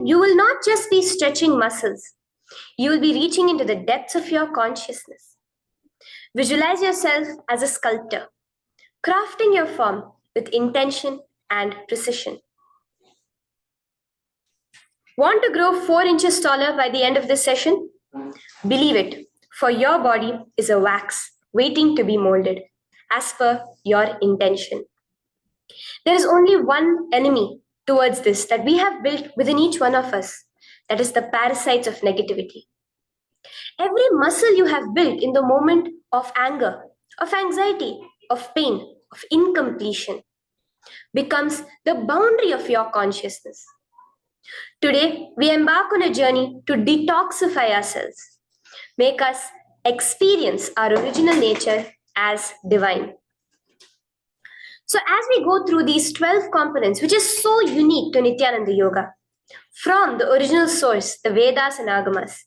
you will not just be stretching muscles, you will be reaching into the depths of your consciousness. Visualize yourself as a sculptor, crafting your form with intention and precision. Want to grow 4 inches taller by the end of this session? Believe it, for your body is a wax waiting to be molded as per your intention. There is only one enemy towards this that we have built within each one of us, that is the parasites of negativity. Every muscle you have built in the moment of anger, of anxiety, of pain, of incompletion becomes the boundary of your consciousness. Today, we embark on a journey to detoxify ourselves, make us experience our original nature as divine. So as we go through these 12 components, which is so unique to Nityananda Yoga, from the original source, the Vedas and Agamas,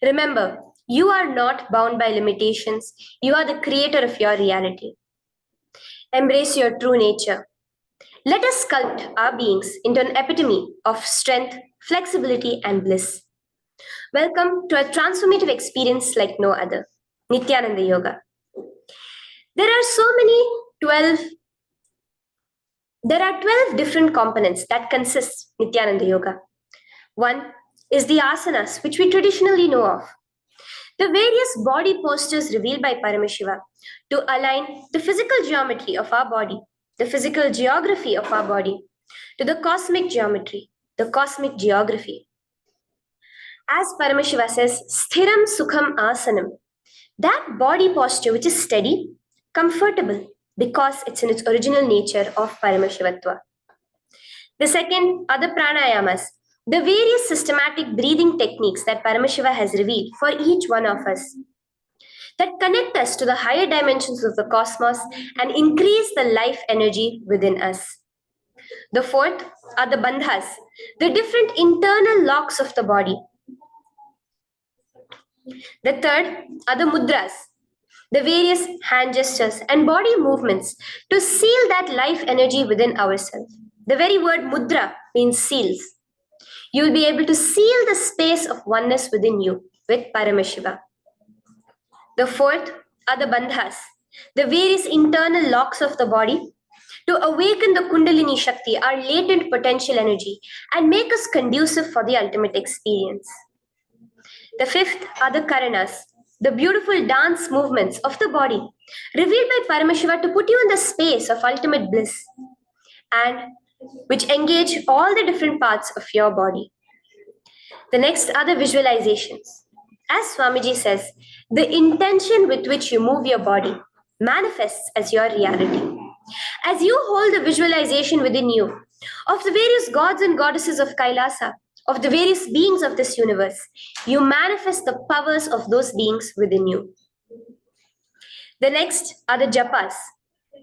remember, you are not bound by limitations. You are the creator of your reality. Embrace your true nature. Let us sculpt our beings into an epitome of strength, flexibility, and bliss. Welcome to a transformative experience like no other, Nityananda Yoga. There are 12 different components that consist Nityananda Yoga. One is the asanas, which we traditionally know of. The various body postures revealed by Paramashiva to align the physical geometry of our body, the physical geography of our body, to the cosmic geometry, the cosmic geography. As Paramashiva says, sthiram sukham asanam, that body posture which is steady, comfortable, because it's in its original nature of Paramashivatva. The second are the pranayamas, the various systematic breathing techniques that Paramashiva has revealed for each one of us, that connect us to the higher dimensions of the cosmos and increase the life energy within us. The fourth are the bandhas, the different internal locks of the body. The third are the mudras, the various hand gestures and body movements to seal that life energy within ourselves. The very word mudra means seals. You will be able to seal the space of oneness within you with Paramashiva. The fourth are the bandhas, the various internal locks of the body to awaken the Kundalini Shakti, our latent potential energy, and make us conducive for the ultimate experience. The fifth are the karanas, the beautiful dance movements of the body, revealed by Paramashiva to put you in the space of ultimate bliss, and which engage all the different parts of your body. The next are the visualizations. As Swamiji says, the intention with which you move your body manifests as your reality. As you hold the visualization within you of the various gods and goddesses of Kailasa, of the various beings of this universe, you manifest the powers of those beings within you. The next are the japas,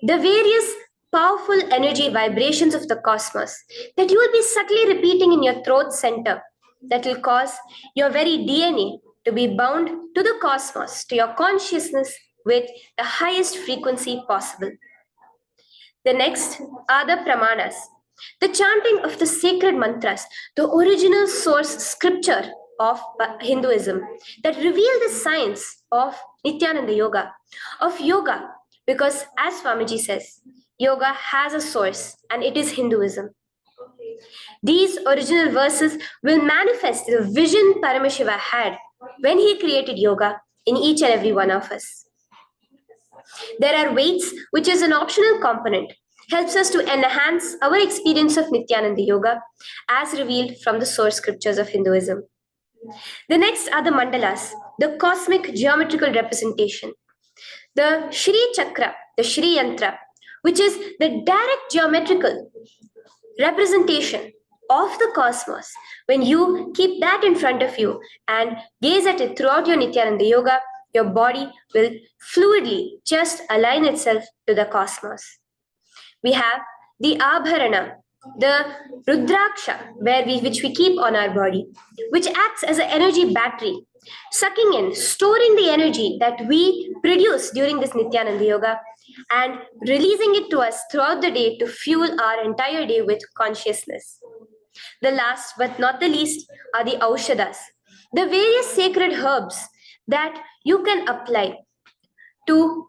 the various powerful energy vibrations of the cosmos that you will be subtly repeating in your throat center, that will cause your very DNA to be bound to the cosmos, to your consciousness with the highest frequency possible. The next are the pramanas, the chanting of the sacred mantras, the original source scripture of Hinduism that reveal the science of Nityananda Yoga, of yoga, because as Swamiji says, yoga has a source and it is Hinduism. These original verses will manifest the vision Paramashiva had when he created yoga in each and every one of us. There are weights, which is an optional component, helps us to enhance our experience of Nityananda Yoga as revealed from the source scriptures of Hinduism. The next are the mandalas, the cosmic geometrical representation. The Shri Chakra, the Shri Yantra, which is the direct geometrical representation of the cosmos. When you keep that in front of you and gaze at it throughout your Nityananda Yoga, your body will fluidly just align itself to the cosmos. We have the Abharana, the Rudraksha, which we keep on our body, which acts as an energy battery, sucking in, storing the energy that we produce during this Nityananda Yoga and releasing it to us throughout the day to fuel our entire day with consciousness. The last but not the least are the Aushadas, the various sacred herbs that you can apply to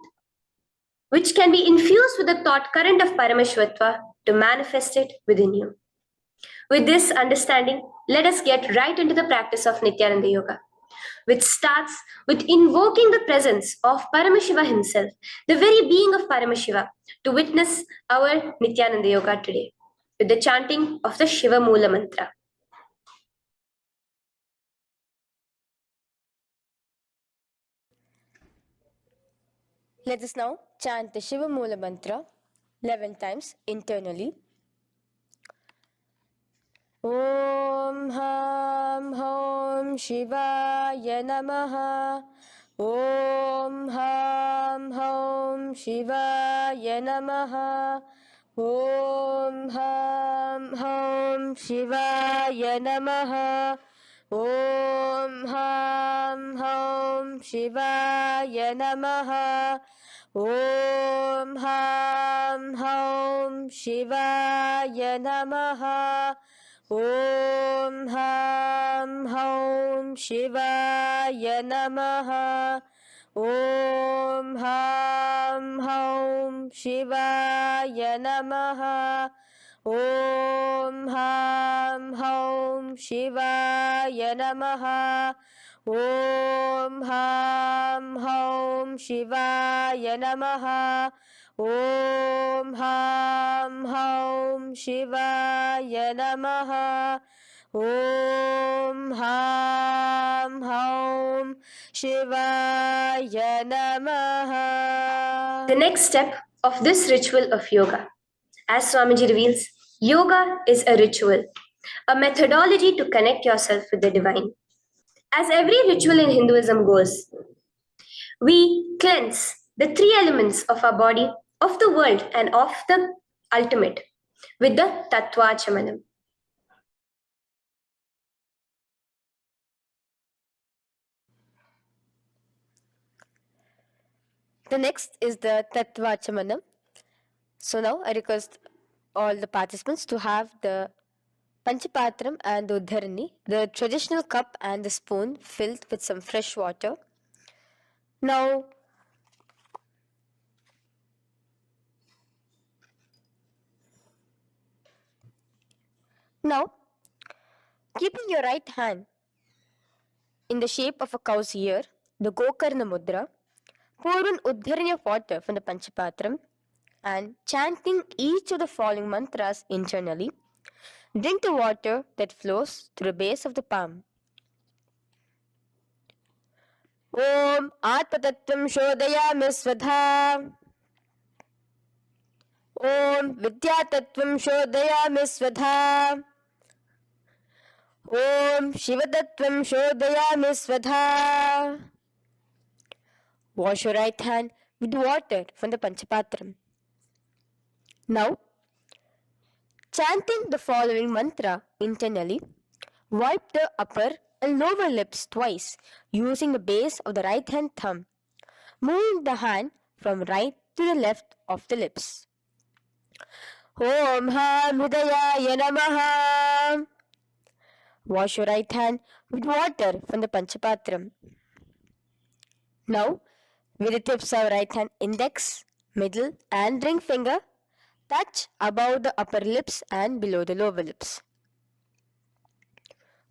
which can be infused with the thought current of Paramashivatva to manifest it within you. With this understanding, let us get right into the practice of Nityananda Yoga, which starts with invoking the presence of Paramashiva himself, the very being of Paramashiva, to witness our Nityananda Yoga today, with the chanting of the Shiva Mula Mantra. Let us now chant the Shiva Mula Mantra 11 times internally. Om Ham Hom Shivaya Namaha. Om Ham Hom Shivaya Namaha. Om Ham Hom Shivaya Namaha. Om Ham Hom Shivaya Namaha. Om Ham Hom Shivaya Namaha. Om Ham Hom Shivaya Namaha. Om Ham Hom Shivaya Namaha. Om Ham Hom Shivaya Namaha. Om Ham Hom Shivaya Namaha. Om Ham Hom Shivaya Namaha. Om Ham Hom Shivaya Namaha. The next step of this ritual of yoga, as Swamiji reveals, yoga is a ritual, a methodology to connect yourself with the divine. As every ritual in Hinduism goes, we cleanse the three elements of our body, of the world, and of the ultimate with the Tattvachamanam. The next is the Tattvachamanam. So now I request all the participants to have the Panchapatram and the Uddharani, the traditional cup and the spoon filled with some fresh water. Now, keeping your right hand in the shape of a cow's ear, the Gokarna Mudra, pour an Uddharani of water from the Panchapatram and chanting each of the following mantras internally, drink the water that flows through the base of the palm. Om Atmatattvam Shodayami Svadha. Om Vidyatattvam Shodayami Svadha. Om Shivatattvam Shodayami Svadha. Wash your right hand with water from the Panchapatram. Now, chanting the following mantra internally, wipe the upper and lower lips twice using the base of the right hand thumb, moving the hand from right to the left of the lips. Om Ham Hridayaya Namaha. Wash your right hand with water from the Panchapatram. Now, with the tips of right hand index, middle and ring finger, touch above the upper lips and below the lower lips.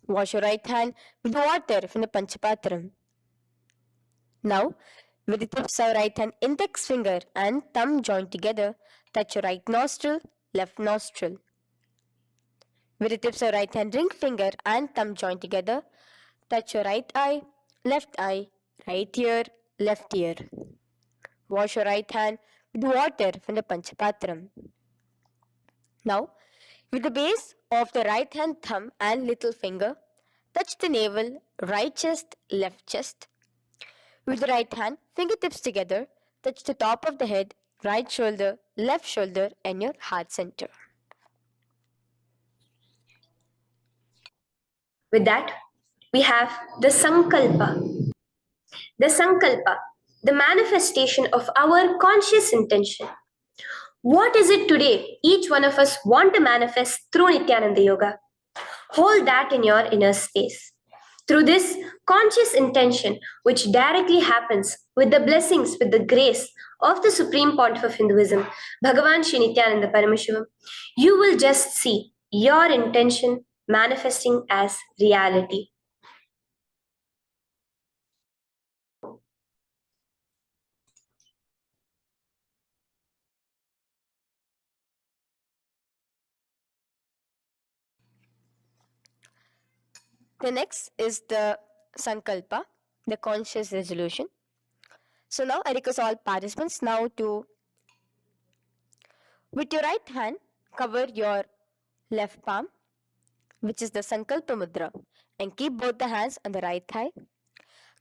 Wash your right hand with water from the Panchapatram. Now, with the tips of right hand index finger and thumb joined together, touch your right nostril, left nostril. With the tips of right hand ring finger and thumb joined together, touch your right eye, right ear, left ear. Wash your right hand with water from the Panchapatram. Now, with the base of the right hand thumb and little finger, touch the navel, right chest, left chest. With the right hand, fingertips together, touch the top of the head, right shoulder, left shoulder, and your heart center. With that, we have the Sankalpa. The Sankalpa, the manifestation of our conscious intention. What is it today each one of us want to manifest through Nityananda Yoga? Hold that in your inner space. Through this conscious intention, which directly happens with the blessings, with the grace of the Supreme Pontiff of Hinduism, Bhagavan Sri Nityananda Paramashivam, you will just see your intention manifesting as reality. The next is the Sankalpa, the conscious resolution. So now I request all participants now to, with your right hand, cover your left palm, which is the Sankalpa Mudra, and keep both the hands on the right thigh.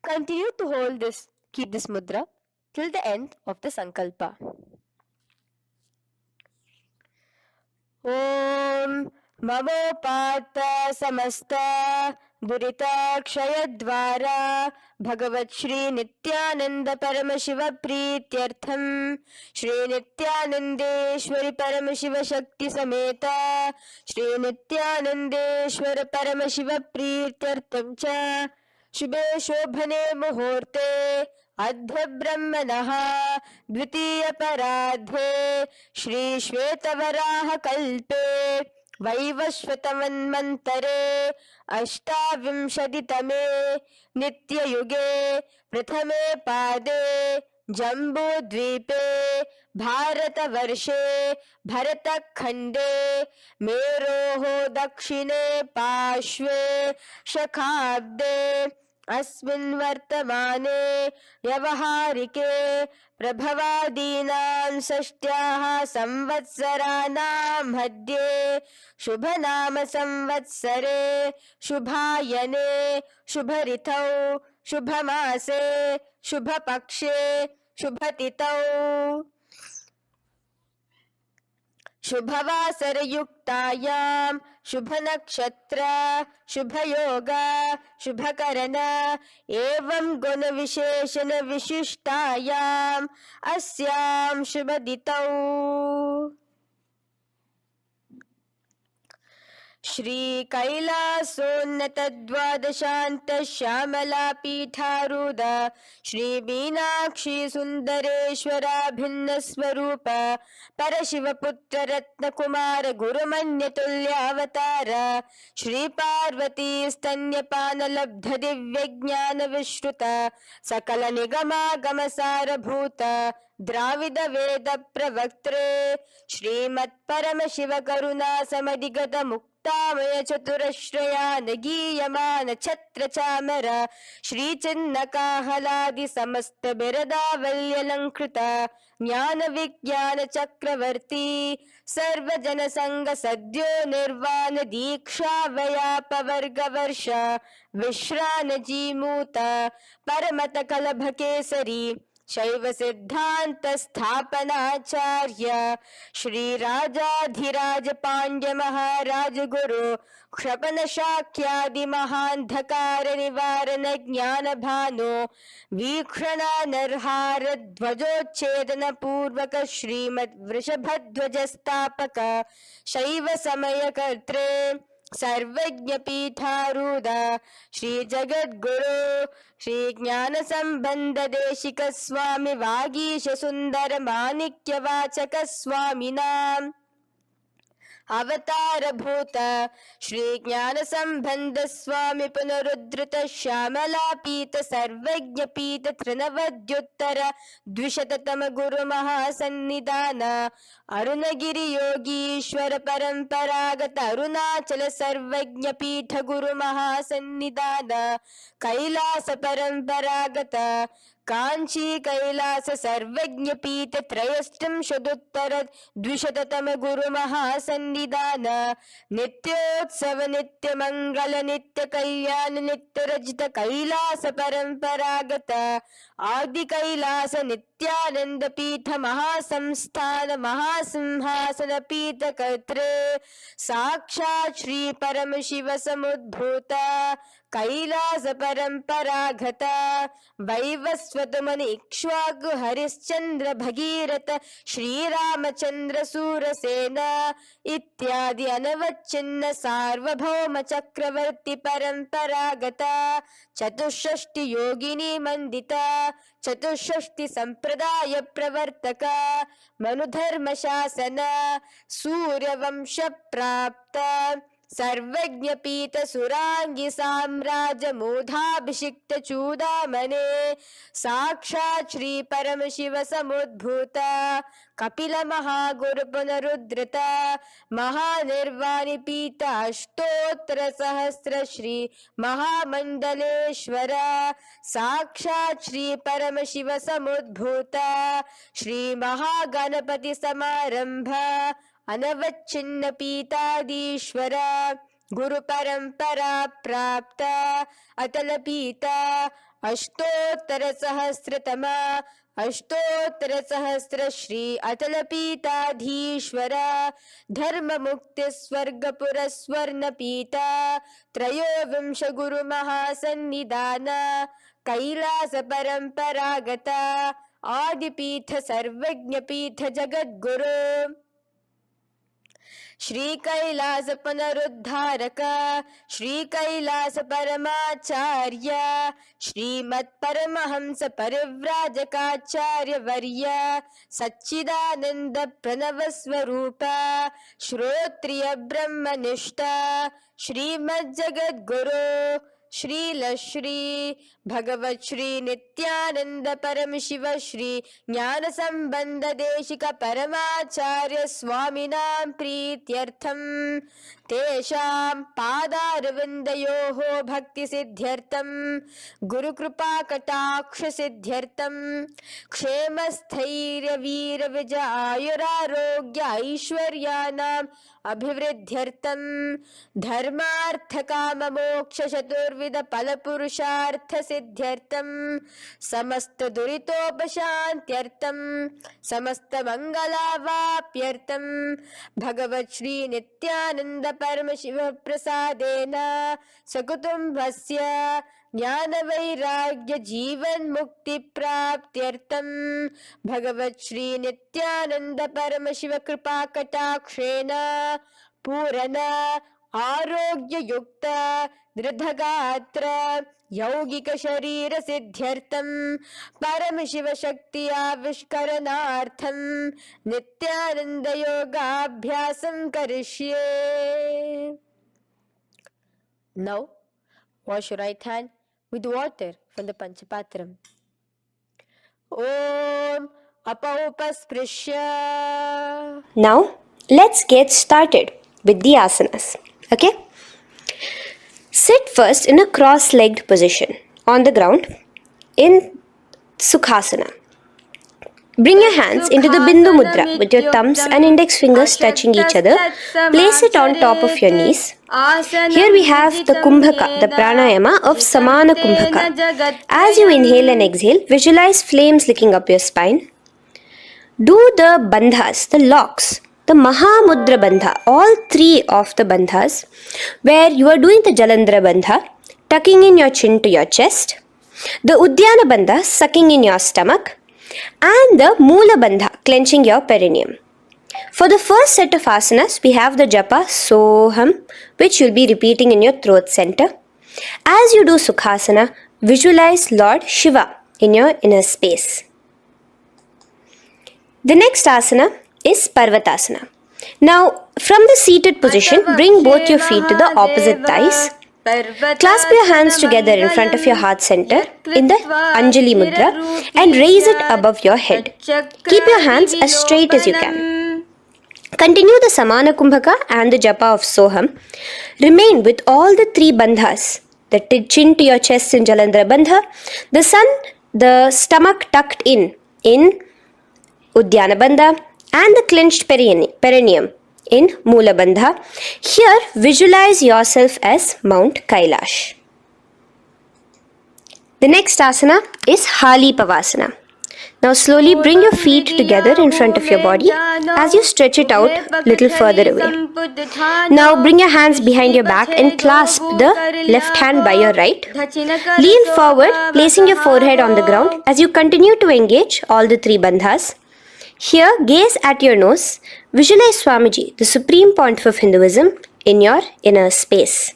Continue to keep this mudra till the end of the Sankalpa. ॐ ममोपात्त समस्त दुरिताक्षयद्वारा भगवत् श्री नित्यानंद परमशिव प्रीत्यर्थं श्री नित्यानंदेश्वरी परमशिव शक्ति समेत श्री नित्यानंदेश्वर परमशिव प्रीत्यर्थं च शुभे शोभने मुहूर्ते अद्य ब्रह्मणः द्वितीय परार्धे श्री श्वेतवराह कल्पे वैवस्वतमन्वन्तरे अष्टाविंशतितमे नित्ययुगे प्रथमे पादे जम्बूद्वीपे भारतवर्षे भरतखण्डे मेरोः दक्षिणे पार्श्वे शखाब्दे अस्मिन् वर्तमाने व्यवहारिके प्रभवादीनां षष्ट्याः संवत्सराणां मध्ये शुभनाम संवत्सरे शुभायने शुभऋतौ शुभमासे शुभपक्षे शुभतिथौ शुभवासरयुक्तायां शुभनक्षत्र शुभयोग शुभकरण एवं गुणविशेषण विशिष्टायाम् अस्यां शुभदितौ श्री कैलासोन्नत द्वादशांत श्यामला पीठारूढ़ श्री मीनाक्षी सुंदरेश्वरा भिन्न स्वरूप परशिव पुत्र रत्न कुमार गुरुमन्य तुल्यावतार श्री पार्वती स्तन्यपान लब्ध दिव्य ज्ञान विश्रुत सकल निगमागम सारभूत द्राविड वेद प्रवक्त्रे श्रीमत् परम शिव करुणा समधिगत मुक्तामय चतुरश्रयान गीयमान छत्र चामर श्री चिन्ह काहलादि समस्त बिरदावल्यलंकृत ज्ञान विज्ञान चक्रवर्ती सर्वजन संग सद्यो निर्वाण दीक्षा व्याप वर्ग वर्ष विश्रान जीमूत परमत कलभ केसरी शैव सिद्धांत स्थापनाचार्य श्री राजाधिराज पांड्य महाराज गुरु क्षपन शाक्यादि महांधकार निवारण ज्ञान भानु वीक्षणा नरहार ध्वजोच्छेदन पूर्वक श्रीमद वृषभध्वज स्थापक शैव समय कर्त्रे सर्वज्ञ पीठारूढ़ श्री जगद्गुरु श्री ज्ञान संबंध देशिक स्वामी वागीश सुंदर माणिक्य वाचक स्वामिनाम अवतार भूत श्री ज्ञान संबंध स्वामी पुनरुद्धृत श्यामला पीत सर्वज्ञ पीत तृणवद्युत्तर द्विशततम गुरु महासन्निधान अरुणगिरि योगीश्वर परंपरागत अरुणाचल सर्वज्ञ पीठ गुरु महासन्निधान कैलास परंपरागत कांची कैलास सर्वज्ञ पीठ त्रयस्त्रिंशदुत्तर द्विशततम गुरु महासन्निधान नित्योत्सव नित्य मंगल नित्य कल्याण नित्य रजित कैलास परंपरागत आदि कैलास नित्य नित्यानंदपीठ महासंस्थान महासिंहासन पीठ कर्त्रे साक्षात् श्री परम शिव समुद्भूत कैलास परंपरागत वैवस्वत मुनि इक्ष्वाकु हरिश्चंद्र भगीरथ श्रीरामचंद्र सूरसेन इत्यादि अनवच्छिन्न सार्वभौम चक्रवर्ती परंपरागत चतुष्षष्टि योगिनी मंदिता चतुष्षष्टि संप्रदाय प्रवर्तक मनुधर्म शासन सूर्यवंश प्राप्त सर्वज्ञ पीठ सुरांगी साम्राज्य मूधाभिषिक्त चूदामणे साक्षात् श्री परम शिव समुद्भूत कपिल महागुरु पुनरुद्धृत महानिर्वाणि पीठ अष्टोत्तर सहस्र श्री महामंडलेश्वर साक्षात् श्री परम शिव समुद्भूत श्री महागणपति समारंभ अनवच्छिन्न पीताधीश्वर गुरु परंपरा प्राप्त अतल पीता अष्टोत्तर सहस्रतम अष्टोत्तर सहस्र श्री अतल पीताधीश्वर धर्म मुक्ति स्वर्गपुर स्वर्ण पीता त्रयोविंश गुरु महासन्निधान कैलास परंपरागत आदिपीठ सर्वज्ञ पीठ जगद्गुरु श्री कैलास पुनरुद्धारक श्री कैलास परमाचार्य श्रीमत् परमहंस परिव्राजकाचार्य वर्य सच्चिदानंद प्रणव स्वरूप श्रोत्रिय ब्रह्मनिष्ठ श्रीमद् जगद्गुरु श्रील श्री भगवत श्री नित्यानंद परम शिव श्री ज्ञान संबंध देशिक परमाचार्य स्वामिनां प्रीत्यर्थम तेषां पादारविन्दयोः भक्ति सिद्ध्यर्थम गुरु कृपा कटाक्ष सिद्ध्यर्थम क्षेम स्थैर्य वीर विजय आयुरारोग्य ऐश्वर्यानाम् अभिवृद्ध्यर्थम धर्मार्थ काम मोक्ष चतुर्विध फल पुरुषार्थ सिद्ध्यर्थम समस्त दुरितोपशांत्यर्थम समस्त मंगलावाप्यर्थम भगवत श्री नित्यानंद परम शिव प्रसादेन सकुटुंबस्य ज्ञान वैराग्य जीवन मुक्ति प्राप्त्यर्थम भगवत श्री नित्यानंद परम शिव कृपा कटाक्षेण पूर्ण आरोग्य युक्त दृढ़गात्र यौगिक शरीर सिद्ध्यर्थम परम शिव शक्ति आविष्करणार्थम नित्यानंद योगाभ्यासं करिष्ये. Now wash your right hand with water from the Panchapatram. Om Apaupasprisya. Now, let's get started with the asanas. Okay? Sit first in a cross-legged position on the ground in Sukhasana. Bring your hands into the Bindu Mudra with your thumbs and index fingers touching each other. Place it on top of your knees. Here we have the Kumbhaka, the pranayama of Samana Kumbhaka. As you inhale and exhale, visualize flames licking up your spine. Do the bandhas, the locks, the Mahamudra Bandha, all three of the bandhas, where you are doing the Jalandhara Bandha, tucking in your chin to your chest, the Udyana Bandha, sucking in your stomach, and the Moola Bandha, clenching your perineum. For the first set of asanas, we have the japa Soham, which you'll be repeating in your throat center. As you do Sukhasana, visualize Lord Shiva in your inner space. The next asana is Parvatasana. Now, from the seated position, bring both your feet to the opposite thighs. Clasp your hands together in front of your heart center in the Anjali Mudra and raise it above your head. Keep your hands as straight as you can. Continue the Samana Kumbhaka and the Japa of Soham. Remain with all the three bandhas, the chin to your chest in Jalandhara Bandha, the stomach tucked in Udyana Bandha, and the clenched perineum in Moola Bandha. Here, visualize yourself as Mount Kailash. The next asana is Hali Pavasana. Now slowly bring your feet together in front of your body as you stretch it out a little further away. Now bring your hands behind your back and clasp the left hand by your right. Lean forward, placing your forehead on the ground as you continue to engage all the three bandhas. Here, gaze at your nose. Visualize Swamiji, the Supreme Pontiff of Hinduism, in your inner space.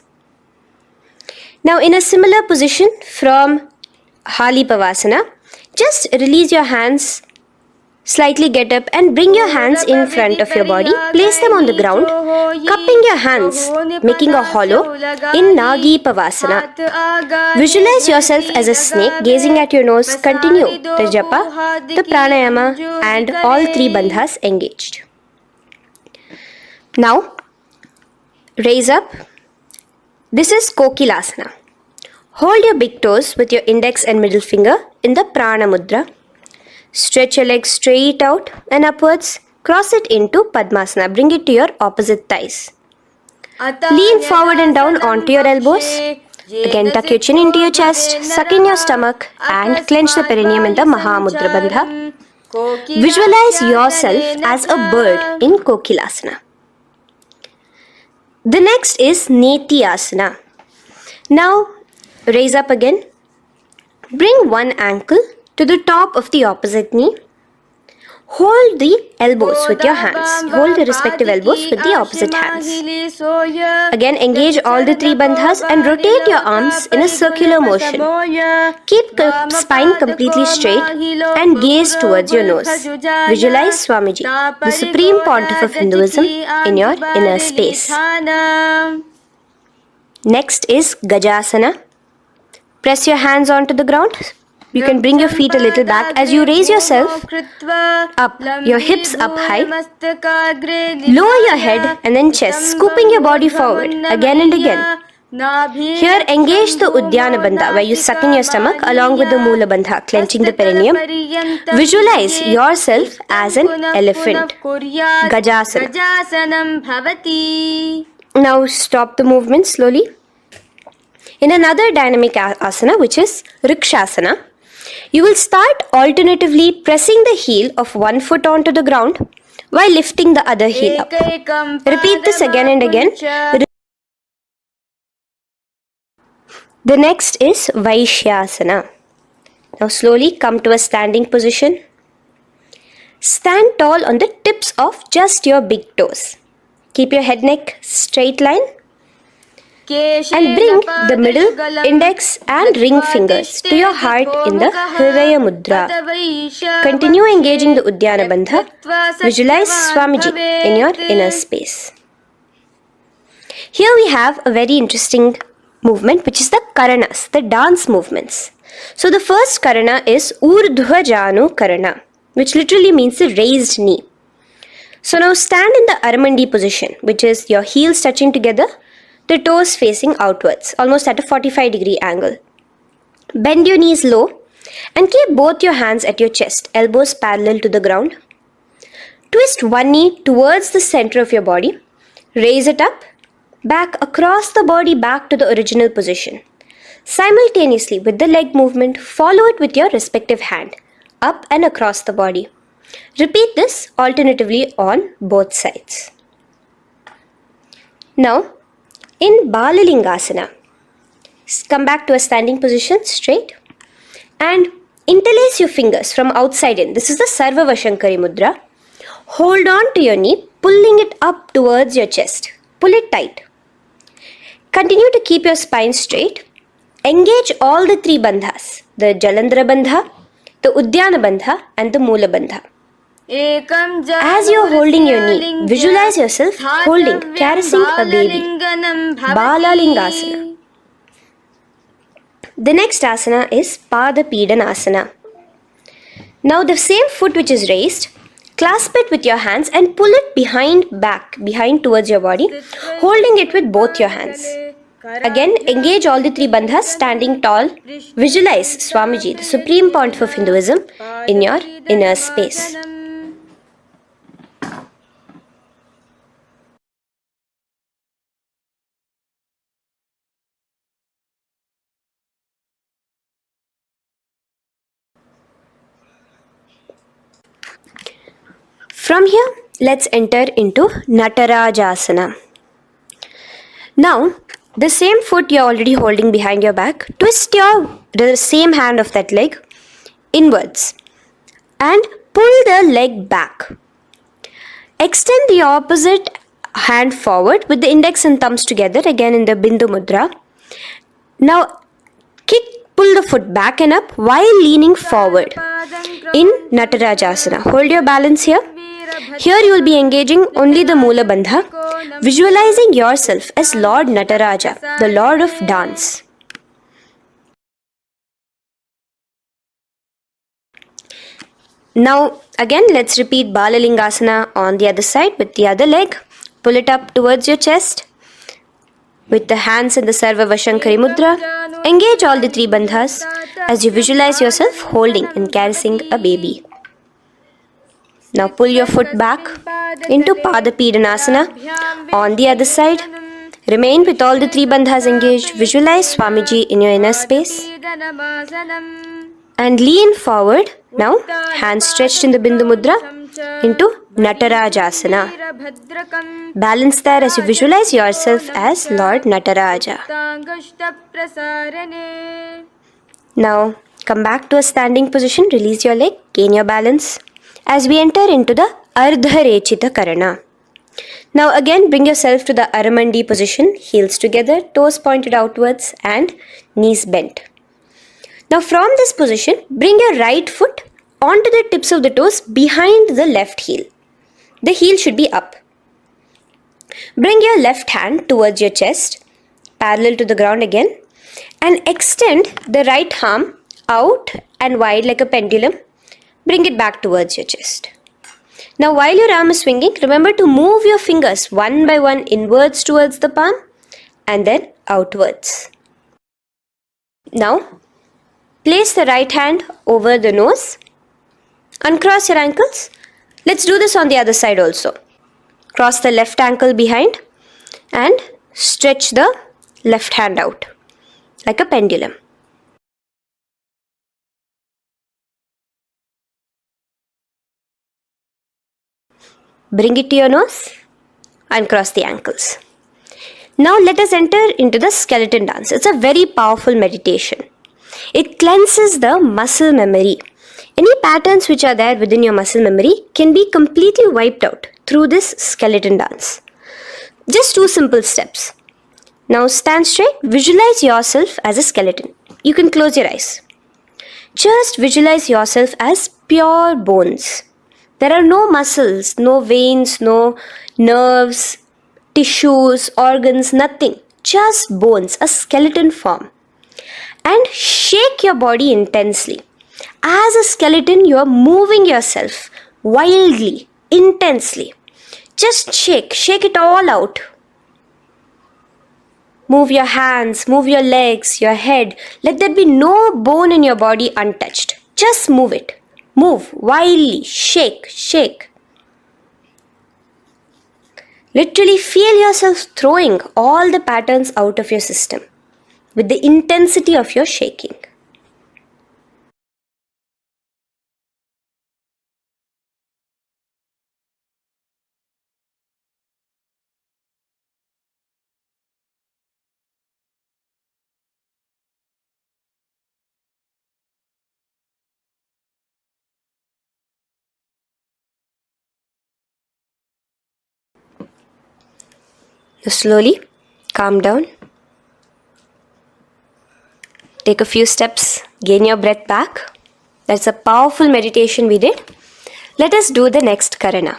Now, in a similar position from Halipavasana, just release your hands, slightly get up and bring your hands in front of your body. Place them on the ground, cupping your hands, making a hollow in Nagi Pavasana. Visualize yourself as a snake, gazing at your nose. Continue the japa, the pranayama, and all three bandhas engaged. Now, raise up. This is Kokilasana. Hold your big toes with your index and middle finger in the Prana Mudra. Stretch your legs straight out and upwards. Cross it into Padmasana. Bring it to your opposite thighs. Lean forward and down onto your elbows. Again, tuck your chin into your chest, suck in your stomach, and clench the perineum in the Mahamudra Bandha. Visualize yourself as a bird in Kokilasana. The next is Neti-asana. Now, raise up again. Bring one ankle to the top of the opposite knee. Hold the elbows with your hands. Hold the respective elbows with the opposite hands. Again, engage all the three bandhas and rotate your arms in a circular motion. Keep the spine completely straight and gaze towards your nose. Visualize Swamiji, the Supreme Pontiff of Hinduism, in your inner space. Next is Gajasana. Press your hands onto the ground. You can bring your feet a little back as you raise yourself up, your hips up high. Lower your head and then chest, scooping your body forward again and again. Here, engage the Udyana Bandha, where you suck in your stomach along with the Mula Bandha, clenching the perineum. Visualize yourself as an elephant. Gajasana. Now stop the movement slowly. In another dynamic asana, which is Rikshasana, you will start alternatively pressing the heel of one foot onto the ground while lifting the other heel up. Repeat this again and again. The next is Vaishyasana. Now slowly come to a standing position. Stand tall on the tips of just your big toes. Keep your head neck straight line. And bring the middle, index and ring fingers to your heart in the Hridaya Mudra. Continue engaging the Udyana Bandha. Visualize Swamiji in your inner space. Here we have a very interesting movement, which is the Karanas, the dance movements. So the first Karana is Urdhva Janu Karana, which literally means the raised knee. So now stand in the Aramandi position, which is your heels touching together, the toes facing outwards, almost at a 45-degree angle. Bend your knees low and keep both your hands at your chest, elbows parallel to the ground. Twist one knee towards the center of your body. Raise it up, back across the body back to the original position. Simultaneously with the leg movement, follow it with your respective hand, up and across the body. Repeat this alternatively on both sides. Now, in Balalingasana, come back to a standing position straight and interlace your fingers from outside in. This is the Sarvavashankari Mudra. Hold on to your knee, pulling it up towards your chest. Pull it tight. Continue to keep your spine straight. Engage all the three bandhas, the Jalandhara Bandha, the Udyana Bandha and the Mula Bandha. As you are holding your knee, visualize yourself holding, caressing a baby. Balalingasana. The next asana is Pada Pidanasana. Now the same foot which is raised, clasp it with your hands and pull it behind towards your body, holding it with both your hands. Again, engage all the three bandhas, standing tall. Visualize Swamiji, the Supreme Pontiff of Hinduism, in your inner space. From here, let's enter into Natarajasana. Now, the same foot you're already holding behind your back, twist the same hand of that leg inwards and pull the leg back. Extend the opposite hand forward with the index and thumbs together, again in the Bindu Mudra. Now, pull the foot back and up while leaning forward in Natarajasana. Hold your balance here. Here you will be engaging only the Mula Bandha, visualizing yourself as Lord Nataraja, the Lord of Dance. Now again, let's repeat Balalingasana on the other side with the other leg. Pull it up towards your chest with the hands in the Sarva Vashankari Mudra. Engage all the three bandhas as you visualize yourself holding and caressing a baby. Now pull your foot back into Pada Pidanasana on the other side. Remain with all the three bandhas engaged. Visualize Swamiji in your inner space. And lean forward. Now, hands stretched in the Bindu Mudra into Natarajasana. Balance there as you visualize yourself as Lord Nataraja. Now, come back to a standing position. Release your leg. Gain your balance. As we enter into the Ardharechita Karana. Now again, bring yourself to the Aramandi position. Heels together, toes pointed outwards and knees bent. Now from this position, bring your right foot onto the tips of the toes behind the left heel. The heel should be up. Bring your left hand towards your chest, parallel to the ground again, and extend the right arm out and wide like a pendulum. Bring it back towards your chest. Now while your arm is swinging, remember to move your fingers one by one inwards towards the palm and then outwards. Now, place the right hand over the nose. Uncross your ankles. Let's do this on the other side also. Cross the left ankle behind and stretch the left hand out like a pendulum. Bring it to your nose and cross the ankles. Now let us enter into the skeleton dance. It's a very powerful meditation. It cleanses the muscle memory. Any patterns which are there within your muscle memory can be completely wiped out through this skeleton dance. Just 2 simple steps. Now stand straight, visualize yourself as a skeleton. You can close your eyes. Just visualize yourself as pure bones. There are no muscles, no veins, no nerves, tissues, organs, nothing. Just bones, a skeleton form. And shake your body intensely. As a skeleton, you are moving yourself wildly, intensely. Just shake it all out. Move your hands, move your legs, your head. Let there be no bone in your body untouched. Just move it. Move wildly, shake. Literally feel yourself throwing all the patterns out of your system with the intensity of your shaking. Now slowly calm down. Take a few steps, gain your breath back. That's a powerful meditation we did. Let us do the next Karana.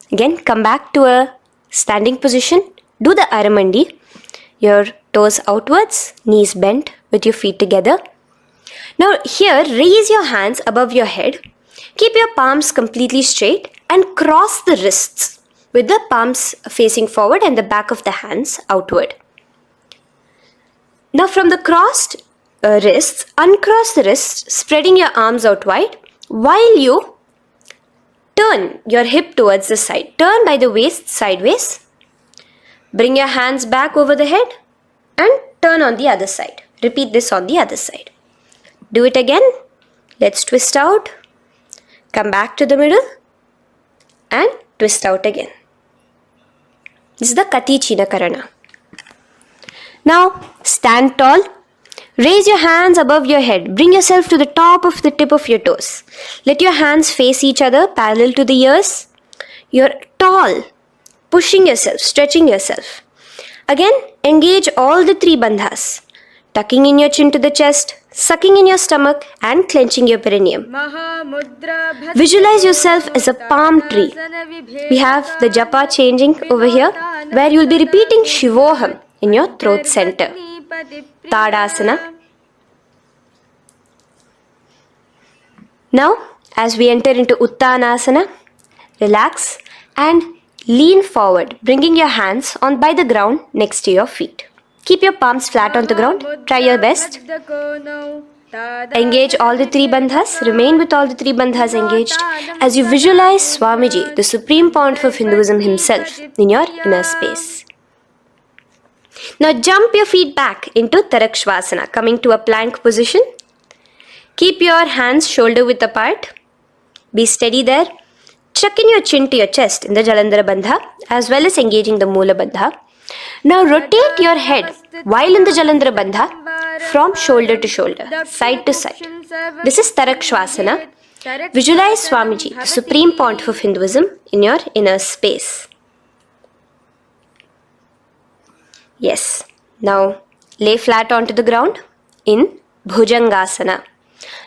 Again, come back to a standing position. Do the Aramandi. Your toes outwards, knees bent with your feet together. Now here, raise your hands above your head. Keep your palms completely straight and cross the wrists with the palms facing forward and the back of the hands outward. Now from the crossed wrists, uncross the wrists, spreading your arms out wide while you turn your hip towards the side. Turn by the waist sideways. Bring your hands back over the head and turn on the other side. Repeat this on the other side. Do it again. Let's twist out. Come back to the middle and twist out again. This is the Kati Chinakarana. Now stand tall. Raise your hands above your head. Bring yourself to the top of the tip of your toes. Let your hands face each other parallel to the ears. You're tall, pushing yourself, stretching yourself. Again, engage all the three bandhas. Tucking in your chin to the chest, sucking in your stomach and clenching your perineum. Visualize yourself as a palm tree. We have the japa changing over here, where you will be repeating Shivoham in your throat center. Tadasana. Now, as we enter into Uttanasana, relax and lean forward, bringing your hands on by the ground next to your feet. Keep your palms flat on the ground. Try your best. Engage all the three bandhas. Remain with all the three bandhas engaged as you visualize Swamiji, the Supreme Pontiff of Hinduism himself, in your inner space. Now jump your feet back into Tarakshvasana, coming to a plank position. Keep your hands shoulder width apart. Be steady there. Chuck in your chin to your chest in the Jalandhara Bandha as well as engaging the Moola Bandha. Now rotate your head while in the Jalandhara Bandha from shoulder to shoulder, side to side. This is Tarakshvasana. Visualize Swamiji, the Supreme Pontiff of Hinduism, in your inner space. Yes. Now lay flat onto the ground in Bhujangasana.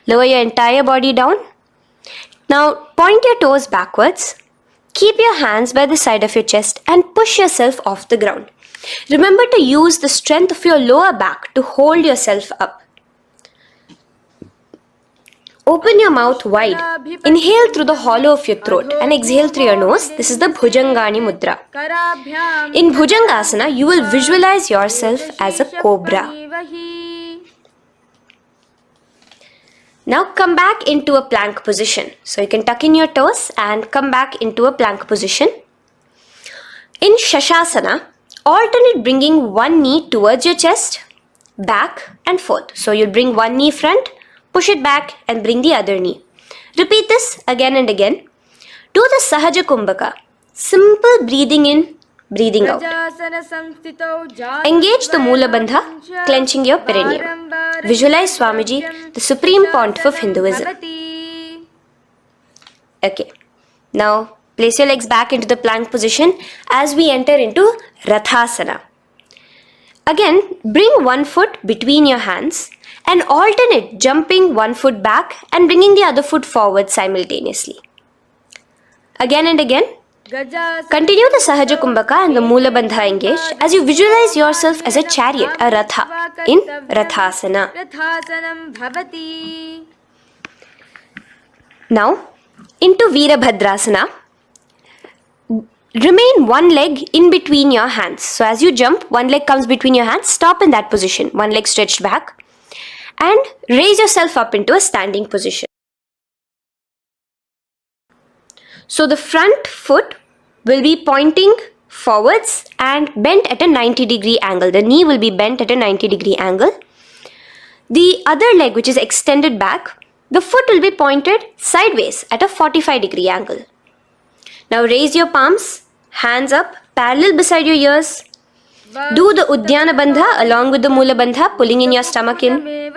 Lower your entire body down. Now point your toes backwards. Keep your hands by the side of your chest and push yourself off the ground. Remember to use the strength of your lower back to hold yourself up. Open your mouth wide. Inhale through the hollow of your throat and exhale through your nose. This is the Bhujangani Mudra. In Bhujangasana, you will visualize yourself as a cobra. Now come back into a plank position. So you can tuck in your toes and come back into a plank position. In Shashasana, alternate bringing one knee towards your chest, back and forth. So you'll bring one knee front, push it back and bring the other knee. Repeat this again and again. Do the Sahaja Kumbhaka. Simple breathing in, breathing out. Engage the Moola Bandha, clenching your perineum. Visualize Swamiji, the Supreme Pontiff of Hinduism. Okay. Now place your legs back into the plank position as we enter into Rathasana. Again, bring one foot between your hands and alternate jumping one foot back and bringing the other foot forward simultaneously. Again and again. Continue the Sahaja Kumbhaka and the Moola Bandha engaged as you visualize yourself as a chariot, a Ratha, in Rathasana. Now, into Veerabhadrasana. Remain one leg in between your hands. So as you jump, one leg comes between your hands. Stop in that position. One leg stretched back. And raise yourself up into a standing position. So the front foot will be pointing forwards and bent at a 90-degree angle. The knee will be bent at a 90-degree angle. The other leg, which is extended back, the foot will be pointed sideways at a 45-degree angle. Now raise your palms, hands up, parallel beside your ears. Do the Uddiyana Bandha along with the Moola Bandha, pulling in your stomach in.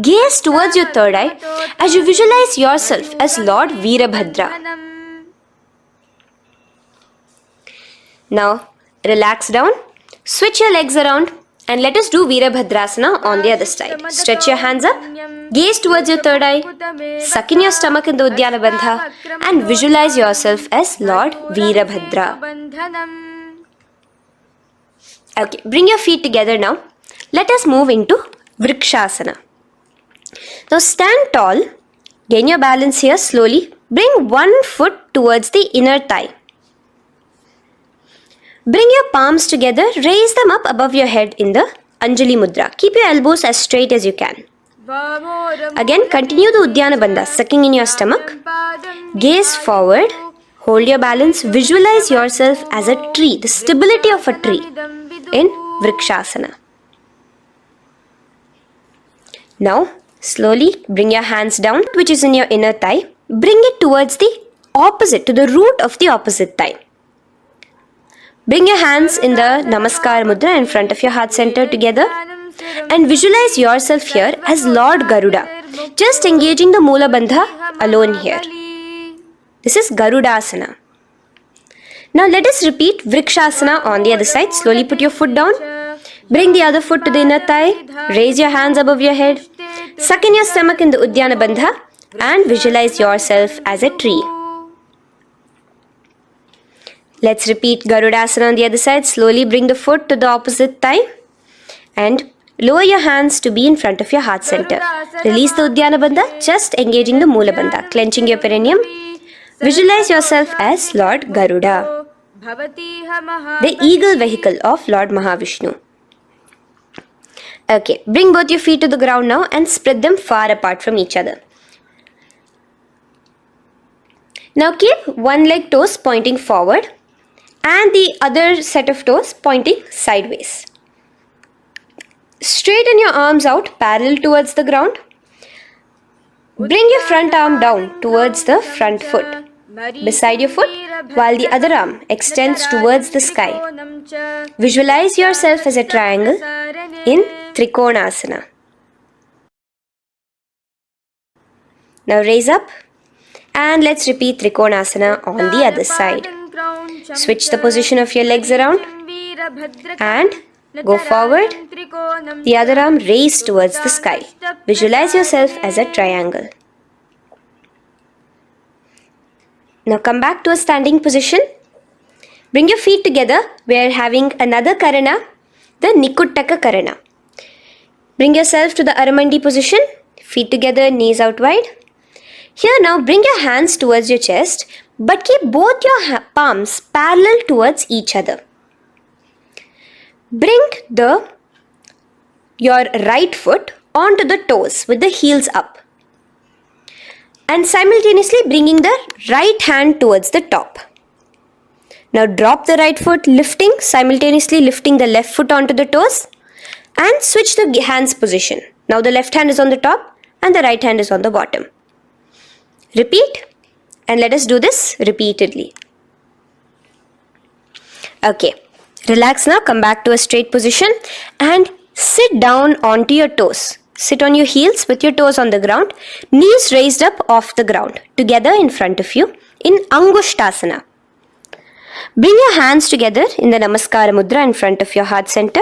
Gaze towards your third eye as you visualize yourself as Lord Veerabhadra. Now relax down, switch your legs around and let us do Veerabhadrasana on the other side. Stretch your hands up, gaze towards your third eye, suck in your stomach in the Uddiyana Bandha and visualize yourself as Lord Veerabhadra. Okay, bring your feet together now. Let us move into Vrikshasana. Now stand tall, gain your balance here slowly. Bring one foot towards the inner thigh. Bring your palms together, raise them up above your head in the Anjali Mudra. Keep your elbows as straight as you can. Again, continue the Uddiyana Bandha, sucking in your stomach. Gaze forward, hold your balance, visualize yourself as a tree, the stability of a tree in Vrikshasana. Now, slowly bring your hands down, which is in your inner thigh. Bring it towards the opposite, to the root of the opposite thigh. Bring your hands in the Namaskar Mudra in front of your heart center together and visualize yourself here as Lord Garuda, just engaging the Mula Bandha alone here. This is Garudasana. Now let us repeat Vrikshasana on the other side. Slowly put your foot down. Bring the other foot to the inner thigh. Raise your hands above your head. Suck in your stomach in the Uddiyana Bandha and visualize yourself as a tree. Let's repeat Garudasana on the other side. Slowly bring the foot to the opposite thigh and lower your hands to be in front of your heart center. Release the Uddiyana Bandha, just engaging the Mula Bandha, clenching your perineum. Visualize yourself as Lord Garuda, the eagle vehicle of Lord Mahavishnu. Okay, bring both your feet to the ground now and spread them far apart from each other. Now keep one leg toes pointing forward and the other set of toes pointing sideways. Straighten your arms out parallel towards the ground. Bring your front arm down towards the front foot, beside your foot, while the other arm extends towards the sky. Visualize yourself as a triangle in Trikonasana. Now raise up and let's repeat Trikonasana on the other side. Switch the position of your legs around and go forward. The other arm raised towards the sky. Visualize yourself as a triangle. Now come back to a standing position. Bring your feet together. We are having another Karana, the Nikuttaka Karana. Bring yourself to the Aramandi position. Feet together, knees out wide. Here now bring your hands towards your chest, but keep both your palms parallel towards each other. Bring your right foot onto the toes with the heels up. And simultaneously bringing the right hand towards the top. Now drop the right foot, simultaneously lifting the left foot onto the toes and switch the hands position. Now the left hand is on the top and the right hand is on the bottom. Repeat and let us do this repeatedly. Okay, relax now, come back to a straight position and sit down onto your toes. Sit on your heels with your toes on the ground, knees raised up off the ground, together in front of you in Angushtasana. Bring your hands together in the Namaskara Mudra in front of your heart center.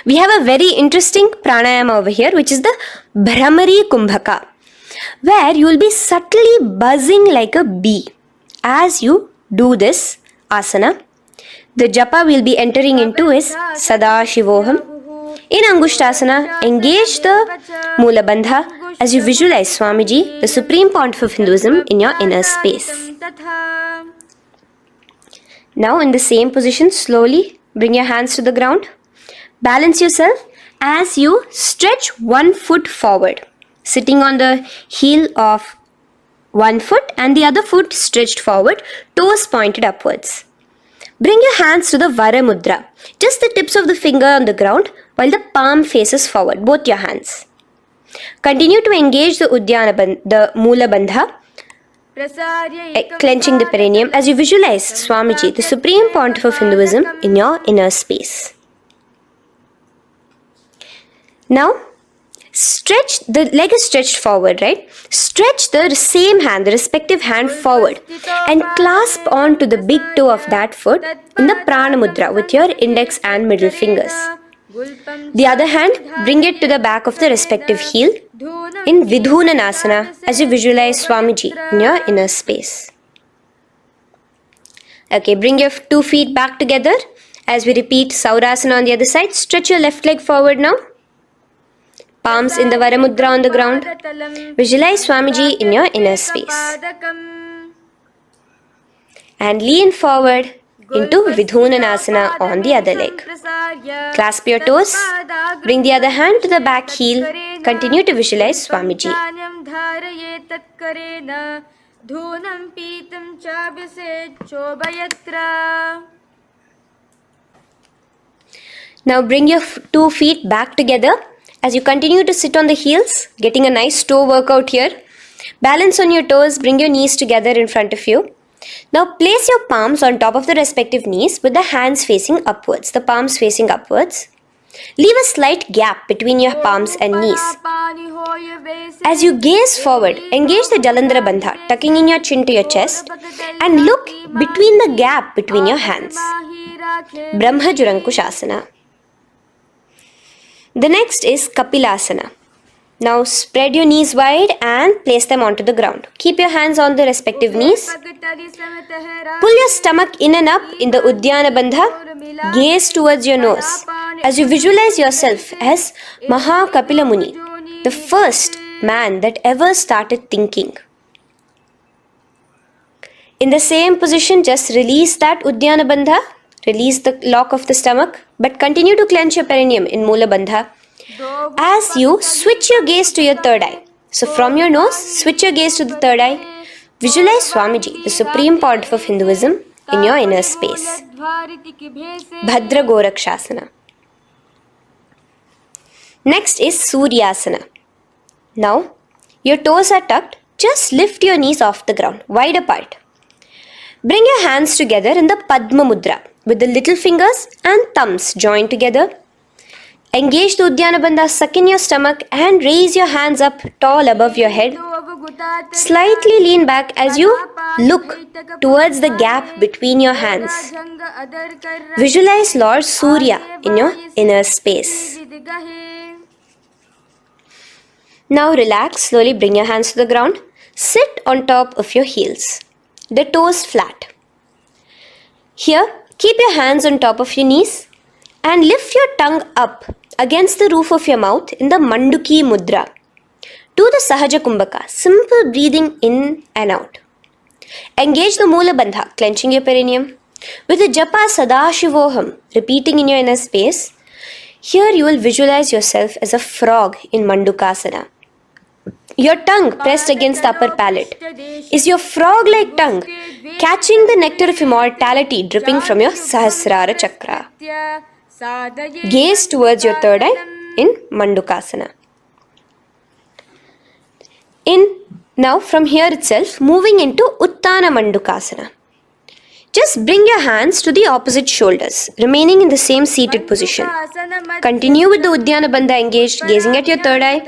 We have a very interesting pranayama over here, which is the Bhramari Kumbhaka, where you will be subtly buzzing like a bee as you do this asana. The japa we will be entering into is Sadashivoham. In Angushtasana, engage the Mula Bandha as you visualize Swamiji, the Supreme Pontiff of Hinduism, in your inner space. Now in the same position, slowly bring your hands to the ground. Balance yourself as you stretch one foot forward, sitting on the heel of one foot and the other foot stretched forward, toes pointed upwards. Bring your hands to the Vara Mudra, just the tips of the finger on the ground while the palm faces forward, both your hands. Continue to engage the the Mula Bandha, clenching the perineum as you visualize Swamiji, the Supreme Pontiff of Hinduism, in your inner space. Now, stretch, the leg is stretched forward, right? Stretch the same hand, the respective hand forward and clasp onto the big toe of that foot in the Prana Mudra with your index and middle fingers. The other hand, bring it to the back of the respective heel in Vidhunanasana as you visualize Swamiji in your inner space. Okay, bring your 2 feet back together as we repeat Saurasana on the other side. Stretch your left leg forward now. Palms in the Vara Mudra on the ground. Visualize Swamiji in your inner space. And lean forward into Vidhunanasana on the other leg. Clasp your toes. Bring the other hand to the back heel. Continue to visualize Swamiji. Now bring your 2 feet back together as you continue to sit on the heels, getting a nice toe workout here. Balance on your toes, bring your knees together in front of you. Now place your palms on top of the respective knees with the hands facing upwards, the palms facing upwards. Leave a slight gap between your palms and knees. As you gaze forward, engage the Jalandhara Bandha, tucking in your chin to your chest, and look between the gap between your hands. Brahma Jurankushasana. The next is Kapilasana. Now spread your knees wide and place them onto the ground. Keep your hands on the respective knees. Pull your stomach in and up in the Uddiyana Bandha. Gaze towards your nose as you visualize yourself as Maha Kapila Muni, the first man that ever started thinking. In the same position, just release that Uddiyana Bandha. Release the lock of the stomach, but continue to clench your perineum in Mula Bandha as you switch your gaze to your third eye. So from your nose, switch your gaze to the third eye. Visualize Swamiji, the Supreme Pontiff of Hinduism, in your inner space. Bhadra Gorakshasana. Next is Suryasana. Now, your toes are tucked. Just lift your knees off the ground, wide apart. Bring your hands together in the Padma Mudra with the little fingers and thumbs joined together. Engage the Uddiyana Bandha, suck in your stomach and raise your hands up tall above your head. Slightly lean back as you look towards the gap between your hands. Visualize Lord Surya in your inner space. Now relax, slowly bring your hands to the ground. Sit on top of your heels, the toes flat. Here, keep your hands on top of your knees and lift your tongue up against the roof of your mouth in the Manduki Mudra. Do the Sahaja Kumbhaka, simple breathing in and out. Engage the Mula Bandha, clenching your perineum. With the Japa Sadashivoham, repeating in your inner space, here you will visualize yourself as a frog in Mandukasana. Your tongue pressed against the upper palate. Is your frog-like tongue catching the nectar of immortality dripping from your Sahasrara Chakra? Gaze towards your third eye in Mandukasana. Now from here itself, moving into Uttana Mandukasana. Just bring your hands to the opposite shoulders, remaining in the same seated position. Continue with the Uddiyana Bandha engaged, gazing at your third eye.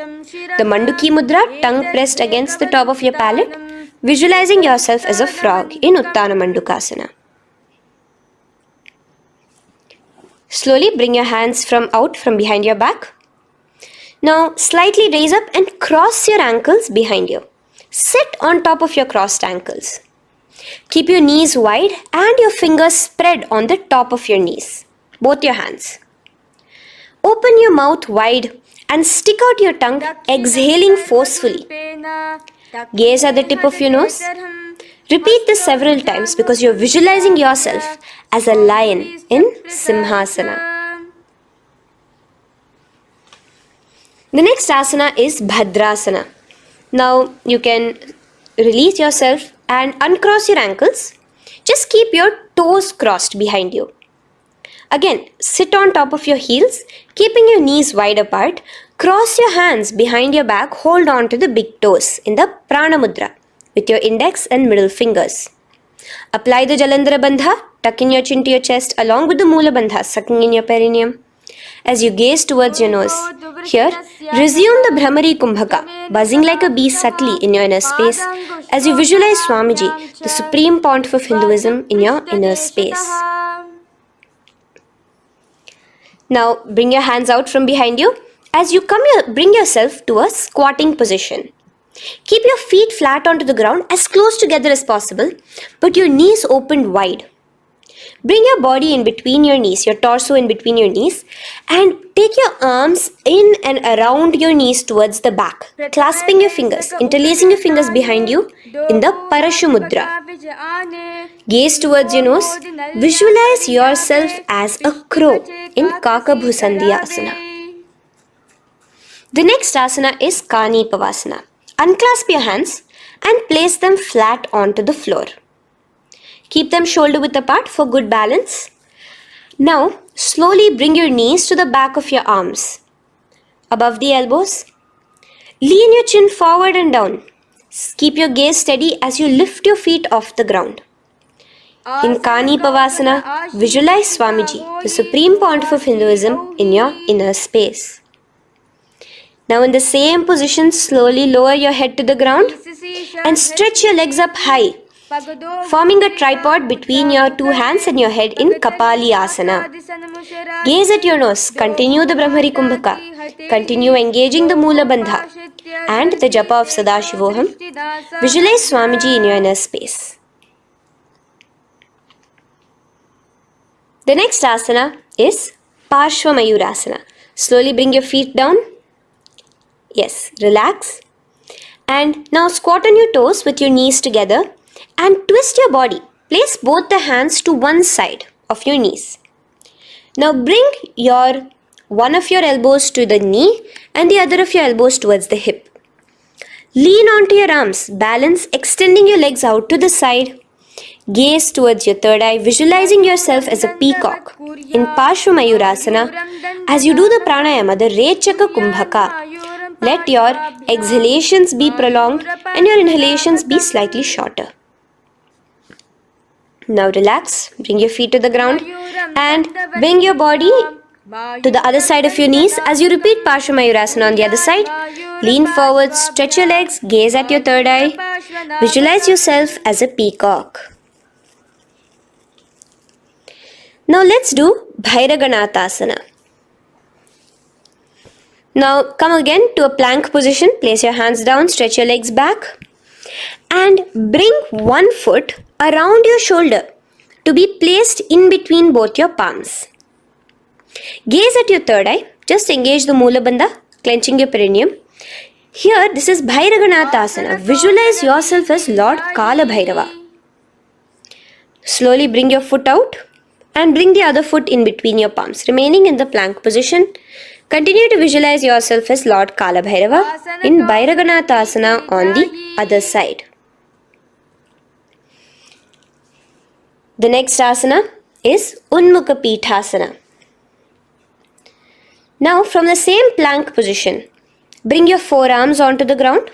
The Manduki Mudra, tongue pressed against the top of your palate, visualizing yourself as a frog in Uttana Mandukasana. Slowly bring your hands out from behind your back. Now slightly raise up and cross your ankles behind you. Sit on top of your crossed ankles. Keep your knees wide and your fingers spread on the top of your knees, both your hands. Open your mouth wide and stick out your tongue, exhaling forcefully. Gaze at the tip of your nose. Repeat this several times because you're visualizing yourself as a lion in Simhasana. The next asana is Bhadrasana. Now you can release yourself and uncross your ankles. Just keep your toes crossed behind you. Again, sit on top of your heels, keeping your knees wide apart. Cross your hands behind your back, hold on to the big toes in the Prana Mudra with your index and middle fingers. Apply the Jalandhara Bandha, tuck in your chin to your chest along with the Mula Bandha, sucking in your perineum. As you gaze towards your nose, here, resume the Bhramari Kumbhaka, buzzing like a bee subtly in your inner space as you visualize Swamiji, the Supreme Pontiff of Hinduism, in your inner space. Now, bring your hands out from behind you. As you bring yourself to a squatting position. Keep your feet flat onto the ground as close together as possible, but your knees opened wide. Bring your body in between your knees, your torso in between your knees, and take your arms in and around your knees towards the back, clasping your fingers, interlacing your fingers behind you in the Parashu Mudra. Gaze towards your nose. Visualize yourself as a crow in Kakabhusandhi Asana. The next asana is Kani Pavasana. Unclasp your hands and place them flat onto the floor. Keep them shoulder width apart for good balance. Now, slowly bring your knees to the back of your arms, above the elbows. Lean your chin forward and down. Keep your gaze steady as you lift your feet off the ground. In Kani Pavasana, visualize Swamiji, the Supreme Pontiff of Hinduism, in your inner space. Now in the same position, slowly lower your head to the ground and stretch your legs up high, forming a tripod between your two hands and your head in Kapali Asana. Gaze at your nose, continue the Brahmari Kumbhaka, continue engaging the Mula Bandha and the Japa of Sadashivoham. Visualize Swamiji in your inner space. The next asana is Parshva Mayurasana. Slowly bring your feet down. Yes, relax. And now squat on your toes with your knees together and twist your body. Place both the hands to one side of your knees. Now bring one of your elbows to the knee and the other of your elbows towards the hip. Lean onto your arms, balance, extending your legs out to the side. Gaze towards your third eye, visualizing yourself as a peacock. In Parshva Mayurasana, as you do the pranayama, the Rechaka Kumbhaka, let your exhalations be prolonged and your inhalations be slightly shorter. Now relax, bring your feet to the ground and bring your body to the other side of your knees as you repeat Parshva Mayurasana on the other side. Lean forward, stretch your legs, gaze at your third eye. Visualize yourself as a peacock. Now let's do Bhairaganathasana. Now come again to a plank position. Place your hands down, stretch your legs back and bring one foot around your shoulder to be placed in between both your palms. Gaze at your third eye. Just engage the Mula Bandha, clenching your perineum. Here, this is Bhairaganathasana. Visualize yourself as Lord Kala Bhairava. Slowly bring your foot out and bring the other foot in between your palms, remaining in the plank position. Continue to visualize yourself as Lord Kala Bhairava in Bhairaganathasana on the other side. The next asana is Unmukha Pithasana. Now from the same plank position, bring your forearms onto the ground.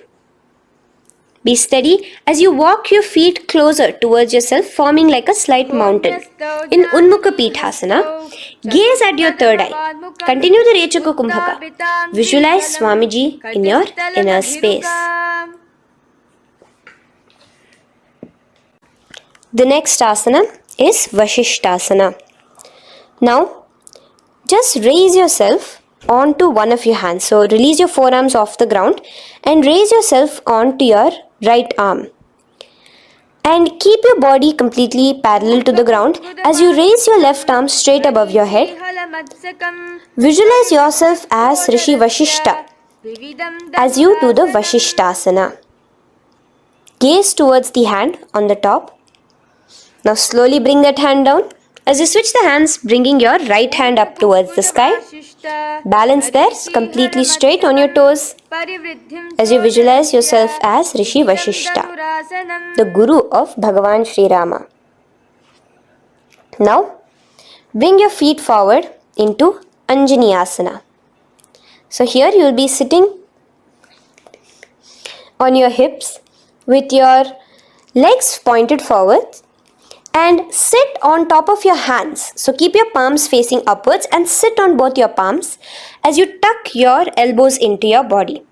Be steady as you walk your feet closer towards yourself, forming like a slight mountain. In Unmukha Pithasana, gaze at your third eye. Continue the Rechaka Kumbhaka. Visualize Swamiji in your inner space. The next asana is Vashishthasana. Now, just raise yourself onto one of your hands. So, release your forearms off the ground and raise yourself onto your right arm. And keep your body completely parallel to the ground as you raise your left arm straight above your head. Visualize yourself as Rishi Vashishta as you do the Vashishthasana. Gaze towards the hand on the top. Now slowly bring that hand down. As you switch the hands, bringing your right hand up towards the sky. Balance there, completely straight on your toes. As you visualize yourself as Rishi Vashishta, the Guru of Bhagavan Sri Rama. Now, bring your feet forward into Anjani Asana. So here you will be sitting on your hips with your legs pointed forward. And sit on top of your hands. So keep your palms facing upwards and sit on both your palms as you tuck your elbows into your body.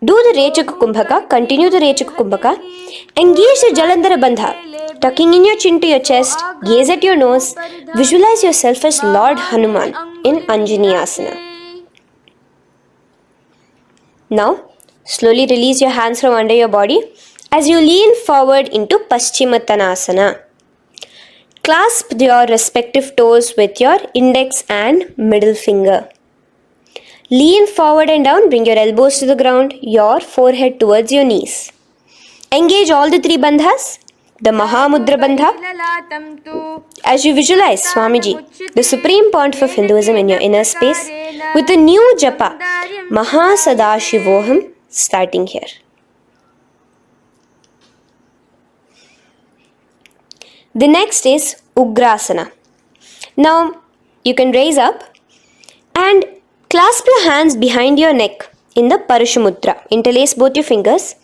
Do the Rechaka Kumbhaka, continue the Rechaka Kumbhaka. Engage the Jalandhara Bandha, tucking in your chin to your chest, gaze at your nose, visualize yourself as Lord Hanuman in Anjani Asana. Now, slowly release your hands from under your body as you lean forward into Paschimottanasana. Clasp your respective toes with your index and middle finger. Lean forward and down, bring your elbows to the ground, your forehead towards your knees. Engage all the three bandhas, the Mahamudra Bandha, as you visualize Swamiji, the Supreme Pontiff of Hinduism in your inner space, with a new japa, Mahasadashivoham, starting here. The next is Ugrasana. Now, you can raise up and clasp your hands behind your neck in the Parashamudra. Interlace both your fingers.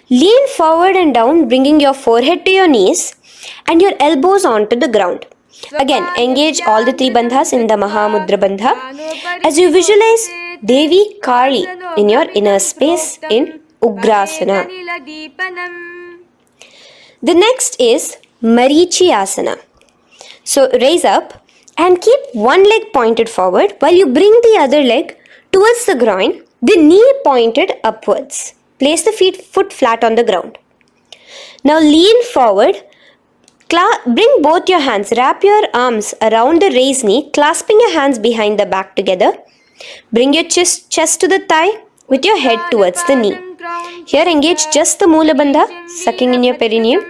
Lean forward and down, bringing your forehead to your knees and your elbows onto the ground. Again, engage all the three bandhas in the Mahamudra Bandha as you visualize Devi Kali in your inner space in Ugrasana. The next is Marichi Asana. So raise up and keep one leg pointed forward while you bring the other leg towards the groin, the knee pointed upwards. Place the foot flat on the ground. Now lean forward. Bring both your hands, wrap your arms around the raised knee, clasping your hands behind the back together. Bring your chest to the thigh with your head towards the knee. Here engage just the Mula Bandha, sucking in your perineum,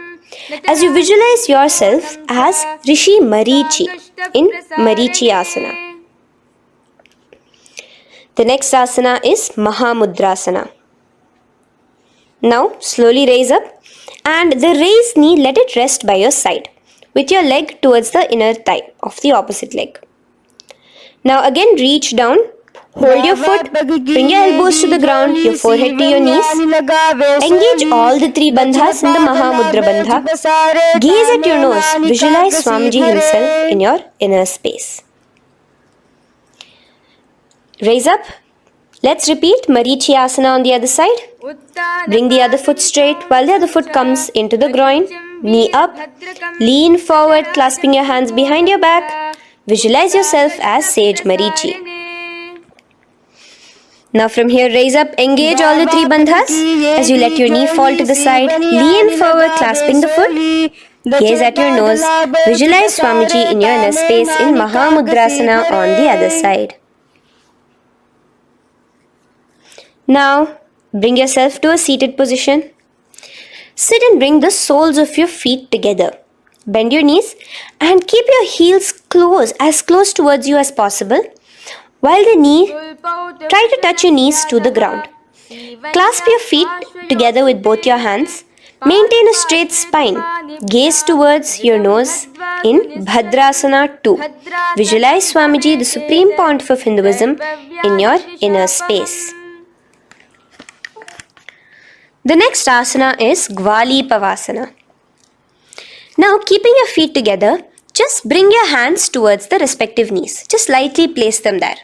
as you visualize yourself as Rishi Marichi in Marichi Asana. The next asana is Mahamudrasana. Now slowly raise up and the raised knee, let it rest by your side with your leg towards the inner thigh of the opposite leg. Now again reach down, hold your foot, bring your elbows to the ground, your forehead to your knees. Engage all the three bandhas in the Mahamudra Bandha. Gaze at your nose, visualize Swamiji himself in your inner space. Raise up. Let's repeat Marichi Asana on the other side. Bring the other foot straight while the other foot comes into the groin. Knee up. Lean forward, clasping your hands behind your back. Visualize yourself as Sage Marichi. Now from here, raise up, engage all the three bandhas as you let your knee fall to the side. Lean forward, clasping the foot. Gaze at your nose. Visualize Swamiji in your inner space in Mahamudrasana on the other side. Now, bring yourself to a seated position. Sit and bring the soles of your feet together. Bend your knees and keep your heels as close towards you as possible. While try to touch your knees to the ground. Clasp your feet together with both your hands. Maintain a straight spine. Gaze towards your nose in Bhadrasana 2. Visualize Swamiji, the Supreme Pontiff of Hinduism, in your inner space. The next asana is Gwali Pavasana. Now, keeping your feet together, just bring your hands towards the respective knees. Just lightly place them there.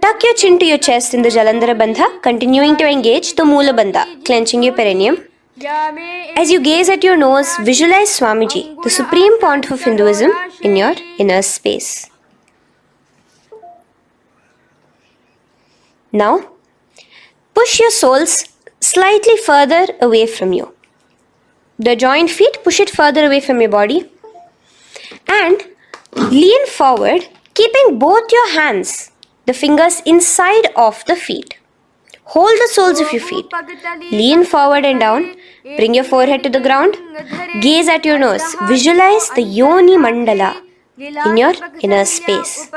Tuck your chin to your chest in the Jalandhara Bandha, continuing to engage the Mula Bandha, clenching your perineum. As you gaze at your nose, visualize Swamiji, the Supreme Pontiff of Hinduism, in your inner space. Now, push your soles slightly further away from you. The joined feet, push it further away from your body. And lean forward, keeping both your hands, the fingers inside of the feet. Hold the soles of your feet. Lean forward and down. Bring your forehead to the ground. Gaze at your nose. Visualize the Yoni Mandala in your inner space.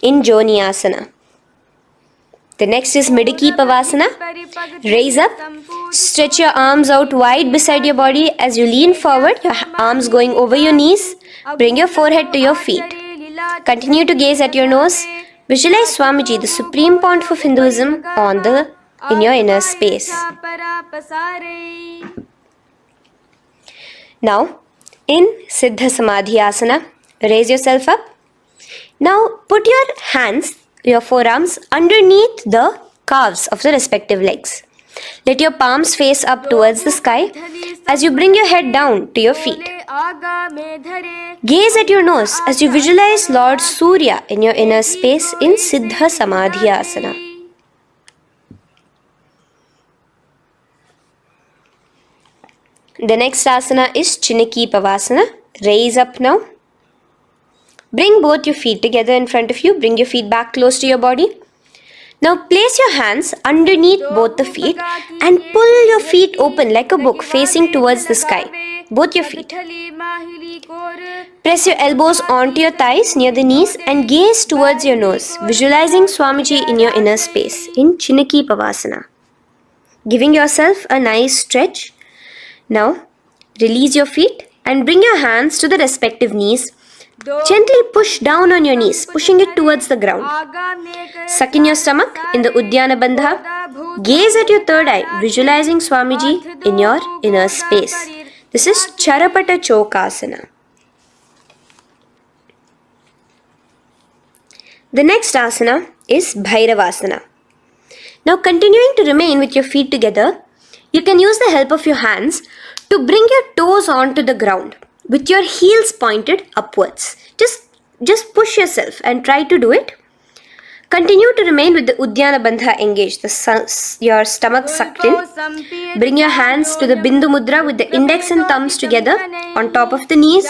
In Joni Asana. The next is Midiki Pavasana. Raise up. Stretch your arms out wide beside your body as you lean forward, your arms going over your knees. Bring your forehead to your feet. Continue to gaze at your nose. Visualize Swamiji, the Supreme Pontiff of Hinduism, in your inner space. Now, in Siddha Samadhi Asana, raise yourself up. Now, put your forearms underneath the calves of the respective legs. Let your palms face up towards the sky as you bring your head down to your feet. Gaze at your nose as you visualize Lord Surya in your inner space in Siddha Samadhi Asana. The next asana is Chiniki Pavasana. Raise up now. Bring both your feet together in front of you. Bring your feet back close to your body. Now place your hands underneath both the feet and pull your feet open like a book facing towards the sky. Both your feet. Press your elbows onto your thighs near the knees and gaze towards your nose, visualizing Swamiji in your inner space in Chiniki Pavasana. Giving yourself a nice stretch. Now release your feet and bring your hands to the respective knees. Gently push down on your knees, pushing it towards the ground. Suck in your stomach in the Udyana Bandha. Gaze at your third eye, visualizing Swamiji in your inner space. This is Charapata Chokasana. The next asana is Bhairavasana. Now, continuing to remain with your feet together, you can use the help of your hands to bring your toes onto the ground with your heels pointed upwards. Just push yourself and try to do it. Continue to remain with the Udyana Bandha engaged, your stomach sucked in. Bring your hands to the Bindu Mudra with the index and thumbs together on top of the knees.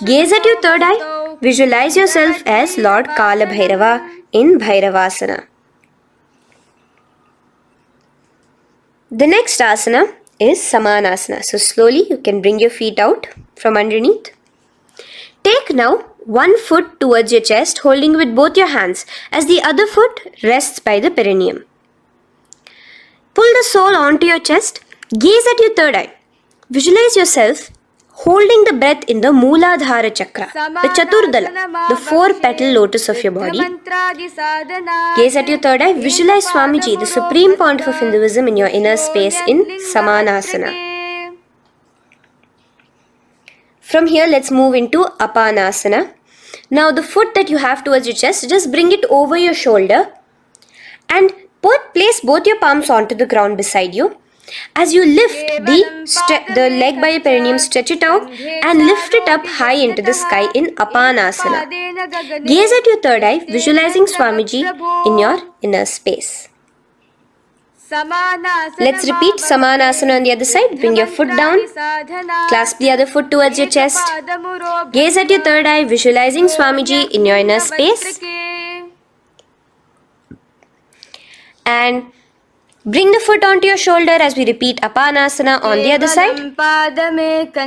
Gaze at your third eye. Visualize yourself as Lord Kala Bhairava in Bhairavasana. The next asana is Samanasana. So slowly you can bring your feet out from underneath. Take now one foot towards your chest, holding with both your hands as the other foot rests by the perineum. Pull the sole onto your chest. Gaze at your third eye. Visualize yourself holding the breath in the Mooladhara Chakra, the Chaturdala, the 4-petal lotus of your body. Gaze at your third eye. Visualize Swamiji, the Supreme Pontiff of Hinduism, in your inner space in Samanasana. From here, let's move into Apanasana. Now, the foot that you have towards your chest, just bring it over your shoulder and place both your palms onto the ground beside you. As you lift the leg by your perineum, stretch it out and lift it up high into the sky in Apanasana. Gaze at your third eye, visualizing Swamiji in your inner space. Let's repeat Samanasana on the other side. Bring your foot down. Clasp the other foot towards your chest. Gaze at your third eye, visualizing Swamiji in your inner space. And bring the foot onto your shoulder as we repeat Apanasana on the other side.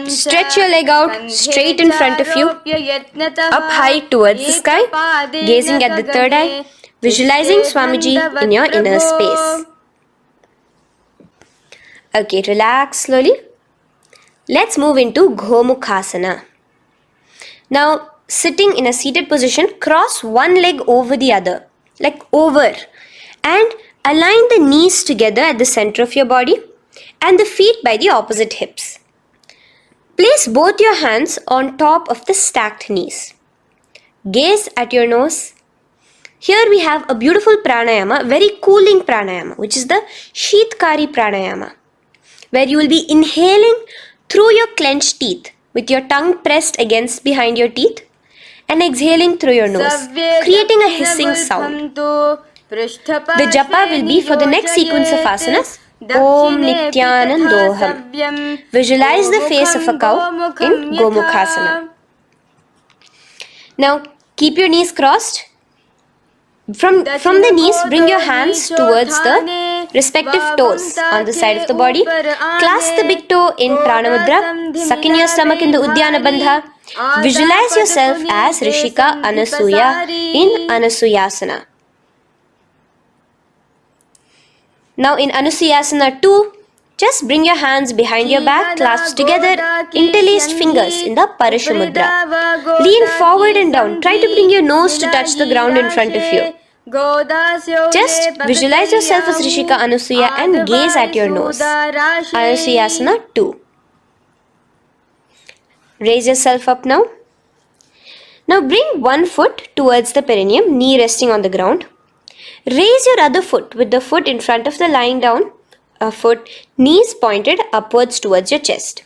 Stretch your leg out straight in front of you, up high towards the sky, gazing at the third eye, visualizing Swamiji in your inner space. Okay, relax slowly. Let's move into Gomukhasana. Now, sitting in a seated position, cross one leg over the other, like over, and align the knees together at the center of your body and the feet by the opposite hips. Place both your hands on top of the stacked knees. Gaze at your nose. Here we have a beautiful pranayama, very cooling pranayama, which is the Sheetkari pranayama, where you will be inhaling through your clenched teeth with your tongue pressed against behind your teeth and exhaling through your nose, creating a hissing sound. The japa will be for the next sequence of asanas, Om Nityanandoham. Visualize the face of a cow in Gomukhasana. Now, keep your knees crossed. From the knees, bring your hands towards the respective toes on the side of the body. Clasp the big toe in Pranamudra. Suck in your stomach in the Udyana Bandha. Visualize yourself as Rishika Anasuya in Anasuyasana. Now in Anusuyasana 2, just bring your hands behind your back, clasped together, interlaced fingers in the Parashamudra. Lean forward and down. Try to bring your nose to touch the ground in front of you. Just visualize yourself as Rishika Anasuya and gaze at your nose. Anusuyasana 2. Raise yourself up now. Now bring one foot towards the perineum, knee resting on the ground. Raise your other foot with the foot in front of the lying down foot, knees pointed upwards towards your chest.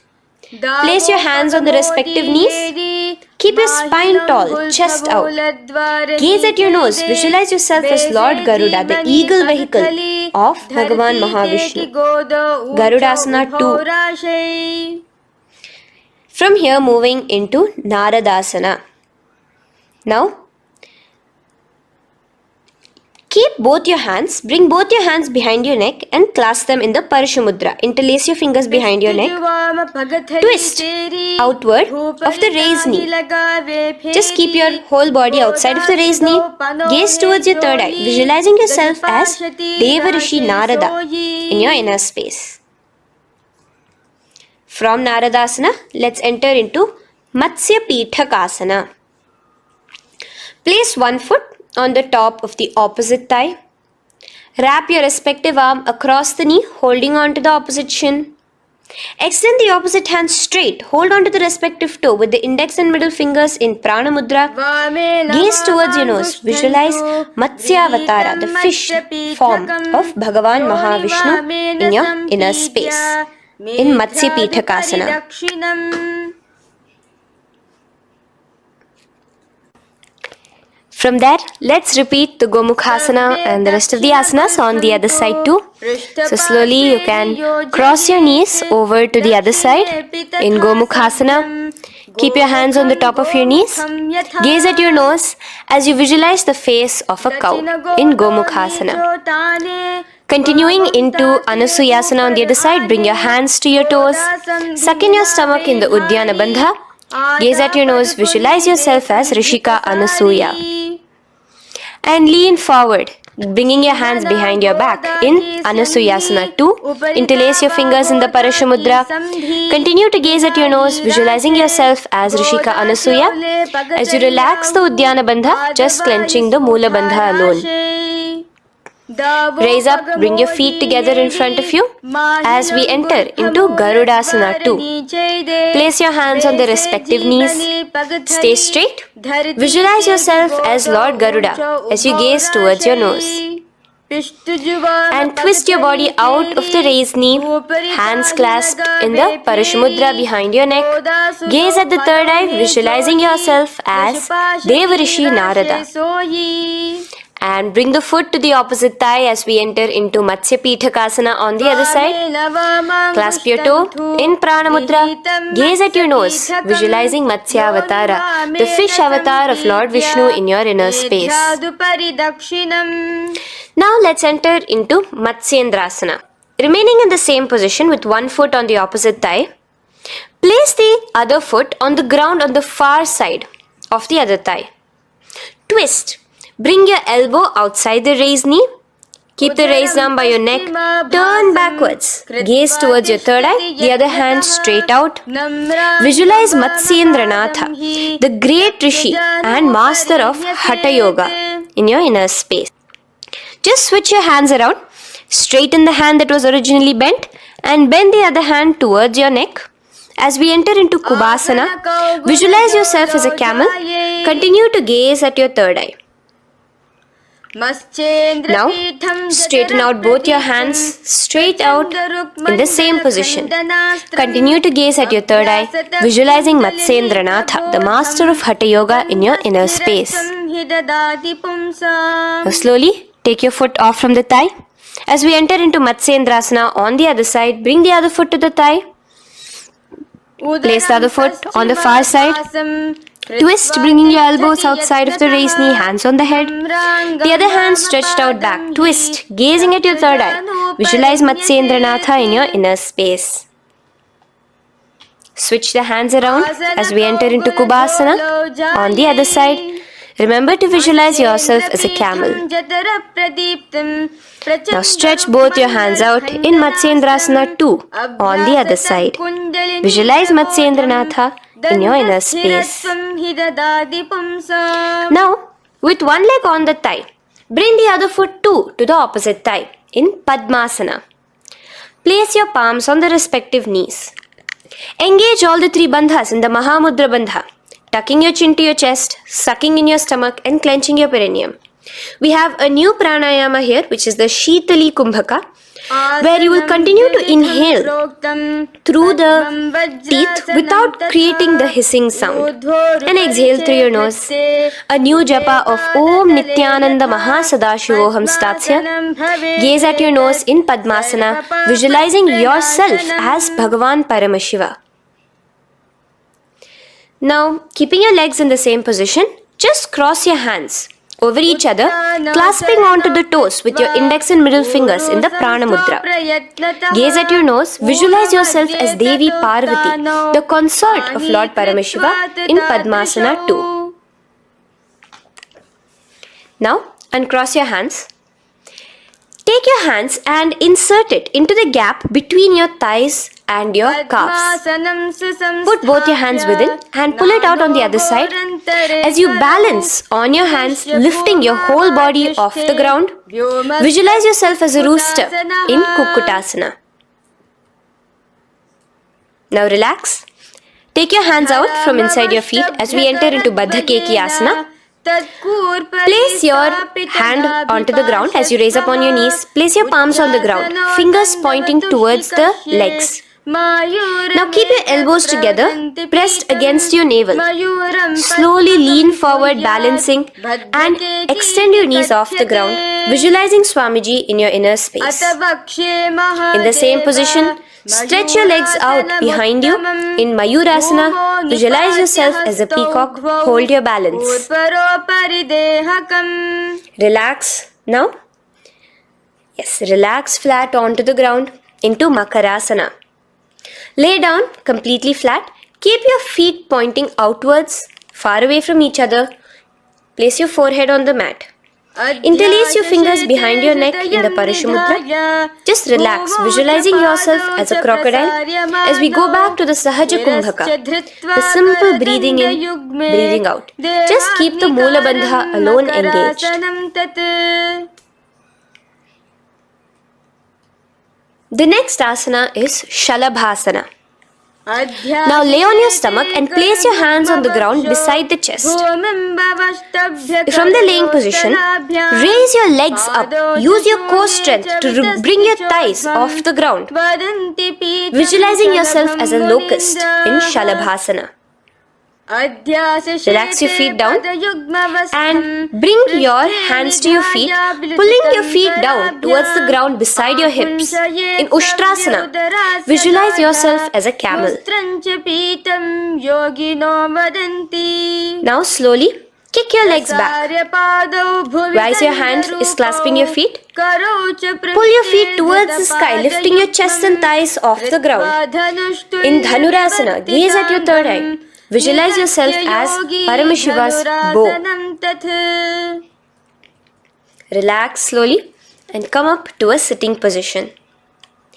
Place your hands on the respective knees. Keep your spine tall, chest out. Gaze at your nose. Visualize yourself as Lord Garuda, the eagle vehicle of Bhagavan Mahavishnu. Garudasana 2. From here, moving into Naradasana. Now, keep both your hands, bring both your hands behind your neck and clasp them in the Parashamudra. Interlace your fingers behind your neck. Twist outward of the raised knee. Just keep your whole body outside of the raised knee. Gaze towards your third eye, visualizing yourself as Deva Rishi Narada in your inner space. From Naradasana, let's enter into Matsya Pithakasana. Place one foot on the top of the opposite thigh. Wrap your respective arm across the knee, holding on to the opposite shin. Extend the opposite hand straight. Hold on to the respective toe with the index and middle fingers in Prana Mudra. Gaze towards your nose. Visualize Matsyavatara, the fish form of Bhagavan Mahavishnu in your inner space in Matsya Pitakasana. From there, let's repeat the Gomukhasana and the rest of the asanas on the other side too. So slowly you can cross your knees over to the other side in Gomukhasana. Keep your hands on the top of your knees. Gaze at your nose as you visualize the face of a cow in Gomukhasana. Continuing into Anusuyasana on the other side, bring your hands to your toes. Suck in your stomach in the Uddiyana Bandha. Gaze at your nose, visualize yourself as Rishika Anasuya. And lean forward, bringing your hands behind your back in Anusuyasana 2. Interlace your fingers in the Parashamudra. Continue to gaze at your nose, visualizing yourself as Rishika Anasuya. As you relax the Uddiyana Bandha, just clenching the Mula Bandha alone. Raise up, bring your feet together in front of you as we enter into Garudasana 2. Place your hands on the respective knees. Stay straight. Visualize yourself as Lord Garuda as you gaze towards your nose. And twist your body out of the raised knee, hands clasped in the Parashamudra behind your neck. Gaze at the third eye, visualizing yourself as Devarishi Narada. And bring the foot to the opposite thigh as we enter into Matsya Pitakasana on the other side. Clasp your toe in Prana Mudra. Gaze at your nose, visualizing Matsya Avatara, the fish avatar of Lord Vishnu in your inner space. Now let's enter into Matsyendrasana. Remaining in the same position with one foot on the opposite thigh, place the other foot on the ground on the far side of the other thigh. Twist. Bring your elbow outside the raised knee. Keep the raised arm by your neck. Turn backwards. Gaze towards your third eye, the other hand straight out. Visualize Matsyendranatha, the great Rishi and master of Hatha Yoga in your inner space. Just switch your hands around. Straighten the hand that was originally bent and bend the other hand towards your neck. As we enter into Kubhasana, visualize yourself as a camel. Continue to gaze at your third eye. Now, straighten out both your hands straight out in the same position. Continue to gaze at your third eye, visualizing Matsyendranatha, the master of Hatha Yoga in your inner space. Now slowly, take your foot off from the thigh. As we enter into Matsyendrasana on the other side, bring the other foot to the thigh. Place the other foot on the far side. Twist, bringing your elbows outside of the raised knee, hands on the head. The other hand stretched out back. Twist, gazing at your third eye. Visualize Matsyendranatha in your inner space. Switch the hands around as we enter into Kubhasana on the other side. Remember to visualize yourself as a camel. Now stretch both your hands out in Matsyendrasana 2 on the other side. Visualize Matsyendranatha in your inner space. Now, with one leg on the thigh, bring the other foot too to the opposite thigh in Padmasana. Place your palms on the respective knees. Engage all the three bandhas in the Mahamudra Bandha, tucking your chin to your chest, sucking in your stomach and clenching your perineum. We have a new pranayama here, which is the Shitali Kumbhaka, where you will continue to inhale through the teeth without creating the hissing sound and exhale through your nose. A new japa of Om Nityananda Mahasadashivoham starts here. Gaze at your nose in Padmasana, visualizing yourself as Bhagavan Paramashiva. Now, keeping your legs in the same position, just cross your hands over each other, clasping onto the toes with your index and middle fingers in the Prana Mudra. Gaze at your nose, visualize yourself as Devi Parvati, the consort of Lord Paramashiva in Padmasana 2. Now, uncross your hands. Take your hands and insert it into the gap between your thighs and your calves. Put both your hands within and pull it out on the other side. As you balance on your hands, lifting your whole body off the ground, visualize yourself as a rooster in Kukkutasana. Now relax. Take your hands out from inside your feet as we enter into Baddha Keki Asana. Place your hand onto the ground as you raise up on your knees. Place your palms on the ground, fingers pointing towards the legs. Now keep your elbows together, pressed against your navel. Slowly lean forward, balancing, and extend your knees off the ground, visualizing Swamiji in your inner space. In the same position, stretch your legs out behind you. In Mayurasana, visualize yourself as a peacock. Hold your balance. Relax now. Yes, relax flat onto the ground into Makarasana. Lay down completely flat. Keep your feet pointing outwards, far away from each other. Place your forehead on the mat. Interlace your fingers behind your neck in the Parashumudra. Just relax, visualizing yourself as a crocodile as we go back to the Sahaja Kumbhaka, the simple breathing in, breathing out. Just keep the Moola Bandha alone engaged. The next asana is Shalabhasana. Now lay on your stomach and place your hands on the ground beside the chest. From the laying position, raise your legs up. Use your core strength to bring your thighs off the ground. Visualizing yourself as a locust in Shalabhasana. Relax your feet down and bring your hands to your feet, pulling your feet down towards the ground beside your hips. In Ushtrasana, visualize yourself as a camel. Now slowly kick your legs back. Rise your hand is clasping your feet. Pull your feet towards the sky, lifting your chest and thighs off the ground. In Dhanurasana, gaze at your third eye. Visualize yourself as Paramashiva's bow. Relax slowly and come up to a sitting position.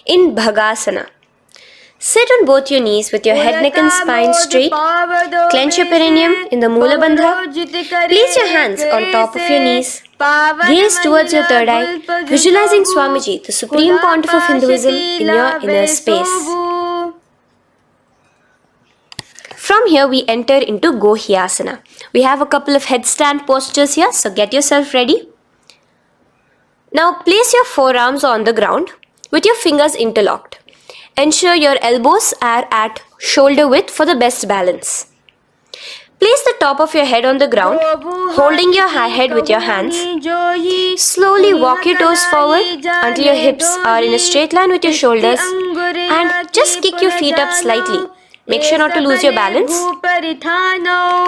In Bhagasana, sit on both your knees with your head, neck and spine straight. Clench your perineum in the Moola Bandha. Place your hands on top of your knees. Gaze towards your third eye, visualizing Swamiji, the Supreme Pontiff of Hinduism, in your inner space. From here we enter into Gohyasana. We have a couple of headstand postures here, so get yourself ready. Now place your forearms on the ground with your fingers interlocked. Ensure your elbows are at shoulder width for the best balance. Place the top of your head on the ground, holding your head with your hands. Slowly walk your toes forward until your hips are in a straight line with your shoulders, and just kick your feet up slightly. Make sure not to lose your balance.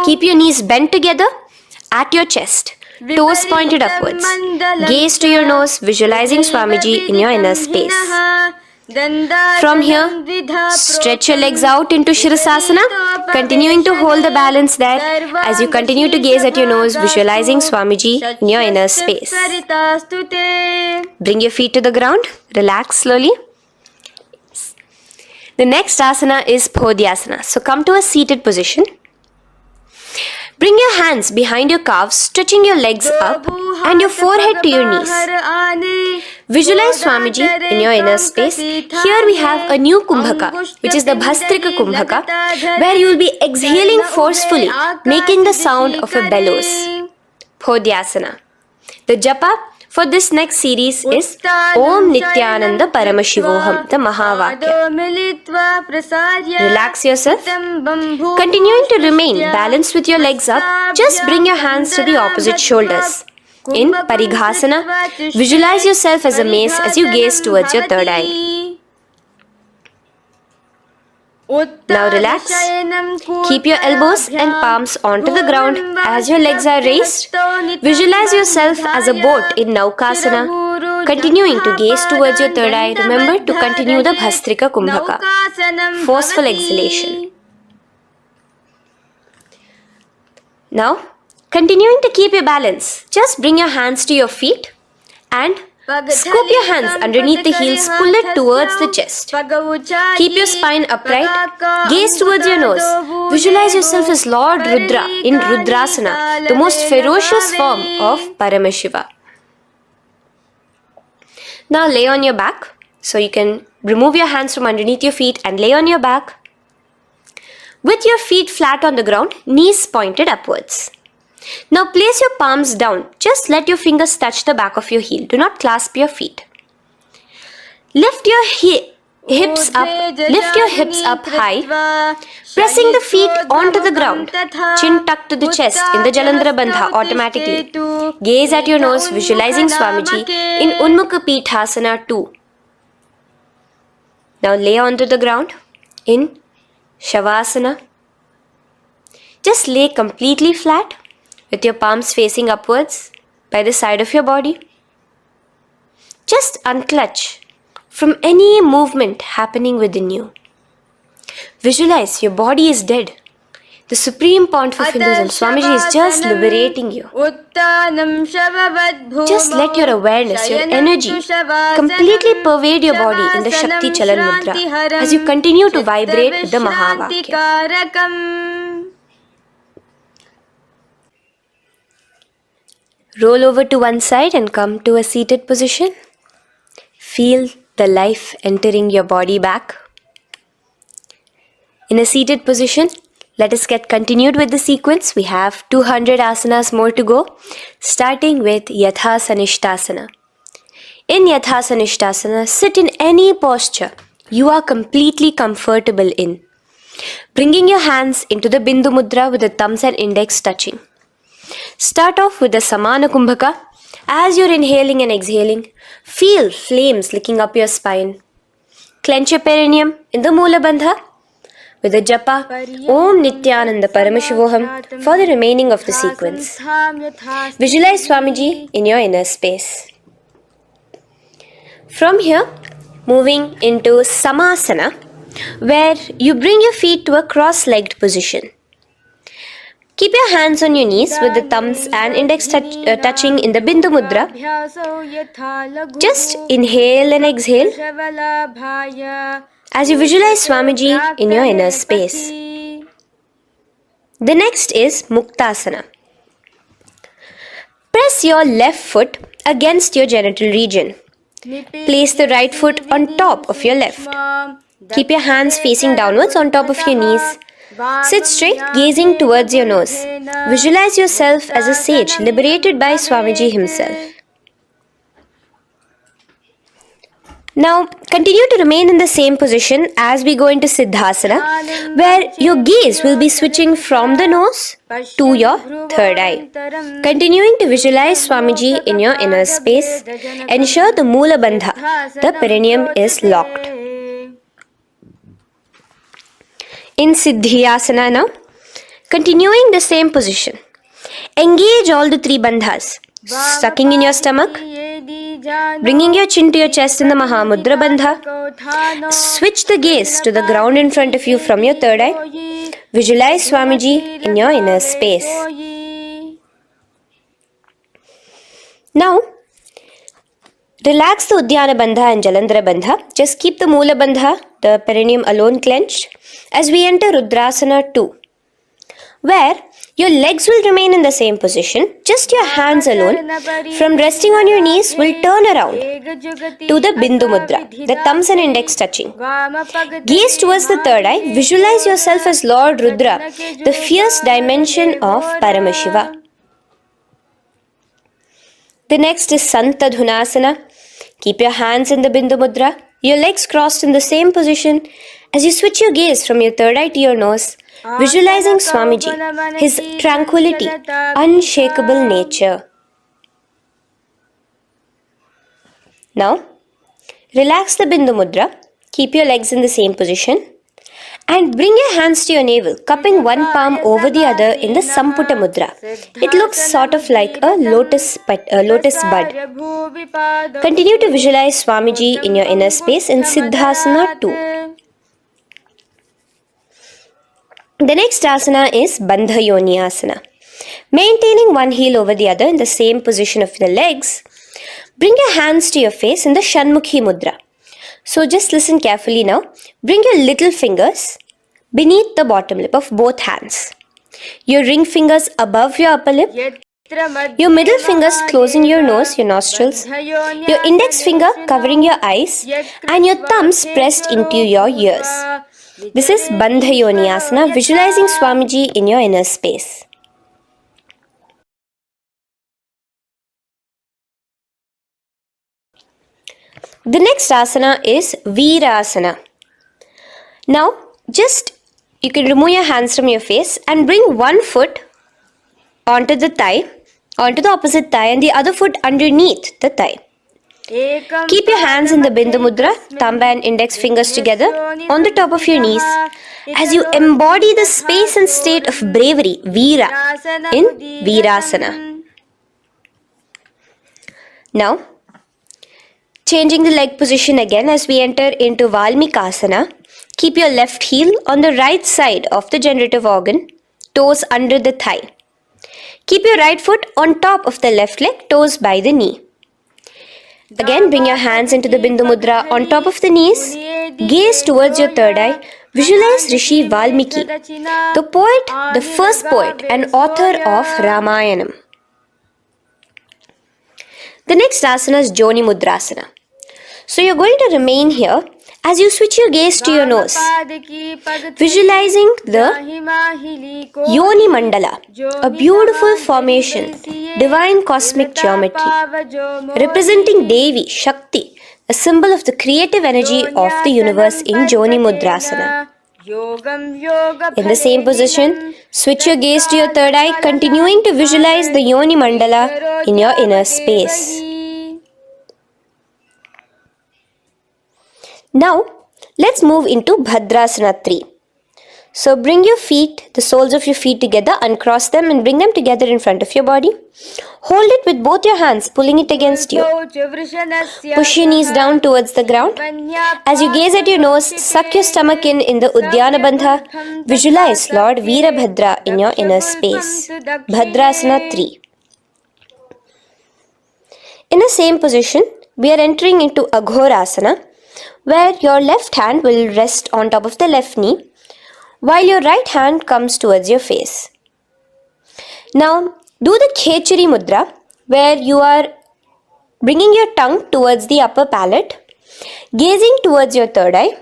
Keep your knees bent together at your chest, toes pointed upwards. Gaze to your nose, visualizing Swamiji in your inner space. From here, stretch your legs out into Shirasasana, continuing to hold the balance there as you continue to gaze at your nose, visualizing Swamiji in your inner space. Bring your feet to the ground, relax slowly. The next asana is Podhyasana. So come to a seated position. Bring your hands behind your calves, stretching your legs up and your forehead to your knees. Visualize Swamiji in your inner space. Here we have a new Kumbhaka, which is the Bhastrika Kumbhaka, where you will be exhaling forcefully, making the sound of a bellows. Podhyasana. The japa for this next series is Om Nityananda Paramashivoham, the Mahavakya. Relax yourself. Continuing to remain balanced with your legs up, just bring your hands to the opposite shoulders. In Parighasana, visualize yourself as a mace as you gaze towards your third eye. Now relax. Keep your elbows and palms onto the ground as your legs are raised. Visualize yourself as a boat in Naukasana. Continuing to gaze towards your third eye, remember to continue the Bhastrika Kumbhaka. Forceful exhalation. Now, continuing to keep your balance, just bring your hands to your feet and Scoop your hands underneath the heels, pull it towards the chest. Keep your spine upright, gaze towards your nose. Visualize yourself as Lord Rudra in Rudrasana, the most ferocious form of Paramashiva. Now lay on your back. So you can remove your hands from underneath your feet and lay on your back. With your feet flat on the ground, knees pointed upwards. Now place your palms down. Just let your fingers touch the back of your heel. Do not clasp your feet. Lift your hips up high, pressing the feet onto the ground. Chin tucked to the chest in the Jalandhara Bandha automatically. Gaze at your nose, visualizing Swamiji in Unmukha Pithasana 2. Now lay onto the ground in Shavasana. Just lay completely flat with your palms facing upwards by the side of your body. Just unclutch from any movement happening within you. Visualize your body is dead. The Supreme Pontiff of Hinduism, Swamiji, is just liberating you. Just let your awareness, your energy completely pervade your body in the Shakti Chalan Mudra as you continue to vibrate with the Mahavakya. Roll over to one side and come to a seated position. Feel the life entering your body back. In a seated position, let us get continued with the sequence. We have 200 asanas more to go, starting with Yatha Sanishtasana. In Yatha Sanishtasana, sit in any posture you are completely comfortable in, bringing your hands into the Bindu Mudra with the thumbs and index touching. Start off with the Samana Kumbhaka. As you're inhaling and exhaling, feel flames licking up your spine. Clench your perineum in the Moola Bandha with the japa Om Nityananda Paramashivoham for the remaining of the sequence. Visualize Swamiji in your inner space. From here, moving into Samasana, where you bring your feet to a cross-legged position. Keep your hands on your knees with the thumbs and index touching in the Bindu Mudra. Just inhale and exhale as you visualize Swamiji in your inner space. The next is Muktasana. Press your left foot against your genital region. Place the right foot on top of your left. Keep your hands facing downwards on top of your knees. Sit straight, gazing towards your nose. Visualize yourself as a sage liberated by Swamiji himself. Now, continue to remain in the same position as we go into Siddhasana, where your gaze will be switching from the nose to your third eye. Continuing to visualize Swamiji in your inner space, ensure the Moola Bandha, the perineum, is locked. In Siddhyasana now, continuing the same position. Engage all the three bandhas, sucking in your stomach, bringing your chin to your chest in the Mahamudra Bandha. Switch the gaze to the ground in front of you from your third eye. Visualize Swamiji in your inner space. Now, relax the Udyana Bandha and Jalandhara Bandha. Just keep the Moola Bandha, the perineum, alone clenched as we enter Rudrasana 2, where your legs will remain in the same position, just your hands alone from resting on your knees will turn around to the Bindu Mudra, the thumbs and index touching. Gaze towards the third eye, visualize yourself as Lord Rudra, the fierce dimension of Paramashiva. The next is Santadhunasana. Keep your hands in the Bindu Mudra, your legs crossed in the same position as you switch your gaze from your third eye to your nose, visualizing Swamiji, his tranquility, unshakable nature. Now, relax the Bindu Mudra, keep your legs in the same position, and bring your hands to your navel, cupping one palm over the other in the Samputa Mudra. It looks sort of like a lotus bud. Continue to visualize Swamiji in your inner space in Siddhasana 2. The next asana is Bandhayoni Asana. Maintaining one heel over the other in the same position of the legs, Bring your hands to your face in the Shanmukhi Mudra. So just listen carefully now. Bring your little fingers beneath the bottom lip of both hands. Your ring fingers above your upper lip. Your middle fingers closing your nose, your nostrils. Your index finger covering your eyes. And your thumbs pressed into your ears. This is Bandha Yoni Asana, visualizing Swamiji in your inner space. The next asana is Virasana. Now, you can remove your hands from your face and bring one foot onto the opposite thigh, and the other foot underneath the thigh. Keep your hands in the Bindu Mudra, thumb and index fingers together on the top of your knees as you embody the space and state of bravery, Veera, in Virasana. Now, changing the leg position again as we enter into Valmikasana. Keep your left heel on the right side of the generative organ, toes under the thigh. Keep your right foot on top of the left leg, toes by the knee. Again, bring your hands into the Bindu Mudra on top of the knees. Gaze towards your third eye. Visualize Rishi Valmiki, the poet, the first poet and author of Ramayanam. The next asana is Joni Mudrasana. So you're going to remain here as you switch your gaze to your nose, visualizing the Yoni Mandala, a beautiful formation, divine cosmic geometry, representing Devi, Shakti, a symbol of the creative energy of the universe in Joni Mudrasana. In the same position, switch your gaze to your third eye, continuing to visualize the Yoni Mandala in your inner space. Now, let's move into Bhadrasana 3. So bring your feet, the soles of your feet together, uncross them and bring them together in front of your body. Hold it with both your hands, pulling it against you. Push your knees down towards the ground. As you gaze at your nose, suck your stomach in the Udyana Bandha. Visualize Lord Veerabhadra in your inner space. Bhadrasana 3. In the same position, we are entering into Aghorasana, where your left hand will rest on top of the left knee, while your right hand comes towards your face. Now, do the Khechari Mudra, where you are bringing your tongue towards the upper palate, gazing towards your third eye.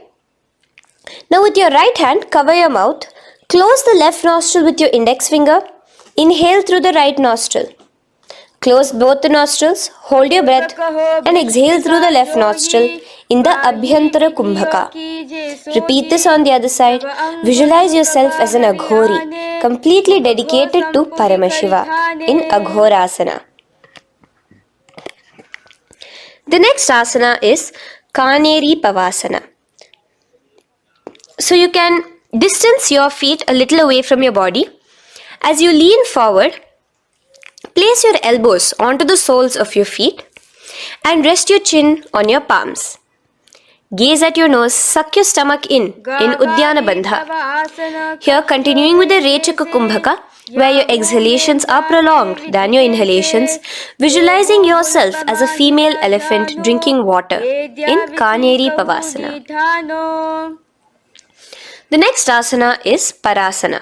Now, with your right hand, cover your mouth, close the left nostril with your index finger, inhale through the right nostril. Close both the nostrils, hold your breath and exhale through the left nostril in the Abhyantara Kumbhaka. Repeat this on the other side. Visualize yourself as an Aghori, completely dedicated to Paramashiva in Aghorasana. The next asana is Kaneri Pavasana. So you can distance your feet a little away from your body. As you lean forward, place your elbows onto the soles of your feet and rest your chin on your palms. Gaze at your nose, suck your stomach in Udyana Bandha. Here, continuing with the Rechaka Kumbhaka, where your exhalations are prolonged than your inhalations, visualizing yourself as a female elephant drinking water in Kaneri Pavasana. The next asana is Parasana.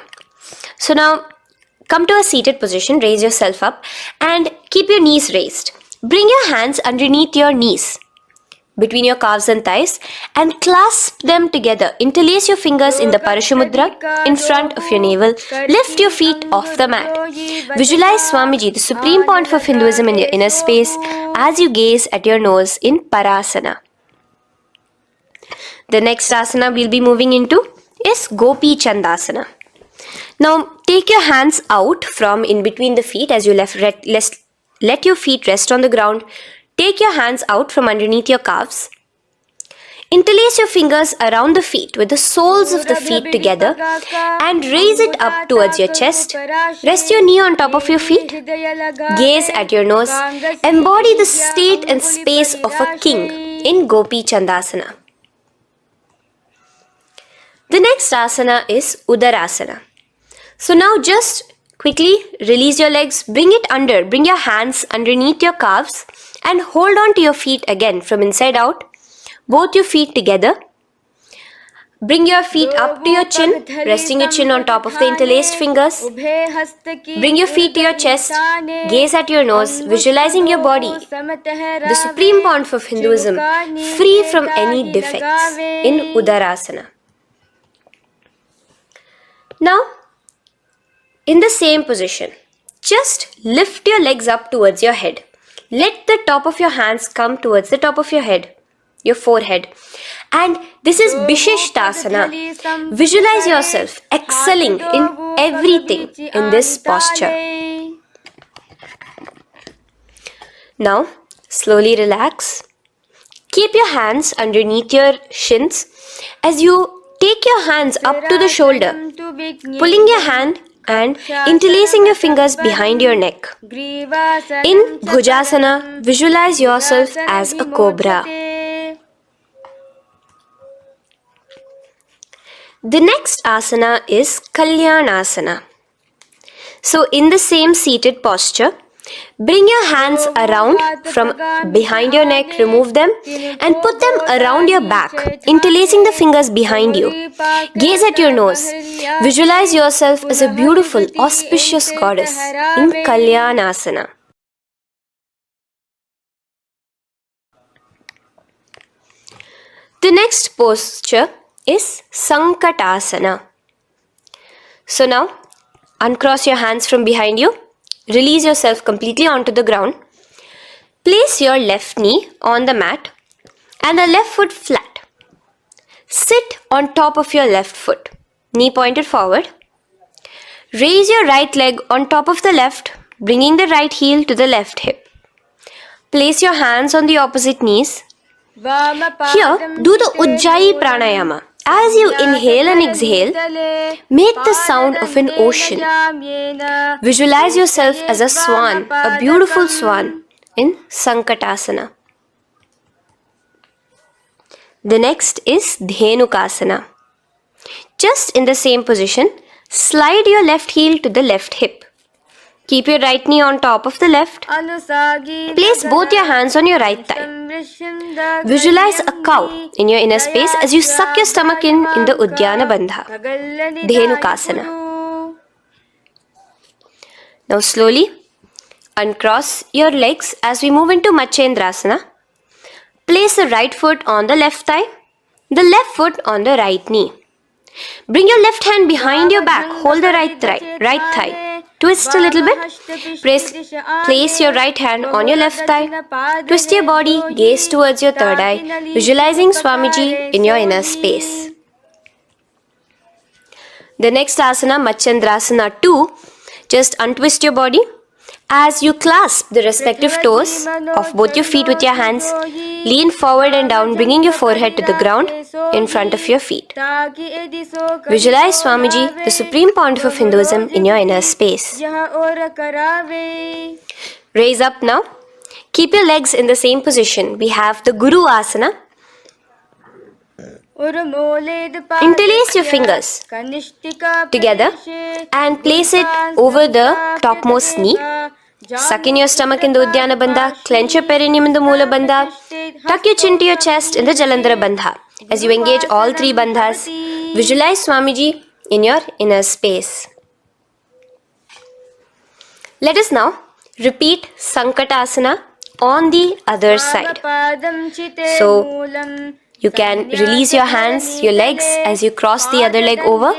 So now, come to a seated position, raise yourself up and keep your knees raised. Bring your hands underneath your knees, between your calves and thighs, and clasp them together. Interlace your fingers in the Parashamudra in front of your navel. Lift your feet off the mat. Visualize Swamiji, the Supreme Pontiff of Hinduism, in your inner space as you gaze at your nose in Parasana. The next asana we'll be moving into is Gopi Chandasana. Now, take your hands out from in between the feet as you let your feet rest on the ground. Take your hands out from underneath your calves. Interlace your fingers around the feet with the soles of the feet together and raise it up towards your chest. Rest your knee on top of your feet. Gaze at your nose. Embody the state and space of a king in Gopi Chandasana. The next asana is Udarasana. So now just Quickly release your legs, bring your hands underneath your calves and hold on to your feet again from inside out. Both your feet together. Bring your feet up to your chin, resting your chin on top of the interlaced fingers. Bring your feet to your chest, gaze at your nose, visualizing your body, the supreme pontiff of Hinduism, free from any defects in Udarasana. Now, in the same position, just lift your legs up towards your head. Let the top of your hands come towards the top of your head, your forehead. And this is Vishishtasana. Visualize yourself excelling in everything in this posture. Now, slowly relax. Keep your hands underneath your shins as you take your hands up to the shoulder, pulling your hand and interlacing your fingers behind your neck. In Bhujasana, visualize yourself as a cobra. The next asana is Kalyanasana. So in the same seated posture, bring your hands around from behind your neck, remove them and put them around your back, interlacing the fingers behind you. Gaze at your nose. Visualize yourself as a beautiful, auspicious goddess in Kalyanasana. The next posture is Sankatasana. So now, uncross your hands from behind you. Release yourself completely onto the ground. Place your left knee on the mat and the left foot flat. Sit on top of your left foot, knee pointed forward. Raise your right leg on top of the left, bringing the right heel to the left hip. Place your hands on the opposite knees. Here, do the Ujjayi Pranayama. As you inhale and exhale, make the sound of an ocean. Visualize yourself as a swan, a beautiful swan in Sankatasana. The next is Dhenukasana. Just in the same position, slide your left heel to the left hip. Keep your right knee on top of the left. Place both your hands on your right thigh. Visualize a cow in your inner space as you suck your stomach in the Uddiyana Bandha, Dhenukasana. Now slowly uncross your legs as we move into Matsyendrasana. Place the right foot on the left thigh, the left foot on the right knee. Bring your left hand behind your back, hold the right thigh. Twist a little bit. Place your right hand on your left thigh. Twist your body, gaze towards your third eye, visualizing Swamiji in your inner space. The next asana, Matsyendrasana 2, just untwist your body. As you clasp the respective toes of both your feet with your hands, lean forward and down, bringing your forehead to the ground in front of your feet. Visualize Swamiji, the Supreme Pontiff of Hinduism, in your inner space. Raise up now. Keep your legs in the same position. We have the Guru Asana. Interlace your fingers together and place it over the topmost knee. Suck in your stomach in the Uddiyana Bandha, clench your perineum in the Moola Bandha, tuck your chin to your chest in the Jalandhara Bandha. As you engage all three bandhas, visualize Swamiji in your inner space. Let us now repeat Sankatasana on the other side. So, you can release your hands, your legs as you cross the other leg over.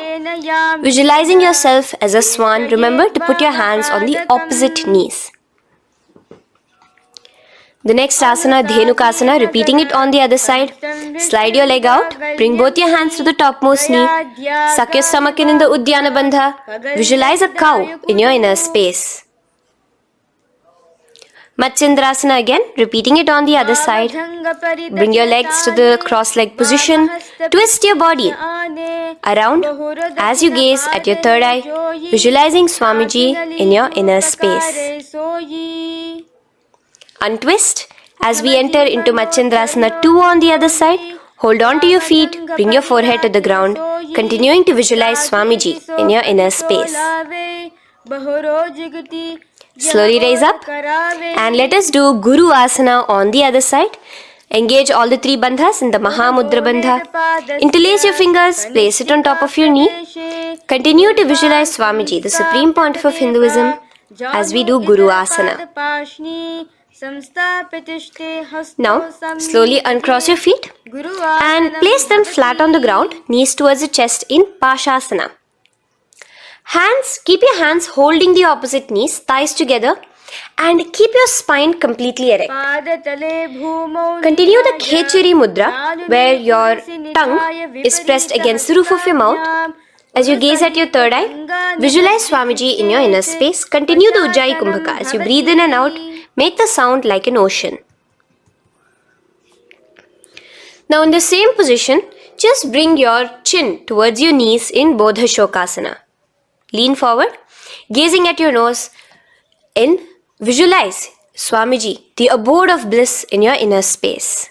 Visualizing yourself as a swan, remember to put your hands on the opposite knees. The next asana, Dhenukasana, repeating it on the other side. Slide your leg out, bring both your hands to the topmost knee. Suck your stomach in the Uddiyana Bandha. Visualize a cow in your inner space. Matsyendrasana again, repeating it on the other side. Bring your legs to the cross-leg position. Twist your body around as you gaze at your third eye, visualizing Swamiji in your inner space. Untwist as we enter into Matsyendrasana 2 on the other side. Hold on to your feet, bring your forehead to the ground, continuing to visualize Swamiji in your inner space. Slowly raise up and let us do Guru Asana on the other side. Engage all the three bandhas in the Mahamudra Bandha. Interlace your fingers, place it on top of your knee. Continue to visualize Swamiji, the Supreme Pontiff of Hinduism, as we do Guru Asana. Now, slowly uncross your feet and place them flat on the ground, knees towards the chest in Pashasana. Keep your hands holding the opposite knees, thighs together, and keep your spine completely erect. Continue the Khechari Mudra, where your tongue is pressed against the roof of your mouth. As you gaze at your third eye, visualize Swamiji in your inner space. Continue the Ujjayi Kumbhaka. As you breathe in and out, make the sound like an ocean. Now in the same position, just bring your chin towards your knees in Bodha Shokasana. Lean forward, gazing at your nose, and visualize Swamiji, the abode of bliss in your inner space.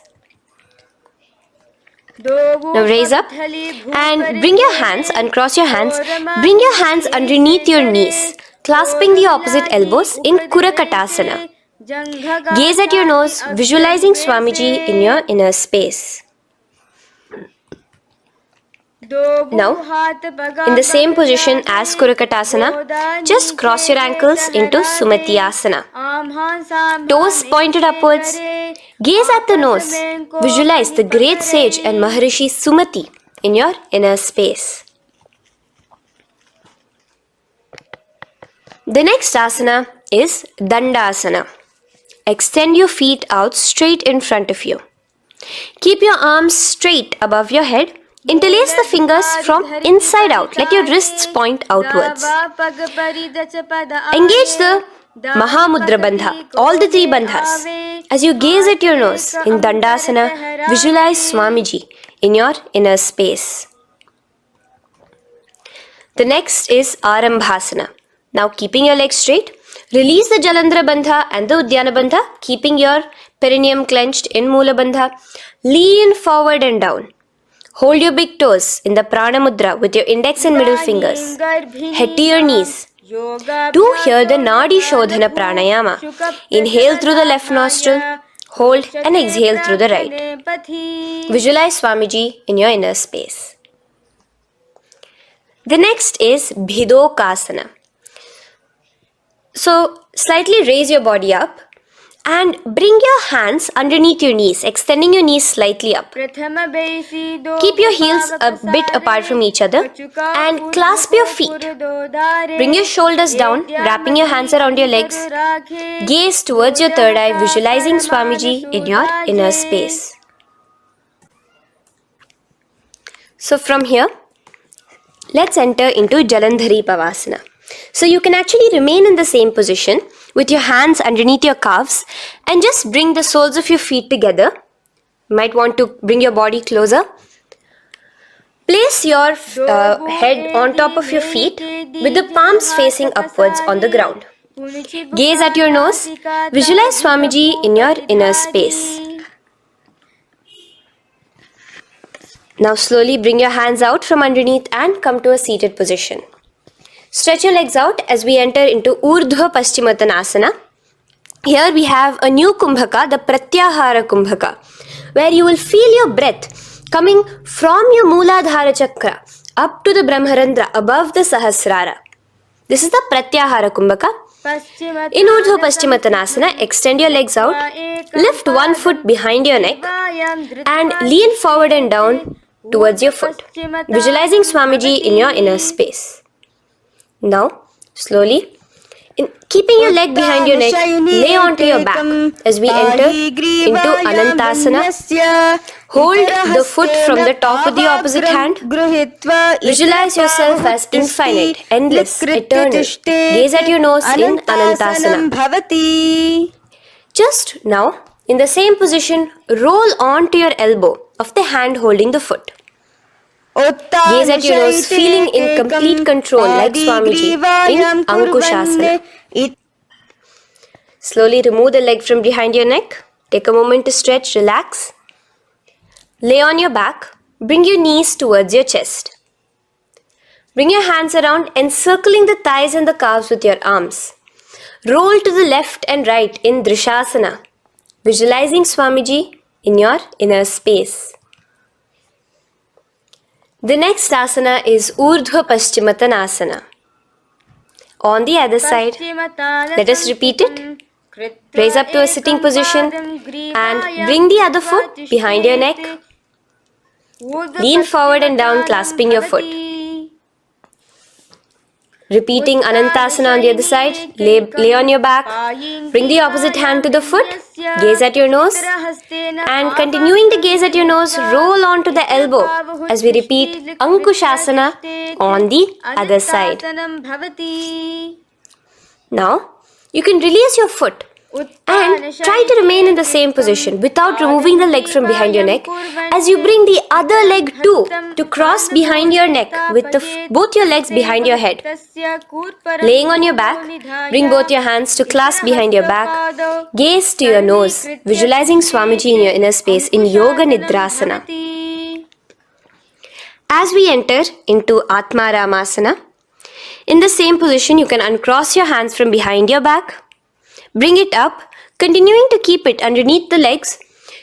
Now raise up and bring your hands, uncross your hands, bring your hands underneath your knees, clasping the opposite elbows in Kurakatasana. Gaze at your nose, visualizing Swamiji in your inner space. Now, in the same position as Kurakatasana, just cross your ankles into Sumatyasana. Toes pointed upwards. Gaze at the nose. Visualize the great sage and Maharishi Sumati in your inner space. The next asana is Dandasana. Extend your feet out straight in front of you. Keep your arms straight above your head. Interlace the fingers from inside out. Let your wrists point outwards. Engage the Mahamudra Bandha, all the three bandhas. As you gaze at your nose in Dandasana, visualize Swamiji in your inner space. The next is Arambhasana. Now keeping your legs straight, release the Jalandhara Bandha and the Udyana Bandha, keeping your perineum clenched in Mula Bandha. Lean forward and down. Hold your big toes in the Prana Mudra with your index and middle fingers. Head to your knees. Do here the Nadi Shodhana Pranayama. Inhale through the left nostril, hold and exhale through the right. Visualize Swamiji in your inner space. The next is Bhidokasana. So, slightly raise your body up and bring your hands underneath your knees, extending your knees slightly up. Keep your heels a bit apart from each other and clasp your feet. Bring your shoulders down, wrapping your hands around your legs. Gaze towards your third eye, visualizing Swamiji in your inner space. So from here, let's enter into Jalandhari Pavasana. So you can actually remain in the same position with your hands underneath your calves and just bring the soles of your feet together. You might want to bring your body closer. Place your head on top of your feet with the palms facing upwards on the ground. Gaze at your nose. Visualize Swamiji in your inner space. Now slowly bring your hands out from underneath and come to a seated position. Stretch your legs out as we enter into Urdhva Paschimottanasana. Here we have a new Kumbhaka, the Pratyahara Kumbhaka, where you will feel your breath coming from your Mooladhara Chakra up to the Brahmarandra above the Sahasrara. This is the Pratyahara Kumbhaka. In Urdhva Paschimottanasana, extend your legs out, lift one foot behind your neck and lean forward and down towards your foot, visualizing Swamiji in your inner space. Now, slowly, keeping your leg behind your neck, lay onto your back as we enter into Anantasana. Hold the foot from the top of the opposite hand. Visualize yourself as infinite, endless, eternal. Gaze at your nose in Anantasana. Just now, in the same position, roll onto your elbow of the hand holding the foot. Gaze at your nose, feeling in complete control like Swamiji in Ankushasana. Slowly remove the leg from behind your neck. Take a moment to stretch, relax. Lay on your back. Bring your knees towards your chest. Bring your hands around, encircling the thighs and the calves with your arms. Roll to the left and right in Drishasana, visualizing Swamiji in your inner space. The next asana is Urdhva Paschimottanasana. On the other side, let us repeat it. Raise up to a sitting position and bring the other foot behind your neck. Lean forward and down, clasping your foot. Repeating Anantasana on the other side, lay on your back, bring the opposite hand to the foot, gaze at your nose, and continuing to gaze at your nose, roll onto the elbow as we repeat Ankushasana on the other side. Now, you can release your foot and try to remain in the same position without removing the leg from behind your neck as you bring the other leg too to cross behind your neck with both your legs behind your head. Laying on your back, bring both your hands to clasp behind your back, gaze to your nose, visualizing Swamiji in your inner space in Yoga Nidrasana. As we enter into Atma Ramasana, in the same position you can uncross your hands from behind your back. Bring it up, continuing to keep it underneath the legs.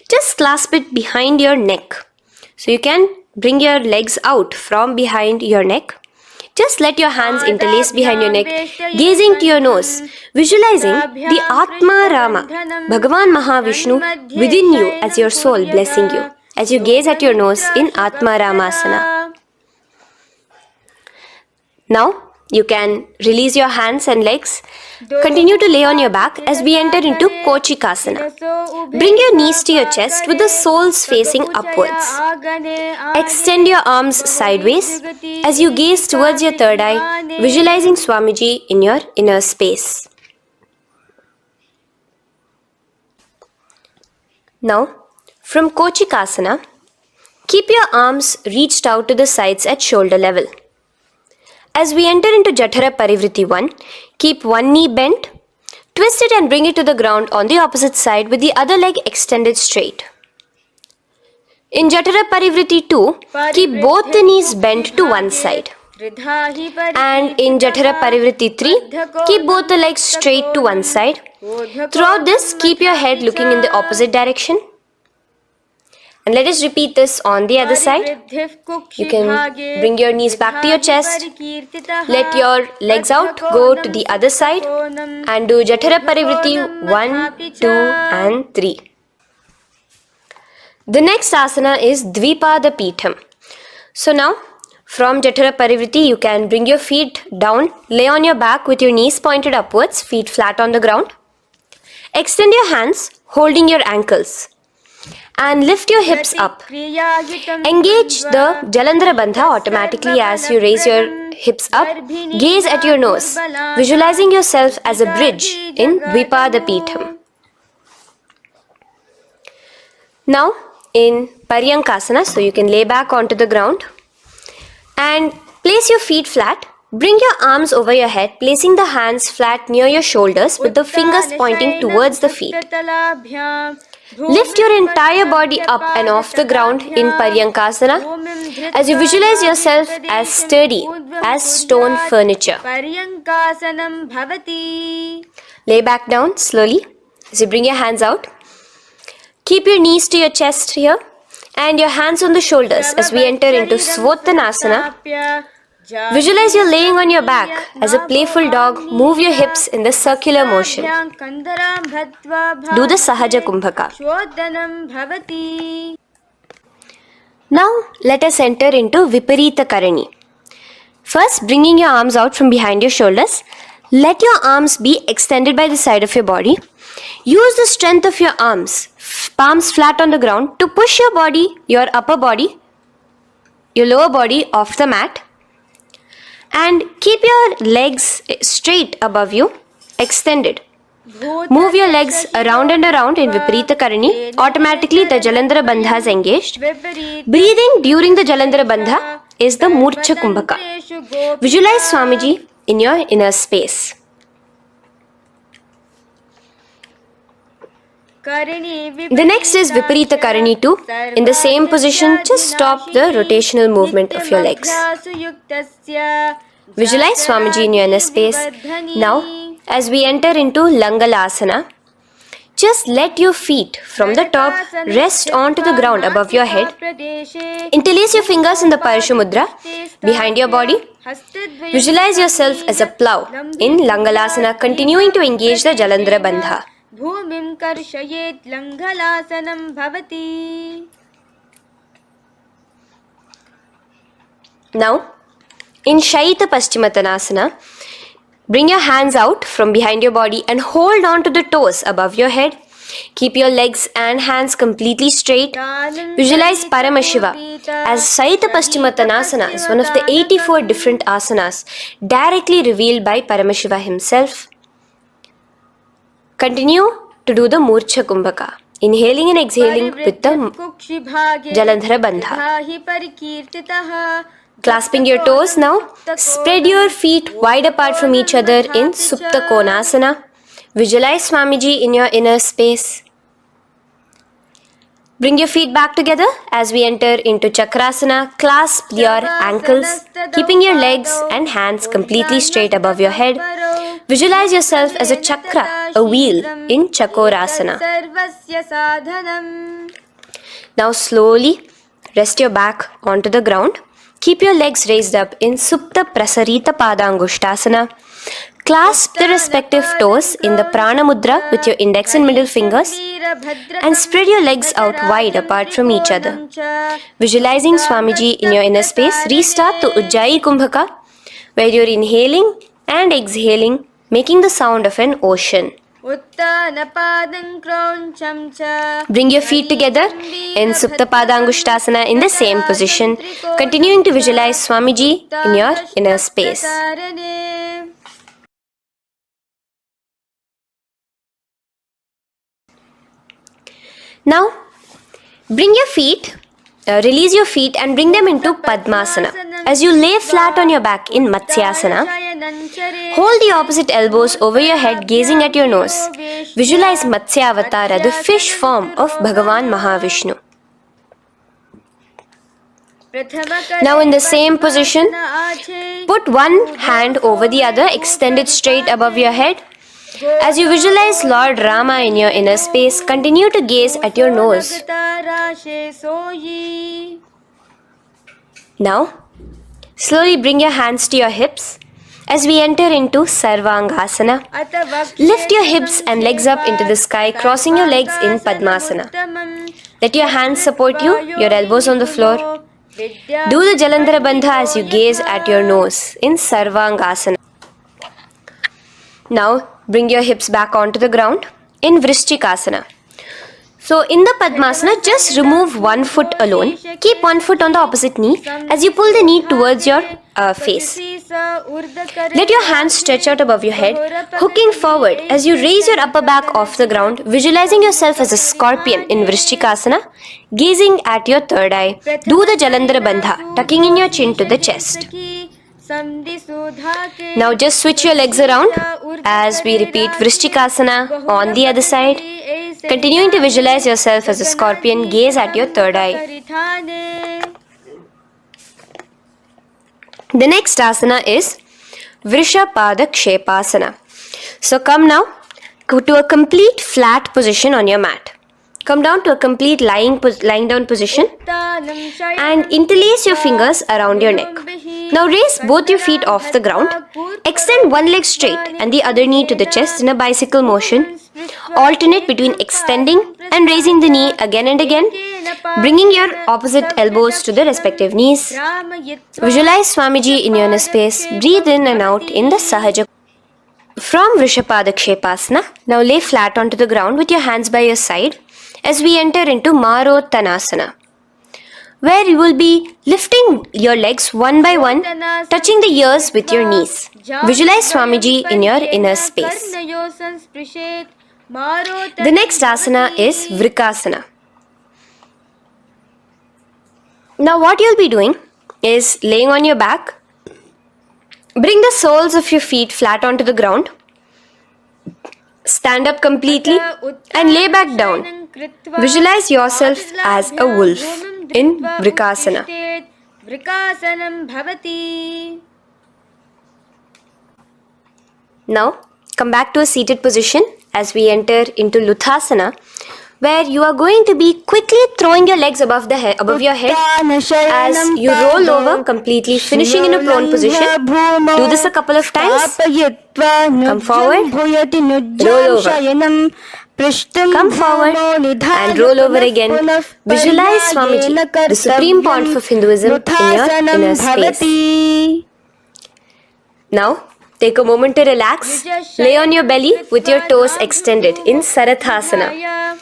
Just clasp it behind your neck. So you can bring your legs out from behind your neck. Just let your hands interlace behind your neck, gazing to your nose, visualizing the Atma Rama, Bhagavan Mahavishnu within you as your soul blessing you, as you gaze at your nose in Atma Ramasana. Now, you can release your hands and legs. Continue to lay on your back as we enter into Kochikasana. Bring your knees to your chest with the soles facing upwards. Extend your arms sideways as you gaze towards your third eye, visualizing Swamiji in your inner space. Now, from Kochikasana, keep your arms reached out to the sides at shoulder level. As we enter into Jatara Parivriti 1, keep one knee bent, twist it and bring it to the ground on the opposite side with the other leg extended straight. In Jatara Parivriti 2, keep both the knees bent to one side. And in Jatara Parivriti 3, keep both the legs straight to one side. Throughout this, keep your head looking in the opposite direction. And let us repeat this on the other side. You can bring your knees back to your chest. Let your legs out, go to the other side and do Jatara Parivriti 1, 2 and 3. The next asana is Dvipada Pitham. So now from Jatara Parivriti you can bring your feet down, lay on your back with your knees pointed upwards, feet flat on the ground. Extend your hands holding your ankles. And lift your hips up. Engage the Jalandhara Bandha automatically as you raise your hips up. Gaze at your nose, visualizing yourself as a bridge in Dvipada Pitham. Now in Paryankasana, so you can lay back onto the ground and place your feet flat. Bring your arms over your head, placing the hands flat near your shoulders with the fingers pointing towards the feet. Lift your entire body up and off the ground in Paryankasana as you visualize yourself as sturdy as stone furniture. Lay back down slowly as you bring your hands out. Keep your knees to your chest here and your hands on the shoulders as we enter into Svottanasana. Visualize you're laying on your back as a playful dog. Move your hips in the circular motion. Do the Sahaja Kumbhaka. Now let us enter into Viparita Karani. First, bringing your arms out from behind your shoulders. Let your arms be extended by the side of your body. Use the strength of your arms, palms flat on the ground, to push your body, your upper body, your lower body off the mat. And keep your legs straight above you, extended. Move your legs around and around in Viparita Karani. Automatically the Jalandhara Bandha is engaged. Breathing during the Jalandhara Bandha is the Murcha Kumbhaka. Visualize Swamiji in your inner space. The next is Viparita Karani 2. In the same position, just stop the rotational movement of your legs. Visualize Swamiji in your inner space. Now, as we enter into Langalasana, just let your feet from the top rest onto the ground above your head. Interlace your fingers in the Parashu Mudra behind your body. Visualize yourself as a plow in Langalasana, continuing to engage the Jalandhara Bandha. भूमिं कर्षयेत् लङ्घलासनं भवति. Now, in Shaita Paschimottanasana, bring your hands out from behind your body and hold on to the toes above your head. Keep your legs and hands completely straight. Visualize Paramashiva as Shaita Paschimottanasana is one of the 84 different asanas directly revealed by Paramashiva himself. Continue to do the Murcha Kumbhaka, inhaling and exhaling with the Jalandhara Bandha. Clasping your toes now, spread your feet wide apart from each other in Supta Konasana. Visualize Swamiji in your inner space. Bring your feet back together as we enter into Chakrasana. Clasp your ankles, keeping your legs and hands completely straight above your head. Visualize yourself as a chakra, a wheel in Chakorasana. Now slowly rest your back onto the ground. Keep your legs raised up in Supta Prasarita Padangushtasana. Clasp the respective toes in the Prana Mudra with your index and middle fingers and spread your legs out wide apart from each other. Visualizing Swamiji in your inner space, restart the Ujjayi Kumbhaka where you're inhaling and exhaling, making the sound of an ocean. Bring your feet together in Supta Padangushtasana in the same position, continuing to visualize Swamiji in your inner space. Now, release your feet and bring them into Padmasana. As you lay flat on your back in Matsyasana, hold the opposite elbows over your head, gazing at your nose. Visualize Matsya Avatara, the fish form of Bhagavan Mahavishnu. Now in the same position, put one hand over the other, extend it straight above your head. As you visualize Lord Rama in your inner space, continue to gaze at your nose. Now, slowly bring your hands to your hips as we enter into Sarvangasana. Lift your hips and legs up into the sky, crossing your legs in Padmasana. Let your hands support you, your elbows on the floor. Do the Jalandhara Bandha as you gaze at your nose in Sarvangasana. Now, bring your hips back onto the ground in Vrishchikasana. So, in the Padmasana, just remove one foot alone. Keep one foot on the opposite knee as you pull the knee towards your face. Let your hands stretch out above your head, hooking forward as you raise your upper back off the ground, visualizing yourself as a scorpion in Vrishchikasana, gazing at your third eye. Do the Jalandhara Bandha, tucking in your chin to the chest. Now just switch your legs around as we repeat Vrishchikasana on the other side. Continuing to visualize yourself as a scorpion, gaze at your third eye. The next asana is Vrishapada Kshepasana. So come now to a complete flat position on your mat. Come down to a complete lying down position and interlace your fingers around your neck. Now raise both your feet off the ground. Extend one leg straight and the other knee to the chest in a bicycle motion. Alternate between extending and raising the knee again and again, bringing your opposite elbows to the respective knees. Visualize Swamiji in your inner space. Breathe in and out in the Sahaja. From Vrishapada Kshepasana, now lay flat onto the ground with your hands by your side as we enter into Marottanasana, where you will be lifting your legs one by one, touching the ears with your knees. Visualize Swamiji in your inner space. The next asana is Vrikasana. Now what you'll be doing is laying on your back. Bring the soles of your feet flat onto the ground. Stand up completely and lay back down. Visualize yourself as a wolf in Vrikasana. Now, come back to a seated position as we enter into Luthasana, where you are going to be quickly throwing your legs above your head as you roll over completely, finishing in a prone position. Do this a couple of times. Come forward, roll over. Come forward and roll over again. Visualize Swamiji, the Supreme Pontiff of Hinduism, in your inner space. Now, take a moment to relax. Lay on your belly with your toes extended in Sarathasana.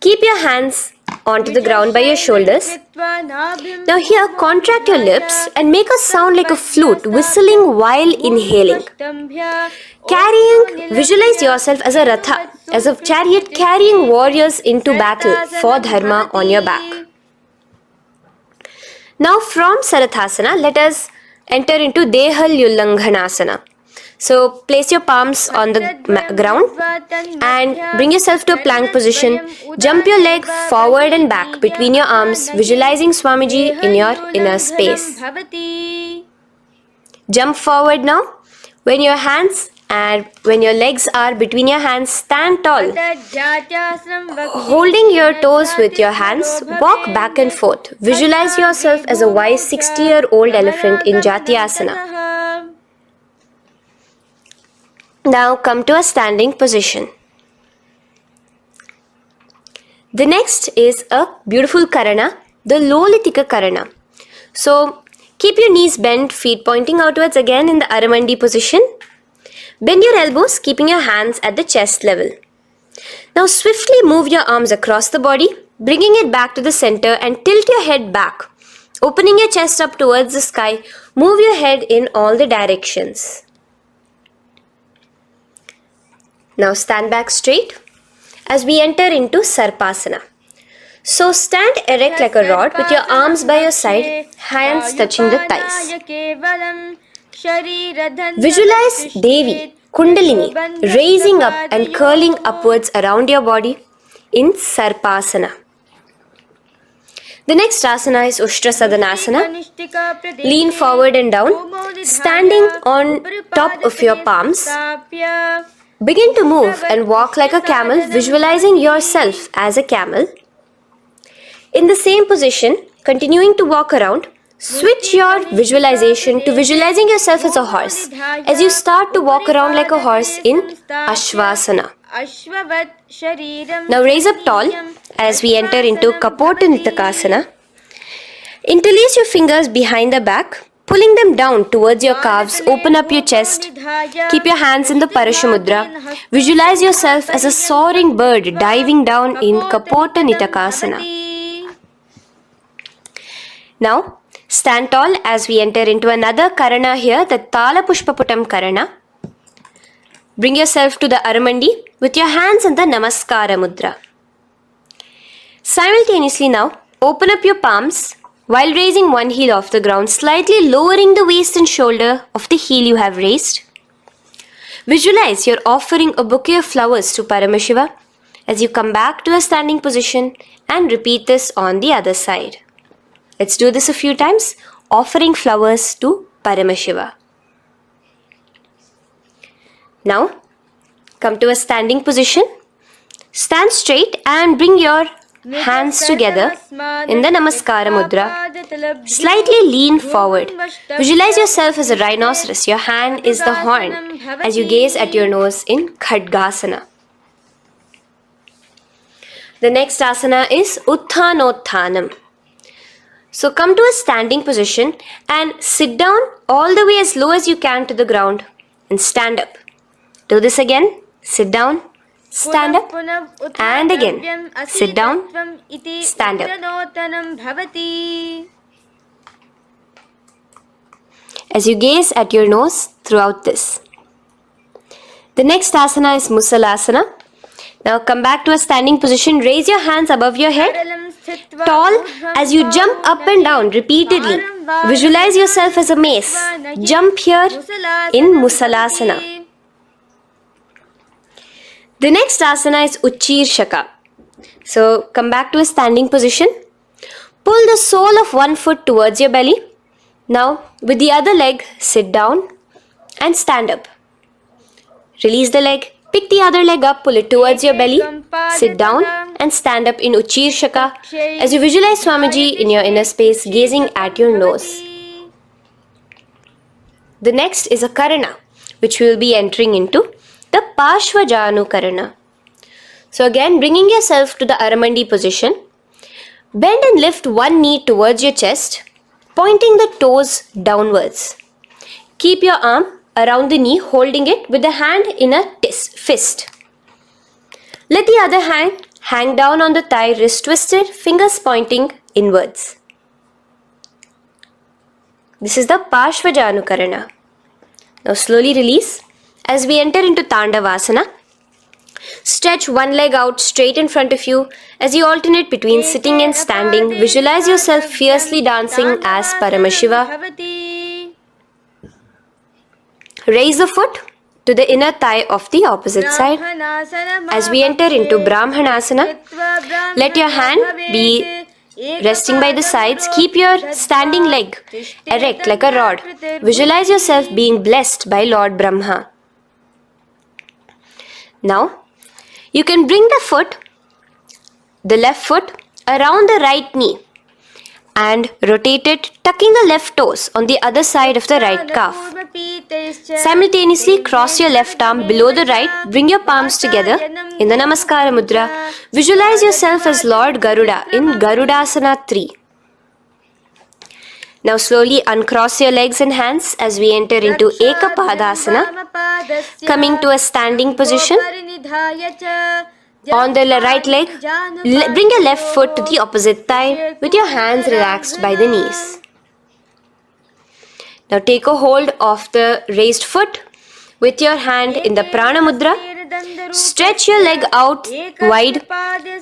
Keep your hands onto the ground by your shoulders. Now here, contract your lips and make a sound like a flute, whistling while inhaling. Visualize yourself as a ratha, as a chariot carrying warriors into battle for dharma on your back. Now from Sarathasana, let us enter into Dehal Ullanghanasana. So place your palms on the ground and bring yourself to a plank position. Jump your leg forward and back between your arms, visualizing Swamiji in your inner space. Jump forward now. When your legs are between your hands, stand tall. Holding your toes with your hands, walk back and forth. Visualize yourself as a wise 60-year-old elephant in Jatyasana. Now come to a standing position. The next is a beautiful Karana, the Lolitika Karana. So keep your knees bent, feet pointing outwards again in the Aramandi position. Bend your elbows, keeping your hands at the chest level. Now swiftly move your arms across the body, bringing it back to the center and tilt your head back. Opening your chest up towards the sky, move your head in all the directions. Now stand back straight as we enter into Sarpasana. So stand erect like a rod with your arms by your side, hands touching the thighs. Visualize Devi, Kundalini, raising up and curling upwards around your body in Sarpasana. The next asana is Ushtrasadanasana. Lean forward and down, standing on top of your palms. Begin to move and walk like a camel, visualizing yourself as a camel. In the same position, continuing to walk around, switch your visualization to visualizing yourself as a horse as you start to walk around like a horse in Ashvasana. Now raise up tall as we enter into Kapotanitakasana. Interlace your fingers behind the back. Pulling them down towards your calves, open up your chest. Keep your hands in the Parashamudra. Visualize yourself as a soaring bird diving down in Kapotanitakasana. Now, stand tall as we enter into another Karana here, the Tala Pushpaputam Karana. Bring yourself to the Aramandi with your hands in the Namaskara Mudra. Simultaneously now, open up your palms while raising one heel off the ground, slightly lowering the waist and shoulder of the heel you have raised. Visualize you're offering a bouquet of flowers to Paramashiva as you come back to a standing position and repeat this on the other side. Let's do this a few times, offering flowers to Paramashiva. Now, come to a standing position. Stand straight and bring your hands together in the Namaskara Mudra. Slightly lean forward. Visualize yourself as a rhinoceros. Your hand is the horn as you gaze at your nose in Khadgasana. The next asana is Utthanotthanam. So come to a standing position and sit down all the way as low as you can to the ground and stand up. Do this again. Sit down. Stand up and again. Sit down. Stand up. As you gaze at your nose throughout this. The next asana is Musalasana. Now come back to a standing position. Raise your hands above your head. Tall as you jump up and down repeatedly. Visualize yourself as a mace. Jump here in Musalasana. The next asana is Uchirshaka. So come back to a standing position. Pull the sole of one foot towards your belly. Now with the other leg, sit down and stand up. Release the leg. Pick the other leg up, pull it towards your belly, sit down and stand up in Uchirshaka as you visualize Swamiji in your inner space gazing at your nose. The next is a Karana, which we will be entering into the Parshvajanu Karana. So again, bringing yourself to the Aramandi position, bend and lift one knee towards your chest, pointing the toes downwards. Keep your arm around the knee, holding it with the hand in a fist. Let the other hand hang down on the thigh, wrist twisted, fingers pointing inwards. This is the Parshvajanu Karana. Now slowly release as we enter into Tandavasana. Stretch one leg out straight in front of you as you alternate between sitting and standing. Visualize yourself fiercely dancing as Paramashiva. Raise the foot to the inner thigh of the opposite side. As we enter into Brahmanasana, let your hand be resting by the sides. Keep your standing leg erect like a rod. Visualize yourself being blessed by Lord Brahma. Now, you can bring the left foot around the right knee and rotate it, tucking the left toes on the other side of the right calf. Simultaneously cross your left arm below the right, bring your palms together in the Namaskara Mudra. Visualize yourself as Lord Garuda in Garudasana 3. Now slowly uncross your legs and hands as we enter into Ekapadasana, coming to a standing position. On the right leg, bring your left foot to the opposite thigh with your hands relaxed by the knees. Now take a hold of the raised foot with your hand in the Prana Mudra. Stretch your leg out wide,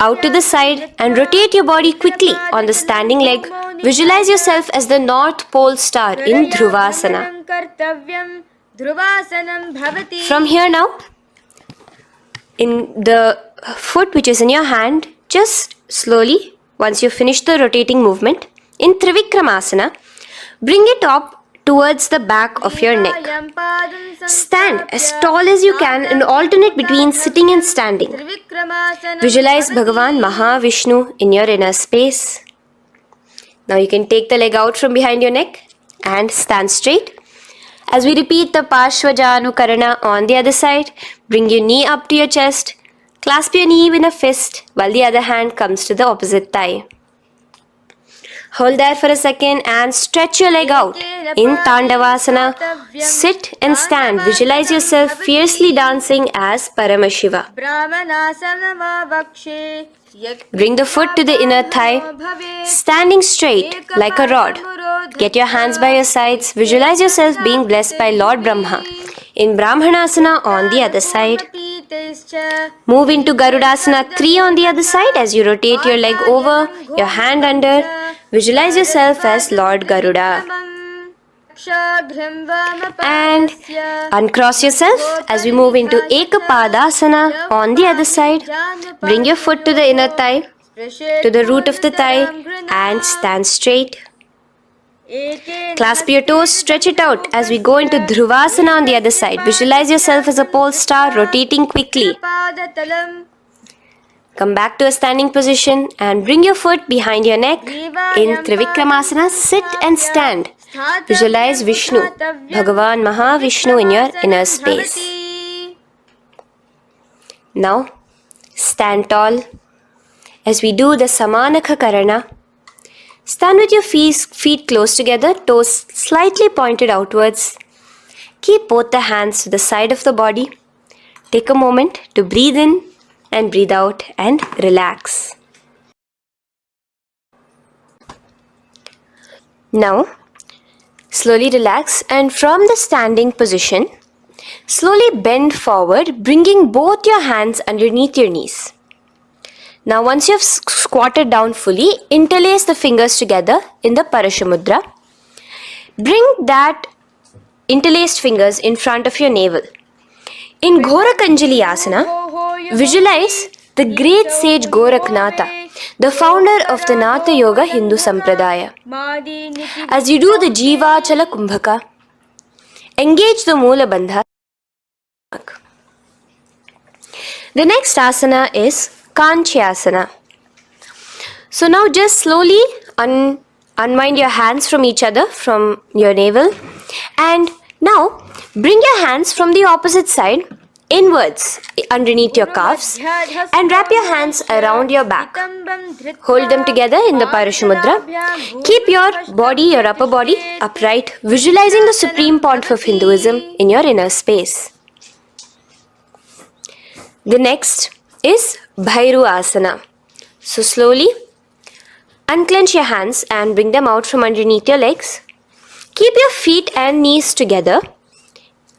out to the side and rotate your body quickly on the standing leg. Visualize yourself as the North Pole star in Dhruvasana. From here now, in the foot which is in your hand, just slowly, once you finish the rotating movement, in Trivikramasana, bring it up towards the back of your neck. Stand as tall as you can and alternate between sitting and standing. Visualize Bhagavan Mahavishnu in your inner space. Now you can take the leg out from behind your neck and stand straight. As we repeat the Parshvajanu Karana on the other side, bring your knee up to your chest, clasp your knee in a fist while the other hand comes to the opposite thigh. Hold there for a second and stretch your leg out. In Tandavasana, sit and stand. Visualize yourself fiercely dancing as Paramashiva. Bring the foot to the inner thigh, standing straight like a rod. Get your hands by your sides. Visualize yourself being blessed by Lord Brahma. In Brahmanasana on the other side. Move into Garudasana 3 on the other side as you rotate your leg over, your hand under. Visualize yourself as Lord Garuda. And uncross yourself as we move into Ekapadasana on the other side. Bring your foot to the inner thigh, to the root of the thigh and stand straight. Clasp your toes, stretch it out as we go into Dhruvasana on the other side. Visualize yourself as a pole star rotating quickly. Come back to a standing position and bring your foot behind your neck. In Trivikramasana, sit and stand. Visualize Vishnu, Bhagavan Mahavishnu in your inner space. Now, stand tall as we do the Samanakha Karana. Stand with your feet close together, toes slightly pointed outwards. Keep both the hands to the side of the body. Take a moment to breathe in and breathe out and relax. Now, slowly relax and from the standing position, slowly bend forward, bringing both your hands underneath your knees. Now once you have squatted down fully, interlace the fingers together in the Parashamudra. Bring that interlaced fingers in front of your navel. In Ghora Kanjali Asana, Visualize the great sage Gorakhnatha, the founder of the Natha Yoga Hindu Sampradaya. As you do the Jiva Chala Kumbhaka, engage the Moola Bandha. The next asana is Kanchyasana. So now just slowly unwind your hands from each other, from your navel, and now bring your hands from the opposite side inwards underneath your calves and wrap your hands around your back. Hold them together in the Paramashivoham. Keep your body, your upper body, upright, visualizing the Supreme Pontiff of Hinduism in your inner space. The next is Bhairu Asana. So slowly unclench your hands and bring them out from underneath your legs. Keep your feet and knees together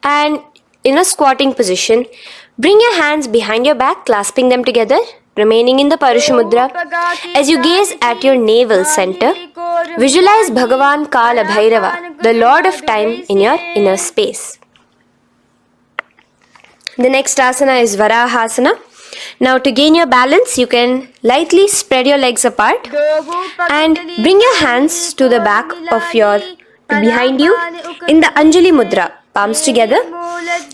and in a squatting position, bring your hands behind your back, clasping them together, remaining in the Parashamudra. As you gaze at your navel center, visualize Bhagavan Kala Bhairava, the Lord of Time, in your inner space. The next asana is Varahasana. Now to gain your balance, you can lightly spread your legs apart and bring your hands to the back of behind you in the Anjali Mudra, palms together.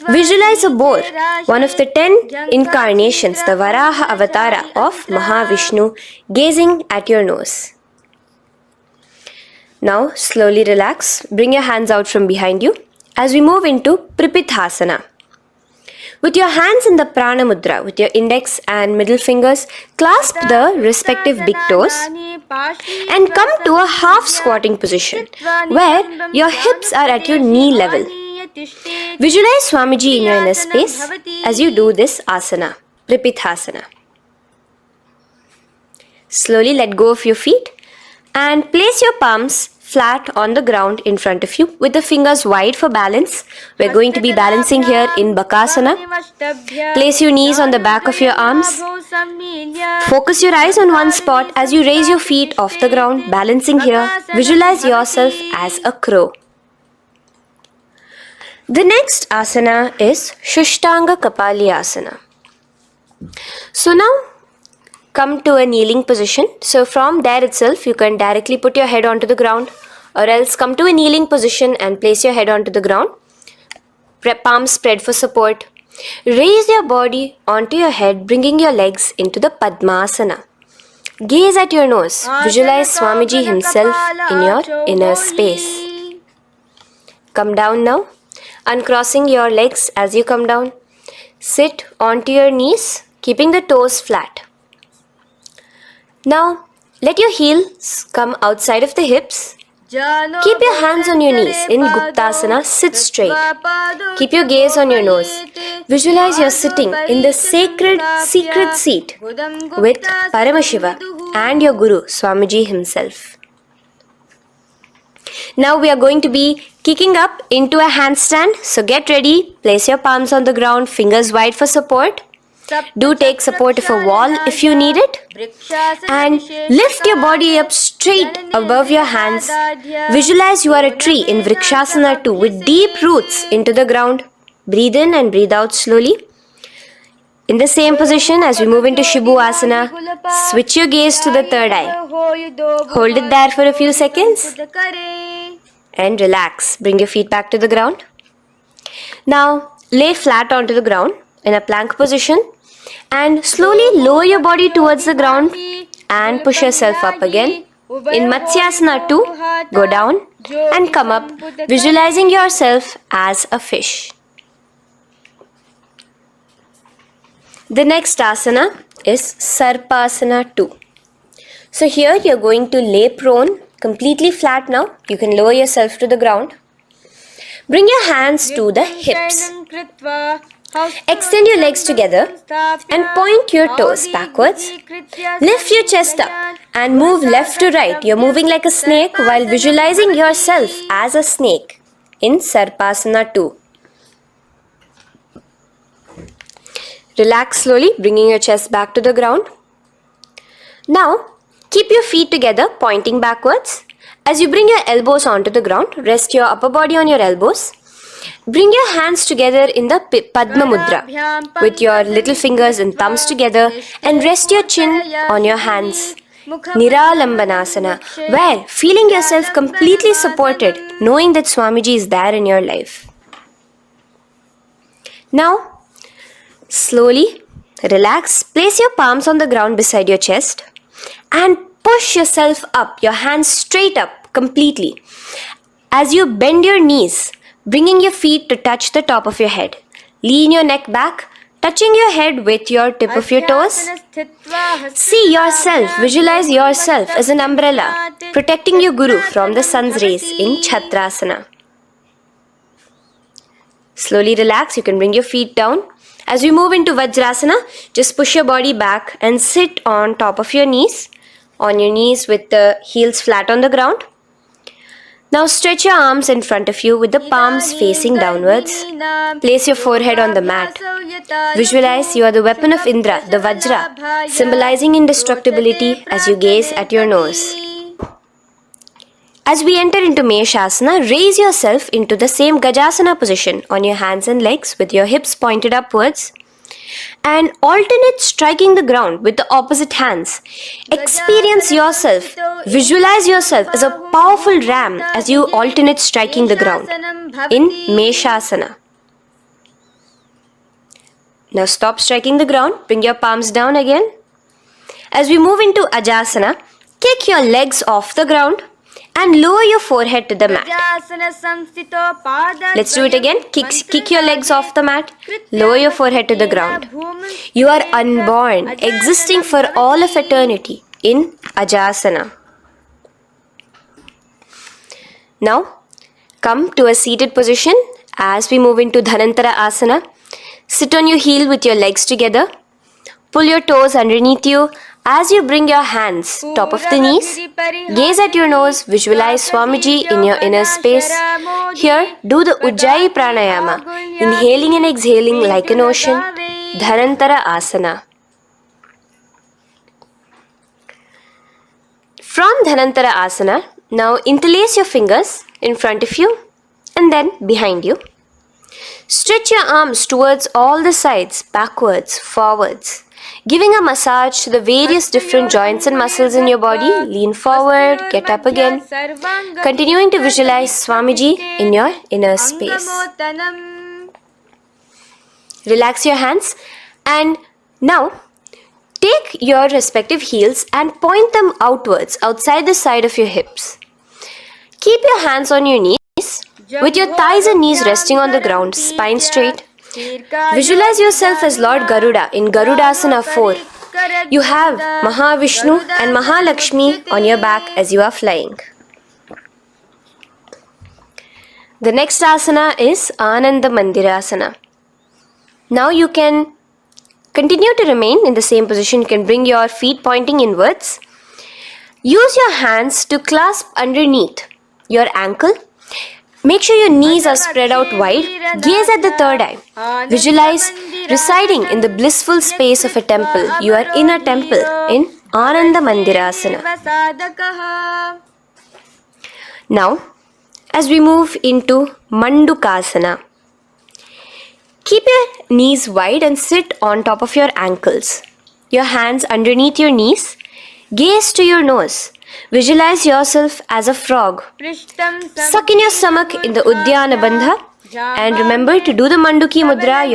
Visualize a boar, one of the 10 incarnations, the Varaha Avatara of Mahavishnu, gazing at your nose. Now slowly relax, bring your hands out from behind you as we move into Pripithasana. With your hands in the Prana Mudra, with your index and middle fingers, clasp the respective big toes and come to a half squatting position where your hips are at your knee level. Visualize Swamiji in your inner space as you do this asana, Pripithasana. Slowly let go of your feet and place your palms flat on the ground in front of you with the fingers wide for balance. We're going to be balancing here in Bakasana. Place your knees on the back of your arms. Focus your eyes on one spot as you raise your feet off the ground, balancing here. Visualize yourself as a crow. The next asana is Shushtanga Kapali Asana. So now come to a kneeling position. So from there itself, you can directly put your head onto the ground, or else come to a kneeling position and place your head onto the ground. Palms spread for support. Raise your body onto your head, bringing your legs into the Padmasana. Gaze at your nose. Visualize Swamiji himself in your inner space. Come down now, uncrossing your legs as you come down. Sit onto your knees, keeping the toes flat. Now, let your heels come outside of the hips. Keep your hands on your knees. In Guptasana, sit straight. Keep your gaze on your nose. Visualize you're sitting in the sacred secret seat with Paramashiva and your Guru, Swamiji himself. Now we are going to be kicking up into a handstand. So get ready. Place your palms on the ground, fingers wide for support. Do take support of a wall if you need it. And lift your body up straight above your hands. Visualize you are a tree in Vrikshasana 2 with deep roots into the ground. Breathe in and breathe out slowly. In the same position as we move into Shibhu Asana, switch your gaze to the third eye. Hold it there for a few seconds and relax. Bring your feet back to the ground. Now lay flat onto the ground in a plank position and slowly lower your body towards the ground and push yourself up again. In Matsyasana 2, go down and come up, visualizing yourself as a fish. The next asana is Sarpasana 2. So here you're going to lay prone, completely flat now. You can lower yourself to the ground. Bring your hands to the hips. Extend your legs together and point your toes backwards. Lift your chest up and move left to right. You're moving like a snake while visualizing yourself as a snake in Sarpasana 2. Relax slowly, bringing your chest back to the ground. Now, keep your feet together, pointing backwards. As you bring your elbows onto the ground, rest your upper body on your elbows. Bring your hands together in the Padma Mudra with your little fingers and thumbs together and rest your chin on your hands. Niralambanasana, where feeling yourself completely supported, knowing that Swamiji is there in your life. Now, slowly relax, place your palms on the ground beside your chest and push yourself up, your hands straight up completely. As you bend your knees, bringing your feet to touch the top of your head. Lean your neck back, touching your head with your tip of your toes. See yourself, visualize yourself as an umbrella, protecting your Guru from the sun's rays in Chhatrasana. Slowly relax, you can bring your feet down. As we move into Vajrasana, just push your body back and sit on top of your knees, with the heels flat on the ground. Now stretch your arms in front of you with the palms facing downwards. Place your forehead on the mat. Visualize you are the weapon of Indra, the Vajra, symbolizing indestructibility as you gaze at your nose. As we enter into Meshasana, raise yourself into the same Gajasana position on your hands and legs with your hips pointed upwards and alternate striking the ground with the opposite hands. Experience yourself, visualize yourself as a powerful ram as you alternate striking the ground in Meshasana. Now stop striking the ground, bring your palms down again. As we move into Ajasana, kick your legs off the ground and lower your forehead to the mat. Let's do it again. Kick your legs off the mat. Lower your forehead to the ground. You are unborn, existing for all of eternity in Ajasana. Now, come to a seated position as we move into Dhanantara Asana. Sit on your heel with your legs together. Pull your toes underneath you. As you bring your hands top of the knees, gaze at your nose, visualize Swamiji in your inner space. Here, do the Ujjayi Pranayama, inhaling and exhaling like an ocean, Dhanantara Asana. From Dhanantara Asana, now interlace your fingers in front of you and then behind you. Stretch your arms towards all the sides, backwards, forwards. Giving a massage to the various different joints and muscles in your body. Lean forward, get up again. Continuing to visualize Swamiji in your inner space. Relax your hands and now take your respective heels and point them outwards, outside the side of your hips. Keep your hands on your knees with your thighs and knees resting on the ground, spine straight. Visualize yourself as Lord Garuda in Garudasana 4. You have Mahavishnu and Mahalakshmi on your back as you are flying. The next asana is Ananda Mandirasana. Now you can continue to remain in the same position. You can bring your feet pointing inwards. Use your hands to clasp underneath your ankle. Make sure your knees are spread out wide. Gaze at the third eye. Visualize residing in the blissful space of a temple. You are in a temple in Ananda Mandirasana. Now, as we move into Mandukasana, keep your knees wide and sit on top of your ankles. Your hands underneath your knees. Gaze to your nose. Visualize yourself as a frog. Suck in your stomach in the Udyana Bandha and remember to do the Manduki Mudra,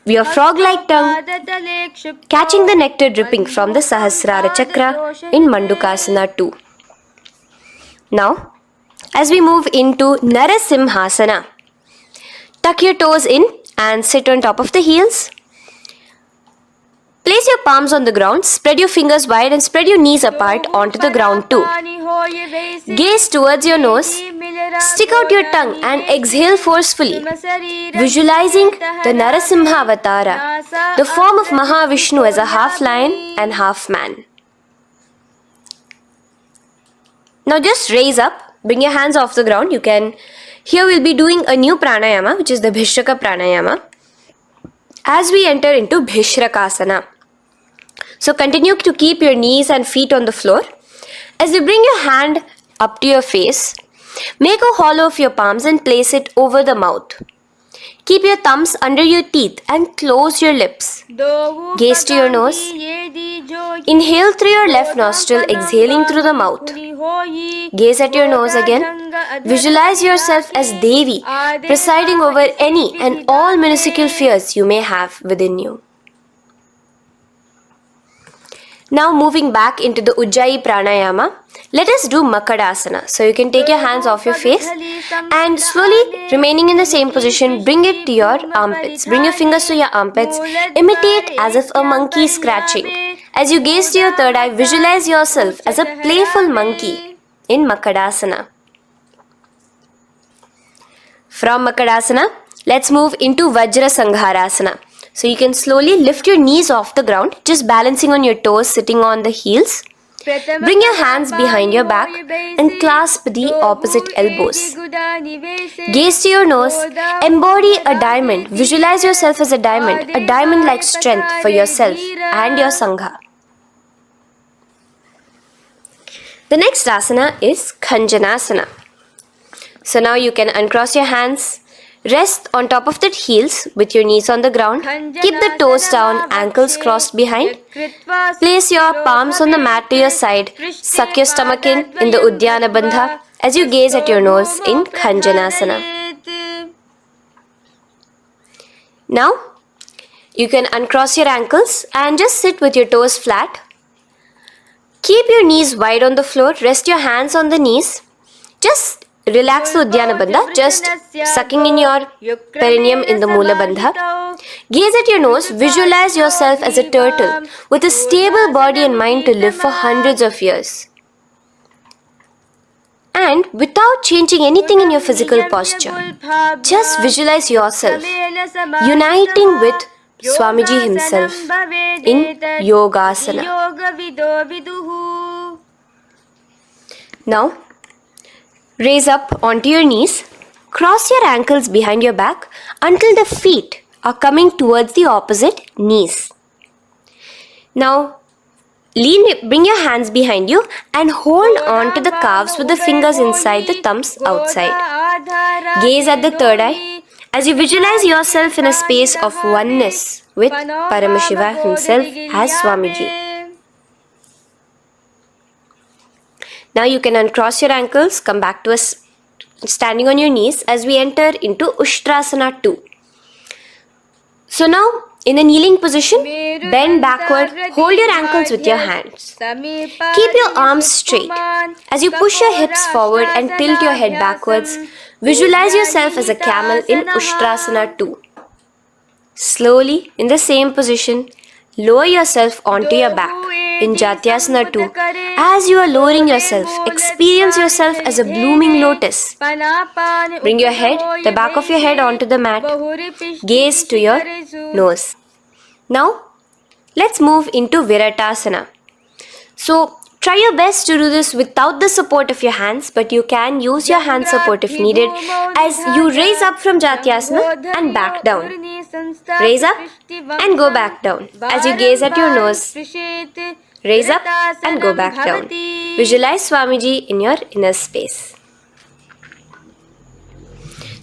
your frog-like tongue, catching the nectar dripping from the Sahasrara Chakra in Mandukasana 2. Now, as we move into Narasimhasana, tuck your toes in and sit on top of the heels. Place your palms on the ground, spread your fingers wide and spread your knees apart onto the ground too. Gaze towards your nose, stick out your tongue and exhale forcefully, visualizing the Narasimha Avatara, the form of Mahavishnu as a half lion and half man. Now just raise up, bring your hands off the ground. Here we'll be doing a new pranayama, which is the Bhishraka pranayama, as we enter into Bhishrakasana. So continue to keep your knees and feet on the floor. As you bring your hand up to your face, Make a hollow of your palms and place it over the mouth. Keep your thumbs under your teeth and close your lips. Gaze to your nose. Inhale through your left nostril, exhaling through the mouth. Gaze at your nose again. Visualize yourself as Devi, presiding over any and all minuscule fears you may have within you. Now moving back into the Ujjayi Pranayama, let us do Makadasana. So you can take your hands off your face and slowly remaining in the same position, bring it to your armpits. Bring your fingers to your armpits. Imitate as if a monkey is scratching. As you gaze to your third eye, visualize yourself as a playful monkey in Makadasana. From Makadasana, let's move into Vajra Sangharasana. So you can slowly lift your knees off the ground, just balancing on your toes, sitting on the heels. Bring your hands behind your back and clasp the opposite elbows. Gaze to your nose, embody a diamond. Visualize yourself as a diamond-like strength for yourself and your Sangha. The next asana is Khanjanasana. So now you can uncross your hands. Rest on top of the heels with your knees on the ground. Keep the toes down, ankles crossed behind. Place your palms on the mat to your side. Suck your stomach in the Uddiyana Bandha as you gaze at your nose in Khanjanasana. Now, you can uncross your ankles and just sit with your toes flat. Keep your knees wide on the floor. Rest your hands on the knees. Just relax the Uddiyana Bandha, just sucking in your perineum in the Mula Bandha. Gaze at your nose, visualize yourself as a turtle with a stable body and mind to live for hundreds of years. And without changing anything in your physical posture, just visualize yourself uniting with Swamiji himself in Yogasana. Now, raise up onto your knees, cross your ankles behind your back until the feet are coming towards the opposite knees. Now, bring your hands behind you and hold on to the calves with the fingers inside, the thumbs outside. Gaze at the third eye as you visualize yourself in a space of oneness with Paramashiva himself as Swamiji. Now you can uncross your ankles, come back to us standing on your knees as we enter into Ushtrasana 2. So now, in a kneeling position, bend backward, hold your ankles with your hands. Keep your arms straight. As you push your hips forward and tilt your head backwards, visualize yourself as a camel in Ushtrasana 2. Slowly, in the same position, lower yourself onto your back in Jatyasana 2. As you are lowering yourself, experience yourself as a blooming lotus. Bring your head, the back of your head onto the mat. Gaze to your nose. Now, let's move into Viratasana. So, try your best to do this without the support of your hands, but you can use your hand support if needed as you raise up from Jatyasana and back down. Raise up and go back down as you gaze at your nose. Raise up and go back down. Visualize Swamiji in your inner space.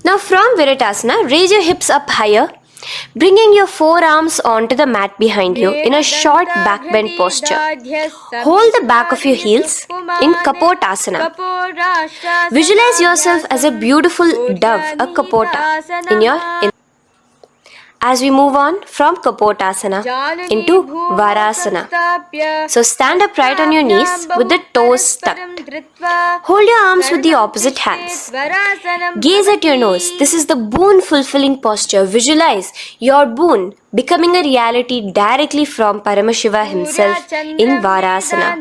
Now from Viratasana, raise your hips up higher, bringing your forearms onto the mat behind you in a short back bend posture. Hold the back of your heels in Kapotasana. Visualize yourself as a beautiful dove, a Kapota, in your as we move on from Kapotasana into Varasana. So stand upright on your knees with the toes tucked. Hold your arms with the opposite hands. Gaze at your nose. This is the boon fulfilling posture. Visualize your boon becoming a reality directly from Paramashiva himself in Varasana.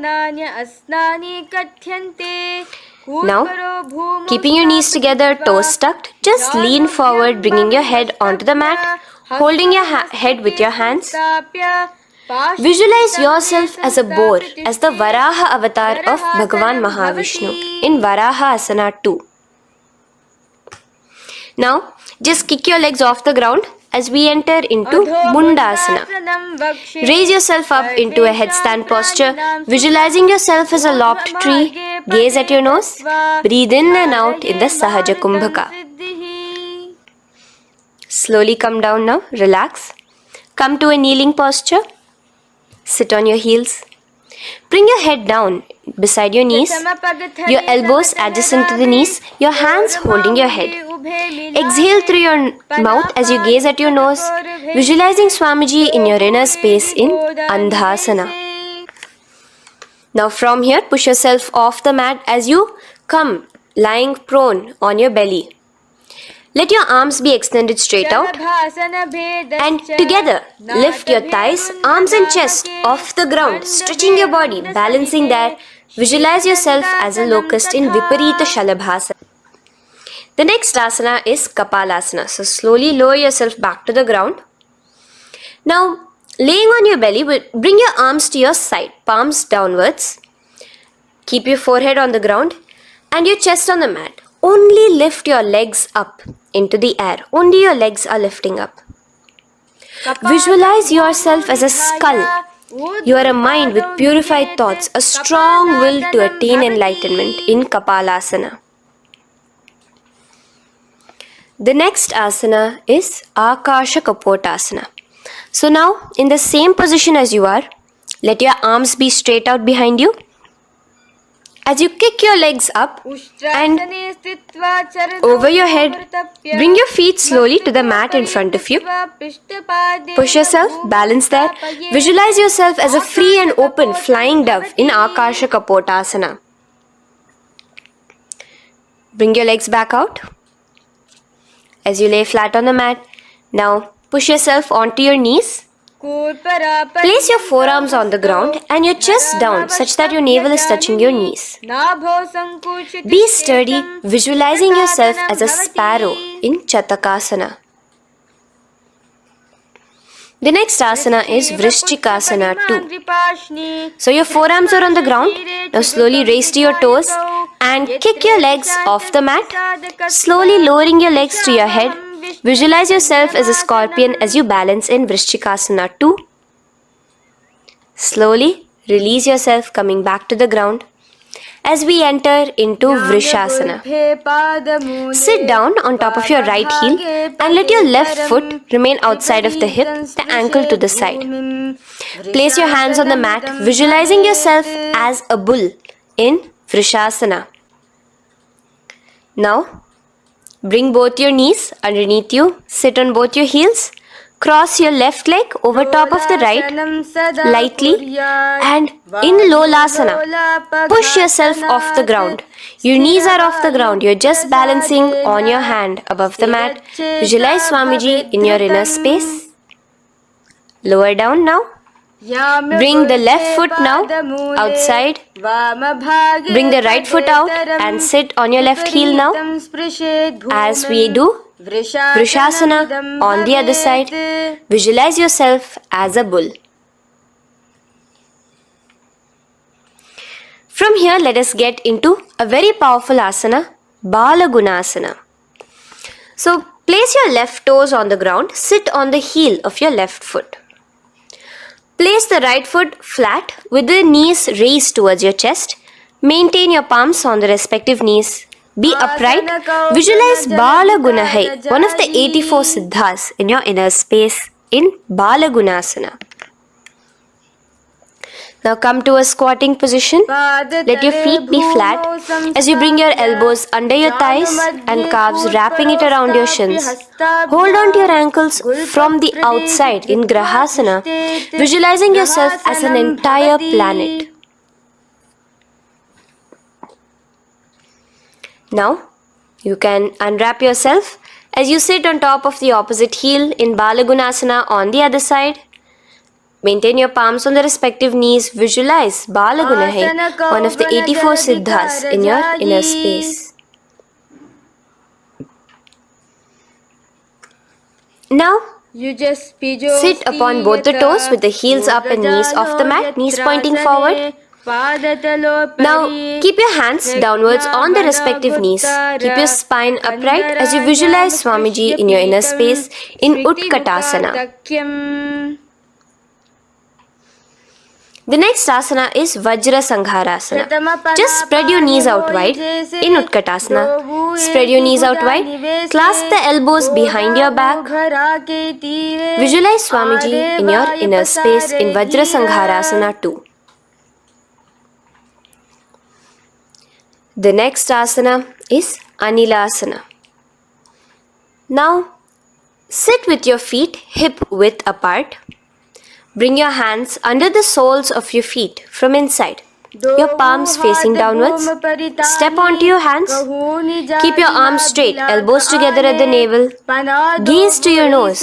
Now, keeping your knees together, toes tucked, just lean forward, bringing your head onto the mat, holding your head with your hands. Visualize yourself as a boar, as the Varaha avatar of Bhagavan Mahavishnu in Varaha Asana 2. Now, just kick your legs off the ground as we enter into Mundasana. Raise yourself up into a headstand posture, visualizing yourself as a lopped tree. Gaze at your nose. Breathe in and out in the Sahaja Kumbhaka. Slowly come down now. Relax. Come to a kneeling posture. Sit on your heels. Bring your head down beside your knees, your elbows adjacent to the knees, your hands holding your head. Exhale through your mouth as you gaze at your nose, visualizing Swamiji in your inner space in Andhasana. Now from here, push yourself off the mat as you come lying prone on your belly. Let your arms be extended straight out and together lift your thighs, arms and chest off the ground, stretching your body, balancing there. Visualize yourself as a locust in Viparita Shalabhasana. The next asana is Kapalasana. So slowly lower yourself back to the ground. Now laying on your belly, bring your arms to your side, palms downwards. Keep your forehead on the ground and your chest on the mat. Only lift your legs up into the air. Only your legs are lifting up. Visualize yourself as a skull. You are a mind with purified thoughts, a strong will to attain enlightenment in Kapalasana. The next asana is Akasha Kapotasana. So now, in the same position as you are, let your arms be straight out behind you. As you kick your legs up and over your head, bring your feet slowly to the mat in front of you. Push yourself, balance there. Visualize yourself as a free and open flying dove in Akasha Kapotasana. Bring your legs back out as you lay flat on the mat. Now push yourself onto your knees. Place your forearms on the ground and your chest down such that your navel is touching your knees. Be sturdy, visualizing yourself as a sparrow in Chatakasana. The next asana is Vrishchikasana 2. So your forearms are on the ground. Now slowly raise to your toes and kick your legs off the mat. Slowly lowering your legs to your head. Visualize yourself as a scorpion as you balance in Vrishchikasana 2. Slowly release yourself, coming back to the ground as we enter into Vrishasana. Sit down on top of your right heel and let your left foot remain outside of the hip, the ankle to the side. Place your hands on the mat, visualizing yourself as a bull in Vrishasana. Now, bring both your knees underneath you, sit on both your heels, cross your left leg over top of the right lightly and in Lolasana, push yourself off the ground. Your knees are off the ground, you're just balancing on your hand above the mat. Visualize Swamiji in your inner space. Lower down now. Bring the left foot now outside. Bring the right foot out and sit on your left heel now as we do Vrishasana on the other side. Visualize yourself as a bull. From here, let us get into a very powerful asana, Balagunasana. So, place your left toes on the ground, sit on the heel of your left foot. Place the right foot flat with the knees raised towards your chest. Maintain your palms on the respective knees. Be upright. Visualize Balagunahai, one of the 84 siddhas in your inner space in Balagunasana. Now come to a squatting position. Let your feet be flat as you bring your elbows under your thighs and calves, wrapping it around your shins. Hold on to your ankles from the outside in Grahasana, visualizing yourself as an entire planet. Now, you can unwrap yourself as you sit on top of the opposite heel in Balagunasana on the other side. Maintain your palms on the respective knees. Visualize Balagunahai, one of the 84 siddhas in your inner space. Now, sit upon both the toes with the heels up and knees off the mat, knees pointing forward. Now, keep your hands downwards on the respective knees. Keep your spine upright as you visualize Swamiji in your inner space in Utkatasana. The next asana is Vajra Sangharasana. Just spread your knees out wide in Utkatasana. Spread your knees out wide. Clasp the elbows behind your back. Visualize Swamiji in your inner space in Vajra Sangharasana too. The next asana is Anilasana. Now, sit with your feet hip width apart. Bring your hands under the soles of your feet from inside. Your palms facing downwards. Step onto your hands. Keep your arms straight, elbows together at the navel. Gaze to your nose.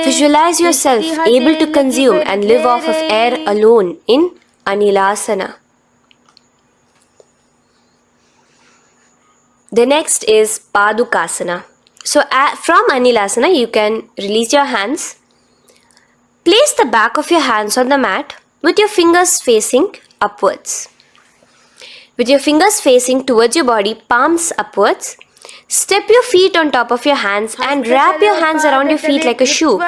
Visualize yourself able to consume and live off of air alone in Anilasana. The next is Padukasana. So from Anilasana, you can release your hands. Place the back of your hands on the mat with your fingers facing upwards. With your fingers facing towards your body, palms upwards. Step your feet on top of your hands and wrap your hands around your feet like a shoe.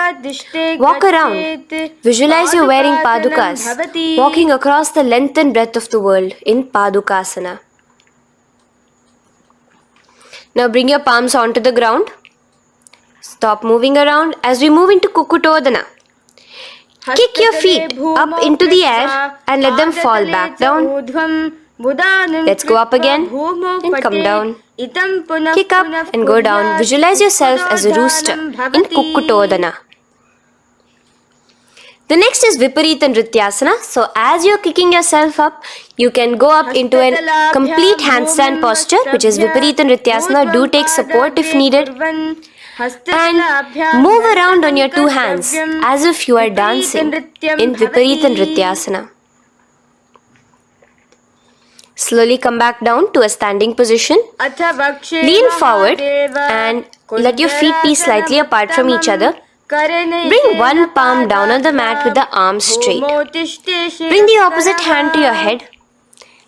Walk around. Visualize you're wearing padukas, walking across the length and breadth of the world in Padukasana. Now bring your palms onto the ground. Stop moving around as we move into Kukutodana. Kick your feet up into the air and let them fall back down. Let's go up again and come down. Kick up and go down. Visualize yourself as a rooster in Kukutodana. The next is Viparita Nrityasana. So as you're kicking yourself up, you can go up into a complete handstand posture, which is Viparita Nrityasana. Do take support if needed. And move around on your two hands as if you are dancing in Viparita Nrityasana. Slowly come back down to a standing position. Lean forward and let your feet be slightly apart from each other. Bring one palm down on the mat with the arms straight. Bring the opposite hand to your head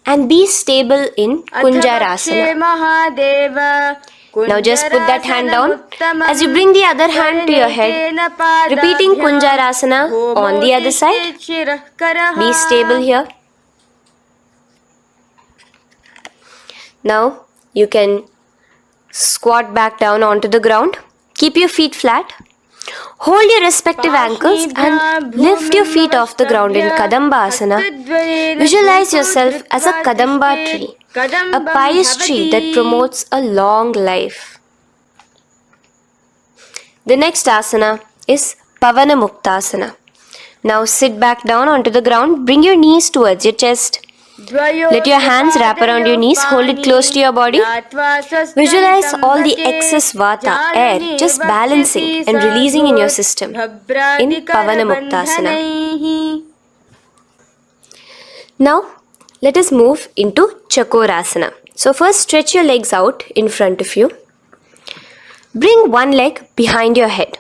and be stable in Kunjarasana. Now just put that hand down as you bring the other hand to your head, repeating Kunjarasana on the other side. Be stable here. Now you can squat back down onto the ground. Keep your feet flat. Hold your respective ankles and lift your feet off the ground in Kadambasana. Visualize yourself as a Kadamba tree, a pious tree that promotes a long life. The next asana is Pavana Muktasana. Now sit back down onto the ground, bring your knees towards your chest. Let your hands wrap around your knees, hold it close to your body. Visualize all the excess vata, air, just balancing and releasing in your system in Pavana Muktasana. Now, let us move into Chakorasana. So first stretch your legs out in front of you. Bring one leg behind your head.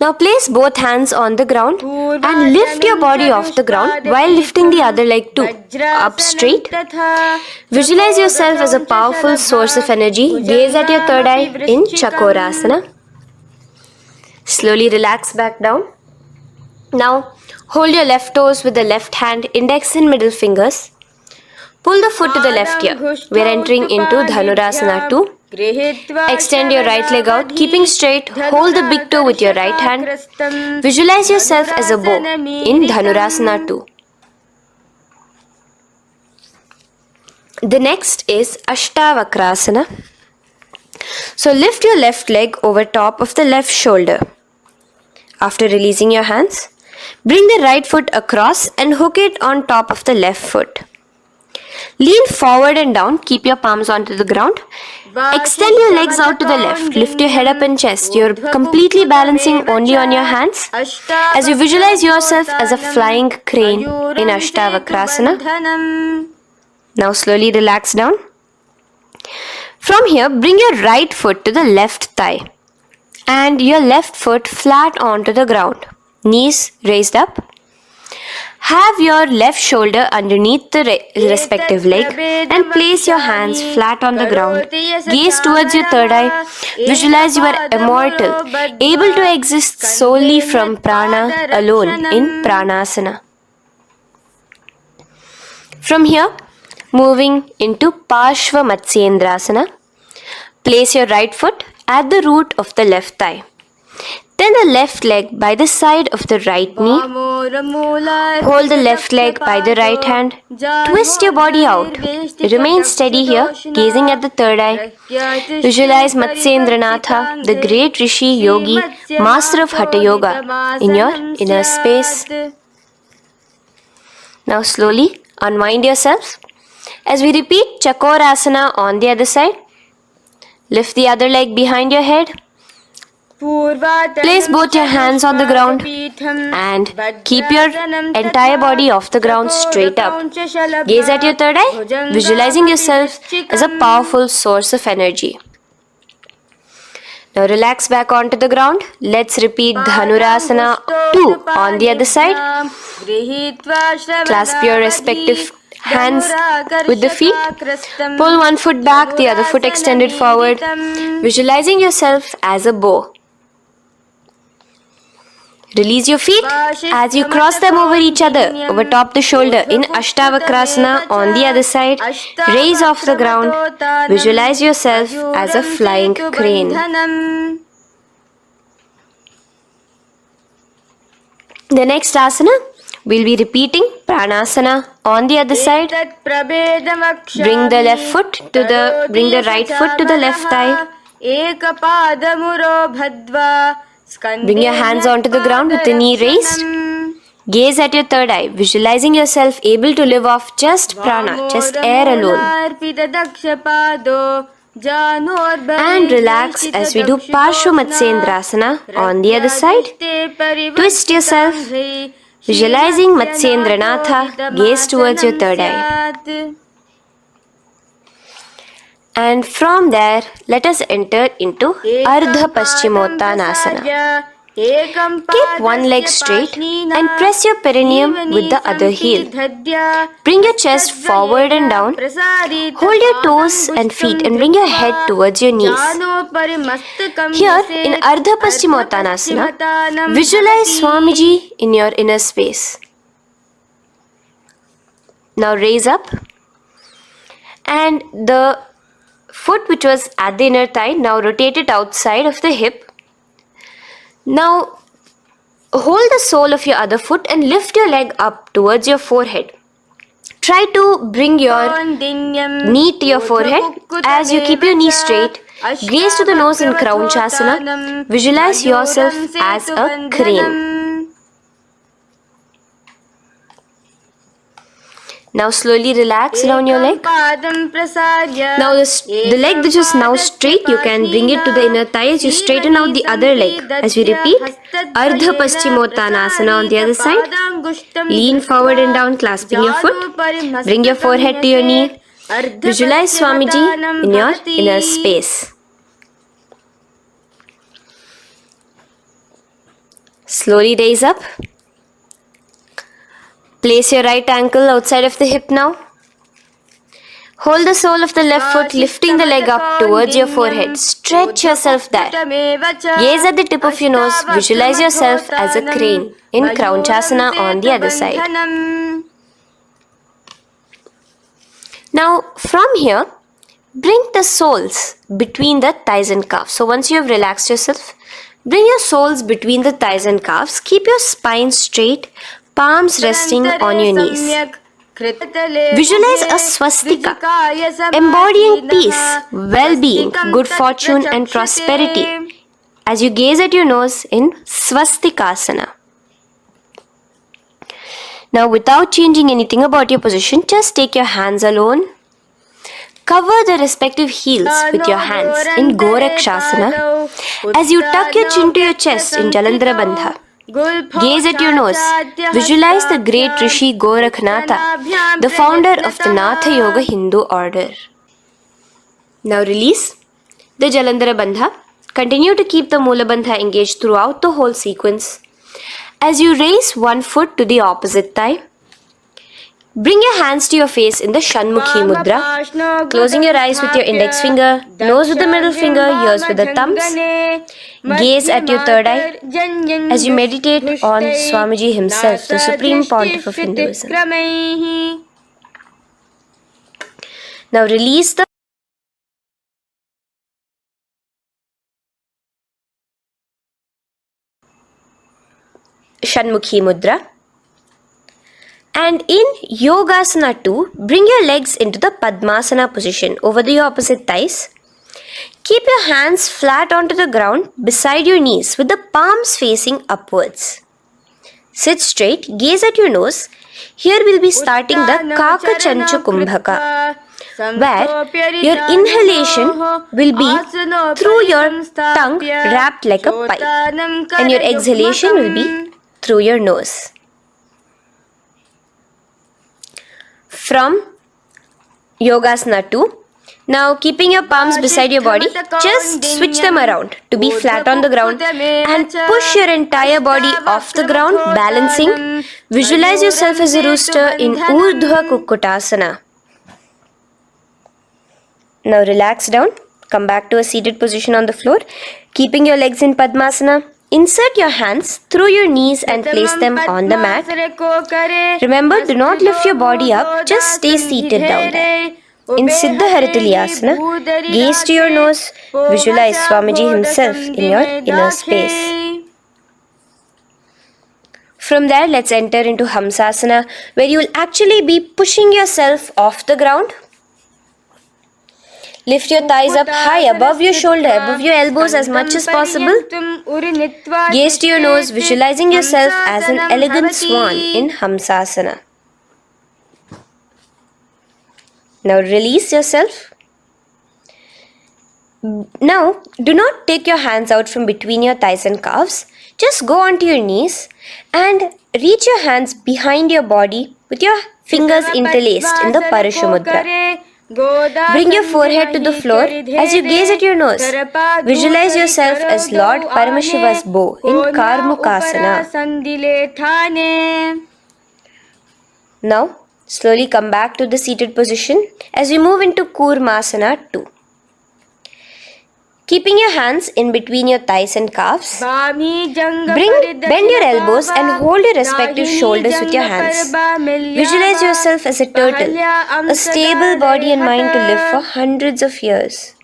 Now place both hands on the ground and lift your body off the ground while lifting the other leg too, up straight. Visualize yourself as a powerful source of energy. Gaze at your third eye in Chakorasana. Slowly relax back down. Now hold your left toes with the left hand, index and middle fingers. Pull the foot to the left here. We are entering into Dhanurasana 2. Extend your right leg out, keeping straight. Hold the big toe with your right hand. Visualize yourself as a bow in Dhanurasana 2. The next is Ashtavakrasana. So lift your left leg over top of the left shoulder. After releasing your hands, bring the right foot across and hook it on top of the left foot. Lean forward and down, keep your palms onto the ground. Extend your legs out to the left, lift your head up and chest. You're completely balancing only on your hands as you visualize yourself as a flying crane in Ashtavakrasana. Now slowly relax down. From here, bring your right foot to the left thigh and your left foot flat onto the ground. Knees raised up. Have your left shoulder underneath the respective leg and place your hands flat on the ground. Gaze towards your third eye. Visualize you are immortal, able to exist solely from prana alone in pranasana. From here, moving into Parshva Matsyendrasana. Place your right foot at the root of the left thigh. Then the left leg by the side of the right knee. Hold the left leg by the right hand. Twist your body out. Remain steady here, gazing at the third eye. Visualize Matsyendranatha, the great Rishi, Yogi, master of Hatha Yoga, in your inner space. Now slowly unwind yourself. As we repeat Chakorasana on the other side, lift the other leg behind your head. Place both your hands on the ground and keep your entire body off the ground straight up. Gaze at your third eye, visualizing yourself as a powerful source of energy. Now relax back onto the ground. Let's repeat Dhanurasana 2 on the other side. Clasp your respective hands with the feet. Pull one foot back, the other foot extended forward, visualizing yourself as a bow. Release your feet as you cross them over each other, over top the shoulder in Ashtavakrasana on the other side. Raise off the ground. Visualize yourself as a flying crane. The next asana, we'll be repeating Pranasana on the other side. Bring the right foot to the left thigh. Bring your hands onto the ground with the knee raised. Gaze at your third eye, visualizing yourself able to live off just prana, just air alone. And relax as we do Parshva Matsyendrasana on the other side. Twist yourself, visualizing Matsyendranatha, gaze towards your third eye. And from there, let us enter into Ardha Paschimottanasana. Keep one leg straight and press your perineum with the other heel. Bring your chest forward and down. Hold your toes and feet and bring your head towards your knees. Here in Ardha Paschimottanasana, visualize Swamiji in your inner space. Now raise up, and the foot which was at the inner thigh, now rotate it outside of the hip. Now hold the sole of your other foot and lift your leg up towards your forehead. Try to bring your knee to your forehead as you keep your knee straight. Gaze to the nose in Kraunchasana. Visualize yourself as a crane. Now slowly relax down your leg. Now the leg that is now straight, you can bring it to the inner thigh as you straighten out the other leg. As we repeat, Ardha Paschimottanasana on the other side. Lean forward and down, clasping your foot. Bring your forehead to your knee. Visualize Swamiji in your inner space. Slowly raise up. Place your right ankle outside of the hip now. Hold the sole of the left foot, lifting the leg up towards your forehead. Stretch yourself there. Gaze at the tip of your nose. Visualize yourself as a crane in Kraunchasana on the other side. Now from here, bring the soles between the thighs and calves. So once you have relaxed yourself, bring your soles between the thighs and calves. Keep your spine straight. Palms resting on your knees. Visualize a swastika, embodying peace, well-being, good fortune and prosperity as you gaze at your nose in Swastikasana. Now without changing anything about your position, just take your hands alone. Cover the respective heels with your hands in Gorakshasana as you tuck your chin to your chest in Jalandhara Bandha. Gaze at your nose. Visualize the great Rishi Gorakhnatha, the founder of the Natha Yoga Hindu order. Now release the Jalandhara Bandha. Continue to keep the Mula Bandha engaged throughout the whole sequence. As you raise one foot to the opposite thigh, bring your hands to your face in the Shanmukhi Mudra, closing your eyes with your index finger, nose with the middle finger, ears with the thumbs. Gaze at your third eye as you meditate on Swamiji himself, the Supreme Pontiff of Hinduism. Now release the Shanmukhi Mudra. And in Yogasana 2, bring your legs into the Padmasana position over the opposite thighs. Keep your hands flat onto the ground beside your knees with the palms facing upwards. Sit straight, gaze at your nose. Here we'll be starting the Kakachanchu Kumbhaka, where your inhalation will be through your tongue wrapped like a pipe, and your exhalation will be through your nose. From Yogasana 2, now keeping your palms beside your body, just switch them around to be flat on the ground and push your entire body off the ground, balancing. Visualize yourself as a rooster in Urdhva Kukkutasana. Now relax down, come back to a seated position on the floor, keeping your legs in Padmasana. Insert your hands through your knees and place them on the mat. Remember, do not lift your body up, just stay seated down there. In Siddha Harituliyasana, gaze to your nose, visualize Swamiji himself in your inner space. From there, let's enter into Hamsasana, where you will actually be pushing yourself off the ground. Lift your thighs up high above your shoulder, above your elbows as much as possible. Gaze to your nose, visualizing yourself as an elegant swan in Hamsasana. Now release yourself. Now, do not take your hands out from between your thighs and calves. Just go onto your knees and reach your hands behind your body with your fingers interlaced in the Parashu Mudra. Bring your forehead to the floor as you gaze at your nose. Visualize yourself as Lord Paramashiva's bow in Karmukasana. Now, slowly come back to the seated position as we move into Kurmasana 2. Keeping your hands in between your thighs and calves, bend your elbows and hold your respective shoulders with your hands. Visualize yourself as a turtle, a stable body and mind to live for hundreds of years.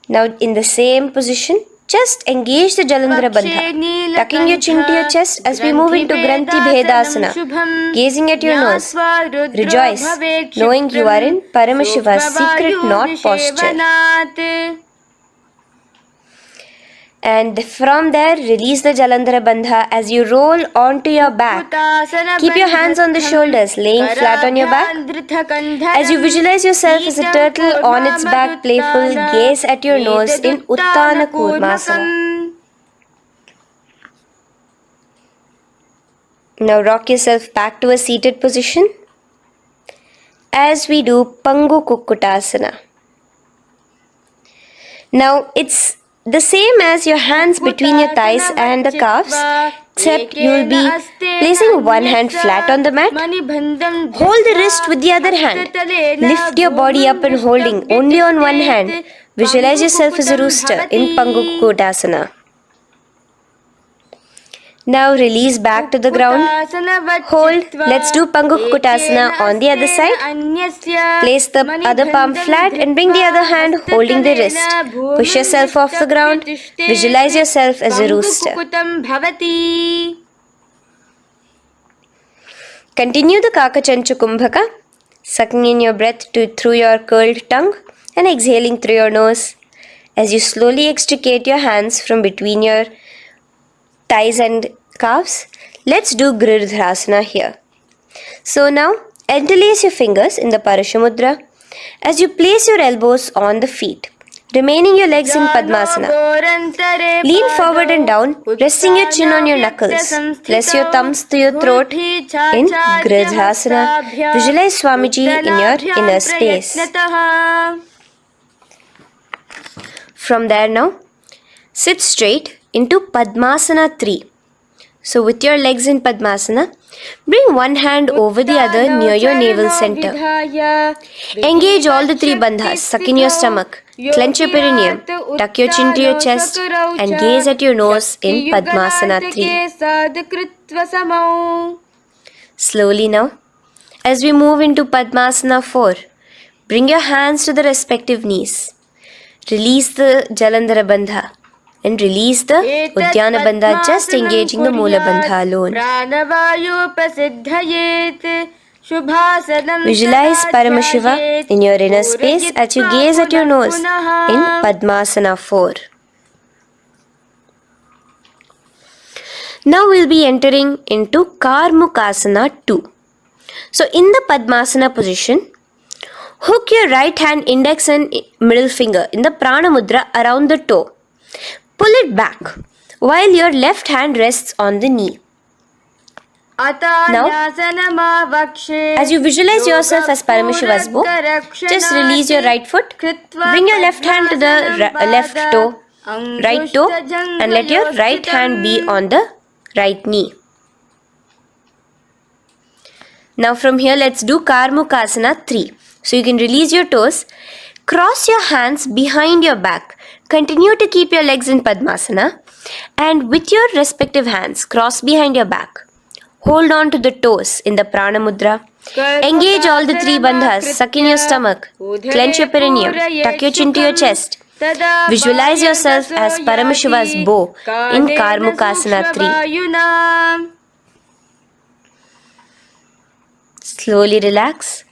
Now in the same position, just engage the Jalandhara Bandha, tucking your chin to your chest as we move into Granthi Bhedasana, gazing at your nose. Rejoice, knowing you are in Paramashiva's secret knot posture. And from there, release the Jalandhara Bandha as you roll onto your back. Keep your hands on the shoulders, laying flat on your back. As you visualize yourself as a turtle on its back, playful, gaze at your nose in Uttana Kurmasana. Now rock yourself back to a seated position as we do Pangu Kukkutasana. Now it's the same as your hands between your thighs and the calves, except you will be placing one hand flat on the mat. Hold the wrist with the other hand. Lift your body up and holding only on one hand. Visualize yourself as a rooster in Pangu Kukkutasana. Now release back to the ground. Hold. Let's do Pangu Kukkutasana on the other side. Place the other palm flat and bring the other hand holding the wrist. Push yourself off the ground. Visualize yourself as a rooster. Continue the Kakachanchu Kumbhaka, sucking in your breath through your curled tongue and exhaling through your nose. As you slowly extricate your hands from between your thighs and calves, let's do Girdharasana here. So now, interlace your fingers in the Parashu Mudra as you place your elbows on the feet, remaining your legs in Padmasana. Lean forward and down, resting your chin on your knuckles. Place your thumbs to your throat in Girdharasana. Visualize Swamiji in your inner space. From there now, sit straight into Padmasana 3. So with your legs in Padmasana, bring one hand over the other near your navel center. Engage all the three bandhas. Suck in your stomach, clench your perineum, tuck your chin to your chest, and gaze at your nose in Padmasana 3. Slowly now, as we move into Padmasana 4, bring your hands to the respective knees. Release the Jalandhara Bandha and release the Udyana Bandha, just engaging the Moola Bandha alone. Visualize Paramashiva in your inner space as you gaze at your nose in Padmasana 4. Now we'll be entering into Karmukasana 2. So in the Padmasana position, hook your right hand index and middle finger in the Prana Mudra around the toe. Pull it back while your left hand rests on the knee. Now, as you visualize yourself as Paramashiva's bow, just release your right foot, bring your left hand to the right toe, and let your right hand be on the right knee. Now from here, let's do Karmukasana 3. So you can release your toes, cross your hands behind your back, continue to keep your legs in Padmasana, and with your respective hands, cross behind your back. Hold on to the toes in the Prana Mudra. Engage all the three bandhas, suck in your stomach, clench your perineum, tuck your chin to your chest. Visualize yourself as Paramashiva's bow in Karmukasana 3. Slowly relax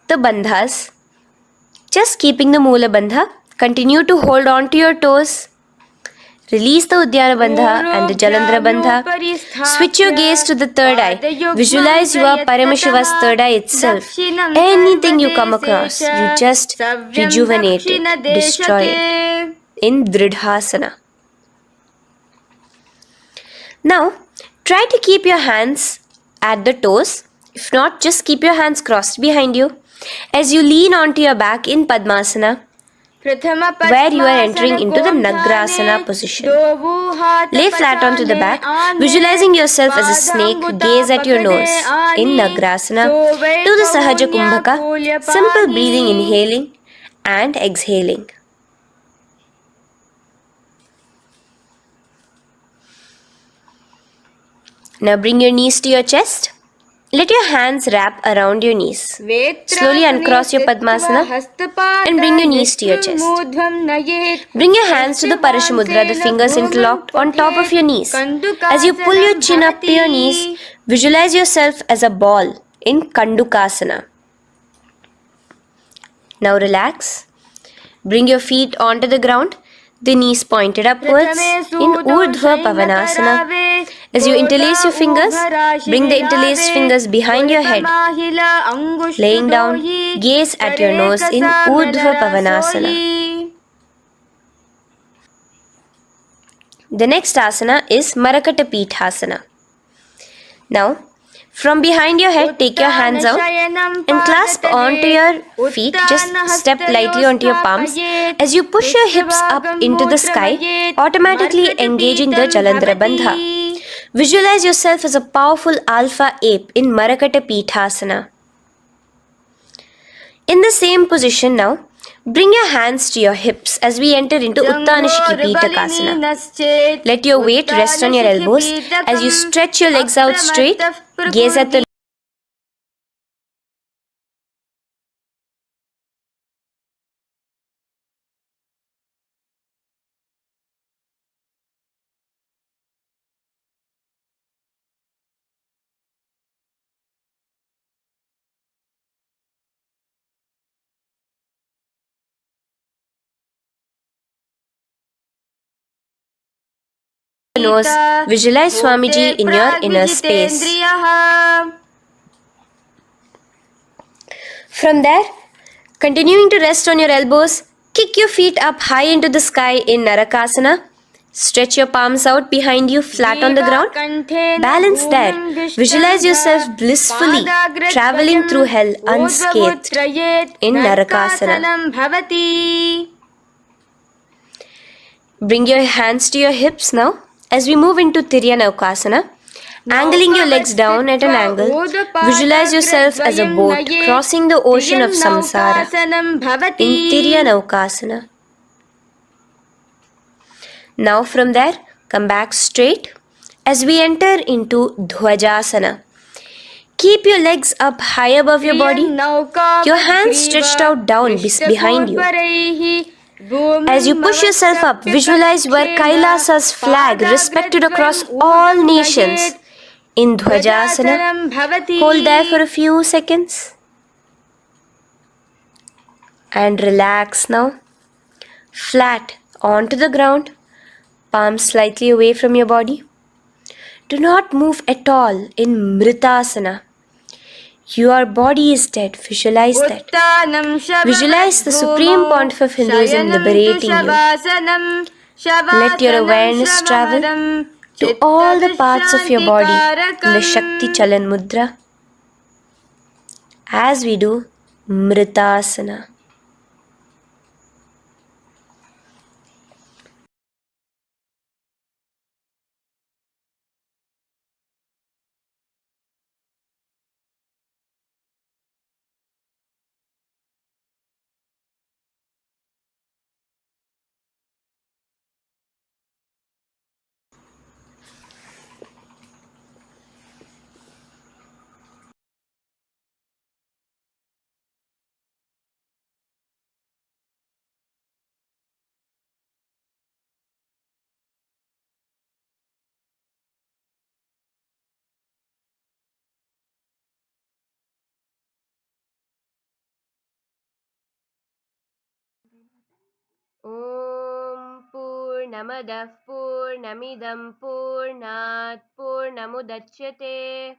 the bandhas, just keeping the Moola Bandha. Continue to hold on to your toes. Release the Udyana Bandha and the Jalandhara Bandha. Switch your gaze to the third eye. Visualize you are Paramashiva's third eye itself. Anything you come across, you just rejuvenate it, destroy it in Dridhasana. Now, try to keep your hands at the toes. If not, just keep your hands crossed behind you as you lean onto your back in Padmasana, where you are entering into the Nagrasana position. Lay flat onto the back, visualizing yourself as a snake. Gaze at your nose in Nagrasana. Do the Sahaja Kumbhaka, simple breathing, inhaling and exhaling. Now bring your knees to your chest. Let your hands wrap around your knees. Slowly uncross your Padmasana and bring your knees to your chest. Bring your hands to the Parashamudra, the fingers interlocked on top of your knees. As you pull your chin up to your knees, visualize yourself as a ball in Kandukasana. Now relax. Bring your feet onto the ground, the knees pointed upwards in Urdhva Pavanasana. As you interlace your fingers, bring the interlaced fingers behind your head. Laying down, gaze at your nose in Urdhva Pavanasana. The next asana is Marakata Pithasana. Now, from behind your head, take your hands out and clasp onto your feet. Just step lightly onto your palms. As you push your hips up into the sky, automatically engaging the Jalandhara Bandha. Visualize yourself as a powerful alpha ape in Marakata Pithasana. In the same position now, bring your hands to your hips as we enter into Uttanashiki Pitakasana. Let your weight rest on your elbows as you stretch your legs out straight. Gaze at the nose. Visualize Swamiji in your inner space. From there, continuing to rest on your elbows, kick your feet up high into the sky in Narakasana. Stretch your palms out behind you, flat on the ground. Balance there. Visualize yourself blissfully traveling through hell unscathed in Narakasana. Bring your hands to your hips now as we move into Tiryanaukasana. Angling your legs down at an angle, visualize yourself as a boat crossing the ocean of samsara in Tiryanaukasana. Now from there, come back straight as we enter into Dhwajasana. Keep your legs up high above your body, your hands stretched out down behind you. As you push yourself up, visualize where Kailasa's flag respected across all nations in Dhwajasana. Hold there for a few seconds and relax now. Flat onto the ground, palms slightly away from your body. Do not move at all in Mritasana. Your body is dead. Visualize that. Visualize the Supreme Pontiff of Hinduism liberating you. Let your awareness travel to all the parts of your body in the Shakti Chalan Mudra as we do Mritasana. Om Purnamadah Purnamidam Purnat Purnamudachyate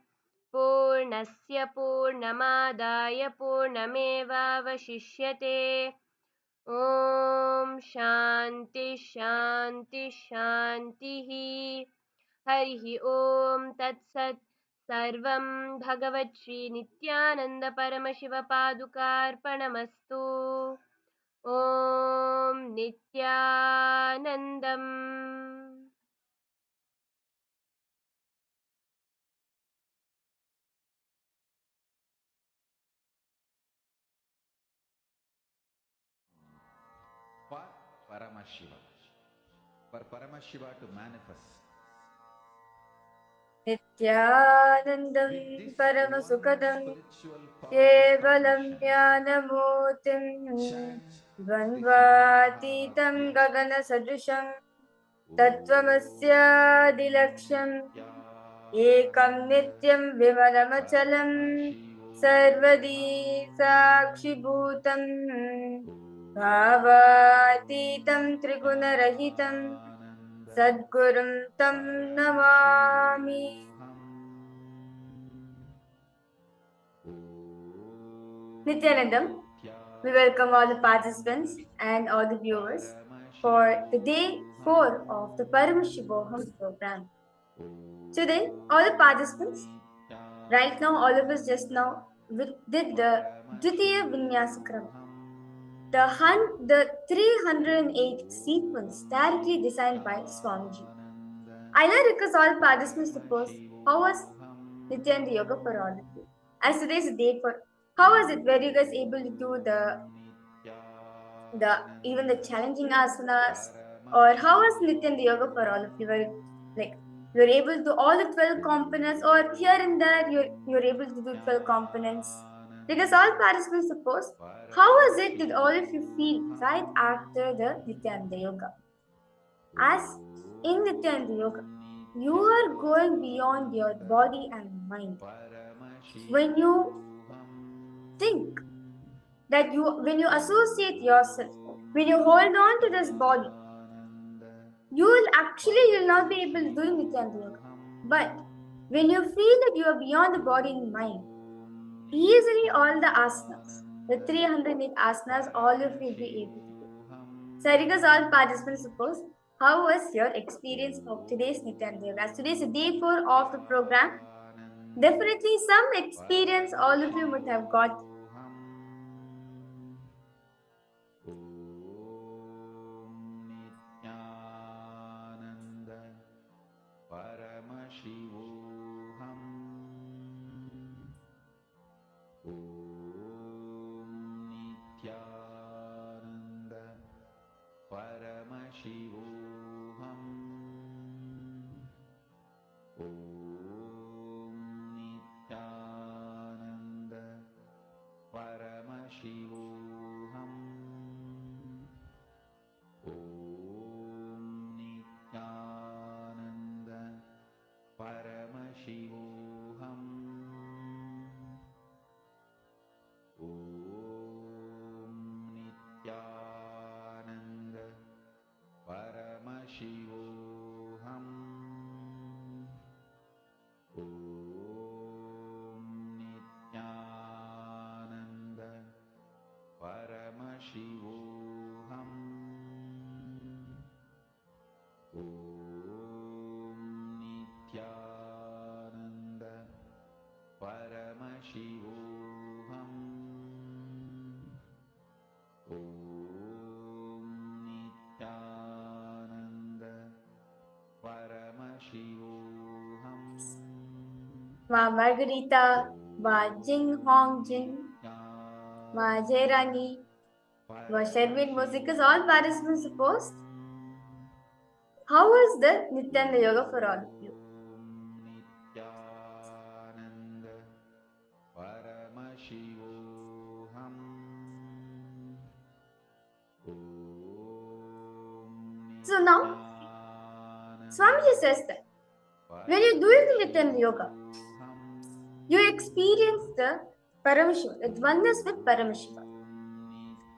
Purnasya Purnamadaya Purnamevavashishyate Om Shanti Shanti Shantihi Harihi Om Tat Sat Sarvam Bhagavat Shri Nityananda Paramashiva Padukarpanamastu Om Nityanandam. For Paramashiva. For Paramashiva to manifest. Nityanandam Paramasukadam Kevalam Jnanamurtim Dvandvatitam Gagana Sadrisham Tattvamasya Dilaksham Ekam Nityam Vimalamachalam Sarvadi Sakshibhutam Bhavatitam Trigunarahitam Sadgurum Tam Namami. Nityanandam, we welcome all the participants and all the viewers for the day 4 of the Paramashivoham program. Today, all the participants, right now, all of us just now did the Dvitiya Vinyasakram, the 308 sequence directly designed by Swamiji. I now request all participants to post how was Nityananda Yoga for all of you. As today's the date for how was it? Were you guys able to do the even the challenging asanas, or how was Nityananda Yoga for all of you? You're able to do all the 12 components, or here and there you're able to do 12 components. Because all participants suppose, how was it did all of you feel right after the Nityananda Yoga? As in Nityananda Yoga, you are going beyond your body and mind. When you think that when you associate yourself, when you hold on to this body, you'll not be able to do Nityananda Yoga. But when you feel that you are beyond the body and mind, easily all the asanas, the 308 asanas, all of you will be able to do. So I request all participants suppose, how was your experience of today's Nityananda Yoga? As today's day 4 of the program, definitely some experience all of you would have got. Ma Margarita, Ma Jing Hong Jin, Ma Jairani, Ma Sherwin Music is all participants supposed. How is the Nityanda Yoga for all of you? So now, Swamiji says that when you're doing the Nityanda Yoga, you experience the Paramashiva, the oneness with Paramashiva.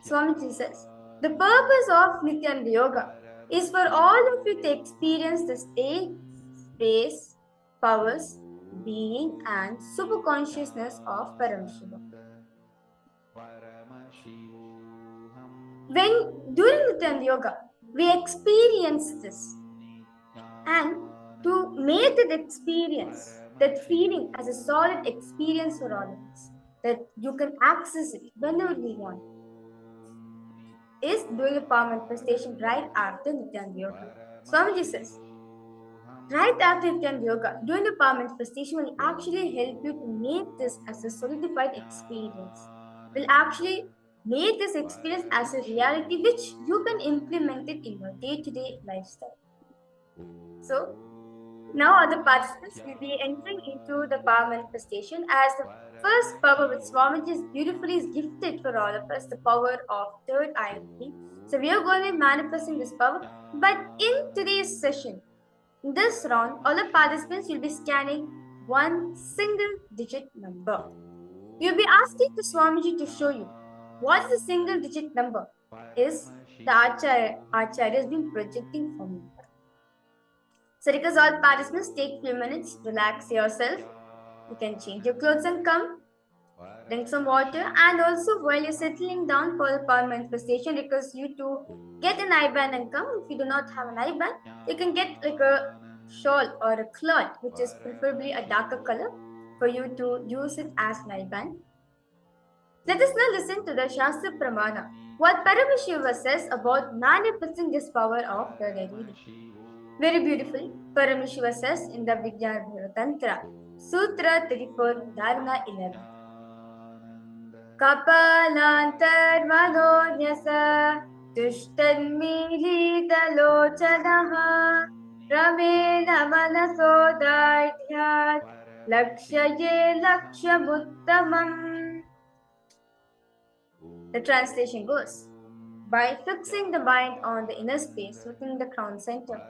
Swamiji says, the purpose of Nityanda Yoga is for all of you to experience the state, space, powers, being and super consciousness of Paramashiva. When during Nityanda Yoga, we experience this, and to make that experience, that feeling as a solid experience for all of us, that you can access it whenever we want, is doing a power manifestation right after Nityanda Yoga. Swamiji says, right after Nityanda Yoga, doing the power manifestation will actually help you to make this as a solidified experience. Will actually make this experience as a reality which you can implement it in your day-to-day lifestyle. So, now other participants will be entering into the power manifestation as the first power which Swamiji beautifully is gifted for all of us, the power of third eye. So we are going to be manifesting this power. But in today's session, in this round, all the participants will be scanning one single digit number. You'll be asking the Swamiji to show you what is the single digit number is the Acharya has been projecting for me. So because all participants take few minutes, relax yourself. You can change your clothes and come. Drink some water, and also while you're settling down for the power manifestation, because you to get an eye-band and come. If you do not have an eye-band, you can get like a shawl or a cloth, which is preferably a darker color, for you to use it as an eye-band. Let us now listen to the Shastra Pramana, what Paramashiva says about manifesting this power of the reading. Very beautifully, Paramashiva says in the Vijnana Tantra, Sutra 34, Dharana 11. Kapalantar manonyasa tushtanmilitalochanaha ramena manasodaityat lakshaye lakshamuttamam. The translation goes, by fixing the mind on the inner space within the crown center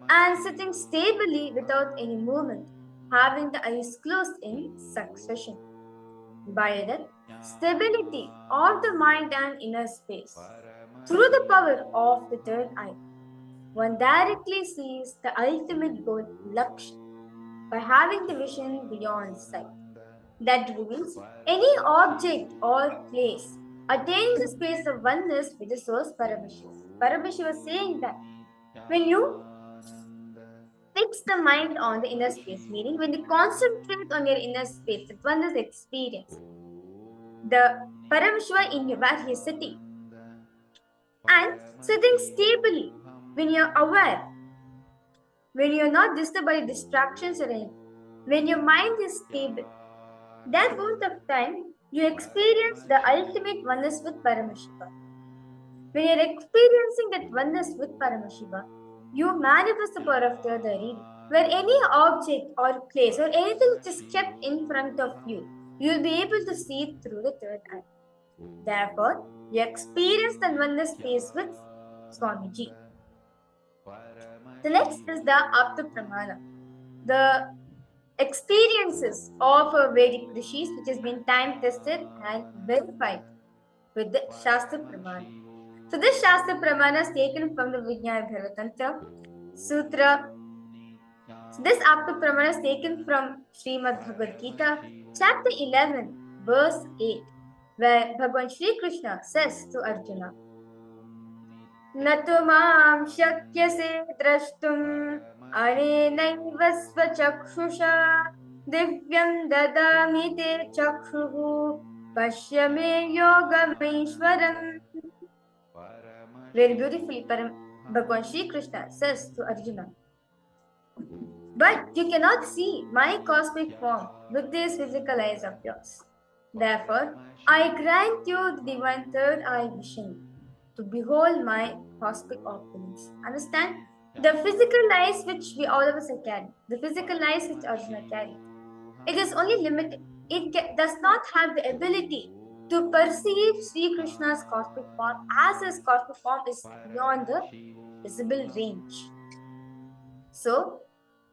and sitting stably without any movement, having the eyes closed in succession. By that stability of the mind and inner space, through the power of the third eye, one directly sees the ultimate goal, Laksha, by having the vision beyond sight. That reveals any object or place attaining the space of oneness with the source Paramashiva. Paramashiva was saying that when you fix the mind on the inner space, meaning when you concentrate on your inner space, that oneness experience, the Paramashiva in you where he is sitting, and sitting stably, when you're aware, when you're not disturbed by distractions or anything, when your mind is stable, that point of time you experience the ultimate oneness with Paramashiva. When you're experiencing that oneness with Paramashiva, you manifest the power of the reading, where any object or place or anything which is kept in front of you, you'll be able to see it through the third eye. Therefore, you experience the oneness space with Swamiji. The next is the Apta Pramana, the experiences of Vedic Rishis, which has been time tested and verified with the Shastra Pramana. So this Shastra Pramana is taken from the Vijnana Tantra Sutra. So this Apta Pramana is taken from Srimad Bhagavad Gita, chapter 11, verse 8. where Bhagavan Shri Krishna says to Arjuna, Natu mam shakyase drashtum anenaiva svachakshusha divyam dadami te chakshuhu pashyame yogameshwaram. Very beautifully, Bhagavan Shri Krishna says to Arjuna, but you cannot see my cosmic form with these physical eyes of yours. Therefore, I grant you the divine third eye vision to behold my cosmic opulence. Understand? The physical eyes which we all of us are carrying, the physical eyes which Arjuna carried, it is only limited. It does not have the ability to perceive Sri Krishna's cosmic form, as his cosmic form is beyond the visible range. So,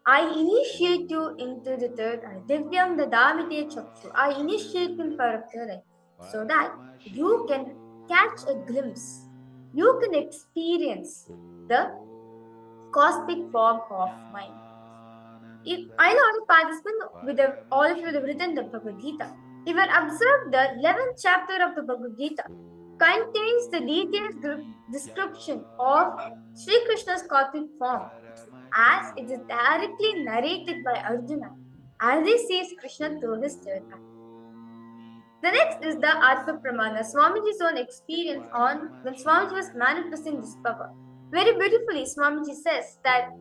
I initiate you into the third eye. Divyam dadamite chakshu. I initiate you in power of third eye, so that you can catch a glimpse. You can experience the cosmic form of mind. If I know the participant all of you have written the Bhagavad Gita. If you observe the 11th chapter of the Bhagavad Gita, contains the detailed description of Sri Krishna's cosmic form, as it is directly narrated by Arjuna as he sees Krishna through his third eye. The next is the Atma Pramana, Swamiji's own experience on when Swamiji was manifesting this power. Very beautifully, Swamiji says that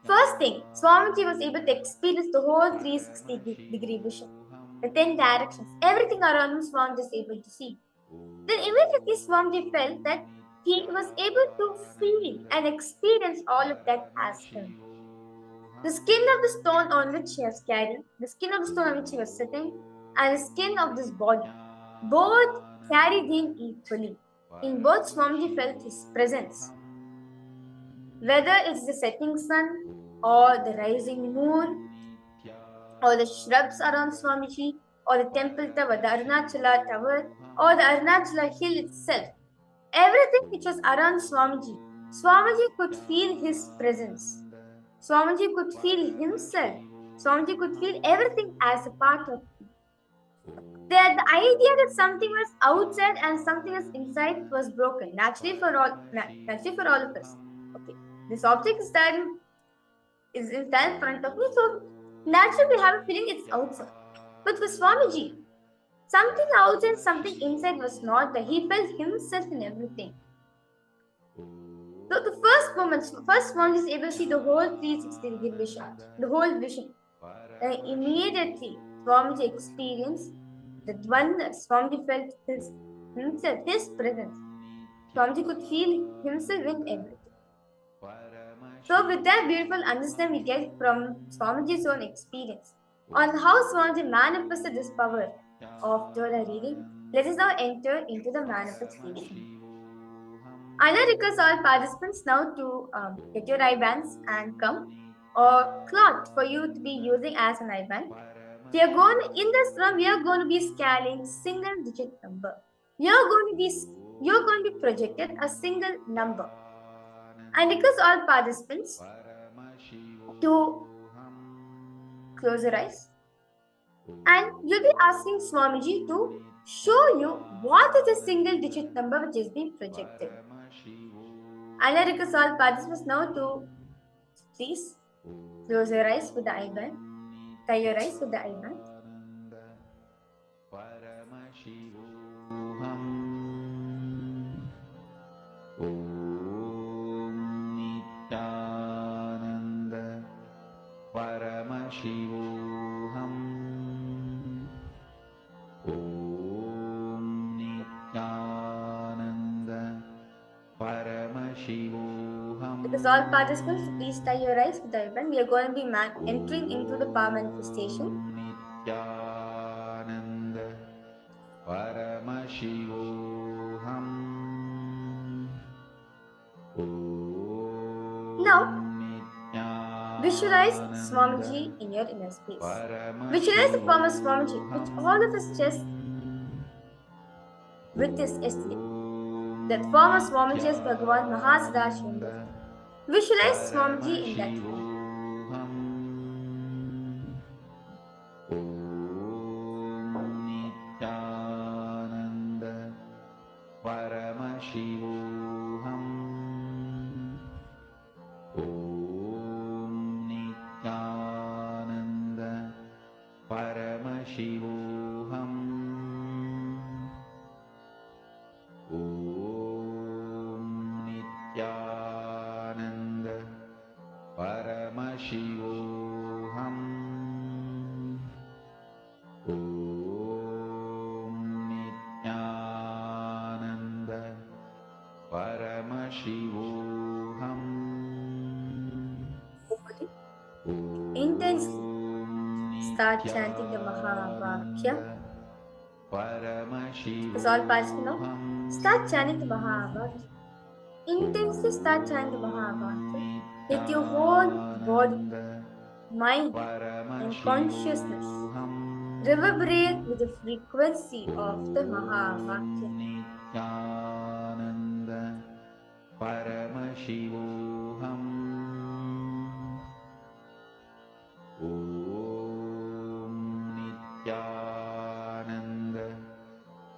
first thing, Swamiji was able to experience the whole 360-degree vision, the 10 directions, everything around him Swamiji was able to see. Then immediately Swamiji felt that he was able to feel and experience all of that as him. The skin of the stone on which he was carrying, the skin of the stone on which he was sitting, and the skin of this body, both carried him equally. In both, Swamiji felt his presence. Whether it's the setting sun, or the rising moon, or the shrubs around Swamiji, or the temple tower, the Arunachala tower, or the Arunachala hill itself, everything which was around Swamiji, Swamiji could feel his presence. Swamiji could feel himself. Swamiji could feel everything as a part of him. The idea that something was outside and something was inside was broken. Naturally for all of us. Okay, this object is there in front of me, so naturally we have a feeling it's outside. But for Swamiji, something outside, something inside was not there. He felt himself in everything. So the first Swamiji is able to see the whole 360-degree vision, the whole vision. And immediately Swamiji experienced the oneness. Swamiji felt himself, his presence. Swamiji could feel himself in everything. So with that beautiful understanding we get from Swamiji's own experience on how Swamiji manifested this power of Dora reading, let us now enter into the manifestation. I now request all participants now to get your eye bands and come, or cloth for you to be using as an eye band. In this room, we are going to be scanning single digit number. You're going to be projected a single number. And request all participants to close your eyes. And you'll be asking Swamiji to show you what is the single digit number which is being projected. And I request all participants now to please close your eyes with the eye band. Tie your eyes with the eye band. Paramashivoham Om Nityananda Paramashivoham. Because all participants, please tie your eyes with the eye band. We are going to be entering into the power manifestation. Nityananda Paramashivoham. Now, visualize Swamiji in your inner space. Visualize the form of Swamiji, which all of us just witnessed yesterday. That form of Swamiji is Bhagavan Mahasadashiva. Visualize Swamiji in that form. Om Nityananda Paramashivoham. Om Nityananda Paramashivoham. Intensely start chanting the Mahavakya. Because all participants now start chanting the Mahavakya. Intensely start chanting the Mahavakya. Let your whole body, mind, and consciousness reverberate with the frequency of the Mahavakya. Nityananda Paramashivoham. Om Nityananda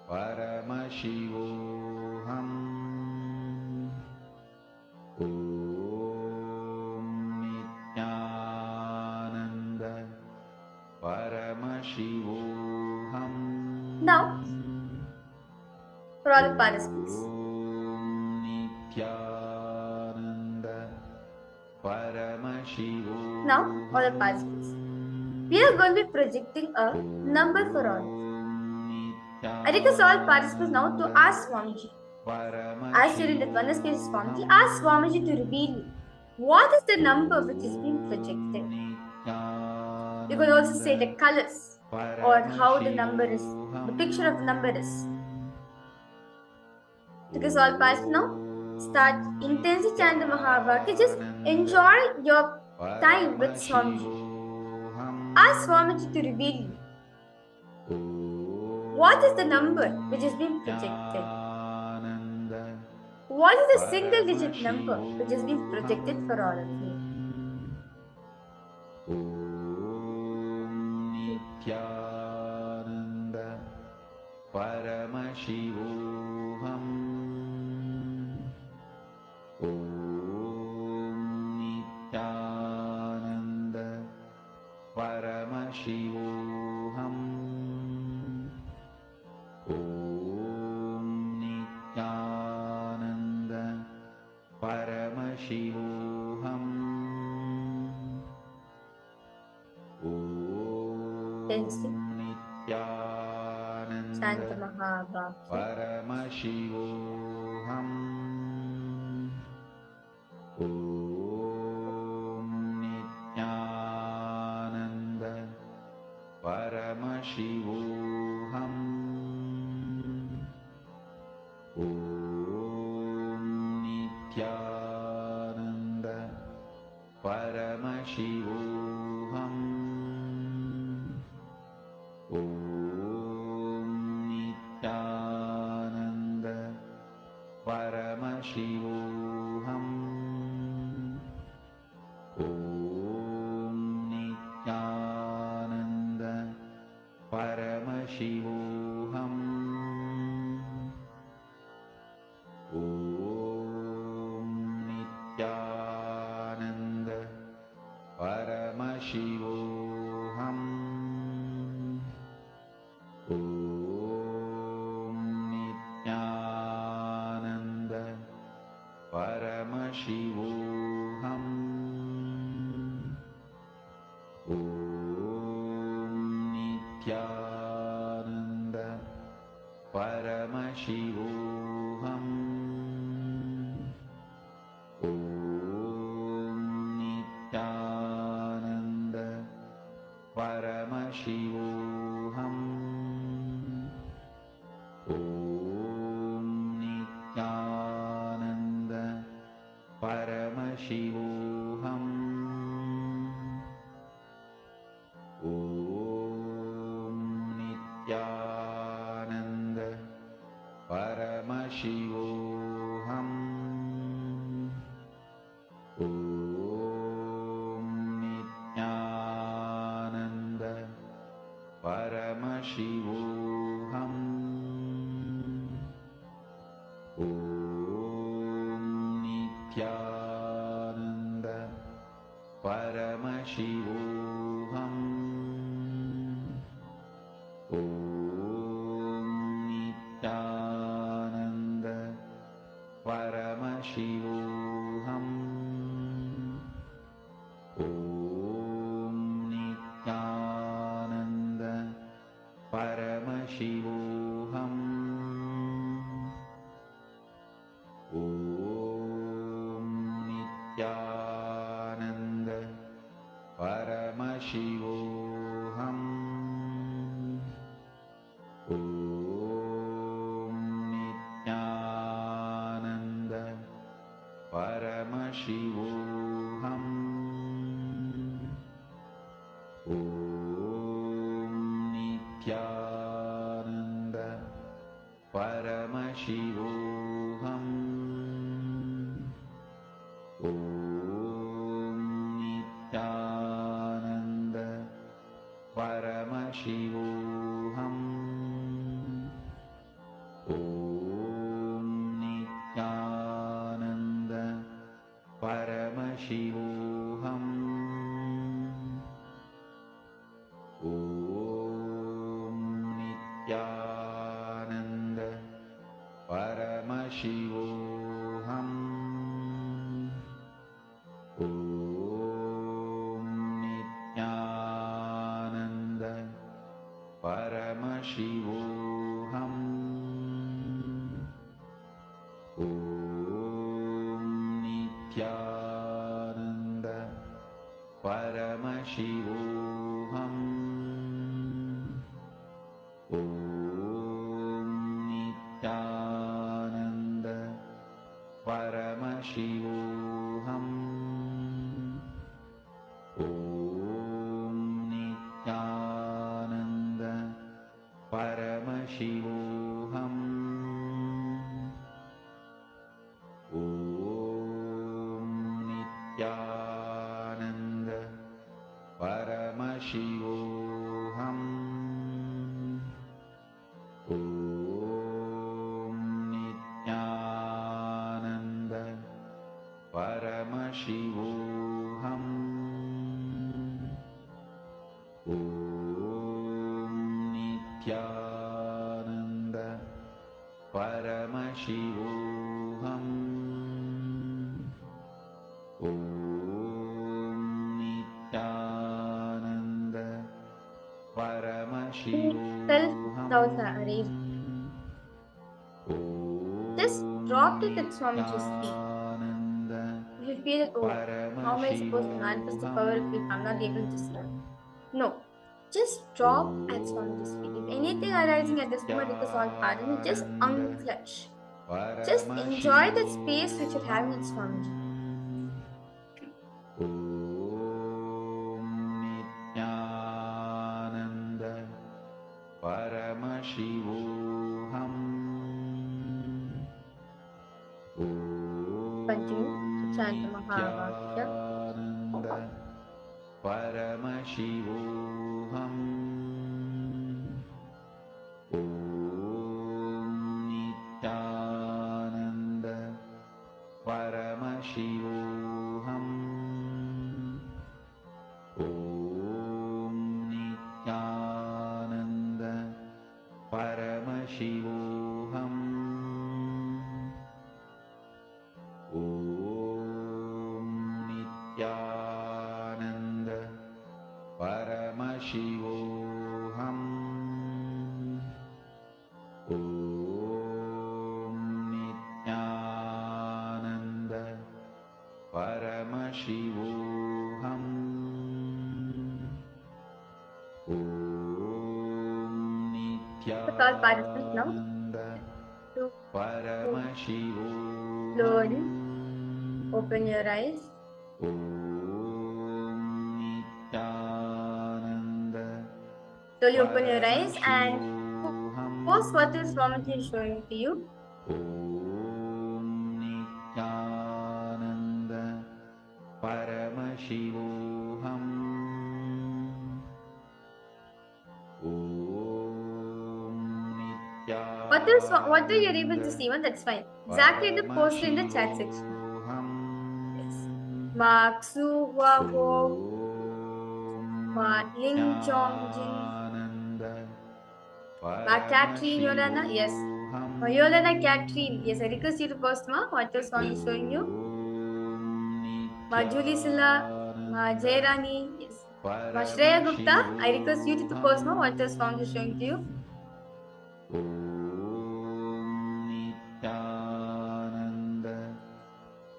Paramashivoham. Om Nityananda Paramashivoham. Now, for all the participants, Om Nityananda Paramashivoham. now all the participants, we are going to be projecting a number for all. I request all participants now to ask Swamiji. As you're in that oneness space, Swamiji, ask Swamiji to reveal you what is the number which is being projected. You can also say the colors or how the number is, the picture of the number is. Because all participants now start intensely chant the Mahavakya. Just enjoy your time with Swamiji. Ask Swamiji to reveal you what is the number which is being projected. What is the single digit number which is being projected for all of you? Om Nityananda Paramashivoham. Om Nityananda Paramashivoham. Om Nityananda Paramashivoham. Intensely Nityananda chant the Mahavakya. Paramashivoham. Om Nityananda Paramashivoham. Om Nityananda Paramashivoham. Om Nityananda Paramashivoham. Om Nityananda Paramashivoham. Om Nityananda Paramashivoham. Om Nityananda Paramashivoham. Om Nityananda Paramashivoham. Om Nityananda Paramashivoham. Om Nityananda Paramashivoham. Om Nityananda Paramashivoham. Om Nityananda Paramashivoham. Om Nityananda Paramashivoham. Om Nityananda Paramashivoham Om Nityananda Paramashivoham Om Nityananda Paramashivoham Om Nityananda Paramashivoham Om Nityananda Paramashivoham Om Nityananda Paramashivoham Om Nityananda Paramashivoham Om Nityananda Paramashivoham Om Nityananda Paramashivoham Om Nityananda Paramashivoham Om Nityananda Paramashivoham Om Nityananda Paramashivoham Om Nityananda Paramashivoham 12,000 are raised. Just drop it at Swamiji's feet. You will feel that, oh, how am I supposed to manifest the power if I'm not able to see? No. Just drop at Swamiji's feet. If anything arising at this moment, it is all pardon. Just unclutch. Just enjoy that space which you're having at Swamiji. Om Nityananda Paramashivoham Continue to chant the Mahavakya. Nityananda Paramashivoham Om Nityananda Paramashivoham Om Nityananda Paramashivoham Om Nityananda Paramashivoham Om Nityananda Paramashivoham Om With all participants now, Nityananda to Paramashivoham slowly open your eyes. Om Nityananda Slowly open your eyes and post what this Swamiji is showing to you. Om Nityananda Paramashivoham Om Nityananda What are you able to see? Well, that's fine. Exactly the post in the chat section. Yes. Mark Su Hua Ho Ma Ling Chong Jin Ma Catherine Yolana. Yes. Ma Yolana Catherine. Yes, I request you to post ma what the song is showing you. Ma Julie Silla. Ma Jairani. Yes. Ma Shreya Gupta. I request you to post ma what the song is showing to you. Om Nityananda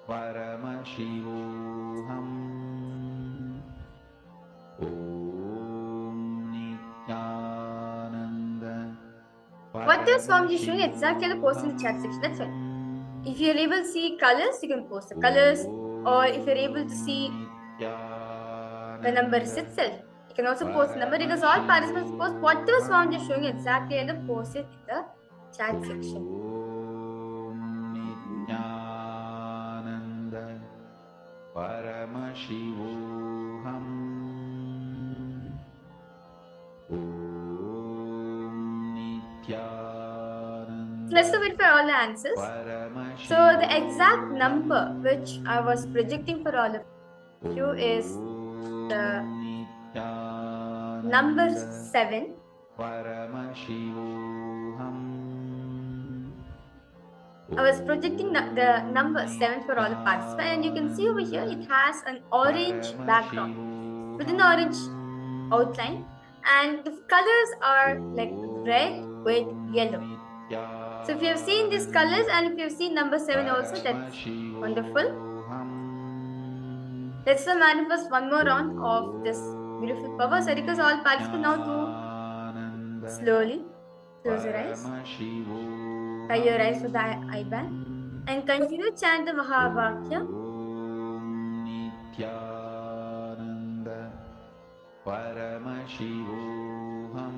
Paramashivoham Om Nityananda What the song is showing exactly the post in the chat section. That's fine. If you're able to see colors, you can post the colors or if you're able to see the numbers itself. You can also post the number because all participants post whatever sound you're showing exactly and post it in the chat section. Nityananda Paramashivoham Nityananda. So let's verify all the answers. So the exact number which I was projecting for all of you is the number 7. I was projecting the number 7 for all the participants, and you can see over here it has an orange background within the orange outline, and the colors are like red with yellow. So if you have seen these colors and if you have seen number 7 also, that's wonderful. Let's manifest one more round of this beautiful power. So request all participants now to slowly close your eyes, tie your eyes with the eye band, and continue chant the Mahavakya. Nityananda Paramashivoham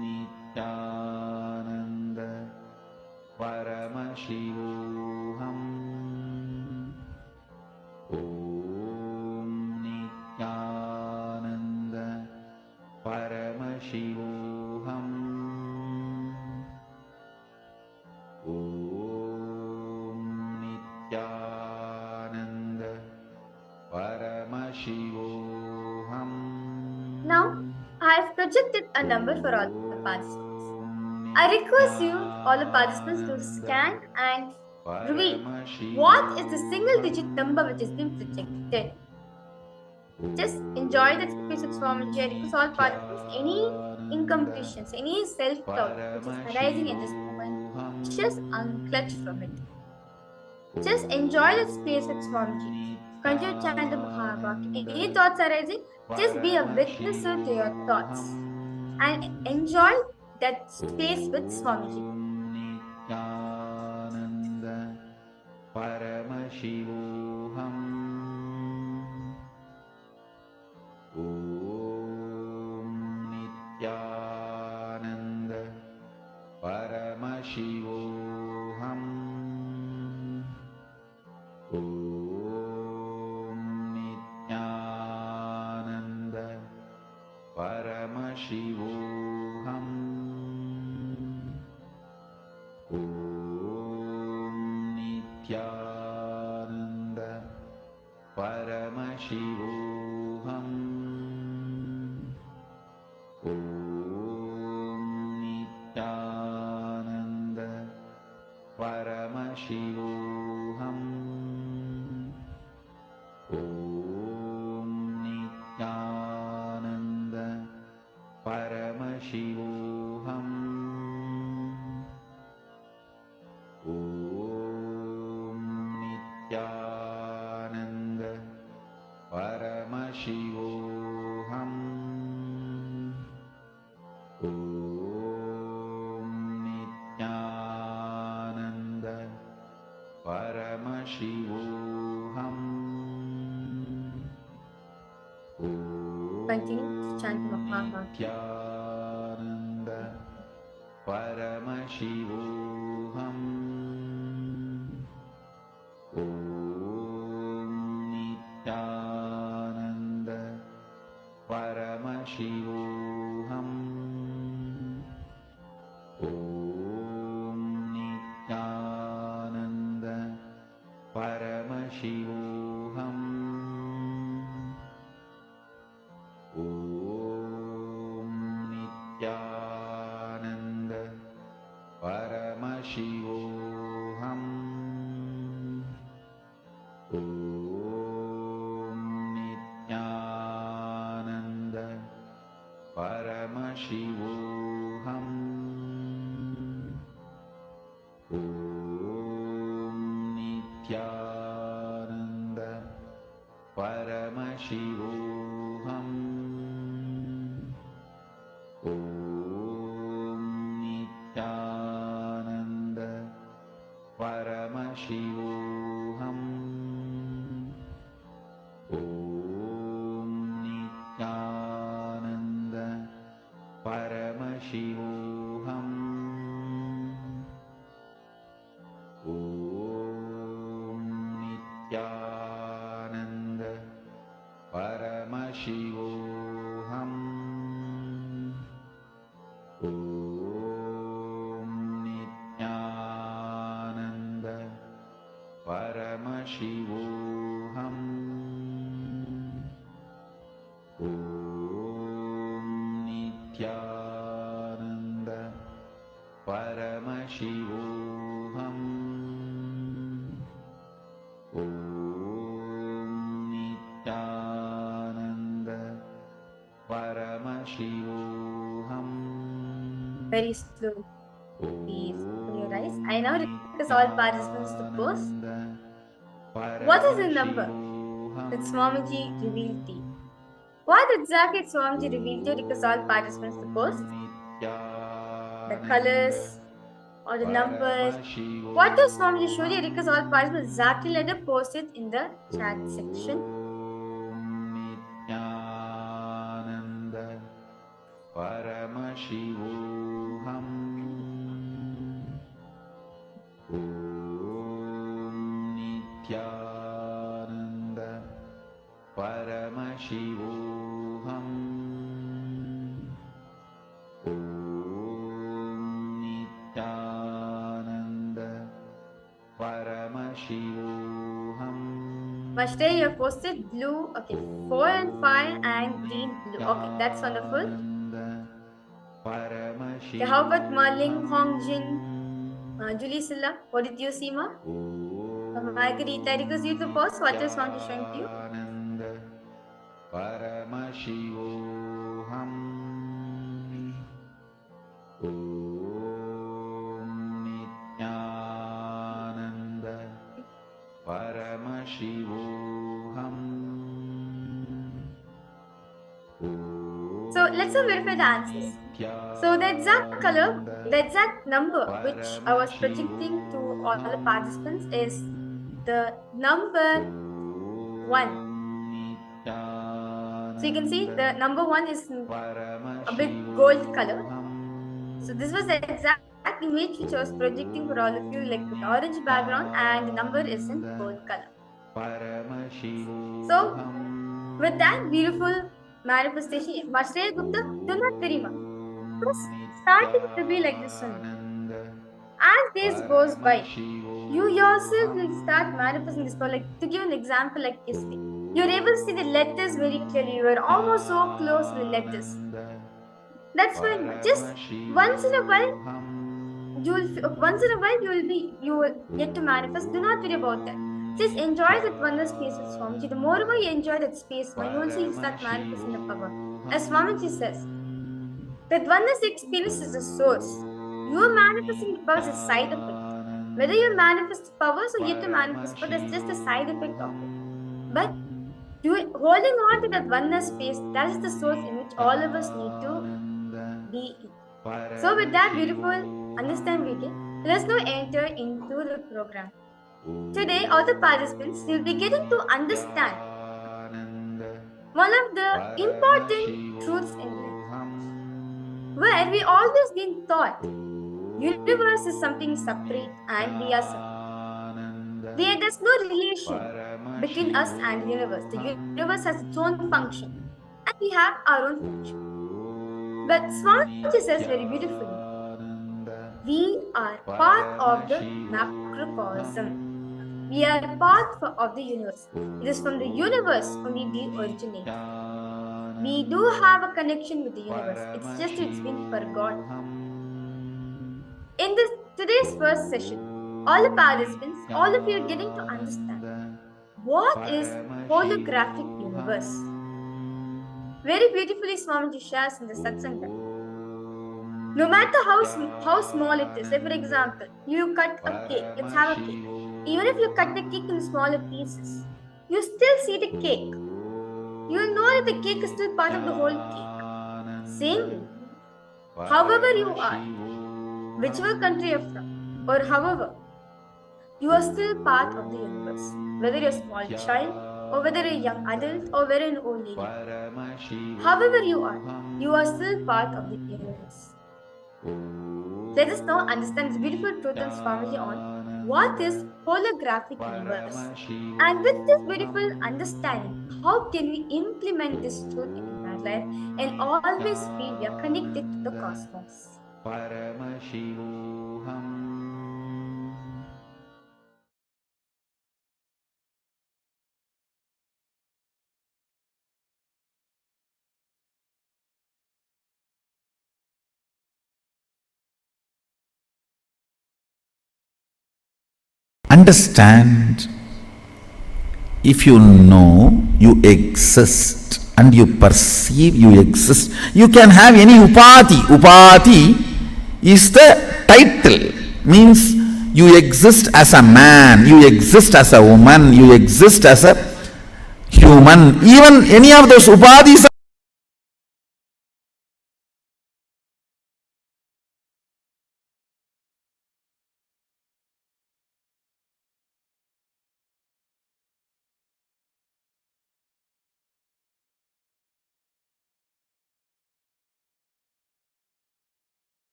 Nityananda Paramashivoham Nityananda Paramashivoham Nityananda Paramashivoham. Now, I have projected a number for all the participants. I request you, all the participants, to scan and reveal what is the single digit number which has been projected. Just enjoy that space of astrology. I request all participants, any incompletions, any self-doubt which is arising at this moment, just unclutch from it. Just enjoy that space with astrology. Continue chant the Mahabharata. Any thoughts arising, just be a witnesser to your thoughts and enjoy that space with astrology. Nityananda Paramashivoham Nityananda Paramashivoham Nityananda Paramashivoham Nityananda Paramashivoham Nityananda Paramashivoham Nityananda Paramashivoham Nityananda Paramashivoham Nityananda Paramashivoham. Continue to chant the Mahabharata. Nityananda Paramashivoham Nityananda Paramashivoham Nityananda Paramashivoham Nityananda Paramashivoham Nityananda Paramashivoham Nityananda Paramashivoham Nityananda Paramashivoham Om Nityananda Paramashivoham Om Nityananda Paramashivoham Om Nityananda Paramashivoham Om Nityananda Paramashivoham. Very slowly. Please open your eyes. I now request all participants to pose. What is the number that Swamiji revealed to you? What exactly did Swamiji reveal to you? Request all participants to post. The colors or the numbers. What does Swamiji show you? Request all participants exactly let them post it in the chat section. Nityananda Paramashivoham Om Nityananda Paramashivoham Om Nityananda Paramashivoham. Mashte, you have posted blue. Okay, 4 and 5 and green blue. Okay, that's wonderful. Okay, how about Marling, Hongjin, Julie Silla? What did you see, Ma? Margarita, I request you to post what is Swamiji showing to you. Paramashivoham Om Nityananda Paramashivoham. So let's verify the answers. So the exact color, the exact number which I was projecting to all the participants is the number 1. So you can see the number 1 is a bit gold color. So this was the exact image which I was projecting for all of you, like with orange background, and the number is in gold color. So with that beautiful manifestation, Mashreya Gupta, do not worry, ma. First, starting to be like this one. As days goes by, you yourself will start manifesting this power. Like to give an example, like yesterday, you're able to see the letters very clearly. You are almost so close to the letters. That's fine. Just once in a while, you will get to manifest. Do not worry about that. Just enjoy that oneness space with Swamiji. The more you enjoy that space, you also start manifesting the power. As Swamiji says, that oneness experience is the source. You are manifesting the power is a side effect. Whether you manifest powers or yet to manifest power, that's just a side effect of it. But holding on to that oneness space, that is the source in which all of us need to be in. So with that beautiful understand video, let's now enter into the program. Today, all the participants will be getting to understand one of the important truths in life, where we always been taught universe is something separate and we are separate. There's no relation between us and the universe. The universe has its own function and we have our own function. But Swamiji says very beautifully, we are part of the macrocosm. We are part of the universe. It is from the universe only we originate. We do have a connection with the universe. It's been forgotten. In today's first session, all the participants, all of you are getting to understand what is holographic universe. Very beautifully Swamiji shares in the satsanga. No matter how small it is, say for example, you cut a cake, let's have a cake. Even if you cut the cake in smaller pieces, you still see the cake. You will know that the cake is still part of the whole cake. Same way, however you are, whichever country you're from, or however, you are still part of the universe. Whether you're a small child, or whether you're a young adult, or whether you're an old lady. However you are still part of the universe. Let us now understand this beautiful truth and formally on what is holographic universe. And with this beautiful understanding, how can we implement this truth in our life and always feel we are connected to the cosmos? Paramashivoham. Understand, if you know you exist and you perceive you exist, you can have any upati. Upati is the title, means you exist as a man, you exist as a woman, you exist as a human. Even any of those upadis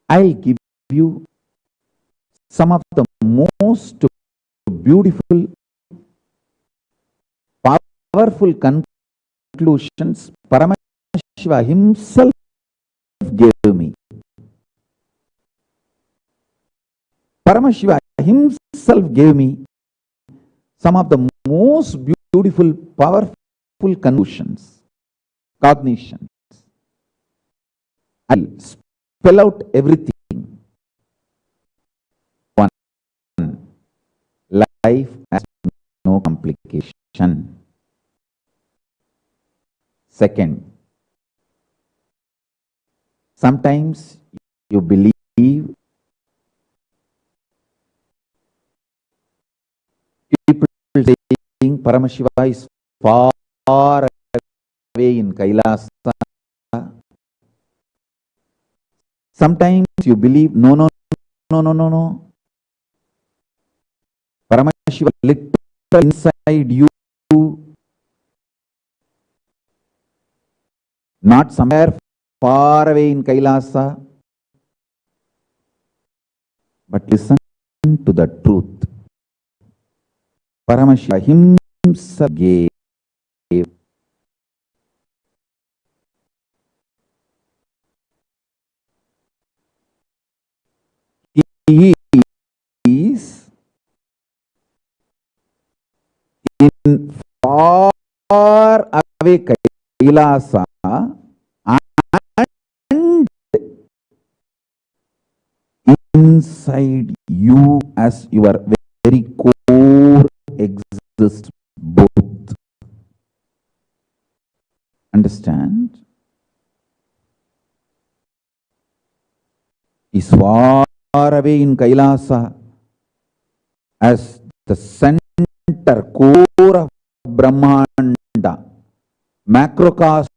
I'll give you some of the most beautiful, powerful conclusions Paramashiva himself gave me. Paramashiva himself gave me some of the most beautiful, powerful conclusions, cognitions. I'll spell out everything. One, life has no complication. Second, sometimes you believe people saying Paramashiva is far away in Kailasa. Sometimes you believe, no. Paramashiva literally inside you, not somewhere far away in Kailasa. But listen to the truth. Paramashiva himself gave. He is in far away Kailasa and inside you as your very core exists both. Understand? Is far away in Kailasa as the center core of Brahmanda, macrocosm.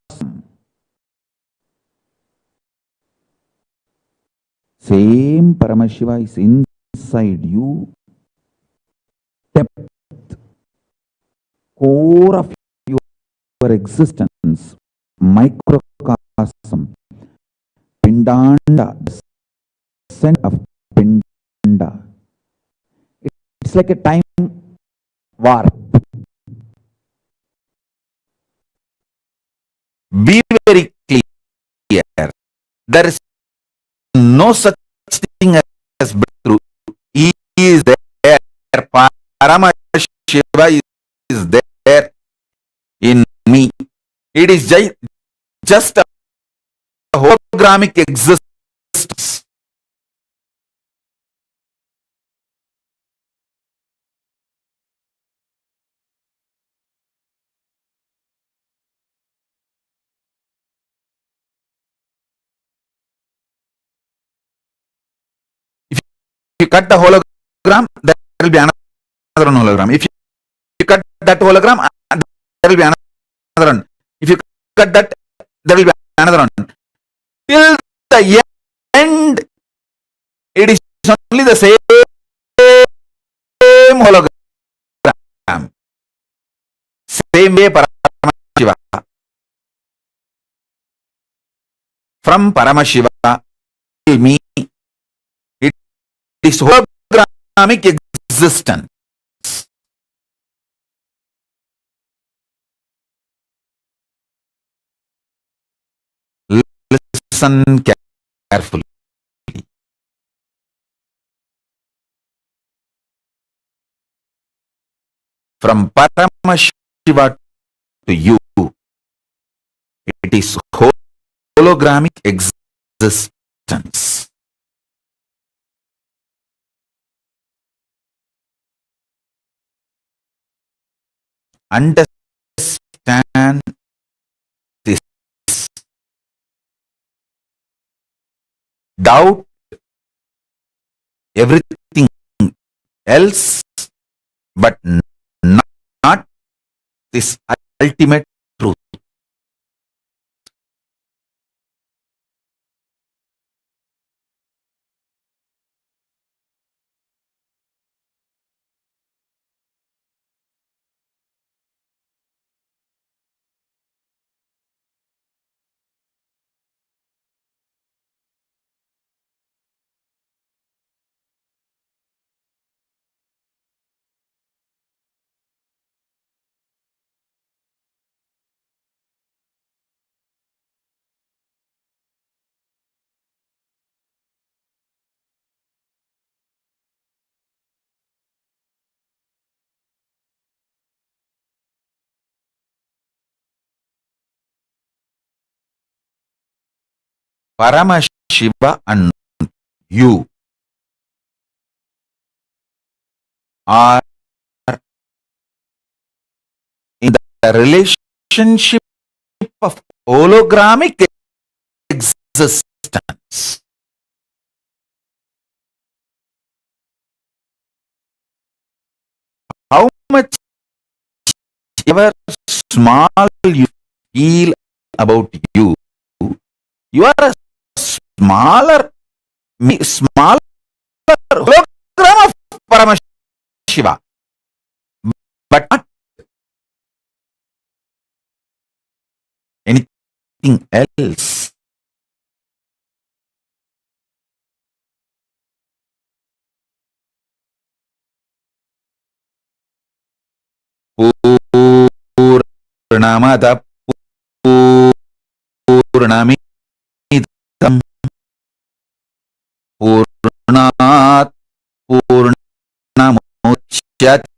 Same Paramashiva is inside you, depth, core of your existence, microcosm, Pindanda, the center of Pindanda. It's like a time warp. Be very clear. There is no such thing as breakthrough. He is there. Paramashiva is there in me. It is just a holographic existence. If you cut the hologram, there will be another hologram. If you cut that hologram, there will be another one. If you cut that, there will be another one. Till the end, it is only the same hologram. Same way Paramashiva. From Paramashiva, tell me, it is holographic existence. Listen carefully. From Paramashiva to you, it is holographic existence. Understand this. Doubt everything else, but not this ultimate truth. Paramashiva and you are in the relationship of holographic existence. How much ever small you feel about you, you are a smaller hologram of Paramashiva, but not anything else. Purnamada Purnamidam Purnat Purnamuchyate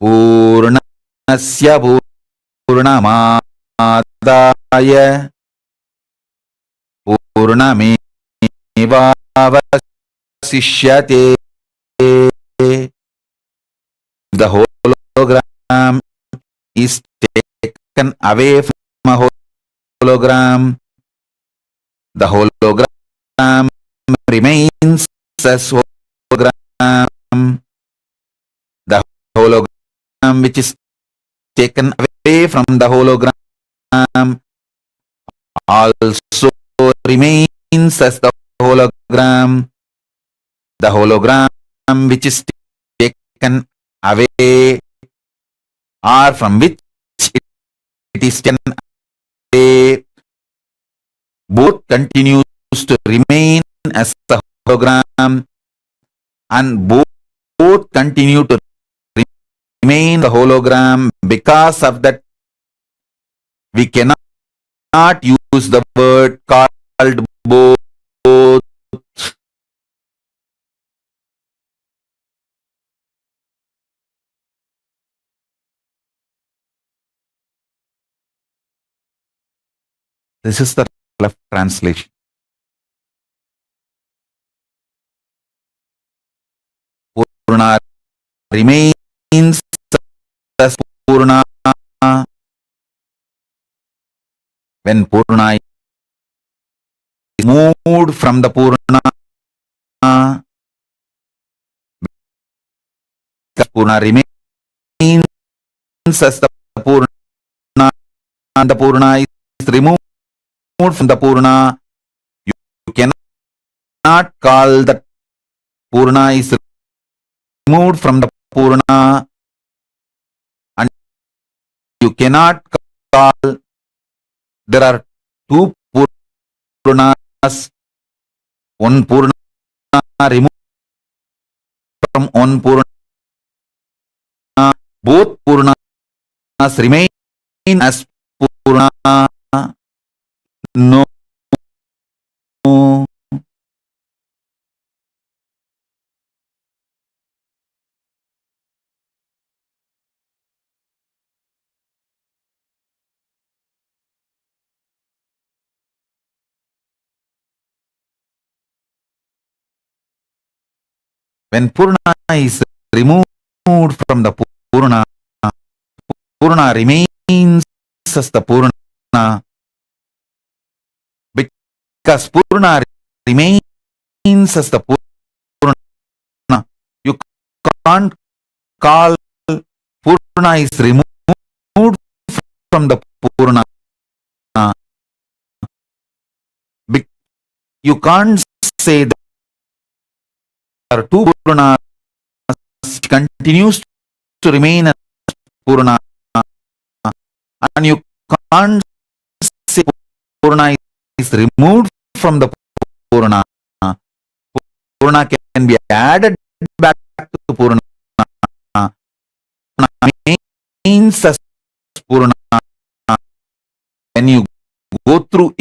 Purnasya Purnamadaya Purnamevavasishyate. The hologram is taken away from a hologram. The hologram remains as hologram. The hologram which is taken away from the hologram also remains as the hologram. The hologram which is taken away or from which it is taken away, both continues to remain as the hologram, and both continue to remain the hologram. Because of that, we cannot use the word called both. This is the left translation. Purna remains as Purna. When Purna is moved from the Purna, Purna remains as the Purna, and the Purna is removed from the Purna. You cannot call that Purna is removed from the Purna, and you cannot call. There are two Purnas, one Purna removed from one Purna. Both Purnas remain as Purna. No. When Purna is removed from the Purna, Purna remains as the Purna, because Purna remains as the Purna. You can't call Purna is removed from the Purna. You can't say that there are two Purnas, continues to remain as Purna, and you can't say Purna is removed from the Purna. Purna can be added back to Purna. Purna means as Purna. When you go through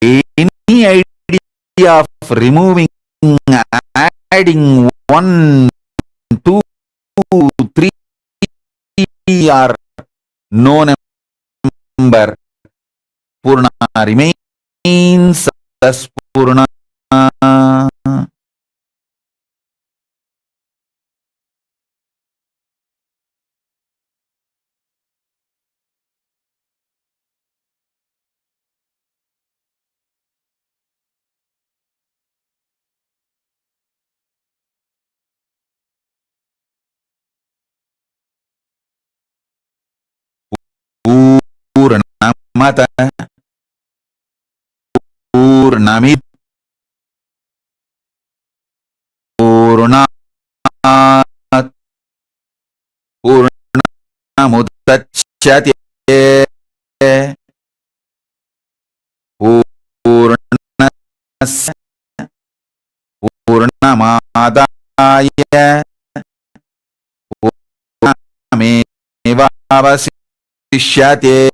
any idea of removing, adding 1, 2, 3 or no number, Purna remains as Purna. Purnamata Purnamid Purnat Purnamudachyate Purnasya Purnamadaya Purnamevavasishyate.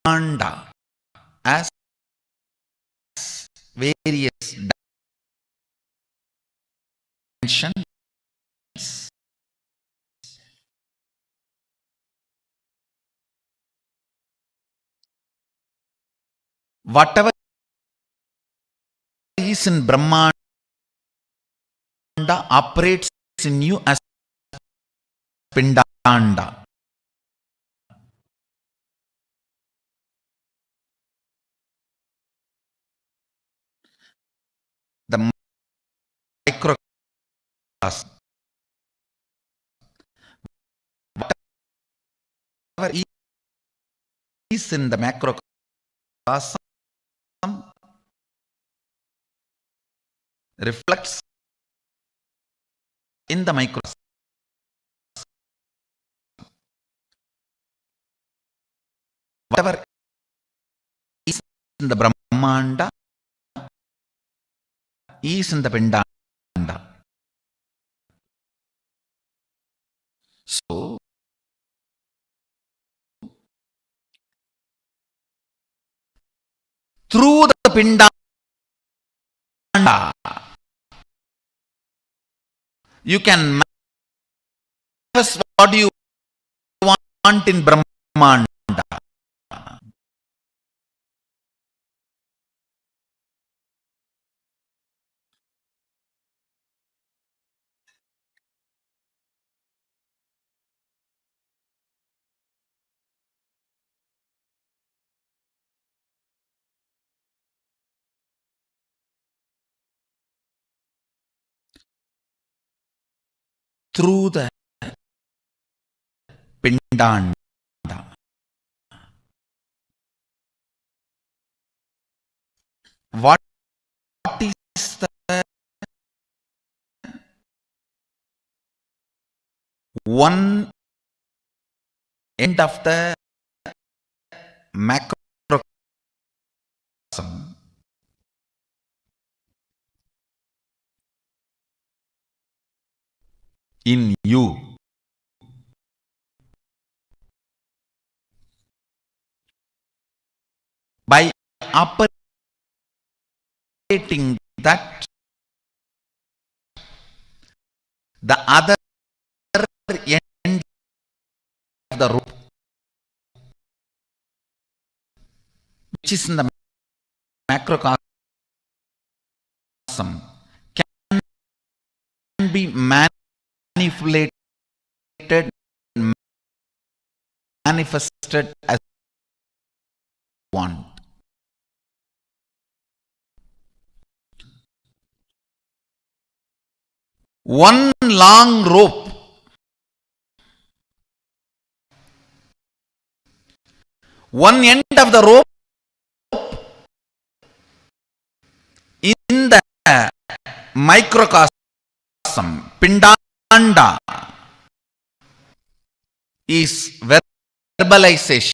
Brahmanda as various dimensions. Whatever is in Brahmanda operates in you as Pindanda. The microcosm, whatever is in the macrocosm reflects in the microcosm. Whatever is in the Brahmanda is in the Pindanda. So, through the Pindanda, you can manifest what you want in Brahmanda. through the pindanda. What is the one end of the macrocosm in you? By operating that, the other end of the rope, which is in the macrocosm, can be manipulated, manifested as one. One long rope, one end of the rope in the microcosm, pindanda, is verbalization.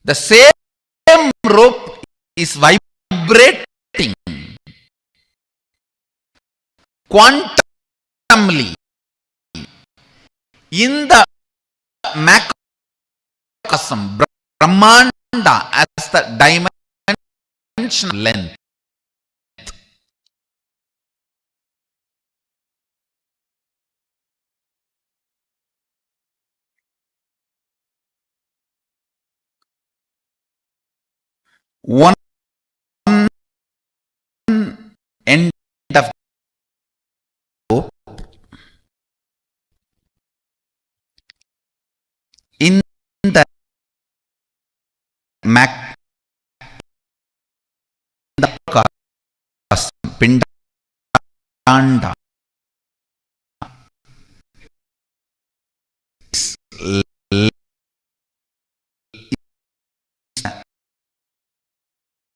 The same rope is vibrating quantumly in the macrocosm, Brahmanda, as the dimensional length. One end of rope in the macrocosm, pindanda, is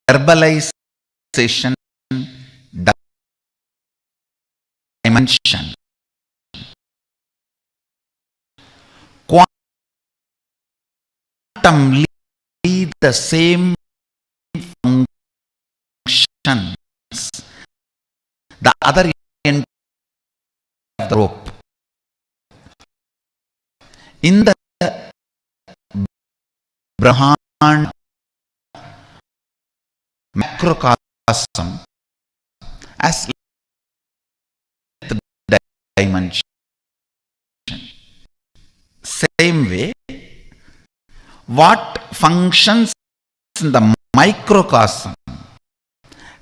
verbalization dimension. Quantumly the same functions. The other end of the rope in the Brahman macrocosm as the dimension. Same way, what functions in the microcosm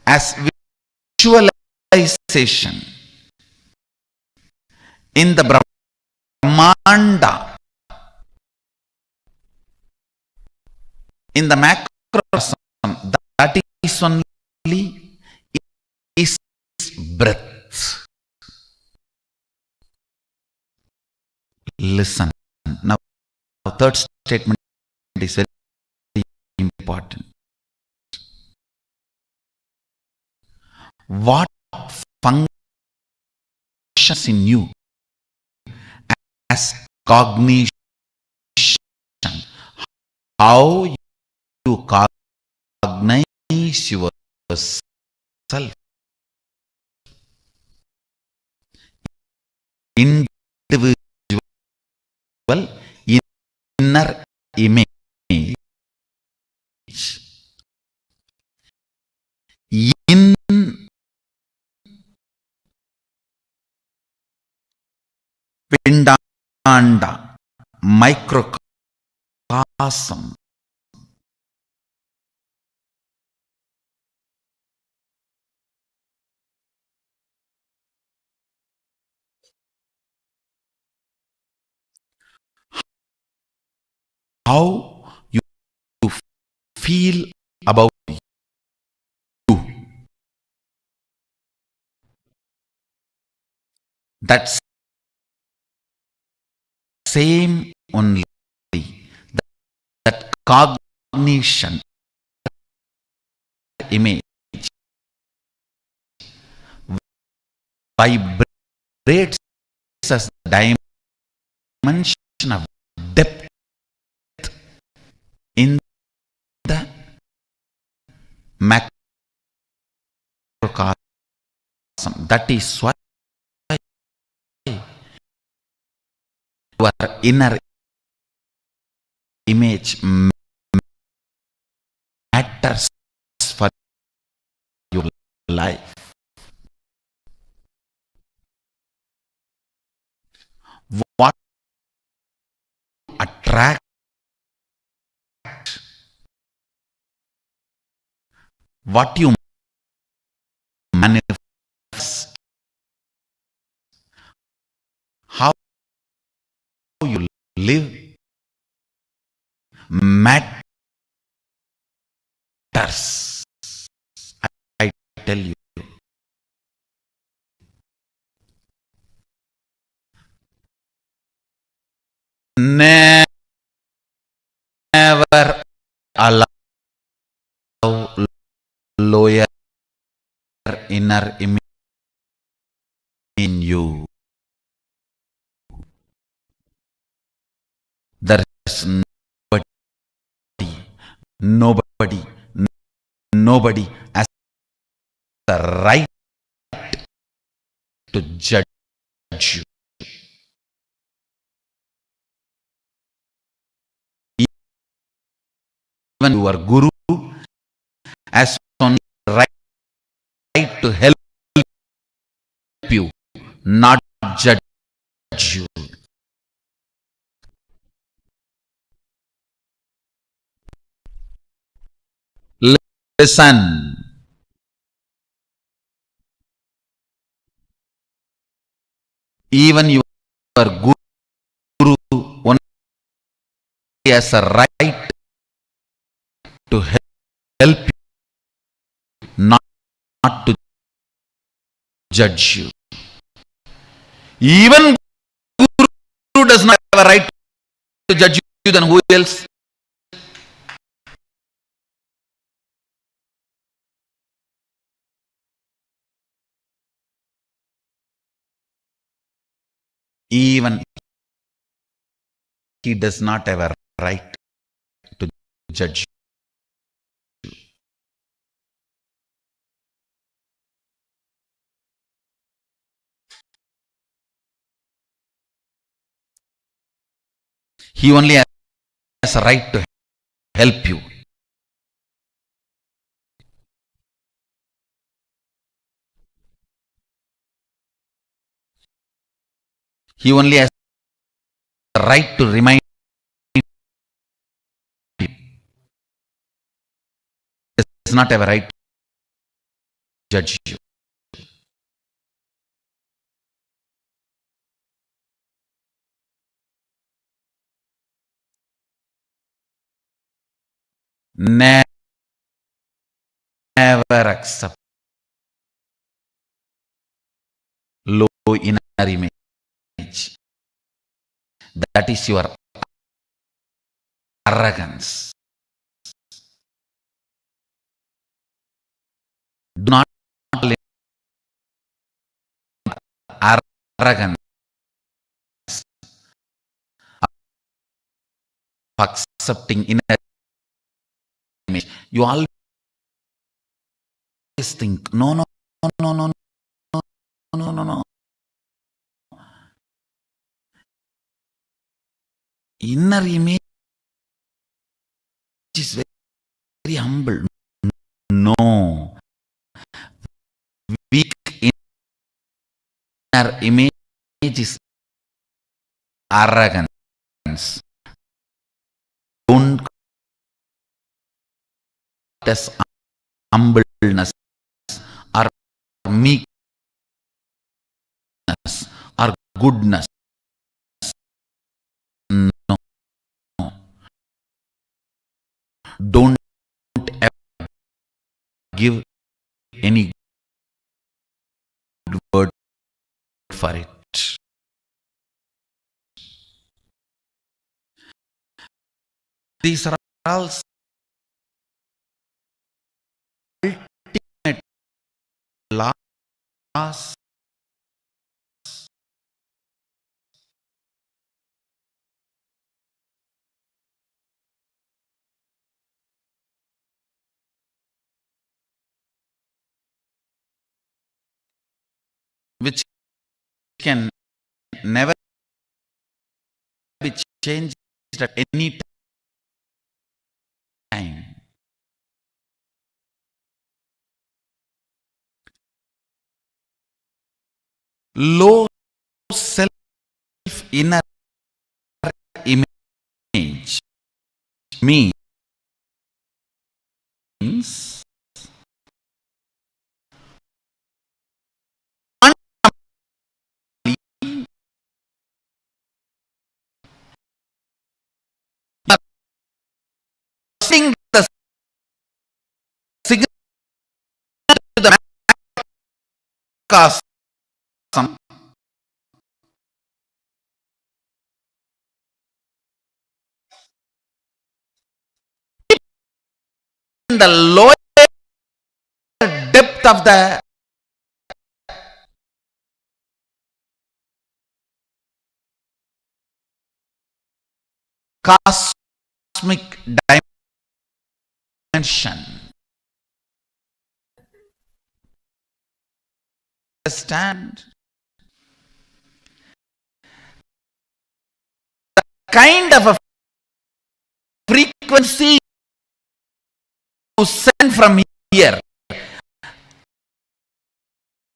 as visualization in the Brahmanda, in the macrocosm, that is only is breath. Listen. Now, third statement is very important. What functions in you as cognition? How you cognize yourself? Individual inner image. In pindanda, microcosm. How you feel about you. That same only, that cognition, image, vibrates as the dimension of depth in the macrocosm. That is why your inner image matters for your life. What attract, what you manifest, how you live matters. I tell you. Never allow lower inner image in you. There is nobody has the right to judge you. Even your guru has only right to help you, not judge you. Listen. Even your guru only has a right to help you, not to judge you. Even guru does not have a right to judge you, then who else? Even he does not have a right to judge you. He only has a right to help you. He only has a right to remind you. He does not have a right to judge you. Never accept low inner image. That is your arrogance. Do not live arrogance of accepting inner image. You always think, no. Inner image is very humble. No. Weak inner image is arrogance. Don't as humbleness or meekness or goodness. No. Don't ever give any good word for it. These are all ultimate laws which can never be changed at any time. Low self inner image means sing the signal to the macrocosm in the lower depth of the cosmic dimension. Understand? The kind of a frequency you send from here,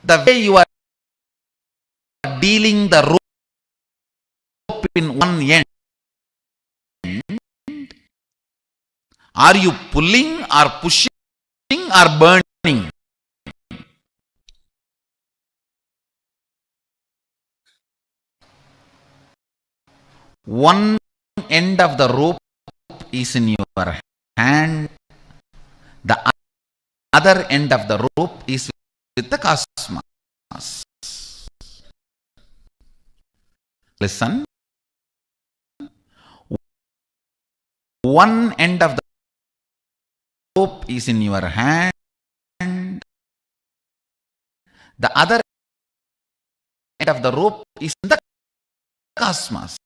the way you are dealing the rope in one end, are you pulling or pushing or burning? One end of the rope is in your hand, the other end of the rope is with the cosmos. Listen. One end of the rope is in your hand, the other end of the rope is in the cosmos.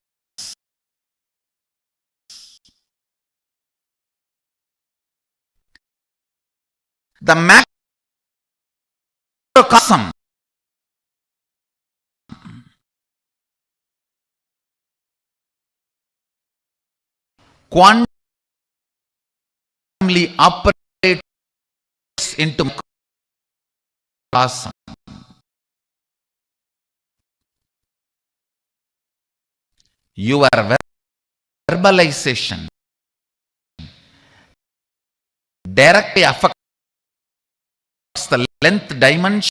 The macrocosm quantumly operates into macrocosm. Your verbalization directly affects the length dimension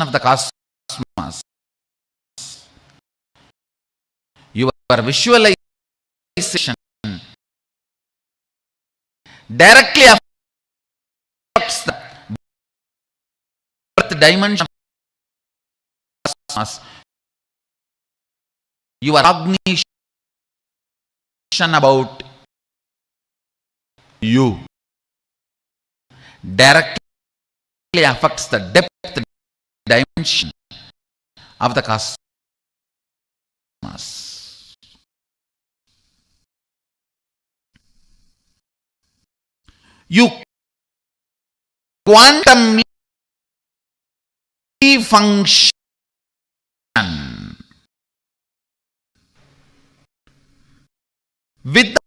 of the cosmos. Your visualization directly affects the birth dimension of the cosmos. Your cognition about you directly affects the depth dimension of the cosmos. You quantumly function with the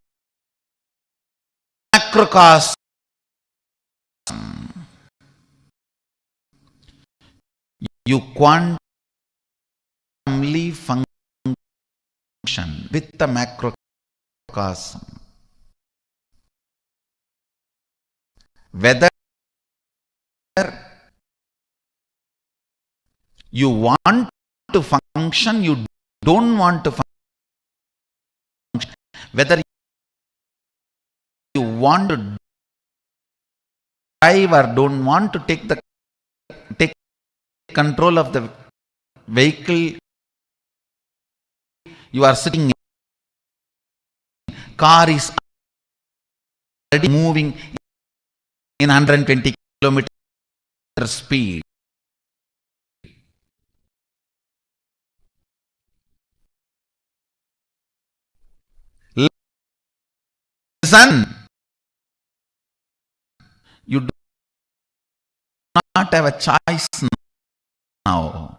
macrocosm. You quantumly function with the macrocosm. Whether you want to function, you don't want to function, whether you want to drive or don't want to take control of the vehicle you are sitting in, car is already moving in 120 kilometer speed. Listen, you do not have a choice now.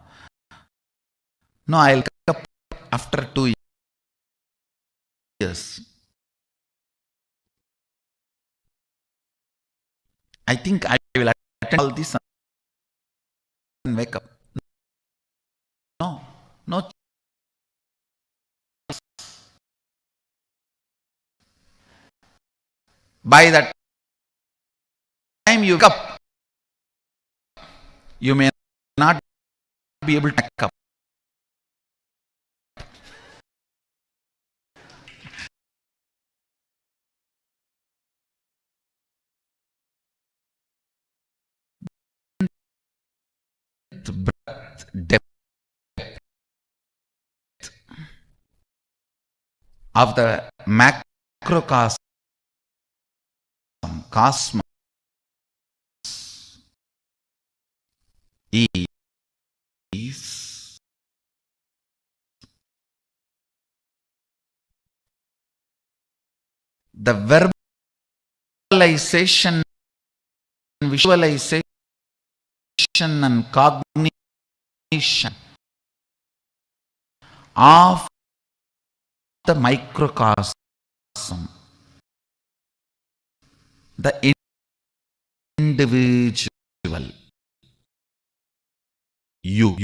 No, I'll come up after 2 years. I think I will attend all this and wake up. No, no. By that time you wake up, you may not be able to wake up. Breadth, depth of the macrocosm, cosmos is the verbalization, visualization, and cognition of the microcosm, the individual, you.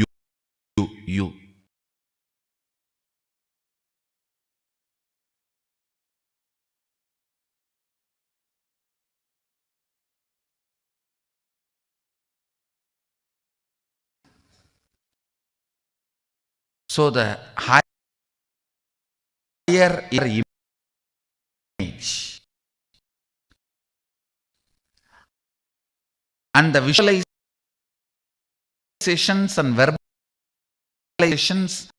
So the higher image and the visualizations and verbalizations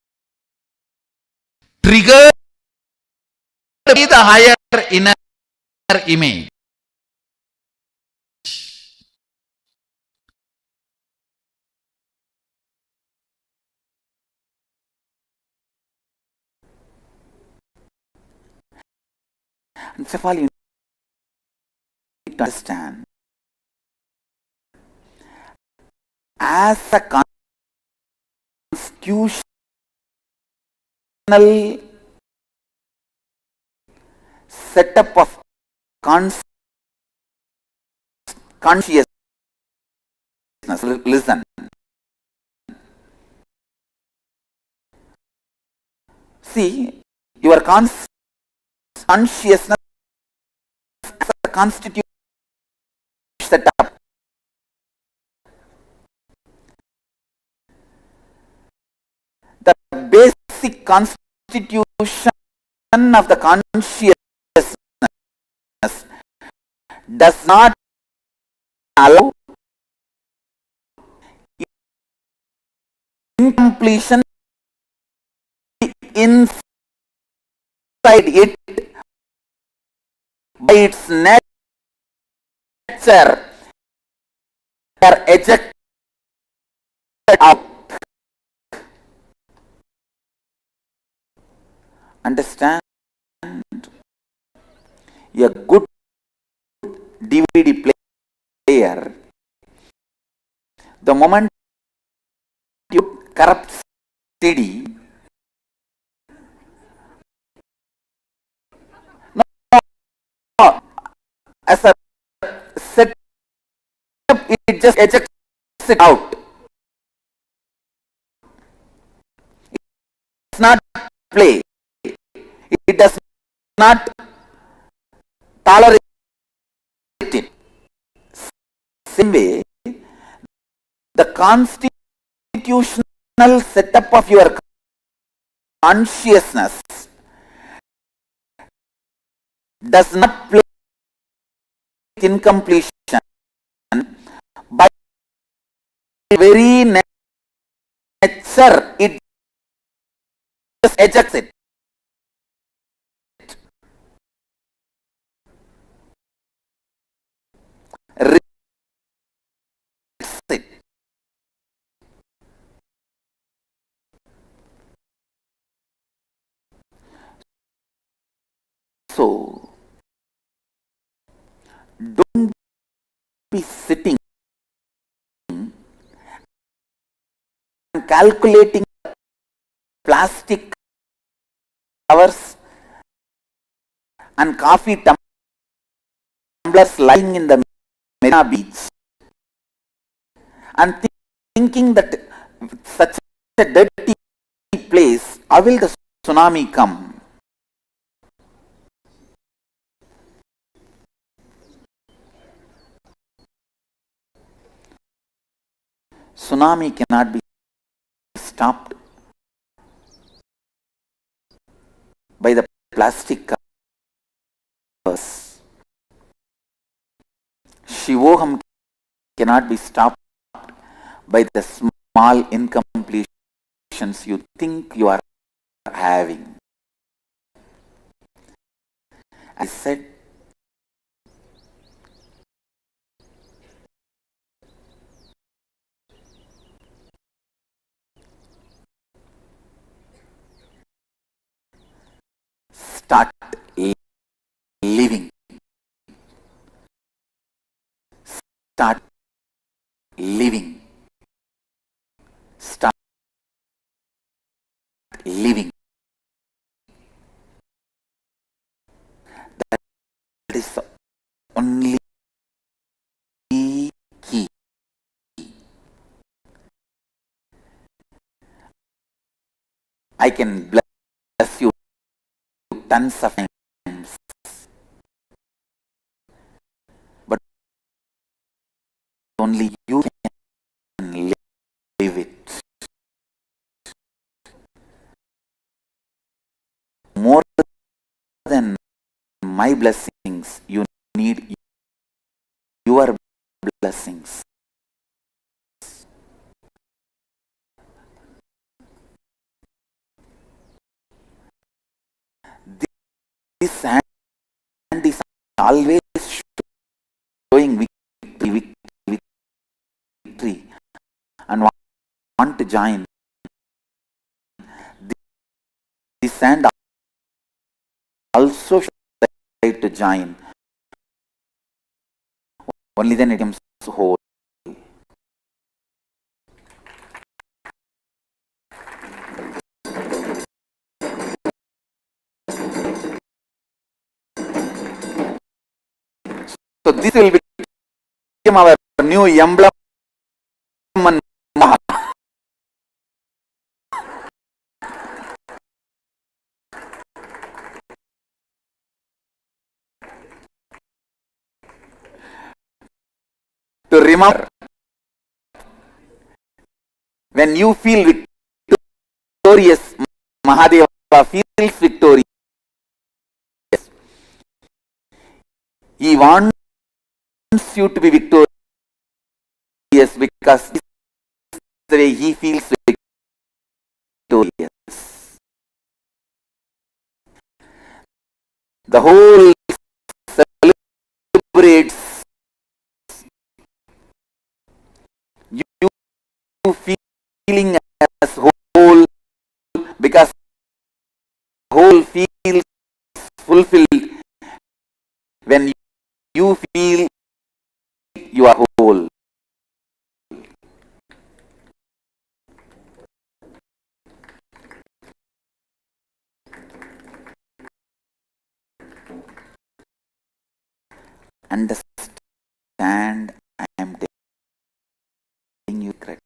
trigger the higher inner image. And first of all, you need to understand, as a constitutional setup of consciousness, listen, see, your consciousness as a constitutional setup. The basic constitution of the consciousness does not allow incompletion inside it by its nature are ejected out. Understand? A good DVD player, the moment you corrupt CD, as a setup, it just ejects it out. It's not play. It does not tolerate it. Same way, the constitutional setup of your consciousness does not play with incompletion. By very nature, it just ejects it. Don't be sitting and calculating plastic covers and coffee tumblers lying in the Marina Beach and thinking that such a dirty place, how will the tsunami come? Tsunami cannot be stopped by the plastic covers. Shivoham cannot be stopped by the small incompletions you think you are having. I said, start living. Start living. Start living. That is the only key. I can bless you tons of times, but only you can live it. More than my blessings, you need your blessings. This hand is always showing victory and want to join. This hand also try to join. Only then it becomes whole. So this will become our new emblem and mark. To remember, when you feel victorious, Mahadeva feels victorious. He wants you to be victorious because this is the way he feels victorious. The whole celebrates you feeling as whole because whole feels fulfilled when you feel you are whole. Understand, I am telling you correct.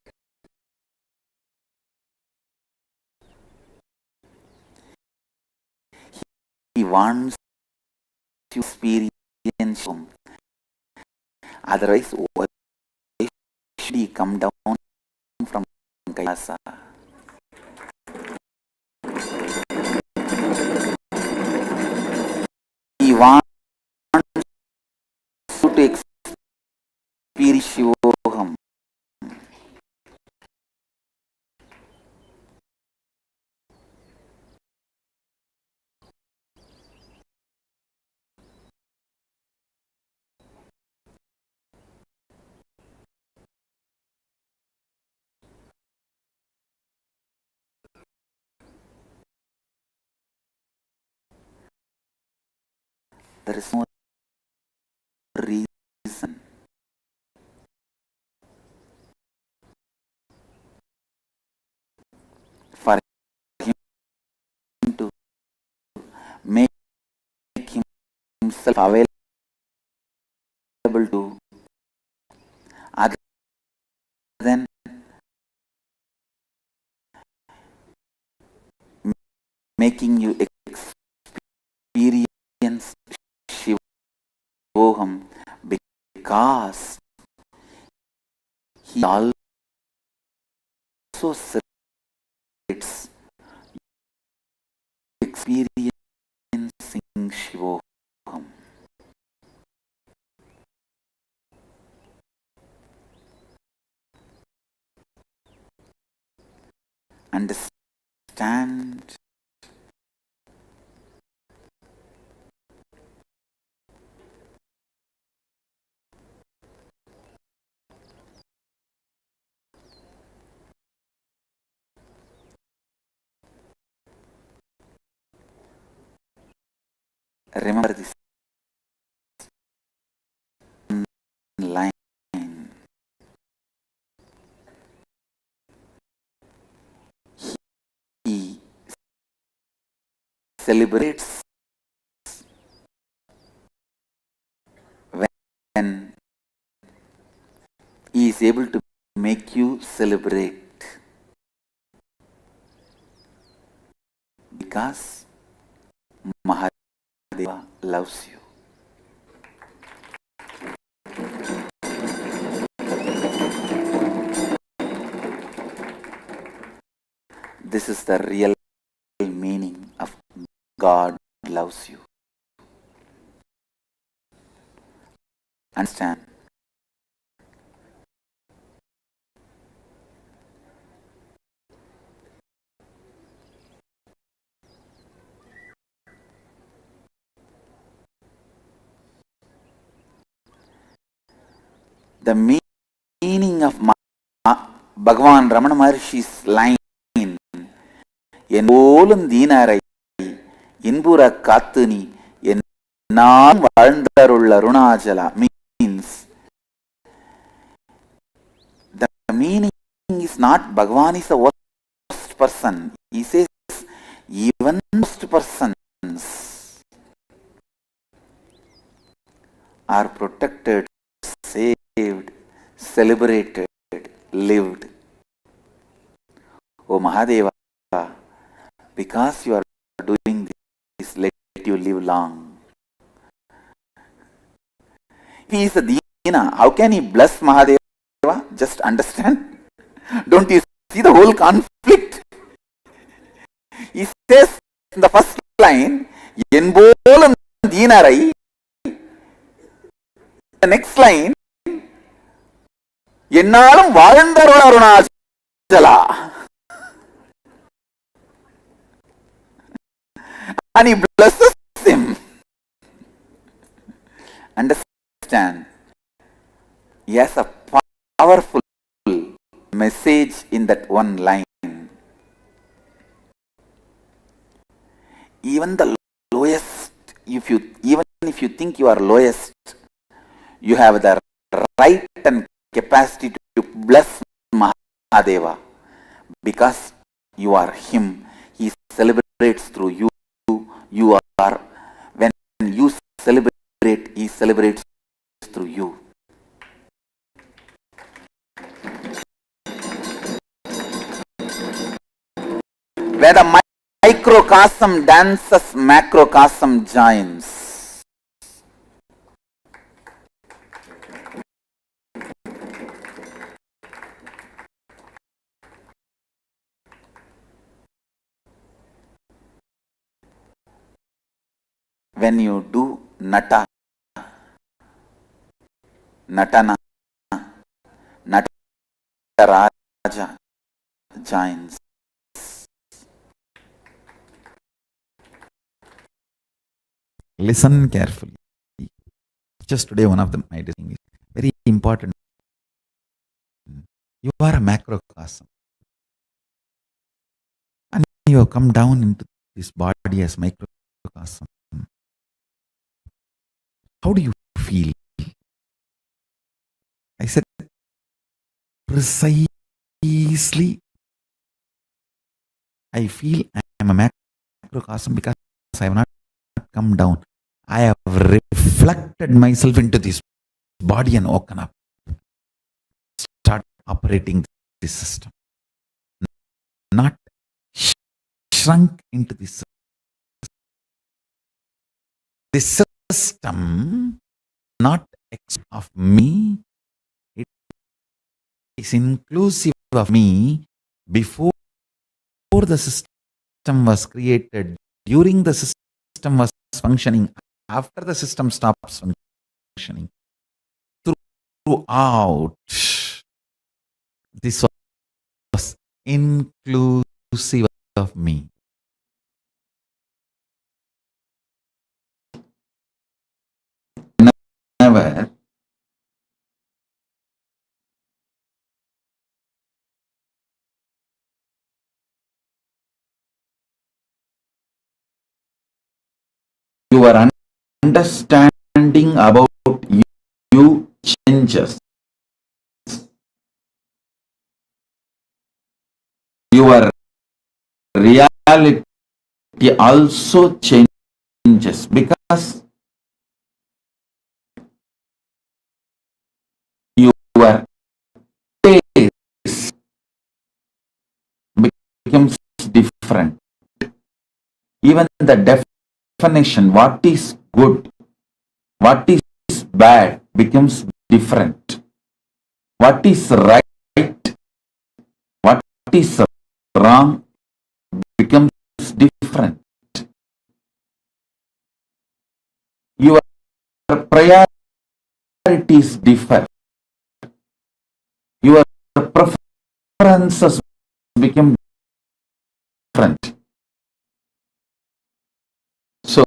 He wants you to experience him. Otherwise, why should he come down from Kailasa? He wants you to experience Shivoham. There is no reason. For him to make himself available to other than making you experience Shivoham, because he also celebrates experiencing Shivoham. Understand remember this line. He celebrates when he is able to make you celebrate, because Mahadeva loves you. This is the real meaning of God loves you. Understand? The meaning of Bhagavan Ramana Maharshi's line, என் போலும் தீனரை இன்புற காத்து நீ என்னால் வாழ்ந்தருள் Arunachala, means the meaning is not Bhagavan is the worst person. He says even worst persons are protected, saved, celebrated, lived. Oh Mahadeva, because you are doing this, let you live long. He is a Dina. How can he bless Mahadeva? Just understand. Don't you see the whole conflict? He says in the first line, En bolum Dinarai. The next line, Ennalum Valandarul Arunachala. And he blesses him. Understand? He has a powerful message in that one line. Even the lowest, even if you think you are lowest, you have the right and capacity to bless Mahadeva, because you are him. He celebrates through you. You are, when you celebrate, he celebrates through you. Where the microcosm dances, macrocosm joins. When you do natana, Nataraja joins. Listen carefully. Just today, one of them my distinguish very important. You are a macrocosm, and you have come down into this body as microcosm. How do you feel? precisely I feel I am a macrocosm because I have not come down. I have reflected myself into this body and woken up. Start operating this system. Not shrunk into this system, not of me. It is inclusive of me before the system was created, during the system was functioning, after the system stops functioning. Throughout, this was inclusive of me. Never your understanding about you changes. Your reality also changes because your taste becomes different. Even the definition, what is good, what is bad, becomes different. What is right, what is wrong, becomes different. Your priorities differ. Your preferences become different. So,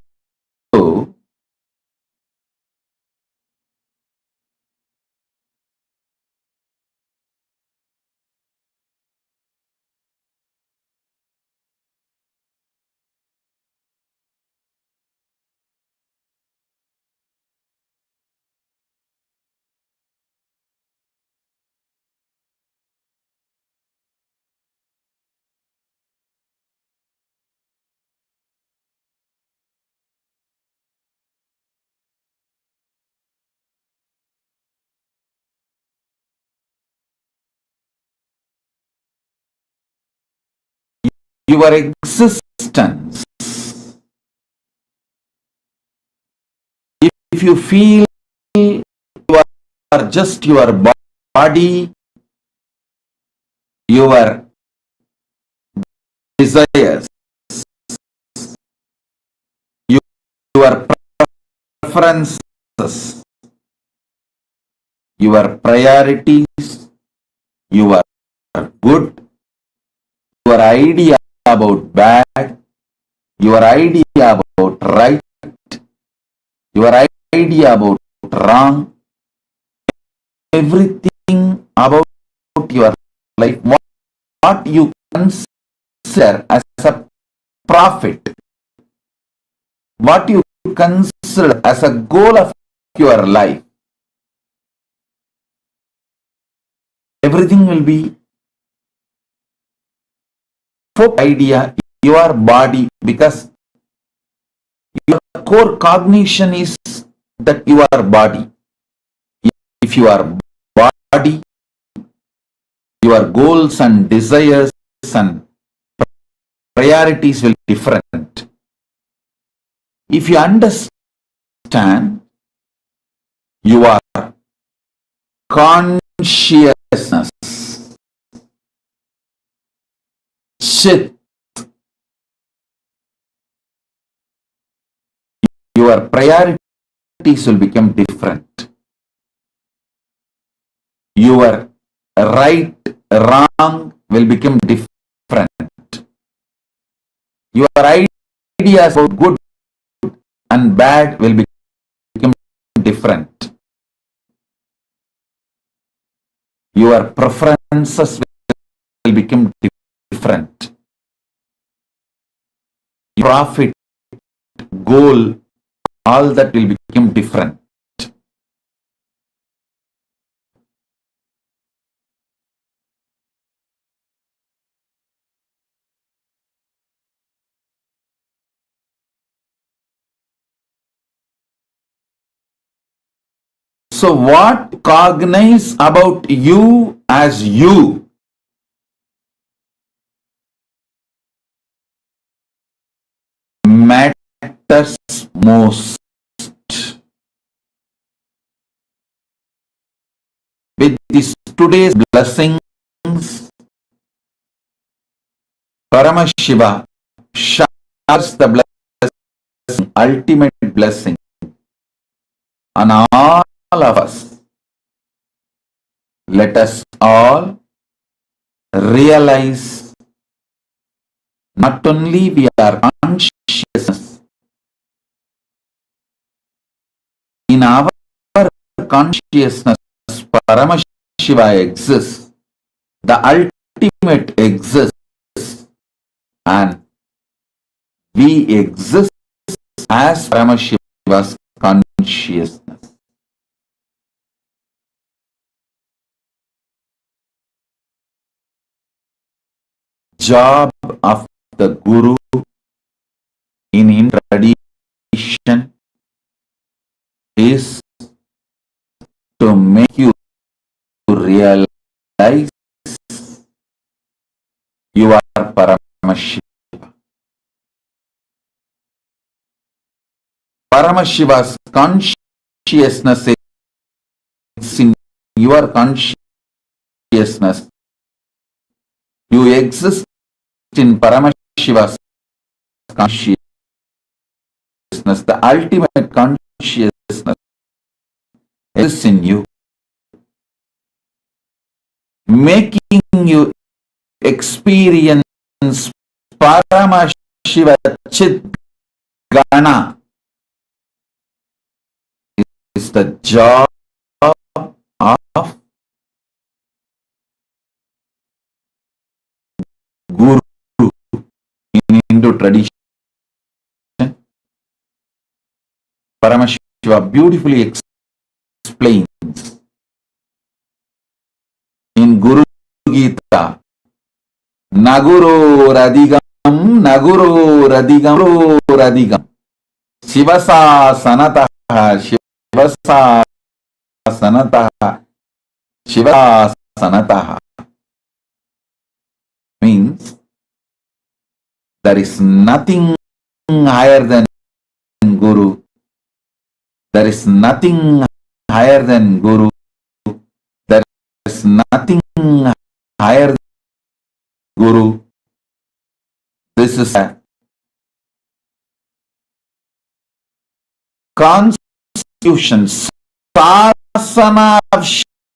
your existence, if you feel you are just your body, your desires, your preferences, your priorities, your good, your idea about bad, your idea about right, your idea about wrong, everything about your life, what you consider as a profit, what you consider as a goal of your life, everything will be folk idea, your body, because your core cognition is that you are body. If you are body, your goals and desires and priorities will be different. If you understand your consciousness, Chit, your priorities will become different. Your right, wrong will become different. Your ideas about good and bad will become different. Your preferences will become different. Profit, goal, all that will become different. So what cognize about you as you? Matters most. With this today's blessings, Paramashiva showers the blessing, ultimate blessing on all of us. Let us all realize not only we are consciousness, in our consciousness Paramashiva exists, the ultimate exists, and we exist as Paramashiva's consciousness. Job of the Guru in Hindu tradition is to make you realize you are Paramashiva. Paramashiva's consciousness is in your consciousness. You exist in Paramashiva's consciousness, the ultimate consciousness exists in you, making you experience Paramashiva Chit Gana is the job of Guru in Hindu tradition. Paramashiva beautifully explains in Guru Gita, Naguro Radigam, Naguro Radigam, Radigam, Shivasa Sanataha, Shivasa Sanataha, Shivasa Sanataha. Means there is nothing higher than Guru. There is nothing higher than Guru. There is nothing higher than Guru. This is a constitution, Sasana of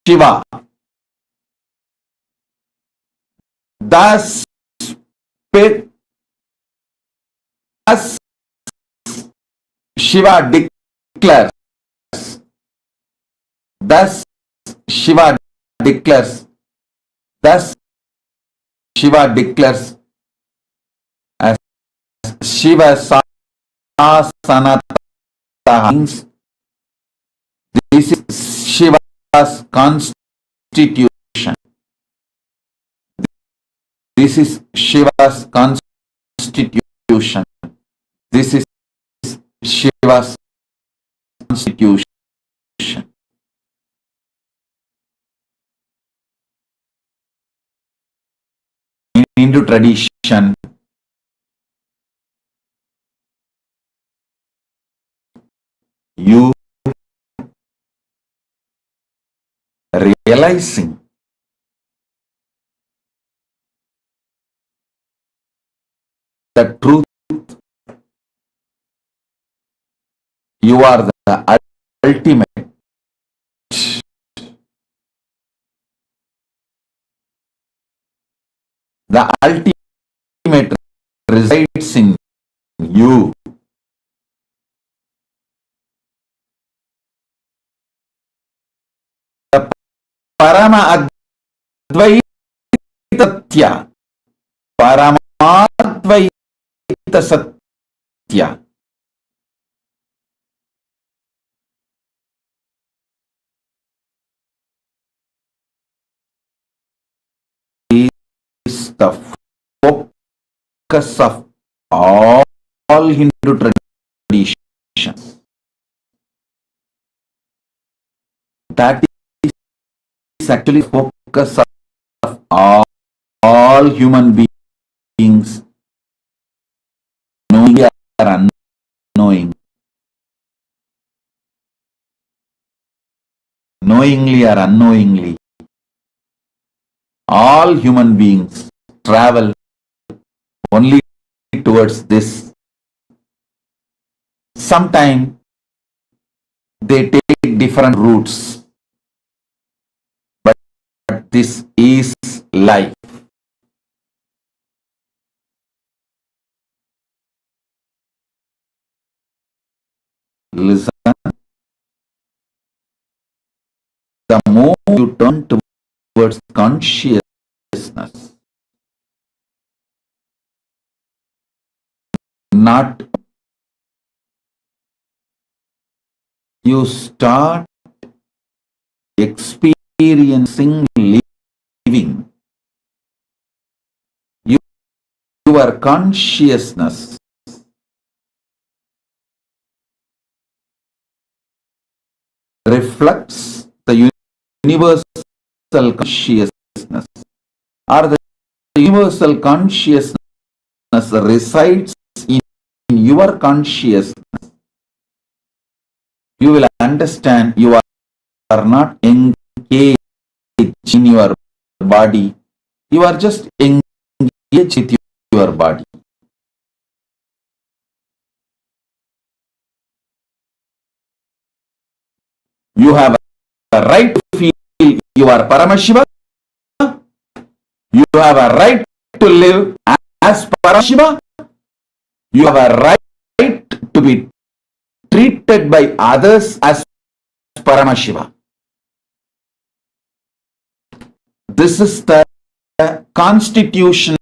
Shiva. Thus, as Shiva declares, thus Shiva declares, thus Shiva declares as Shiva Sasanataha means this is Shiva's constitution. This is Shiva's constitution. This is Shiva's constitution. In Hindu tradition, you realizing the truth, you are the ultimate. The ultimate resides in you. The Parama Advaita Paramadvaita Satya. Is the focus of all Hindu traditions. that is actually focus of all human beings, knowing or unknowing, knowingly or unknowingly, all human beings travel only towards this. Sometimes they take different routes, but this is life. Listen, the more you turn towards consciousness, not you start experiencing living. Your consciousness reflects the universal consciousness, or the universal consciousness resides in your consciousness. You will understand you are not engaged in your body, you are just engaged with your body. You have a right to feel you are Paramashiva. You have a right to live as Paramashiva. You have a right to be treated by others as Paramashiva. This is the constitutional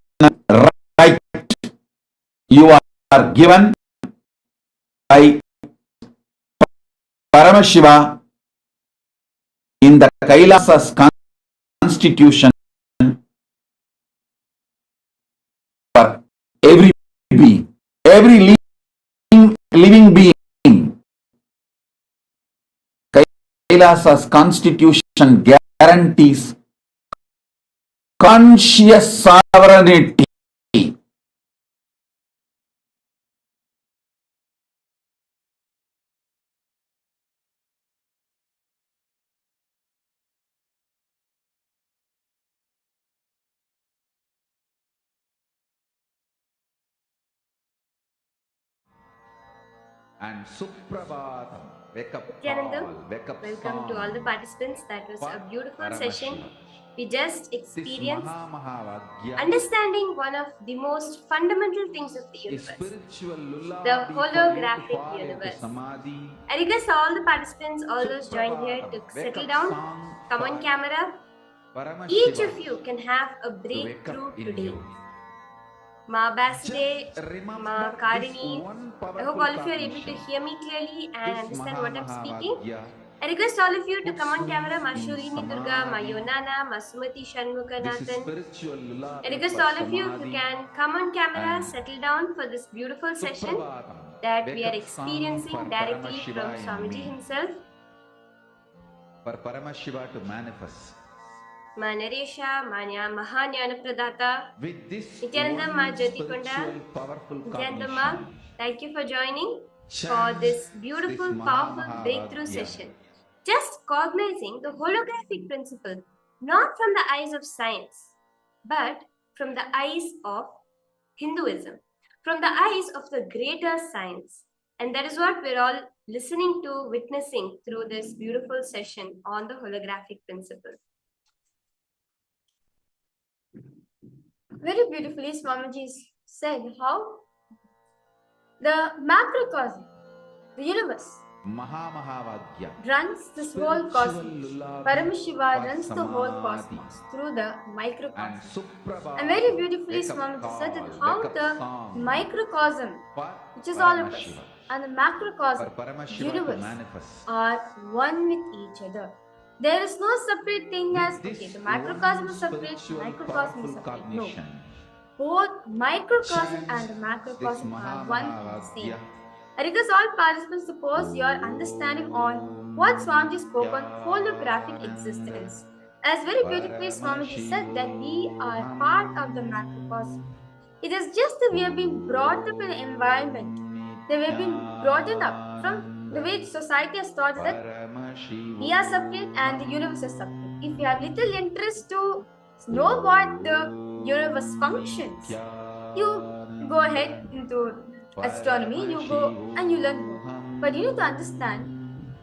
right you are given by Paramashiva in the Kailasa's constitution for every being, every living being. Kailasa's constitution guarantees conscious sovereignty. And Suprabhatam, wake up all, wake up welcome to all the participants. That was a beautiful session. We just experienced understanding one of the most fundamental things of the universe, the holographic universe. I request all the participants, all those joined here, to settle down, come on camera. Each of you can have a breakthrough today. Ma Baside, Ma Karini, I hope all of you are able to hear me clearly and understand what I'm speaking. I request all of you to come on camera, Ma Shurini Durga, Ma Yonana, Ma Sumati Shanmukanathan. I request all of you, if you can come on camera, settle down for this beautiful session that we are experiencing directly from Swamiji himself. For Paramashiva to manifest. Ma Naresha, Ma Mahanyana Pradata, Nityananda, Ma Jyotikonda, Nityananda Ma, thank you for joining for this beautiful, powerful breakthrough session. Just cognizing the holographic principle, not from the eyes of science, but from the eyes of Hinduism, from the eyes of the greater science. And that is what we're all listening to, witnessing through this beautiful session on the holographic principle. Very beautifully, Swamiji said how the macrocosm, the universe, runs this whole cosmos. Paramashiva runs the whole cosmos through the microcosm. And very beautifully, Swamiji said that how the microcosm, which is all of us, and the macrocosm, universe, are one with each other. There is no separate thing as, okay, the macrocosm is separate, microcosm is separate. No. Both microcosm and the macrocosm are one and the same. I request all participants to pose your understanding on what Swamiji spoke on holographic existence. As very beautifully Swamiji said that we are part of the macrocosm. It is just that we have been brought up in an environment, that we have been brought up from the way society has taught us that we are separate and the universe is separate. If you have little interest to know what the universe functions, you go ahead into astronomy, you go and you learn more. But you need to understand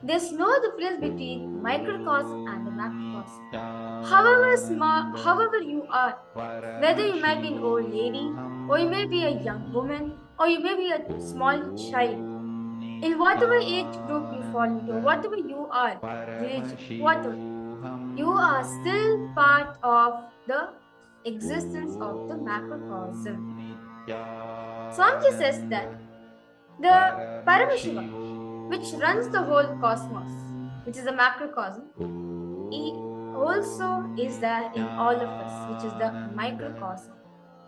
there's no difference between microcosm and the macrocosm. However small, however you are, whether you might be an old lady, or you may be a young woman, or you may be a small child, in whatever age group you fall into, whatever you are, religion, whatever, you are still part of the existence of the macrocosm. Swamiji says that the Paramashiva, which runs the whole cosmos, which is the macrocosm, he also is there in all of us, which is the microcosm.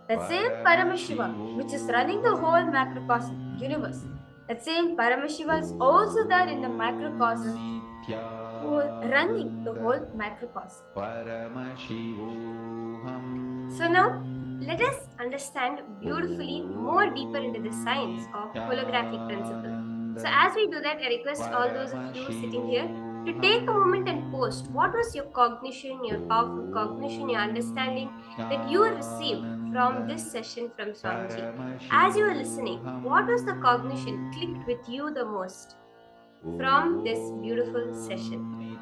That same Paramashiva, which is running the whole macrocosm, universe, that same Paramashiva is also there in the microcosm, running the whole microcosm. So now, let us understand beautifully more deeper into the science of holographic principle. So as we do that, I request all those of you sitting here to take a moment and post what was your cognition, your powerful cognition, your understanding that you received from this session from Swamiji. As you are listening, what was the cognition clicked with you the most from this beautiful session?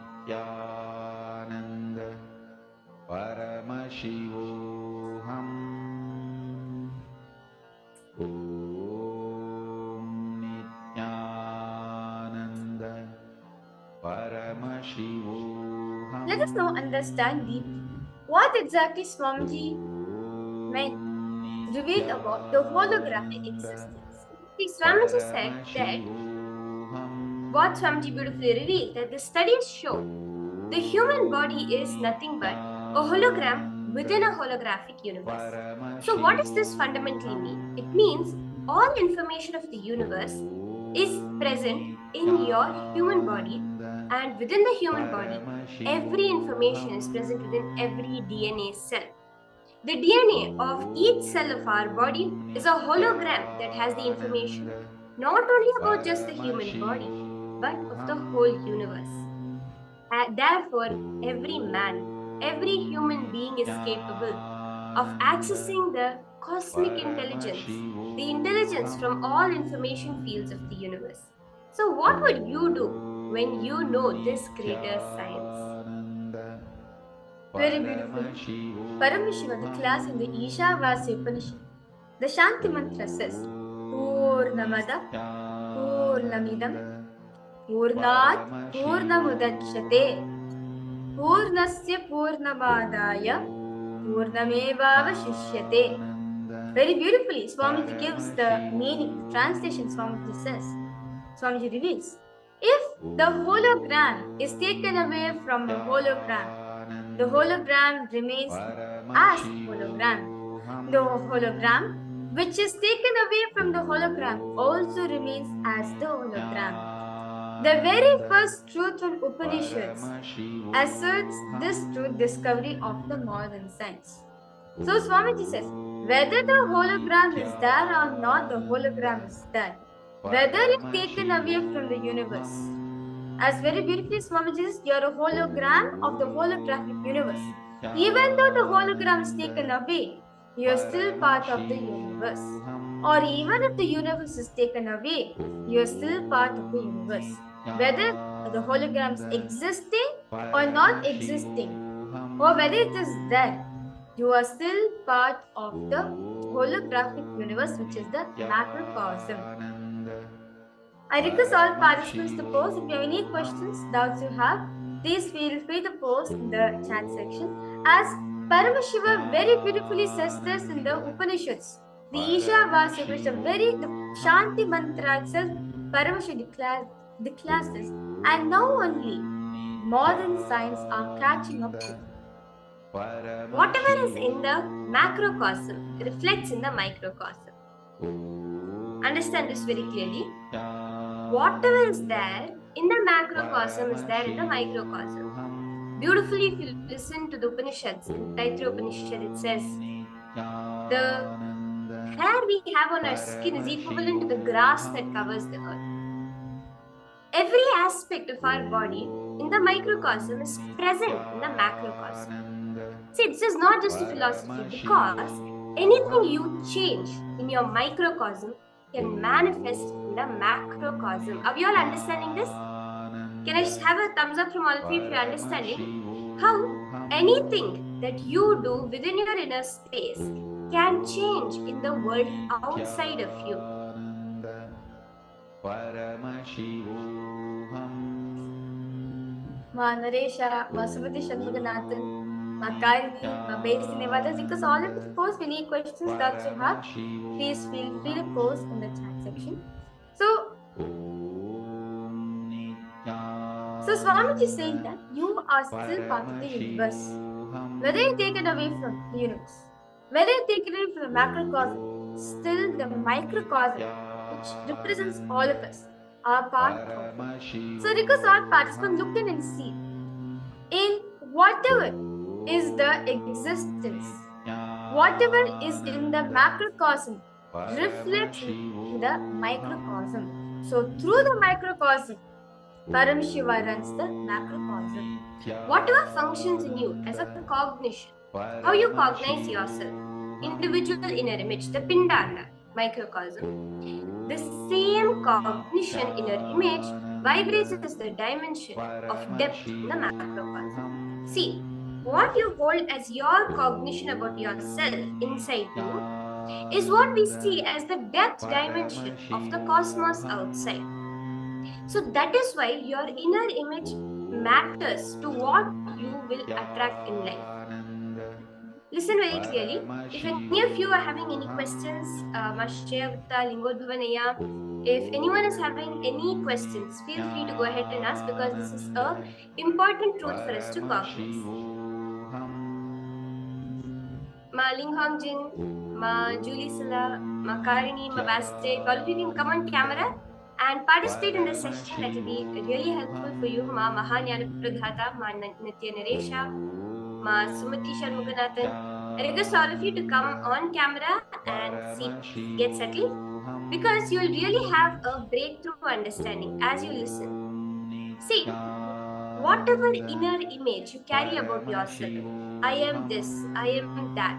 Let us now understand deeply what exactly Swamiji meant, revealed about the holographic existence. See, Swamiji said that what Swamiji beautifully revealed, that the studies show the human body is nothing but a hologram within a holographic universe. So what does this fundamentally mean? It means all information of the universe is present in your human body, and within the human body, every information is present within every DNA cell. The DNA of each cell of our body is a hologram that has the information not only about just the human body, but of the whole universe. Therefore, every man, every human being is capable of accessing the cosmic intelligence, the intelligence from all information fields of the universe. So, what would you do when you know this greater science? Very beautiful. Paramashiva, the class in the Ishavasya Upanishad, the Shanti mantra says, Purnamada, Purnamidam, Purnat, Purnamudachyate, Purnasya Purnamadaya, Purnamevavashishyate. Very beautifully, Swamiji gives the meaning, the translation Swamiji says. Swamiji reveals, if the hologram is taken away from the hologram remains as hologram. The hologram which is taken away from the hologram also remains as the hologram. The very first truth from Upanishads asserts this truth discovery of the modern science. So Swamiji says, whether the hologram is there or not, the hologram is there. Whether it's taken away from the universe. As very beautifully Swamiji says, you are a hologram of the holographic universe. Even though the hologram is taken away, you are still part of the universe. Or even if the universe is taken away, you are still part of the universe. Whether the hologram is existing or not existing, or whether it is there, you are still part of the holographic universe, which is the macrocosm. I request all participants to post. If you have any questions, doubts you have, please feel free to post in the chat section. As Paramashiva very beautifully says this in the Upanishads, the Ishavasya Upanishad, the Shanti mantra itself, Paramashiva declares this, and now only modern science are catching up to. Whatever is in the macrocosm reflects in the microcosm. Understand this very clearly. whatever is there in the macrocosm is there in the microcosm. Beautifully, if you listen to the Upanishads, in Taittiriya Upanishad, it says, the hair we have on our skin is equivalent to the grass that covers the earth. Every aspect of our body in the microcosm is present in the macrocosm. See, this is not just a philosophy, because anything you change in your microcosm can manifest in the macrocosm. Are we all understanding this? Can I have a thumbs up from all of you if you're understanding how anything that you do within your inner space can change in the world outside of you? Ma Naresha, Ma Sumati Shanmuganathan, Ma Karini, Ma Besi Nevada, because all of you post any questions that you have, please feel free to post in the chat section. So Swamiji is saying that you are still part of the universe. Whether you take it away from the universe, whether you take it away from the macrocosm, still the microcosm, which represents all of us, are part of it. So because all participants look in and see, in whatever is the existence, whatever is in the macrocosm reflects in the microcosm. So through the microcosm, Paramashiva runs the macrocosm. Whatever functions in you as a cognition, how you cognize yourself, individual inner image, the pindanda, microcosm, the same cognition inner image vibrates as the dimension of depth in the macrocosm. See, what you hold as your cognition about yourself inside you is what we see as the depth dimension of the cosmos outside. So that is why your inner image matters to what you will attract in life. Listen very clearly. If any of you are having any questions, Mashya Gupta, Lingodhuvanaya, if anyone is having any questions, feel free to go ahead and ask, because this is a important truth for us to cognize. Ma Linghong Jin, Ma Julie Silla, Ma Karini, Ma Baste, all of you can come on camera and participate in this session. That will be really helpful for you. Ma Mahanyana Pradhata, Ma Nitya Naresha, Ma Sumati Shanmuganathan. I request all of you to come on camera and get settled, because you will really have a breakthrough understanding as you listen. See, whatever inner image you carry about yourself, I am this, I am that,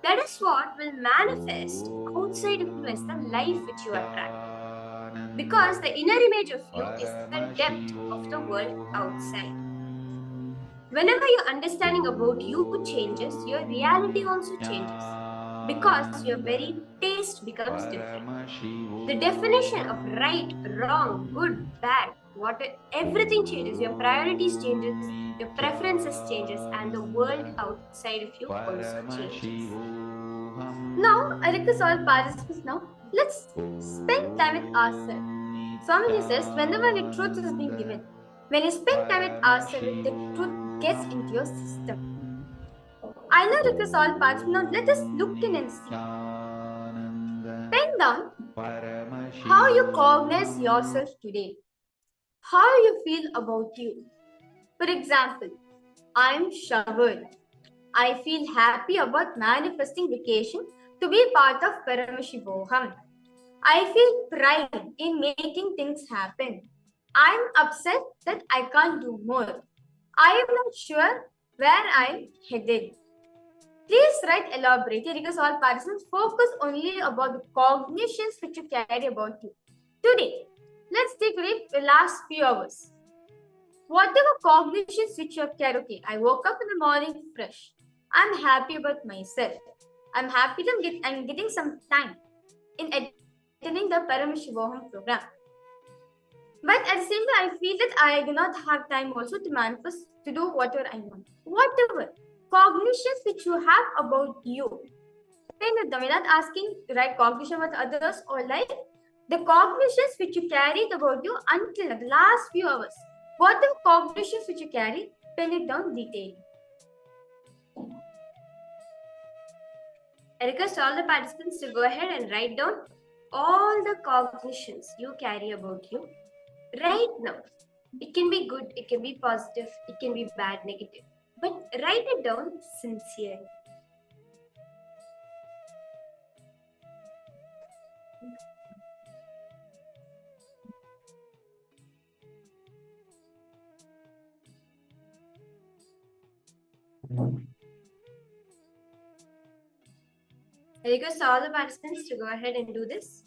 that is what will manifest outside of you as the life which you attract. Because the inner image of you is the depth of the world outside. Whenever your understanding about you changes, your reality also changes, because your very taste becomes different. The definition of right, wrong, good, bad, everything changes. Your priorities changes, your preferences changes, and the world outside of you also changes. Now, I request all participants now, let's spend time with ourselves. Swamiji says, whenever the truth is being given, when you spend time with ourselves, the truth gets into your system. I now request all participants, now let us look in and see. Pen down how you cognize yourself today, how you feel about you. For example, I'm showered. I feel happy about manifesting vacation to be part of Paramashivoham. I feel pride in making things happen. I'm upset that I can't do more. I am not sure where I'm headed. Please write elaborately, because all participants focus only about the cognitions which you carry about you. Today, let's take the last few hours. Whatever cognitions which you carry, okay, I woke up in the morning fresh. I'm happy about myself. I'm happy that I'm getting some time in attending the Paramashivoham program. But at the same time, I feel that I do not have time also to manifest, to do whatever I want. Whatever cognitions which you have about you, we're not asking right cognition about others, or like the cognitions which you carried about you until the last few hours. Whatever cognitions which you carry, pen it down detail. I request all the participants to go ahead and write down all the cognitions you carry about you right now. It can be good, it can be positive, it can be bad, negative. But write it down sincerely. I request all the participants to go ahead and do this.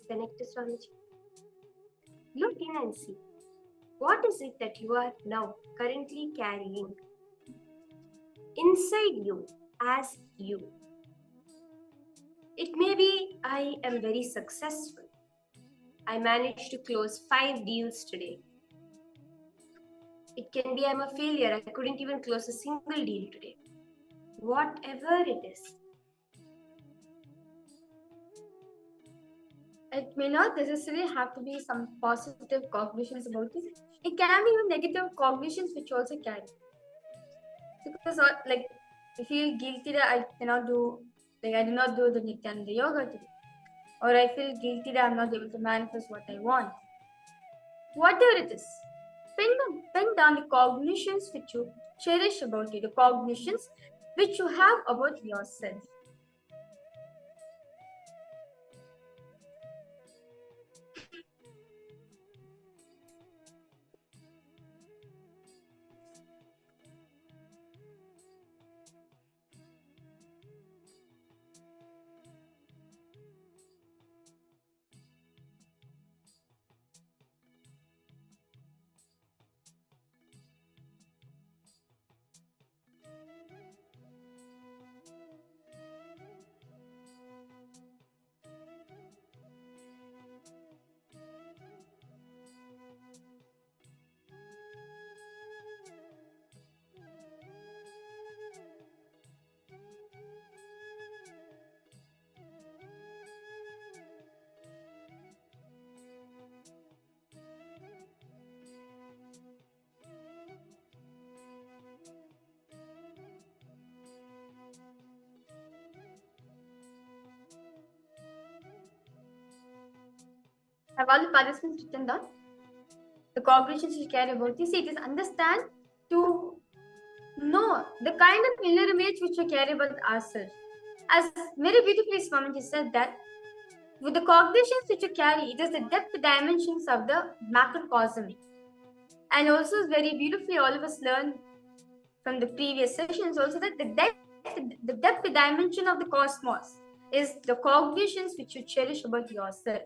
Connect to Swamiji. Look in and see. What is it that you are now currently carrying inside you as you? It may be, I am very successful. I managed to close 5 deals today. It can be, I'm a failure. I couldn't even close a single deal today. Whatever it is. It may not necessarily have to be some positive cognitions about it. It can be even negative cognitions which also carry. Because like I feel guilty that I cannot do, like I did not do the Nityananda yoga today. Or I feel guilty that I'm not able to manifest what I want. Whatever it is, pen down the cognitions which you cherish about you, the cognitions which you have about yourself. Have all the participants written down the cognitions you care about you? See, it is understand to know the kind of inner image which we carry about ourselves. As very beautifully Swamiji said that with the cognitions which you carry, it is the depth dimensions of the macrocosmic. And also very beautifully all of us learned from the previous sessions also that the depth dimension of the cosmos is the cognitions which you cherish about yourself.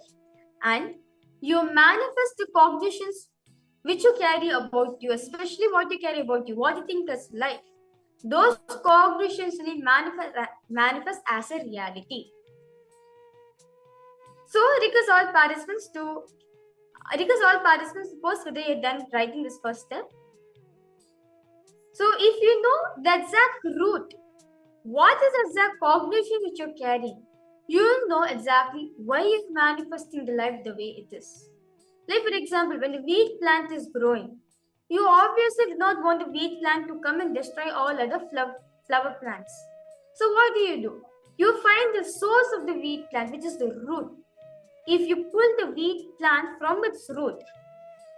And you manifest the cognitions which you carry about you, especially what you carry about you, what you think is life. Those cognitions will manifest as a reality. So I request all participants suppose whether you're done writing this first step. So if you know the exact root, what is the exact cognition which you're carrying, you will know exactly why you're manifesting the life the way it is. Like for example, when the wheat plant is growing, you obviously do not want the wheat plant to come and destroy all other flower plants. So what do? You find the source of the wheat plant, which is the root. If you pull the wheat plant from its root,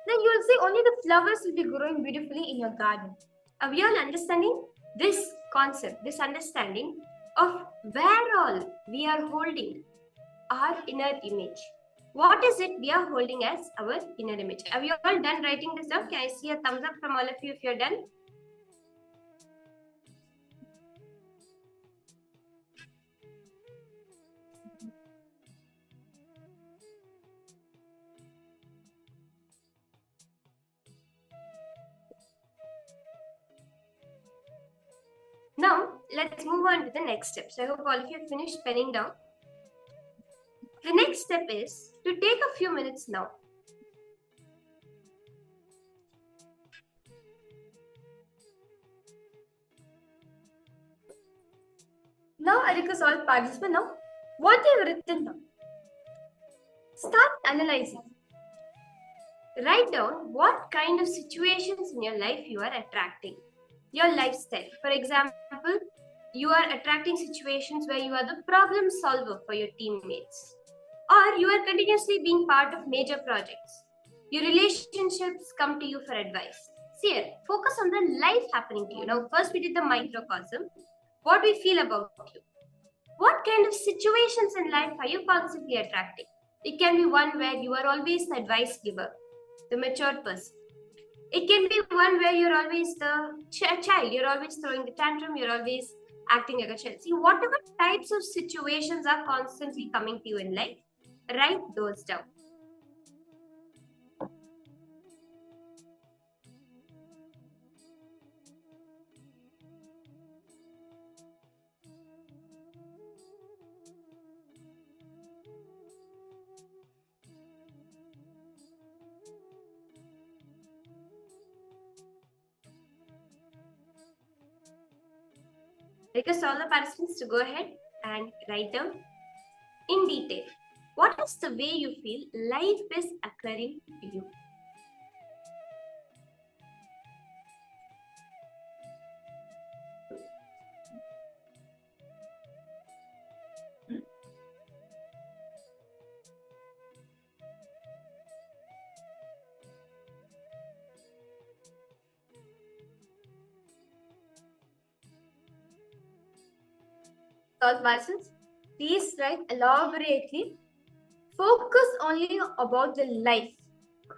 then you will see only the flowers will be growing beautifully in your garden. Are we all understanding this concept, this understanding? of where all we are holding our inner image. What is it we are holding as our inner image? Are you all done writing this down? Can I see a thumbs up from all of you if you're done? Now, let's move on to the next step. So I hope all of you have finished penning down. The next step is to take a few minutes now. Now I request all participants now, what you have written down. Start analyzing. Write down what kind of situations in your life you are attracting. Your lifestyle. For example, you are attracting situations where you are the problem solver for your teammates, or you are continuously being part of major projects. Your relationships come to you for advice. See here, focus on the life happening to you. Now, first we did the microcosm. What we feel about you. What kind of situations in life are you constantly attracting? It can be one where you are always the advice giver, the mature person. It can be one where you're always the child, you're always throwing the tantrum, you're always acting like a child. See, whatever types of situations are constantly coming to you in life, write those down. Request all the participants to go ahead and write down in detail. What is the way you feel life is occurring to you? All participants, please write elaborately. Focus only about the life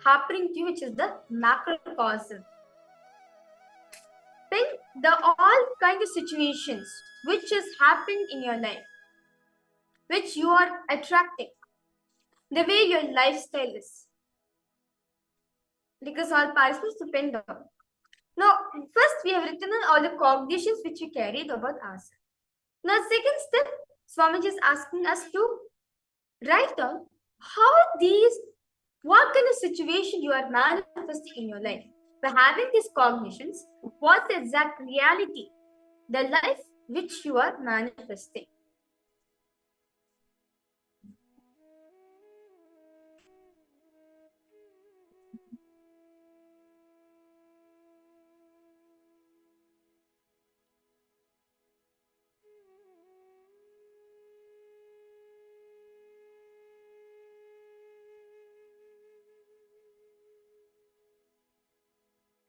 happening to you, which is the macrocosm. Think the all kind of situations which is happening in your life, which you are attracting, the way your lifestyle is. Because all participants depend on. Now, first we have written on all the cognitions which we carried about ourselves. Now, second step, Swamiji is asking us to write down what kind of situation you are manifesting in your life. By having these cognitions, what's the exact reality, the life which you are manifesting.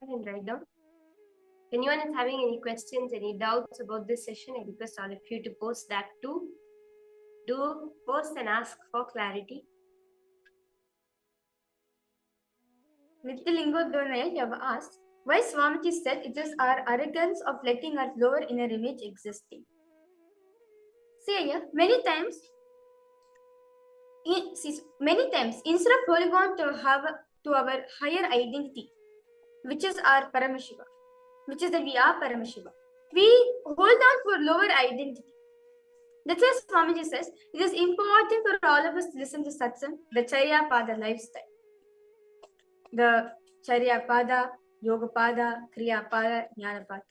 And write down. If anyone is having any questions, any doubts about this session, I request all of you to post that too. Do post and ask for clarity. Nityalingodonaya, you have asked, why Swamiji said it is our arrogance of letting our lower inner image existing. See here, many times, instead of holding on to our higher identity, which is our Paramashiva, which is that we are Paramashiva, we hold on to our lower identity. That's why Swamiji says it is important for all of us to listen to satsang, the Charya Pada lifestyle. The Charya Pada, Yoga Pada, Kriya Pada, Jnana Pada.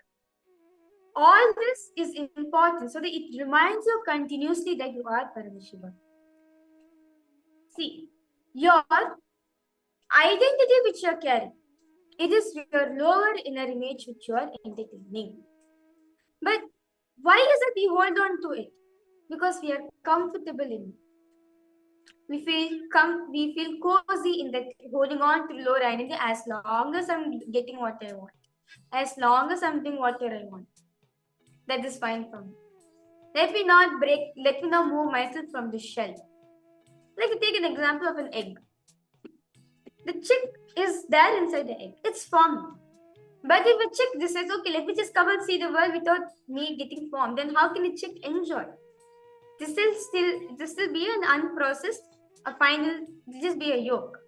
All this is important so that it reminds you continuously that you are Paramashiva. See, your identity which you are carrying, it is your lower inner image which you are entertaining. But why is it we hold on to it? Because we are comfortable in it. We feel cozy in that, holding on to lower identity as long as I'm getting what I want. As long as I'm doing whatever I want. That is fine for me. Let me not move myself from the shell. Like take an example of an egg. The chick is there inside the egg. It's formed. But if a chick decides, okay, let me just come and see the world without me getting formed, then how can a chick enjoy? This will be an unprocessed, a final, this just be a yolk.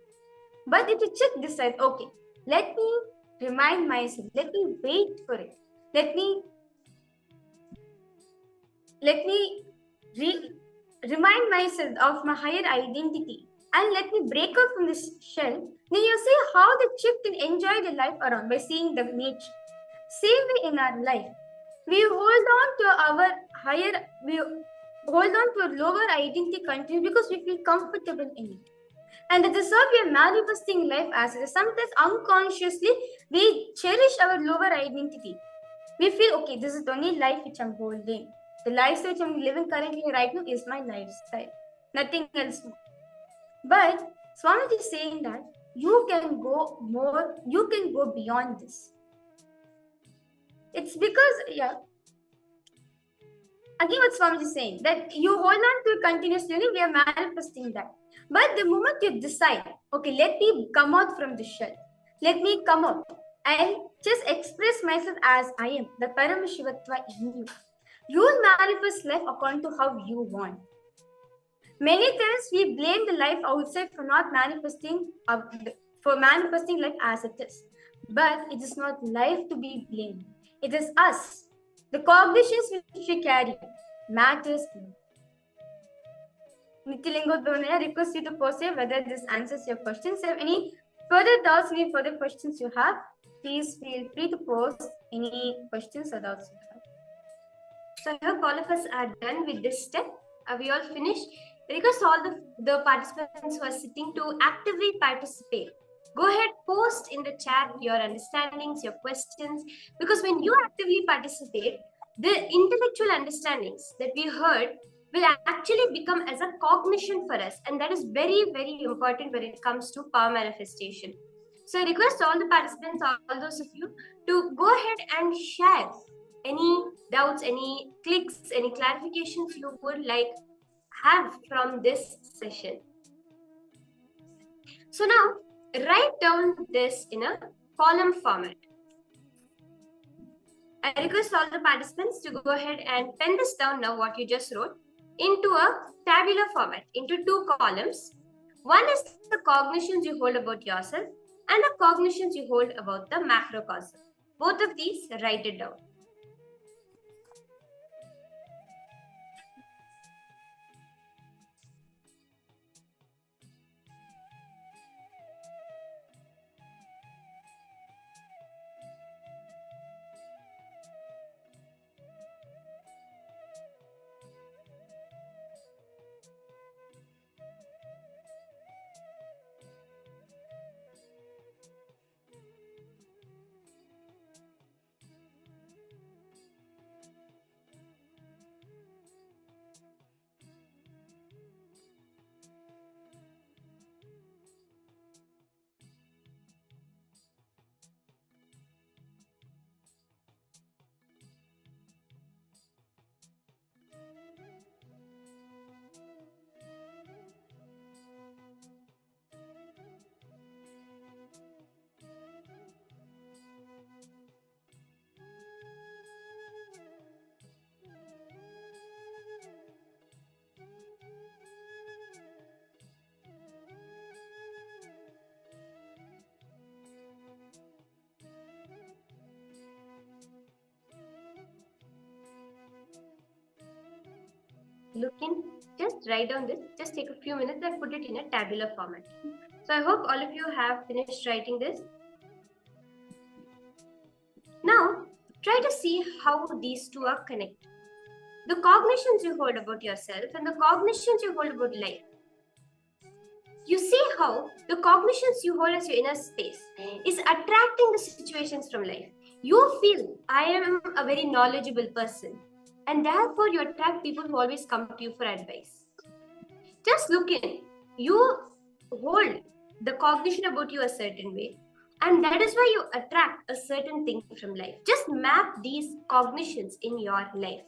But if the chick decides, okay, let me remind myself, let me wait for it, let me remind myself of my higher identity, and let me break out from this shell, then you see how the chick can enjoy the life around by seeing the nature. Same way in our life, we hold on to a lower identity continue because we feel comfortable in it. And that is how we are manifesting life as it is. Sometimes unconsciously, we cherish our lower identity. We feel, okay, this is the only life which I'm holding. The lifestyle which I'm living currently right now is my lifestyle. Nothing else. But Swamiji is saying that you can go beyond this. It's because, again what Swamiji is saying, that you hold on to it continuously, we are manifesting that. But the moment you decide, okay, let me come out from the shell, let me come out and just express myself as I am, the Paramashivoham in you, you will manifest life according to how you want. Many times we blame the life outside for not manifesting, life as it is. But it is not life to be blamed. It is us. The cognitions which we carry matters. Nithilingo Done, I request you to post here whether this answers your questions. If any further doubts, any further questions you have, please feel free to post any questions or doubts you have. So I hope all of us are done with this step. Are we all finished? I request all the participants who are sitting to actively participate. Go ahead, post in the chat your understandings, your questions, because when you actively participate, the intellectual understandings that we heard will actually become as a cognition for us. And that is very, very important when it comes to power manifestation. So I request all the participants, all those of you, to go ahead and share any doubts, any clicks, any clarifications you would like have from this session. So now, write down this in a column format. I request all the participants to go ahead and pen this down now, what you just wrote, into a tabular format, into two columns. One is the cognitions you hold about yourself and the cognitions you hold about the macrocosm. Both of these, write it down. Look in, just write down this, just take a few minutes and put it in a tabular format. So I hope all of you have finished writing this. Now, try to see how these two are connected. The cognitions you hold about yourself and the cognitions you hold about life. You see how the cognitions you hold as your inner space is attracting the situations from life. You feel, I am a very knowledgeable person, and therefore you attract people who always come to you for advice. Just look in. You hold the cognition about you a certain way, and that is why you attract a certain thing from life. Just map these cognitions in your life.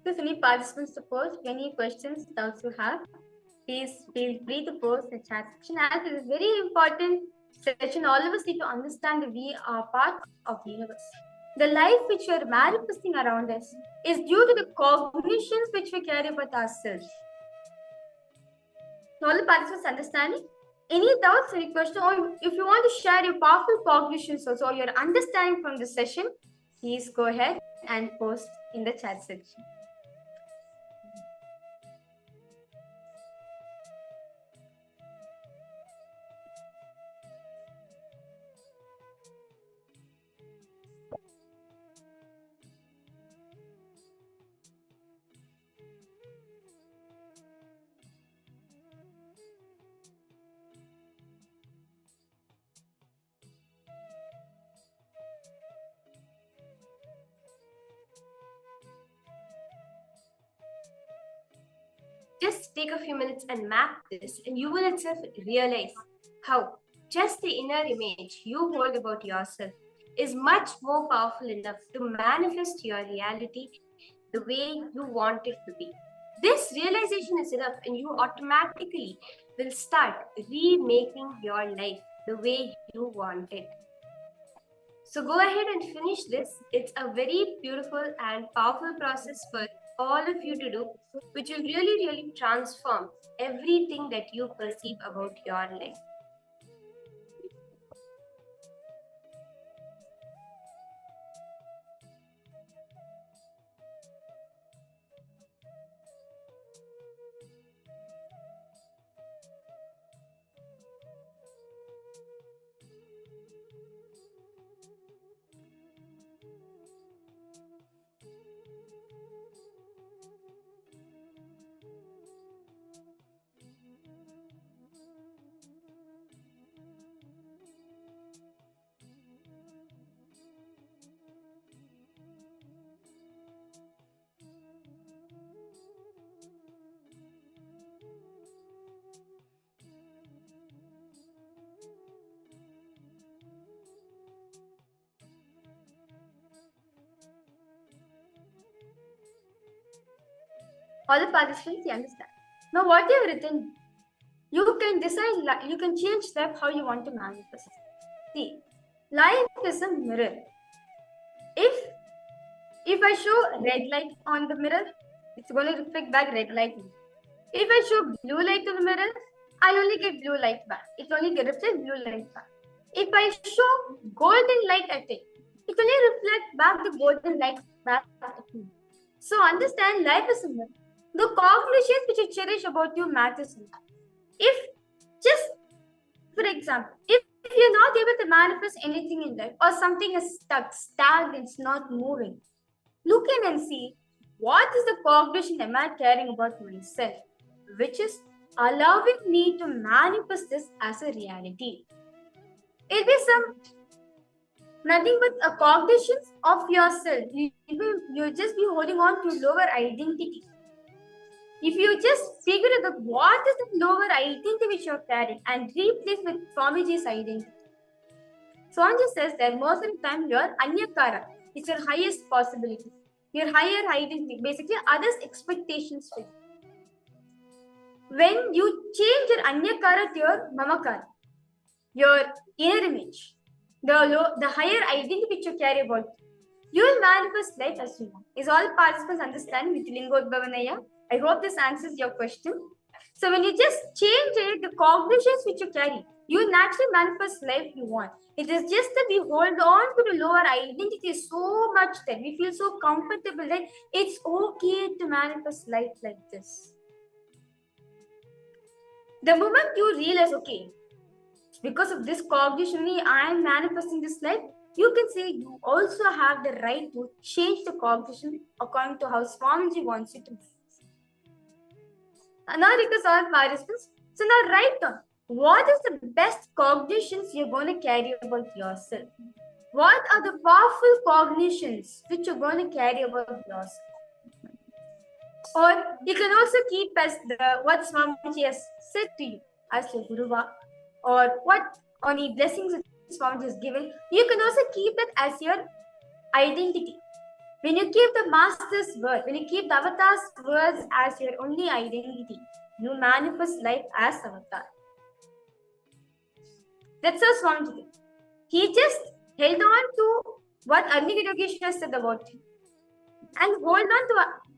If any participants to post any questions, doubts you have, please feel free to post in the chat section. As it is very important session, all of us need to understand that we are part of the universe. The life which we are manifesting around us is due to the cognitions which we carry about ourselves. All the participants understanding? Any doubts, any question, or if you want to share your powerful cognitions also, or your understanding from the session, please go ahead and post in the chat section. Just take a few minutes and map this, and you will itself realize how just the inner image you hold about yourself is much more powerful enough to manifest your reality the way you want it to be. This realization is enough, and you automatically will start remaking your life the way you want it. So go ahead and finish this. It's a very beautiful and powerful process for all of you to do, which will really, really transform everything that you perceive about your life. All the participants, you understand. Now, what you have written, you can decide, you can change life how you want to manifest. See, life is a mirror. If I show red light on the mirror, it's going to reflect back red light. If I show blue light on the mirror, I only get blue light back. It only reflects blue light back. If I show golden light at it, it only reflects back the golden light back at me. So understand, life is a mirror. The cognitions which you cherish about you matters. If just, for example, if you're not able to manifest anything in life, or something is stuck, stagnant, it's not moving, look in and see what is the cognition am I caring about myself, which is allowing me to manifest this as a reality. It'll be nothing but a cognitions of yourself. You'll just be holding on to lower identity. If you just figure out what is the lower identity which you're carrying and replace with Swamiji's identity. Swamiji says that most of the time your Anyakara is your highest possibility, your higher identity, basically others' expectations for you. When you change your Anyakara to your Mamakara, your inner image, the higher identity which you carry about, you will manifest life as you want. Is all participants understand with Lingodbhavanaya? I hope this answers your question. So when you just change it, the cognitions which you carry, you naturally manifest life you want. It is just that we hold on to the lower identity so much that we feel so comfortable that it's okay to manifest life like this. The moment you realize, okay, because of this cognition, I am manifesting this life, you can say you also have the right to change the cognition according to how Swamiji wants you to. Now request all participants. So now write down what is the best cognitions you're going to carry about yourself. What are the powerful cognitions which you're going to carry about yourself? Or you can also keep as what Swamiji has said to you as your Guruva, or what any blessings Swamiji has given. You can also keep that as your identity. When you keep the master's word, when you keep the avatar's words as your only identity, you manifest life as avatar. That's how Swamiji did. He just held on to what Arni Yogesh said about him and hold on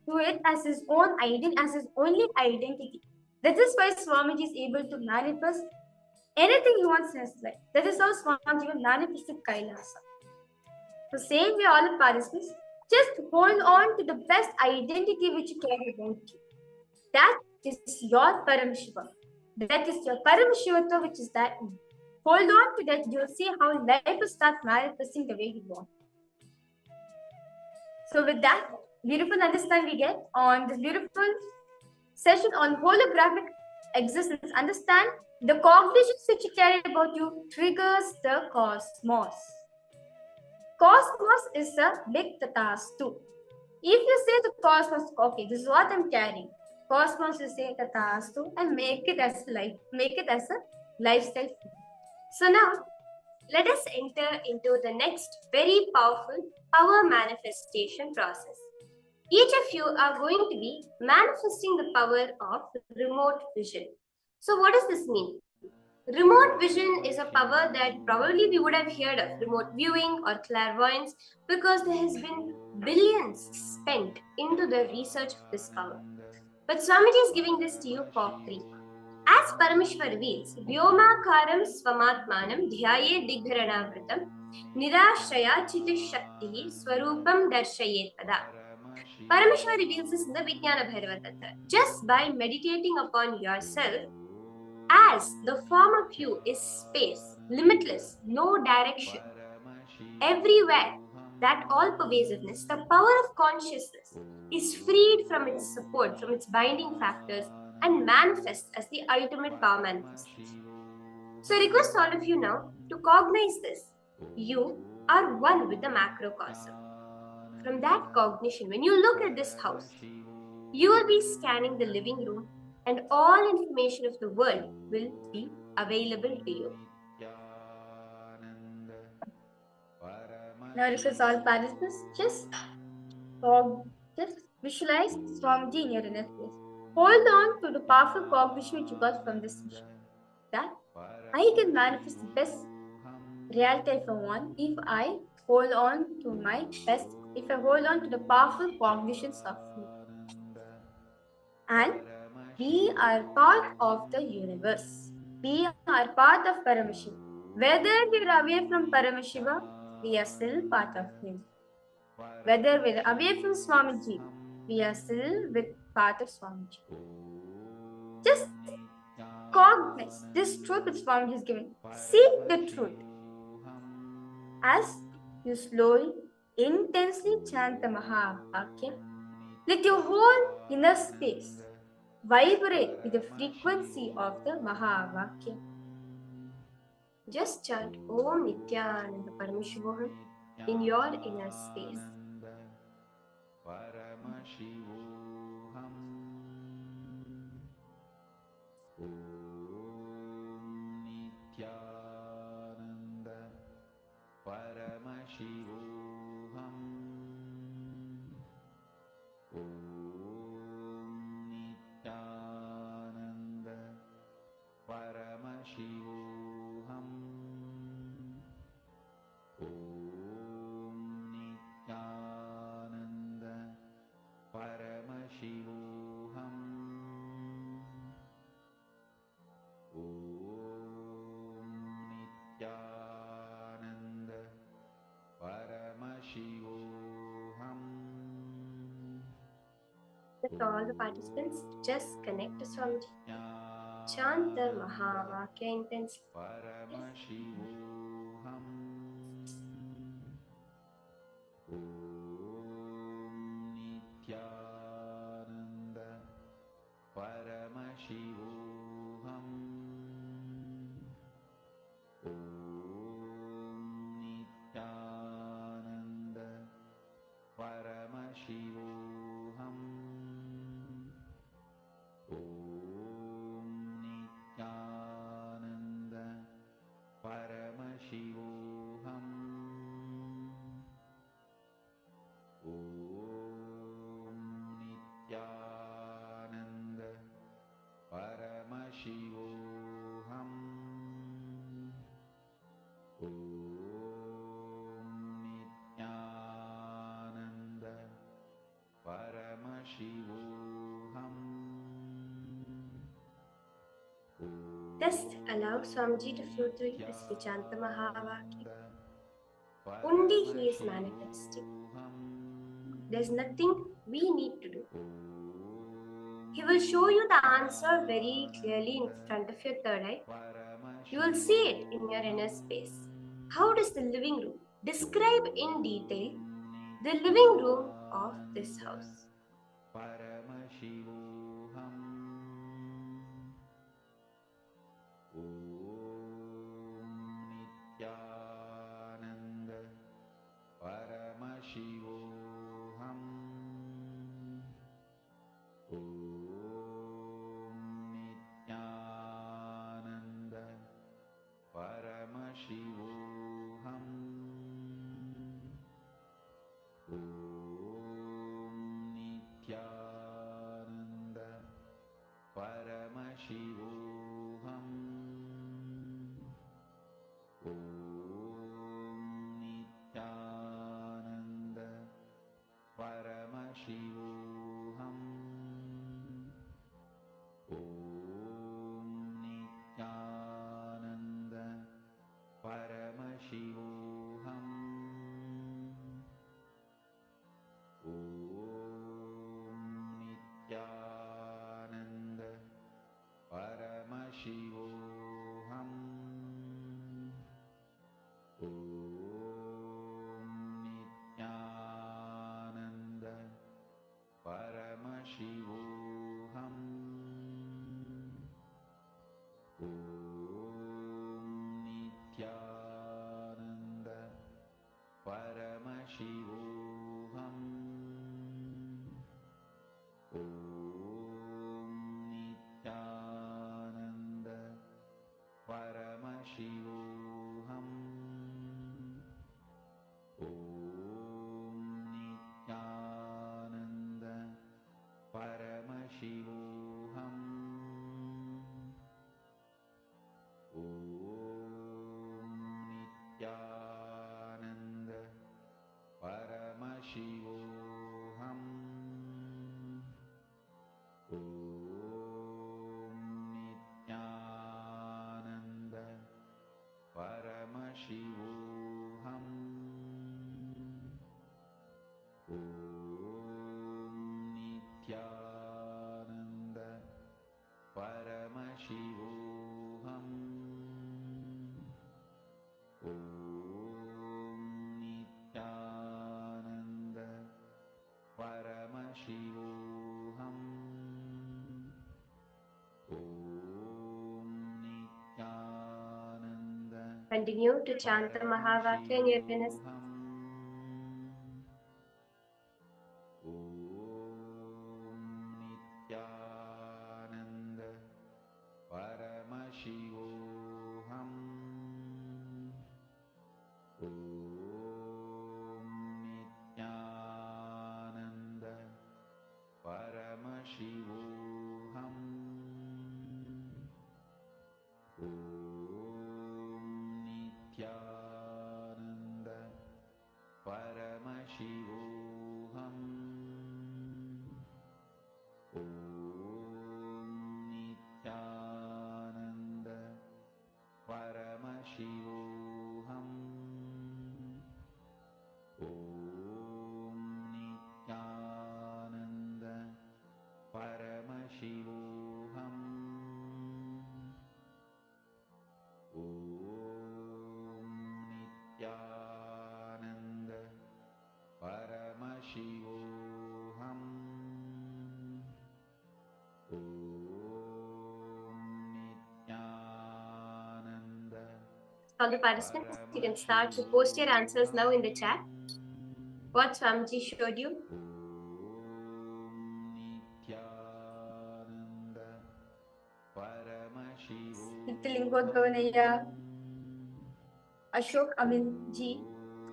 to it as his own identity, as his only identity. That is why Swamiji is able to manifest anything he wants in his life. That is how Swamiji manifested Kailasa. So same way all the participants, just hold on to the best identity which you care about you. That is your Paramashiva. That is your Paramashivatva which is that. Hold on to that, you'll see how life will start manifesting the way you want. So with that beautiful understanding we get on this beautiful session on holographic existence, understand the cognitions which you carry about you triggers the cosmos. Cosmos is a big tatastu. If you say the cosmos, okay, this is what I'm carrying. Cosmos, you say tatastu and make it as life, make it as a lifestyle. So now, let us enter into the next very powerful power manifestation process. Each of you are going to be manifesting the power of remote vision. So what does this mean? Remote vision is a power that probably we would have heard of, remote viewing or clairvoyance, because there has been billions spent into the research of this power. But Swamiji is giving this to you for free. As Parameshwar reveals, Vyomakaram Swamatmanam Dhyaye Digdharanavritam Nirashraya Chitishakti Swarupam Darshayetada. Parameshwar reveals this in the Vijnana Bhairava Tattva. Just by meditating upon yourself, as the form of you is space, limitless, no direction, everywhere, that all-pervasiveness, the power of consciousness is freed from its support, from its binding factors, and manifests as the ultimate power manifestation. So I request all of you now to cognize this. You are one with the macrocosm. From that cognition, when you look at this house, you will be scanning the living room and all information of the world will be available to you. Now request all participants, just visualize Swamiji in your inner space. Hold on to the powerful cognition which you got from this session. That I can manifest the best reality if I want, if I hold on to my best, if I hold on to the powerful cognitions of me. And we are part of the universe. We are part of Paramashiva. Whether we are away from Paramashiva, we are still part of him. Whether we are away from Swamiji, we are still with part of Swamiji. Just cognize this truth which Swamiji is giving. Seek the truth. As you slowly, intensely chant the Mahavakya, let your whole inner space vibrate with the frequency of the Mahavakya. Just chant Om Nityananda Paramashivoham in your inner space. With all the participants, just connect to Swamiji. Chant the Mahavakya intensely. allow Swamiji to flow through you as we chant the Mahavakya. Only he is manifesting. There's nothing we need to do. He will show you the answer very clearly in front of your third eye. You will see it in your inner space. How does the living room describe in detail the living room of this house? Paramashivoham Om Nityananda Paramashivoham Om Nityananda Paramashivoham Om Nityananda Paramashivoham Om Nityananda Paramashivoham Om Nityananda Paramashivoham Om Nityananda Paramashivoham Om Nityananda Paramashivoham Om Nityananda Paramashivoham Om Nityananda Paramashivoham Om Nityananda Paramashivoham Om Nityananda Paramashivoham Om Nityananda Paramashivoham Om Nityananda Paramashivoham Om Nityananda Paramashivoham Om Nityananda Continue to chant the Mahavakya in your inner space. Om Nityananda Paramashivoham Om Nityananda Paramashivoham Om Nityananda Paramashivoham Om Nityananda Paramashivoham Om Nityananda Paramashivoham Om Nityananda Paramashivoham Om Nityananda All the participants, you can start to post your answers now in the chat. What Swamiji showed you. Om Nityananda Paramashivoham Nityalingodgavanaya, Ashok Aminji.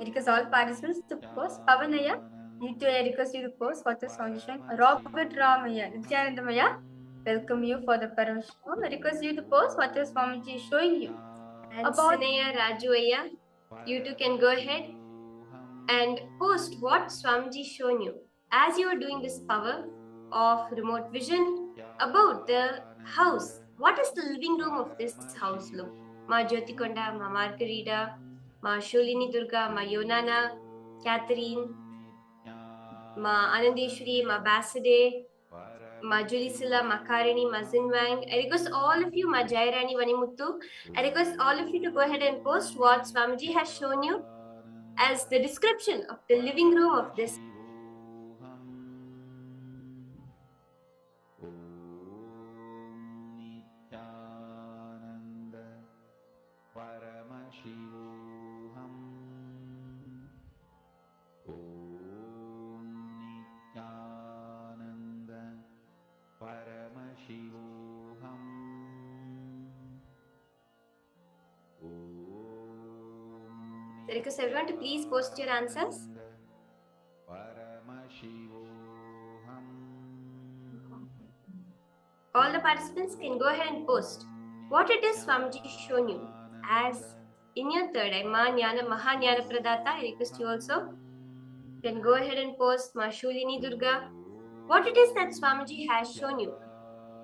I request all participants to post. Pavanaya, Nitya, I request you to post what is foundation. Robert Ramaya, Nityanandamaya, welcome you for the Paramashivoham. I request you to post what is Swamiji showing you. And About Sinaya Rajuaya, you too can go ahead and post what Swamiji shown you as you are doing this power of remote vision about the house. what does the living room of this house look? Ma Jyotikonda, Ma Margarita, Ma Sholini Durga, Ma Yonana, Catherine, Ma Anandeshwari, Ma Basade, Ma Julisila, Ma Karini, Ma Zinwang. I request all of you, Ma Jairani Vanimuttu, I request all of you to go ahead and post what Swamiji has shown you as the description of the living room of this. Paramashivoham Om Nityananda Paramashivoham I request everyone to please post your answers. Paramashivoham All the participants can go ahead and post what it is Swamiji shown you as in your third eye, Ma Jnana Maha Jnana Pradata. I request you also can go ahead and post Ma Shulini Durga, what it is that Swamiji has shown you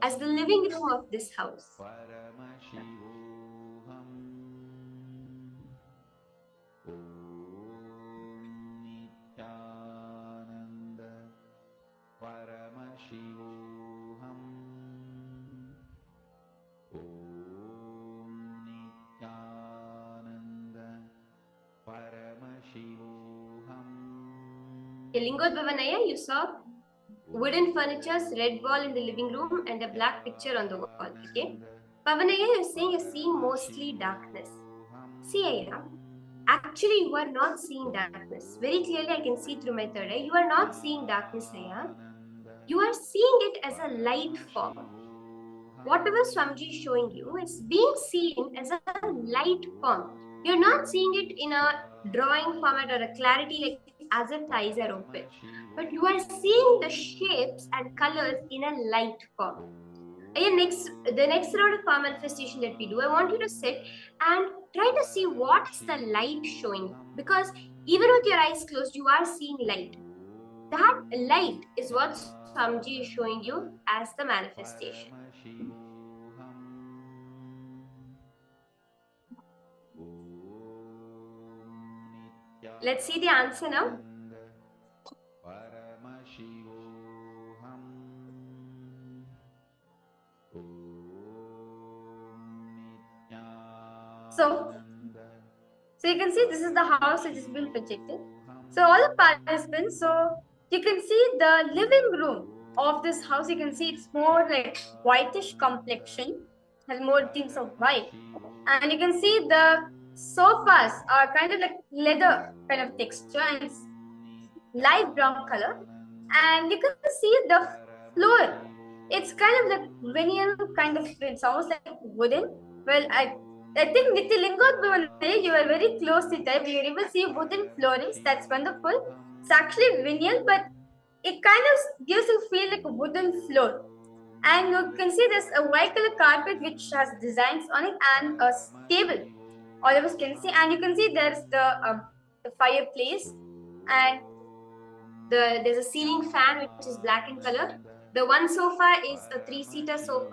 as the living room of this house. Paramashivoham Om Nityananda Paramashivoham Om Nityananda Paramashivoham. Lingodvavanaya, you saw wooden furnitures, red wall in the living room, and a black picture on the wall. Okay. Pavanaya, you're saying you're seeing mostly darkness. See, Aya, actually, you are not seeing darkness. Very clearly, I can see through my third eye. You are not seeing darkness, Aya. You are seeing it as a light form. Whatever Swamiji is showing you is being seen as a light form. You're not seeing it in a drawing format or a clarity like as if the eyes are open. But you are seeing the shapes and colors in a light form. Again, the next round of power manifestation that we do, I want you to sit and try to see what is the light showing. Because even with your eyes closed, you are seeing light. That light is what Swamiji is showing you as the manifestation. Let's see the answer now. So you can see this is the house which has been projected. So all the participants, so you can see the living room of this house. You can see it's more like whitish complexion, has more tints of white, and you can see the sofas are kind of like leather kind of texture and it's light brown color, and you can see the floor. It's kind of like vinyl kind of prints, almost like wooden. Well, I think Nithilingot, you are very close to that. You will see wooden floorings. That's wonderful. It's actually vinyl, but it kind of gives you feel like a wooden floor. And you can see there's a white color carpet which has designs on it and a table. All of us can see, and you can see there's the fireplace, and there's a ceiling fan which is black in color. The one sofa is a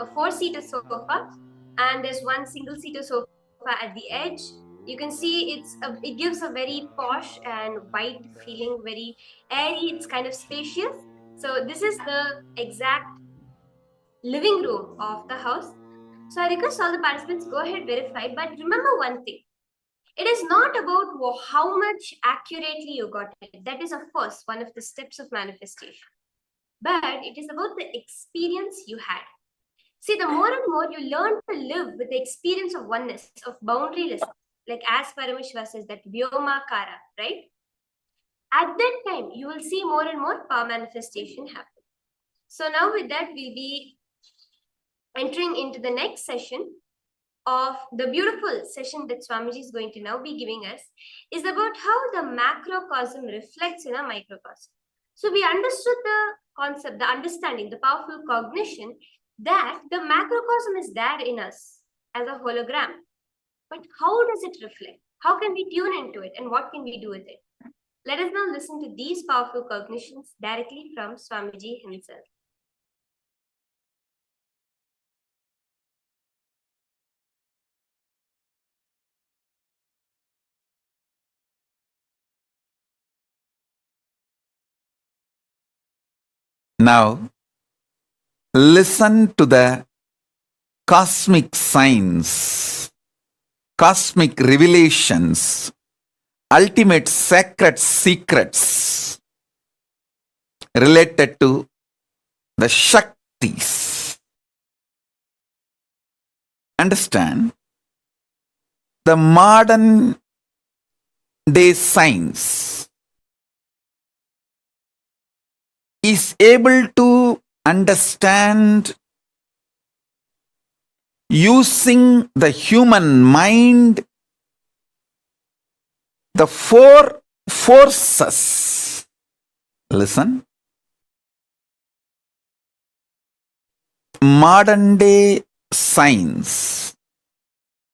a four-seater sofa, and there's one single-seater sofa at the edge. You can see it gives a very posh and white feeling, very airy. It's kind of spacious. So this is the exact living room of the house. So I request all the participants go ahead, verify. But remember one thing. It is not about how much accurately you got it. That is, of course, one of the steps of manifestation. But it is about the experience you had. See, the more and more you learn to live with the experience of oneness, of boundarylessness, like as Paramashiva says, that Vyomakara, right? At that time, you will see more and more power manifestation happen. So now with that, we'll be entering into the next session of the beautiful session that Swamiji is going to now be giving us is about how the macrocosm reflects in a microcosm. So we understood the concept, the understanding, the powerful cognition that the macrocosm is there in us as a hologram. But how does it reflect? How can we tune into it and what can we do with it? Let us now listen to these powerful cognitions directly from Swamiji himself. Now, listen to the cosmic signs, cosmic revelations, ultimate sacred secrets related to the Shaktis. Understand? The modern day science is able to understand using the human mind the four forces. Listen. Modern day science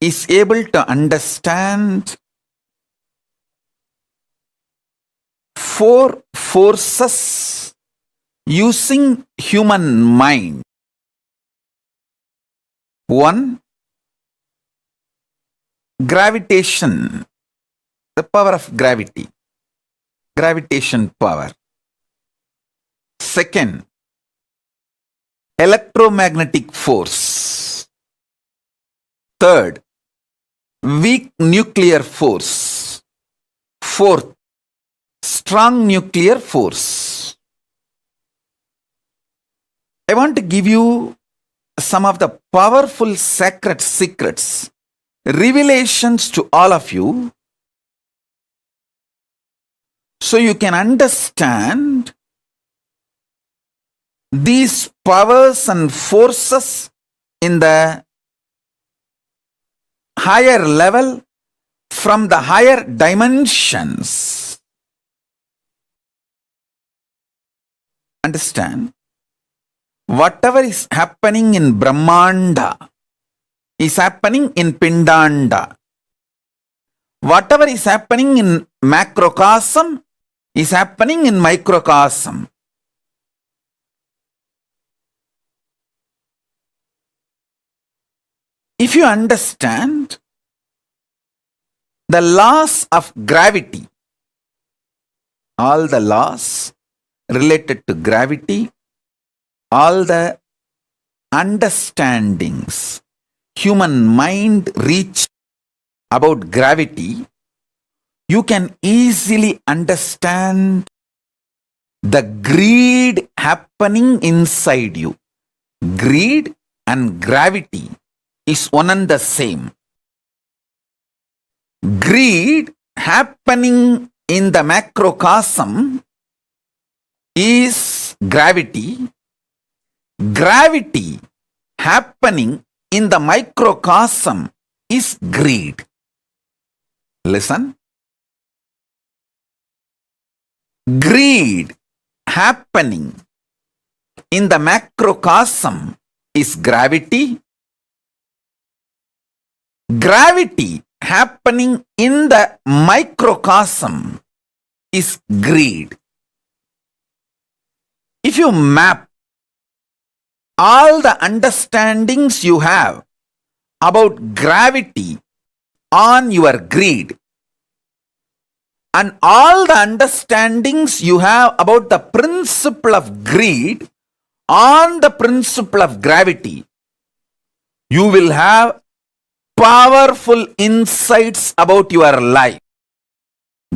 is able to understand four forces using human mind. One, gravitation, the power of gravity, gravitation power. Second, electromagnetic force. Third, weak nuclear force. Fourth, strong nuclear force. I want to give you some of the powerful sacred secrets, revelations to all of you, so you can understand these powers and forces in the higher level, from the higher dimensions. Understand? Whatever is happening in Brahmanda is happening in Pindanda. Whatever is happening in macrocosm is happening in microcosm. If you understand the laws of gravity, all the laws related to gravity, all the understandings human mind reach about gravity, you can easily understand the greed happening inside you. Greed and gravity is one and the same. Greed happening in the macrocosm is gravity. Gravity happening in the microcosm is greed. Listen. Greed happening in the macrocosm is gravity. Gravity happening in the microcosm is greed. If you map all the understandings you have about gravity on your greed, and all the understandings you have about the principle of greed on the principle of gravity, you will have powerful insights about your life.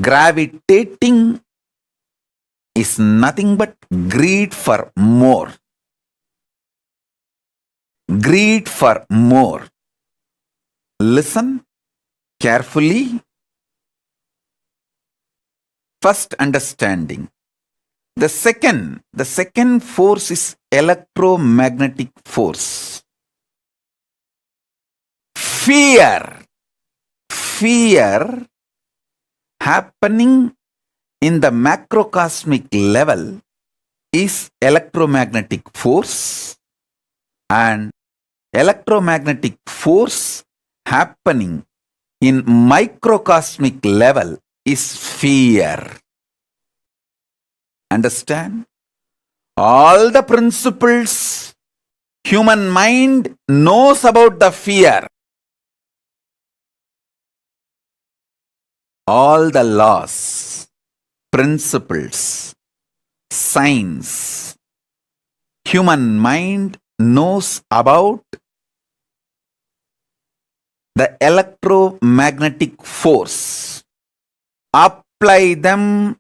Gravitating is nothing but greed for more. Greed for more. Listen carefully. First understanding. The second force is electromagnetic force. Fear happening in the macrocosmic level is electromagnetic force, and electromagnetic force happening in microcosmic level is fear. Understand? All the principles human mind knows about the fear. All the laws, principles, science, human mind knows about the electromagnetic force. Apply them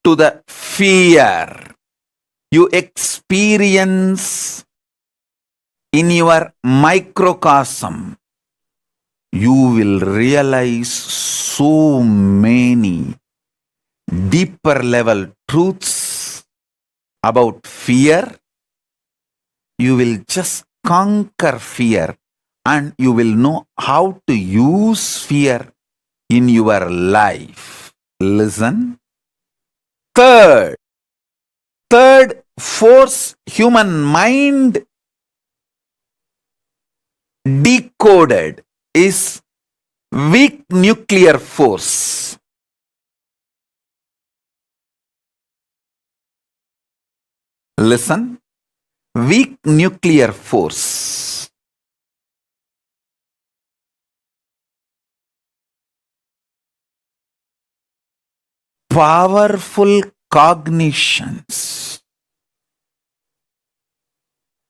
to the fear you experience in your microcosm. You will realize so many deeper level truths about fear. You will just conquer fear and you will know how to use fear in your life. Listen. Third force human mind decoded is weak nuclear force. Listen, weak nuclear force. Powerful cognitions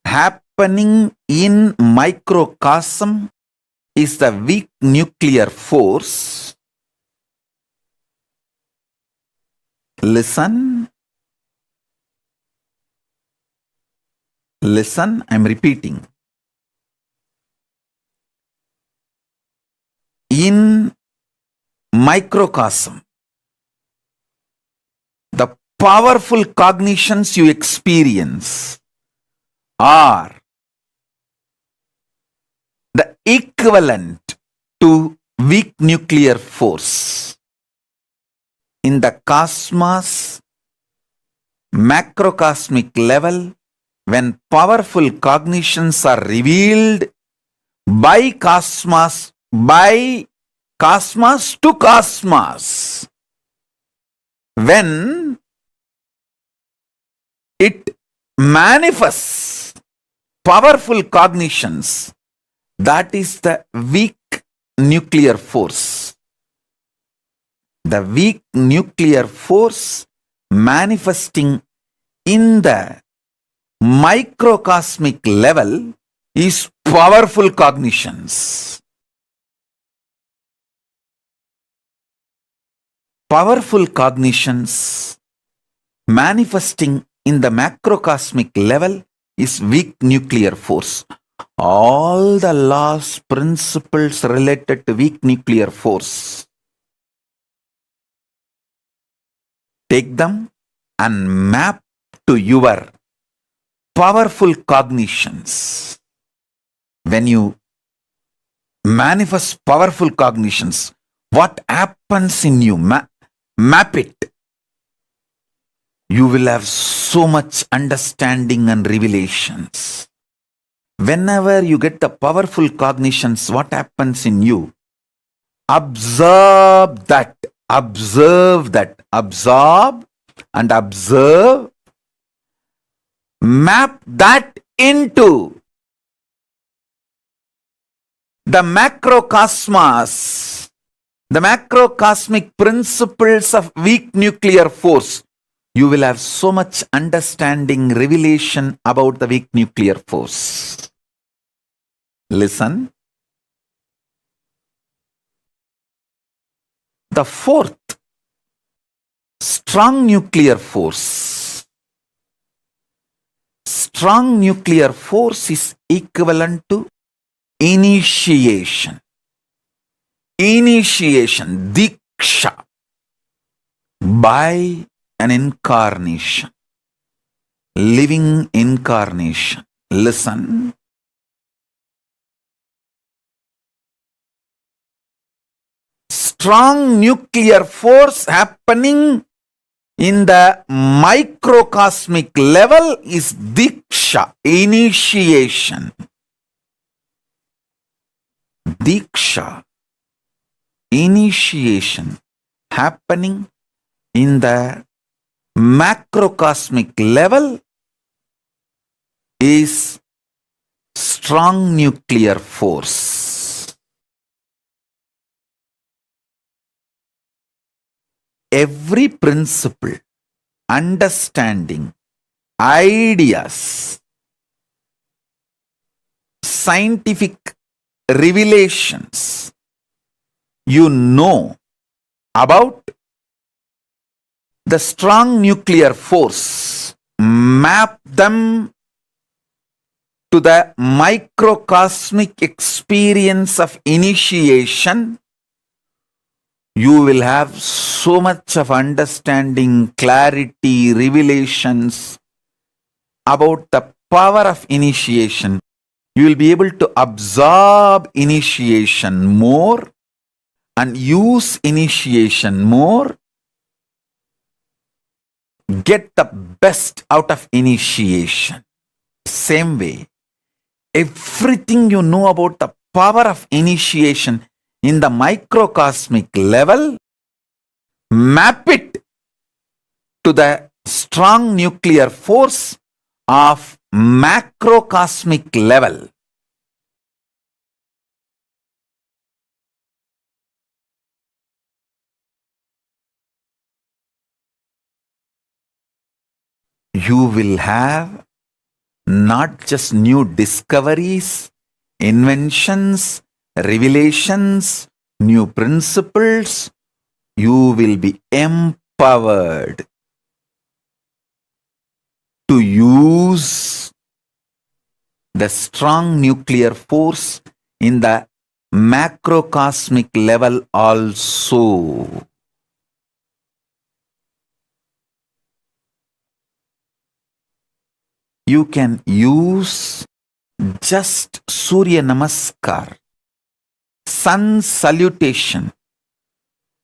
happening in microcosm is the weak nuclear force. Listen, I'm repeating. In microcosm, the powerful cognitions you experience are the equivalent to weak nuclear force. In the cosmos, macrocosmic level, when powerful cognitions are revealed by cosmos to cosmos, when it manifests powerful cognitions, that is the weak nuclear force. The weak nuclear force manifesting in the microcosmic level is powerful cognitions. Powerful cognitions manifesting in the macrocosmic level is weak nuclear force. All the laws, principles related to weak nuclear force, take them and map to your powerful cognitions. When you manifest powerful cognitions, what happens in you? Map it. You will have so much understanding and revelations. Whenever you get the powerful cognitions, what happens in you? Absorb that. Absorb and observe. Map that into the macrocosmos, the macrocosmic principles of weak nuclear force. You will have so much understanding, revelation about the weak nuclear force. Listen. The fourth, strong nuclear force. Strong nuclear force is equivalent to initiation. Initiation, diksha, by an incarnation, living incarnation. Listen. Strong nuclear force happening in the microcosmic level is diksha, initiation. Diksha, initiation happening in the macrocosmic level is strong nuclear force. Every principle, understanding, ideas, scientific revelations you know about the strong nuclear force, map them to the microcosmic experience of initiation, you will have so much of understanding, clarity, revelations about the power of initiation. You will be able to absorb initiation more and use initiation more, get the best out of initiation. Same way, everything you know about the power of initiation in the microcosmic level, map it to the strong nuclear force of macrocosmic level. You will have not just new discoveries, inventions, revelations, new principles. You will be empowered to use the strong nuclear force in the macrocosmic level also. You can use just Surya Namaskar, sun salutation,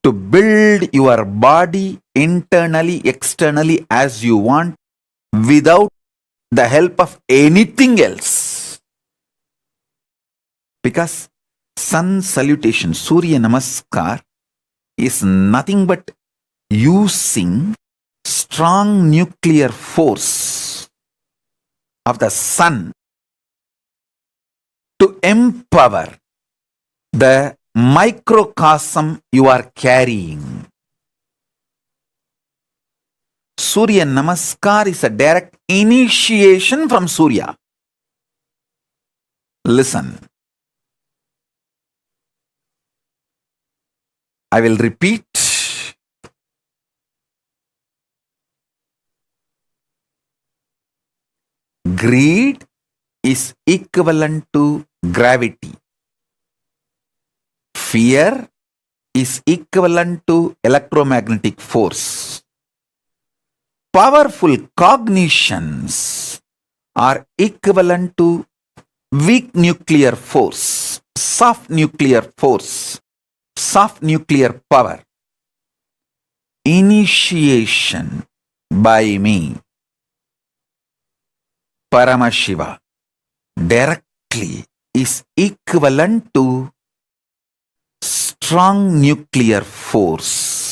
to build your body internally, externally as you want, without the help of anything else. Because sun salutation, Surya Namaskar, is nothing but using strong nuclear force of the sun to empower the microcosm you are carrying. Surya Namaskar is a direct initiation from Surya. Listen. I will repeat. Greed is equivalent to gravity. Fear is equivalent to electromagnetic force. Powerful cognitions are equivalent to weak nuclear force, soft nuclear force, soft nuclear power. Initiation by me, Paramashiva, directly is equivalent to strong nuclear force.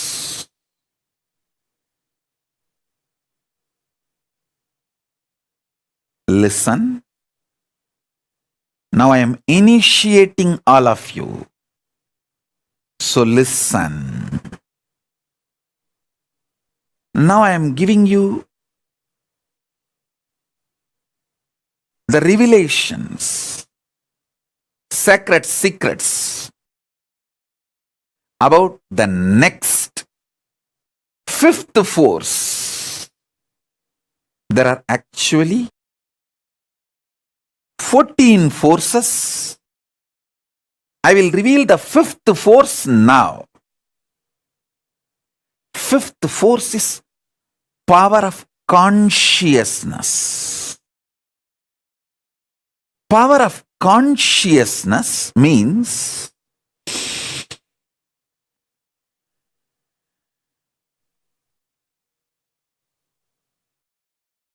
Listen. Now I am initiating all of you. So listen. Now I am giving you the revelations, sacred secrets about the next fifth force. There are actually 14 forces. I will reveal the fifth force now. Fifth force is power of consciousness. Power of consciousness means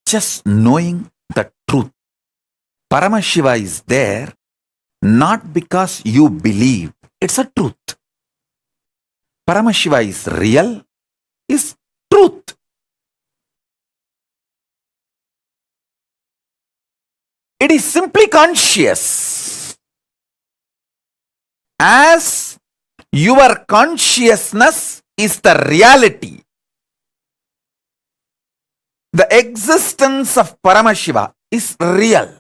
just knowing the truth. Paramashiva is there not because you believe. It's a truth. Paramashiva is real, is truth. It is simply conscious. As your consciousness is the reality, The existence of Paramashiva is real.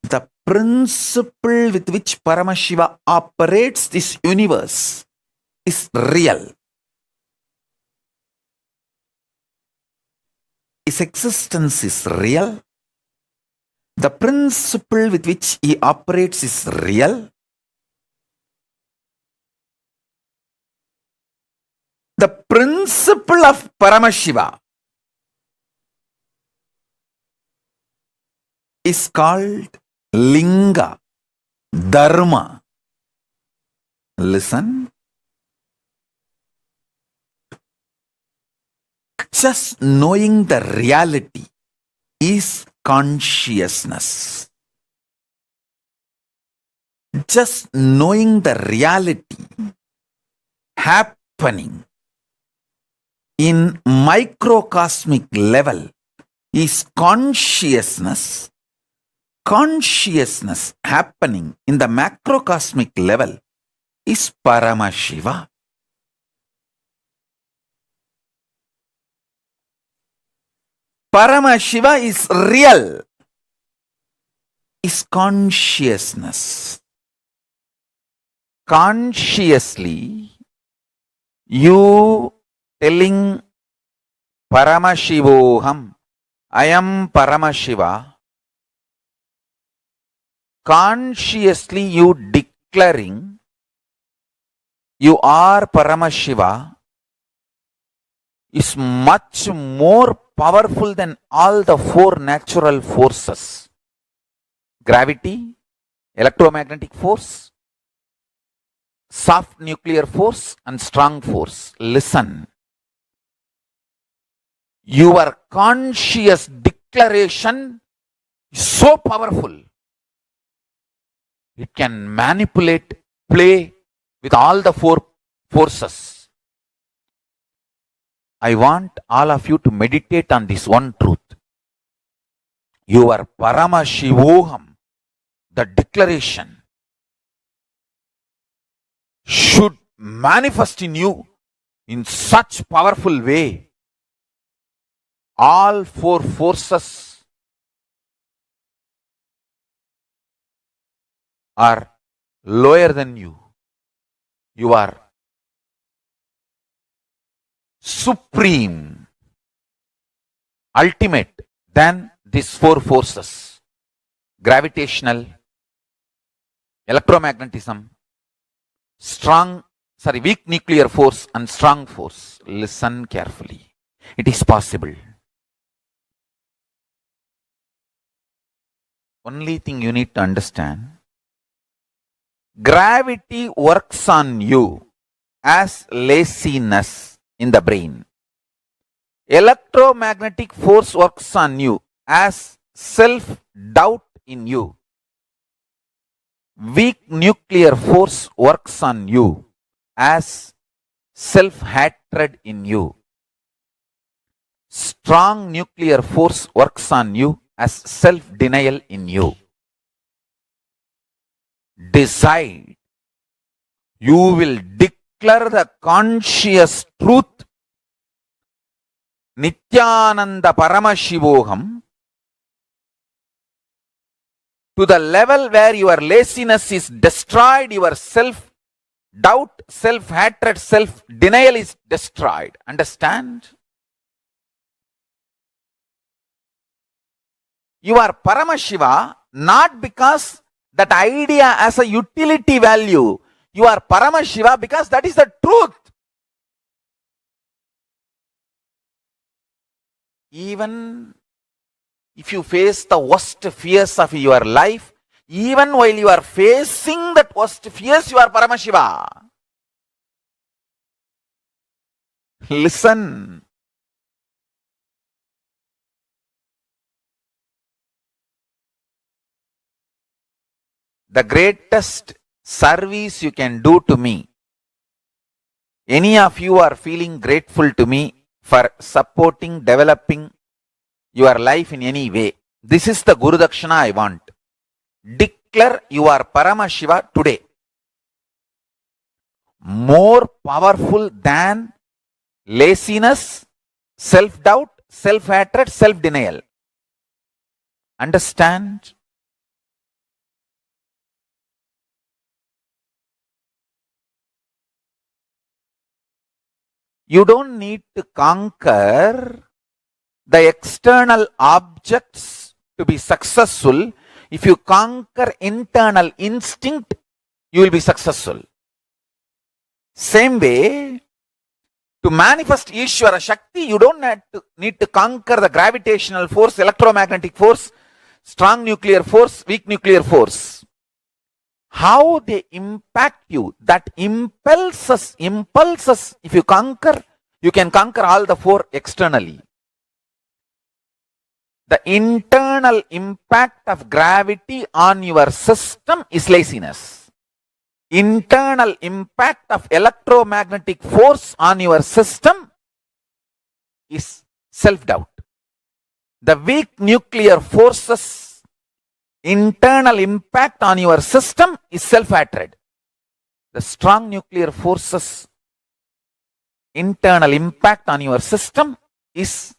The principle with which Paramashiva operates this universe is real. His existence is real. The principle with which he operates is real. The principle of Paramashiva is called Linga, Dharma. Listen. Just knowing the reality is consciousness. Just knowing the reality happening in microcosmic level is consciousness. Consciousness happening in the macrocosmic level is Paramashiva. Paramashiva is real, is consciousness. Consciously, you telling Paramashivoham, I am Paramashiva. Consciously you declaring you are Paramashiva is much more powerful than all the four natural forces. Gravity, electromagnetic force, soft nuclear force and strong force. Listen. Your conscious declaration is so powerful. It can manipulate, play with all the four forces. I want all of you to meditate on this one truth. You are Paramashivoham. The declaration should manifest in you in such powerful way. All four forces are lower than you. You are supreme, ultimate than these four forces. Gravitational, electromagnetism, weak nuclear force and strong force. Listen carefully. It is possible. Only thing you need to understand, gravity works on you as laziness in the brain. Electromagnetic force works on you as self-doubt in you. Weak nuclear force works on you as self-hatred in you. Strong nuclear force works on you as self-denial in you. Decide. You will declare the conscious truth. Nityananda Paramashivoham, to the level where your laziness is destroyed, your self-doubt, self-hatred, self-denial is destroyed. Understand? You are Paramashiva not because that idea has a utility value. You are Paramashiva because that is the truth. Even if you face the worst fears of your life, even while you are facing that worst fears, you are Paramashiva. Listen. The greatest service you can do to me, any of you are feeling grateful to me for supporting, developing your life in any way. This is the Guru Dakshina I want. Declare you are Paramashiva today. More powerful than laziness, self-doubt, self-hatred, self-denial. Understand? You don't need to conquer the external objects to be successful. If you conquer internal instinct, you will be successful. Same way, to manifest Ishvara Shakti, you don't need to conquer the gravitational force, electromagnetic force, strong nuclear force, weak nuclear force. How they impact you, that impulses, if you conquer, you can conquer all the four externally. The internal impact of gravity on your system is laziness. Internal impact of electromagnetic force on your system is self-doubt. The weak nuclear forces internal impact on your system is self-hatred. The strong nuclear forces internal impact on your system is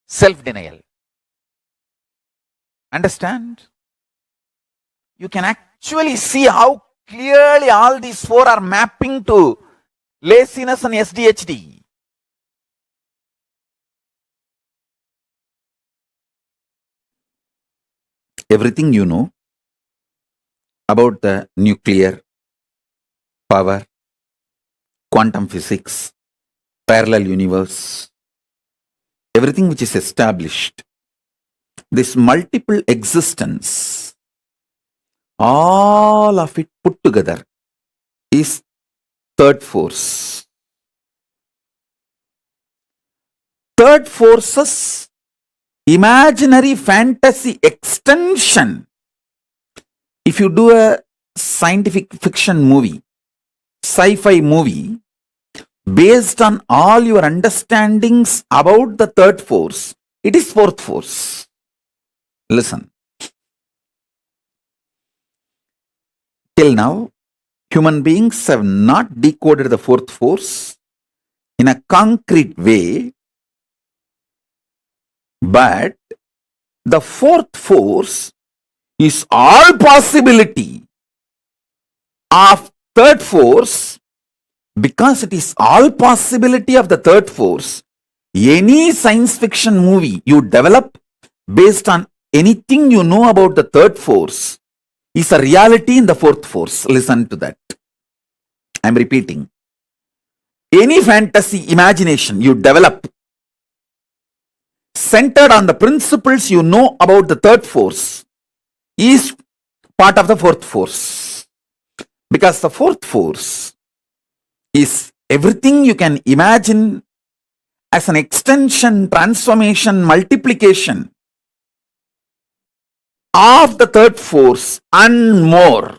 self-denial. Understand? You can actually see how clearly all these four are mapping to laziness and SDHD. Everything you know about the nuclear power, quantum physics, parallel universe, everything which is established, this multiple existence, all of it put together is third force. Third force's imaginary fantasy extension. If you do a scientific fiction movie, sci-fi movie, based on all your understandings about the third force, it is fourth force. Listen. Till now, human beings have not decoded the fourth force in a concrete way, but the fourth force is all possibility of third force. Because it is all possibility of the third force, any science fiction movie you develop based on anything you know about the third force is a reality in the fourth force. Listen to that. I'm repeating. Any fantasy imagination you develop centered on the principles you know about the third force is part of the fourth force. Because the fourth force is everything you can imagine as an extension, transformation, multiplication of the third force and more.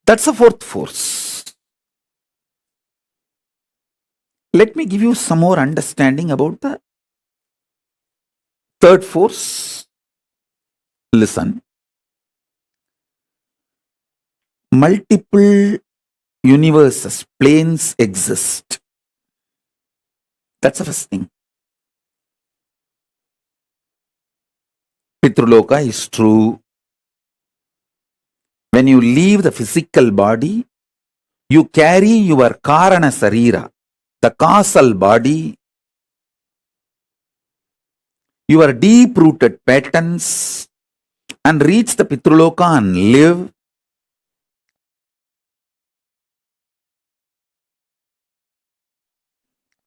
That's the fourth force. Let me give you some more understanding about the third force. Listen. Multiple universes, planes exist. That's the first thing. Pitruloka is true. When you leave the physical body, you carry your Karana Sarira, the causal body, your deep-rooted patterns, and reach the Pitruloka and live.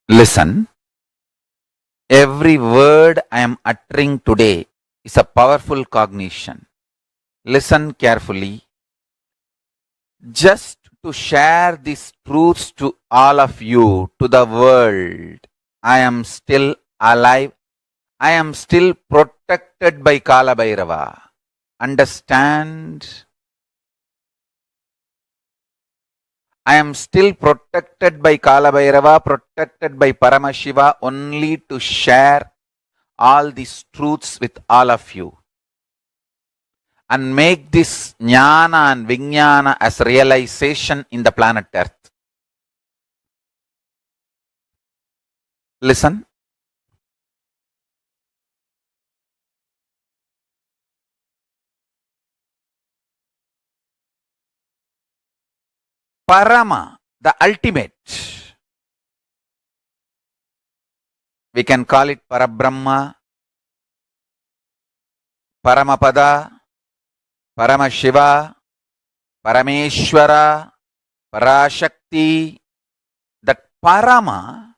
Listen, every word I am uttering today is a powerful cognition. Listen carefully. Just to share these truths to all of you, to the world, I am still alive. I am still protected by Kala Bhairava. Understand? I am still protected by Kala Bhairava, protected by Paramashiva, only to share all these truths with all of you. and make this jnana and vijnana as realization in the planet Earth. Listen. Parama, the ultimate. We can call it Parabrahma, Paramapada, Paramashiva, Parameshwara, Parashakti. That Parama,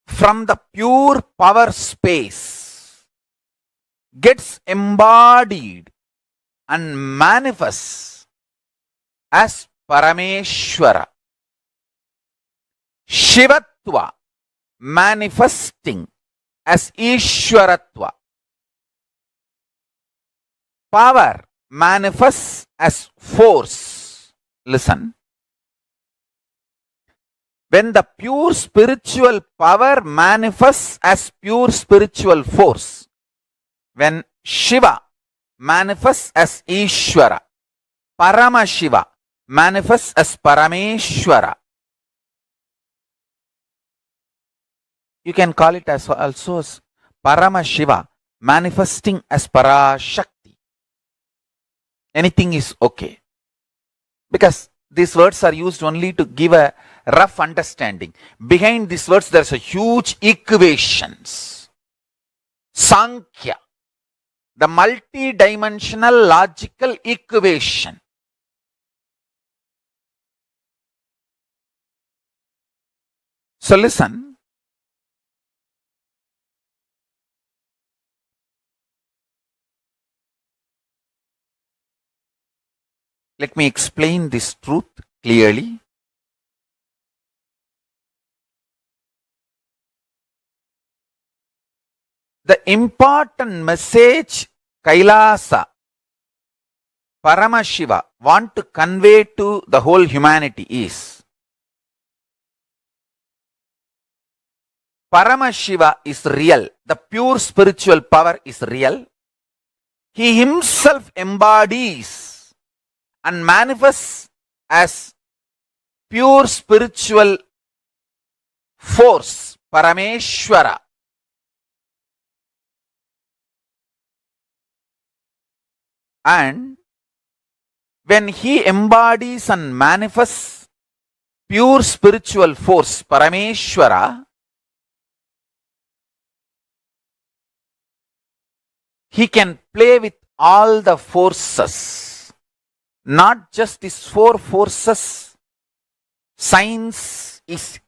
from the pure power space, gets embodied and manifests as Parameshwara. Shivatva, manifesting as Ishwaratva. Power manifests as force. Listen. When the pure spiritual power manifests as pure spiritual force, when Shiva manifests as Ishwara, Paramashiva manifests as Parameshwara. You can call it as also as Paramashiva manifesting as Parashakti. Anything is okay. Because these words are used only to give a rough understanding. Behind these words there's a huge equations. Sankhya, the multi-dimensional logical equation. So listen. Let me explain this truth clearly. The important message Kailasa, Paramashiva want to convey to the whole humanity is Paramashiva is real. The pure spiritual power is real. He himself embodies and manifests as pure spiritual force, Parameshwara. And when he embodies and manifests pure spiritual force, Parameshwara, he can play with all the forces. Not just these four forces. Science is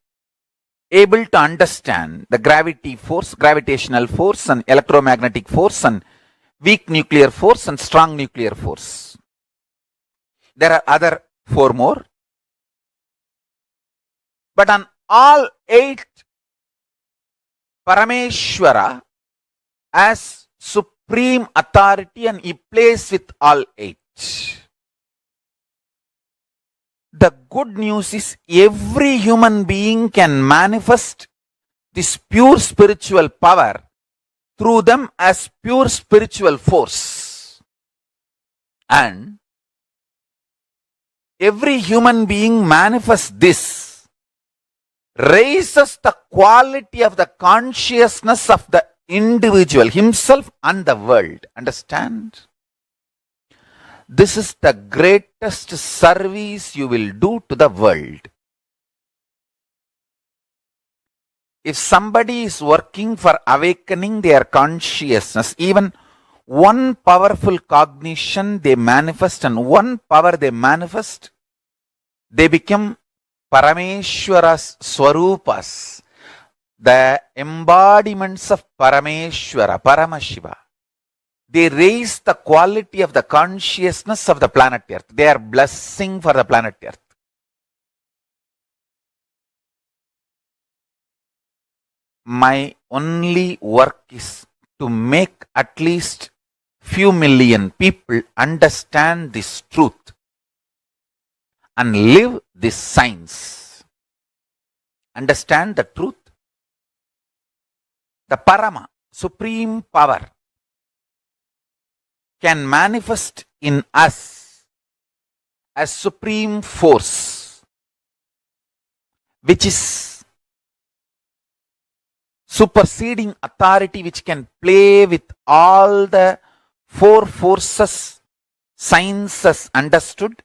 able to understand the gravity force, gravitational force, and electromagnetic force, and weak nuclear force, and strong nuclear force. There are other four more. But on all eight, Parameshwara as supreme authority, and he plays with all eight. The good news is every human being can manifest this pure spiritual power through them as pure spiritual force. And every human being manifests this, raises the quality of the consciousness of the individual, himself and the world. Understand? This is the greatest service you will do to the world. If somebody is working for awakening their consciousness, even one powerful cognition they manifest and one power they manifest, they become Parameshwara's Swarupas, the embodiments of Parameshwara, Paramashiva. They raise the quality of the consciousness of the planet Earth. They are blessing for the planet Earth. My only work is to make at least few million people understand this truth and live this science. Understand the truth. The Parama, supreme power, can manifest in us as supreme force, which is superseding authority, which can play with all the four forces science has understood,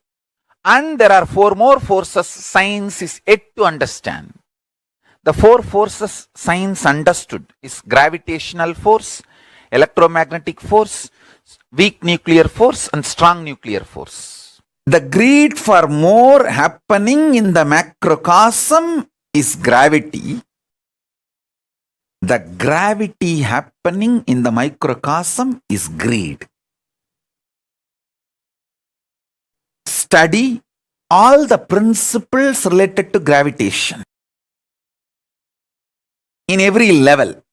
and there are four more forces science is yet to understand. The four forces science understood is gravitational force, electromagnetic force, weak nuclear force, and strong nuclear force. The greed for more happening in the macrocosm is gravity. The gravity happening in the microcosm is greed. Study all the principles related to gravitation in every level,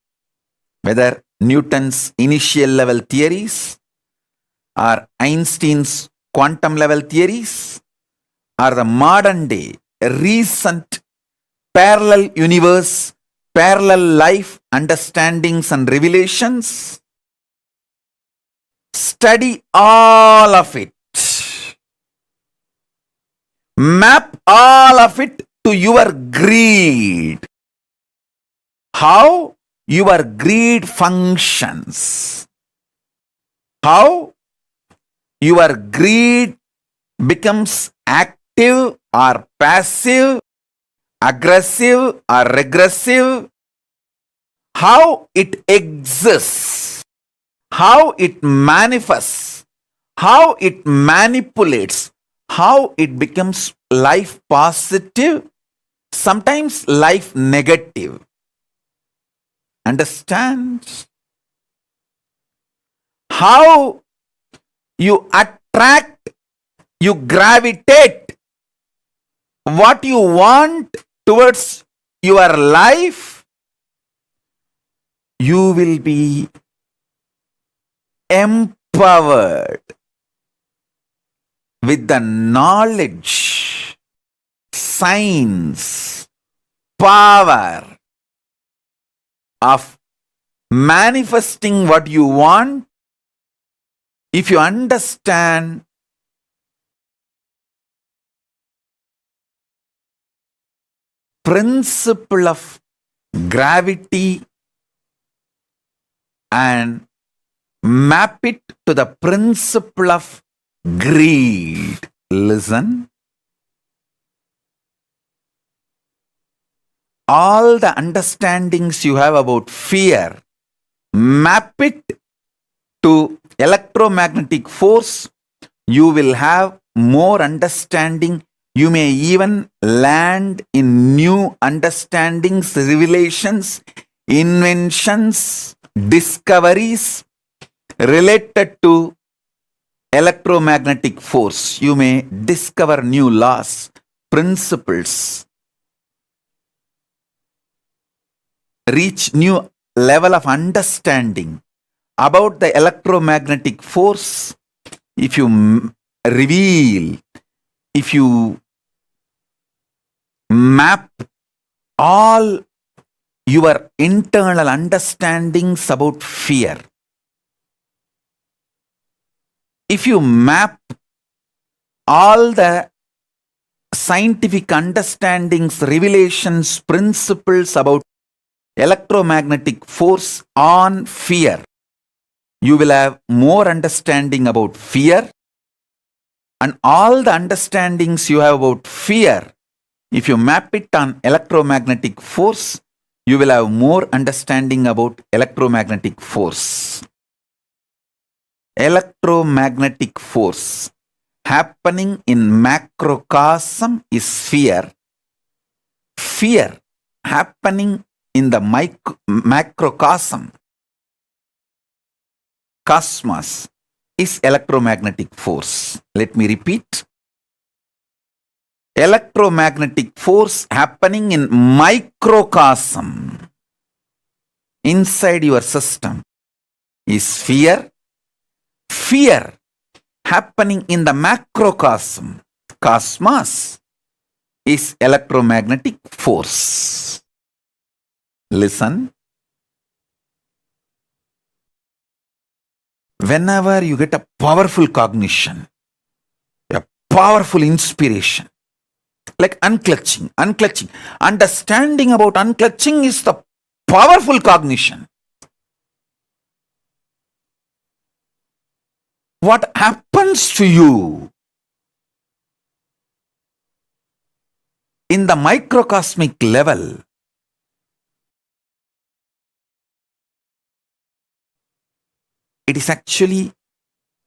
whether Newton's initial level theories or Einstein's quantum level theories or the modern day recent parallel universe, parallel life understandings and revelations. Study all of it. Map all of it to your greed. How your greed functions. How your greed becomes active or passive, aggressive or regressive. How it exists. How it manifests. How it manipulates. How it becomes life positive, sometimes life negative. Understand? How you attract, you gravitate what you want towards your life, you will be empowered with the knowledge, science, power of manifesting what you want. If you understand principle of gravity and map it to the principle of greed. Listen. All the understandings you have about fear, map it to electromagnetic force. You will have more understanding. You may even land in new understandings, revelations, inventions, discoveries related to electromagnetic force. You may discover new laws, principles, reach new level of understanding about the electromagnetic force. If you reveal, if you map all your internal understandings about fear, if you map all the scientific understandings, revelations, principles about electromagnetic force on fear, you will have more understanding about fear. And all the understandings you have about fear, if you map it on electromagnetic force, you will have more understanding about electromagnetic force. Electromagnetic force happening in macrocosm is fear. Fear happening in the macrocosm, cosmos, is electromagnetic force. Let me repeat. Electromagnetic force happening in microcosm, inside your system, is fear. Fear happening in the macrocosm, cosmos, is electromagnetic force. Listen. whenever you get a powerful cognition, a powerful inspiration, like unclutching, understanding about unclutching is the powerful cognition. What happens to you in the microcosmic level? It is actually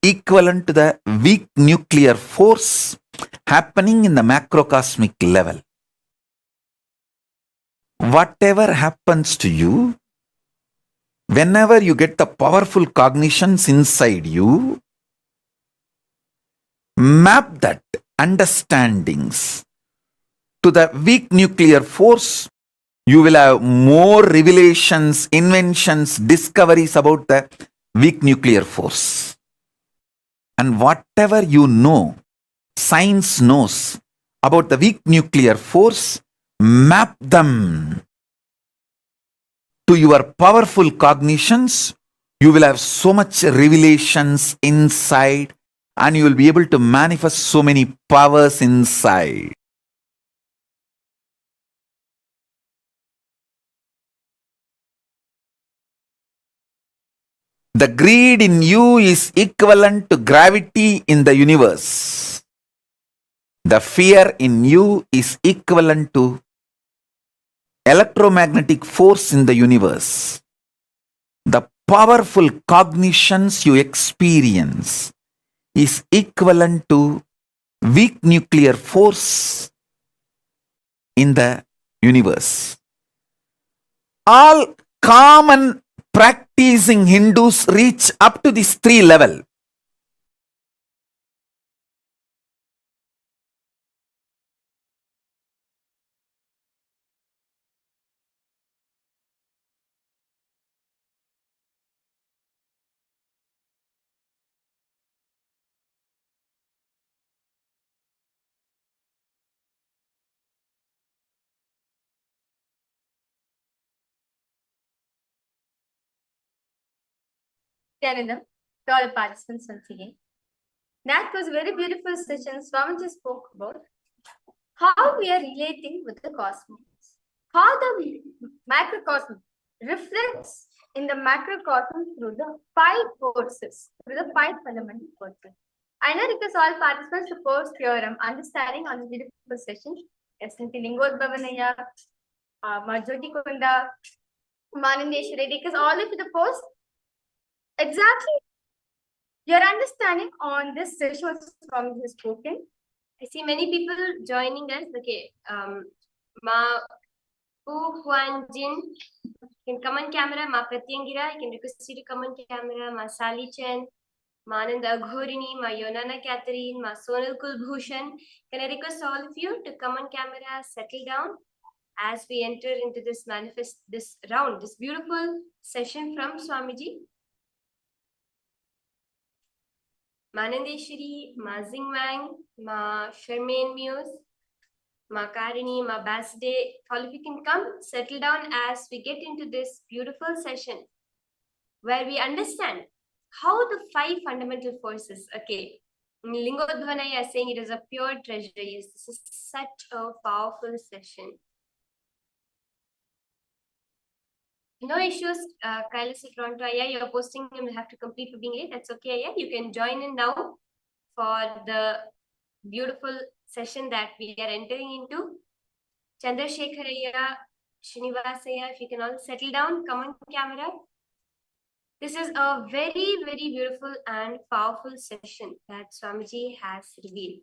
equivalent to the weak nuclear force happening in the macrocosmic level. Whatever happens to you, whenever you get the powerful cognitions inside you, map that understandings to the weak nuclear force, you will have more revelations, inventions, discoveries about the weak nuclear force. And whatever you know, science knows about the weak nuclear force, map them to your powerful cognitions. You will have so much revelations inside, and you will be able to manifest so many powers inside. The greed in you is equivalent to gravity in the universe. The fear in you is equivalent to electromagnetic force in the universe. The powerful cognitions you experience is equivalent to weak nuclear force in the universe. All common practicing Hindus reach up to this 3 level. Nityanandam, to all the participants once again. That was a very beautiful session. Swamiji spoke about how we are relating with the cosmos, how the microcosm reflects in the macrocosm through the 5 forces, through the 5 fundamental forces. I now request all participants to post your understanding on this beautiful session. Yes, Lingodbhavanaya, Majoti Kunda, Manandeshwari, because all of the post exactly your understanding on this session was from his spoken. I see many people joining us. Okay, Ma Pu Huan Jin can come on camera. Ma Pratyangira, I can request you to come on camera. Ma Sally Chen, Ma Ananda Aghorini, Ma Yonana Catherine, Ma Sonal Kulbhushan. Can I request all of you to come on camera, settle down as we enter into this this beautiful session from Swamiji. Manandeshwari, Ma Zingwang, Ma Sharmaine Muse, Ma Karini, Ma Basde, all of you can come, settle down as we get into this beautiful session where we understand how the 5 fundamental forces, okay, Lingodhvanaya is saying it is a pure treasure. Yes, this is such a powerful session. No issues, Kailas Toronto. Yeah, you're posting and have to complete for being late. That's okay. Yeah, you can join in now for the beautiful session that we are entering into. Chandrasekharaya, Srinivasaya, if you can all settle down, come on camera. This is a very, very beautiful and powerful session that Swamiji has revealed.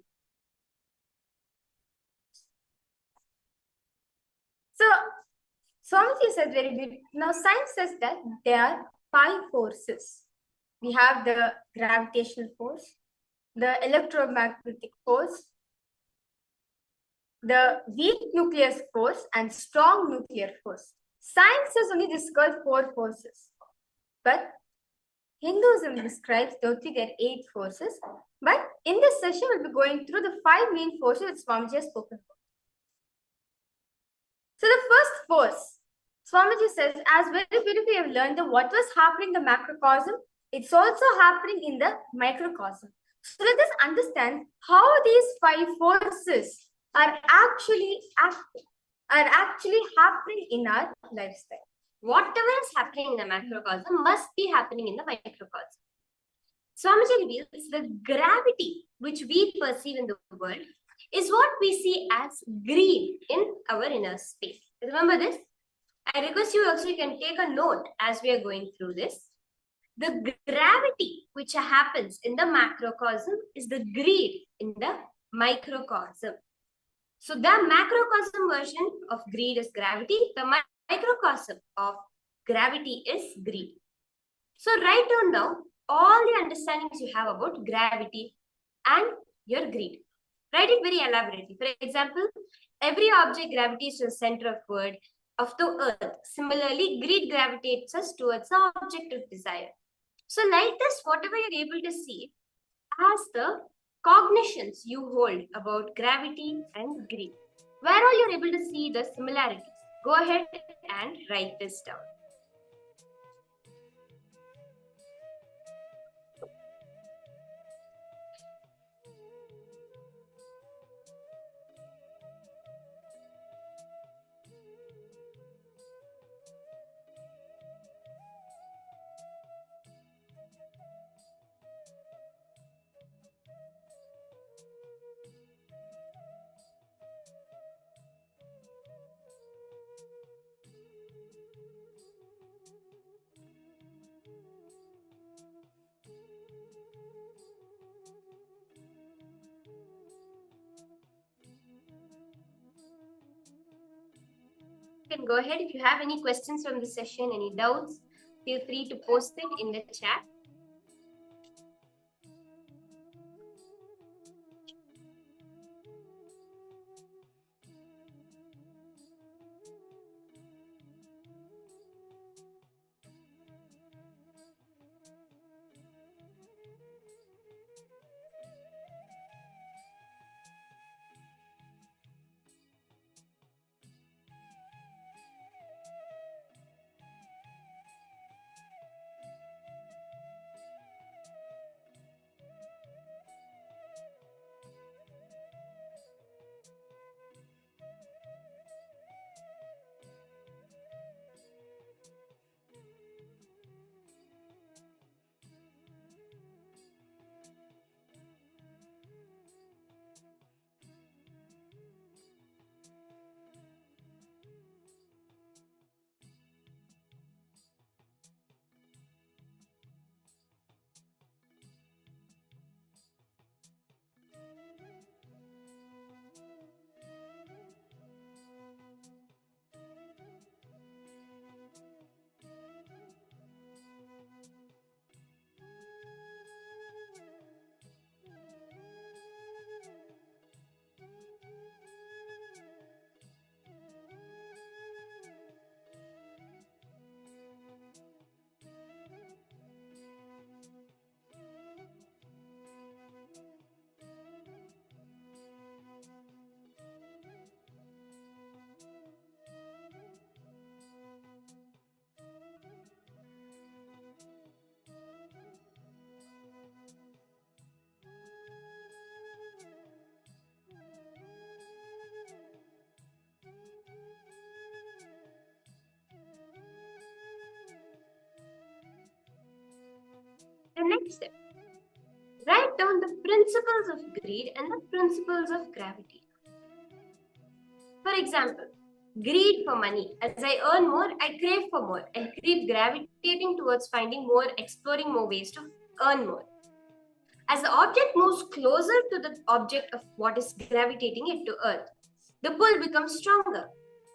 So, Swamiji said very beautiful. Now, science says that there are 5 forces. We have the gravitational force, the electromagnetic force, the weak nuclear force, and strong nuclear force. Science has only discovered 4 forces, but Hinduism describes totally there are 8 forces. But in this session, we'll be going through the 5 main forces that Swamiji has spoken about. So the first force, Swamiji says, as very beautifully we have learned that what was happening in the macrocosm it's also happening in the microcosm. So let us understand how these 5 forces are actually happening in our lifestyle. Whatever is happening in the macrocosm must be happening in the microcosm. Swamiji reveals that gravity, which we perceive in the world, is what we see as greed in our inner space. Remember this? I request you also, you can take a note as we are going through this. The gravity which happens in the macrocosm is the greed in the microcosm. So the macrocosm version of greed is gravity. The microcosm of gravity is greed. So write down now all the understandings you have about gravity and your greed. Write it very elaborately. For example, every object gravitates to the center of the earth. Similarly, greed gravitates us towards the object of desire. So like this, whatever you're able to see as the cognitions you hold about gravity and greed. Where all you're able to see the similarities, go ahead and write this down. You can go ahead. If you have any questions from the session, any doubts, feel free to post it in the chat. The next step, write down the principles of greed and the principles of gravity. For example, greed for money. As I earn more, I crave for more and keep gravitating towards finding more, exploring more ways to earn more. As the object moves closer to the object of what is gravitating it to Earth, the pull becomes stronger.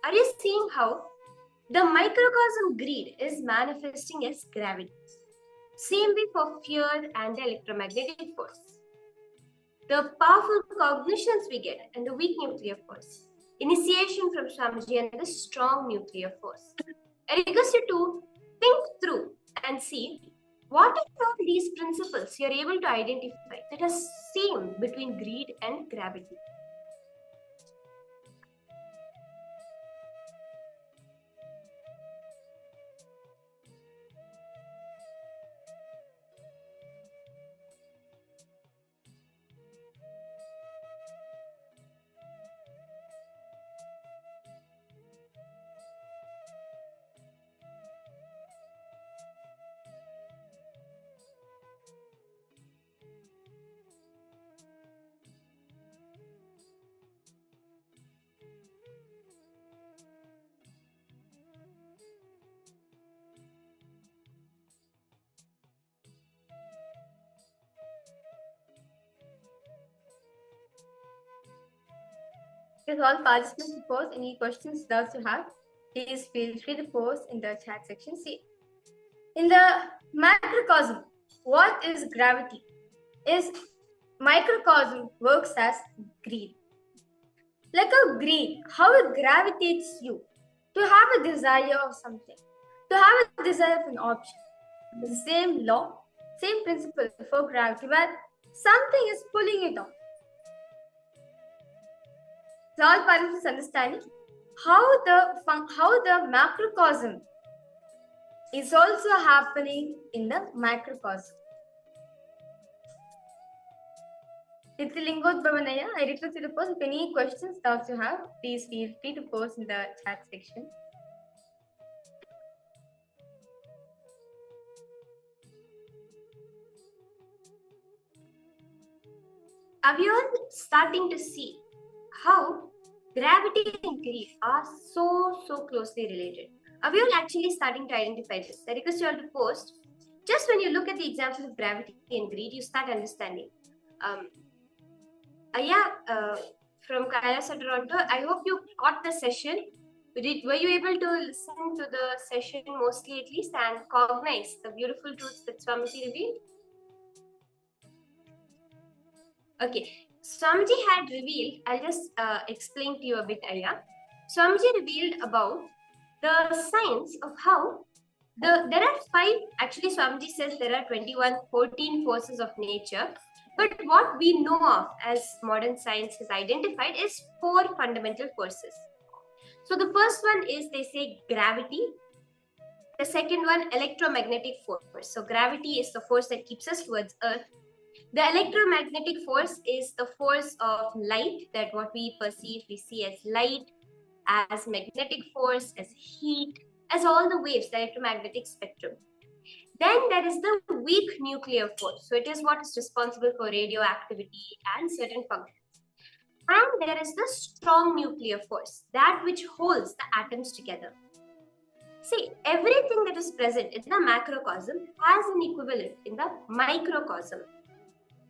Are you seeing how the microcosm greed is manifesting as gravity? Same way for fear and the electromagnetic force. The powerful cognitions we get and the weak nuclear force. Initiation from Swamiji and the strong nuclear force. I request you to think through and see what are all these principles you're able to identify that are same between greed and gravity. Request all participants to post any questions, doubts you have. Please feel free to post in the chat section. See, in the macrocosm, what is gravity? Is microcosm works as greed. Like a greed, how it gravitates you to have a desire of something, to have a desire of an object. The same law, same principle for gravity, where something is pulling it on. So all participants understanding how the macrocosm is also happening in the microcosm. Bhavanaya, I request you to post. If any questions, doubts you have, please feel free to post in the chat section. Are we all starting to see how gravity and greed are so closely related? Are we all actually starting to identify this? I request you all to post. Just when you look at the examples of gravity and greed, you start understanding. From Kailasa, Toronto, I hope you got the session. Were you able to listen to the session mostly at least and cognize the beautiful truths that Swamiji revealed? Okay, Swamiji had revealed, I'll just explain to you a bit, Aya. Swamiji revealed about the science of how there are 5, actually Swamiji says there are 14 forces of nature, but what we know of as modern science has identified is 4 fundamental forces. So the first one is, they say, gravity. The second one, electromagnetic force. So gravity is the force that keeps us towards Earth. The electromagnetic force is the force of light, that what we perceive, we see as light, as magnetic force, as heat, as all the waves, the electromagnetic spectrum. Then there is the weak nuclear force. So it is what is responsible for radioactivity and certain functions. And there is the strong nuclear force, that which holds the atoms together. See, everything that is present in the macrocosm has an equivalent in the microcosm.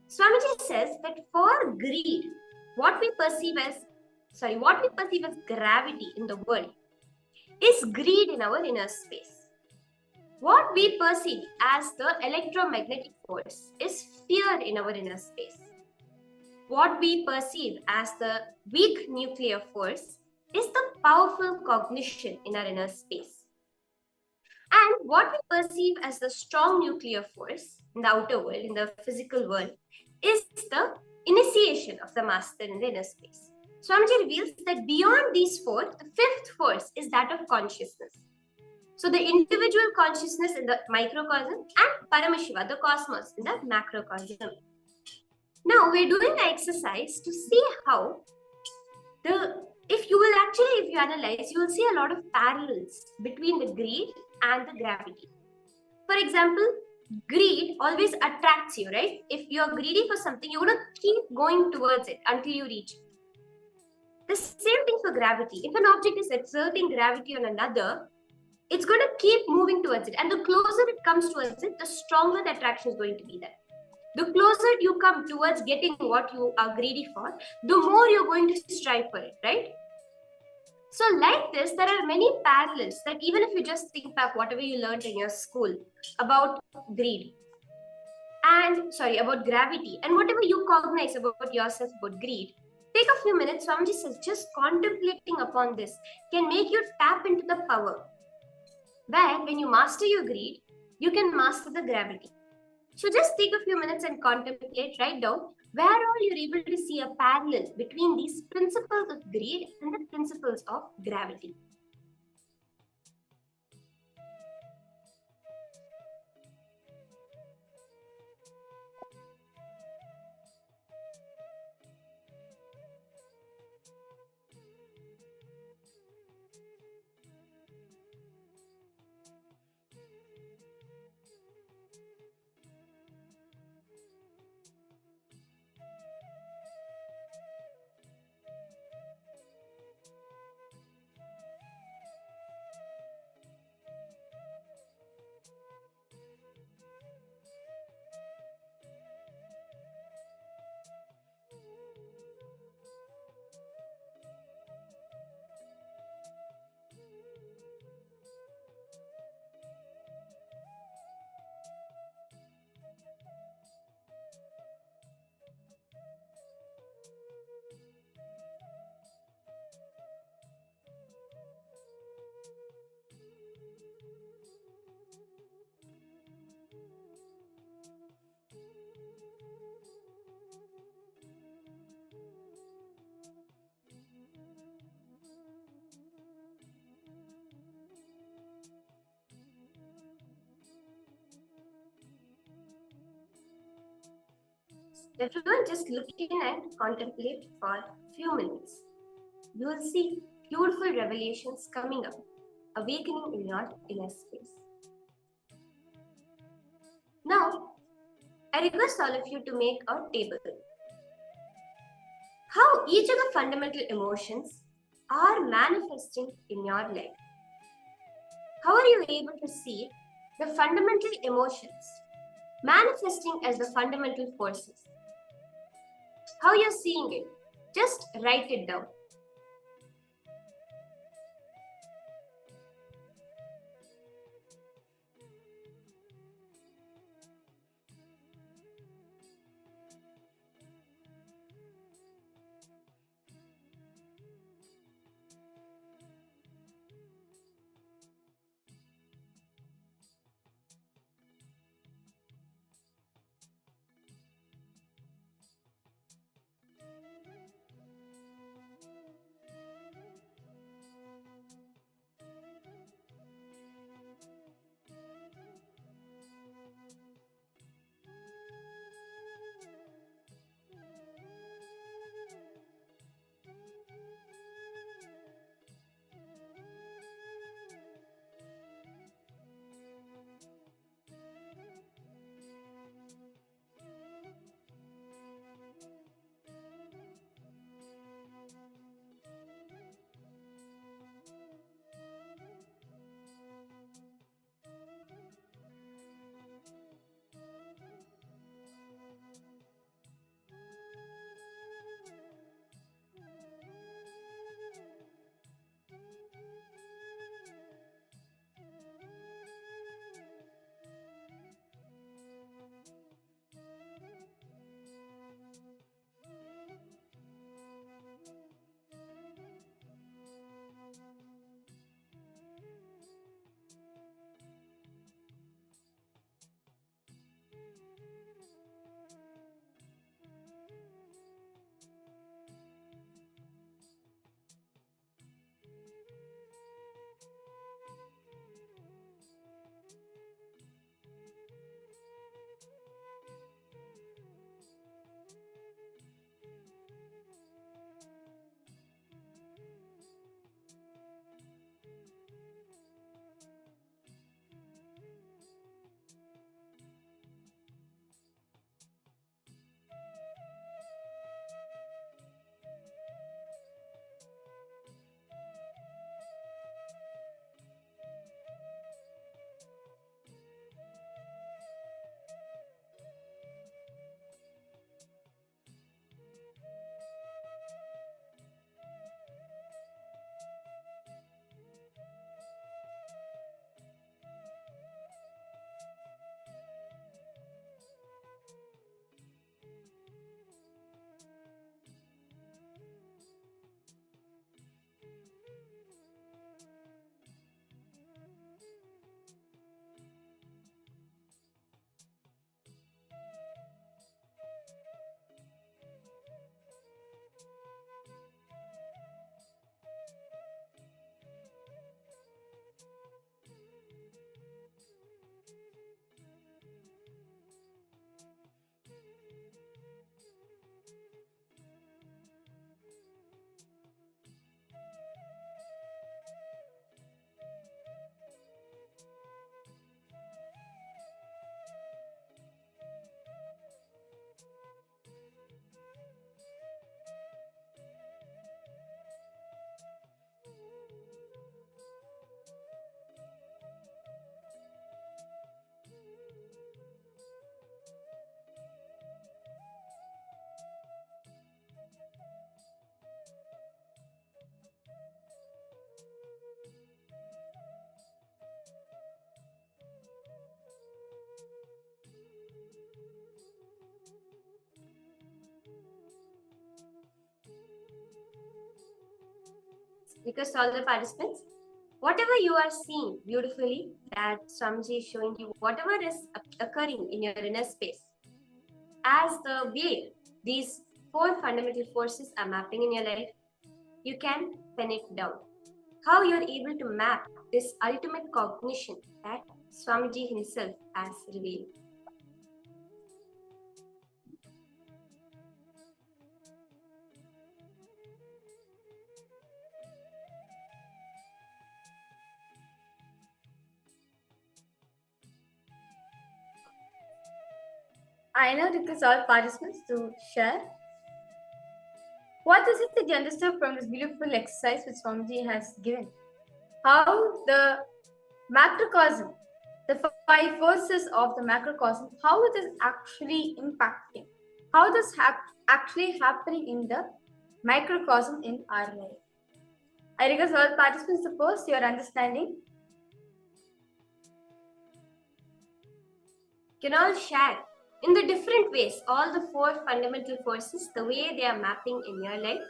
Swamiji says that for greed, what we perceive as gravity in the world is greed in our inner space. What we perceive as the electromagnetic force is fear in our inner space. What we perceive as the weak nuclear force is the powerful cognition in our inner space. And what we perceive as the strong nuclear force in the outer world, in the physical world, is the initiation of the master in the inner space. Swamiji reveals that beyond these 4, the 5th force is that of consciousness. So the individual consciousness in the microcosm and Paramashiva, the cosmos, in the macrocosm. Now we're doing the exercise to see how if you analyze, you will see a lot of parallels between the greed and the gravity. For example, greed always attracts you, right? If you're greedy for something, you're going to keep going towards it until you reach it. The same thing for gravity. If an object is exerting gravity on another, it's going to keep moving towards it. And the closer it comes towards it, the stronger the attraction is going to be there. The closer you come towards getting what you are greedy for, the more you're going to strive for it, right? So like this, there are many parallels that even if you just think back whatever you learned in your school about greed, about gravity, and whatever you cognize about yourself about greed, take a few minutes. Swamiji says just contemplating upon this can make you tap into the power where when you master your greed, you can master the gravity. So just take a few minutes and contemplate, write down where all you're able to see a parallel between these principles of greed and the principles of gravity. Everyone just look in and contemplate for a few minutes. You will see beautiful revelations coming up, awakening in your inner space. Now, I request all of you to make a table. How each of the fundamental emotions are manifesting in your life. How are you able to see the fundamental emotions manifesting as the fundamental forces? How you're seeing it? Just write it down. Request all the participants. Whatever you are seeing beautifully, that Swamiji is showing you, whatever is occurring in your inner space, as the way these four fundamental forces are mapping in your life, you can pen it down. How you are able to map this ultimate cognition that Swamiji himself has revealed. I now request all participants to share. What is it that you understood from this beautiful exercise which Swamiji has given? How the macrocosm, the five forces of the macrocosm, how it is actually impacting, how this actually happening in the microcosm in our life. I request all participants to post your understanding. You can all share in the different ways all the four fundamental forces, the way they are mapping in your life.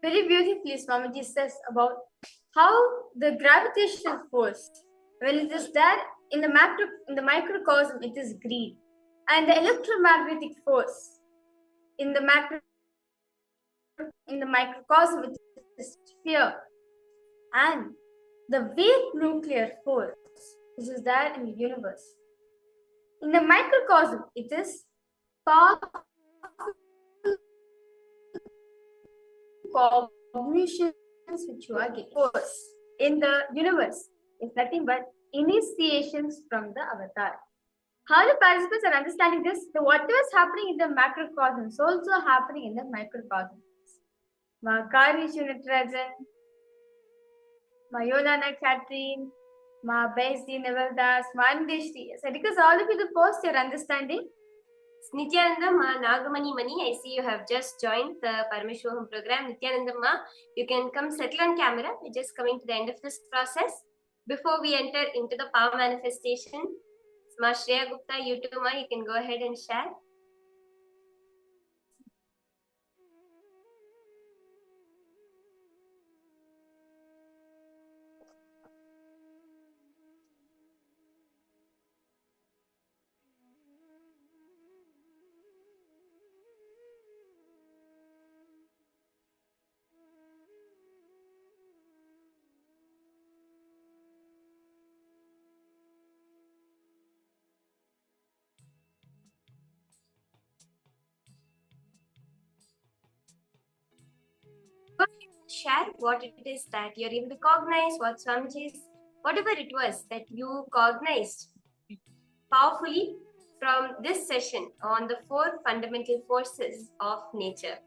Very beautifully, Swamiji says about how the gravitational force, when it is there in the microcosm, it is greed, and the electromagnetic force in the microcosm, it is fear, and the weak nuclear force, which is there in the universe. In the microcosm, it is powerful cognitions which you are getting. Force in the universe is nothing but initiations from the avatar. How the participants are understanding this? The whatever is happening in the macrocosm is also happening in the microcosm. Makari Shunitrajan, Mayolana Catherine, Ma Besi Nevaldas, Mandishri. So because all of you to post your understanding. Nityananda Nagamani Mani, I see you have just joined the Paramashivoham program. Nityananda Ma, you can come settle on camera. We're just coming to the end of this process. Before we enter into the power manifestation, Ma Shreya Gupta, you too, Ma, you can go ahead and share. Go ahead and share what it is that you're able to cognize, what Swamiji's, whatever it was that you cognized powerfully from this session on the four fundamental forces of nature.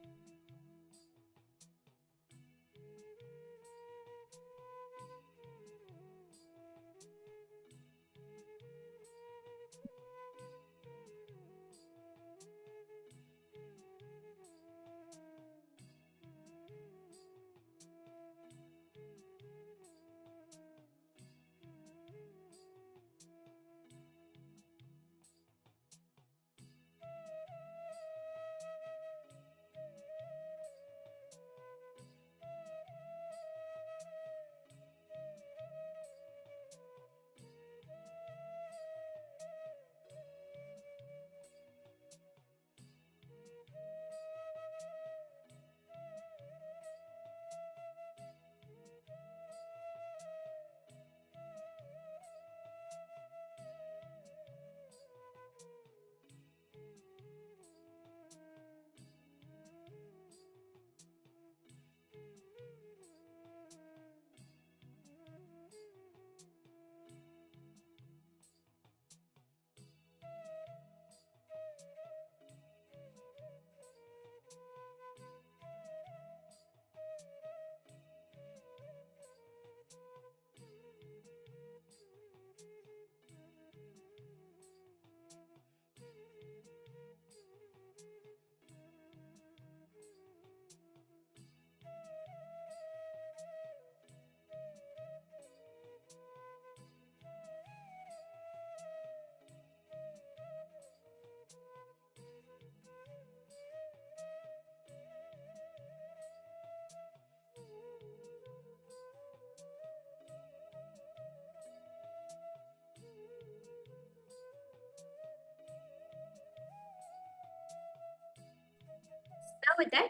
with that,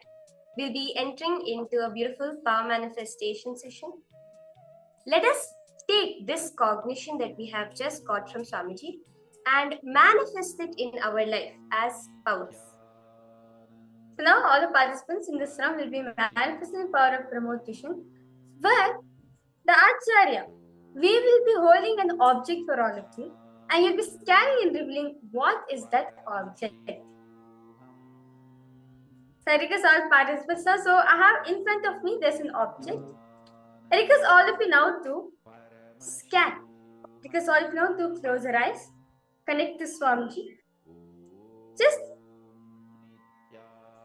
we'll be entering into a beautiful power manifestation session. Let us take this cognition that we have just got from Swamiji and manifest it in our life as powers. So now all the participants in this round will be manifesting the power of remote vision, where the Acharya, we will be holding an object for all of you, and you'll be scanning and revealing what is that object. So I request all participants now. So I have in front of me there's an object. I request all of you now to scan. Because all of you now to close your eyes, connect to Swamiji. Just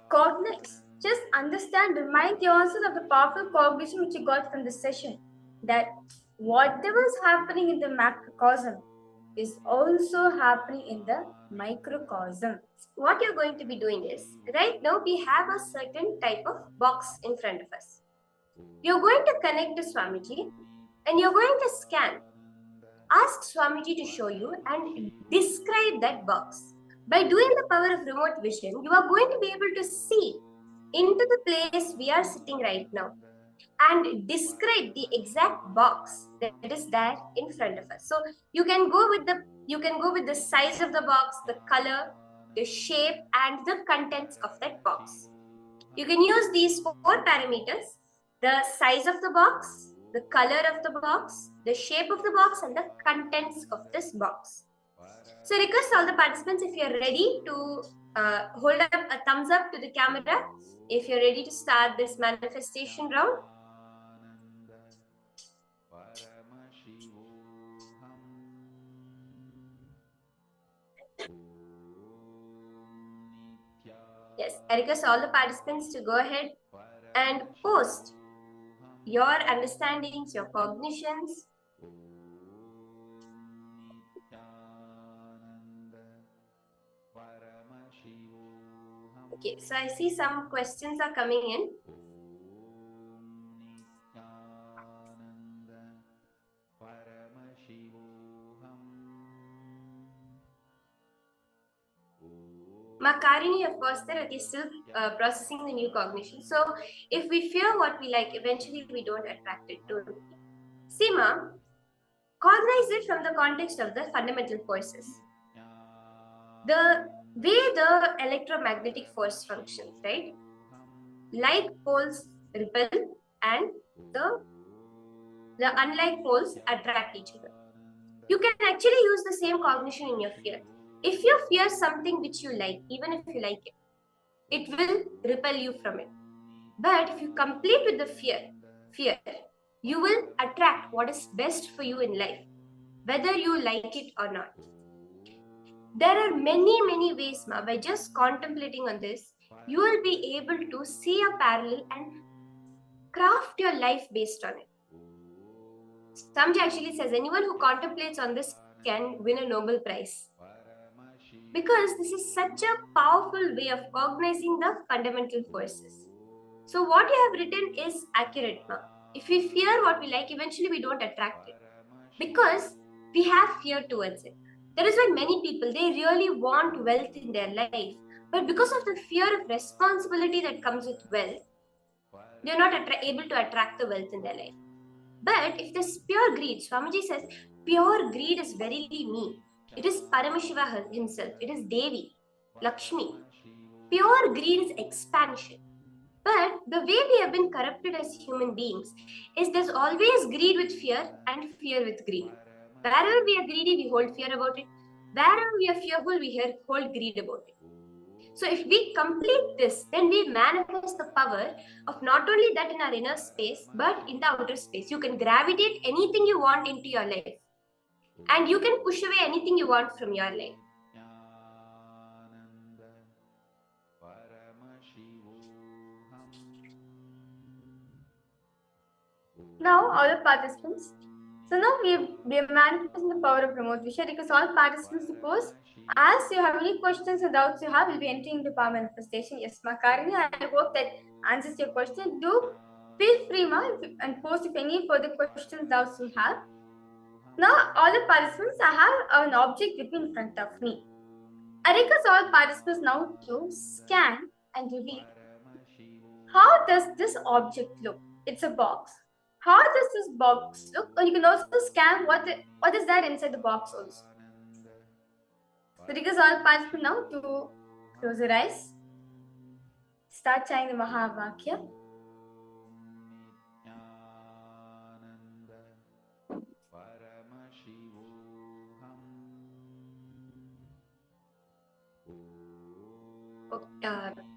cognize, just understand, remind yourself of the powerful cognition which you got from this session. That whatever is happening in the macrocosm is also happening in the microcosm. What you're going to be doing is, right now we have a certain type of box in front of us. You're going to connect to Swamiji and you're going to scan. Ask Swamiji to show you and describe that box. By doing the power of remote vision, you are going to be able to see into the place we are sitting right now and describe the exact box that is there in front of us. So you can go with the size of the box, the color, the shape, and the contents of that box. You can use these 4 parameters: the size of the box, the color of the box, the shape of the box, and the contents of this box. So request all the participants, if you're ready to hold up a thumbs up to the camera, if you're ready to start this manifestation round. Yes, I request all the participants to go ahead and post your understandings, your cognitions. Okay, so I see some questions are coming in. Makarini, of course, there is still processing the new cognition. So if we fear what we like, eventually we don't attract it, don't we? Seema, cognize it from the context of the fundamental forces. The way the electromagnetic force functions, right? Like poles repel and the unlike poles attract each other. You can actually use the same cognition in your fear. If you fear something which you like, even if you like it, it will repel you from it. But if you complete with the fear, you will attract what is best for you in life, whether you like it or not. There are many ways, Ma. By just contemplating on this, you will be able to see a parallel and craft your life based on it. Samji actually says anyone who contemplates on this can win a Nobel Prize. Because this is such a powerful way of cognizing the fundamental forces. So what you have written is accurate, Ma. If we fear what we like, eventually we don't attract it. Because we have fear towards it. That is why many people, they really want wealth in their life. But because of the fear of responsibility that comes with wealth, they're not able to attract the wealth in their life. But if there's pure greed, Swamiji says, pure greed is verily me. It is Paramashiva himself. It is Devi, Lakshmi. Pure greed is expansion. But the way we have been corrupted as human beings is there's always greed with fear and fear with greed. Wherever we are greedy, we hold fear about it. Wherever we are fearful, we hold greed about it. So if we complete this, then we manifest the power of not only that in our inner space, but in the outer space. You can gravitate anything you want into your life. And you can push away anything you want from your life. Now, all the participants. So now we are manifesting the power of remote vision, because all participants suppose, as you have any questions or doubts you have, will be entering the power manifestation. Yes, Makarini, I hope that answers your question. Do feel free, Ma, and post if any further questions, doubts you have. Now, all the participants, I have an object in front of me. I request all participants now to scan and reveal how does this object look? It's a box. How does this box look? And you can also scan what is that inside the box also. So request all participants now to close your eyes. Start chanting the Mahavakya.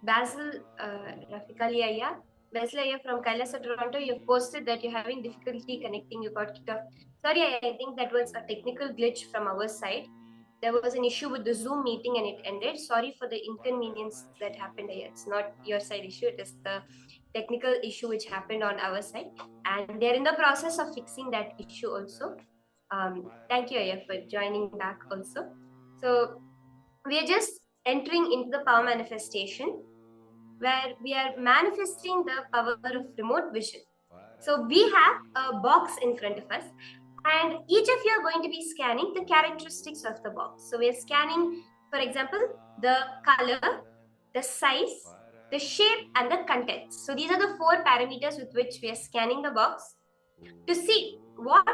Basil Rafikali Ayya. Basil Ayya from Kailasa, Toronto, you've posted that you're having difficulty connecting. You got kicked off. Sorry, I think that was a technical glitch from our side. There was an issue with the Zoom meeting and it ended. Sorry for the inconvenience that happened here. It's not your side issue, it is the technical issue which happened on our side. And they're in the process of fixing that issue also. Thank you, Ayya, for joining back also. So we are just entering into the power manifestation where we are manifesting the power of remote vision. So we have a box in front of us and each of you are going to be scanning the characteristics of the box. So we are scanning, for example, the color, the size, the shape and the contents. So these are the 4 parameters with which we are scanning the box to see what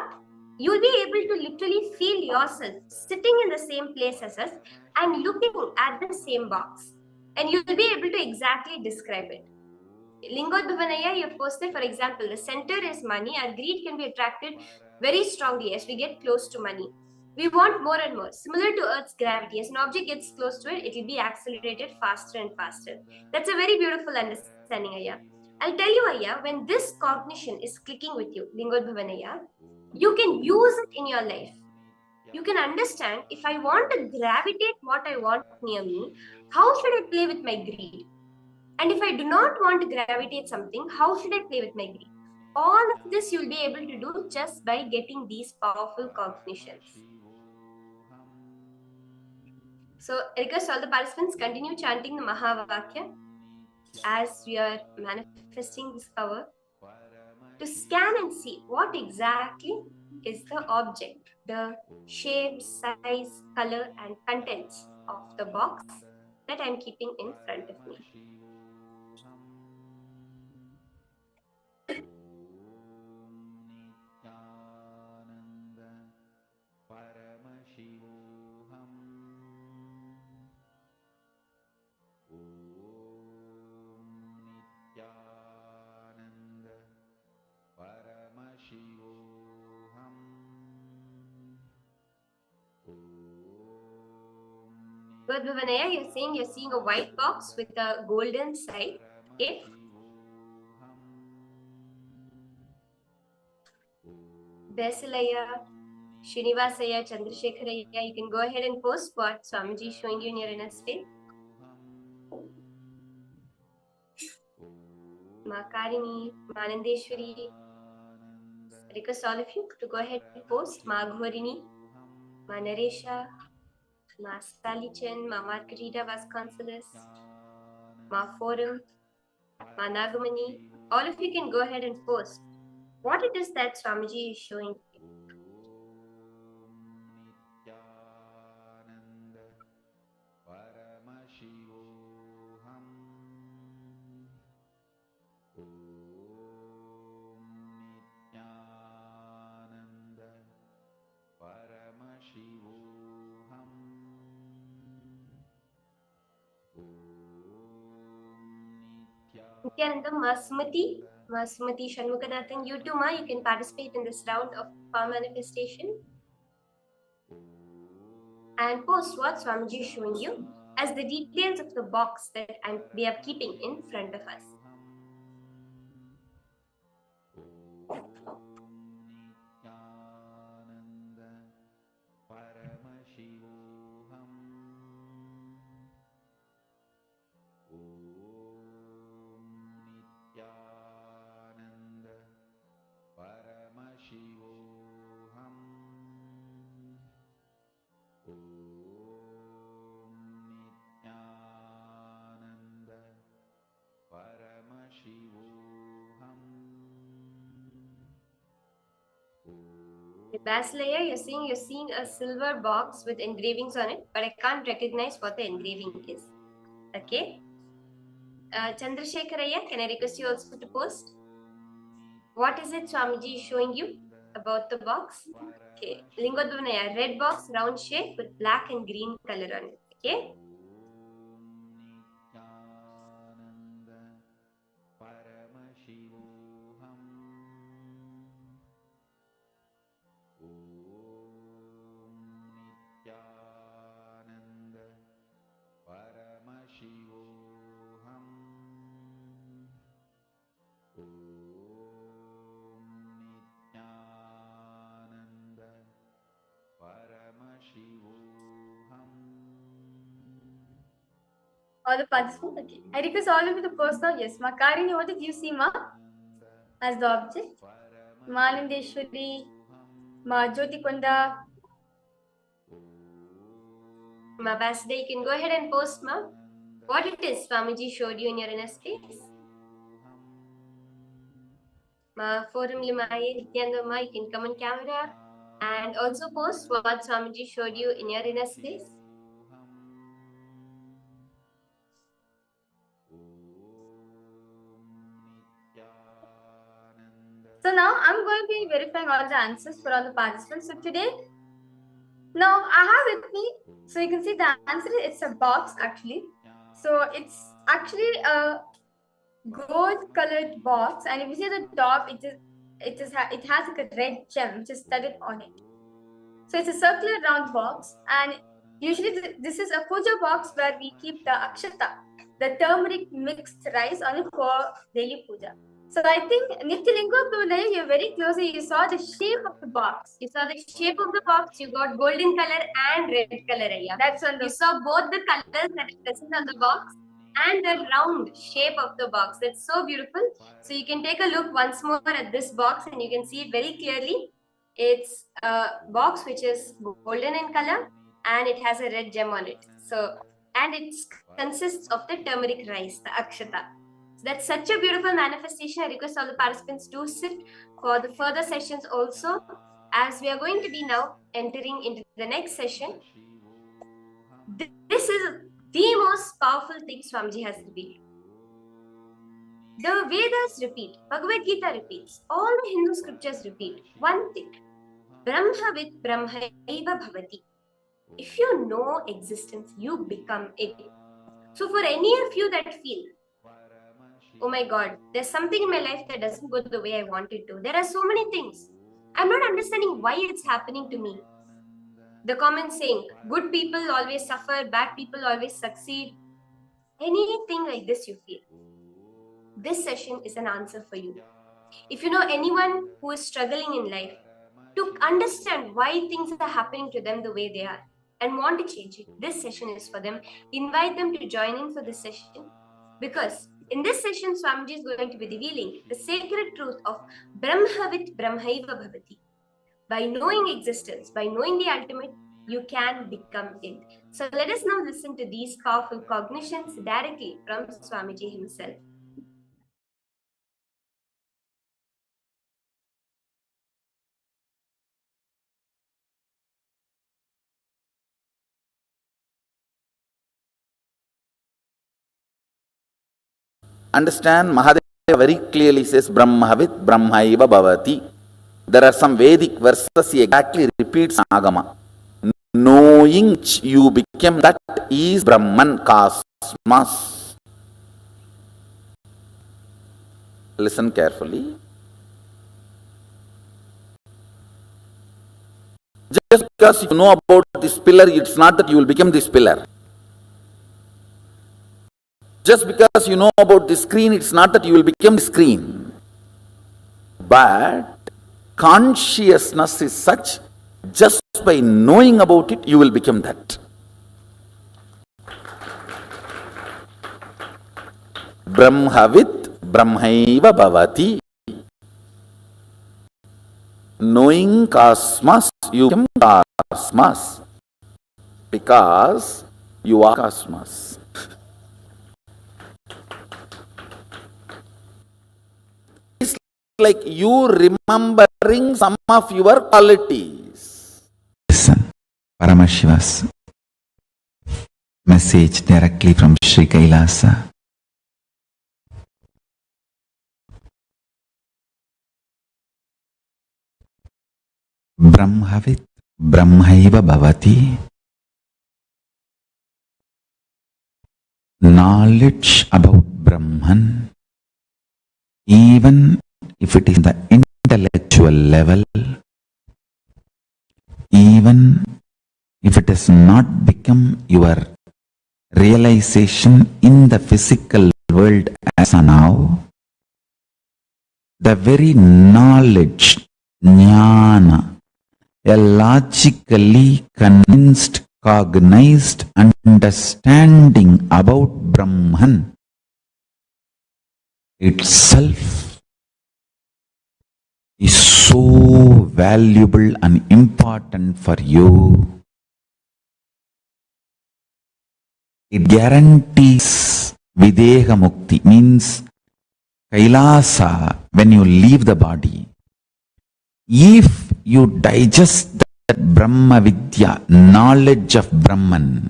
you'll be able to literally feel yourself sitting in the same place as us and looking at the same box. And you'll be able to exactly describe it. Lingodbhavanaya, you posted, for example, the center is money. Our greed can be attracted very strongly as we get close to money. We want more and more. Similar to Earth's gravity, as an object gets close to it, it will be accelerated faster and faster. That's a very beautiful understanding, Ayya. I'll tell you, Ayya, when this cognition is clicking with you, Lingodbhavanaya, you can use it in your life. You can understand, if I want to gravitate what I want near me, how should I play with my greed? And if I do not want to gravitate something, how should I play with my greed? All of this you'll be able to do just by getting these powerful cognitions. So I request all the participants continue chanting the Mahavakya as we are manifesting this power to scan and see what exactly is the object, the shape, size, color and contents of the box that I'm keeping in front of me. Good, Bhuvanaya, you're saying you're seeing a white box with a golden side. Okay. Basilaya, Srinivasaya, Chandrasekharaya, you can go ahead and post what Swamiji is showing you in your inner space. Makarini, Manandeshwari, request all of you to go ahead and post Maghwarini, Manaresha, Ma Salichan, Ma Margarita Vasconcelos, Ma Forum, Ma Nagamani. All of you can go ahead and post what it is that Swamiji is showing you. Nityanandam, Masumati, Shanmukanathan, you too, Ma, you can participate in this round of power manifestation and post what Swamiji is showing you as the details of the box that we are keeping in front of us. Basilea, you're seeing a silver box with engravings on it, but I can't recognize what the engraving is. Okay. Chandrasekharaya, can I request you also to post? What is it Swamiji is showing you about the box? Okay, Lingodvanaya, red box, round shape with black and green color on it. Okay. Paramashivoham Nityananda Paramashivoham Nityananda Paramashivoham. All the participants, okay. I request all of you to post now. Yes, Ma Karini, what did you see, Ma? As the object? Ma Nindeshwari, Ma Jyoti Konda. Ma Basde, you can go ahead and post, Ma. What it is Swamiji showed you in your inner space. Ma Forum Limaye, Nityananda Ma, you can come on camera and also post what Swamiji showed you in your inner space. So now I'm going to be verifying all the answers for all the participants. So today, now I have with me, so you can see the answer, it's a box actually. So it's actually a gold colored box, and if you see the top, it has like a red gem which is studded on it. So it's a circular round box, and usually this is a puja box where we keep the akshata, the turmeric mixed rice on it for daily puja. So I think Nityalinga, you're very closely, you saw the shape of the box. You saw the shape of the box, you got golden color and red color. Yeah. That's on the. You saw both the colors that are present on the box and the round shape of the box. That's so beautiful. So you can take a look once more at this box and you can see it very clearly. It's a box which is golden in color and it has a red gem on it. So, and it consists of the turmeric rice, the akshata. So that's such a beautiful manifestation. I request all the participants to sit for the further sessions also, as we are going to be now entering into the next session. This is the most powerful thing Swamiji has revealed. The Vedas repeat, Bhagavad Gita repeats, all the Hindu scriptures repeat one thing: Brahmavid Brahmaiva Bhavati. If you know existence, you become it. So for any of you that feel, oh my God, there's something in my life that doesn't go the way I want it to. There are so many things. I'm not understanding why it's happening to me. The comment saying, good people always suffer, bad people always succeed. Anything like this you feel, this session is an answer for you. If you know anyone who is struggling in life, to understand why things are happening to them the way they are and want to change it, this session is for them. Invite them to join in for this session, because in this session, Swamiji is going to be revealing the sacred truth of Brahmavit Brahmaiva Bhavati. By knowing existence, by knowing the ultimate, you can become it. So let us now listen to these powerful cognitions directly from Swamiji himself. Understand, Mahadeva very clearly says Brahmavit Brahmaiva Bhavati. There are some Vedic verses he exactly repeats Agama. Knowing which you become, that is Brahman, cosmos. Listen carefully. Just because you know about this pillar, it's not that you will become this pillar. Just because you know about the screen, it's not that you will become the screen. But consciousness is such, just by knowing about it, you will become that. Brahmavit Brahmaiva Bhavati. Knowing cosmos, you become cosmos. Because you are cosmos. It's like you remembering some of your qualities. Listen, Paramashiva's message directly from Sri Kailasa. Brahmavit Brahmaiva Bhavati. Knowledge about Brahman, even if it is the intellectual level, even if it has not become your realization in the physical world as of now, the very knowledge, jnana, a logically convinced, cognized understanding about Brahman itself is so valuable and important for you. It guarantees Videha Mukti, means Kailasa when you leave the body. If you digest that Brahma Vidya, knowledge of Brahman,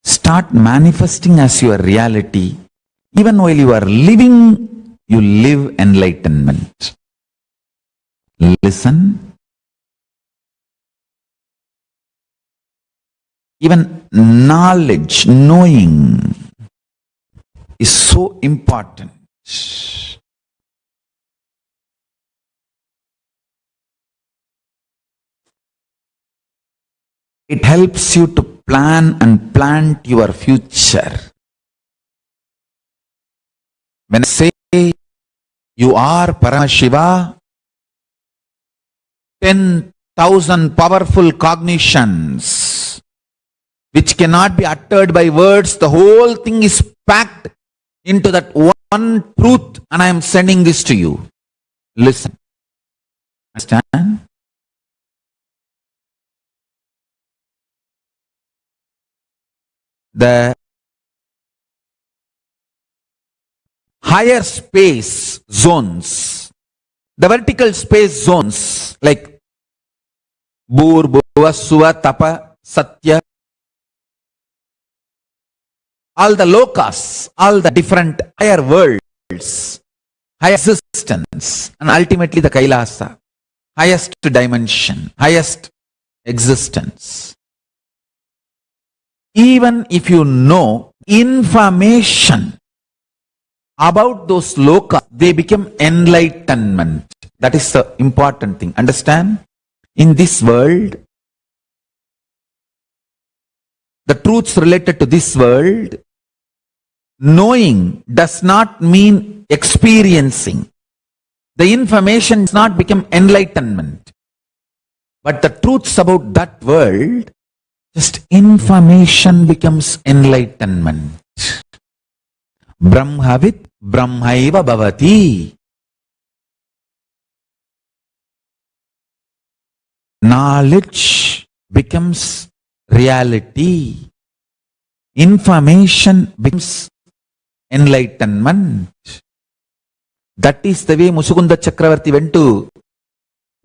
start manifesting as your reality, even while you are living, you live enlightenment. Listen. Even knowledge, knowing is so important. It helps you to plan and plant your future. When I say you are Paramashiva, 10,000 powerful cognitions which cannot be uttered by words, the whole thing is packed into that one truth, and I am sending this to you. Listen. Understand? The higher space zones, the vertical space zones like Bhur, Bhuva, Suva, Tapa, Satya, all the lokas, all the different higher worlds, higher existence, and ultimately the Kailasa, highest dimension, highest existence. Even if you know information about those lokas, they become enlightenment. That is the important thing. Understand? In this world, the truths related to this world, knowing does not mean experiencing. The information does not become enlightenment. But the truths about that world, just information becomes enlightenment. Brahmavit Brahmaiva Bhavati. Knowledge becomes reality. Information becomes enlightenment. That is the way Musukunda Chakravarti went to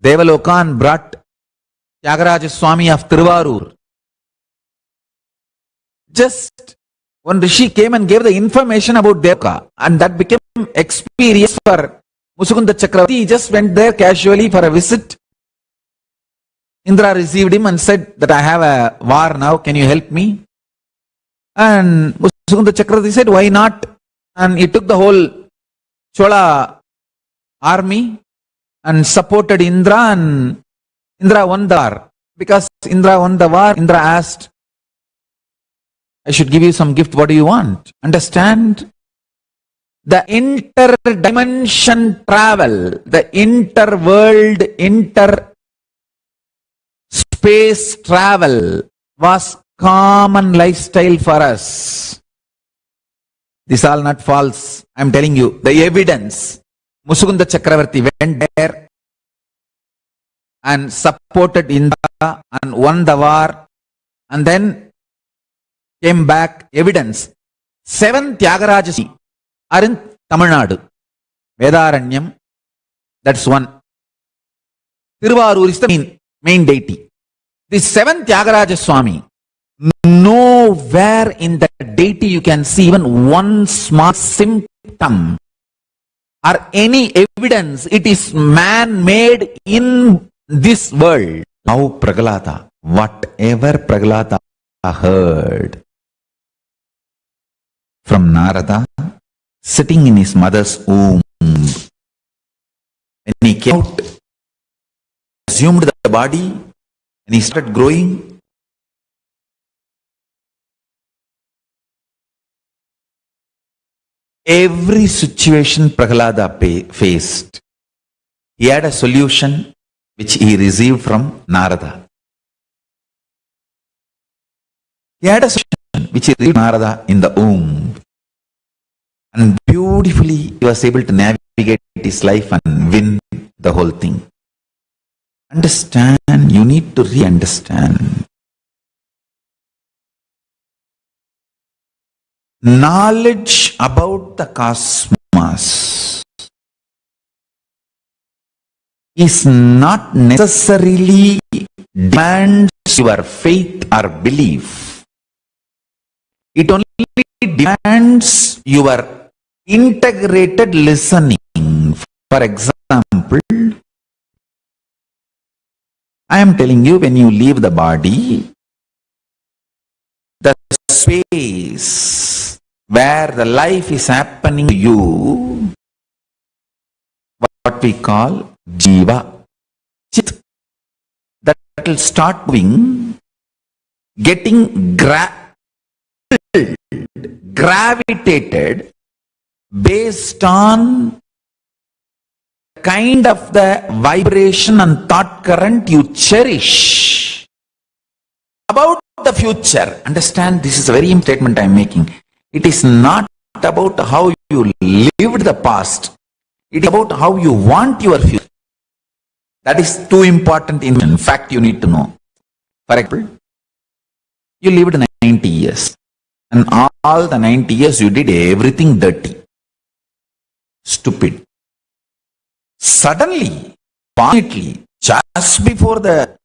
Devaloka and brought Tyagaraja Swami of Tiruvarur. Just one Rishi came and gave the information about Devaka, and that became experience for Musukunda Chakravarti. He just went there casually for a visit. Indra received him and said that I have a war now, can you help me? And Musukunda Chakravarti said, why not? And he took the whole Chola army and supported Indra, and Indra won the war. Because Indra won the war, Indra asked, I should give you some gift, what do you want? Understand? The inter-dimension travel, the inter-world, inter-space travel was common lifestyle for us. This is all not false. I am telling you, the evidence. Musukunda Chakravarti went there and supported Indra and won the war, and then came back. Evidence. 7 Tyagarajas are in Tamil Nadu. Vedaranyam, that's one. Tiruvarur is the main deity. This 7th Tyagaraja Swami, nowhere in that deity you can see even one small symptom or any evidence, it is man-made in this world. Now Prahlada, whatever Prahlada heard from Narada, sitting in his mother's womb, when he came out, assumed the body, and he started growing, every situation Prahlada faced, he had a solution which he received from Narada. He had a solution which he received from Narada in the womb. And beautifully he was able to navigate his life and win the whole thing. Understand, you need to re-understand. Knowledge about the cosmos is not necessarily demands your faith or belief. It only demands your integrated listening. For example, I am telling you, when you leave the body, the space where the life is happening to you, what we call jiva, chit, that will start moving, getting gravitated based on kind of the vibration and thought current you cherish about the future. Understand, this is a very important statement I am making. It is not about how you lived the past. It is about how you want your future. That is too important in fact you need to know. For example, you lived 90 years and all the 90 years you did everything dirty, stupid. Suddenly, fortunately, just before the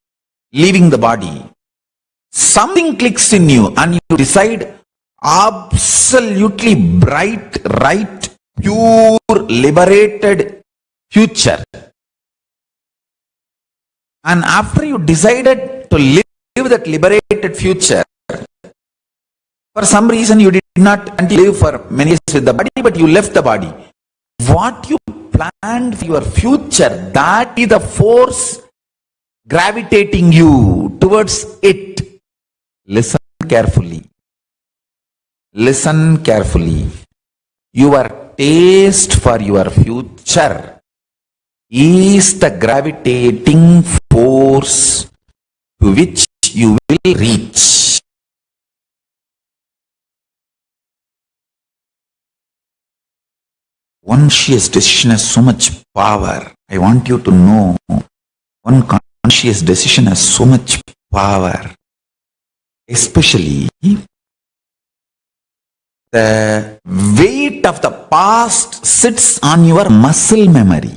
leaving the body, something clicks in you and you decide absolutely bright, right, pure, liberated future. And after you decided to live that liberated future, for some reason you did not live for many years with the body, but you left the body. What you planned for your future, that is the force gravitating you towards it. Listen carefully. Listen carefully. Your taste for your future is the gravitating force to which you will reach. One conscious decision has so much power. I want you to know, one conscious decision has so much power. Especially the weight of the past sits on your muscle memory.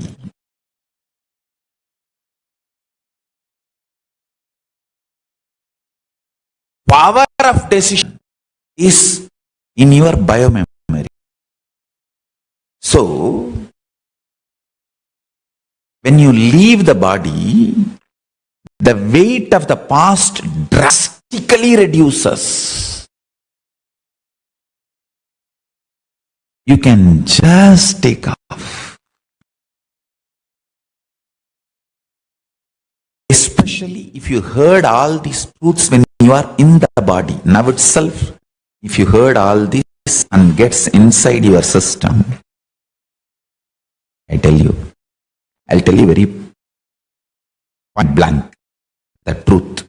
Power of decision is in your biomemory. So, when you leave the body, the weight of the past drastically reduces. You can just take off. Especially if you heard all these truths when you are in the body. Now itself, if you heard all this and gets inside your system, I'll tell you very point blank the truth.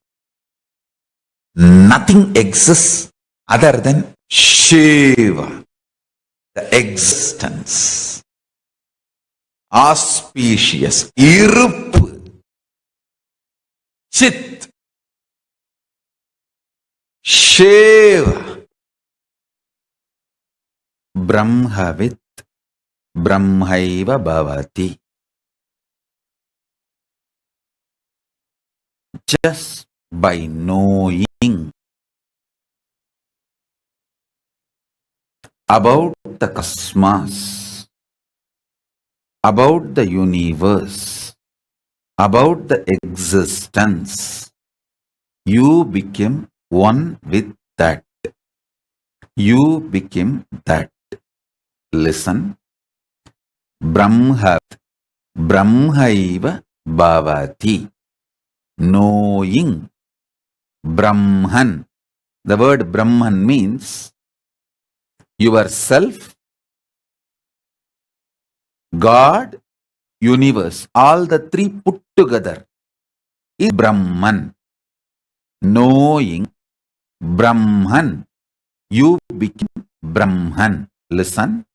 Nothing exists other than Shiva, the existence, auspicious, iruppu, chit, Shiva, Brahmavit, Brahmaiva bhavati. Just by knowing about the cosmos, about the universe, about the existence. You became one with that. You became that. Listen. Brahmat, Brahmaiva Bhavati. Knowing. Brahman. The word Brahman means yourself, God, universe. All the three put together is Brahman. Knowing Brahman. You became Brahman. Listen.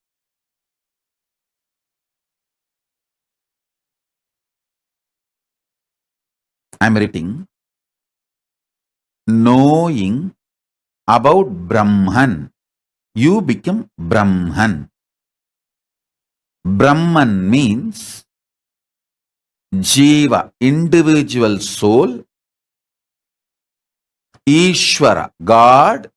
I am repeating. Knowing about Brahman. You become Brahman. Brahman means Jiva, individual soul. Ishvara, God.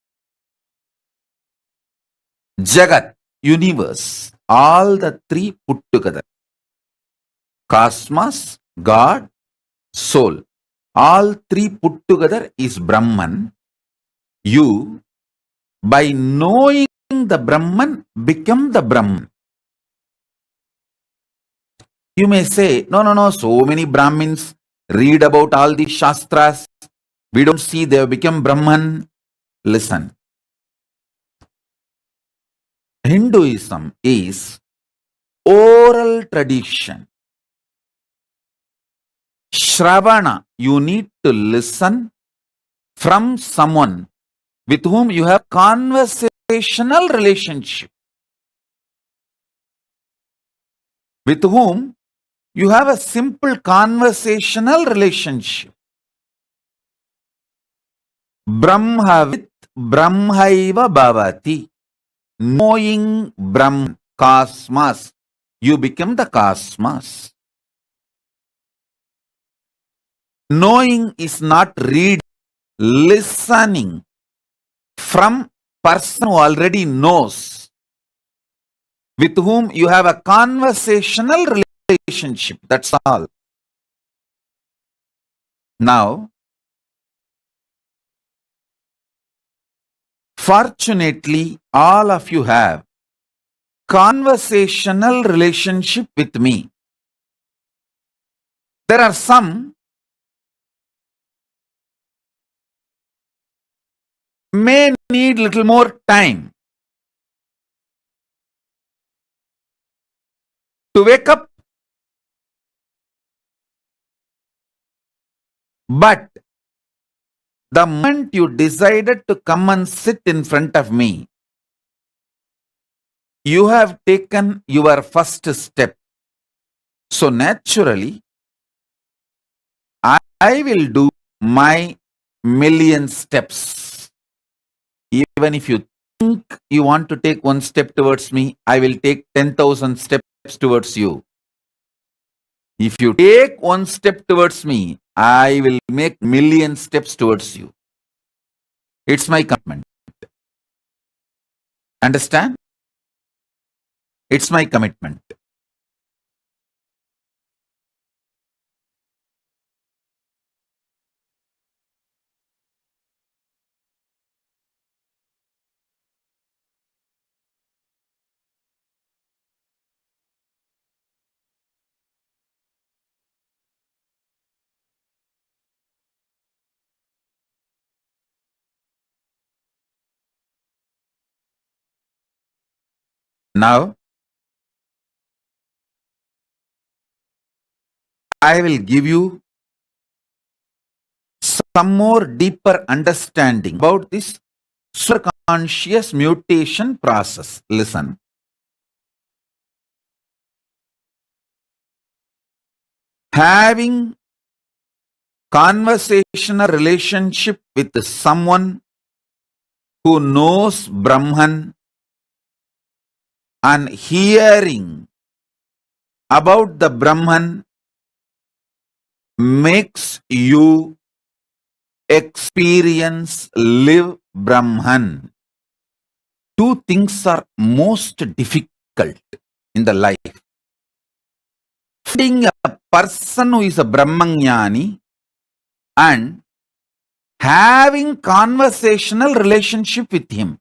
Jagat, universe. All the three put together. Cosmos, God, soul. All three put together is Brahman. You, by knowing the Brahman, become the Brahman. You may say, no, so many Brahmins read about all these Shastras. We don't see they have become Brahman. Listen. Hinduism is oral tradition. Shravana, you need to listen from someone with whom you have conversational relationship. With whom you have a simple conversational relationship. Brahmavit Brahmaiva Bhavati. Knowing Brahman, cosmos, you become the cosmos. Knowing is not reading, listening from person who already knows, with whom you have a conversational relationship. That's all. Now, fortunately, all of you have conversational relationship with me. There are some may need little more time to wake up, but the moment you decided to come and sit in front of me, you have taken your first step. So naturally, I will do my million steps. Even if you think you want to take one step towards me, I will take 10,000 steps towards you. If you take one step towards me, I will make million steps towards you. It's my commitment. Understand? It's my commitment. Now, I will give you some more deeper understanding about this superconscious mutation process. Listen. Having conversational relationship with someone who knows Brahman and hearing about the Brahman makes you experience, live Brahman. Two things are most difficult in the life. being a person who is a Brahmanyani and having conversational relationship with him.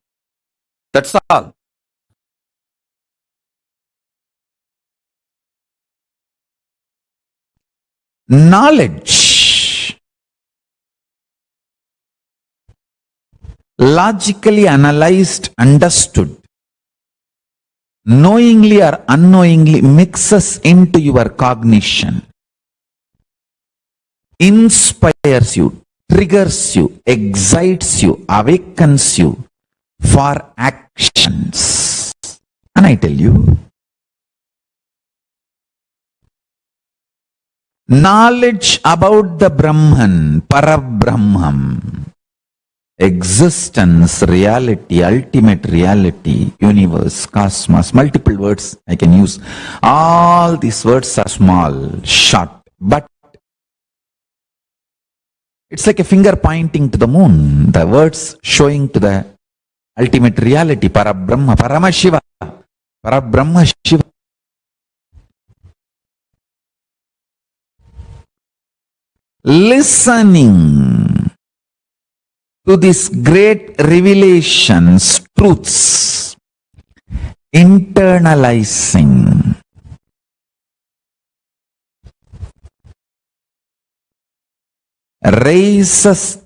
That's all. Knowledge, logically analyzed, understood, knowingly or unknowingly mixes into your cognition, inspires you, triggers you, excites you, awakens you for actions. And I tell you, knowledge about the Brahman, Parabrahman, existence, reality, ultimate reality, universe, cosmos, multiple words I can use. All these words are small, short, but it's like a finger pointing to the moon. The words showing to the ultimate reality, Parabrahma, Paramashiva, Parabrahma Shiva. Listening to these great revelations, truths, internalizing, raises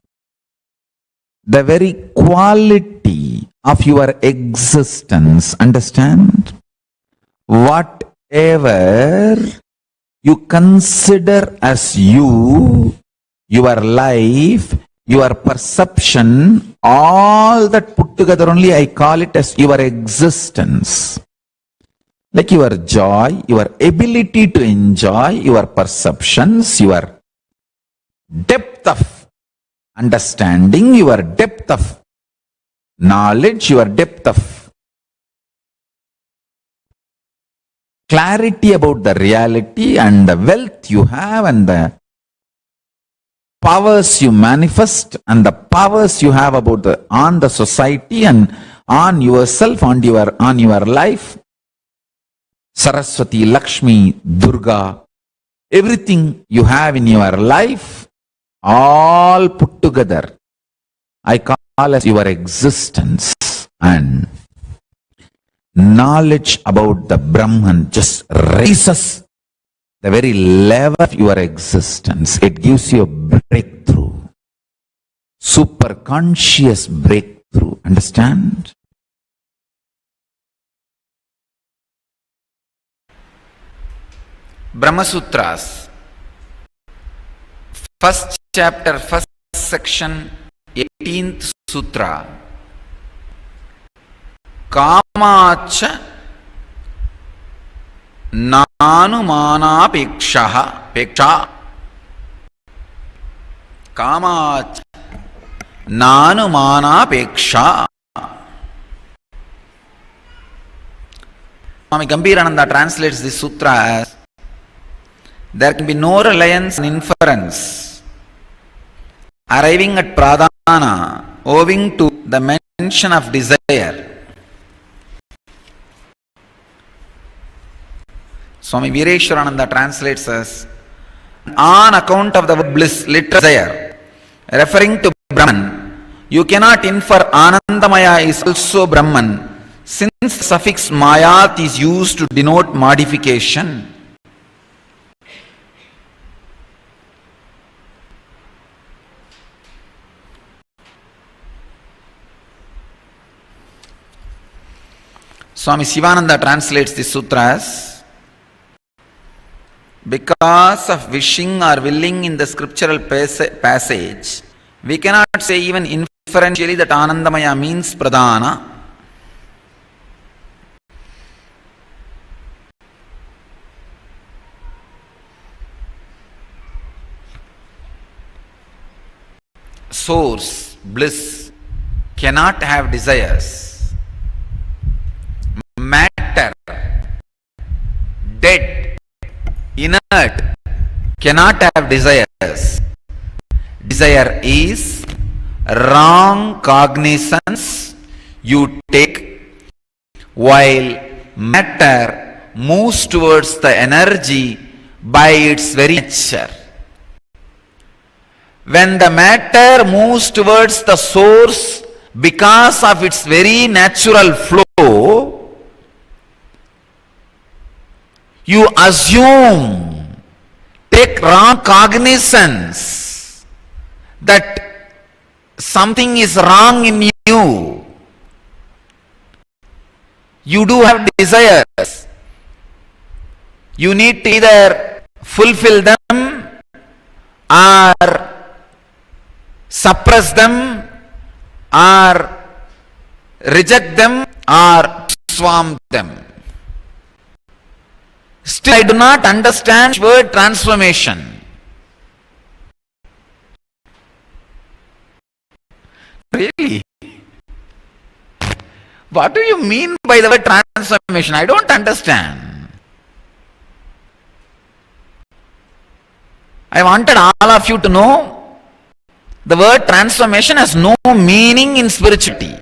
the very quality of your existence. Understand? Whatever you consider as you, your life, your perception, all that put together only I call it as your existence. Like your joy, your ability to enjoy, your perceptions, your depth of understanding, your depth of knowledge, your depth of clarity about the reality and the wealth you have and the powers you manifest and the powers you have about on the society and on yourself, on your life. Saraswati, Lakshmi, Durga, everything you have in your life, all put together, I call as your existence. And knowledge about the Brahman just raises the very level of your existence. It gives you a breakthrough, super conscious breakthrough. Understand? Brahma Sutras, first chapter, first section, 18th Sutra. Kamacha nanumanapeksha peksha. Kamacha nanumanapeksha. Swami Gambhirananda translates this sutra as, there can be no reliance on inference arriving at pradhana owing to the mention of desire. Swami Veereshwarananda translates as, on account of the word bliss, literal desire, referring to Brahman, you cannot infer Anandamaya is also Brahman, since the suffix mayat is used to denote modification. Swami Sivananda translates this sutra as, because of wishing or willing in the scriptural passage, we cannot say even inferentially that Anandamaya means Pradhana. Source, bliss, cannot have desires. Matter, dead, inert, cannot have desires. Desire is wrong cognizance you take while matter moves towards the energy by its very nature. When the matter moves towards the source because of its very natural flow, you assume, take wrong cognizance that something is wrong in you. You do have desires. You need to either fulfill them or suppress them or reject them or transform them. Still, I do not understand the word transformation. Really? What do you mean by the word transformation? I don't understand. I wanted all of you to know the word transformation has no meaning in spirituality.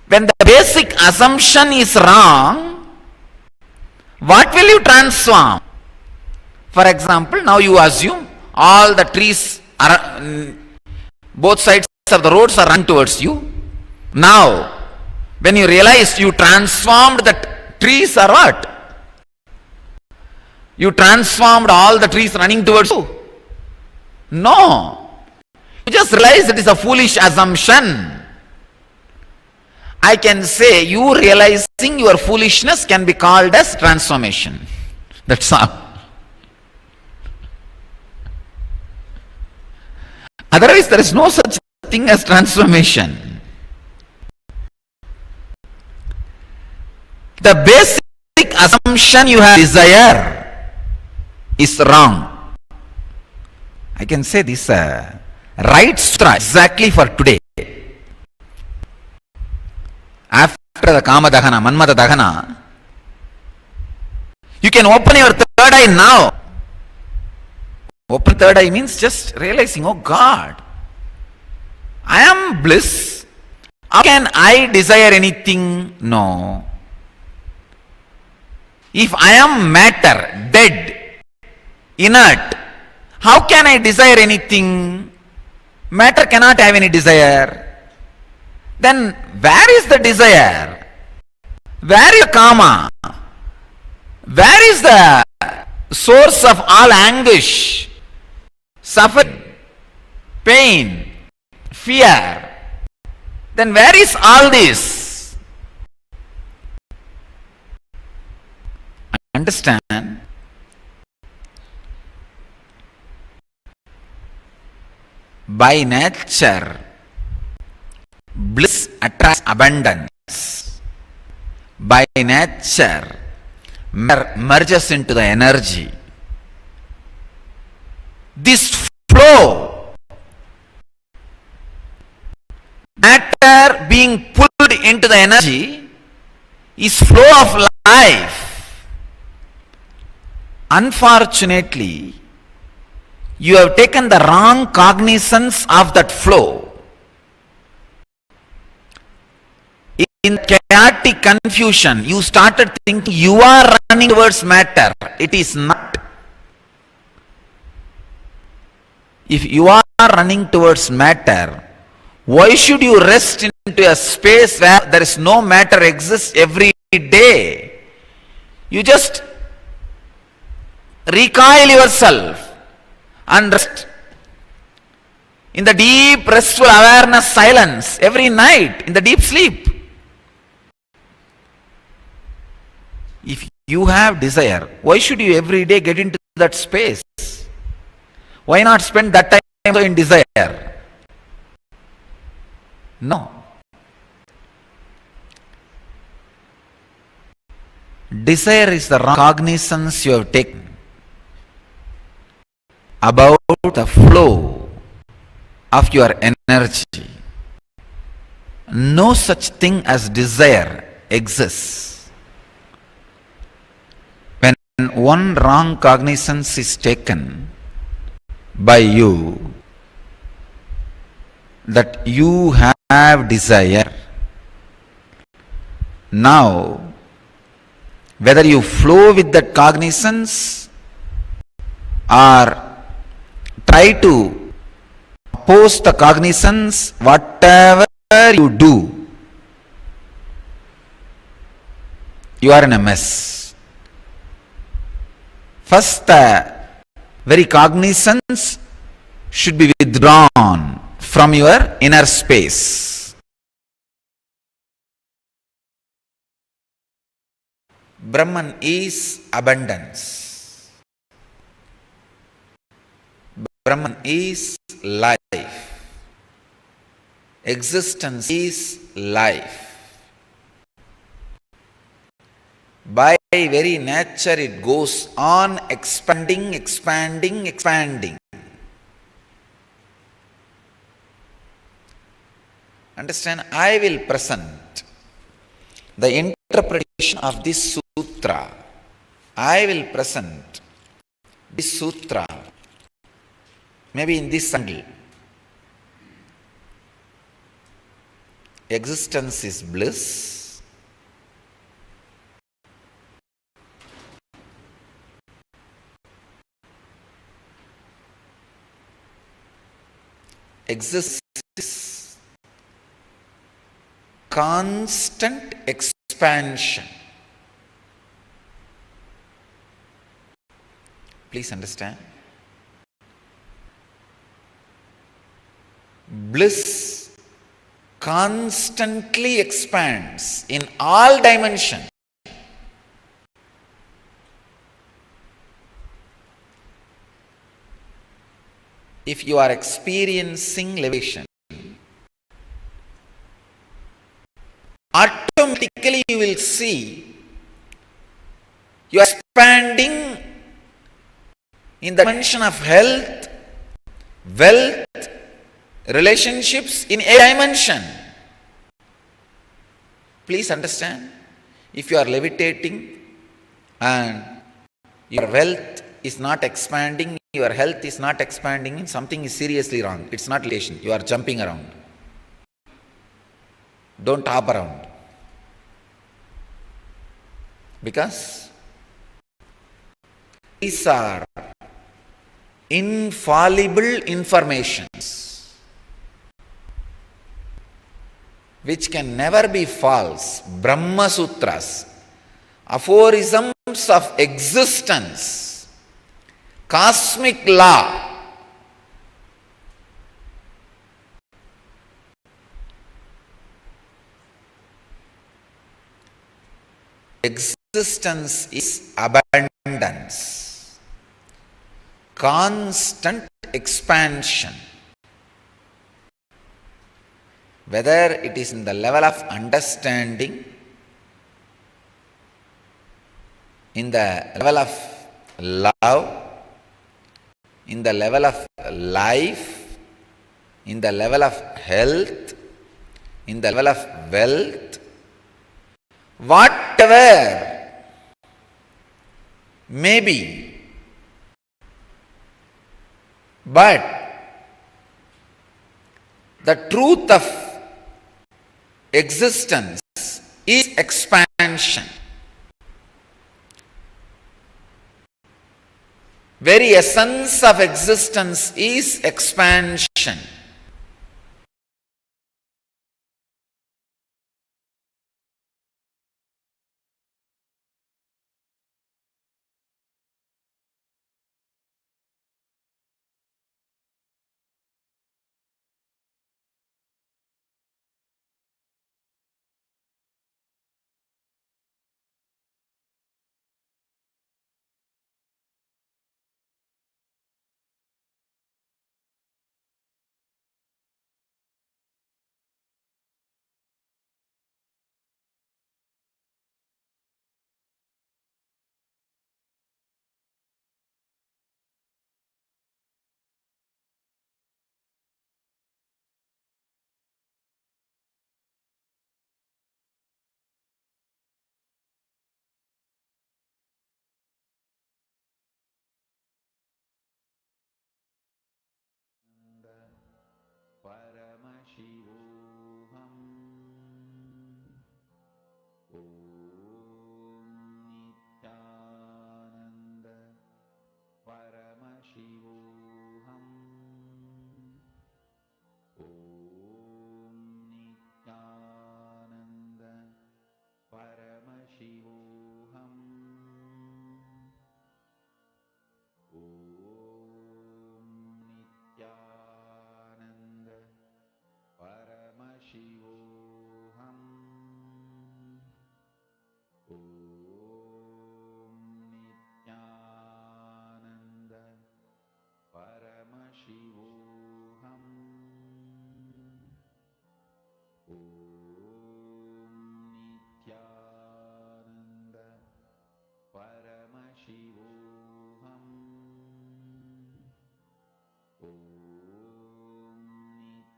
When the basic assumption is wrong, what will you transform? For example, now you assume all the trees are, both sides of the roads are running towards you. Now, when you realize you transformed the trees or what? You transformed all the trees running towards you? No. You just realize it is a foolish assumption. I can say you realizing your foolishness can be called as transformation. That's all. Otherwise, there is no such thing as transformation. The basic assumption you have desire is wrong. I can say this right sutra exactly for today. After the Kama Dahana, Manmata Dahana, you can open your third eye now. Open third eye means just realizing, oh God, I am bliss. How can I desire anything? No. If I am matter, dead, inert, how can I desire anything? Matter cannot have any desire. Then where is the desire? Where is karma? Where is the source of all anguish, suffering, pain, fear? Then where is all this? Understand? By nature, bliss attracts abundance. By nature, merges into the energy. This flow, matter being pulled into the energy, is flow of life. Unfortunately, you have taken the wrong cognizance of that flow. In chaotic confusion, you started thinking you are running towards matter. It is not. If you are running towards matter, why should you rest into a space where there is no matter exists every day? You just recoil yourself and rest in the deep restful awareness silence every night in the deep sleep. If you have desire, why should you every day get into that space? Why not spend that time in desire? No. Desire is the wrong cognizance you have taken about the flow of your energy. No such thing as desire exists. When one wrong cognizance is taken by you that you have desire, now whether you flow with that cognizance or try to oppose the cognizance, whatever you do, you are in a mess. First, the very cognizance should be withdrawn from your inner space. Brahman is abundance. Brahman is life. Existence is life. By very nature it goes on expanding, expanding, expanding. Understand? I will present the interpretation of this sutra. I will present this sutra maybe in this angle. Existence is bliss. Existence is constant expansion. Please understand. Bliss constantly expands in all dimensions. If you are experiencing elevation, automatically you will see you are expanding in the dimension of health, wealth, relationships in a dimension. Please understand. If you are levitating and your wealth is not expanding, your health is not expanding, something is seriously wrong. It's not levitation. You are jumping around. Don't hop around. Because these are infallible informations which can never be false. Brahma Sutras, aphorisms of existence, cosmic law. Existence is abundance, constant expansion. Whether it is in the level of understanding, in the level of love, in the level of life, in the level of health, in the level of wealth, whatever may be, but the truth of existence is expansion. Very essence of existence is expansion. Paramashivoham. Om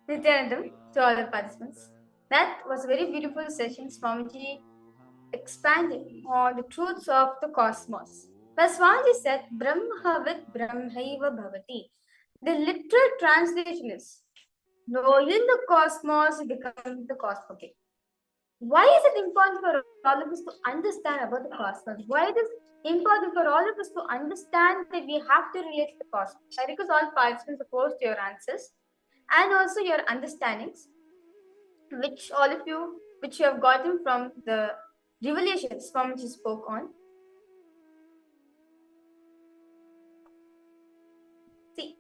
Nityanandam, to all the participants. That was a very beautiful session. Swamiji expanded on the truths of the cosmos. Where Swamiji said, Brahmavid Brahmaiva Bhavati. The literal translation is, knowing the cosmos becomes the cosmos. Okay. Why is it important for all of us to understand about the cosmos? Why it is important for all of us to understand that we have to relate to the cosmos? I request all participants to post your answers and also your understandings, which all of you, which you have gotten from the revelations from which you spoke on. See,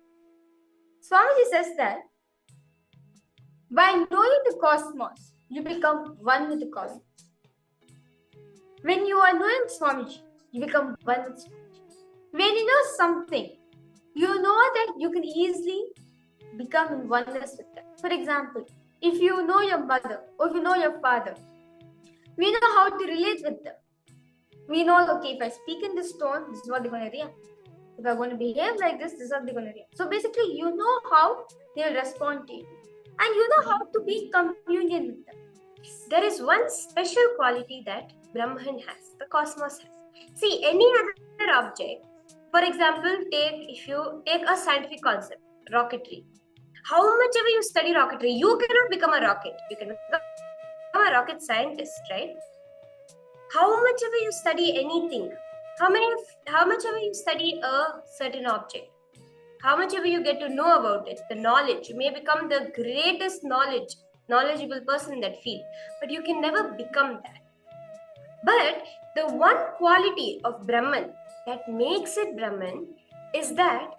Swamiji says that by knowing the cosmos, you become one with the cosmos. When you are knowing Swamiji, you become one with Swamiji. When you know something, you know that you can easily become in oneness with them. For example, if you know your mother or if you know your father, we know how to relate with them. We know, okay, if I speak in this tone, this is what they're going to react. If I'm going to behave like this is what they're going to react. So basically, you know how they'll respond to you. And you know how to be in communion with them. There is one special quality that Brahman has, the cosmos has. See, any other object, for example, if you take a scientific concept, rocketry. How much ever you study rocketry, you cannot become a rocket. You can become a rocket scientist, right? How much ever you study anything, how much ever you study a certain object, how much ever you get to know about it, the knowledge, you may become the greatest knowledgeable person in that field, but you can never become that. But the one quality of Brahman that makes it Brahman is that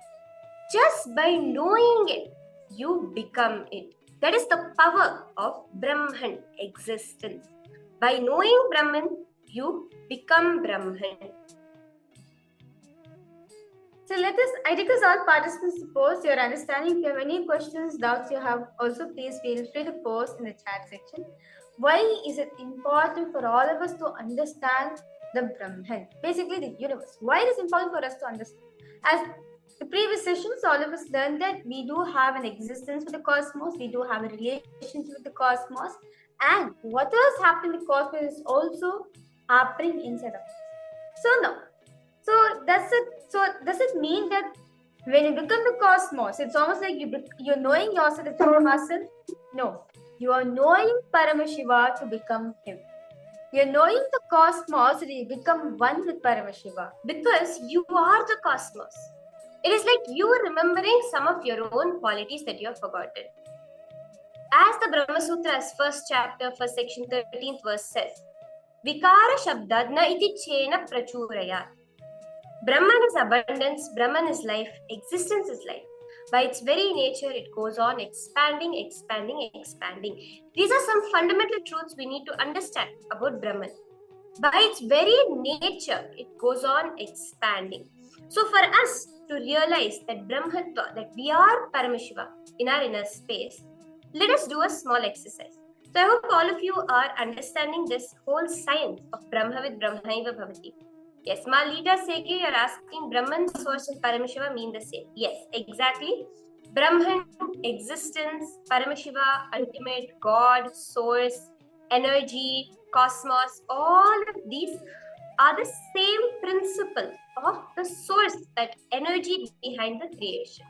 just by knowing it, you become it. That is the power of Brahman existence. By knowing Brahman, you become Brahman. So I request all participants to post your understanding. If you have any questions, doubts you have, also please feel free to post in the chat section. Why is it important for all of us to understand the Brahman, basically the universe? Why it is important for us to understand? As the previous sessions, all of us learned that we do have an existence with the cosmos, we do have a relationship with the cosmos, and whatever is happening in the cosmos is also happening inside of us. So now, does it mean that when you become the cosmos, it's almost like you're knowing yourself as Paramashivoham? No, you are knowing Paramashiva to become him. You're knowing the cosmos and you become one with Paramashiva. Because you are the cosmos. It is like you are remembering some of your own qualities that you have forgotten. As the Brahma Sutra's first chapter, first section, 13th verse says, Vikara Shabdadna iti chena prachurayat. Brahman is abundance, Brahman is life, existence is life. By its very nature, it goes on expanding, expanding, expanding. These are some fundamental truths we need to understand about Brahman. By its very nature, it goes on expanding. So for us to realize that Brahmatva, that we are Paramashiva in our inner space, let us do a small exercise. So I hope all of you are understanding this whole science of Brahmavid Brahmaiva Bhavati. Yes, Malita Seki, you're asking Brahman, source and Paramashiva mean the same. Yes, exactly. Brahman, existence, Paramashiva, ultimate, God, source, energy, cosmos, all of these are the same principle of the source, that energy behind the creation.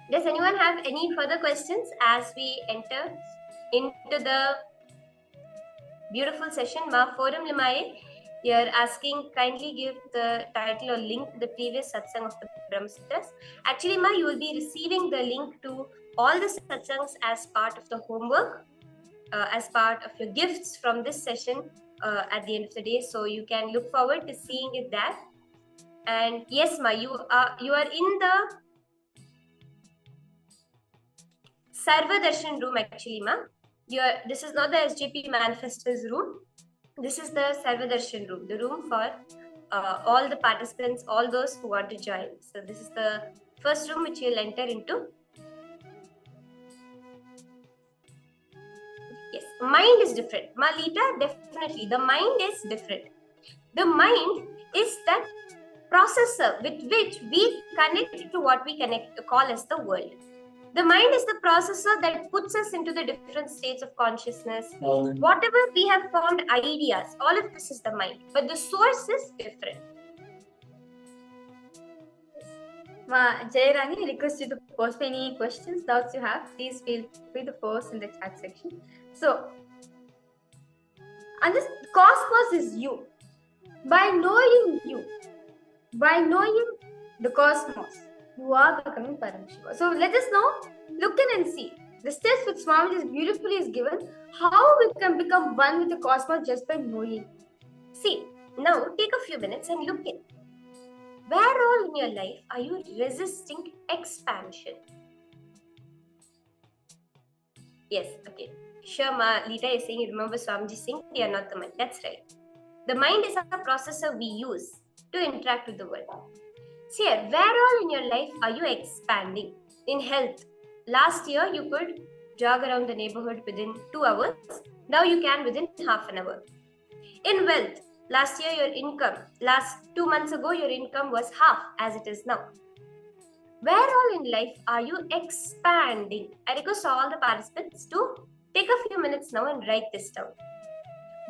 Does anyone have any further questions as we enter into the beautiful session? Ma Forum Limaye, you're asking, kindly give the title or link to the previous satsang of the Brahma Sutras. Actually, Ma, you will be receiving the link to all the satsangs as part of the homework, as part of your gifts from this session at the end of the day. So you can look forward to seeing it there. And yes, Ma, you are in the Sarva Darshan room actually, Ma. This is not the SJP Manifestors room. This is the Sarva Darshan room, the room for all the participants, all those who want to join. So this is the first room which you'll enter into. Yes, mind is different. Malita, definitely, the mind is different. The mind is that processor with which we connect to what we call as the world. The mind is the processor that puts us into the different states of consciousness. Whatever we have formed ideas, all of this is the mind, but the source is different. Jairani, I request you to post any questions, doubts you have. Please feel free to post in the chat section. So, and this cosmos is you. By knowing the cosmos, you are becoming Paramashiva. So let us now look in and see. The steps which Swamiji beautifully is given, how we can become one with the cosmos just by knowing. See, now take a few minutes and look in. Where all in your life are you resisting expansion? Yes, okay. Sure, Lita is saying, remember Swamiji saying, we are not the mind. That's right. The mind is a processor we use to interact with the world. See here, where all in your life are you expanding? In health, last year you could jog around the neighborhood within 2 hours. Now you can within half an hour. In wealth, last year your income, last 2 months ago your income was half as it is now. Where all in life are you expanding? I request all the participants to take a few minutes now and write this down.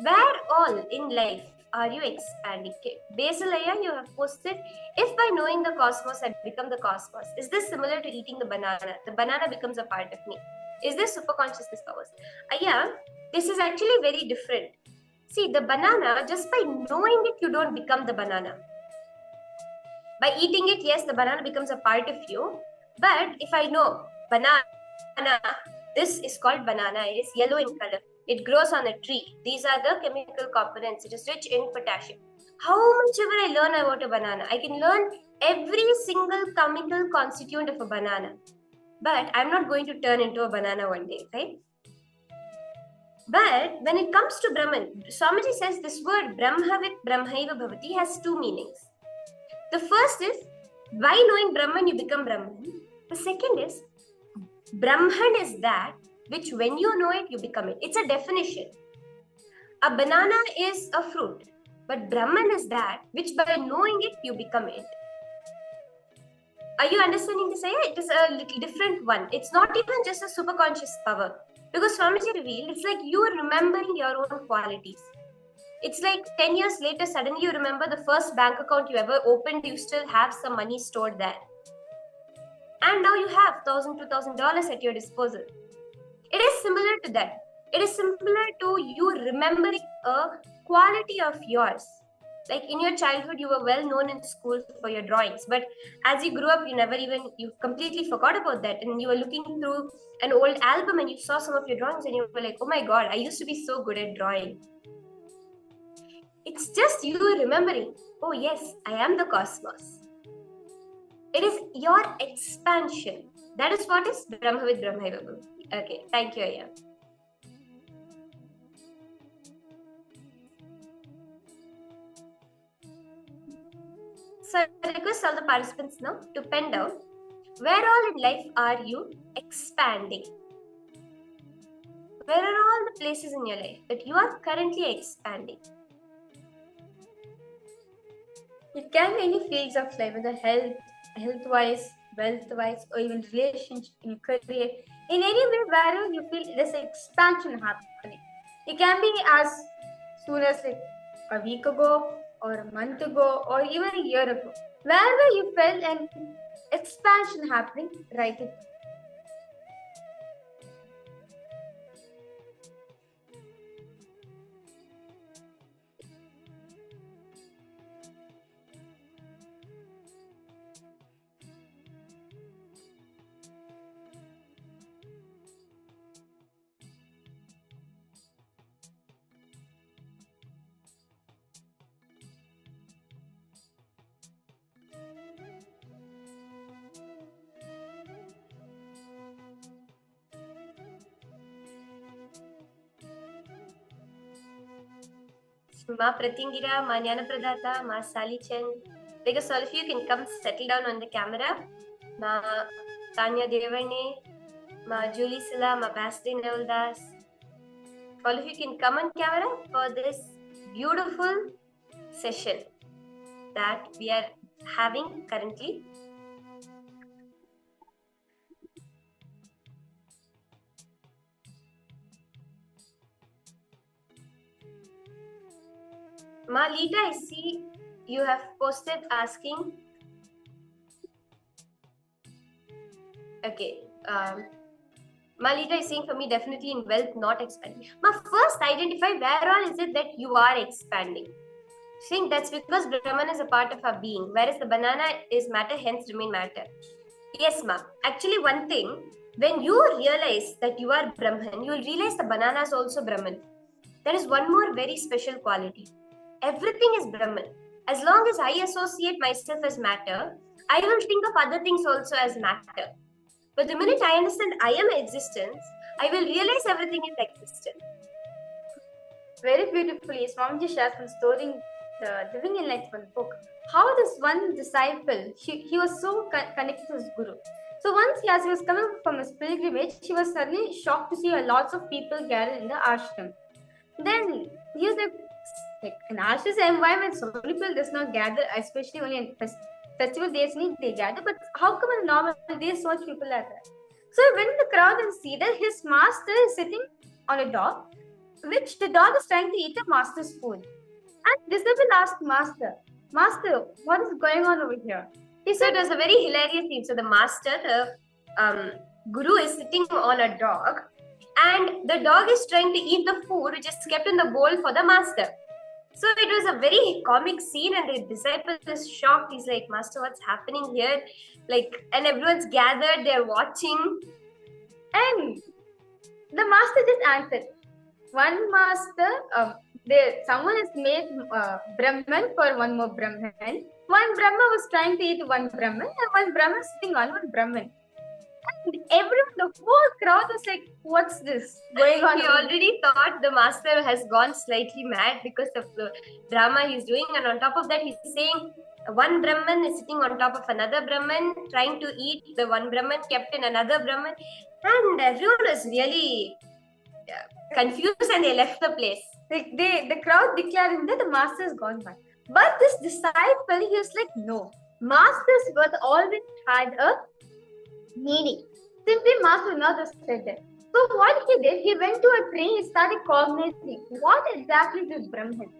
Where all in life are you expanding? Okay. Basil Ayya, you have posted, if by knowing the cosmos I become the cosmos, is this similar to eating the banana? The banana becomes a part of me. Is this super consciousness powers? Ayya, this is actually very different. See, the banana, just by knowing it, you don't become the banana. By eating it, yes, the banana becomes a part of you. But if I know banana, this is called banana, it is yellow in color. It grows on a tree. These are the chemical components. It is rich in potassium. How much ever I learn about a banana, I can learn every single chemical constituent of a banana. But I'm not going to turn into a banana one day, right? But when it comes to Brahman, Swamiji says this word Brahmavit Brahmaiva Bhavati has two meanings. The first is, by knowing Brahman, you become Brahman. The second is, Brahman is that which when you know it, you become it. It's a definition. A banana is a fruit, but Brahman is that which by knowing it, you become it. Are you understanding this? It is a little different one. It's not even just a superconscious power. Because Swamiji revealed, it's like you are remembering your own qualities. It's like 10 years later, suddenly you remember the first bank account you ever opened, you still have some money stored there. And now you have $1,000, $2,000 at your disposal. It is similar to that. It is similar to you remembering a quality of yours. Like in your childhood, you were well known in school for your drawings. But as you grew up, you completely forgot about that. And you were looking through an old album and you saw some of your drawings and you were like, oh my God, I used to be so good at drawing. It's just you remembering, oh yes, I am the cosmos. It is your expansion. That is what is Brahmavid Brahmaiva. Okay, thank you, Ayya. So I request all the participants now to pen down, where all in life are you expanding? Where are all the places in your life that you are currently expanding? It can be any fields of life, whether health-wise, wealth-wise, or even relationship, in your career. In any way where you feel there's an expansion happening. It can be as soon as like a week ago, or a month ago, or even a year ago. Wherever you felt an expansion happening, write it. Ma Pratingira, Ma Jnanapradata, Ma Salichen. Because all of you can come settle down on the camera. Ma Tanya Devani, Ma Julie Silla, Ma Basti Nevaldas. All of you can come on camera for this beautiful session that we are having currently. Malita, I see you have posted asking. Okay. Malita is saying for me, definitely in wealth, not expanding. Ma, first identify where all is it that you are expanding. Think that's because Brahman is a part of our being, whereas the banana is matter, hence remain matter. Yes, ma. Actually, one thing, when you realize that you are Brahman, you will realize the banana is also Brahman. There is one more very special quality. Everything is Brahman. As long as I associate myself as matter, I will think of other things also as matter. But the minute I understand I am existence, I will realize everything is existence. Very beautifully, Swamiji shares one story in the Living Enlightenment book. How this one disciple, he was so connected to his guru. So once as he was coming from his pilgrimage, he was suddenly shocked to see lots of people gathered in the ashram. Then he was like in ashram environment, so many people does not gather, especially only in festival days they gather. But how come in normal days so much people are there? So when the crowd and see that his master is sitting on a dog, which the dog is trying to eat the master's food. And disciple asked Master, what is going on over here? He said it was a very hilarious thing. So the master, the guru is sitting on a dog, and the dog is trying to eat the food which is kept in the bowl for the master. So it was a very comic scene, and the disciple is shocked. He's like, Master, what's happening here? Like, and everyone's gathered, they're watching. And the master just answered, one master, someone has made Brahman for one more Brahman. One Brahma was trying to eat one Brahman, and one Brahman sitting on one Brahman. And everyone, the whole crowd was like, what's this going on? He already thought the master has gone slightly mad because of the drama he's doing, and on top of that, he's saying one Brahman is sitting on top of another Brahman, trying to eat the one Brahman kept in another Brahman, and everyone was really confused, and they left the place. The crowd declaring that the master has gone back. But this disciple, he was like, no, master's word always had a meaning. Simply master not just said that. So what he did, he went to a tree, he started cognizing what exactly is Brahman.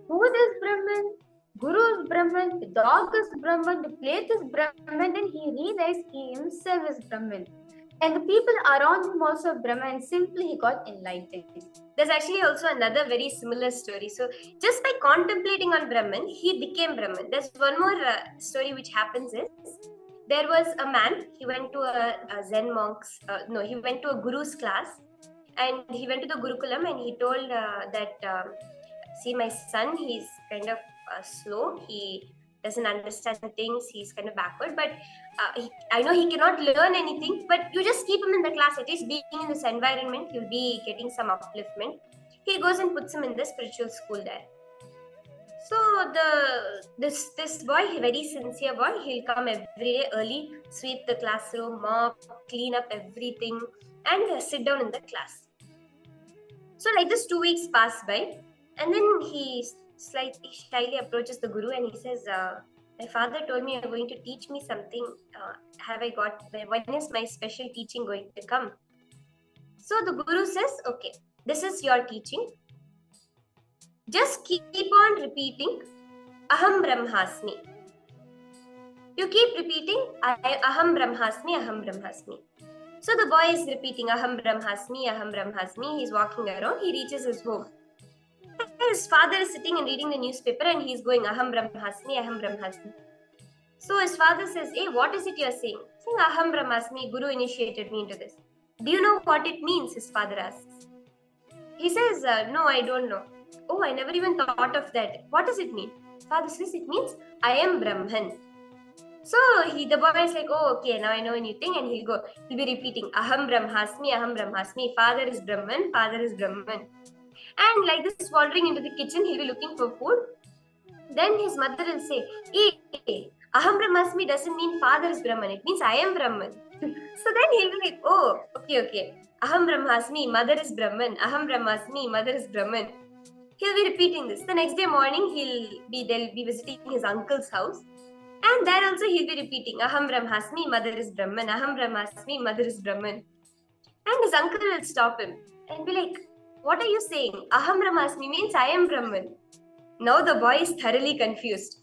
Who is Brahman? Guru is Brahman, the dog is Brahman, the plate is Brahman. Then he realized he himself is Brahman. And the people around him also Brahman, and simply he got enlightened. There's actually also another very similar story. So just by contemplating on Brahman, he became Brahman. There's one more story which happens is, there was a man, he went to a Zen monk's, he went to a guru's class, and he went to the Gurukulam, and he told that, see, my son, he's kind of slow, he doesn't understand things, he's kind of backward, but I know he cannot learn anything, but you just keep him in the class, at least being in this environment, he'll be getting some upliftment. He goes and puts him in the spiritual school there. So this boy, very sincere boy, he'll come every day early, sweep the classroom, mop, clean up everything, and sit down in the class. So like this 2 weeks pass by, and then he slightly shyly approaches the guru and he says, my father told me you're going to teach me something. When is my special teaching going to come? So the guru says, okay, this is your teaching. Just keep on repeating, Aham Brahmasmi. You keep repeating, Aham Brahmasmi, Aham Brahmasmi. So the boy is repeating, Aham Brahmasmi, Aham Brahmasmi. He's walking around, he reaches his home. His father is sitting and reading the newspaper, and he's going, Aham Brahmasmi, Aham Brahmasmi. So his father says, hey, what is it you're saying? Saying, Aham Brahmasmi, Guru initiated me into this. Do you know what it means? His father asks. He says, no, I don't know. Oh, I never even thought of that. What does it mean? Father says, it means, I am Brahman. So the boy is like, oh, okay, now I know anything, and he'll be repeating, Aham Brahmasmi, Aham Brahmasmi. Father is Brahman, Father is Brahman. And like this, wandering into the kitchen, he'll be looking for food. Then his mother will say, hey, Aham Brahmasmi doesn't mean father is Brahman, it means I am Brahman. So then he'll be like, oh, okay. Aham Brahmasmi, mother is Brahman. Aham Brahmasmi, mother is Brahman. He'll be repeating this. The next day morning, they'll be visiting his uncle's house. And there also he'll be repeating, Aham Brahmasmi, mother is Brahman. Aham Brahmasmi, mother is Brahman. And his uncle will stop him and be like, what are you saying? Aham Brahmasmi means I am Brahman. Now the boy is thoroughly confused.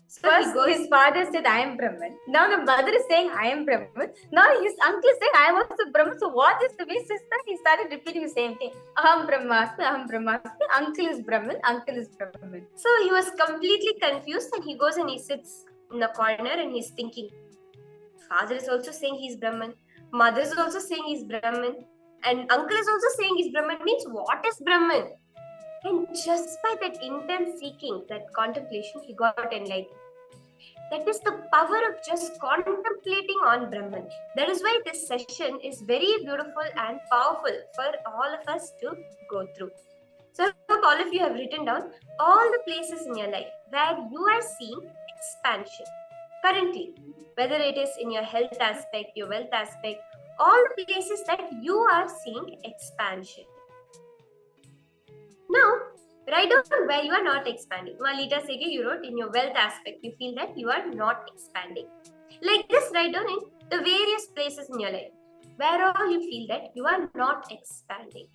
So First, he goes, his father said, I am Brahman. Now the mother is saying, I am Brahman. Now his uncle is saying, I am also Brahman. So what is the way, sister? He started repeating the same thing. Aham Brahmasmi, Aham Brahmasmi. Uncle is Brahman, uncle is Brahman. So he was completely confused and he goes and he sits in the corner and he's thinking. Father is also saying he's Brahman. Mother is also saying he's Brahman. And uncle is also saying he's Brahman. Means what is Brahman? And just by that intense seeking, that contemplation, he got enlightened. That is the power of just contemplating on Brahman. That is why this session is very beautiful and powerful for all of us to go through. So I hope all of you have written down all the places in your life where you are seeing expansion currently, whether it is in your health aspect, your wealth aspect, all the places that you are seeing expansion. Now, write down where you are not expanding. Malita Sege, you wrote in your wealth aspect, you feel that you are not expanding. Like this, write down in the various places in your life where all you feel that you are not expanding.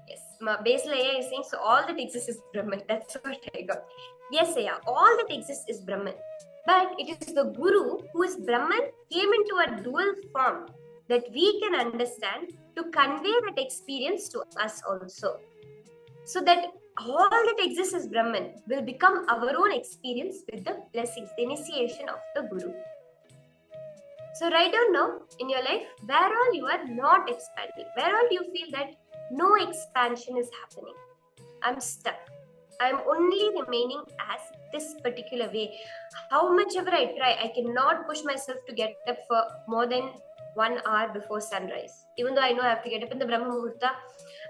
Yes, Basil Aya is saying, so all that exists is Brahman. That's what I got. Yes, Aya, all that exists is Brahman. But it is the Guru who is Brahman came into a dual form that we can understand to convey that experience to us also. So that all that exists as Brahman will become our own experience with the blessings, the initiation of the Guru. So write down now in your life where all you are not expanding, where all you feel that no expansion is happening. I'm stuck. I'm only remaining as this particular way. How much ever I try, I cannot push myself to get up for more than 1 hour before sunrise. Even though I know I have to get up in the Brahma Muhurta,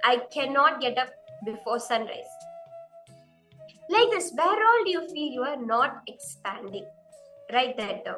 I cannot get up before sunrise. Like this, where all do you feel you are not expanding? Write that down.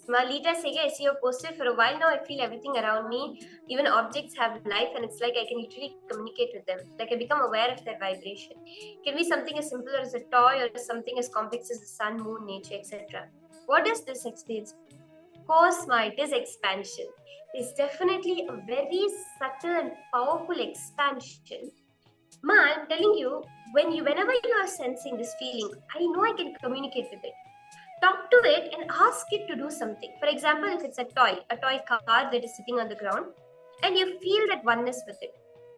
Malita Sege, I see you posted for a while now. I feel everything around me, even objects have life, and it's like I can literally communicate with them. Like I become aware of their vibration. It can be something as simple as a toy or something as complex as the sun, moon, nature, etc. What does this experience? Cosma, it is expansion. It's definitely a very subtle and powerful expansion. Ma, I'm telling you, whenever you are sensing this feeling, I know I can communicate with it. Talk to it and ask it to do something. For example, if it's a toy car that is sitting on the ground, and you feel that oneness with it,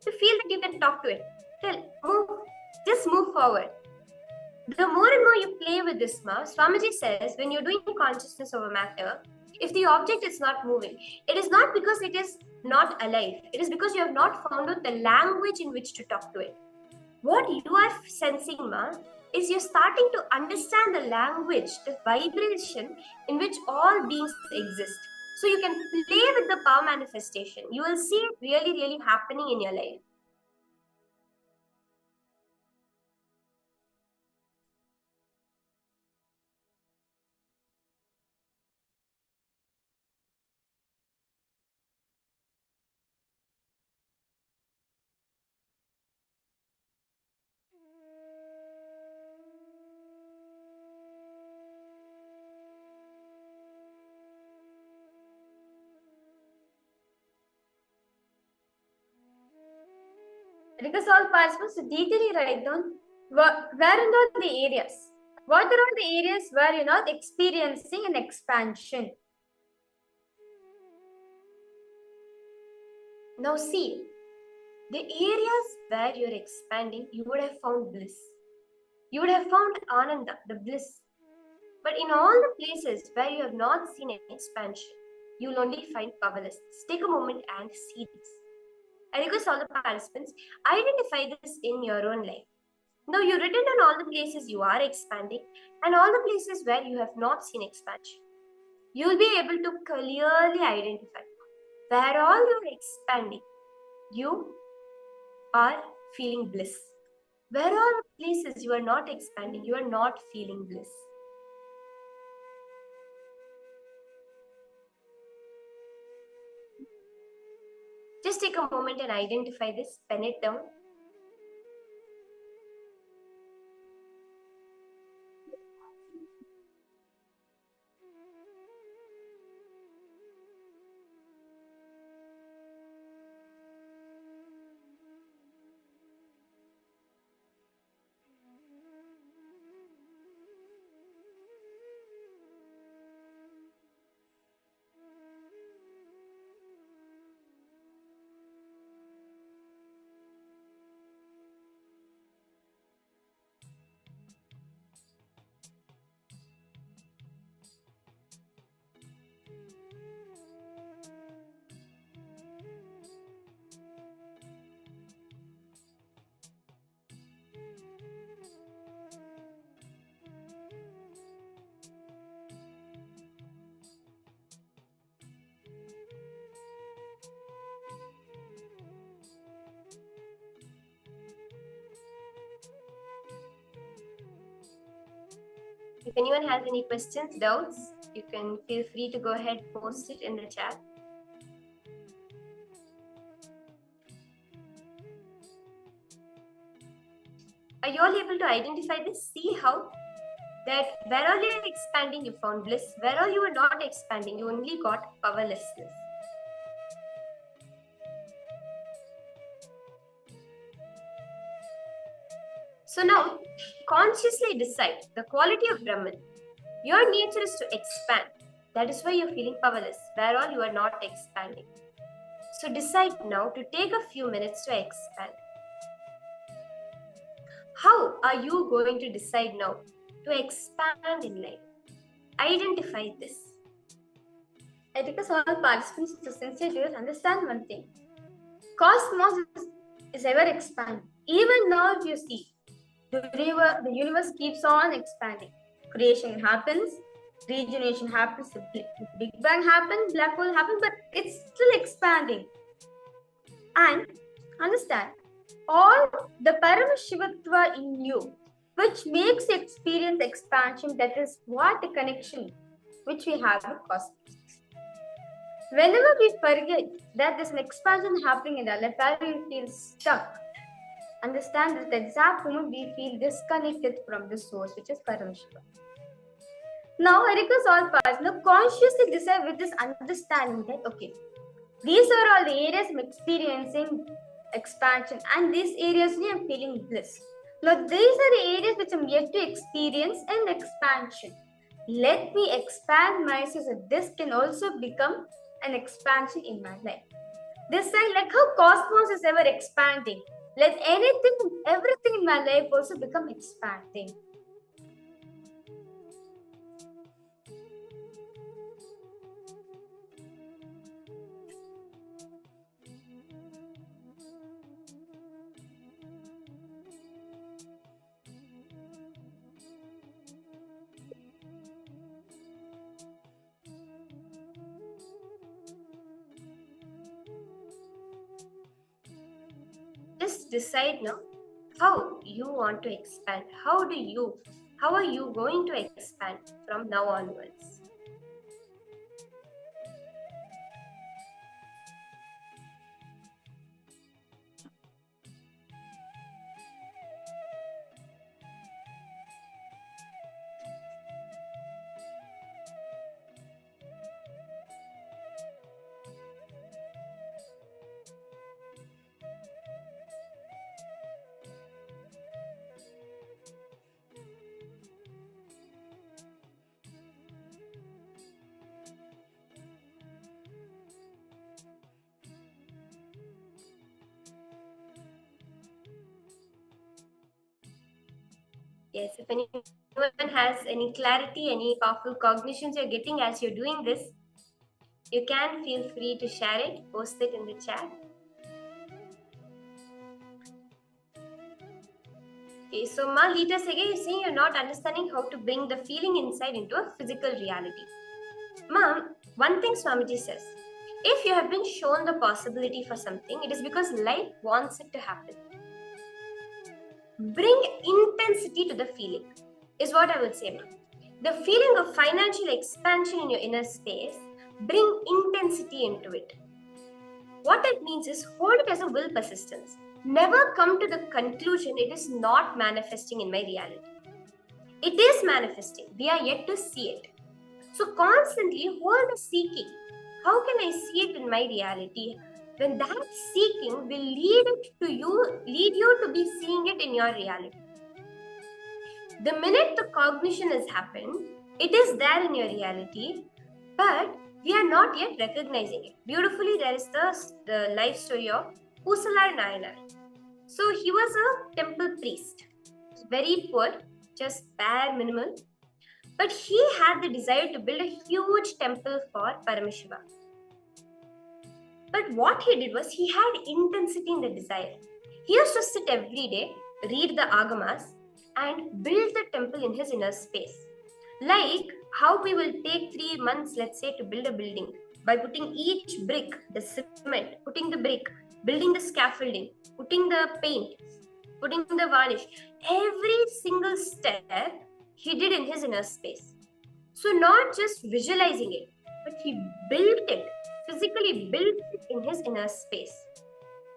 you feel that you can talk to it. Just move forward. The more and more you play with this, Swamiji says, when you're doing consciousness over matter, if the object is not moving, it is not because it is not alive. It is because you have not found out the language in which to talk to it. What you are sensing, is you're starting to understand the language, the vibration in which all beings exist. So you can play with the power manifestation. You will see it really, really happening in your life. Because all participants detailly write down where in all the areas. What are all the areas where you're not experiencing an expansion? Now see, the areas where you're expanding, you would have found bliss. You would have found Ananda, the bliss. But in all the places where you have not seen an expansion, you will only find powerlessness. Take a moment and see this. I request all the participants, identify this in your own life. Now you've written down all the places you are expanding and all the places where you have not seen expansion. You will be able to clearly identify where all you're expanding, you are feeling bliss. Where all the places you are not expanding, you are not feeling bliss. Just take a moment and identify this, pen it down. If anyone has any questions, doubts, you can feel free to go ahead, post it in the chat. Are you all able to identify this? See how that where all you are expanding, you found bliss. Where all you were not expanding, you only got powerlessness. So now, consciously decide the quality of Brahman. Your nature is to expand. That is why you're feeling powerless, where all you are not expanding. So decide now to take a few minutes to expand. How are you going to decide now to expand in life? Identify this. I request all participants to sincerely understand one thing. Cosmos is ever expanding. Even now, if you see, the universe keeps on expanding. Creation happens, regeneration happens, the Big Bang happens, black hole happens, but it's still expanding. And understand, all the Paramashivoham in you, which makes the experience expansion, that is what the connection which we have with cosmos. Whenever we forget that there's an expansion happening in our life, where we feel stuck, understand that the exact moment we feel disconnected from the source, which is Paramashiva. Now, I request all participants consciously decide with this understanding that, okay, these are all the areas I'm experiencing expansion, and these areas I'm feeling bliss. Now, these are the areas which I'm yet to experience and expansion. Let me expand myself so this can also become an expansion in my life. This is like how cosmos is ever expanding. Let everything in my life also become expanding. Just decide now how you want to expand. How are you going to expand from now onwards? Yes, if anyone has any clarity, any powerful cognitions you're getting as you're doing this, you can feel free to share it, post it in the chat. Okay, so Ma Lita Sege, you see you're not understanding how to bring the feeling inside into a physical reality. Ma'am, one thing Swamiji says, if you have been shown the possibility for something, it is because life wants it to happen. Bring intensity to the feeling, is what I would say, ma'am. The feeling of financial expansion in your inner space, bring intensity into it. What it means is hold it as a will persistence. Never come to the conclusion it is not manifesting in my reality. It is manifesting. We are yet to see it. So constantly hold the seeking. How can I see it in my reality? When that seeking will lead you to be seeing it in your reality. The minute the cognition has happened, it is there in your reality, but we are not yet recognizing it. Beautifully, there is the life story of Pusalar Nayanar. So he was a temple priest, very poor, just bare minimal, but he had the desire to build a huge temple for Paramashiva. But what he did was he had intensity in the desire. He used to sit every day, read the agamas, and build the temple in his inner space. Like how we will take 3 months, let's say, to build a building by putting each brick, the cement, putting the brick, building the scaffolding, putting the paint, putting the varnish. Every single step he did in his inner space. So not just visualizing it, but he built it, physically built it in his inner space.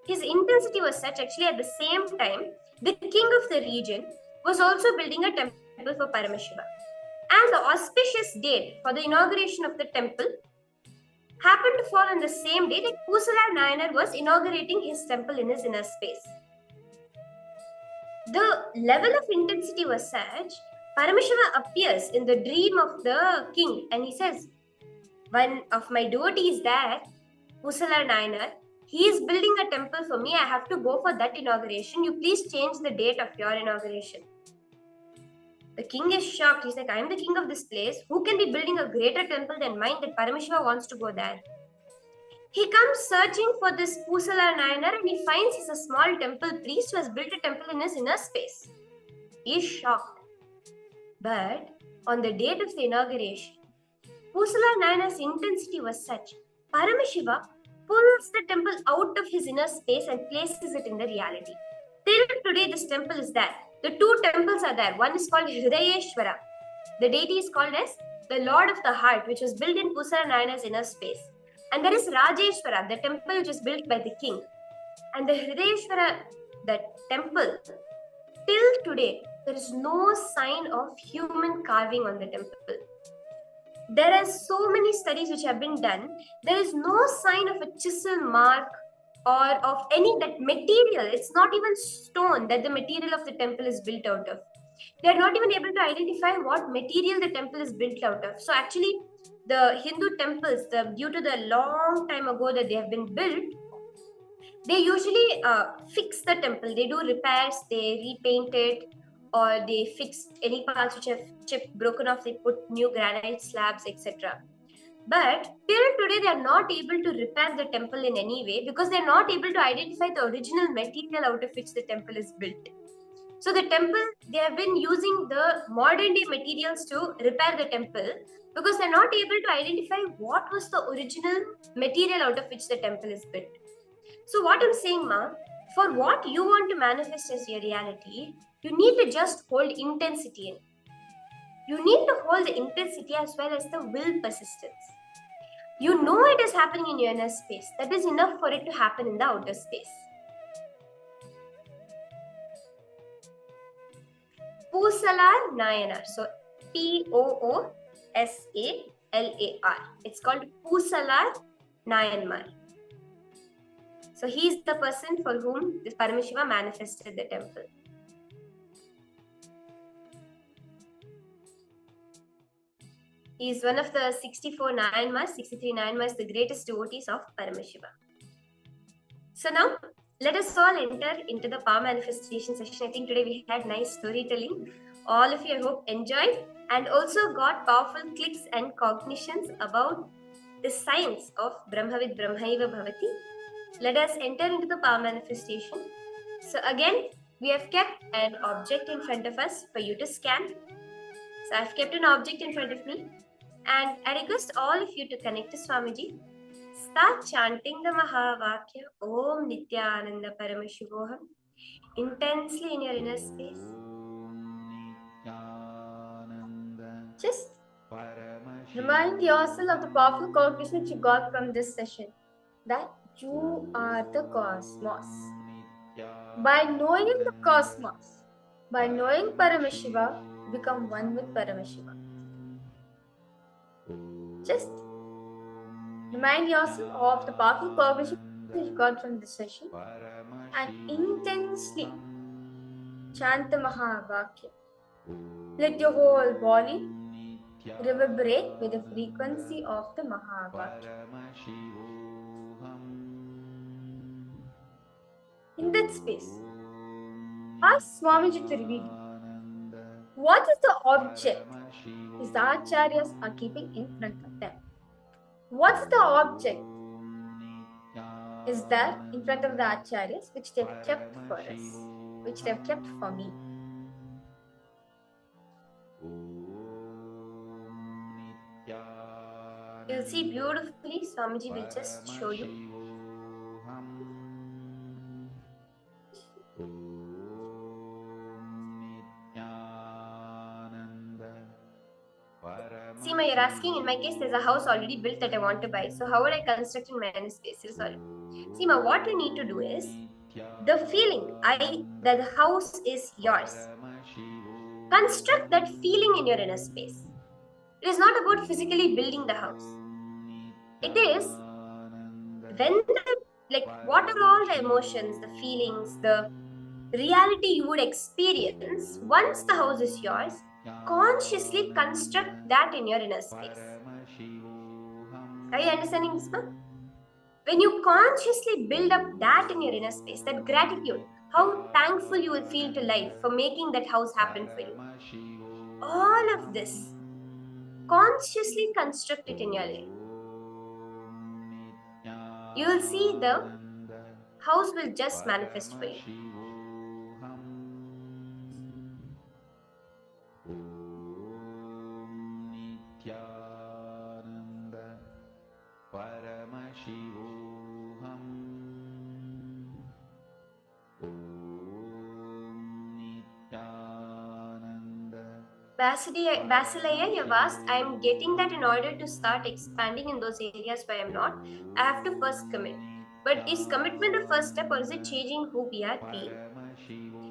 His intensity was such, actually, at the same time, the king of the region was also building a temple for Paramashiva. And the auspicious date for the inauguration of the temple happened to fall on the same day that Pusalar Nayanar was inaugurating his temple in his inner space. The level of intensity was such, Paramashiva appears in the dream of the king and he says, one of my devotees there, Pusalar Nayanar, he is building a temple for me. I have to go for that inauguration. You please change the date of your inauguration. The king is shocked. He's like, I am the king of this place. Who can be building a greater temple than mine that Paramashiva wants to go there? He comes searching for this Pusalar Nayanar and he finds he's a small temple priest who has built a temple in his inner space. He is shocked. But on the date of the inauguration, Pusalar Nayanar's intensity was such, Paramashiva pulls the temple out of his inner space and places it in the reality. Till today, this temple is there. The two temples are there. One is called Hridayeshwara. The deity is called as the Lord of the Heart, which was built in Pusalar Nayanar's inner space. And there is Rajeshwara, the temple which is built by the king. And the Hridayeshwara, the temple, till today, there is no sign of human carving on the temple. There are so many studies which have been done. There is no sign of a chisel mark or of any that material. It's not even stone that the material of the temple is built out of. They are not even able to identify what material the temple is built out of. So actually, the Hindu temples, due to the long time ago that they have been built, they usually fix the temple. They do repairs, they repaint it, or they fix any parts which have chipped, broken off. They put new granite slabs, etc. But till today, they are not able to repair the temple in any way because they are not able to identify the original material out of which the temple is built. So the temple, they have been using the modern day materials to repair the temple because they're not able to identify what was the original material out of which the temple is built. So what I'm saying, Ma, for what you want to manifest as your reality, you need to just hold intensity in. You need to hold the intensity as well as the will persistence. You know it is happening in your inner space. That is enough for it to happen in the outer space. Pusalar Nayanar. So P-O-O-S-A-L-A-R. It's called Pusalar Nayanar. So he is the person for whom this Paramashiva manifested the temple. He is one of the 64 Nayanmas, 63 Nayanmas, the greatest devotees of Paramashiva. So now, let us all enter into the power manifestation session. I think today we had nice storytelling. All of you, I hope, enjoyed and also got powerful clicks and cognitions about the science of Brahmavid Brahmaiva Bhavati. Let us enter into the power manifestation. So again, we have kept an object in front of us for you to scan. So I've kept an object in front of me. And I request all of you to connect to Swamiji. Start chanting the Mahavakya Om Nityananda Paramashivoham intensely in your inner space. Just remind yourself of the powerful cognition which you got from this session. That You are the cosmos. By knowing the cosmos, by knowing Paramashiva, you become one with Paramashiva. Just remind yourself of the powerful cognition you got from this session and intensely chant the Mahavakya. Let your whole body reverberate with the frequency of the Mahavakya. In that space, ask Swamiji to reveal you. What is the object is the acharyas are keeping in front of them? What is the object is there in front of the acharyas which they have kept for us, which they have kept for me? You'll see beautifully, Swamiji will just show you. Seema, you're asking, in my case, there's a house already built that I want to buy. So how would I construct in my inner space? Sorry. Seema, what you need to do is, the feeling that the house is yours. Construct that feeling in your inner space. It is not about physically building the house. It is what are all the emotions, the feelings, the reality you would experience once the house is yours. Consciously construct that in your inner space. Are you understanding this, ma'am? When you consciously build up that in your inner space, that gratitude, how thankful you will feel to life for making that house happen for you. All of this, consciously construct it in your life. You will see the house will just manifest for you. Basilaya, you've asked, I'm getting that in order to start expanding in those areas where I'm not, I have to first commit. But is commitment the first step, or is it changing who we are being?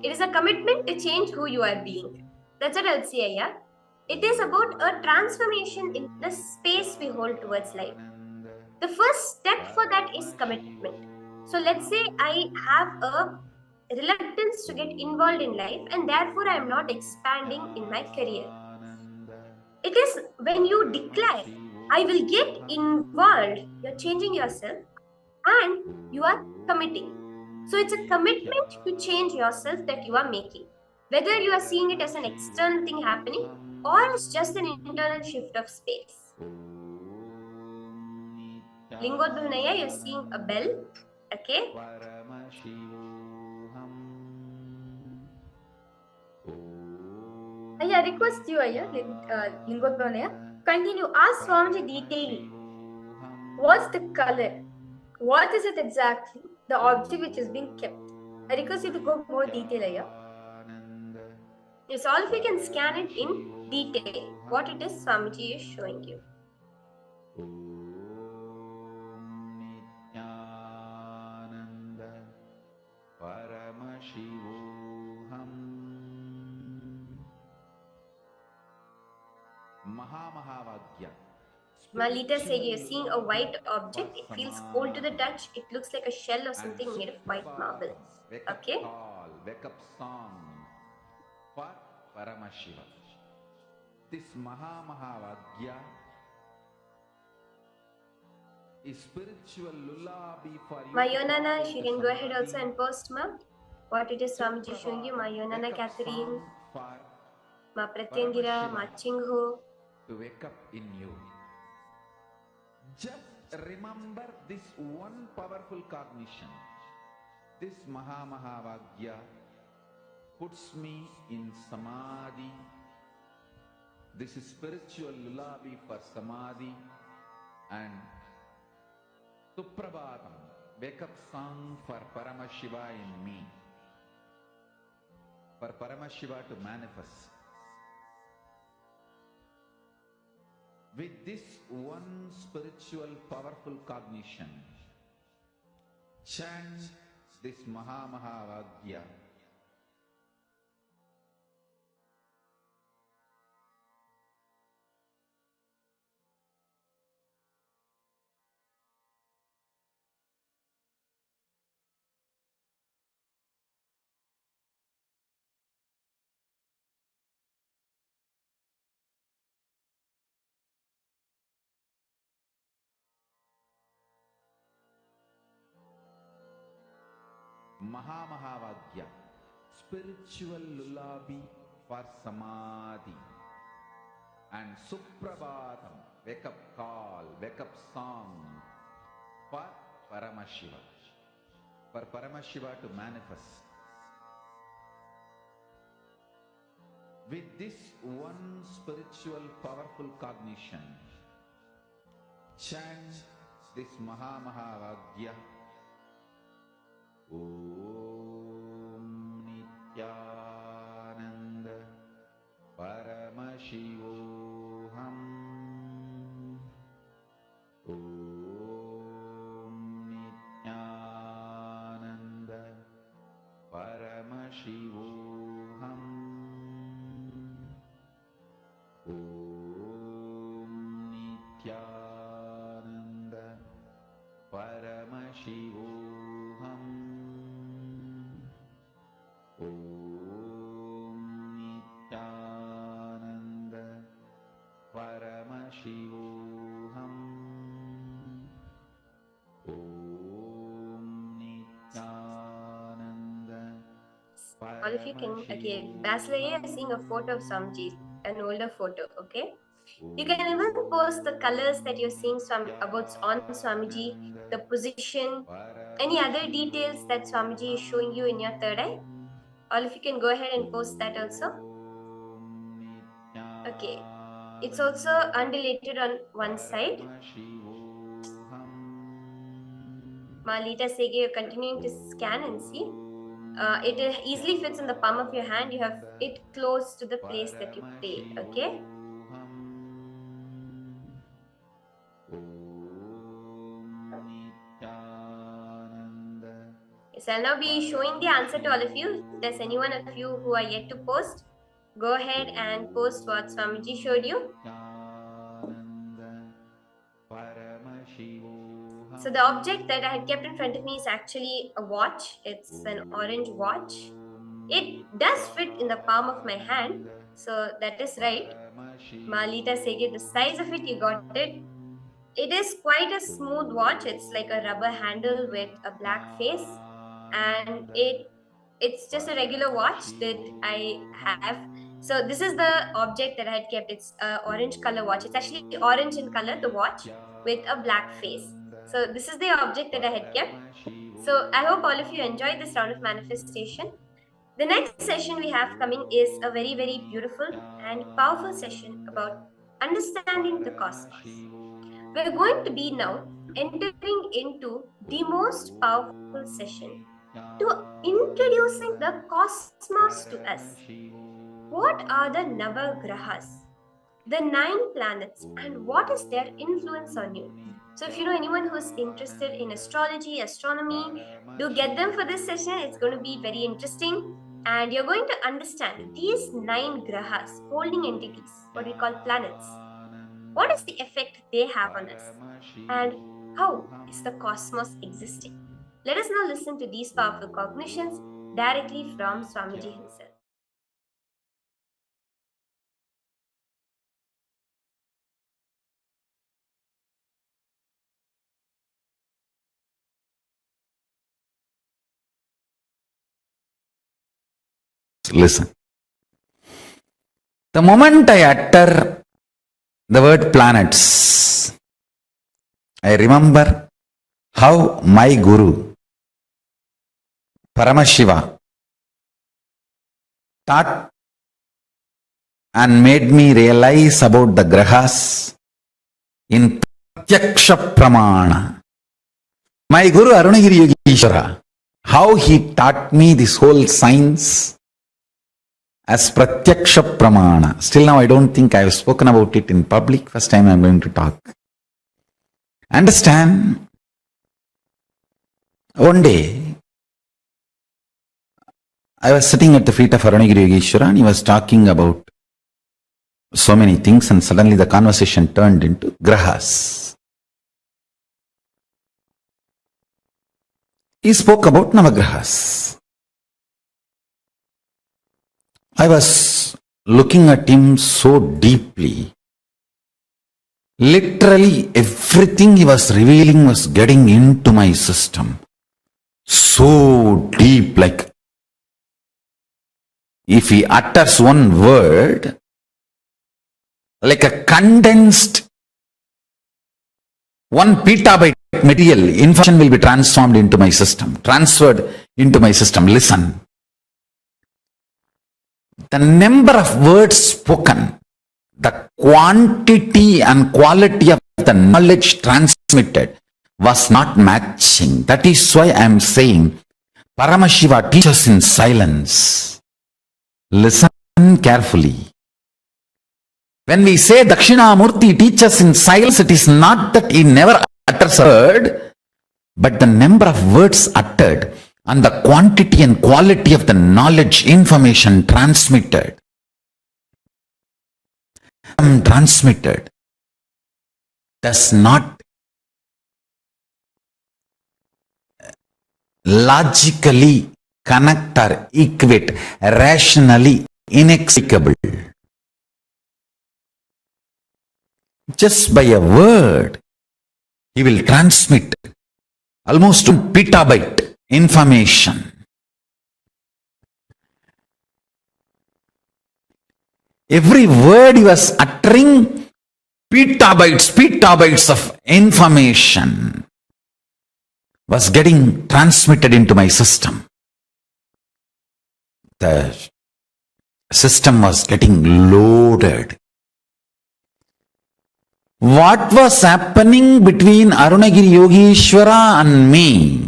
It is a commitment to change who you are being. That's what I'll say, yeah. It is about a transformation in the space we hold towards life. The first step for that is commitment. So let's say I have a reluctance to get involved in life and therefore I am not expanding in my career. It is when you declare, I will get involved, you're changing yourself and you are committing. So it's a commitment to change yourself that you are making. Whether you are seeing it as an external thing happening or it's just an internal shift of space. Lingodhanaya, you're seeing a bell. Okay. I request you, Lingodhanaya, continue. Ask Swamiji detailing. What's the color? What is it exactly? The object which is being kept. I request you to go more detail here. Yes, all of you can scan it in detail. What it is, Swamiji is showing you. Malita said you're seeing a white object. It feels cold to the touch. It looks like a shell or something made of white marble. Okay. Wake up song for Paramashiva. This Mahavagya is spiritual lullaby for you. Mayonana, she can go ahead also and post, ma. What it is, Swamiji showing you. Mayonana, Catherine. Ma Pratyangira, Ma Chingho. To wake up in you. Just remember this one powerful cognition. This Mahavagya puts me in Samadhi. This is spiritual lullaby for Samadhi and Suprabhatam, wake up song for Paramashiva in me. For Paramashiva to manifest. With this one spiritual powerful cognition, chant this Mahavagya. Mahavagya, spiritual lullaby for samadhi, and Suprabhatam, wake up call, wake up song for Paramashiva, for Paramashiva to manifest. With this one spiritual powerful cognition, chant this Mahavagya. Om Nityananda Paramashivoham. Om Nityananda Paramashivoham. Om Nityananda Paramashivoham. Om Nityananda Paramashivoham. Om Nityananda Paramashivoham. All of you can, okay, Basler is seeing a photo of Swamiji, an older photo, okay? You can even post the colors that you're seeing about on Swamiji, the position, any other details that Swamiji is showing you in your third eye. All of you can go ahead and post that also. Okay, it's also undulated on one side. Malita Sege, you're continuing to scan and see. It easily fits in the palm of your hand. You have it close to the place that you played, okay? Yes, I'll now be showing the answer to all of you. If there's anyone of you who are yet to post, go ahead and post what Swamiji showed you. So the object that I had kept in front of me is actually a watch. It's an orange watch. It does fit in the palm of my hand. So that is right. Malita Sege, the size of it, you got it. It is quite a smooth watch. It's like a rubber handle with a black face. And it's just a regular watch that I have. So this is the object that I had kept. It's an orange color watch. It's actually orange in color, the watch, with a black face. So this is the object that I had kept. So I hope all of you enjoyed this round of manifestation. The next session we have coming is a very, very beautiful and powerful session about understanding the cosmos. We're going to be now entering into the most powerful session to introducing the cosmos to us. What are the Navagrahas, the 9 planets, and what is their influence on you? So if you know anyone who is interested in astrology, astronomy, do get them for this session. It's going to be very interesting. And you're going to understand these 9 grahas, holding entities, what we call planets. What is the effect they have on us? And how is the cosmos existing? Let us now listen to these powerful cognitions directly from Swamiji himself. Listen. The moment I utter the word planets, I remember how my Guru, Paramashiva, taught and made me realize about the grahas in Pratyaksha Pramana. My Guru Arunagiri Yogi Ishvara, how he taught me this whole science as Pratyaksha Pramana. Still now I don't think I have spoken about it in public. First time I am going to talk. Understand, One day, I was sitting at the feet of Arunagiri Yogeshwara and he was talking about so many things, and suddenly the conversation turned into grahas. He spoke about Navagrahas. I was looking at him so deeply. Literally everything he was revealing was getting into my system. So deep, like if he utters one word, like a condensed 1 petabyte material, information will be transformed into my system, transferred into my system. Listen. The number of words spoken, the quantity and quality of the knowledge transmitted was not matching. That is why I am saying Paramashiva teaches in silence. Listen carefully. When we say Dakshinamurti teaches in silence, it is not that he never utters a word, but the number of words uttered and the quantity and quality of the knowledge, information transmitted does not logically connect or equate, rationally inexplicable. Just by a word, he will transmit almost 1 petabyte information. Every word he was uttering, petabytes of information was getting transmitted into my system. The system was getting loaded. What was happening between Arunagiri Yogeshwara and me?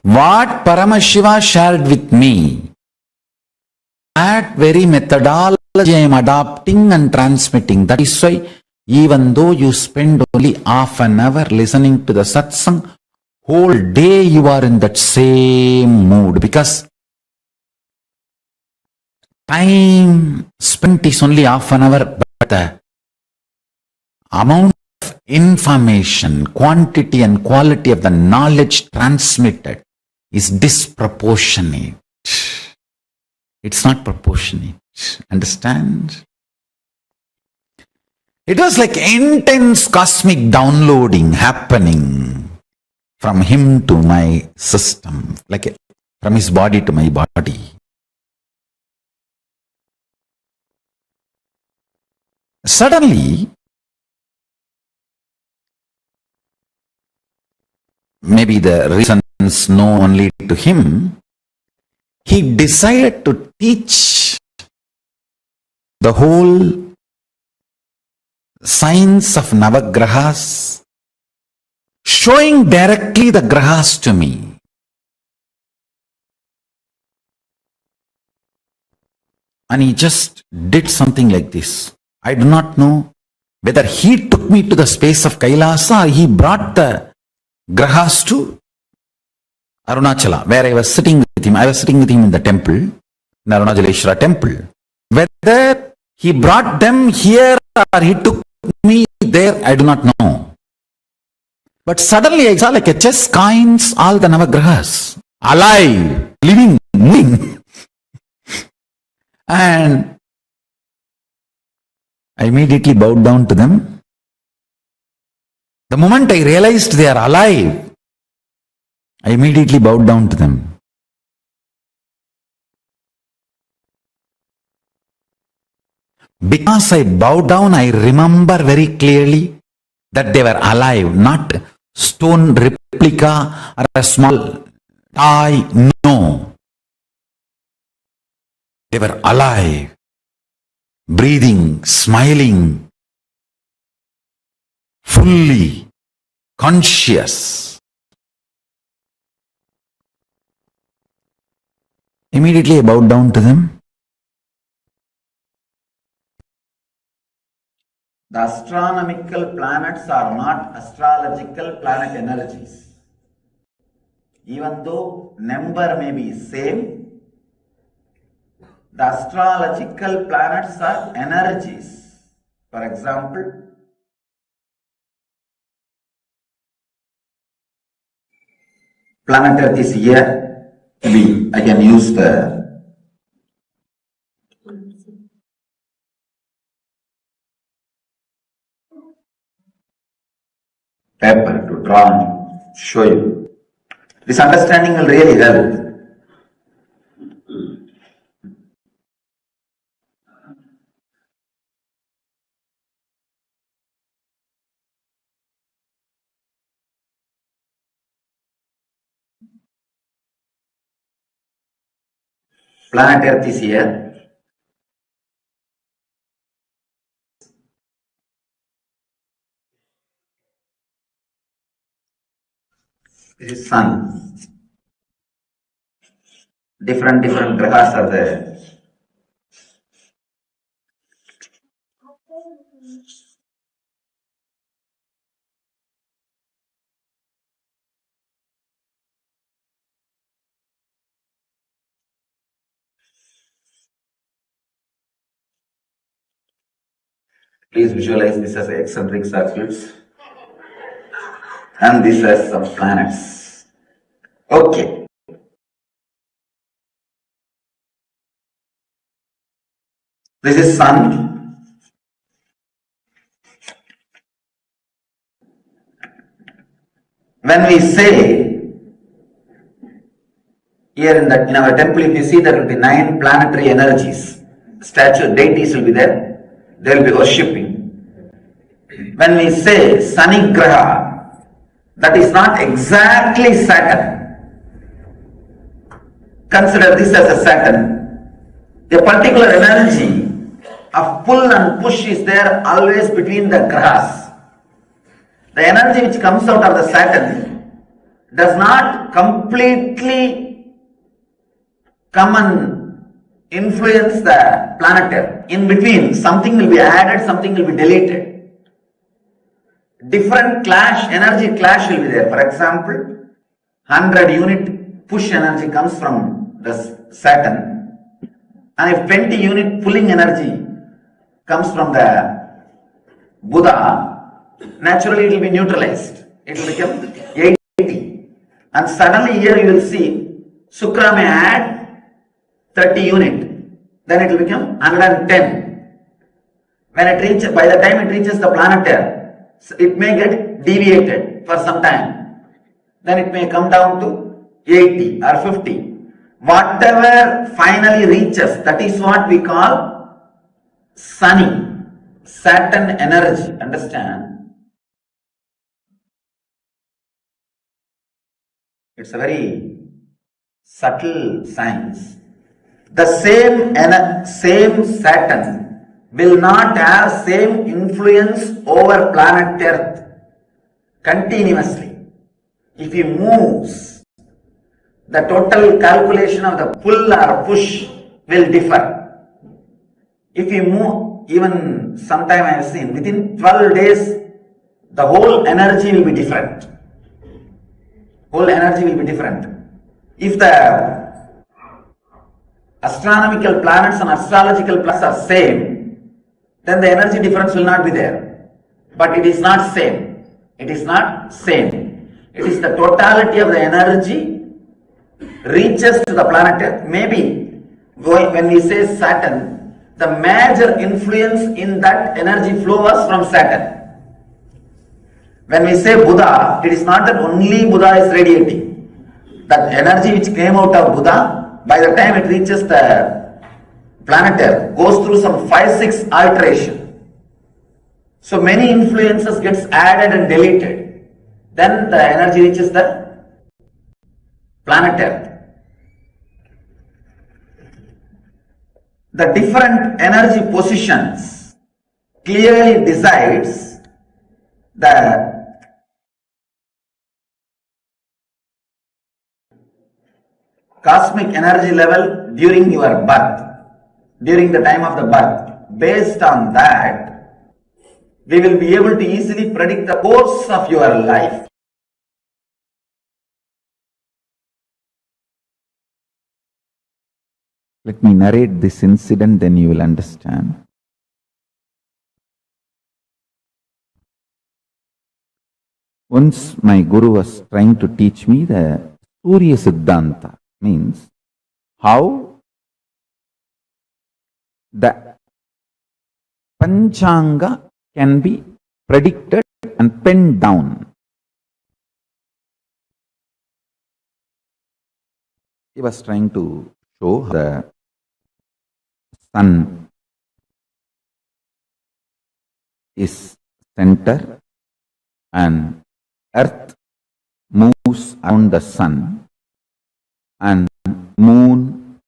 What Paramashiva shared with me, that very methodology I am adopting and transmitting. That is why even though you spend only half an hour listening to the satsang, whole day you are in that same mood, because time spent is only half an hour, but the amount of information, quantity and quality of the knowledge transmitted is disproportionate. It's not proportionate. Understand? It was like intense cosmic downloading happening from him to my system, like from his body to my body. Suddenly, maybe the reasons known only to him, he decided to teach the whole science of Navagrahas, showing directly the grahas to me. And he just did something like this. I do not know whether he took me to the space of Kailasa or he brought the grahas to Arunachala, where I was sitting with him. I was sitting with him in the temple, in Arunachaleshwara temple. Whether he brought them here or he took me there, I do not know. But suddenly I saw like a chess coins all the Navagrahas, alive, living, moving. And I immediately bowed down to them. The moment I realized they are alive, I immediately bowed down to them. Because I bowed down, I remember very clearly that they were alive, not stone replica or a small toy. No. They were alive, breathing, smiling, fully conscious. Immediately I bowed down to them. The astronomical planets are not astrological planet energies. Even though number may be same, the astrological planets are energies. For example, planet Earth is here. Maybe I can use the paper to draw and show you. This understanding will really help. Planet Earth is here. This is Sun. Different grahas are there. Please visualize this as eccentric circuits and this as some planets. Okay. This is Sun. When we say here in our temple, if you see, there will be 9 planetary energies. Statue deities will be there. They will be worshipping. When we say Sani Graha, that is not exactly Saturn. Consider this as a Saturn. A particular energy of pull and push is there always between the grahas. The energy which comes out of the Saturn does not completely come and influence the planet Earth. In between, something will be added, something will be deleted. Different energy clash will be there. For example, 100 unit push energy comes from the Saturn, and if 20 unit pulling energy comes from the Buddha, naturally it will be neutralized. It will become 80. And suddenly here you will see Shukra may add 30 unit, then it will become 110. When it reaches, by the time it reaches the planet Earth, it may get deviated for some time. Then it may come down to 80 or 50. Whatever finally reaches, that is what we call Sunny, Saturn energy. Understand? It's a very subtle science. The same Saturn will not have same influence over planet Earth continuously. If he moves, the total calculation of the pull or push will differ. If you move, even sometime I have seen, within 12 days, the whole energy will be different. Whole energy will be different. If the astronomical planets and astrological planets are same, then the energy difference will not be there. But it is not same. It is not same. It is the totality of the energy reaches to the planet Earth. Maybe when we say Saturn, the major influence in that energy flow was from Saturn. When we say Buddha, it is not that only Buddha is radiating. That energy which came out of Buddha, by the time it reaches the planet Earth, goes through some 5-6 alteration. So many influences gets added and deleted. Then the energy reaches the planet Earth. The different energy positions clearly decides the cosmic energy level during your birth, during the time of the birth. Based on that, we will be able to easily predict the course of your life. Let me narrate this incident, then you will understand. Once my guru was trying to teach me the Surya Siddhanta, means how the Panchanga can be predicted and penned down. He was trying to show how the sun is center and earth moves around the sun and moon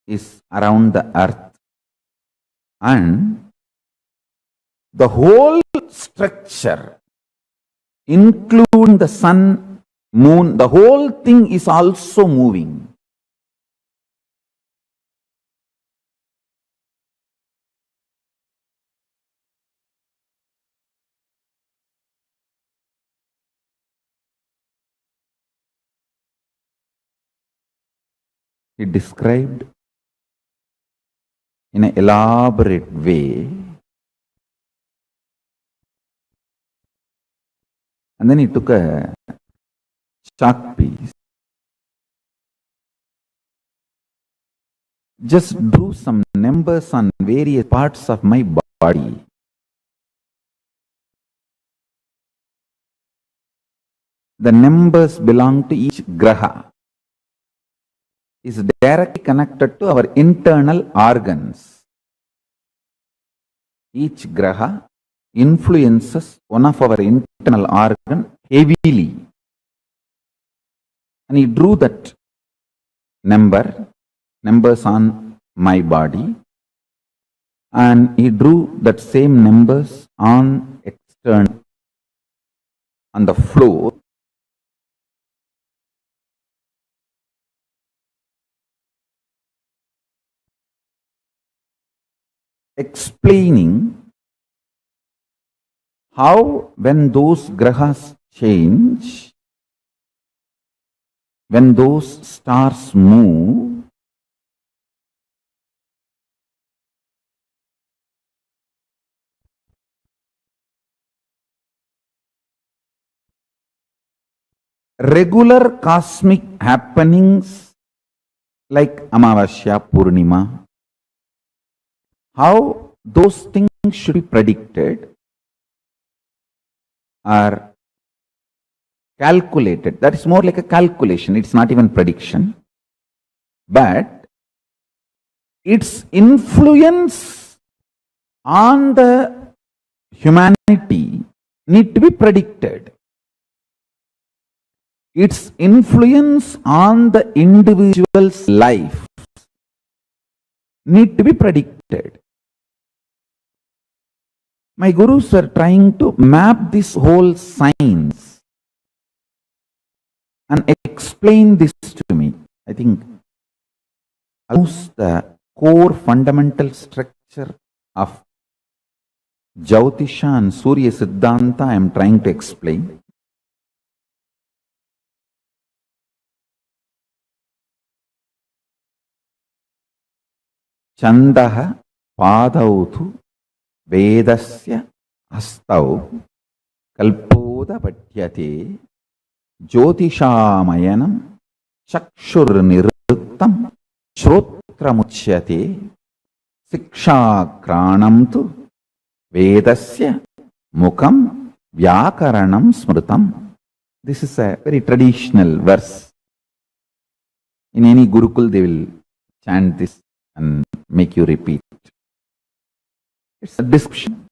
is around the earth, and the whole structure, including the sun, moon, the whole thing is also moving. He described in an elaborate way, and then he took a chalk piece, just drew some numbers on various parts of my body. The numbers belong to each graha, is directly connected to our internal organs. Each graha influences one of our internal organ heavily. And he drew that numbers on my body, and he drew that same numbers on external, on the floor. Explaining how when those grahas change, when those stars move, regular cosmic happenings like Amavasya, Purnima, how those things should be predicted or calculated. That is more like a calculation. It's not even prediction. But its influence on the humanity need to be predicted. Its influence on the individual's life need to be predicted. My gurus are trying to map this whole science and explain this to me. I think almost the core fundamental structure of Jyotisha and Surya Siddhanta I am trying to explain. Chandaha padautu Vedasya astau kalpoda patyate jyotishamayanam chakshur niruttam shrotramuchyate sikshakranam tu Vedasya mukam vyakaranam smrutam. This is a very traditional verse. In any Gurukul they will chant this and make you repeat. It's a description.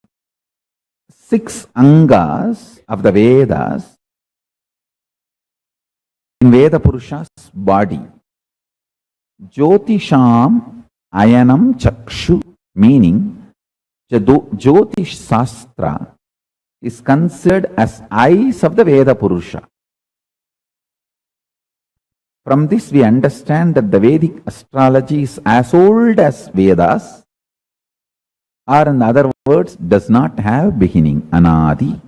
6 angas of the Vedas in Veda Purusha's body. Jyotisham ayanam chakshu, meaning Jyotish Sastra is considered as eyes of the Veda Purusha. From this we understand that the Vedic astrology is as old as Vedas or in other words, does not have beginning, anadi.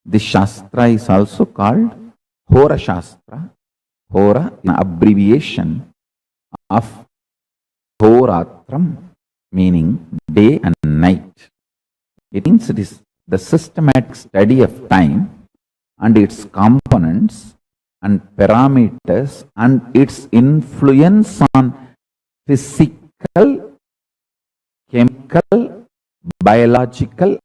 This Shastra is also called Hora Shastra. Hora, an abbreviation of Horatram, meaning day and night. It means it is the systematic study of time and its components and parameters and its influence on physical, chemical, biological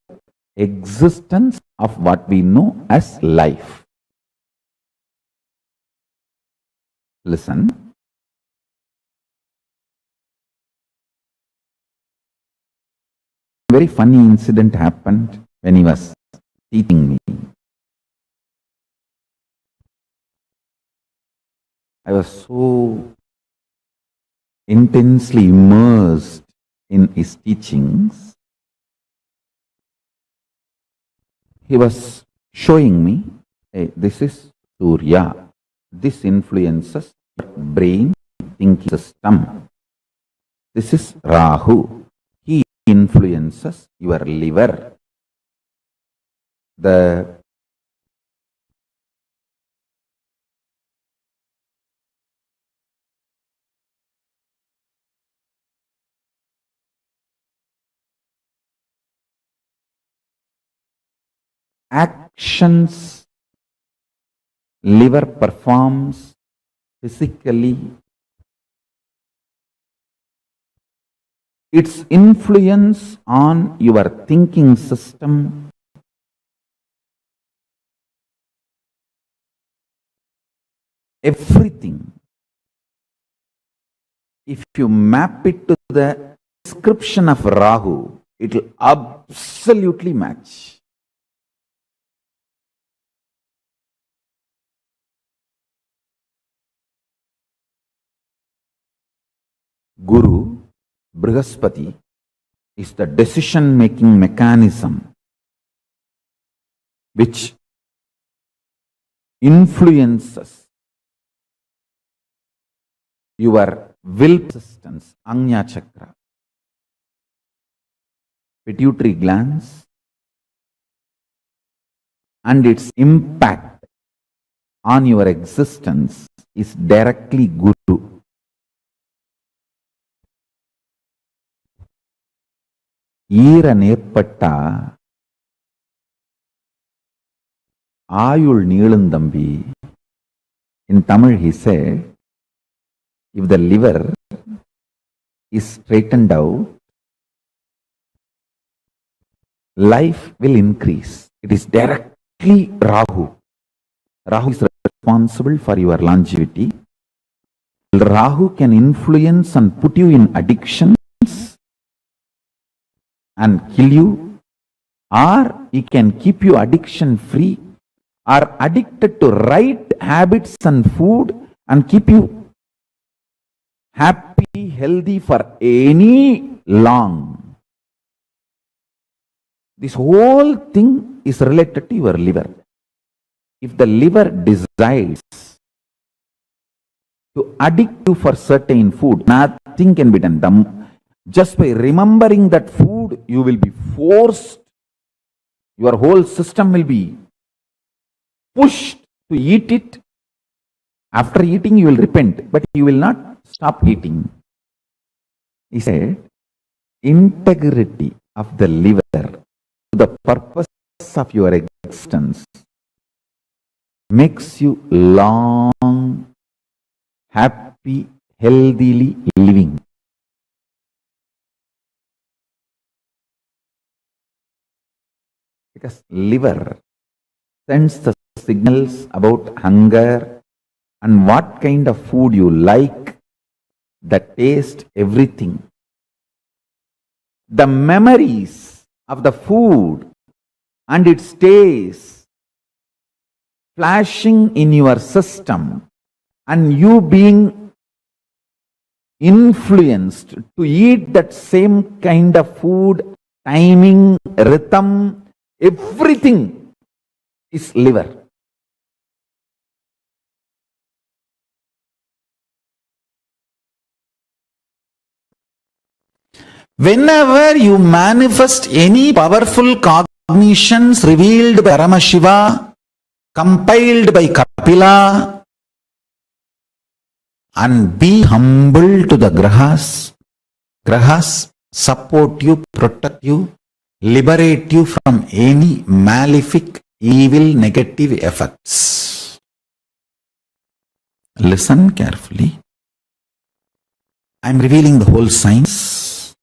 existence of what we know as life. Listen. A very funny incident happened when he was teaching me. I was so intensely immersed in his teachings. He was showing me, hey, this is Surya. This influences your brain thinking system. This is Rahu. He influences your liver. The actions liver performs physically, its influence on your thinking system, everything, if you map it to the description of Rahu, it will absolutely match. Guru, Brihaspati, is the decision-making mechanism which influences your will persistence, Agnya Chakra, pituitary glands, and its impact on your existence is directly Guru. ஈர நேர்பட்டா ஆயுள் நீளுந்தம்பி. In Tamil he said, if the liver is straightened out, life will increase. It is directly Rahu. Rahu is responsible for your longevity. Rahu can influence and put you in addictions and kill you, or he can keep you addiction free or addicted to right habits and food and keep you happy, healthy for any long. This whole thing is related to your liver. If the liver decides to addict you for certain food, nothing can be done. Just by remembering that food, you will be forced, your whole system will be pushed to eat it. After eating, you will repent, but you will not stop eating. He said, integrity of the liver to the purpose of your existence makes you long, happy, healthily living. Because liver sends the signals about hunger and what kind of food you like, the taste, everything. The memories of the food and its taste flashing in your system and you being influenced to eat that same kind of food, timing, rhythm, everything is liver. Whenever you manifest any powerful cognitions revealed by Paramashiva, compiled by Kapila, and be humble to the grahas. Grahas support you, protect you, liberate you from any malefic, evil, negative effects. Listen carefully. I am revealing the whole science.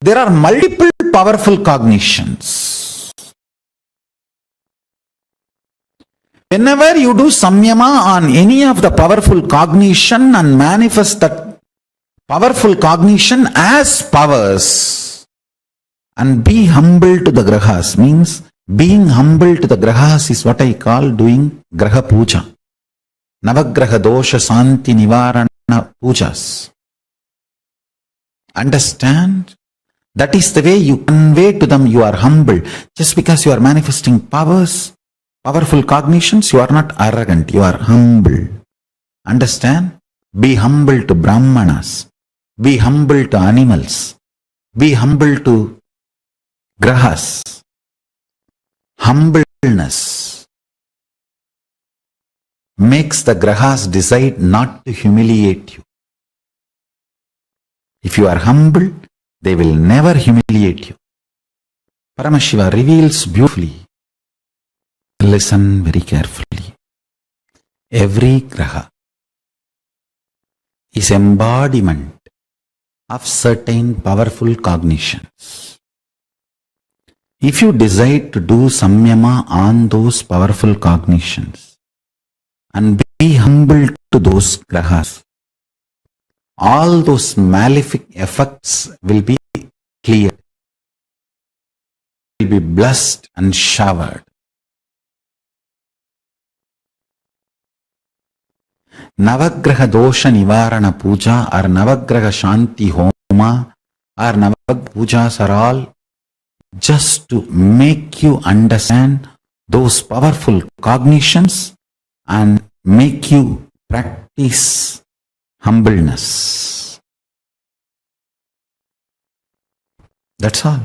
There are multiple powerful cognitions. Whenever you do samyama on any of the powerful cognition and manifest that powerful cognition as powers and be humble to the grahas, means being humble to the grahas is what I call doing graha puja. Navagraha dosha santi nivarana pujas. Understand? That is the way you convey to them you are humble. Just because you are manifesting powers, powerful cognitions, you are not arrogant, you are humble. Understand? Be humble to Brahmanas. Be humble to animals. Be humble to grahas. Humbleness makes the grahas decide not to humiliate you. If you are humble, they will never humiliate you. Paramashiva reveals beautifully. Listen very carefully. Every graha is embodiment of certain powerful cognitions. If you decide to do samyama on those powerful cognitions and be humble to those grahas, all those malefic effects will be cleared, will be blessed and showered. Navagraha dosha nivarana puja or Navagraha shanti homa or Navagraha pujas are all just to make you understand those powerful cognitions and make you practice humbleness. That's all.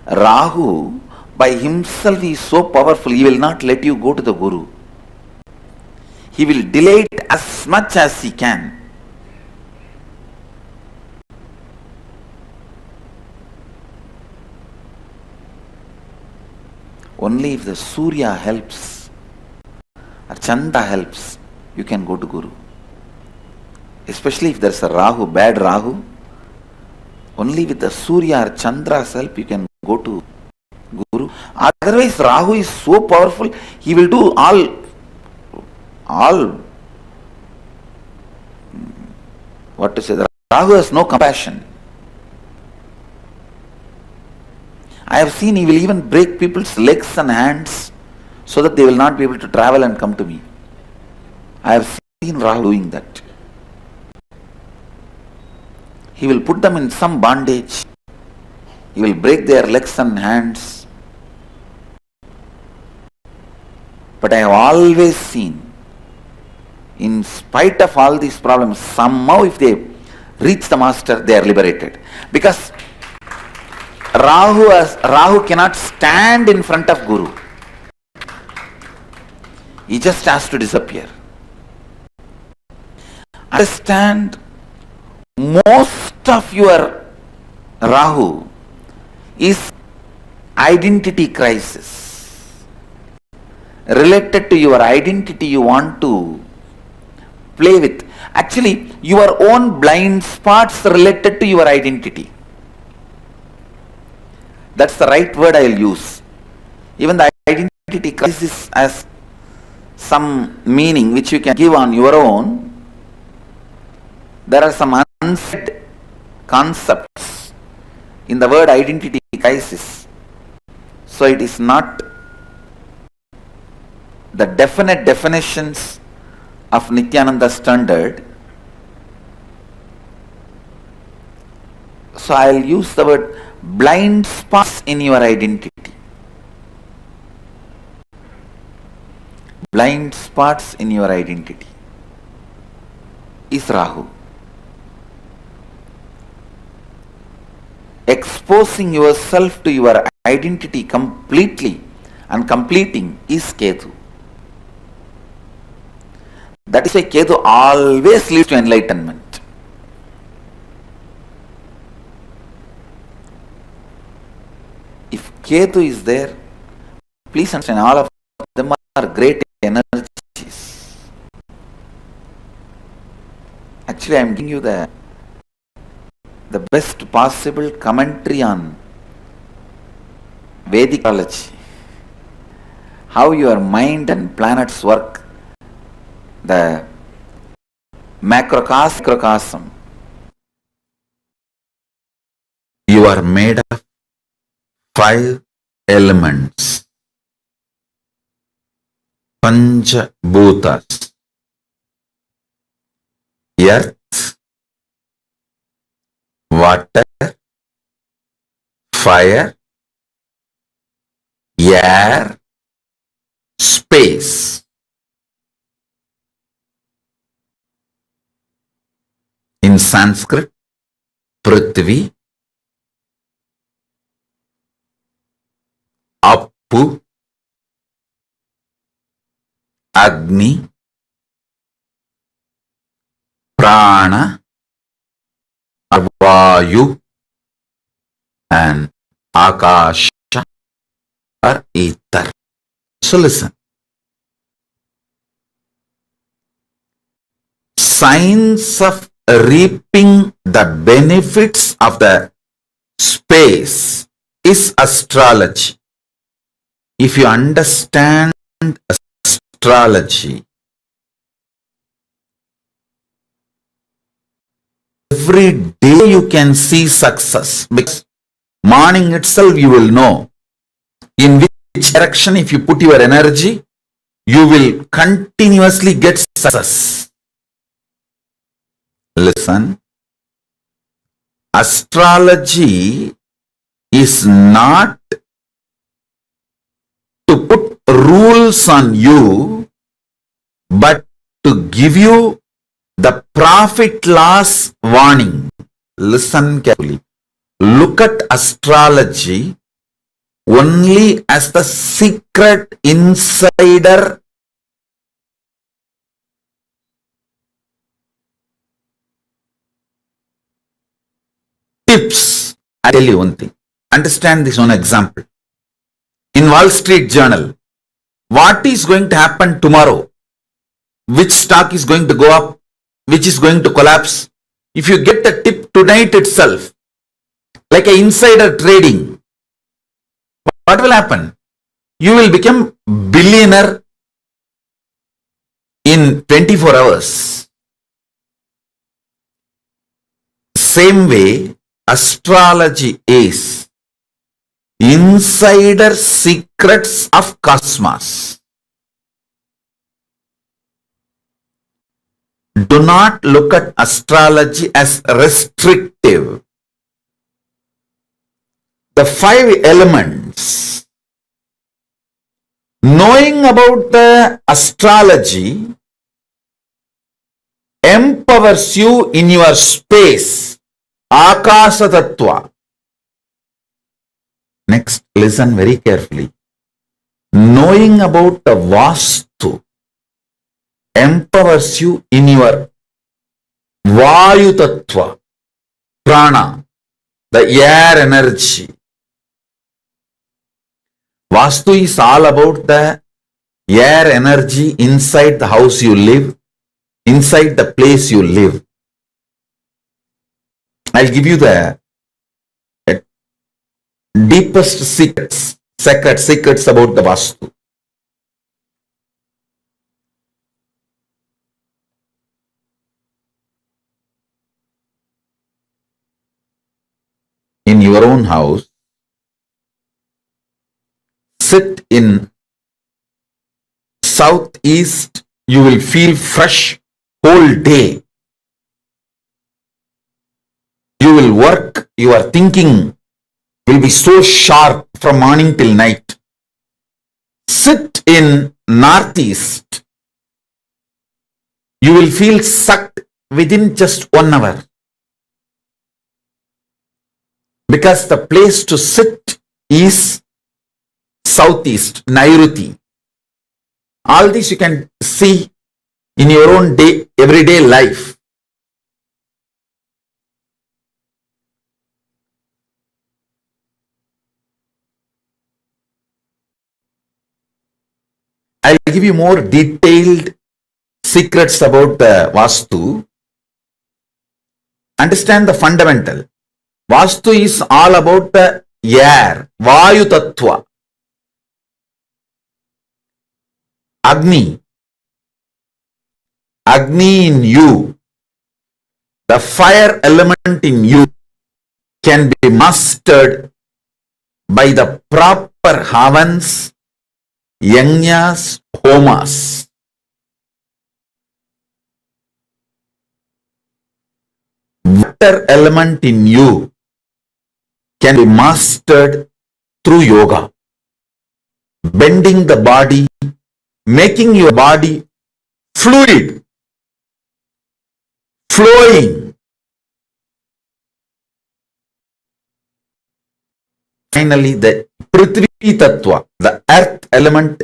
Rahu by himself is so powerful, he will not let you go to the Guru. He will delay it as much as he can. Only if the Surya helps or Chanda helps, you can go to Guru. Especially if there's a Rahu, bad Rahu, only with the Surya or Chandra's help you can go to Guru. Otherwise Rahu is so powerful, he will do what to say, Rahu has no compassion. I have seen he will even break people's legs and hands so that they will not be able to travel and come to me. I have seen Rahu doing that. He will put them in some bondage. He will break their legs and hands. But I have always seen, in spite of all these problems, somehow if they reach the master, they are liberated. Because Rahu cannot stand in front of Guru. He just has to disappear. Understand, most of your Rahu is identity crisis. Related to your identity you want to play with. Actually, your own blind spots related to your identity. That's the right word I will use. Even the identity crisis has some meaning which you can give on your own. There are some unsaid concepts in the word identity crisis. So it is not the definite definitions of Nityananda standard. So I will use the word blind spots in your identity. Blind spots in your identity is Rahu. exposing yourself to your identity completely and completing is Ketu. That is why Ketu always leads to enlightenment. If Ketu is there, please understand all of them are great energies. Actually, I am giving you the best possible commentary on Vedic astrology. How your mind and planets work. The macrocosm. You are made of 5 elements. Pancha Bhutas. Earth, water, fire, air, space. In Sanskrit, Prithvi, Appu, Agni, Prana, Vayu, and Akasha or ether. So listen. Science of reaping the benefits of the space is astrology. If you understand astrology, every day you can see success, because morning itself you will know in which direction if you put your energy, you will continuously get success. Listen, astrology is not to put rules on you, but to give you the profit loss warning. Listen carefully. Look at astrology only as the secret insider tips. I tell you one thing. Understand this one example. In Wall Street Journal, what is going to happen tomorrow? Which stock is going to go up? Which is going to collapse? If you get the tip tonight itself, like an insider trading, what will happen? You will become billionaire in 24 hours. Same way, astrology is insider secrets of cosmos. Do not look at astrology as restrictive. The 5 elements, knowing about the astrology empowers you in your space, Akasha Tattva. Next, listen very carefully. Knowing about the Vastu empowers you in your Vayu Tattva, Prana, the air energy. Vastu is all about the air energy inside the house you live, inside the place you live. I'll give you the deepest secrets about the Vastu. In your own house, sit in southeast, you will feel fresh whole day. You will work, your thinking will be so sharp from morning till night. Sit in northeast, you will feel sucked within just 1 hour. because the place to sit is southeast, Nairuti. All this you can see in your own everyday life. I'll give you more detailed secrets about the Vastu. Understand the fundamental. Vastu is all about the air, Vayu Tattva, Agni. Agni in you, the fire element in you can be mastered by the proper havans, yajnas, homas. Water element in you can be mastered through yoga, bending the body, making your body fluid, flowing. Finally, the Prithvi Tattva, the earth element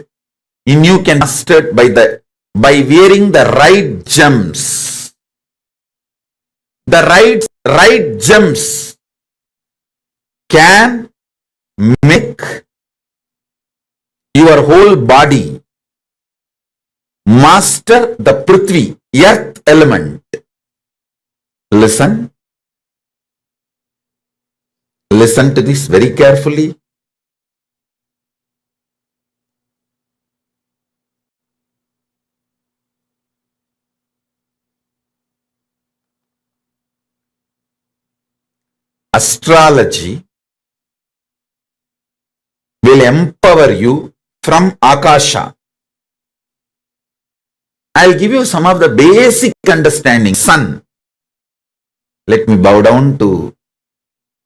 in you can be mastered by wearing the right gems. The right gems can make your whole body master the Prithvi, earth element. Listen to this very carefully. Astrology will empower you from Akasha. I'll give you some of the basic understanding. Sun. Let me bow down to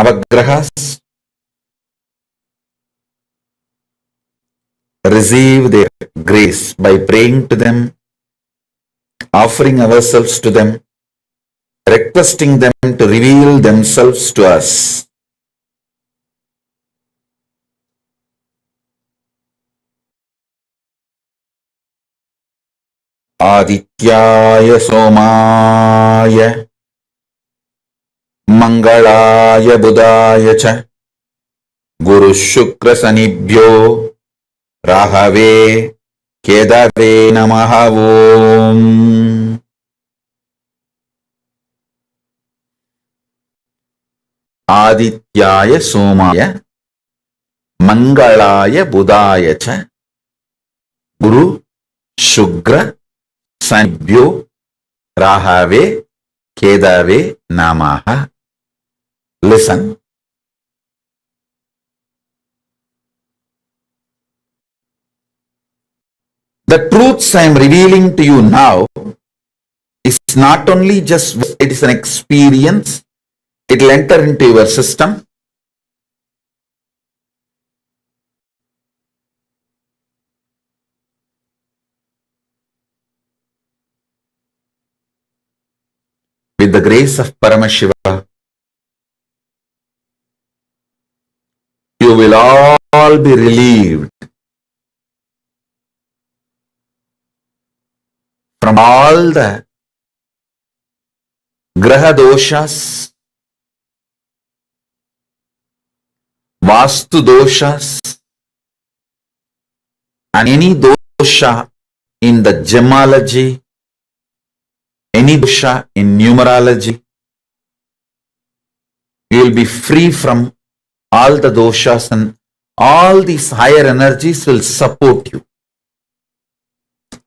Navagrahas. Receive their grace by praying to them, offering ourselves to them, requesting them to reveal themselves to us. Adityaya Somaya Mangalaya Budaya Cha Guru Shukra Sanibhyo Rahave Kedave Namaha Om. Adityaya Somaya Mangalaya Budaya Cha Guru Shukra Sanibhyo Rahave Kedave Namaha. Listen. The truths I am revealing to you now is not only just, it is an experience. It will enter into your system. With the grace of Paramashiva, you will all be relieved from all the graha doshas, vastu doshas, and any dosha in the gemology, any dosha in numerology. You will be free from all the doshas, and all these higher energies will support you.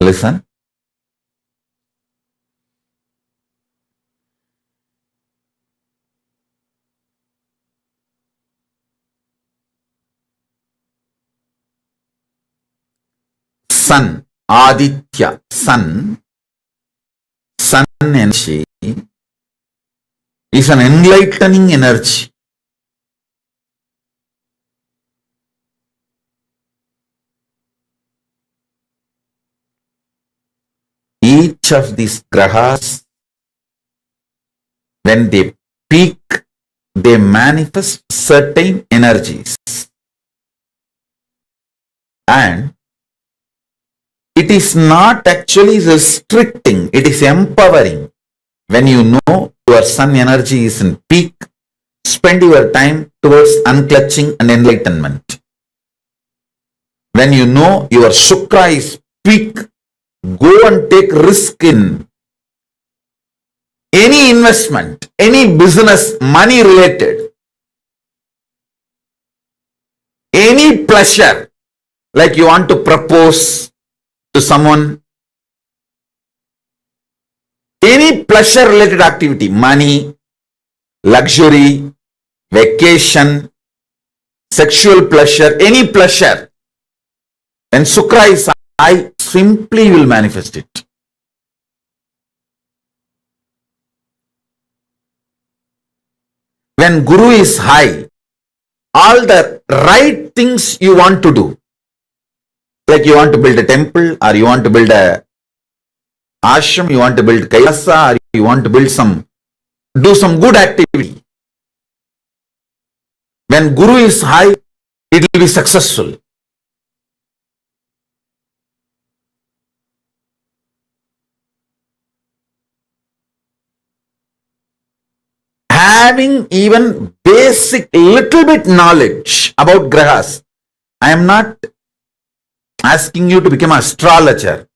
Listen. Sun, Aditya, sun energy is an enlightening energy. Each of these grahas, when they peak they manifest certain energies. And it is not actually restricting, it is empowering. When you know your sun energy is in peak, spend your time towards unclutching and enlightenment. When you know your Shukra is peak, go and take risk in any investment, any business, money related, any pleasure, like you want to propose to someone, any pleasure related activity, money, luxury, vacation, sexual pleasure, any pleasure. When Shukra is high, simply you will manifest it. When Guru is high, all the right things you want to do, like you want to build a temple, or you want to build a ashram, you want to build kailasa, or you want to build do some good activity. When Guru is high, it will be successful. Having even basic little bit knowledge about grahas. I am not asking you to become an astrologer,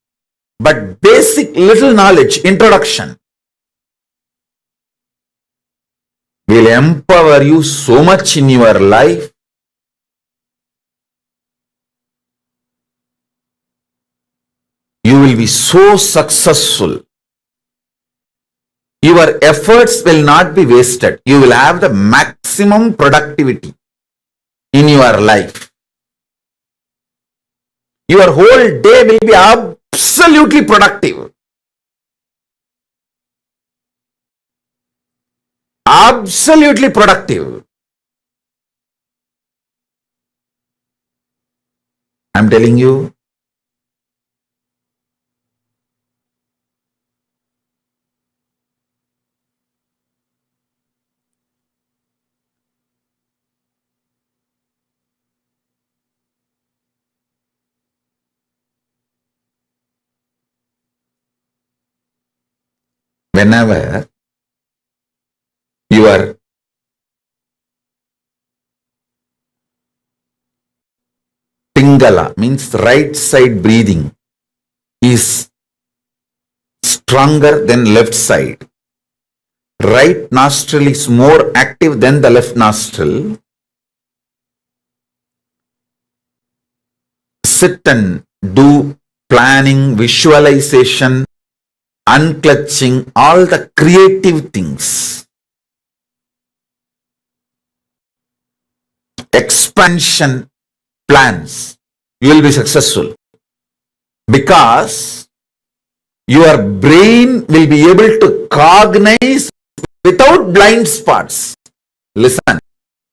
but basic little knowledge, introduction, will empower you so much in your life. You will be so successful. Your efforts will not be wasted. You will have the maximum productivity in your life. Your whole day will be absolutely productive. Absolutely productive. I'm telling you. Whenever your Pingala, means right side breathing, is stronger than left side. Right nostril is more active than the left nostril. Sit and do planning, visualization, unclutching, all the creative things. Expansion plans. You will be successful. Because your brain will be able to cognize without blind spots. Listen,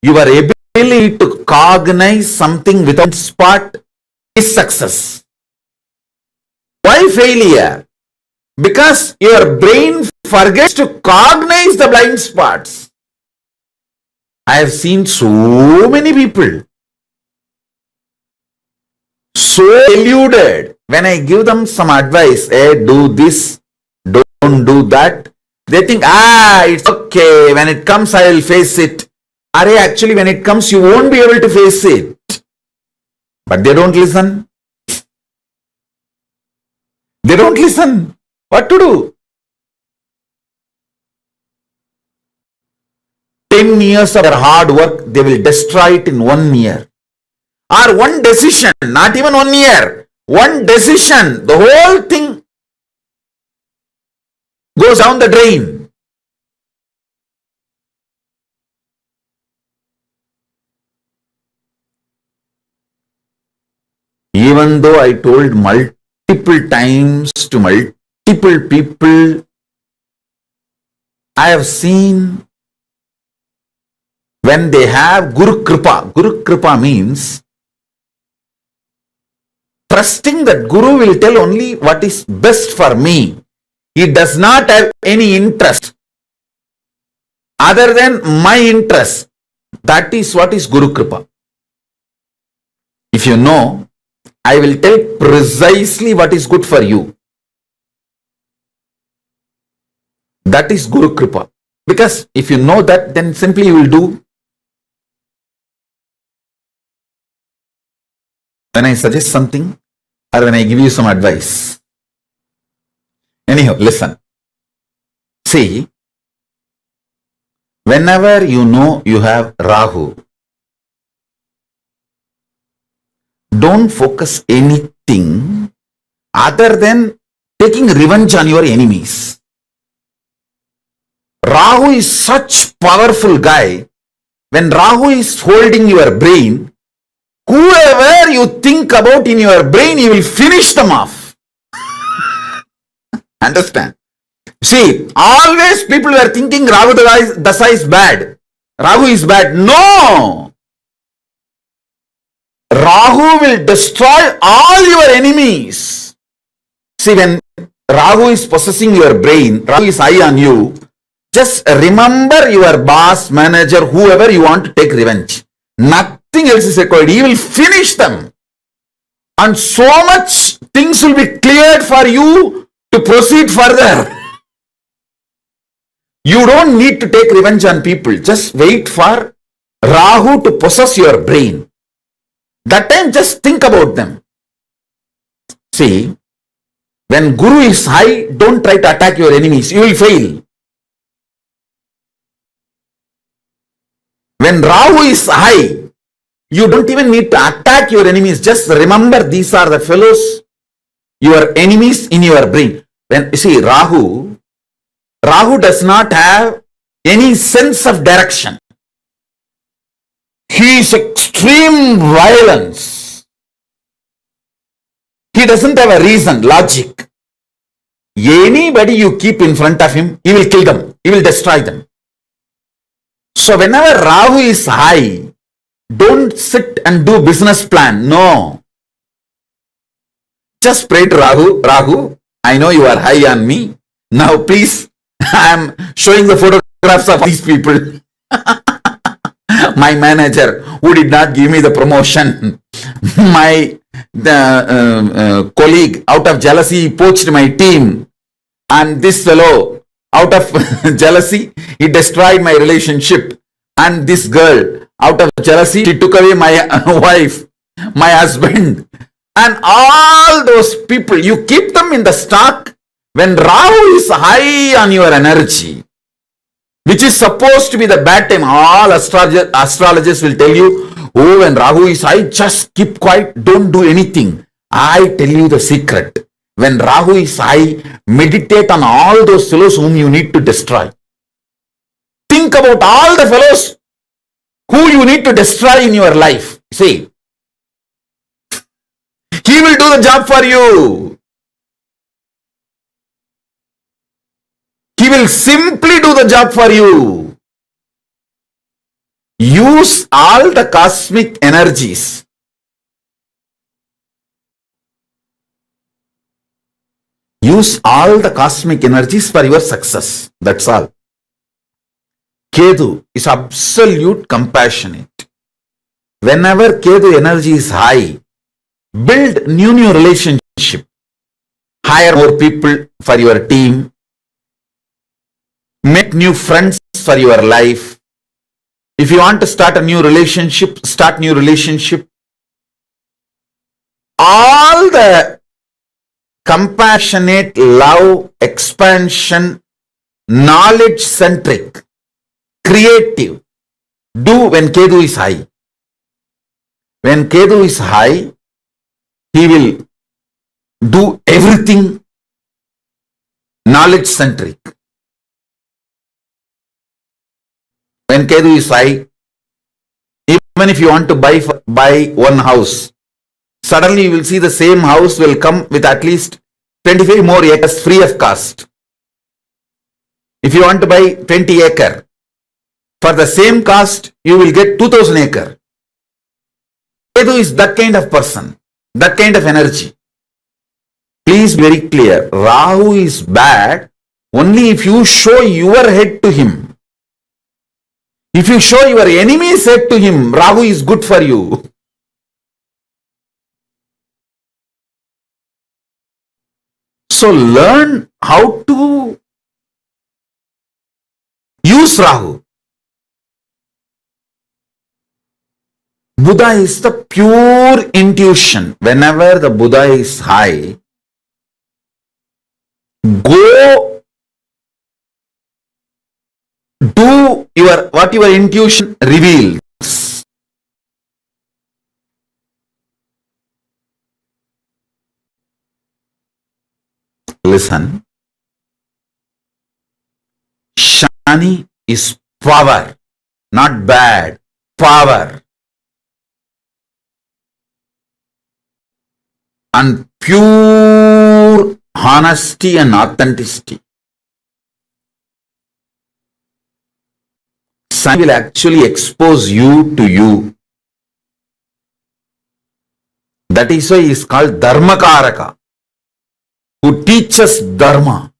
your ability to cognize something without spot is success. Why failure? Because your brain forgets to cognize the blind spots. I have seen so many people so deluded. When I give them some advice, hey, do this, don't do that, they think, it's okay, when it comes I will face it. Actually when it comes you won't be able to face it. But they don't listen. They don't listen. What to do? 10 years of their hard work, they will destroy it in 1 year. Or one decision, not even 1 year. One decision, the whole thing goes down the drain. Even though I told multiple times to multiple people, I have seen when they have Guru Kripa. Guru Kripa means trusting that Guru will tell only what is best for me. He does not have any interest other than my interest. That is what is Guru Kripa. If you know, I will tell precisely what is good for you. That is Guru Kripa. Because if you know that, then simply you will do. When I suggest something or when I give you some advice. Anyhow, listen. See, whenever you know you have Rahu, don't focus anything other than taking revenge on your enemies. Rahu is such powerful guy. When Rahu is holding your brain, whoever you think about in your brain, you will finish them off. Understand? See, always people were thinking Rahu Dasa is bad. Rahu is bad. No! Rahu will destroy all your enemies. See, when Rahu is possessing your brain, Rahu is high on you, just remember your boss, manager, whoever you want to take revenge. Nothing else is required. He will finish them. And so much things will be cleared for you to proceed further. You don't need to take revenge on people. Just wait for Rahu to possess your brain. That time just think about them. See, when Guru is high, don't try to attack your enemies. You will fail. When Rahu is high, you don't even need to attack your enemies. Just remember these are the fellows, your enemies in your brain. When you see Rahu does not have any sense of direction. He is extreme violence. He doesn't have a reason, logic. Anybody you keep in front of him, he will kill them. He will destroy them. So whenever Rahu is high, don't sit and do business plan. No. Just pray to Rahu. Rahu, I know you are high on me. Now please, I am showing the photographs of these people. My manager who did not give me the promotion. My colleague out of jealousy poached my team. And this fellow out of jealousy, he destroyed my relationship. And this girl, out of jealousy, she took away my wife, my husband. And all those people, you keep them in the stock when Rahu is high on your energy, which is supposed to be the bad time. All astrologers will tell you, oh, when Rahu is high, just keep quiet, don't do anything. I tell you the secret. When Rahu is high, meditate on all those fellows whom you need to destroy. Think about all the fellows who you need to destroy in your life. See, he will do the job for you. He will simply do the job for you. Use all the cosmic energies. Use all the cosmic energies for your success. That's all. Ketu is absolute compassionate. Whenever Ketu energy is high, build new relationship. Hire more people for your team. Make new friends for your life. If you want to start a new relationship, start new relationship. All the compassionate, love, expansion, knowledge-centric, creative, do when Ketu is high. When Ketu is high, he will do everything knowledge-centric. When Ketu is high, even if you want to buy one house, suddenly you will see the same house will come with at least 25 more acres free of cost. If you want to buy 20 acre, for the same cost, you will get 2000 acre. Ketu is that kind of person, that kind of energy. Please be very clear, Rahu is bad only if you show your head to him. If you show your enemy said to him, Rahu is good for you. So learn how to use Rahu. Buddha is the pure intuition. Whenever the Buddha is high, go do what your intuition reveals. Listen. Shani is power, not bad. Power. And pure honesty and authenticity. Sun will actually expose you to you. That is why he is called Dharmakaraka, who teaches Dharma,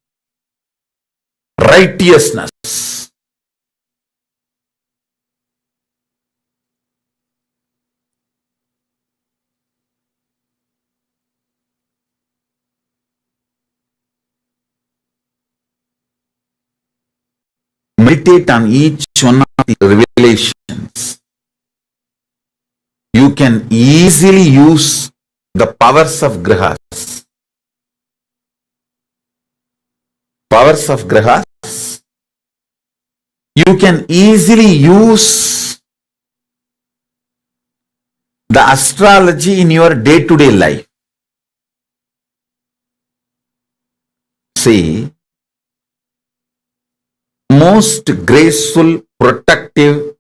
righteousness. Meditate on each one of the revelations. You can easily use the powers of grihas. Powers of grihas. You can easily use the astrology in your day-to-day life. See, most graceful, protective,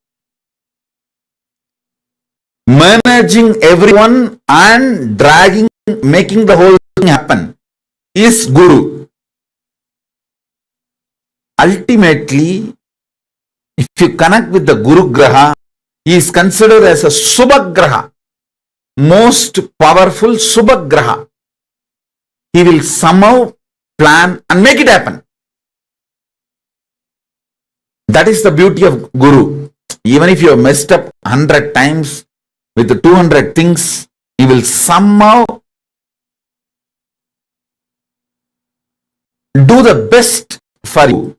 managing everyone and making the whole thing happen is Guru. Ultimately, if you connect with the Guru Graha, he is considered as a Subhagraha, most powerful Subhagraha. He will somehow plan and make it happen. That is the beauty of Guru. Even if you have messed up 100 times with the 200 things, he will somehow do the best for you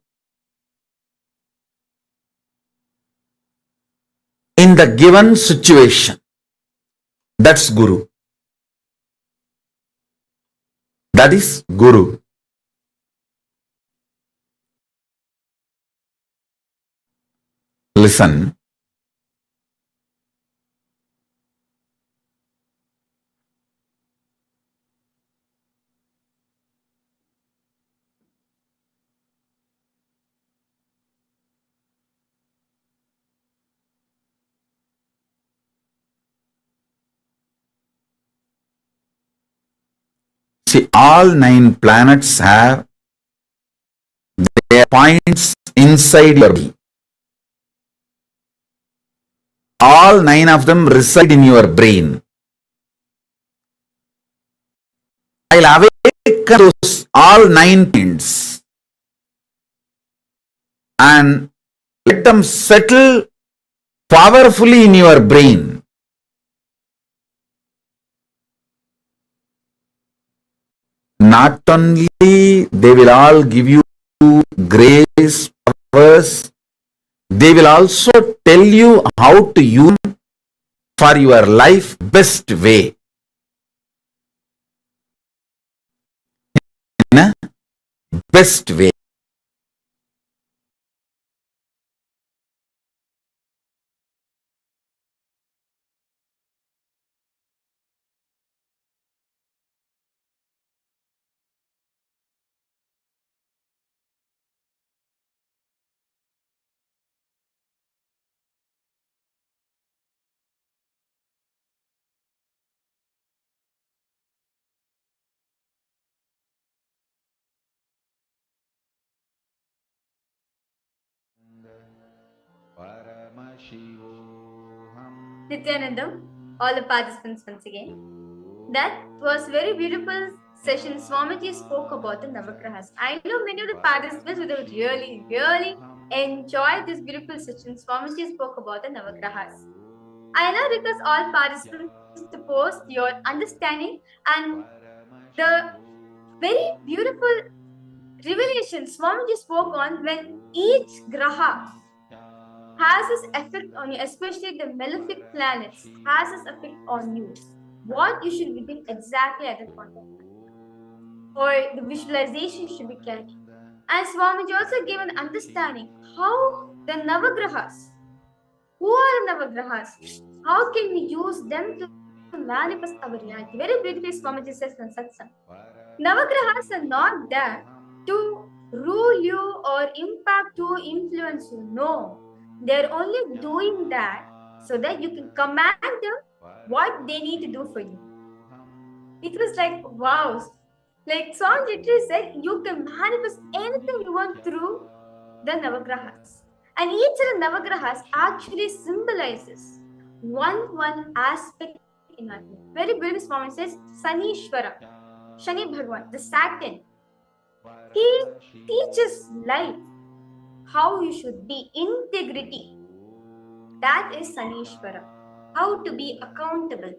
in the given situation. That's Guru. That is Guru. Listen. See, all 9 planets have their points inside your body. All 9 of them reside in your brain. I'll awaken those all 9 points and let them settle powerfully in your brain. Not only they will all give you grace, powers, they will also tell you how to use for your life best way. In a best way. Paramashivoham Nityanandam, all the participants once again. That was very beautiful session. Swamiji spoke about the Navagrahas. I know many of the participants were really enjoyed this beautiful session. Swamiji spoke about the Navagrahas. I now request all participants to post your understanding and the very beautiful revelation Swamiji spoke on when each graha has its effect on you, especially the malefic planets, has its effect on you. What you should be doing exactly at that point of time. Or the visualization should be carried. And Swamiji also gave an understanding how the Navagrahas, who are Navagrahas, how can we use them to manifest our reality? Very beautifully, Swamiji says in Satsang. Navagrahas are not there to rule you or impact you, influence you. No. They're only doing that so that you can command them what they need to do for you. It was like, wow. Like Swami literally said, you can manifest anything you want through the Navagrahas. And each of the Navagrahas actually symbolizes one aspect in our life. Very beautiful Swami says, Sanishwara, Shani Bhagwan, the Saturn. He teaches life how you should be, integrity. That is Sanishwara. How to be accountable.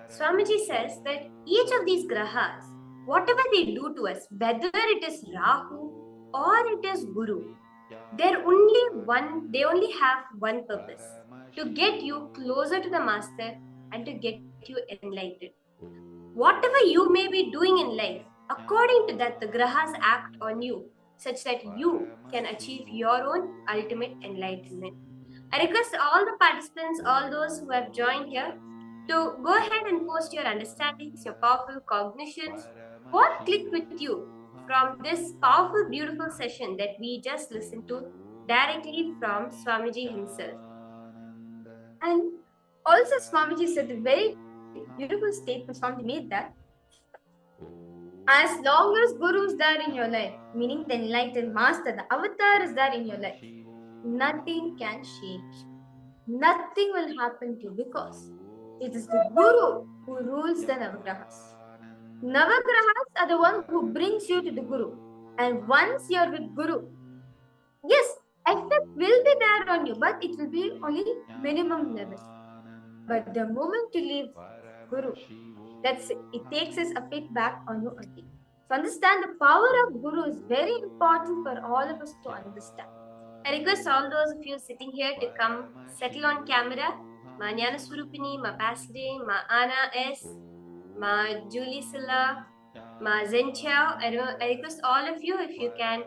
Swamiji says that each of these grahas, whatever they do to us, whether it is Rahu or it is Guru, they only have one purpose: to get you closer to the master and to get you enlightened. Whatever you may be doing in life, according to that, the grahas act on you such that you can achieve your own ultimate enlightenment. I request all the participants, all those who have joined here, to go ahead and post your understandings, your powerful cognitions, what clicked with you from this powerful, beautiful session that we just listened to directly from Swamiji himself. And also Swamiji said a very beautiful statement. Swamiji made that as long as Guru is there in your life, meaning the enlightened master, the avatar is there in your life, nothing can shake you. Nothing will happen to you because it is the Guru who rules the Navagrahas. Navagrahas are the one who brings you to the Guru. And once you're with Guru, yes, effect will be there on you, but it will be only minimum level. But the moment you leave Guru, it takes its effect back on you again. So understand the power of Guru is very important for all of us to understand. I request all those of you sitting here to come settle on camera. Ma Jnana Swarupini, Ma Paside, Ma Ana S, Ma Julie Silla, Ma Zenchao. I request all of you, if you can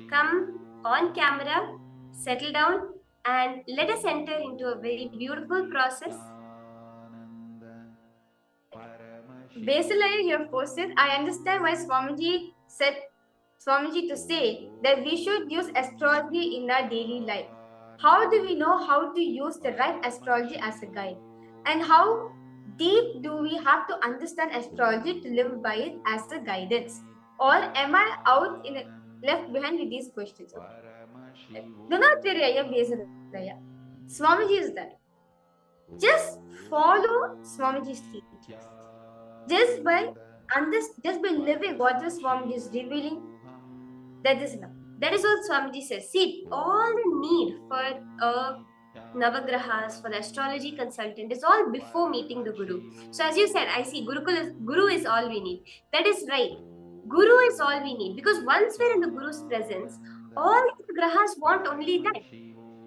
come on camera, settle down, and let us enter into a very beautiful process. Basically, you have posted. I understand why Swamiji said to say that we should use astrology in our daily life. How do we know how to use the right astrology as a guide? And how deep do we have to understand astrology to live by it as a guidance? Or am I left behind with these questions? Do not worry, Swamiji is there. Just follow Swamiji's teachings. Just by living what the Swamiji is revealing, that is enough. That is what Swamiji says. See, all the need for a Navagrahas, for the astrology consultant is all before meeting the Guru. So as you said, I see Guru is all we need. That is right. Guru is all we need, because once we're in the Guru's presence, all the grahas want only that.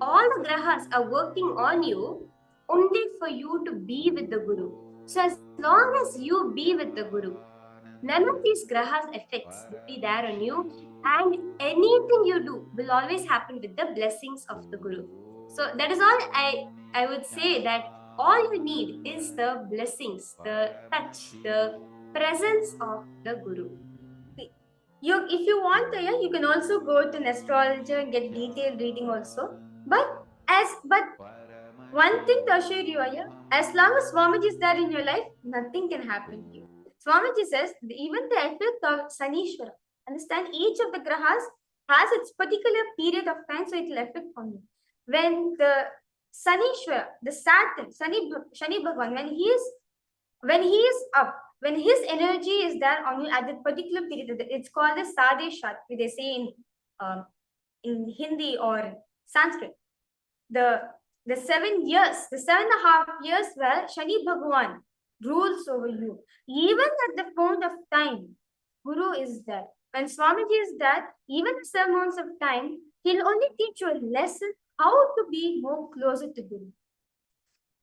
All the grahas are working on you only for you to be with the Guru. So as long as you be with the Guru, none of these grahas effects will be there on you, and anything you do will always happen with the blessings of the Guru. So that is all I would say, that all you need is the blessings, the touch, the presence of the Guru. If you want, you can also go to an astrologer and get detailed reading also. But one thing to assure you, as long as Swamiji is there in your life, nothing can happen to you. Swamiji says even the effect of Sanishwara. Understand, each of the grahas has its particular period of time, so it will affect on you. When the Sanishwara, the Saturn, Shani Bhagwan, when he is up, when his energy is there on you at that particular period, it's called the Sadeshat, they say in Hindi or Sanskrit. The 7 years, the 7.5 years where Shani Bhagavan rules over you. Even at the point of time, Guru is there. When Swamiji is there, even at 7 months of time, he'll only teach you a lesson how to be more closer to Guru.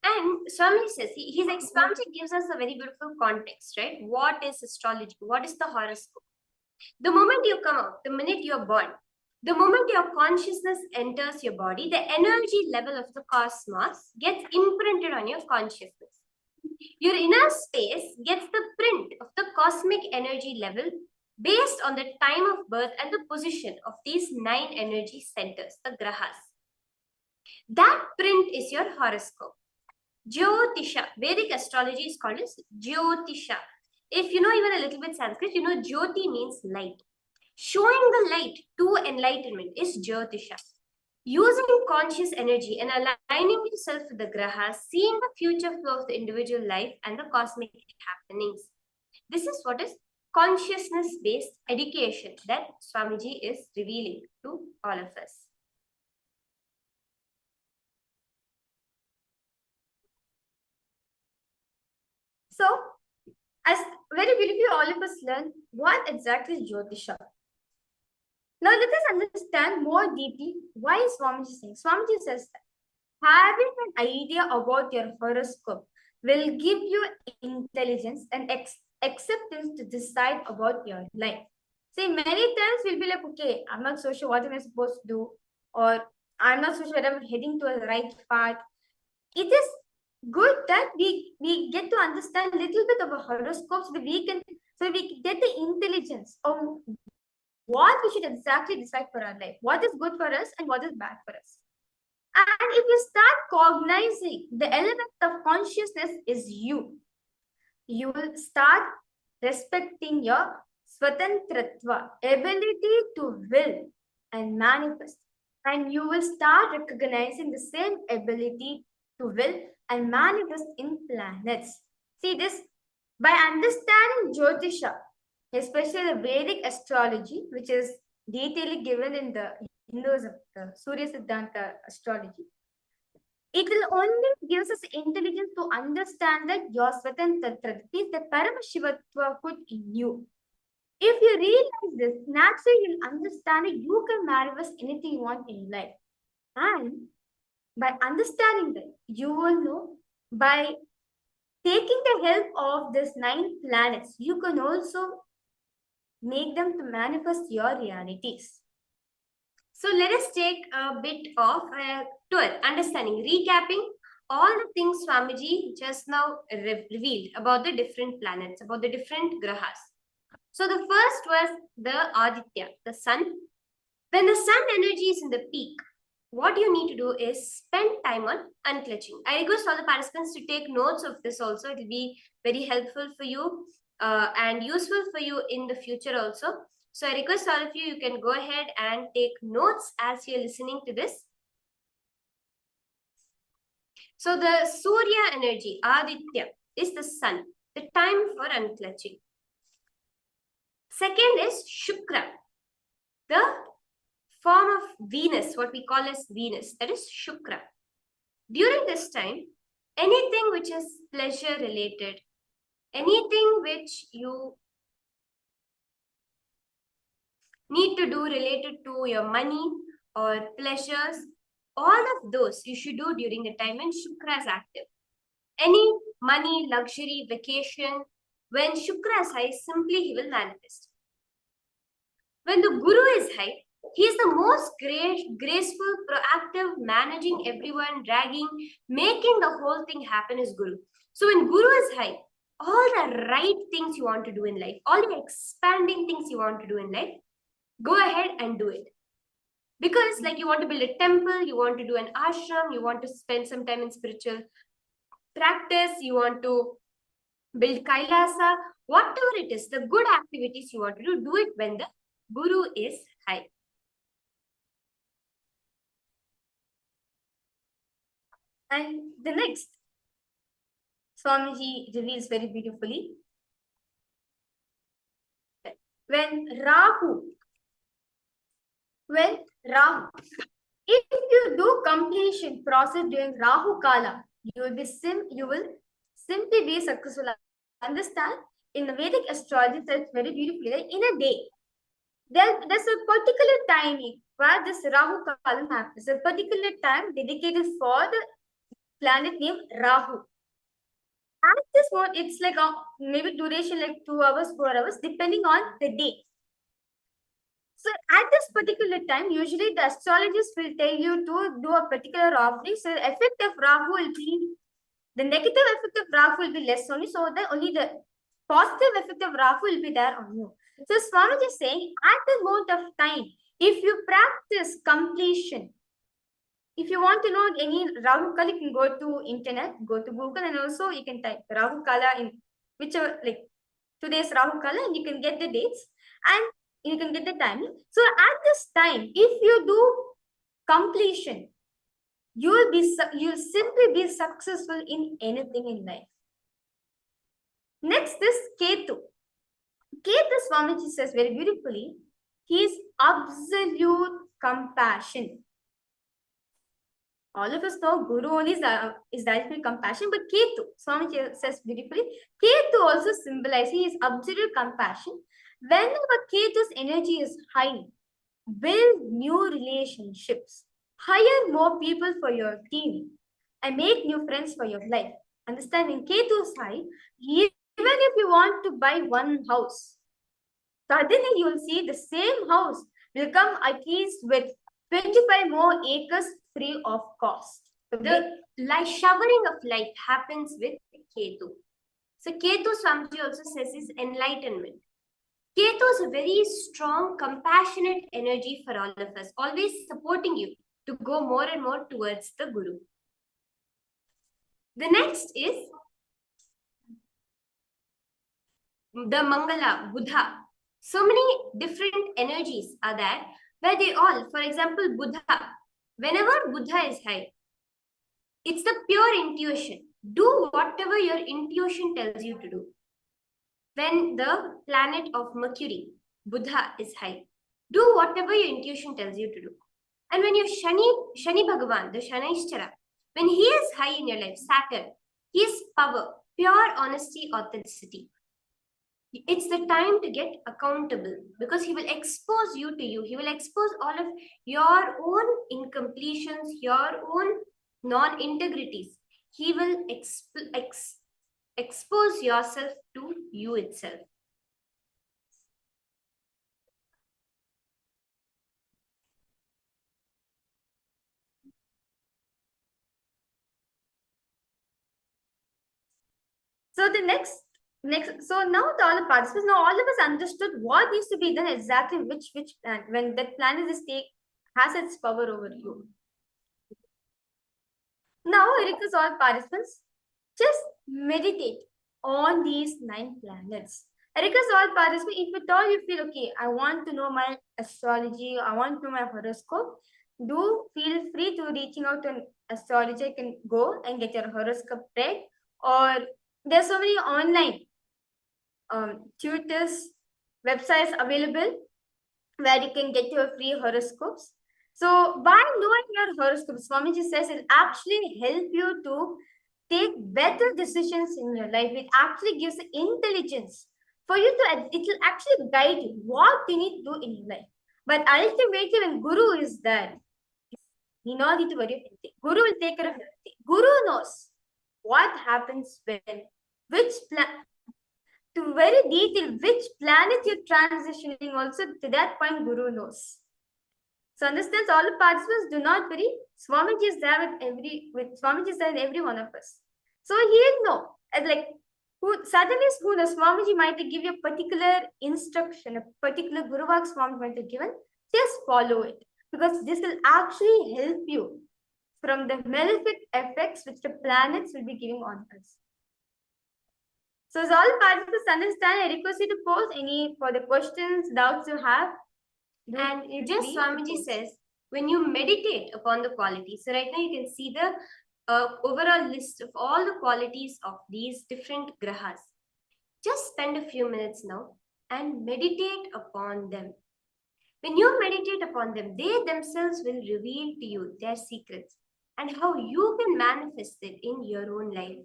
And Swami says, his expansion gives us a very beautiful context, right? What is astrology? What is the horoscope? The moment you come out, the minute you're born, the moment your consciousness enters your body, the energy level of the cosmos gets imprinted on your consciousness. Your inner space gets the print of the cosmic energy level based on the time of birth and the position of these 9 energy centers, the grahas. That print is your horoscope. Jyotisha, Vedic astrology is called as Jyotisha. If you know even a little bit Sanskrit, you know Jyoti means light. Showing the light to enlightenment is Jyotisha. Using conscious energy and aligning yourself with the grahas, seeing the future flow of the individual life and the cosmic happenings. This is what is consciousness-based education that Swamiji is revealing to all of us. So, as very beautifully all of us learn what exactly is Jyotisha. Now let us understand more deeply why is Swamiji saying. Swamiji says that having an idea about your horoscope will give you intelligence and acceptance to decide about your life. See, many times we'll be like, okay, I'm not so sure what am I supposed to do, or I'm not so sure whether I'm heading to a right path. It is good that we get to understand a little bit of a horoscope so that we can get the intelligence of what we should exactly decide for our life, what is good for us and what is bad for us. And if you start cognizing the element of consciousness is you will start respecting your swatantratva, ability to will and manifest. And you will start recognizing the same ability to will and manifest in planets. See this, by understanding Jyotisha, especially the Vedic astrology, which is detailedly given in the Hinduism, the Surya Siddhanta astrology, it will only give us intelligence to understand that your Swatantra, the Paramashivoham in you. If you realize this, naturally you'll understand that you can manifest anything you want in life. And by understanding that, you will know by taking the help of these 9 planets, you can also make them to manifest your realities. So let us take a bit of a tour, understanding, recapping all the things Swamiji just now revealed about the different planets, about the different grahas. So the first was the Aditya, the sun. When the sun energy is in the peak, what you need to do is spend time on unclutching. I request all the participants to take notes of this also. It will be very helpful for you and useful for you in the future also. So I request all of you, you can go ahead and take notes as you're listening to this. So the Surya energy, Aditya, is the sun, the time for unclutching. Second is Shukra, the form of Venus, what we call as Venus, that is Shukra. During this time, anything which is pleasure related, anything which you need to do related to your money or pleasures, all of those you should do during the time when Shukra is active. Any money, luxury, vacation, when Shukra is high, simply he will manifest. When the Guru is high, he is the most graceful, proactive, managing everyone, dragging, making the whole thing happen is Guru. So when Guru is high, all the right things you want to do in life, all the expanding things you want to do in life, go ahead and do it. Because like you want to build a temple, you want to do an ashram, you want to spend some time in spiritual practice, you want to build Kailasa, whatever it is, the good activities you want to do it when the Guru is high. And the next, Swamiji reveals very beautifully, when Rahu If you do completion process during Rahu Kala, you will simply be successful. Understand? In the Vedic astrology, says very beautifully that in a day, there's a particular timing where this Rahu Kalam happens. A particular time dedicated for the planet named Rahu. At this moment, it's like maybe duration like 2 hours, 4 hours, depending on the day. So at this particular time, usually the astrologist will tell you to do a particular offering. So the effect of Rahu will be, the negative effect of Rahu will be less only, so that only the positive effect of Rahu will be there on you. So Swamiji is saying, at this moment of time, if you practice completion, if you want to know any Rahu Kala, you can go to internet, go to Google, and also you can type Rahu Kala in whichever, like today's Rahu Kala, and you can get the dates and you can get the timing. So at this time, if you do completion, you'll simply be successful in anything in life. Next is Ketu. Ketu, Swamiji says very beautifully, he is absolute compassion. All of us know Guru only is directly compassion, but Ketu, Swamiji says beautifully, Ketu also symbolizes his absolute compassion. Whenever Ketu's energy is high, build new relationships, hire more people for your team, and make new friends for your life. Understanding Ketu's high, even if you want to buy one house, suddenly you will see the same house will come at least with 25 more acres free of cost. The showering of light happens with Ketu. So Ketu, Swamiji also says, is enlightenment. Ketu is a very strong, compassionate energy for all of us, always supporting you to go more and more towards the Guru. The next is the Mangala, Buddha. So many different energies are there, where they all, for example, Buddha, whenever Buddha is high, it's the pure intuition. Do whatever your intuition tells you to do. When the planet of Mercury, Buddha, is high, do whatever your intuition tells you to do. And when your Shani Bhagavan, the Shanishchara, when he is high in your life, Saturn, his power, pure honesty, authenticity. It's the time to get accountable, because he will expose you to you. He will expose all of your own incompletions, your own non-integrities. He will expose yourself to you itself. So the next, so now all the participants, now all of us understood what needs to be done exactly, which planet, when that planet is has its power over you. Now I request all participants, just meditate on these 9 planets. I request all participants, if at all you feel, okay, I want to know my astrology, I want to know my horoscope, do feel free to reaching out to an astrologer. You can go and get your horoscope read, or there's so many online tutors, websites available where you can get your free horoscopes. So by knowing your horoscope, Swamiji says, it actually help you to take better decisions in your life. It actually gives intelligence for you to, it will actually guide you what you need to do in your life. But ultimately, when Guru is there, you don't need to worry about anything. Guru will take care of everything. Guru knows what happens when, which to very detail, which planet you're transitioning also, to that point, Guru knows. So understands, all the participants, do not worry. Swamiji is there Swamiji is there in every one of us. So he'll know, as like, suddenly who the Swamiji might give you a particular instruction, a particular Guru Vak Swamiji might have given, just follow it. Because this will actually help you from the malefic effects which the planets will be giving on us. So as all participants understand, I request you to post any further questions, doubts you have. And just Swamiji says, when you meditate upon the qualities, so right now you can see the overall list of all the qualities of these different grahas. Just spend a few minutes now and meditate upon them. When you meditate upon them, they themselves will reveal to you their secrets and how you can manifest it in your own life.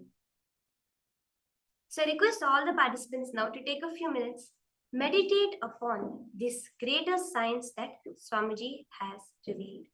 So I request all the participants now to take a few minutes, meditate upon this greater science that Swamiji has revealed.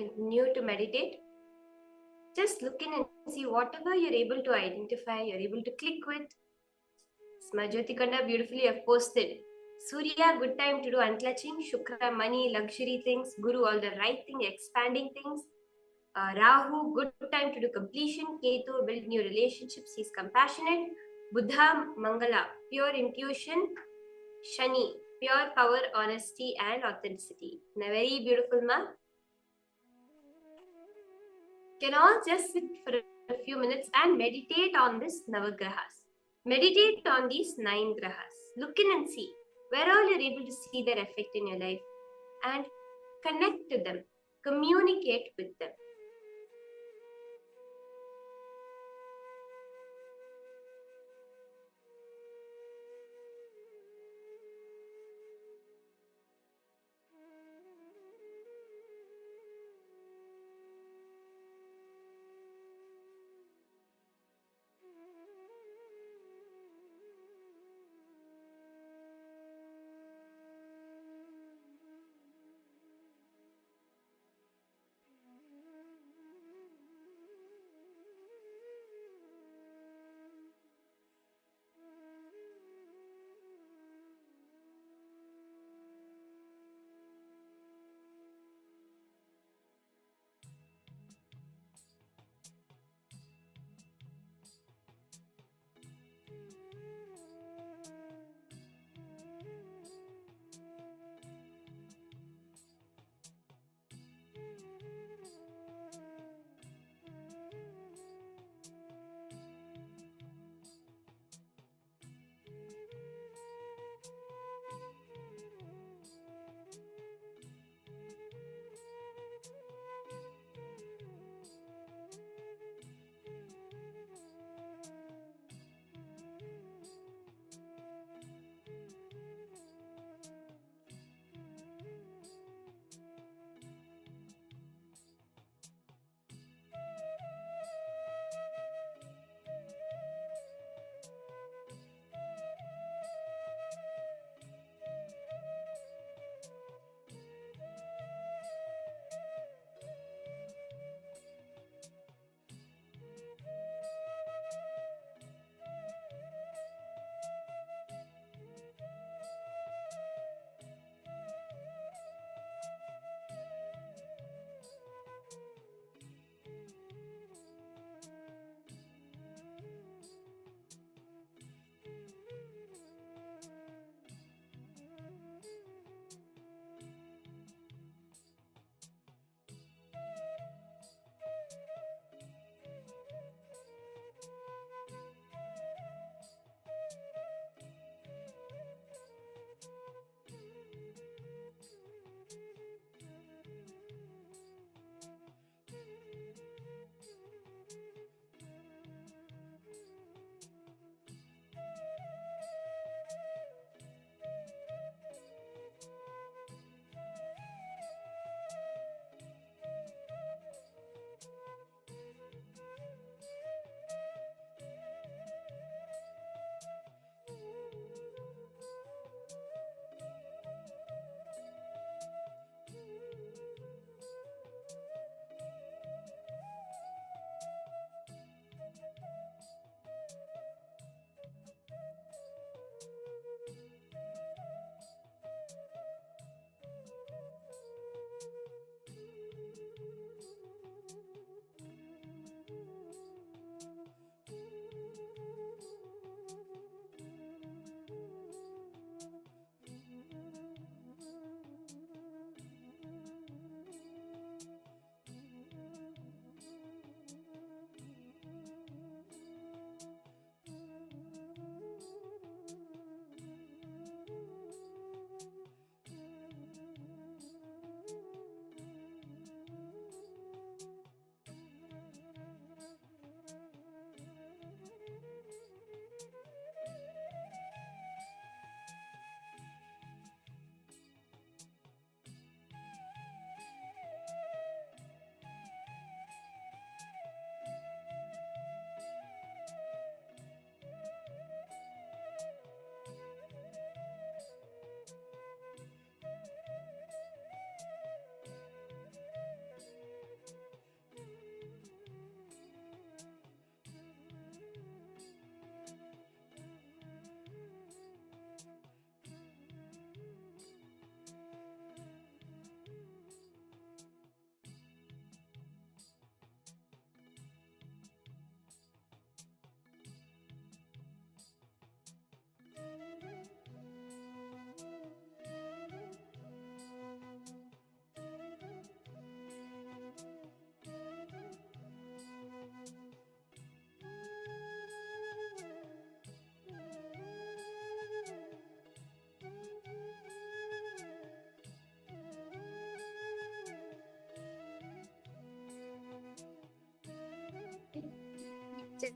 continue to meditate, just look in and see whatever you're able to identify, you're able to click with. Smajyoti Kanda beautifully have posted. Surya, good time to do unclutching. Shukra, money, luxury things. Guru, all the right thing, expanding things. Rahu, good time to do completion. Ketu, build new relationships. He's compassionate. Buddha, Mangala, pure intuition. Shani, pure power, honesty, and authenticity. And a very beautiful ma. Can all just sit for a few minutes and meditate on this Navagrahas. Meditate on these 9 grahas. Look in and see where all you're able to see their effect in your life and connect to them, communicate with them.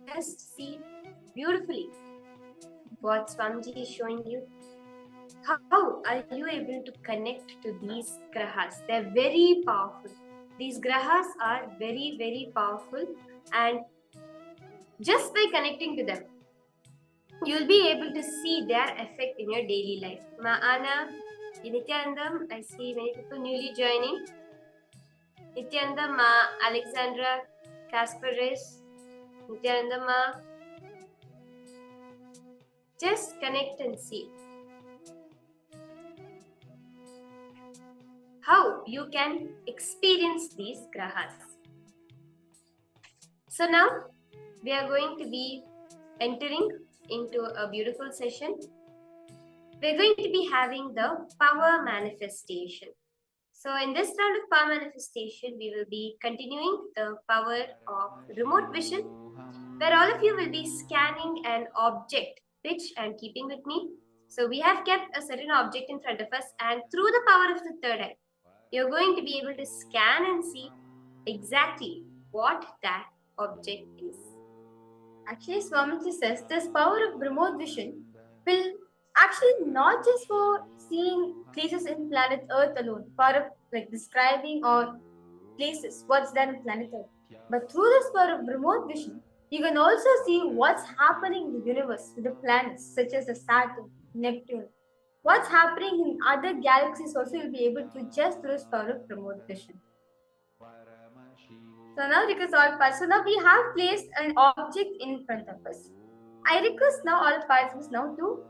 just see beautifully what Swamiji is showing you. How are you able to connect to these grahas? They're very powerful. These grahas are very, very powerful, and just by connecting to them, you'll be able to see their effect in your daily life. Ma Anna, Nityanandam, I see many people newly joining. Nityanandam, Ma Alexandra, Kasparis, Nityanandam, Ma. Just connect and see how you can experience these grahas. So now we are going to be entering into a beautiful session. We're going to be having the power manifestation. So in this round of power manifestation, we will be continuing the power of remote vision, where all of you will be scanning an object, which I'm keeping with me. So we have kept a certain object in front of us, and through the power of the third eye, you're going to be able to scan and see exactly what that object is. Actually, Swamiji says this power of remote vision will actually not just for seeing places in planet Earth alone, power of like describing or places, what's there in planet Earth. But through this power of remote vision, you can also see what's happening in the universe with the planets such as the Saturn, Neptune. What's happening in other galaxies also you'll be able to just through this power of remote vision. So now because so now we have placed an object in front of us. I request now all participants now to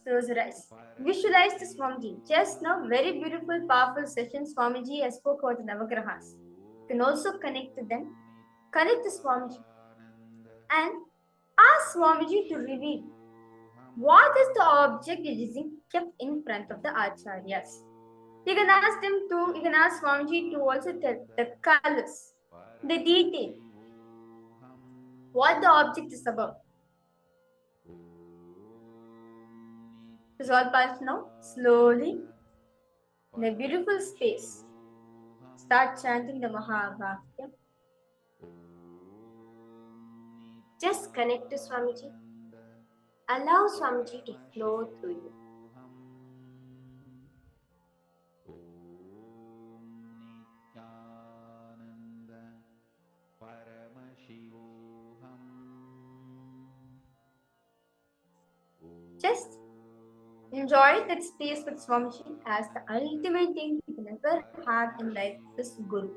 close your eyes. Visualize the Swamiji. Just now, very beautiful, powerful session. Swamiji has spoke about the Navagrahas. You can also connect to them. Connect to Swamiji. And ask Swamiji to reveal what is the object that is kept in front of the Acharyas. You can ask Swamiji to also tell the colors, the detail, what the object is about. So all parts now, slowly, in a beautiful space, start chanting the Mahavakya. Just connect to Swamiji. Allow Swamiji to flow through you. Just enjoy that space with Swamiji as the ultimate thing you can ever have in life is Guru.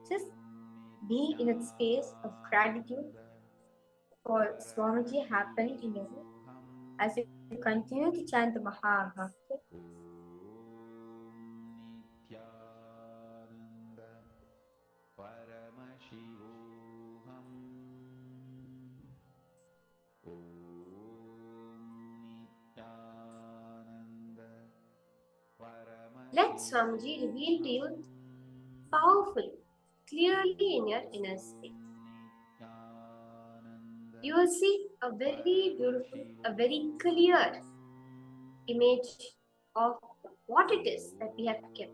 Just be in a space of gratitude for Swamiji happening in your life as you continue to chant the Mahavakya. Let Swamiji reveal to you powerfully, clearly in your inner space. You will see a very beautiful, a very clear image of what it is that we have kept.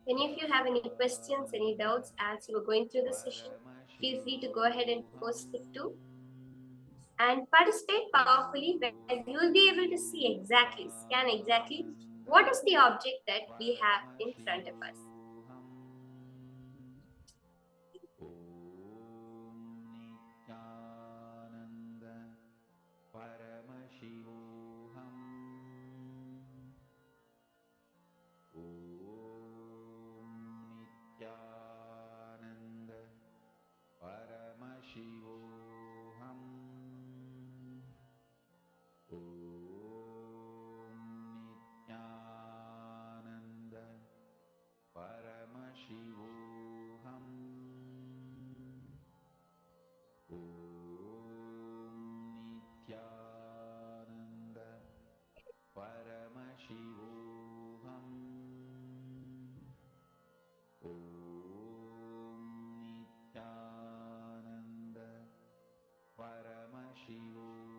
Any of you have any questions, any doubts as you are going through the session, feel free to go ahead and post it too. And participate powerfully where you will be able to see exactly, scan exactly what is the object that we have in front of us.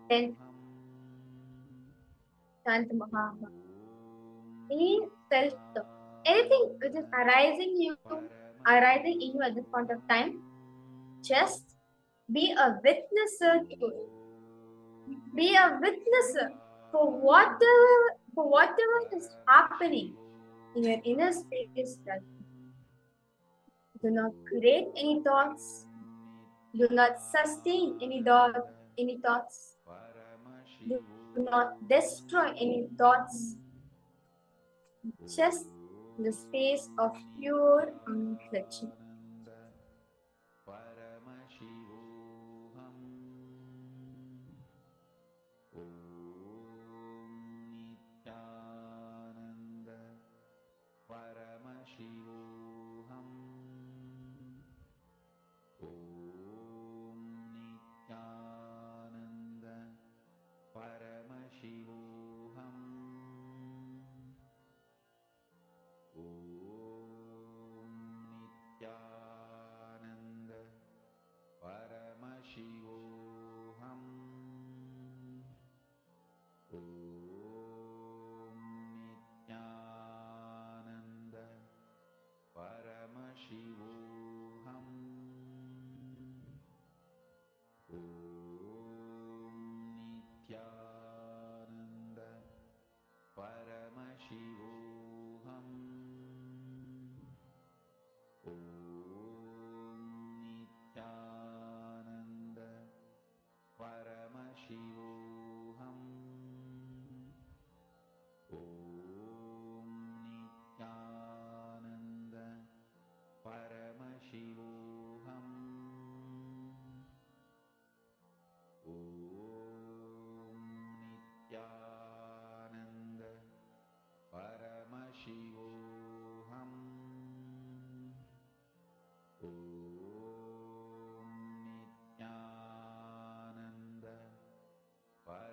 then Shantamahama. Any self-talk, anything which is arising in you at this point of time, just be a witnesser to it. Be a witnesser for whatever is happening in your inner space. That do not create any thoughts. Do not sustain any thoughts. Do not destroy any thoughts. Just in the space of pure reflection. Paramashivoham Om Nityananda Paramashivoham Om Nityananda Paramashivoham Om Nityananda Paramashivoham Om Nityananda Paramashivoham Om Nityananda Paramashivoham Om Nityananda Paramashivoham Om Nityananda Paramashivoham Om Nityananda Paramashivoham Om Nityananda Paramashivoham Om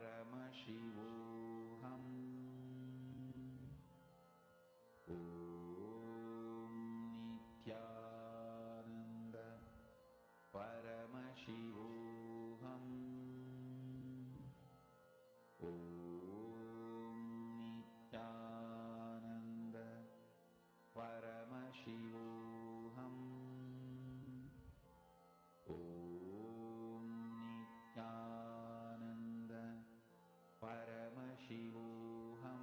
Nityananda Paramashivoham Om Nityananda Paramashivoham Om Nityananda Paramashivoham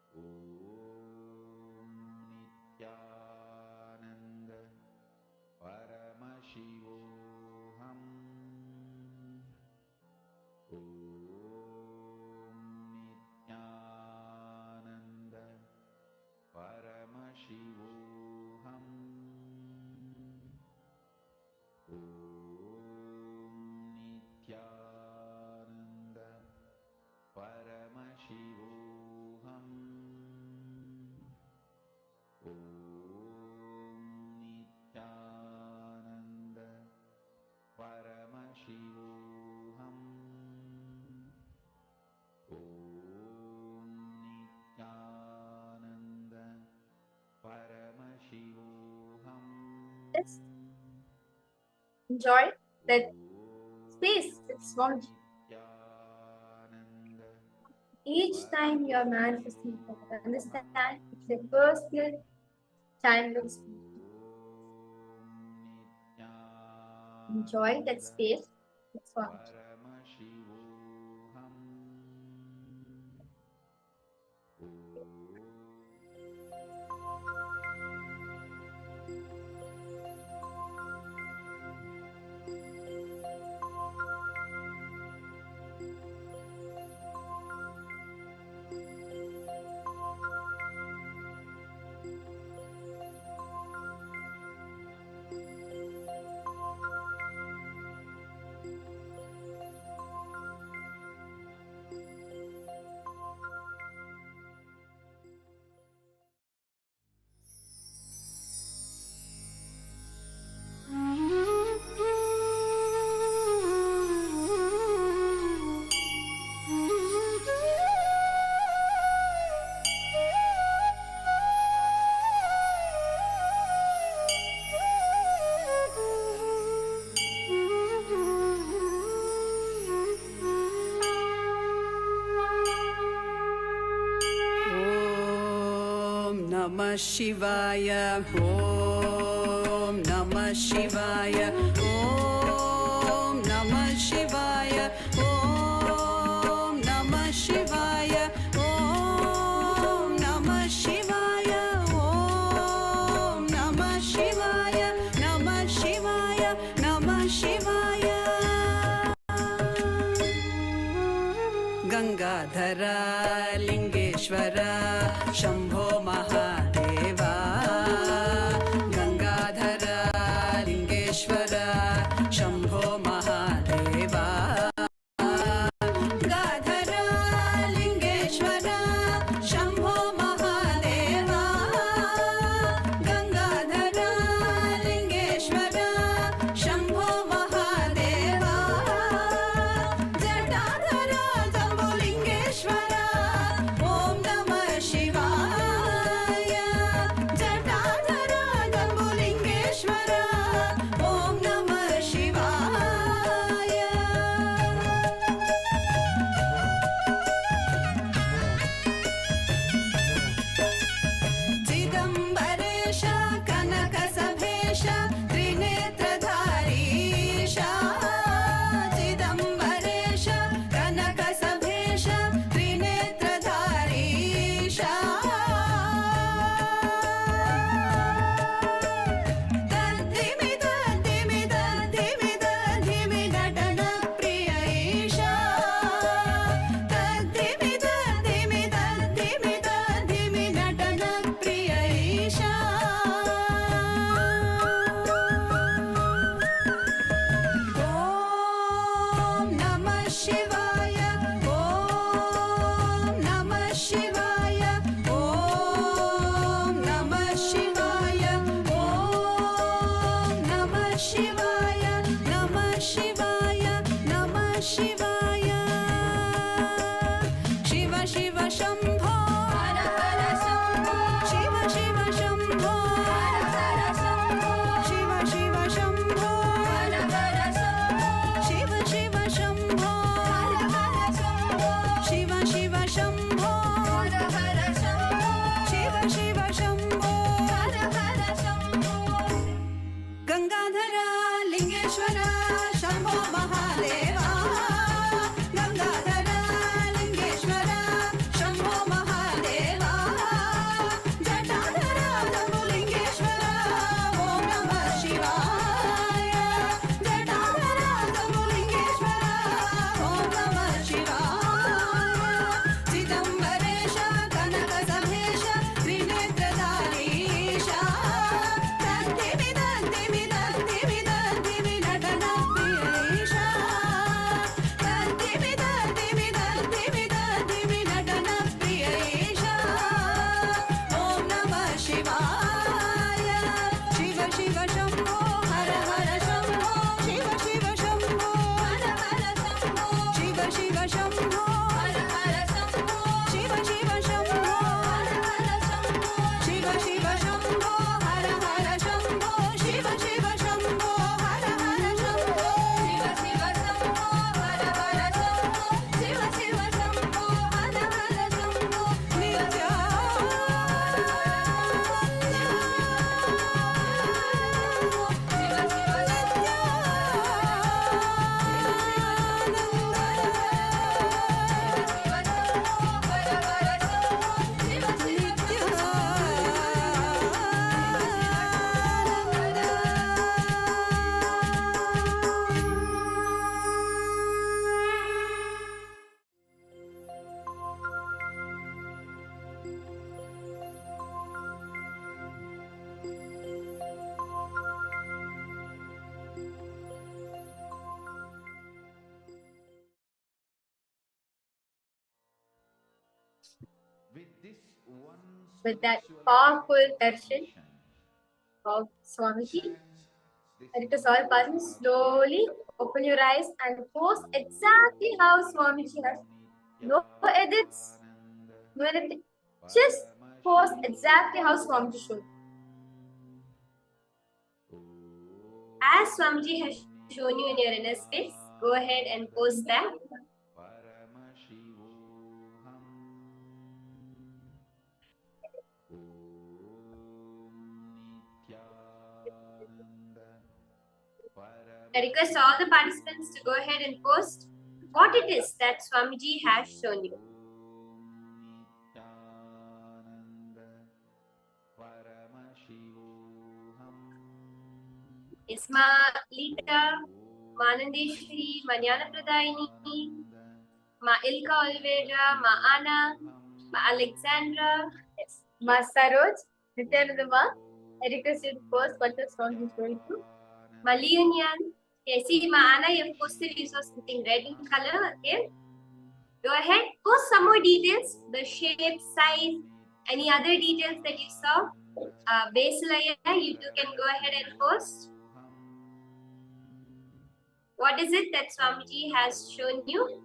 Om Nityananda Paramashivoham Om Nityananda Paramashivoham Om Nityananda Paramashivoham Om Nityananda Paramashivoham Om Nityananda Paramashivoham Just enjoy that space that's surrounds you. Nityananda Each time you are manifesting forward, understand it's a personal timeless experience. Enjoy that space that's surrounds you. Paramashivoham Namah Shivaya. Om Namah Shivaya. Om Namah Shivaya. Om Namah Shivaya. Om Namah Shivaya. Om Namah Shivaya. Namah Shivaya. Namah Shivaya. Gangadhara Lingeshwara Shambho Mahadeva. Gangadhara Lingeshwara Shambho Mahadeva. Gadhara Lingeshwara Shambho Mahadeva. Gangadhara Lingeshwara Shambho Mahadeva. Jatadhara Jambulingeshwara Om Namah Shivaya. Jatadhara Jambulingeshwara Om Namah Shivaya. Chidambaresha Kanakasabhesha Trinetradarisha. Chidambaresha Kanakasabhesha Trinetradarisha. Tadhimi tadhimi tadhimi tadhimi natana priyaisha. Tadhimi tadhimi tadhimi tadhimi natana priyaisha. Om Namah Shivaya. Om Namah Shivaya. Om Namah Shivaya. Om Namah Shivaya. Namah Shivaya. Namah Shivaya. Shiva Shiva Shambho. Hara Hara Shambho. Shiva Shiva Shambho. Hara Hara Shambho. Shiva Shiva Shambho. Hara Hara Shambho. Shiva Shiva Shambho. Hara Hara Shambho. Shiva Shiva Shambho. Hara Hara Shambho. Shiva Shiva Shambho. Hara Hara Shambho. Gangadhara Lingeshwara Shambho Mahadeva. Gangadhara Lingeshwara Shambho Mahadeva. Jatadhara Jambulingeshwara Om Namah Shivaya. Jatadhara Jambulingeshwara Om Namah Shivaya. Chidambaresha Kanakasabhesha Trinetradarisha. Tadhimi tadhimi tadhimi tadhimi natana priyaisha. Tadhimi tadhimi tadhimi tadhimi natana priyaisha. Om Namah Shivaya. Shiva Shiva Shambho. Hara Hara Shambho. Shiva Shiva Shambho. Hara Hara Shambho. Shiva Shiva Shambho. Hara Hara Shambho. Shiva Shiva Shambho. Hara Hara Shambho. Shiva Shiva Shambho. Hara Hara Shambho. Shiva Shiva Shambho. Hara Hara Shambho. Shiva Shiva Shambho. Hara Hara Shambho. Shiva Shiva Shambho. Hara Hara Shambho. Nitya. Shiva Shiva With that powerful darshan of Swamiji, and it is all passing slowly. Open your eyes and pose exactly how Swamiji has. No edits, no anything. Just pose exactly how Swamiji showed. As Swamiji has shown you in your inner space, go ahead and pose that. Paramashivoham I request all the participants to go ahead and post what it is that Swamiji has shown you. Isma Lita, Manandeshwari, Manyana Pradayini, Ma Ilka Olivera, Ma Anna, Ma Alexandra, yes. Ma Saroj, Nityanandama, I request you to post what the song is going to. Ma Leonian, okay, see Ma Anna, you have posted you saw something red in color, okay. Go ahead, post some more details, the shape, size, any other details that you saw. Basilaya, you two can go ahead and post. What is it that Swamiji has shown you?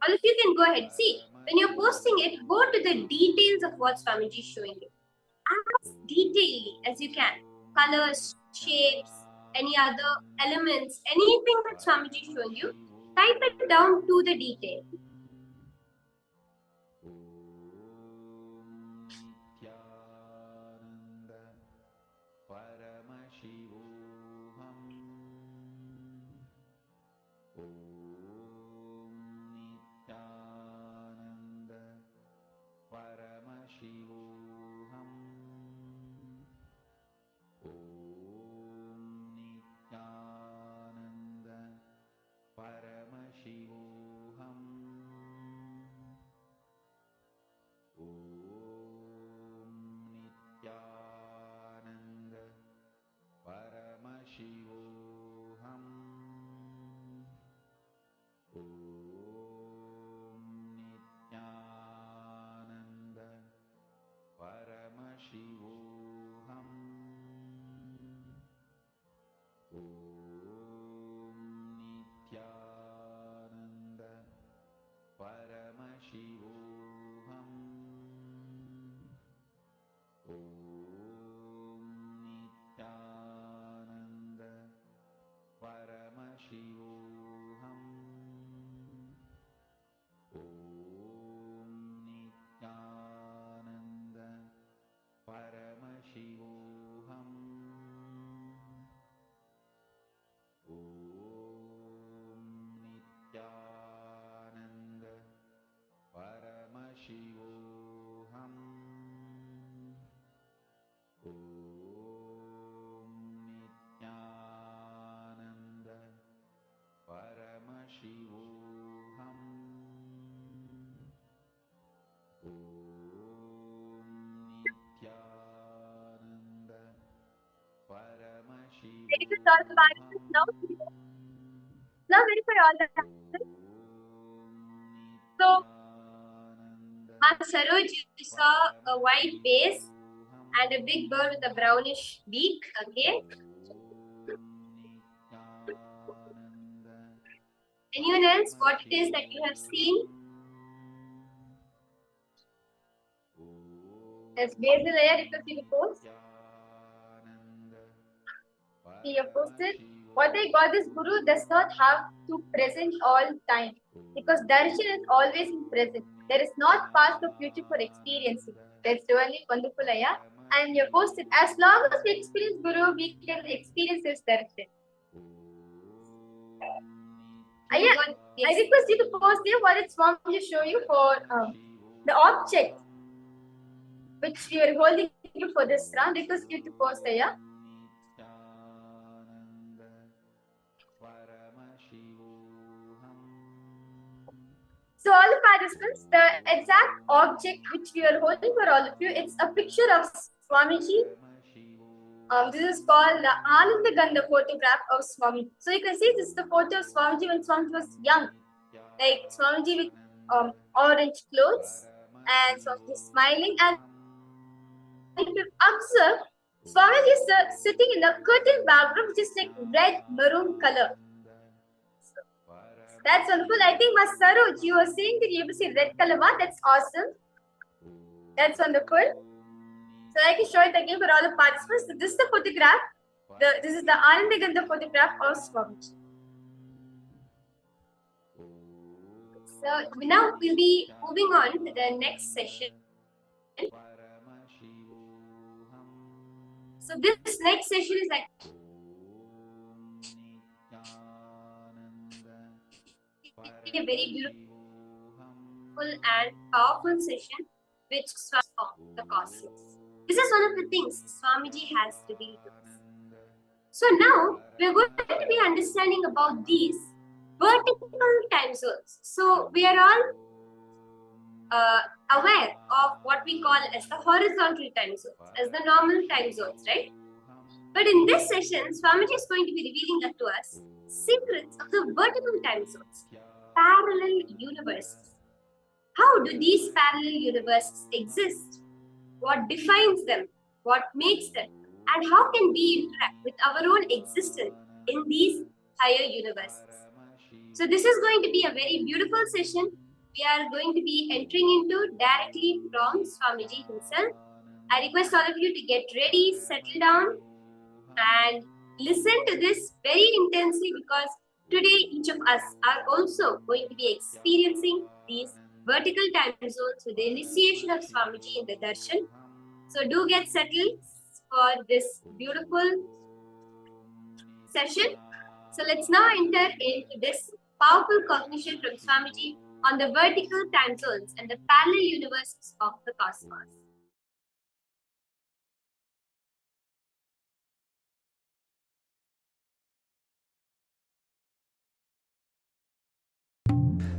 All of you can go ahead. See, when you're posting it, go to the details of what Swamiji is showing you. As detailedly as you can. Colors, shapes, any other elements, anything that Swamiji is showing you, type it down to the detail. Verify all the participants now. Now verify all the participants. So, Ma Saroj, you saw a white base and a big bird with a brownish beak. Okay. Anyone else? What it is that you have seen? There's Basil here. You can see the post. See your posted. What I got is Guru does not have to present all time because darshan is always in present. There is not past or future for experiencing. That's really wonderful, Aya. And you posted, as long as we experience Guru, we can experience his darshan. Aya, I request you to post here what it's want to show you for the object which we are holding for this round. Request you to post Aya. So all the participants, the exact object which we are holding for all of you, it's a picture of Swamiji. This is called the Ananda Gandha photograph of Swami. So you can see this is the photo of Swamiji when Swamiji was young. Like Swamiji with orange clothes and Swamiji smiling. And if you observe, Swamiji is sitting in a curtain background which is like red maroon color. That's wonderful. I think Mas Saroj, you were saying that you able to see red color one. That's awesome. That's wonderful. So I can show it again for all the participants. So this is the photograph. This is the Anandagandha photograph of Swamiji. So now we'll be moving on to the next session. So this next session is like a very beautiful and powerful session which transforms the cosmos. This is one of the things Swamiji has revealed to us. So now we're going to be understanding about these vertical time zones. So we are all aware of what we call as the horizontal time zones, as the normal time zones, right? But in this session, Swamiji is going to be revealing to us secrets of the vertical time zones, parallel universes. How do these parallel universes exist? What defines them? What makes them? And how can we interact with our own existence in these higher universes? So this is going to be a very beautiful session. We are going to be entering into directly from Swamiji himself. I request all of you to get ready, settle down, and listen to this very intensely, because today each of us are also going to be experiencing these vertical time zones with the initiation of Swamiji in the darshan. So do get settled for this beautiful session. So let's now enter into this powerful cognition from Swamiji on the vertical time zones and the parallel universes of the cosmos.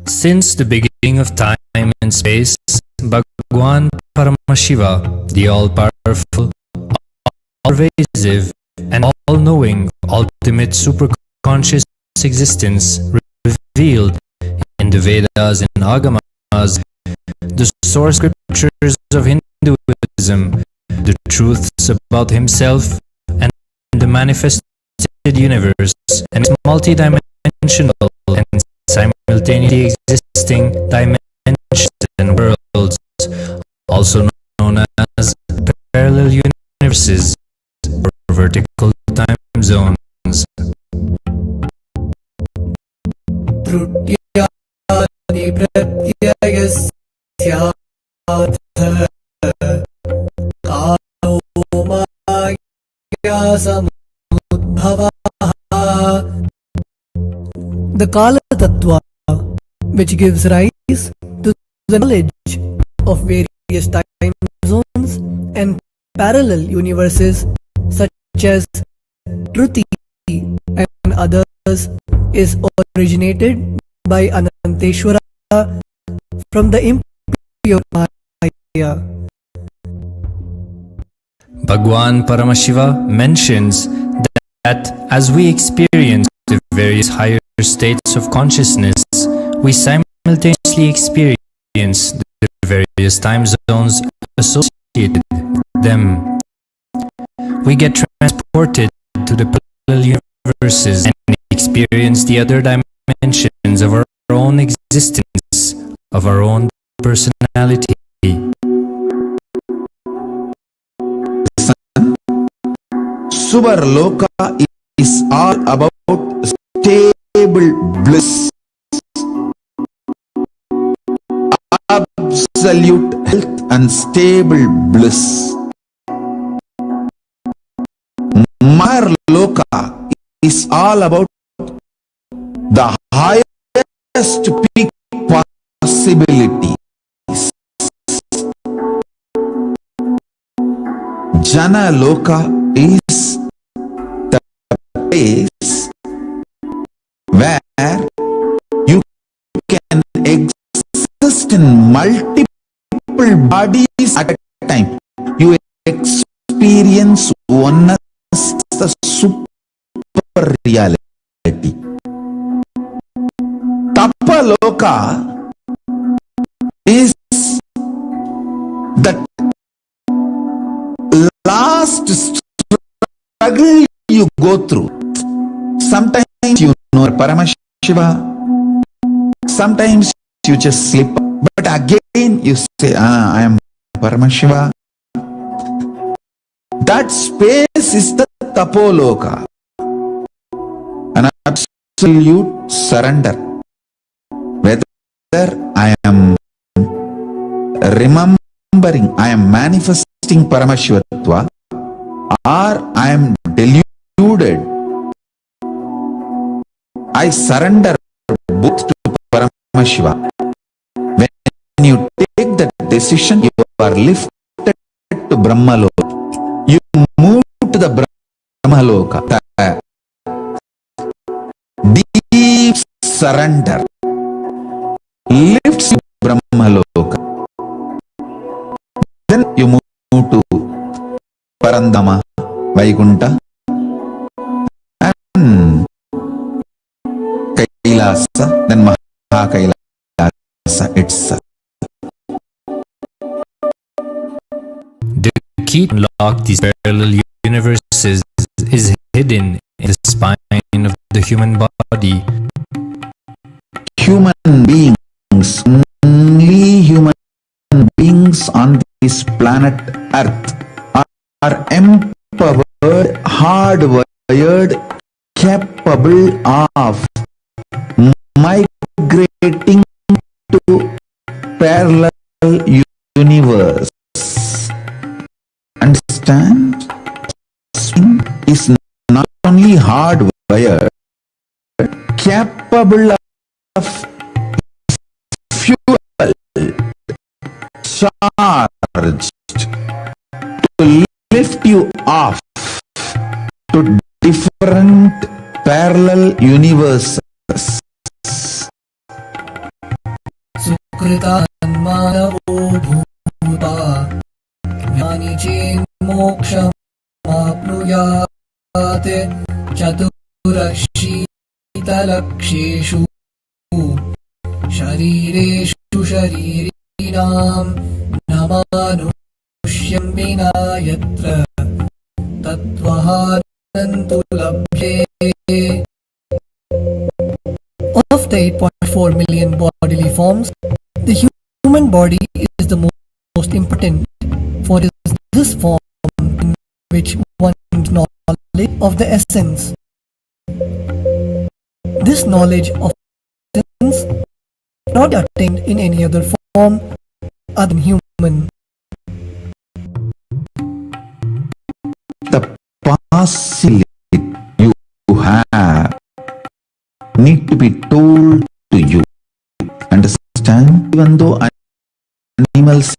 Since the beginning of time and space, Bhagwan Paramashiva, the all-powerful, all-pervasive, and all-knowing ultimate superconscious existence, revealed in the Vedas and Agamas, the source scriptures of Hinduism, the truths about himself and the manifested universe, and its multidimensional and simultaneously existing dimensions and worlds, also known as parallel universes or vertical time zones. The Kala Tattva, which gives rise to the knowledge of various time zones and parallel universes such as Shruti and others, is originated by Ananteshwara from the impure Maya. Bhagwan Paramashiva mentions that as we experience the various higher states of consciousness, we simultaneously experience the various time zones associated with them. We get transported to the parallel universes and experience the other dimensions of our own existence, of our own personality. Subarloka is all about stable bliss, absolute health and stable bliss. Marloka is all about the highest peak possibilities. Jana Loka is the place where you can exist in multiple bodies at a time. You experience oneness, the super reality. Tapaloka is the last go through. Sometimes you know Paramashiva, sometimes you just slip, but again you say, I am Paramashiva. That space is the Tapoloka, an absolute surrender. Whether I am remembering, I am manifesting Paramashivatva, or I am deluded, I surrender both to Paramashiva. When you take that decision, you are lifted to Brahmaloka. You move to the Brahmaloka. The deep surrender lifts you to Brahmaloka. Then you move to Parandama, Vaikunta, and Kailasa, then Mahakailasa itself. The key to unlock these parallel universes is hidden in the spine of the human body. Human beings, only human beings on this planet Earth are empowered, hardwired, capable of migrating to parallel universe. Understand? Is not only hardwired, capable of fuel, charged to lift you off to different parallel universes. Sukrita manavo bhuta jnani chin moksham apnuyate chaturashitalakshishu sharireshu sharirinam namanushyan vina yatra tattvahanantu labhye. Of the 8.4 million bodily forms, the human body is the most important, for it is this form in which one gains knowledge of the essence. This knowledge of essence not attained in any other form other than human. The possibility you have need to be told to you. Understand? Even though animals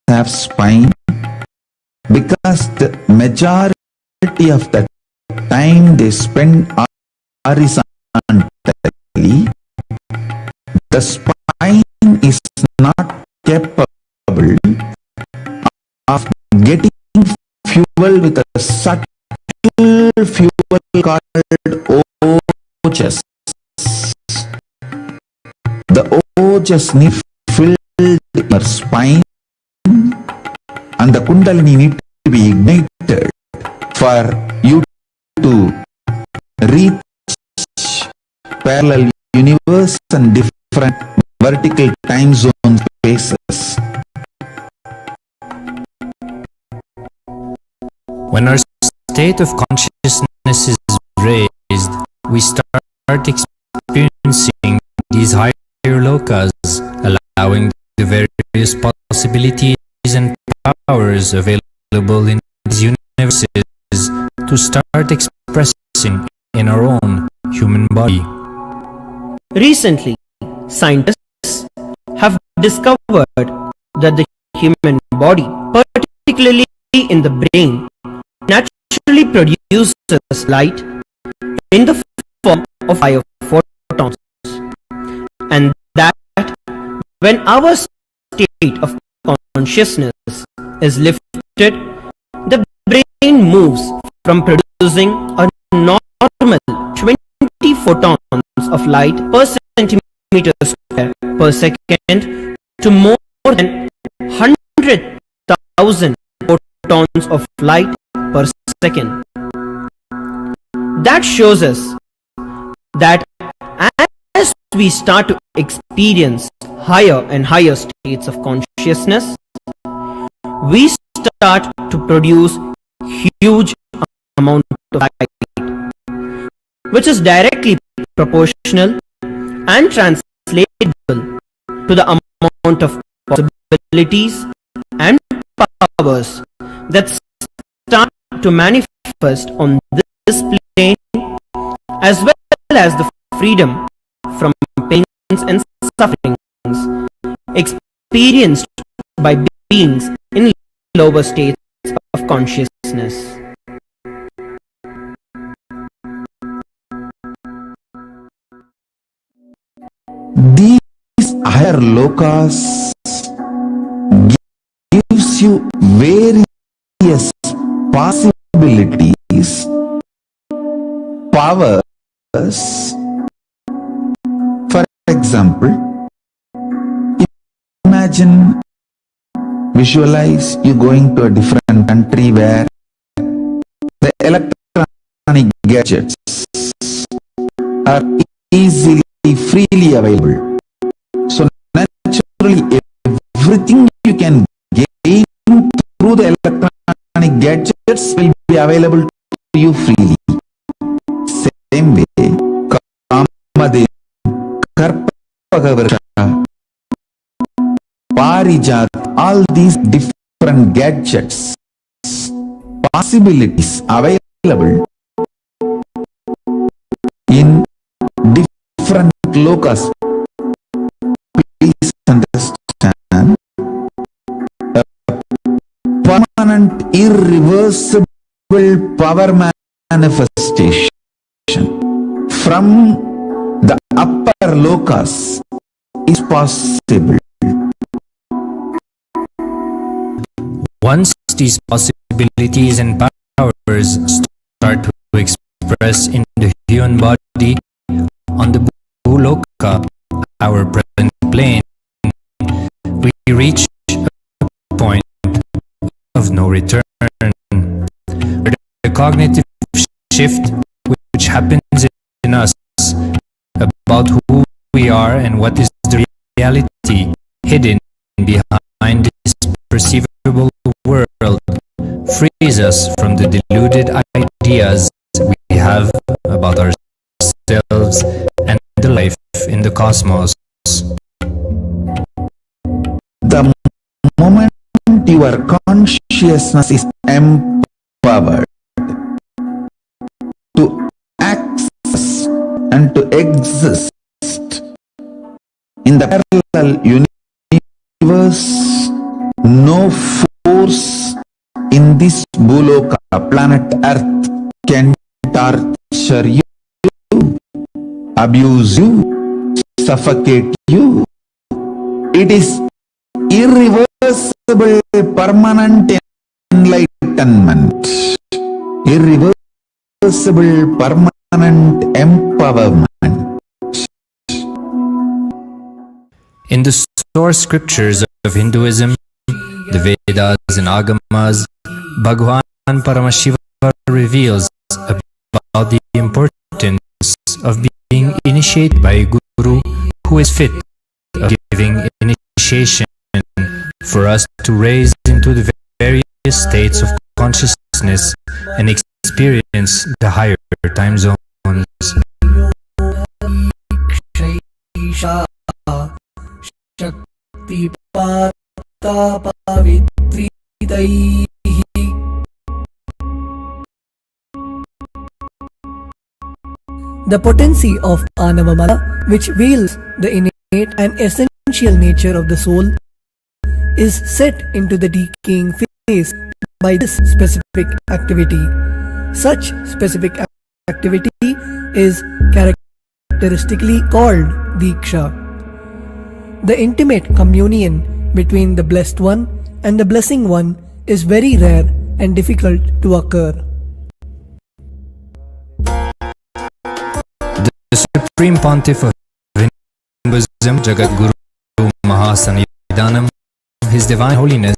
have spine, because the majority of the time they spend horizontally, the spine is not capable of getting fuel with a subtle fuel called ojas. The ojas need filled your spine, and the kundalini need to be ignited for you to reach parallel universe and different vertical time zone spaces. When our state of consciousness is raised, we start experiencing these higher lokas, allowing the various possibilities and powers available in these universes to start expressing in our own human body. Recently, scientists have discovered that the human body, particularly in the brain, naturally produces light in the form of higher photons, and that when our state of consciousness is lifted, the brain moves from producing a normal 20 photons of light per centimeter square per second to more than 100,000 photons of light per second. That shows us that as we start to experience higher and higher states of consciousness, we start to produce huge amount of light, which is directly proportional and translatable to the amount of possibilities and powers that start to manifest on this plane, as well as the freedom from pains and sufferings experienced by beings in lower states of consciousness. These higher lokas gives you various possibilities, powers. For example, imagine, visualize you going to a different country where the electronic gadgets are easily, freely available. So naturally, everything you can gain through the electronic gadgets will be available to you freely. Same way, Kamadev, Karpagavrksha, Parijat, all these different gadgets, possibilities available in different lokas. Please understand, a permanent, irreversible power manifestation from the upper lokas is possible. Once these possibilities and powers start to express in the human body on the Bhuloka, our present plane, we reach a point of no return. The cognitive shift which happens in us about who we are and what is the reality hidden behind this perceivable world frees us from the deluded ideas we have about ourselves and the life in the cosmos. The moment your consciousness is empowered to access and to exist in the parallel universe, no force in this Bhuloka, planet Earth, can torture you, abuse you, suffocate you. It is irreversible, permanent enlightenment, irreversible, permanent empowerment. In the source scriptures of Hinduism, the Vedas and Agamas, Bhagwan Paramashiva reveals about the importance of being initiated by a guru who is fit of giving initiation for us to raise into the various states of consciousness and experience the higher time zones. The potency of Anavamala, which veils the innate and essential nature of the soul, is set into the decaying phase by this specific activity. Such specific activity is characteristically called Diksha. The intimate communion between the Blessed One and the Blessing One is very rare and difficult to occur. The Supreme Pontiff of Hinduism, Jagat Guru Mahasannidhanam, His Divine Holiness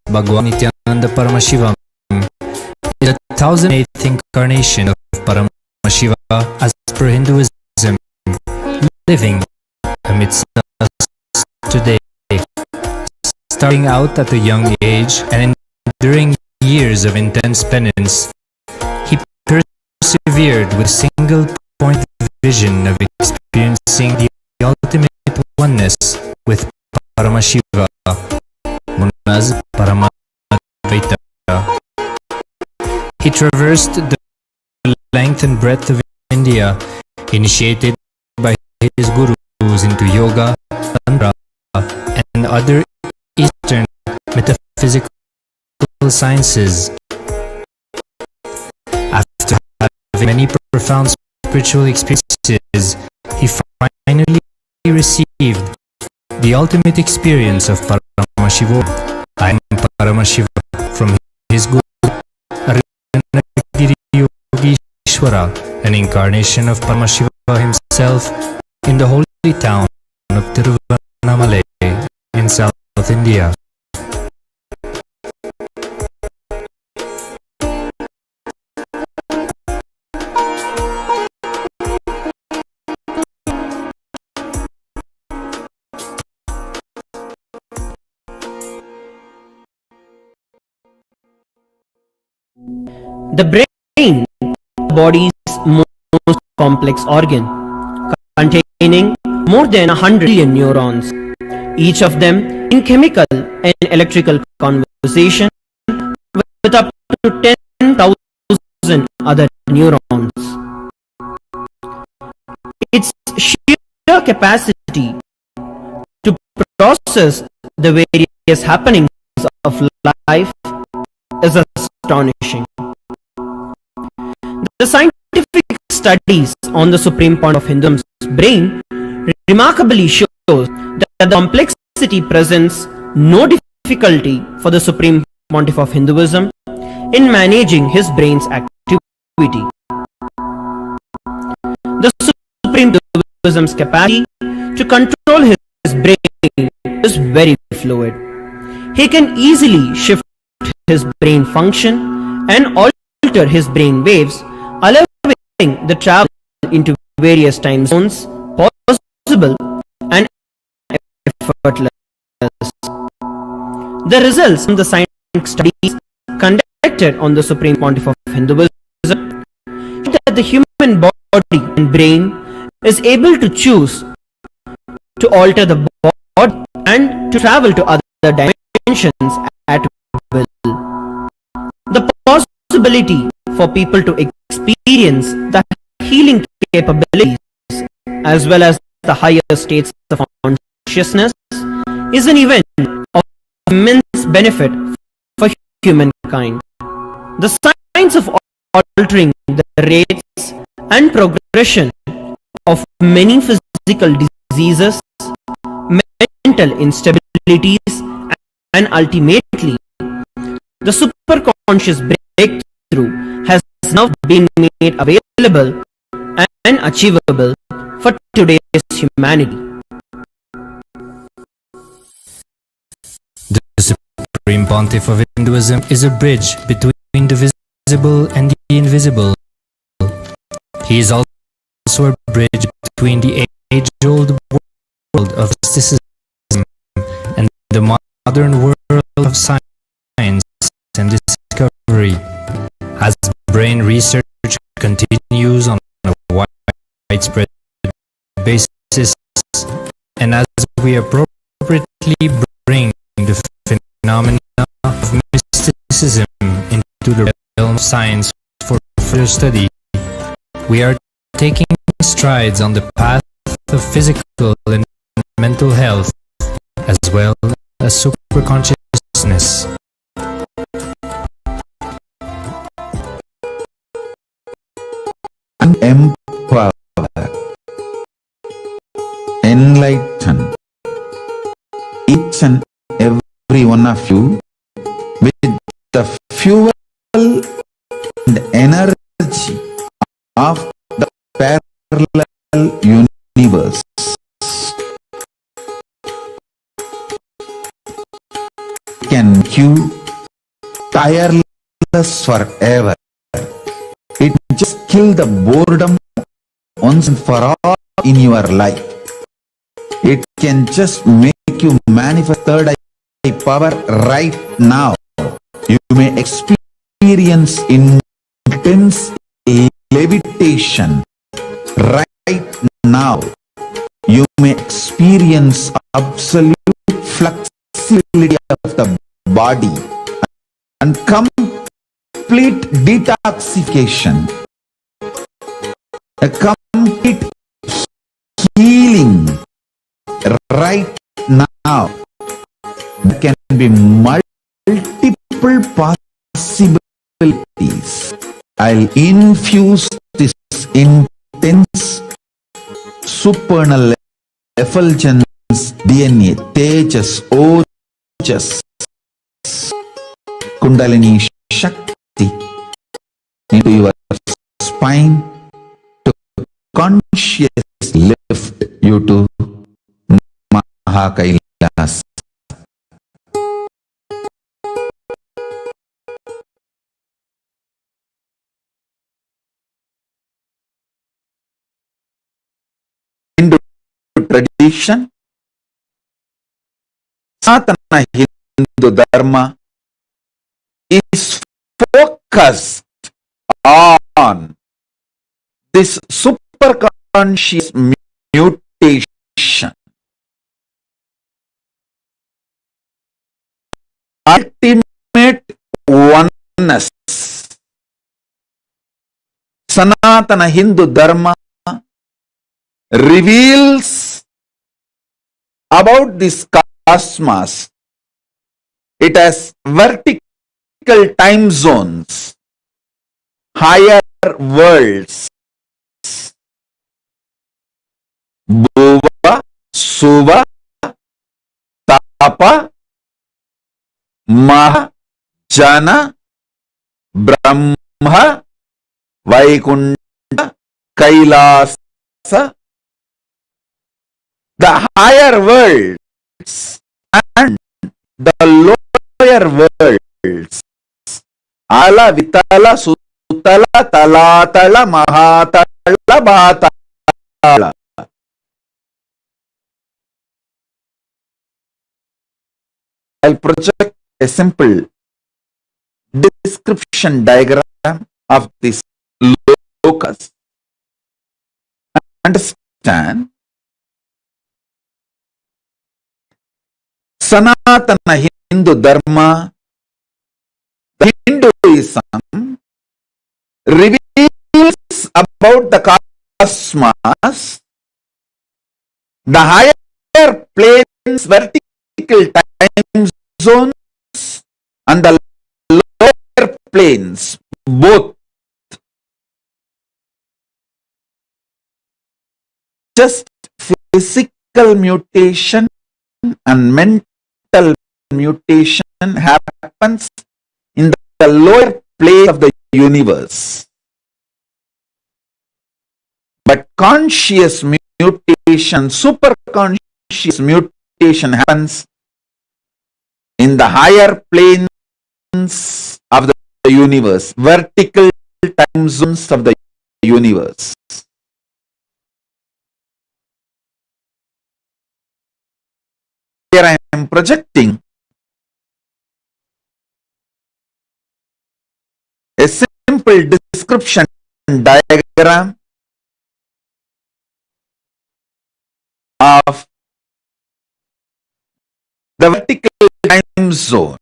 Bhagwan Nityananda Paramashivoham, is the 1008th incarnation of Paramashiva, as per Hinduism, living amidst us today, starting out at a young age and enduring years of intense penance. He persevered with a single point vision of experiencing the ultimate oneness with Paramashiva, known as Paramadvaita. He traversed the length and breadth of India, initiated by his gurus into yoga, tantra, and other Eastern metaphysical sciences. After having many profound spiritual experiences, he finally received the ultimate experience of Paramashivoham. I am Paramashiva from his guru Yogeshwara, an incarnation of Paramashiva himself in the holy town of Tiruvannamalai in South India. The brain, the body's most complex organ, containing more than 100 billion neurons, each of them in chemical and electrical conversation with up to 10,000 other neurons. Its sheer capacity to process the various happenings of life is astonishing. The scientific studies on the Supreme Pontiff of Hinduism's brain remarkably shows that the complexity presents no difficulty for the Supreme Pontiff of Hinduism in managing his brain's activity. The Supreme Hinduism's capacity to control his brain is very fluid. He can easily shift his brain function and alter his brain waves, allowing the travel into various time zones possible and effortless. The results from the scientific studies conducted on the Supreme Pontiff of Hinduism show that the human body and brain is able to choose to alter the body and to travel to other dimensions at will. The possibility for people to experience the healing capabilities as well as the higher states of consciousness is an event of immense benefit for humankind. The science of altering the rates and progression of many physical diseases, mental instabilities, and ultimately the superconscious breakthrough has now been made available and achievable for today's humanity. The Supreme Pontiff of Hinduism is a bridge between the visible and the invisible. He is also a bridge between the age-old world of mysticism and the modern world of science and discovery. As brain research continues on a widespread basis, and as we appropriately bring the phenomena of mysticism into the realm of science for further study, we are taking strides on the path of physical and mental health as well as superconsciousness. Empower, enlighten each and every one of you with the fuel and energy of the parallel universe. Can make you tireless forever. It just kill the boredom once and for all in your life. It can just make you manifest third eye power right now. You may experience intense levitation right now. You may experience absolute flexibility of the body and complete detoxification, a complete healing right now. There can be multiple possibilities. I'll infuse this intense supernal effulgence DNA, Tejas, Ojas, Kundalini Shakti into your spine to consciously lift you to Mahakailas. Hindu tradition, Sanatana Hindu Dharma is focused on this superconscious mutation, ultimate oneness. Sanatana Hindu Dharma reveals about this cosmos. It has vertical time zones, higher worlds, Bhuva, Suva, Tapa, Maha, Jana, Brahma, Vaikunta, Kailasa, the higher worlds and the lower worlds, Ala, Vitala, Sutala, Talatala, Mahatala, Bhatala. I'll project a simple description diagram of this locus. Understand? Sanatana Hindu Dharma, the Hinduism, reveals about the cosmos, the higher planes, vertical time zones, and the lower planes, both. Just physical mutation and mental mutation happens in the lower plane of the universe. But conscious mutation, superconscious mutation happens in the higher planes of the universe, vertical time zones of the universe. Here I am projecting a simple description diagram of the vertical time zone.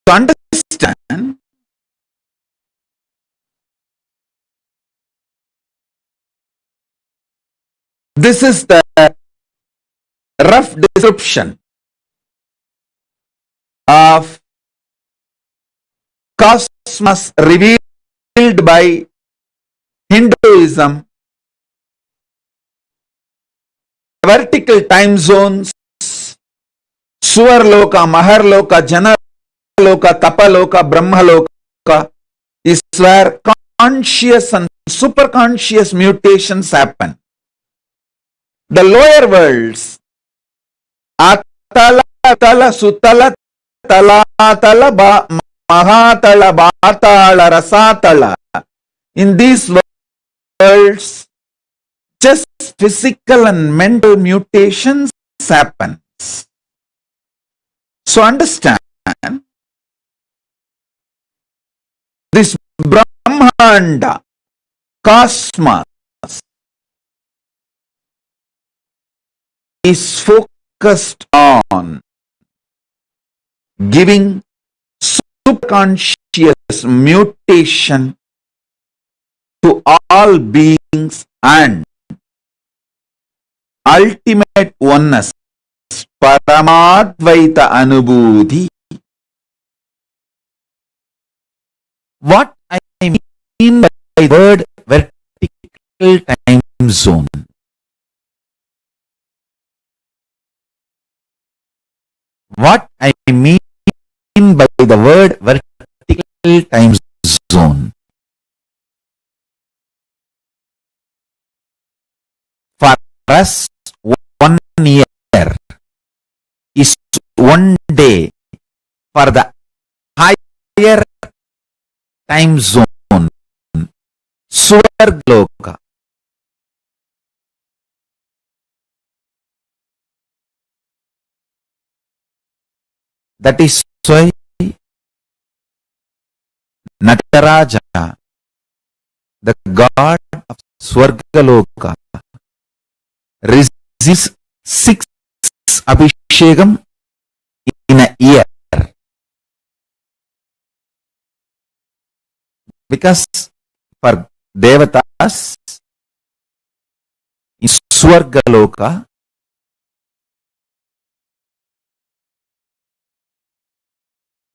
To understand, this is the rough description of cosmos revealed by Hinduism vertical time zones, Suvarloka, Maharloka, Janaloka, Tapaloka, Brahmaloka, is where conscious and superconscious mutations happen. The lower worlds, Atala, Tala, Sutala, Tala, Tala, Mahatala, Batala, Rasatala. In these worlds, just physical and mental mutations happen. So understand, this Brahmanda, cosmos, is focused on giving superconscious mutation to all beings and ultimate oneness, Paramadvaita Anubhuti. What I mean by the word vertical time zone? What I mean by the word vertical time zone? For us, 1 year is 1 day for the higher time zone, Swargloka. That is why Nataraja, the god of Swargaloka, receives 6 Abhishekam in a year. Because for Devatas in Swargaloka,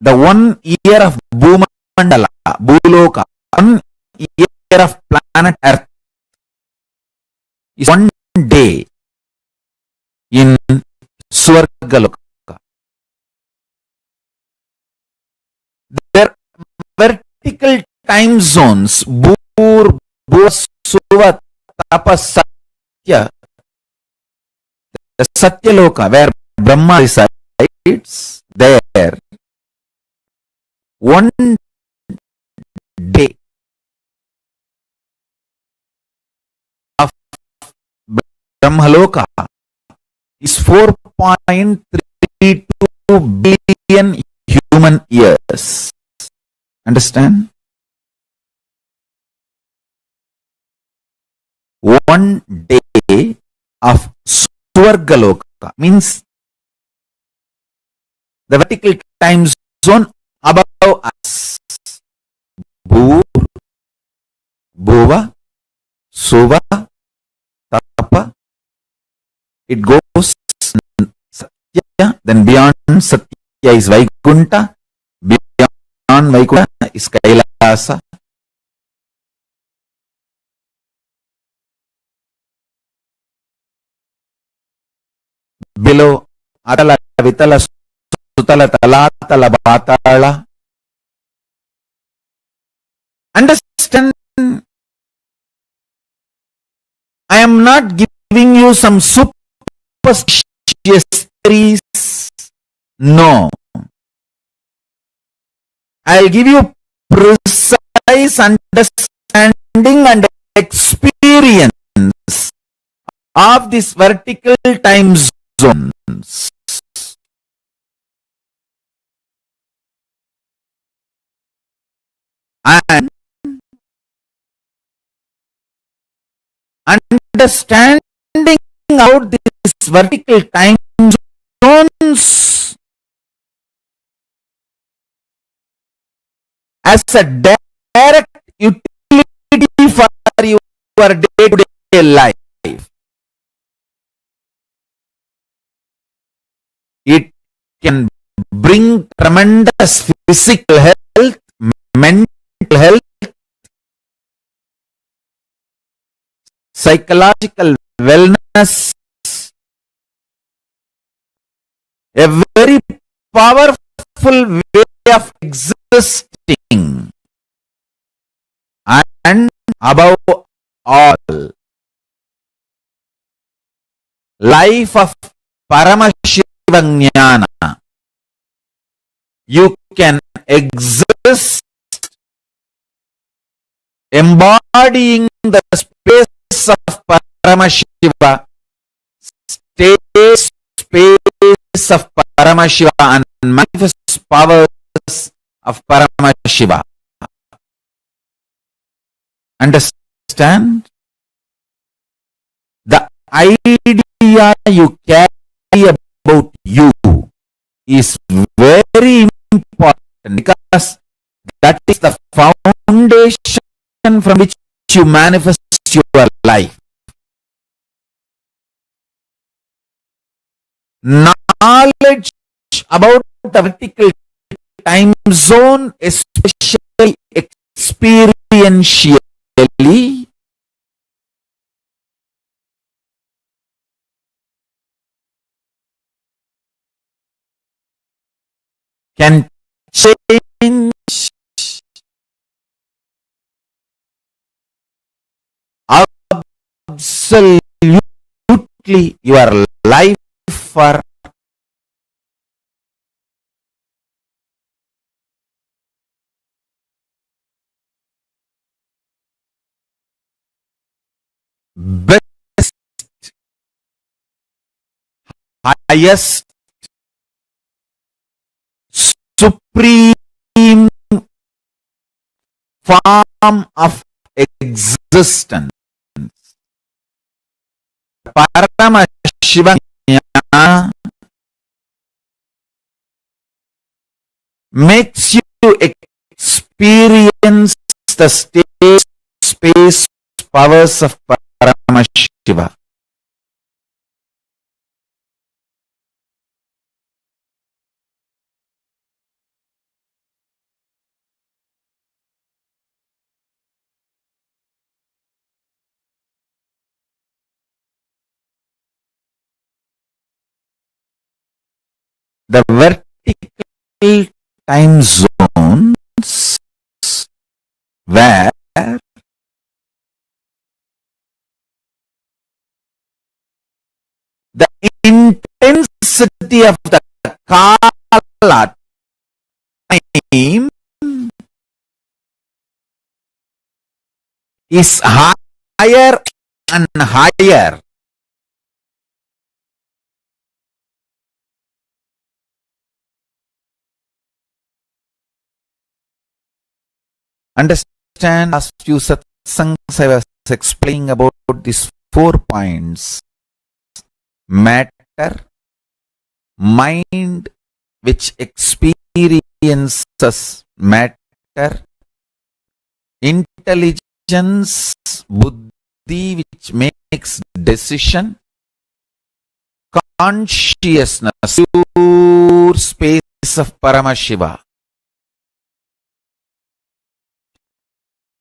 the 1 year of Bhumandala, Bhuloka, 1 year of planet Earth is 1 day in Swargaloka. Their vertical time zones, Bhur, Bhuva, Suva, Tapa, Satya, the Satyaloka, where Brahma resides, there 1 day of Brahmaloka is 4.32 billion human years. Understand? 1 day of Swargaloka means the vertical time zone above us. Bhur, Bhuva, Suva, Tapa. It goes Satya, then beyond Satya is Vaikunta, beyond Vaikunta is Kailasa. Below Atala, Vitala, Sutala, Talatala, Batala. Understand, I am not giving you some superstitious theories. No. I'll give you precise understanding and experience of these vertical time zones. And understanding out these vertical time zones as a direct utility for your day-to-day life. It can bring tremendous physical health, mental health, psychological wellness, a very powerful way of existing, and above all, life of Paramashiva. You can exist embodying the space of Paramashiva, space of Paramashiva, and manifest powers of Paramashiva. Understand? The idea you carry about you is very important, because that is the foundation from which you manifest your life. Knowledge about the vertical time zone, especially experientially, can change absolutely your life for best, highest, supreme form of existence. Paramashiva makes you experience the state, space, powers of Paramashiva. The vertical time zones where the intensity of the Kala time is higher and higher. Understand, last few satsangs I was explaining about these 4 points. Matter, mind which experiences matter, intelligence, buddhi which makes decision, consciousness, pure space of Paramashiva.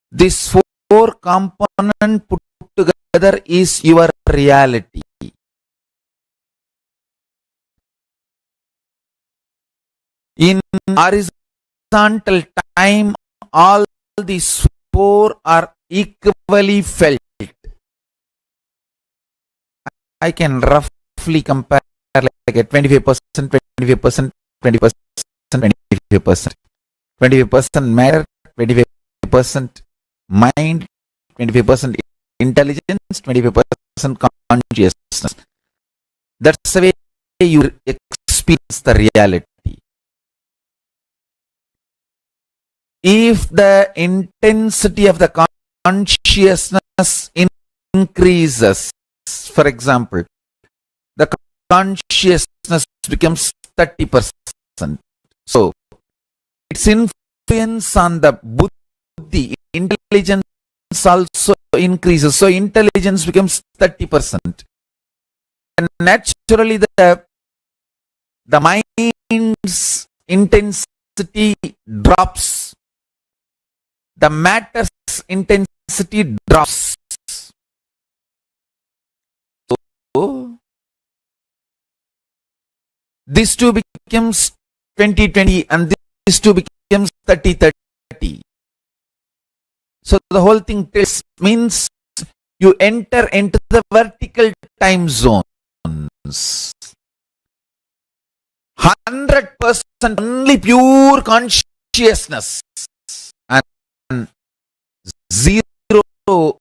This 4 component put together is your reality. In horizontal time, all these 4 are equally felt. I can roughly compare like a 25%, 25%, 20%, 25%. 25% matter, 25% mind, 25% intelligence, 25% consciousness. That's the way you experience the reality. If the intensity of the consciousness increases, for example, the consciousness becomes 30%. So, its influence on the buddhi, intelligence also increases. So, intelligence becomes 30%. And naturally, the mind's intensity drops. The matter's intensity drops. So, this two becomes 2020 and this two becomes 3030. So the whole thing means you enter into the vertical time zones. 100% only pure consciousness and zero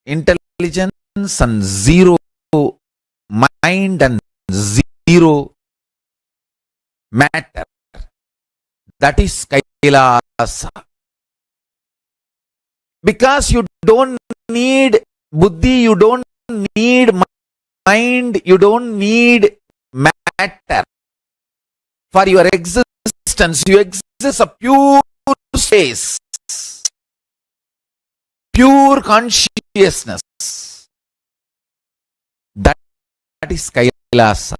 intelligence and zero mind and zero matter. That is Kailasa. Because you don't need buddhi, you don't need mind, you don't need matter. For your existence, you exist a pure space, pure consciousness. That is Kailasa.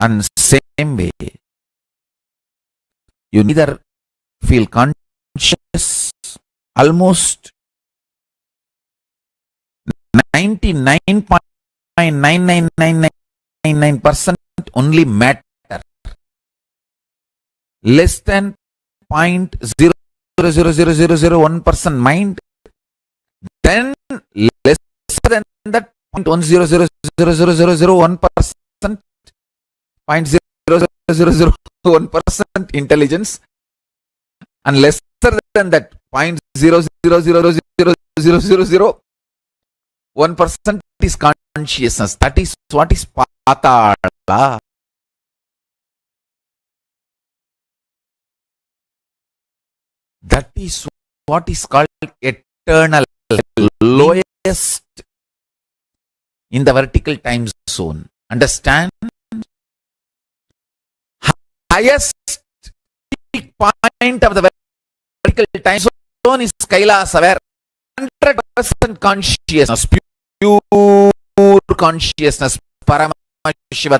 And same way, you neither feel conscious, almost 99.99999% only matter, less than 0.000001% mind, then lesser than that 0.1000001%, 0.0001% intelligence, and lesser than that 0.0000001% is consciousness. That is what is Patala. That is what is called eternal, lowest in the vertical time zone. Understand? Highest peak point of the vertical time zone is Kailasa, where 100% consciousness, pure consciousness, Paramashivoham.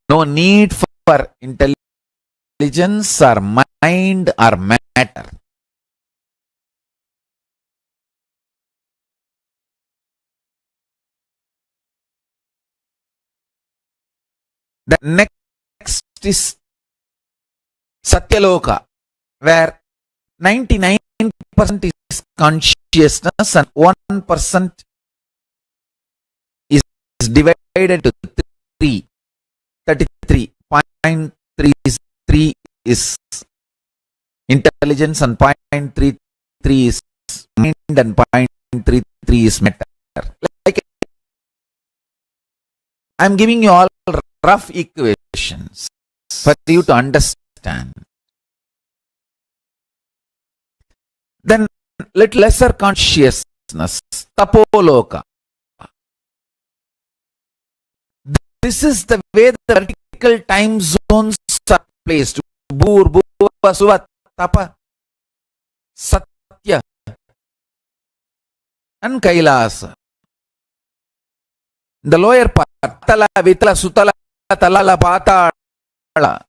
No need for intelligence or mind or matter. The next is Satyaloka, where 99% is consciousness and 1% is divided to 3. 33.33 is intelligence and 0.33 is mind and 0.33 is matter. Like, I'm giving you all rough equations for you to understand. Then little lesser consciousness, Tapoloka. This is the way the vertical time zones are placed. Bhur, Bhuva, Suva, Tapa, Satya, and Kailasa. The lower part, Tala, Vitala, Sutala, Talala, Patala,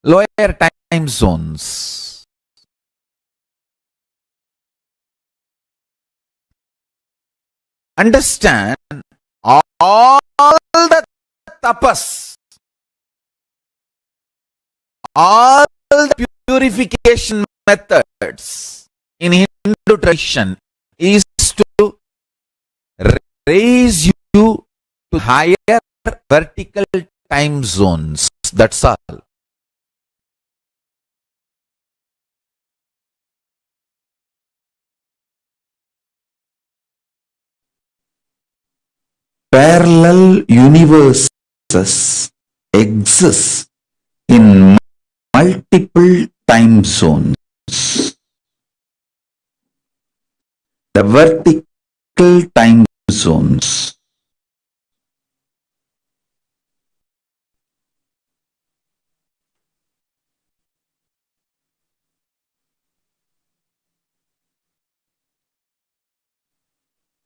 lower time zones. Understand, all the tapas, all the purification methods in Hindu tradition is to raise you to higher vertical time zones. That's all. Parallel universes exist in multiple time zones. The vertical time zones.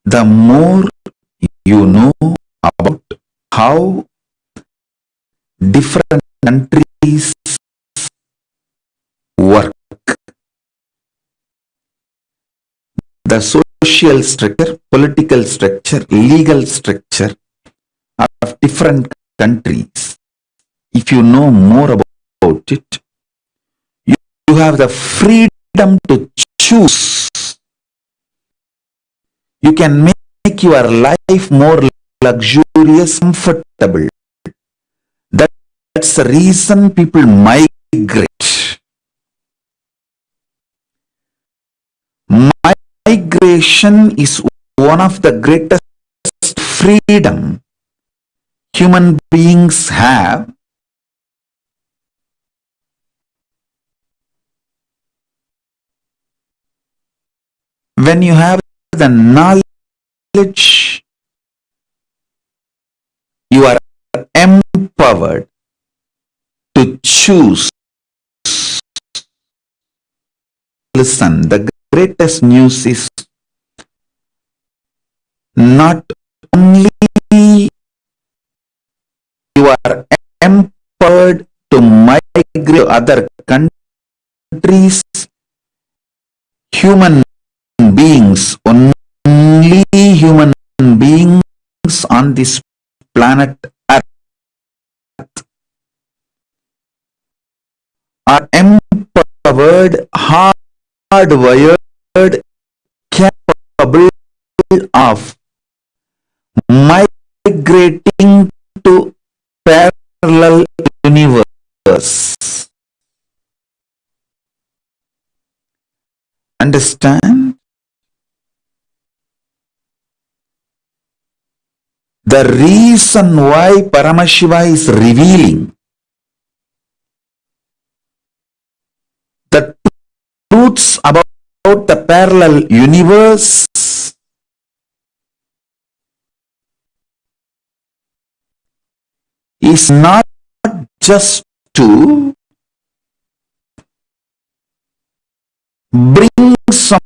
The more you know about how different countries work, the social social structure, political structure, legal structure of different countries. If you know more about it, you have the freedom to choose. You can make your life more luxurious, comfortable. That's the reason people migrate. Migration is one of the greatest freedom human beings have. When you have the knowledge, you are empowered to choose. Listen, the greatest news is not only you are empowered to migrate to other countries, human beings, only human beings on this planet Earth are empowered, hardwired, capable of migrating to parallel universe. Understand? The reason why Paramashiva is revealing the truths about the parallel universe is not just to bring some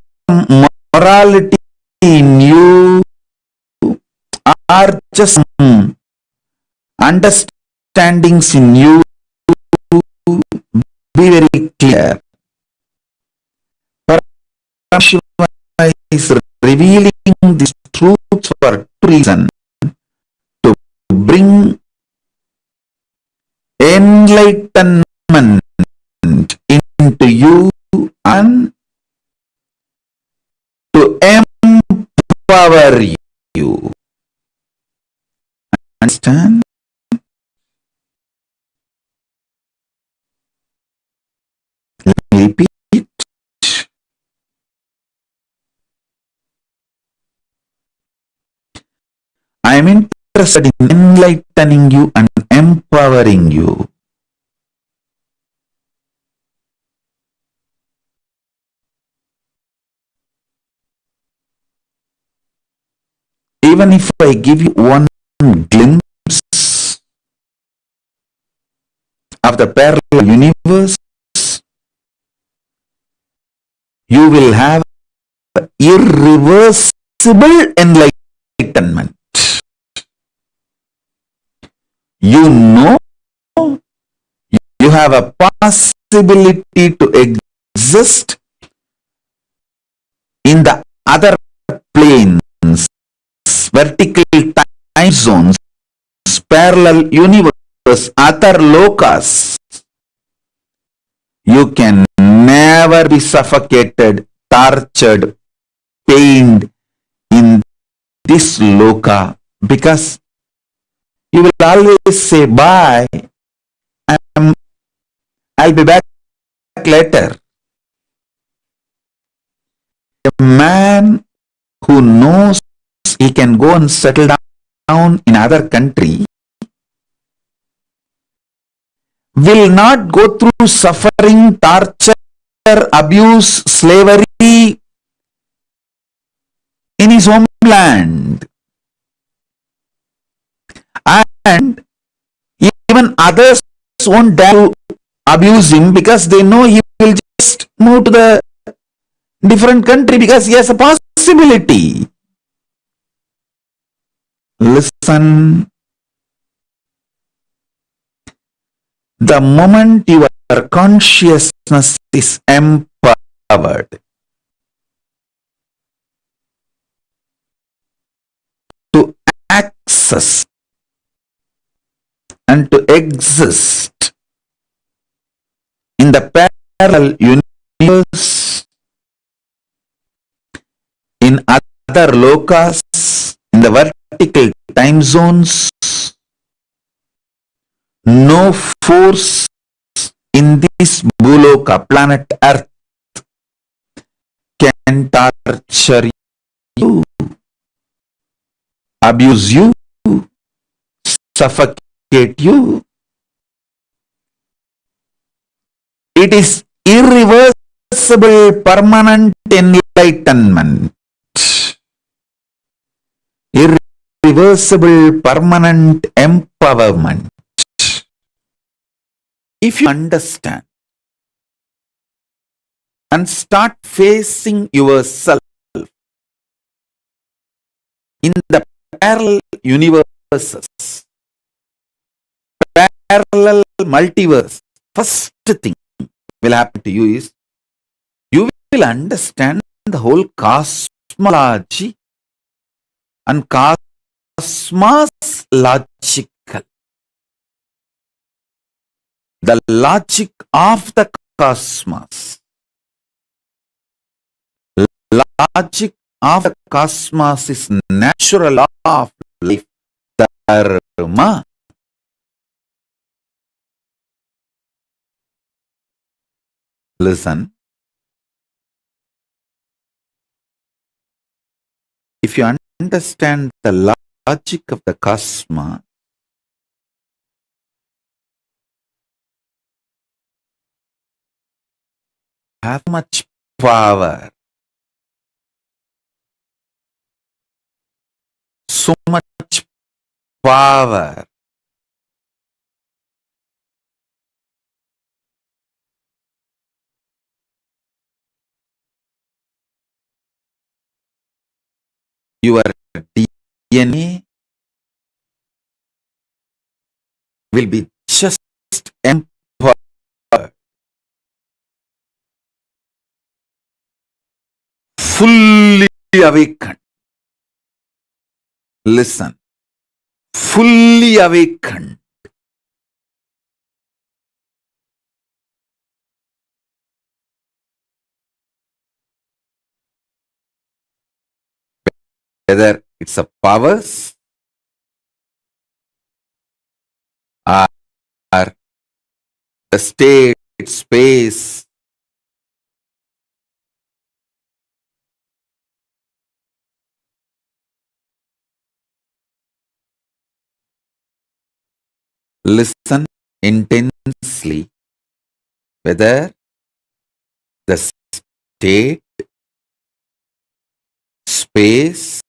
morality in you or just some understandings in you. Be very clear. Paramashiva is revealing these truths for two reasons: to bring enlightenment into you and to empower you. Understand? Let me repeat. I am interested in enlightening you and empowering you. Even if I give you one glimpse of the parallel universe, you will have irreversible enlightenment. You know you have a possibility to exist in the other planes, vertical time zones, parallel universe, other lokas. You can never be suffocated, tortured, pained in this loka, because you will always say, bye, I'll be back later. A man who knows he can go and settle down in other country will not go through suffering, torture, abuse, slavery in his homeland. And even others won't dare to abuse him because they know he will just move to the different country because he has a possibility. Listen. The moment your consciousness is empowered, possess and to exist in the parallel universe, in other lokas, in the vertical time zones, no force in this Buloka, planet Earth, can torture you, abuse you, suffocate you. It is irreversible permanent enlightenment. Irreversible permanent empowerment. If you understand and start facing yourself in the parallel universes, parallel multiverse, first thing will happen to you is you will understand the whole cosmology and cosmos logical. The logic of the cosmos. Logic of the cosmos is natural law of life, dharma. Listen. If you understand the logic of the cosmos, have much power, so much power. Your DNA will be just empowered, fully awakened. Listen, fully awakened. Whether it's a powers or the state, space, listen intensely, whether the state, space,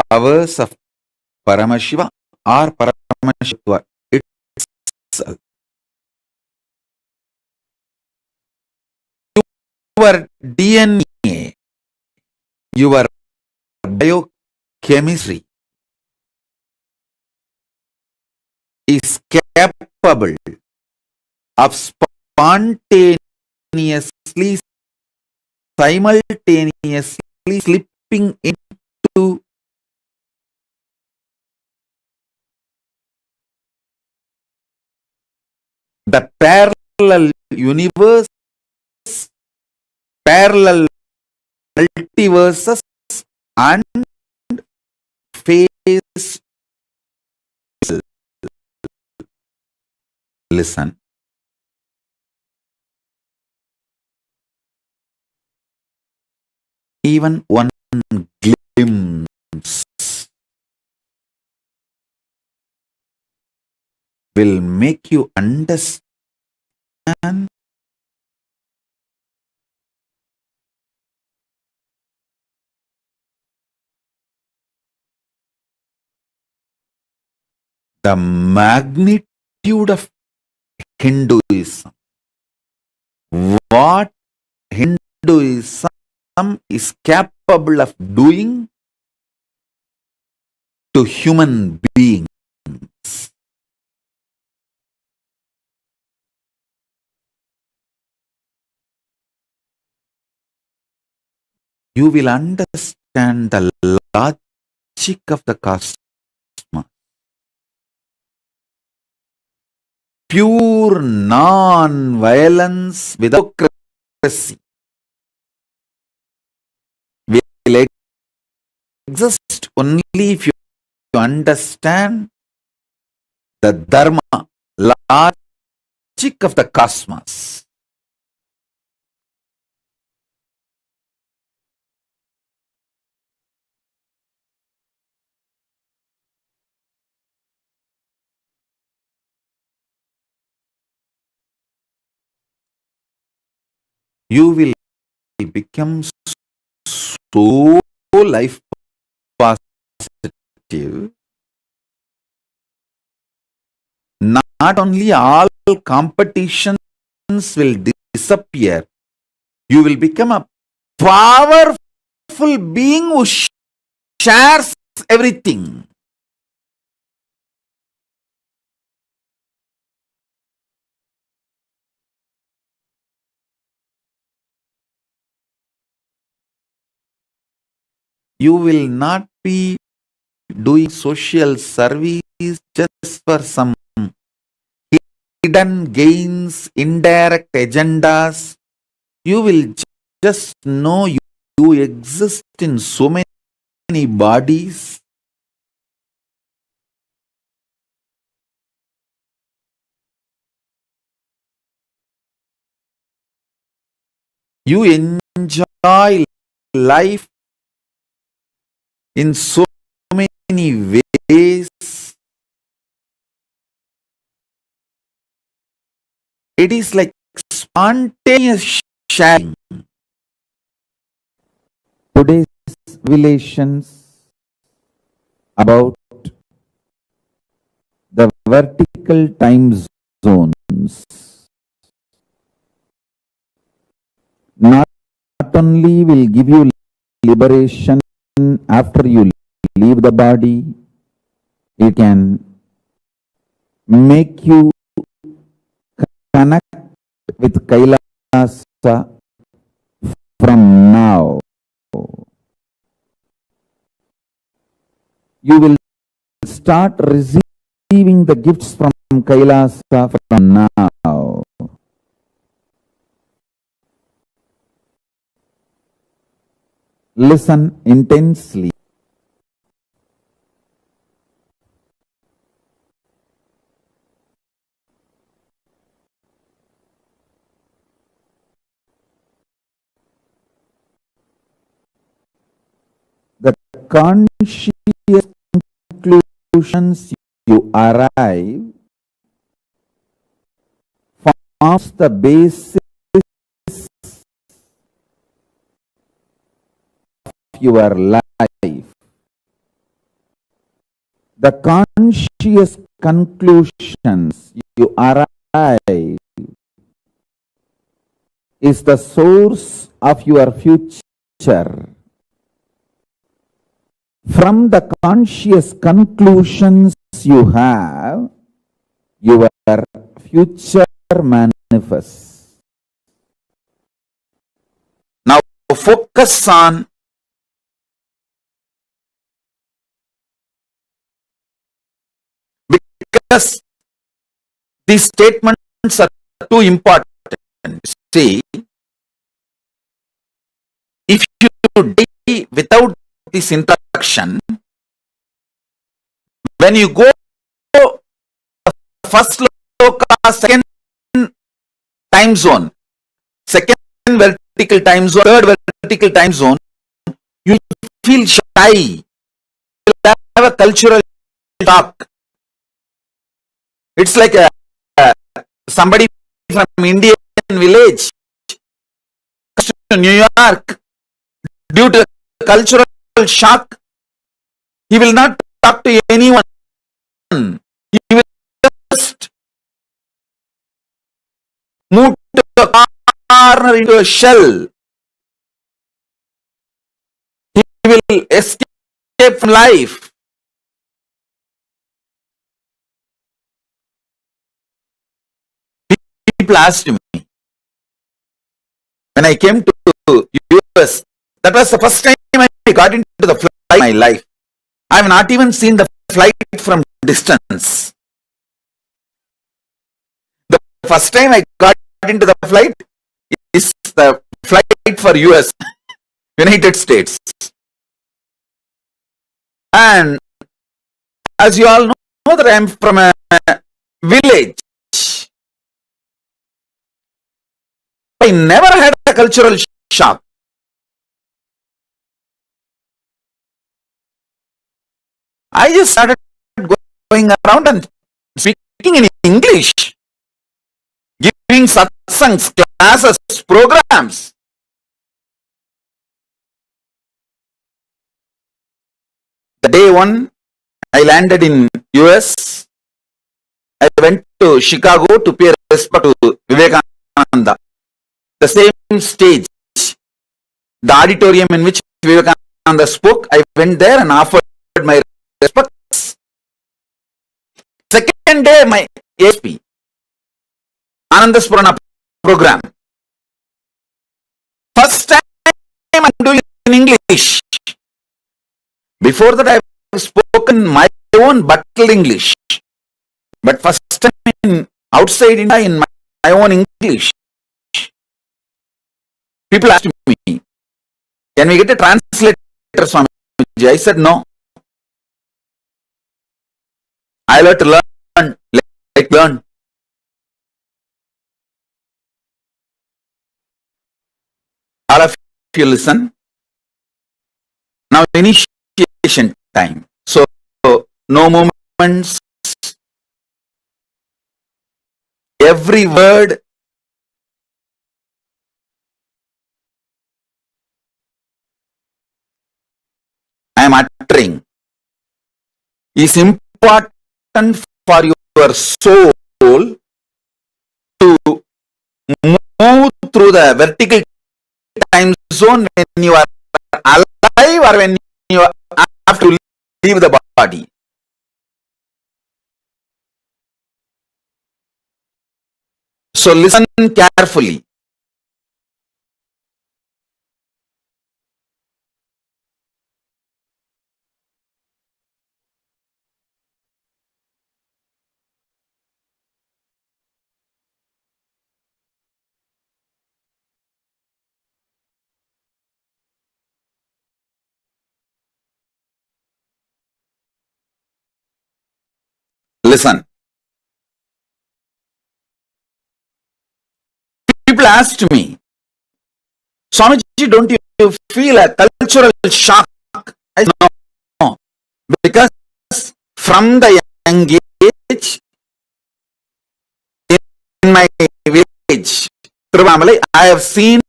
powers of Paramashiva or Paramashiva itself. Your DNA, your biochemistry is capable of spontaneously, simultaneously slipping into the parallel universe, parallel multiverses, and face. Listen. Even one glimpse will make you understand the magnitude of Hinduism. What Hinduism is capable of doing to human beings. You will understand the logic of the cosmos. pure non-violence without democracy will exist only if you understand the dharma, logic of the cosmos. You will become so life positive. Not only all competitions will disappear, you will become a powerful being who shares everything. You will not be doing social service just for some hidden gains, indirect agendas. You will just know you exist in so many bodies. You enjoy life in so many ways. It is like spontaneous sharing. Today's revelations about the vertical time zones not only will give you liberation after you leave the body, it can make you connect with Kailasa from now. You will start receiving the gifts from Kailasa from now. Listen intensely. The conscious conclusions you arrive forms the basis of your life. The conscious conclusions you arrive is the source of your future. From the conscious conclusions you have, your future manifests. Now focus on because these statements are too important. See, if you die without this introduction, when you go first loka, second time zone, second vertical time zone, third vertical time zone, you feel shy. You have a cultural shock. It's like somebody from Indian village comes to New York due to cultural shock. He will not talk to anyone. He will just move to a corner into a shell. He will escape from life. People asked me when I came to US, that was the first time I got into the flight in my life. I have not even seen the flight from distance. first time I got into the flight is the flight for US, United States. And as you all know that I am from a village. I never had a cultural shock. I just started going around and speaking in English, giving satsangs, classes, programs. The day one, I landed in US. I went to Chicago to pay respect to Vivekananda. The same stage, the auditorium in which Vivekananda spoke, I went there and offered my respects. Second day, my ASP, Anandaspurana program. First time I'm doing it in English. Before that, I've spoken my own buttle English. But first time outside India in my own English. People asked me, can we get a translator, Swamiji? I said no. I'll have to learn, learn. All of you listen. Now initiation time. So no movements. Every word I am uttering is important for your soul to move through the vertical time zone when you are alive or when you have to leave the body. So listen carefully. Listen. People asked me, Swamiji, don't you feel a cultural shock? I said, no. Because from the young age, in my village, Tiruvannamalai, I have seen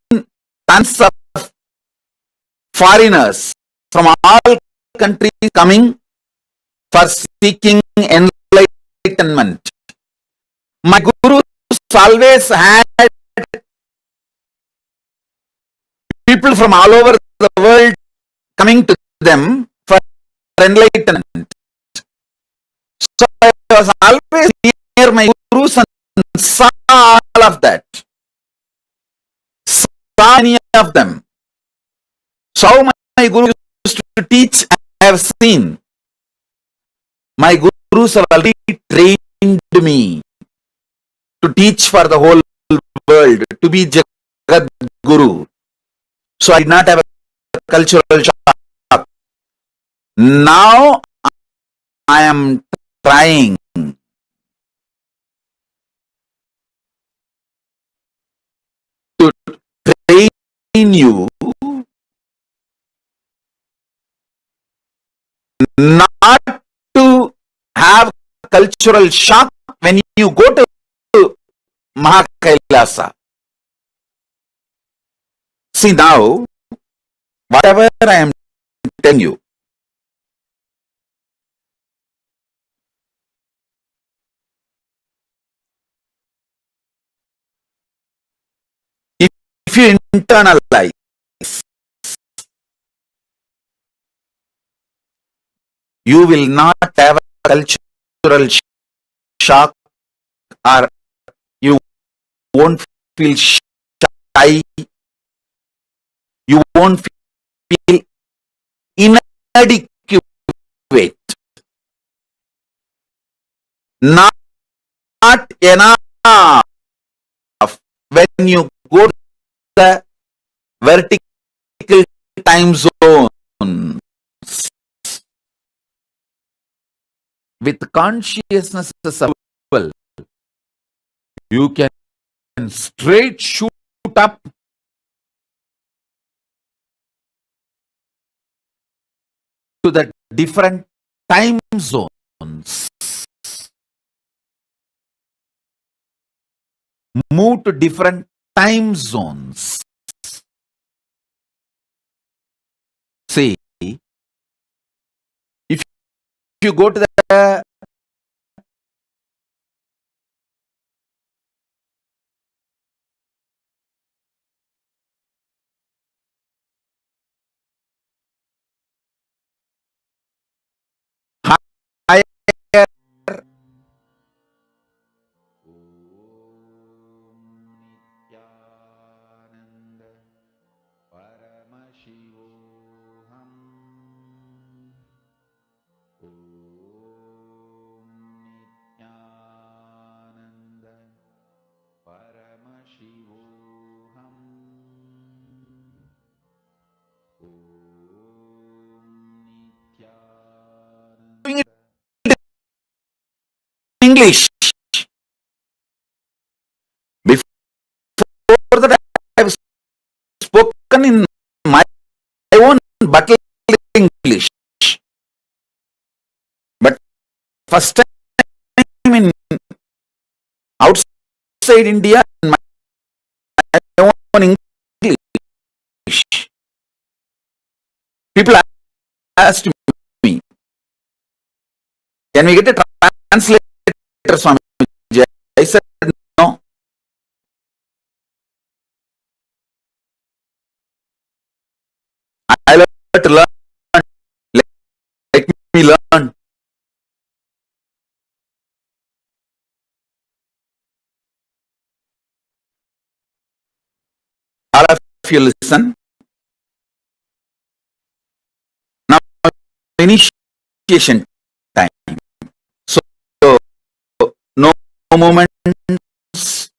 tons of foreigners from all countries coming for seeking enlightenment. My gurus always had people from all over the world coming to them for enlightenment. So I was always near my gurus and saw all of that. Saw many of them. So my guru used to teach, I have seen. My gurus have already trained me to teach for the whole world, to be Jagat Guru. So I did not have a cultural shock. Now I am trying to train you not to have cultural shock when you go to Mahakailasa. See now, whatever I am telling you, if you internalize, you will not have a cultural shock, or you won't feel shy, you won't feel inadequate, not enough. you go to the vertical time zone with consciousness as well, you can straight shoot up to the different time zones. Move to different time zones. See, if you go to the higher Nityanand परमशिवोऽहम् ॐ नित्यानन्द परमशिवोऽहम् ॐ doing it Nityanand in English. Before that, I have spoken in my own butler English. But first time in outside India, in my own English. People asked me, can we get a translator, Swamiji? I said, no. I love to learn. Let me learn. All of you listen. Now, initiation time. So, no moments.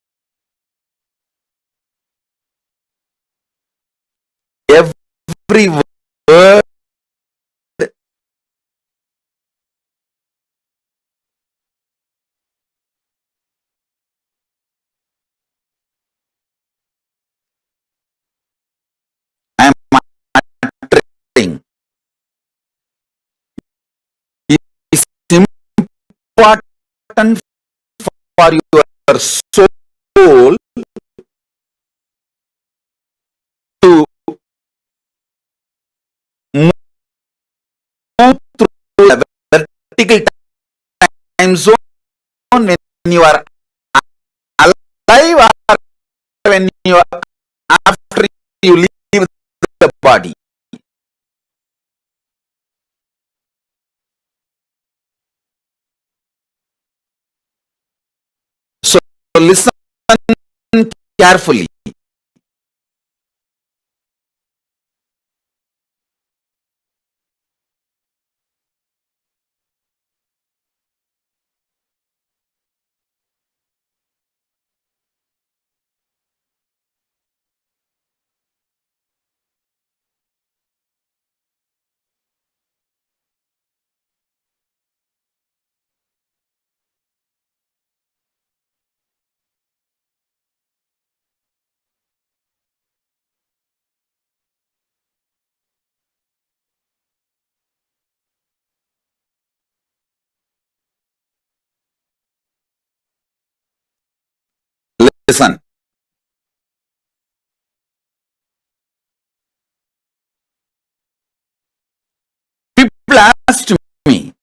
Every word I am uttering is important for your soul to move through the vertical time zone when you are alive or when you are after you leave the body. So listen carefully. Listen. People asked me,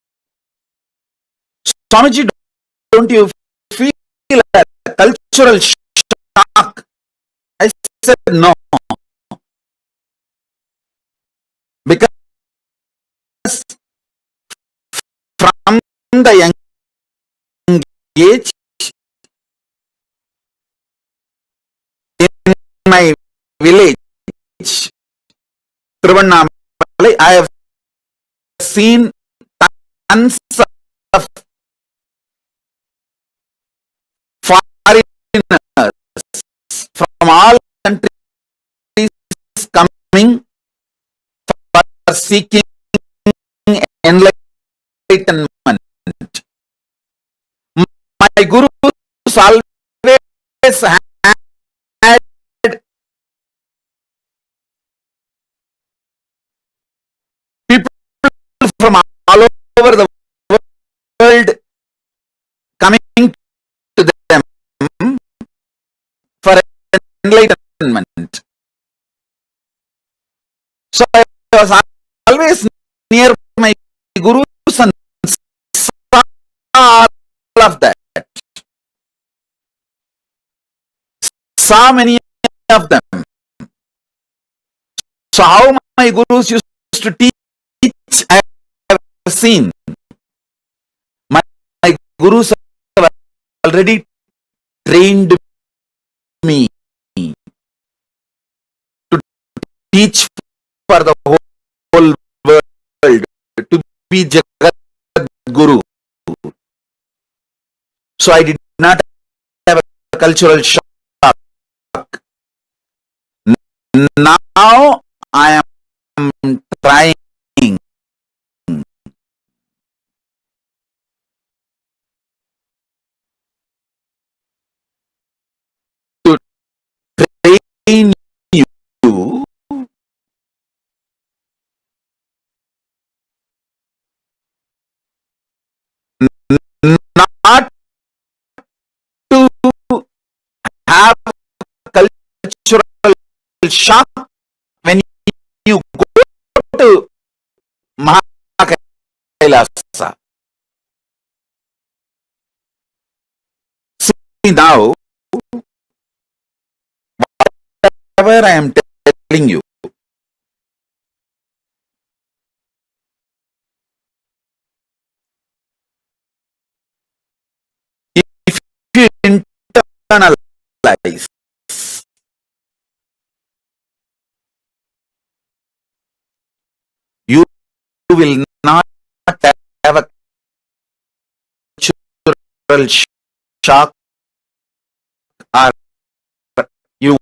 Swamiji, don't you feel a cultural shock? I said no. Because from the young age in my village, Tiruvannamalai, I have seen tons of foreigners seeking enlightenment. My gurus always had people from all over the world coming to them for enlightenment. So I was always near my gurus and saw all of that. Saw many of them. So how my gurus used to teach, I have seen. My gurus have already trained me to teach for the whole world, to be Jagat Guru. So I did not have a cultural shock. Now I am trying to train you not to have cultural shock when you go to Mahakailasa. See now, whatever I am telling you, if you internalize, you will not have a cultural shock, or you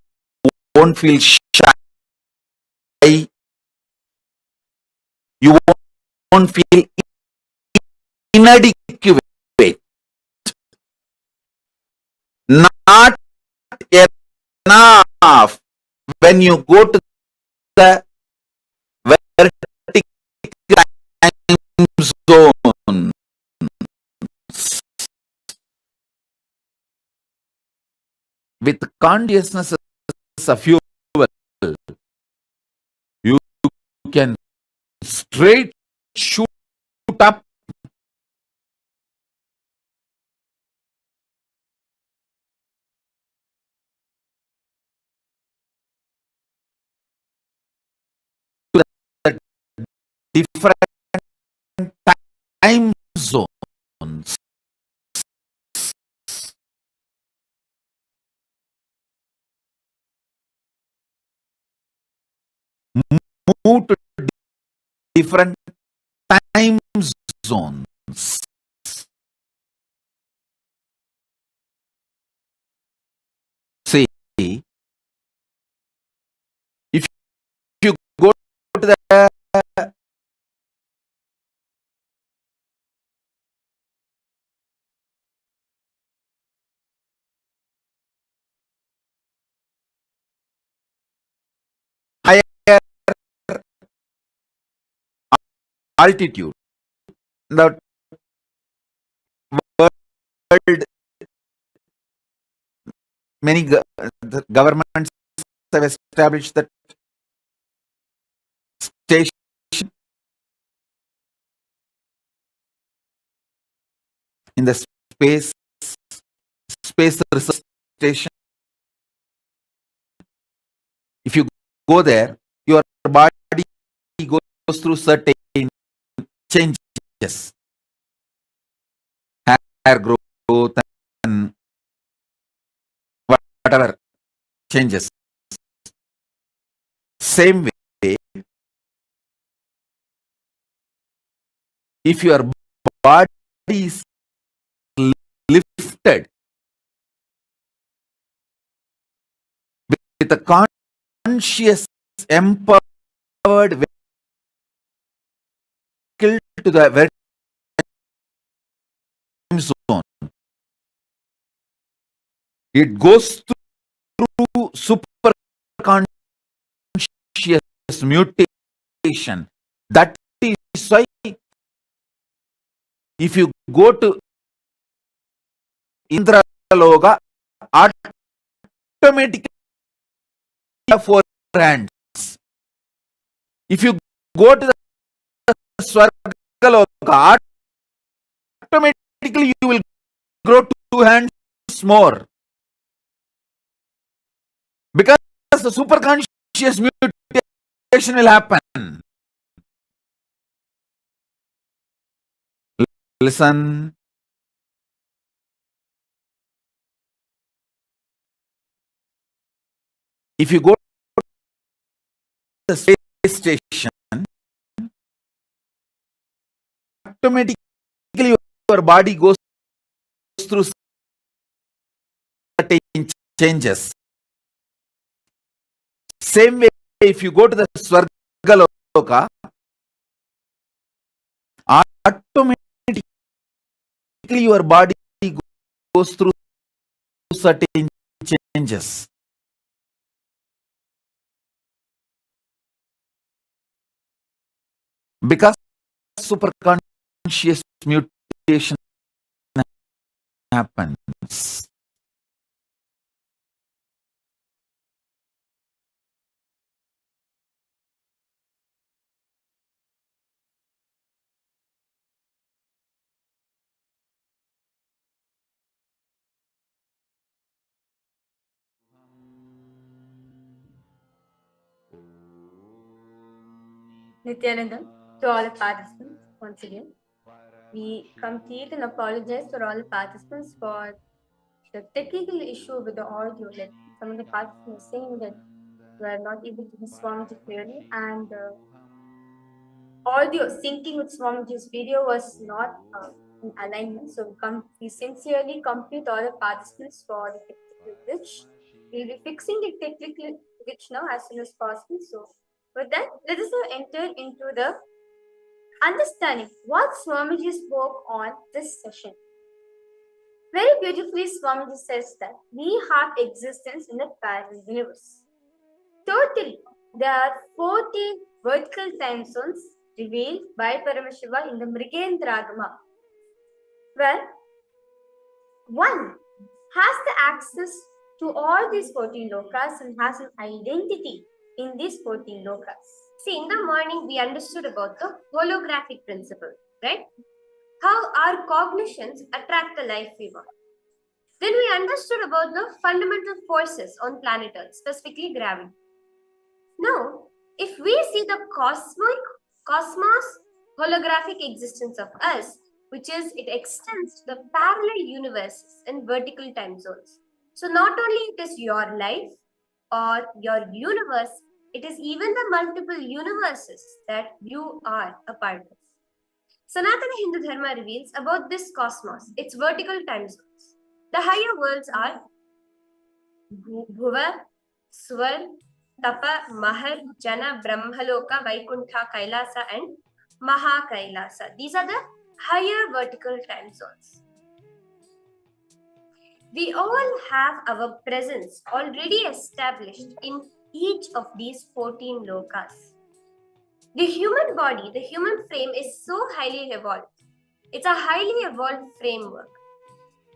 won't feel shy, you won't feel inadequate, not enough when you go to the vertical time zone. With consciousness as a fuel, you can straight shoot up to the different time zones. Move to different time zones. See, if you go to the higher altitude, the world, many the governments have established that station in the space research station. If you go there, your body goes through certain changes, hair growth and whatever changes. Same way, if your body is lifted with a conscious, empowered to the very time zone. It goes through superconscious mutation. That is why if you go to Indraloka, automatically four hands. If you go to the Swargaloka, automatically you will grow 2 hands more. Because the superconscious mutation will happen. Listen. If you go to the space station, automatically your body goes through certain changes. Same way, if you go to the Swargaloka, automatically your body goes through certain changes. Because superconscious mutation happens. Nityananda, to all the participants, once again, we complete and apologize to all the participants for the technical issue with the audio. Like some of the participants saying that we are not able to hear Swamiji clearly, and audio syncing with Swamiji's video was not in alignment. So we sincerely complete all the participants for the technical glitch. We'll be fixing the technical glitch now as soon as possible. So with that, let us now enter into the understanding what Swamiji spoke on this session. Very beautifully, Swamiji says that we have existence in a parallel universe. Totally, there are 40 vertical time zones revealed by Paramashiva in the Mrigendragama, where one has the access to all these 14 lokas and has an identity in these 14 lokas. See, in the morning, we understood about the holographic principle, right? How our cognitions attract the life we want. Then we understood about the fundamental forces on planet Earth, specifically gravity. Now, if we see the cosmos holographic existence of us, which is it extends to the parallel universes and vertical time zones. So not only it is your life or your universe, it is even the multiple universes that you are a part of. Sanatana Hindu Dharma reveals about this cosmos, its vertical time zones. The higher worlds are Bhuva, Swar, Tapa, Mahar, Jana, Brahmaloka, Vaikuntha, Kailasa, and Maha Kailasa. These are the higher vertical time zones. We all have our presence already established in each of these 14 lokas. The human body, the human frame is so highly evolved. It's a highly evolved framework.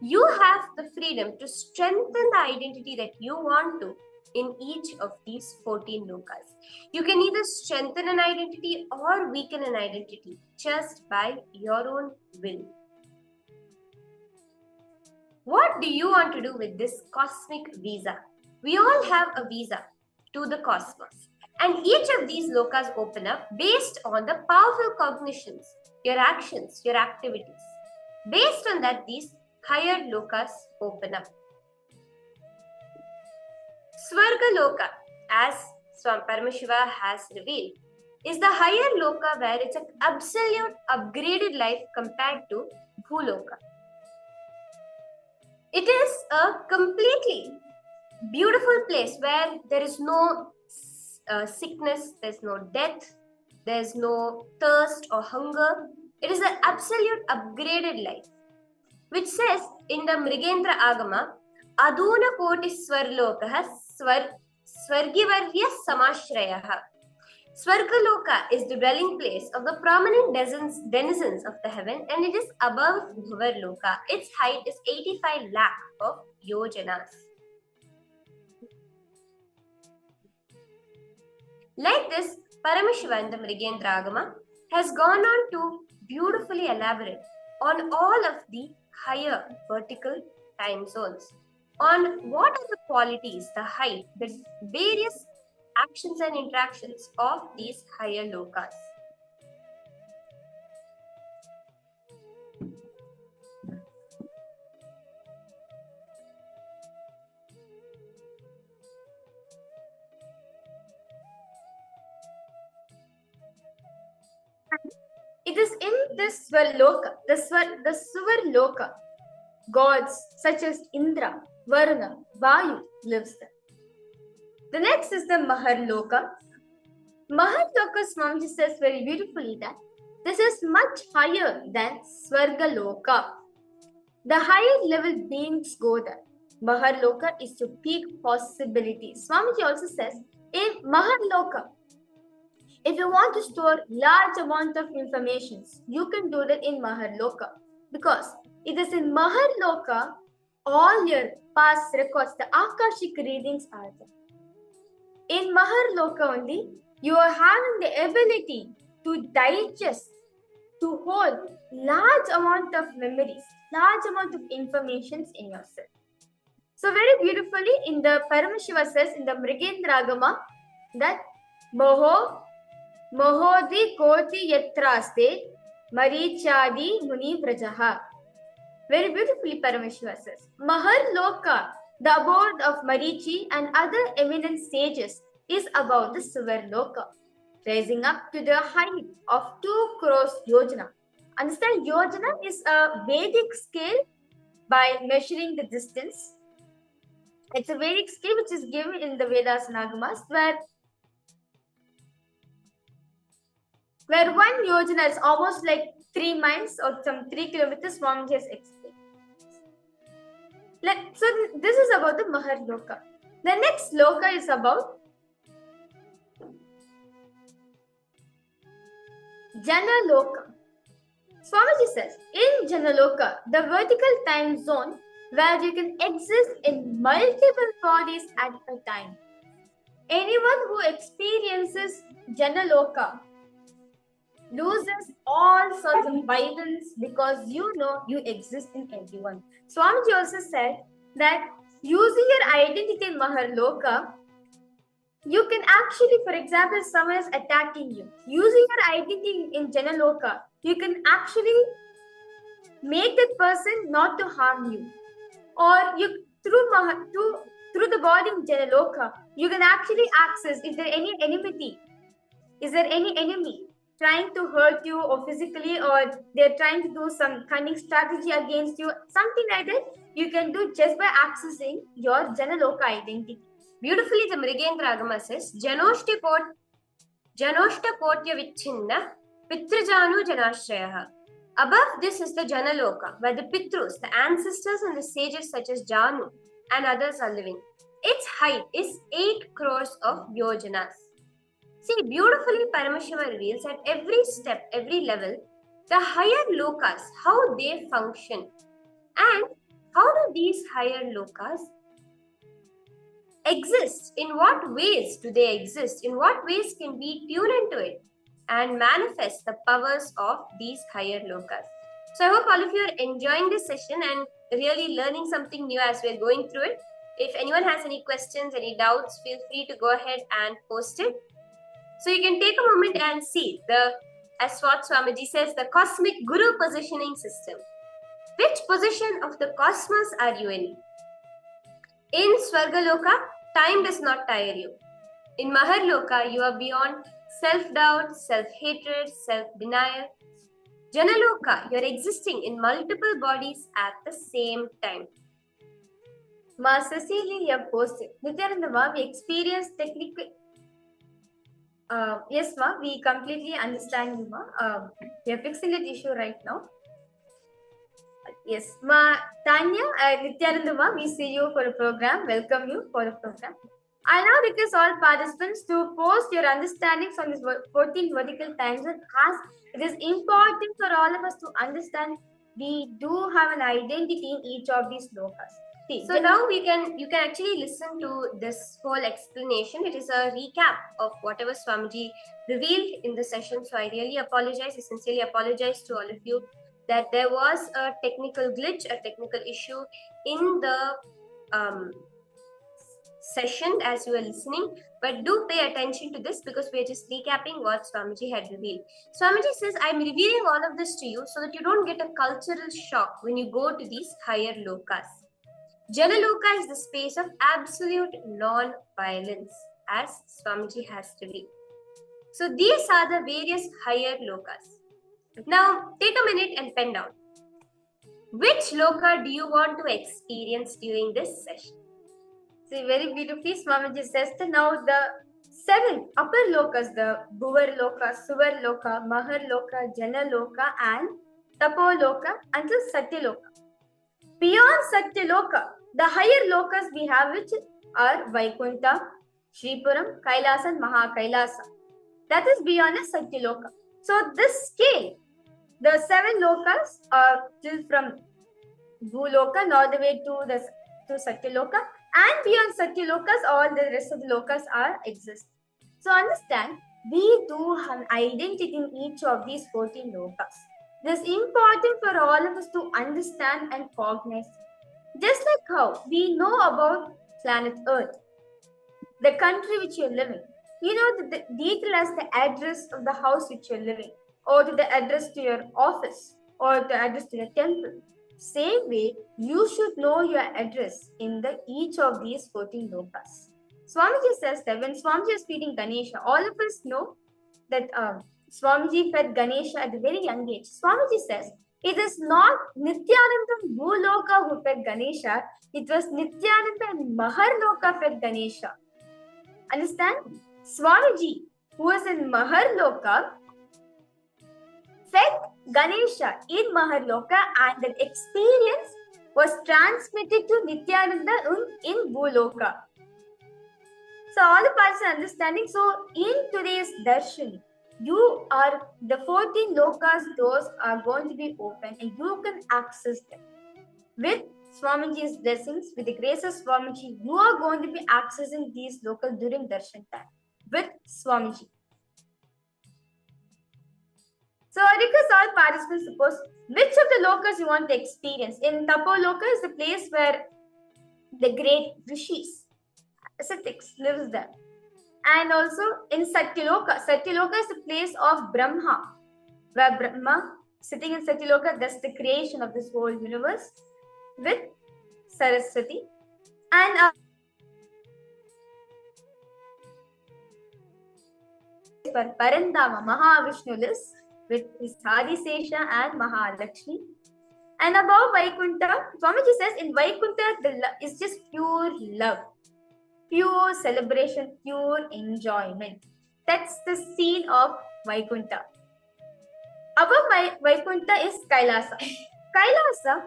You have the freedom to strengthen the identity that you want to in each of these 14 lokas. You can either strengthen an identity or weaken an identity just by your own will. What do you want to do with this cosmic visa? We all have a visa to the cosmos. And each of these lokas open up based on the powerful cognitions, your actions, your activities. Based on that, these higher lokas open up. Swarga Loka, as Swami Paramashiva has revealed, is the higher loka where it's an absolute upgraded life compared to Bhuloka. It is a completely beautiful place where there is no sickness, there's no death, there's no thirst or hunger. It is the absolute upgraded life, which says in the Mrigendra Agama, Aduna Koti Swarlokaha Swargivarya Samashrayah. Swargaloka is the dwelling place of the prominent denizens of the heaven, and it is above Bhuvarloka. Its height is 85 lakh of yojanas. Like this, Paramashiva in the Mrigendra Agama has gone on to beautifully elaborate on all of the higher vertical time zones, on what are the qualities, the height, the various actions and interactions of these higher lokas. It is in this Swarloka, the Suvarloka, gods such as Indra, Varuna, Vayu lives there. The next is the Maharloka. Maharloka Swamiji says very beautifully that this is much higher than Swargaloka. The higher level beings go there. Maharloka is to peak possibility. Swamiji also says in Maharloka, if you want to store large amount of information, you can do that in Maharloka, because it is in Maharloka all your past records, the Akashic readings are there. In Maharloka only, you are having the ability to digest, to hold large amount of memories, large amount of information in yourself. So very beautifully in the Paramashiva says in the Mrigendra Agama that Mohodi Koti Yatraste Marichadi Muni Vrajaha. Very beautifully Paramashiva says, Maharloka, the abode of Marichi and other eminent sages, is above the Suvarloka, rising up to the height of 2 crores yojana. Understand, yojana is a Vedic scale by measuring the distance. It's a Vedic scale which is given in the Vedas and Agamas, where 1 yojana is almost like 3 miles or some 3 kilometers, Swamiji has explained. So this is about the Maharloka. The next loka is about Janaloka. Swamiji says, in Janaloka, the vertical time zone where you can exist in multiple bodies at a time. Anyone who experiences Janaloka loses all sorts of violence because you know you exist in everyone. Swamiji also said that using your identity in Maharloka, you can actually, for example, someone is attacking you. Using your identity in Janaloka, you can actually make that person not to harm you. Or you through the body in Janaloka, you can actually access if there any enmity, is there any enemy trying to hurt you or physically, or they're trying to do some cunning strategy against you, something like that, you can do just by accessing your Janaloka identity. Beautifully, the Mrigendra Agama says, Janoshta Kotya Vichinna Pitrajanu Janashrayah. Above this is the Janaloka, where the Pitrus, the ancestors and the sages such as Janu and others are living. Its height is 8 crores of yojanas. See, beautifully Paramashiva reveals at every step, every level, the higher lokas, how they function. And how do these higher lokas exist? In what ways do they exist? In what ways can we tune into it and manifest the powers of these higher lokas? So I hope all of you are enjoying this session and really learning something new as we're going through it. If anyone has any questions, any doubts, feel free to go ahead and post it. So you can take a moment and see as what Swamiji says, the cosmic guru positioning system. Which position of the cosmos are you in? In Swargaloka, time does not tire you. In Maharloka, you are beyond self-doubt, self-hatred, self-denial. Janaloka, you are existing in multiple bodies at the same time. Ma Cecilia posted, Nityananda, we experience technical Yes, ma, we completely understand you, ma. We are fixing that issue right now. Yes, ma, Tanya, Nityananda, ma, we see you for a program. Welcome you for the program. I now request all participants to post your understandings on this 14 vertical time zone, as it is important for all of us to understand we do have an identity in each of these lokas. So now you can actually listen to this whole explanation. It is a recap of whatever Swamiji revealed in the session. So I really apologize, I sincerely apologize to all of you that there was a technical glitch, a technical issue in the session as you were listening. But do pay attention to this because we are just recapping what Swamiji had revealed. Swamiji says, I'm revealing all of this to you so that you don't get a cultural shock when you go to these higher lokas. Janaloka is the space of absolute non-violence, as Swamiji has revealed. So these are the various higher lokas. Now take a minute and pen down. Which loka do you want to experience during this session? See, very beautifully, Swamiji says that now the 7 upper lokas, the Bhuvar Loka, Suvar Loka, Mahar Loka, Jana Loka, and Tapo Loka until Satya Loka. Beyond Satya Loka, the higher lokas we have, which are Vaikunta, Shripuram, Kailasa, and Mahakailasa. That is beyond a Satya Loka. So this scale, the 7 lokas are till from Bhuloka and all the way to Satya Loka, and beyond Satya Lokas, all the rest of the lokas are exist. So understand, we do have an identity in each of these 14 lokas. This is important for all of us to understand and cognize. Just like how we know about planet Earth, the country which you're living, you know the detail as the address of the house which you're living, or to the address to your office, or the address to your temple. Same way, you should know your address in each of these 14 lokas. Swamiji says that when Swamiji is feeding Ganesha, all of us know that Swamiji fed Ganesha at a very young age. Swamiji says, it is not Nityananda Bhuloka who fed Ganesha, it was Nityananda and Maharloka fed Ganesha. Understand? Swamiji, who was in Maharloka, fed Ganesha in Maharloka, and that experience was transmitted to Nityananda in Bhuloka. So all the parts are understanding. So in today's darshan, you are the 14 lokas doors are going to be open and you can access them. With Swamiji's blessings, with the grace of Swamiji, you are going to be accessing these lokas during darshan time with Swamiji. So I request all participants to post which of the lokas you want to experience. In Tapo Loka is the place where the great Rishis, ascetics, lives there. And also in Satyaloka, Satyaloka is the place of Brahma, where Brahma, sitting in Satyaloka, that's the creation of this whole universe with Saraswati. And where Parandama, Mahavishnu lives with his Adisesha and Mahalakshmi. And above Vaikunta, Swamiji says in Vaikunta, is just pure love, pure celebration, pure enjoyment. That's the scene of Vaikunta. Above Vaikunta is Kailasa. Kailasa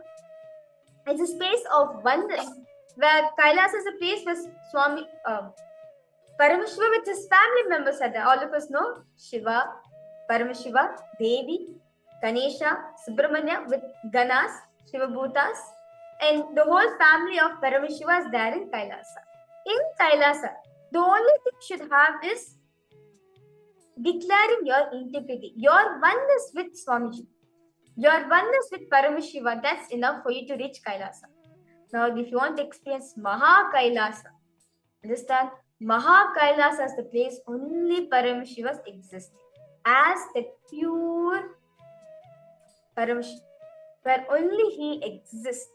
is a space of oneness, where Kailasa is a place where Swami Paramashiva with his family members are there. All of us know Shiva, Paramashiva, Devi, Ganesha, Subramanya with Ganas, Shiva Bhutas, and the whole family of Paramashiva is there in Kailasa. In Kailasa, the only thing you should have is declaring your integrity, your oneness with Swamiji, your oneness with Paramashiva. That's enough for you to reach Kailasa. Now, if you want to experience Maha Kailasa, understand, Maha Kailasa is the place only Paramashivas exist, as the pure Paramashiva, where only he exists.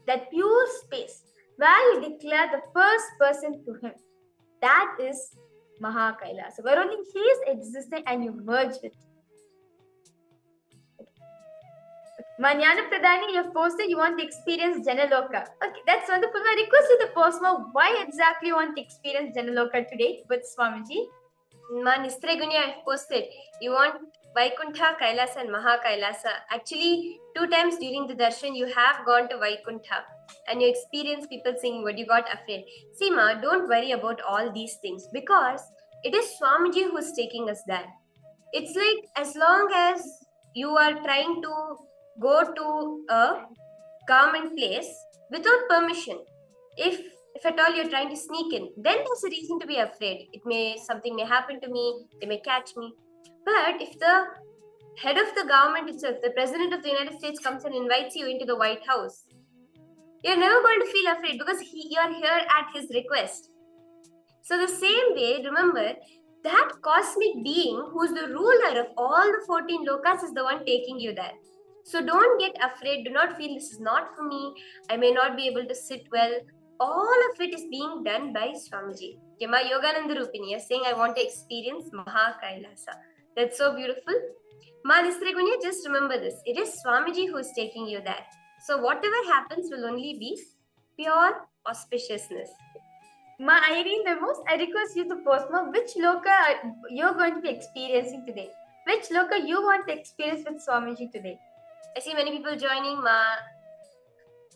That pure space where you declare the first person to him, that is Maha Kailasa, where only he is existing and you merge with. Manyana Pradhani, you have posted you want to experience Janaloka. Okay, that's wonderful. I request you to post more why exactly you want to experience Janaloka today with Swamiji. Ma Nistregunya, I've posted. You want Vaikuntha, Kailasa, and Maha Kailasa. Actually, 2 times during the darshan, you have gone to Vaikuntha and you experience people saying, "What you got afraid?" See, Ma, don't worry about all these things because it is Swamiji who's taking us there. It's like as long as you are trying to go to a government place without permission, if at all you're trying to sneak in, then there's a reason to be afraid. Something may happen to me, they may catch me. But if the head of the government itself, the president of the United States, comes and invites you into the White House, you're never going to feel afraid because you're here at his request. So the same way, remember, that cosmic being who's the ruler of all the 14 lokas is the one taking you there. So don't get afraid. Do not feel this is not for me. I may not be able to sit well. All of it is being done by Swamiji. Kema Yogananda Rupini is saying, I want to experience Maha Kailasa. That's so beautiful. Ma Nistregunya, just remember this. It is Swamiji who is taking you there. So whatever happens will only be pure auspiciousness. Ma Irene Demos, I request you to post which loka you're going to be experiencing today. Which loka you want to experience with Swamiji today? I see many people joining. Ma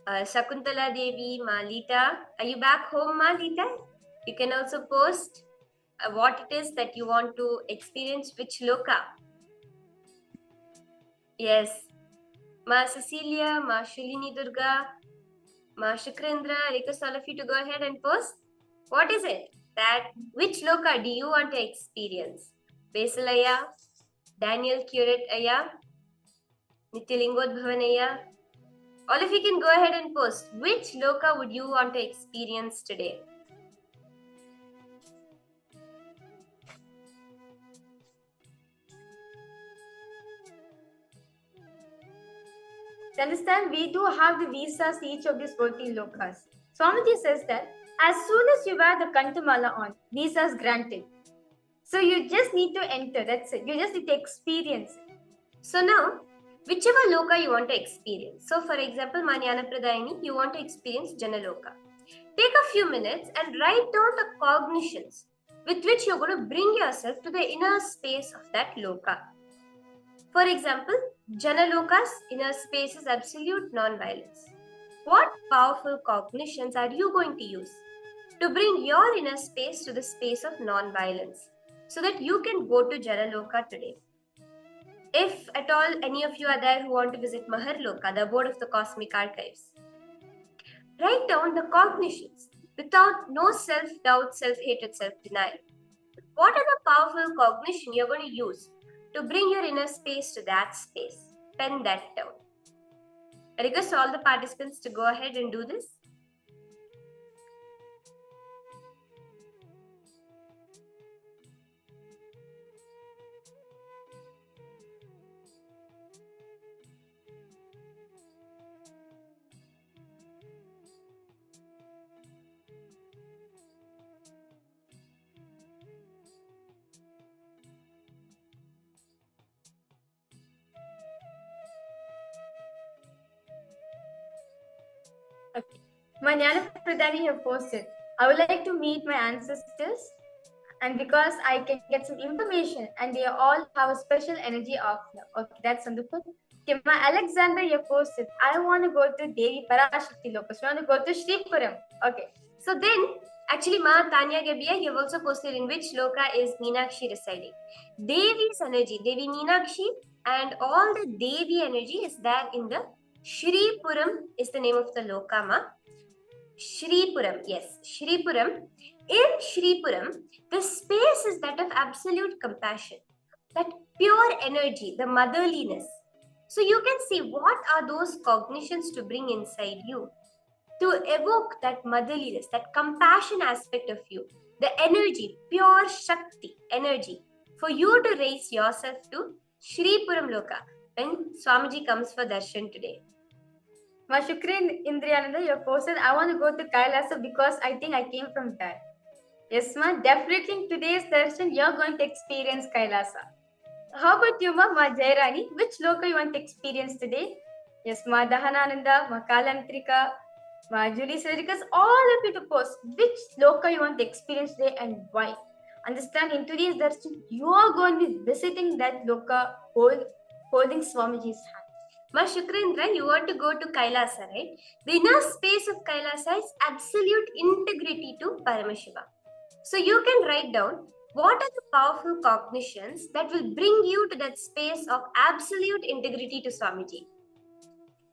Shakuntala Devi, Ma Lita. Are you back home, Ma Lita? You can also post what it is that you want to experience, which loka. Yes. Ma Cecilia, Ma Shulini Durga, Ma Shukrendra, I request all of you to go ahead and post. What is it? Which loka do you want to experience? Basil Aya, Daniel Curate Aya, Nityalingod Aya. All of you can go ahead and post. Which loka would you want to experience today? This time we do have the visas each of these 14 lokas. Swamiji says that as soon as you wear the Kantamala on, visas granted. So you just need to enter, that's it. You just need to experience it. So now, whichever loka you want to experience. So for example, Manyana Pradayani, you want to experience Janaloka. Take a few minutes and write down the cognitions with which you're going to bring yourself to the inner space of that loka. For example, Janaloka's inner space is absolute non-violence. What powerful cognitions are you going to use to bring your inner space to the space of non-violence so that you can go to Janaloka today? If at all any of you are there who want to visit Maharloka, the abode of the cosmic archives, write down the cognitions without no self-doubt, self-hatred, self-denial. What are the powerful cognition you're going to use to bring your inner space to that space? Pen that down. I request all the participants to go ahead and do this. Okay. Manyana Pradani have posted, I would like to meet my ancestors and because I can get some information and they all have a special energy of love. Okay, that's wonderful. Okay, my Alexander you posted, I want to go to Devi Parashakti Lokas. I want to go to Shripuram. Okay. So then, actually, Ma Tanya Gabia, you have also posted in which loka is Meenakshi residing. Devi's energy, Devi Meenakshi, and all the Devi energy is there in the Shripuram is the name of the loka, Ma. Shripuram, yes, Shripuram. In Shripuram, the space is that of absolute compassion, that pure energy, the motherliness. So you can see what are those cognitions to bring inside you to evoke that motherliness, that compassion aspect of you, the energy, pure Shakti energy, for you to raise yourself to Shripuram Loka when Swamiji comes for darshan today. Ma Shukrin Indriyananda, you posted, I want to go to Kailasa because I think I came from there. Yes, ma, definitely in today's darshan, you're going to experience Kailasa. How about you, ma Jairani? Which loka you want to experience today? Yes, ma Dahanananda, ma Kalantrika, ma Julie Cedricus, all of you to post which loka you want to experience today and why. Understand, in today's darshan, you are going to be visiting that loka holding Swamiji's hand. Ma Shukrendra, you want to go to Kailasa, right? The inner space of Kailasa is absolute integrity to Paramashiva. So you can write down what are the powerful cognitions that will bring you to that space of absolute integrity to Swamiji.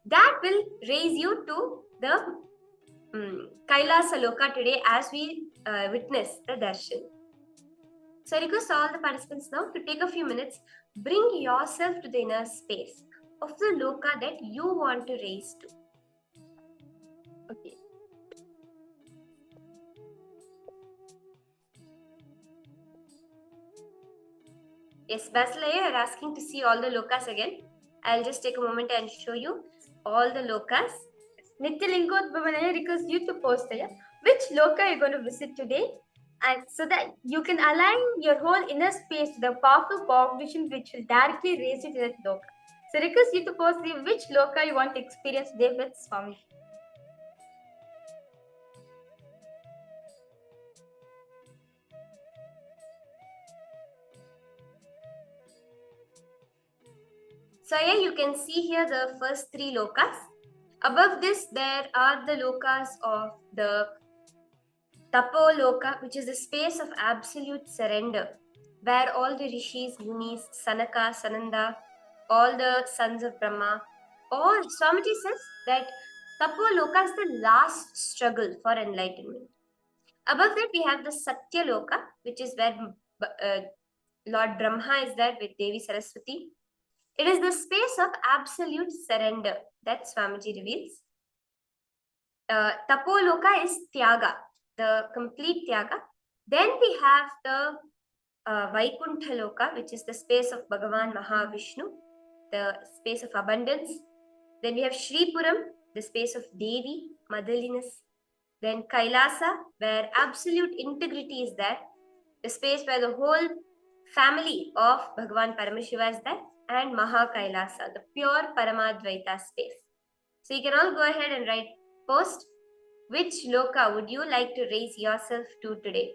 That will raise you to the Kailasa Loka today as we witness the darshan. So I request all the participants now to take a few minutes, bring yourself to the inner space of the Loka that you want to raise to. Okay. Yes, Basilaya, you're asking to see all the lokas again. I'll just take a moment and show you all the lokas. Nityalingodbhavanaya request you to post there which loka you're going to visit today, and so that you can align your whole inner space to the powerful cognition which will directly raise you to that loka. So request you to post there which loka you want to experience today with Swami. So here you can see here the first three lokas. Above this, there are the lokas of the Tapo Loka, which is the space of absolute surrender, where all the rishis, munis, Sanaka, Sananda, all the sons of Brahma, all Swamiji says that Tapo Loka is the last struggle for enlightenment. Above that, we have the Satya Loka, which is where Lord Brahma is there with Devi Saraswati. It is the space of absolute surrender that Swamiji reveals. Tapoloka is Tyaga, the complete Tyaga. Then we have the Vaikuntha Loka, which is the space of Bhagavan Mahavishnu, the space of abundance. Then we have Shripuram, the space of Devi, motherliness. Then Kailasa, where absolute integrity is there, the space where the whole family of Bhagavan Paramashiva is there. And Maha Kailasa, the pure Paramadvaita space. So you can all go ahead and write post. Which loka would you like to raise yourself to today?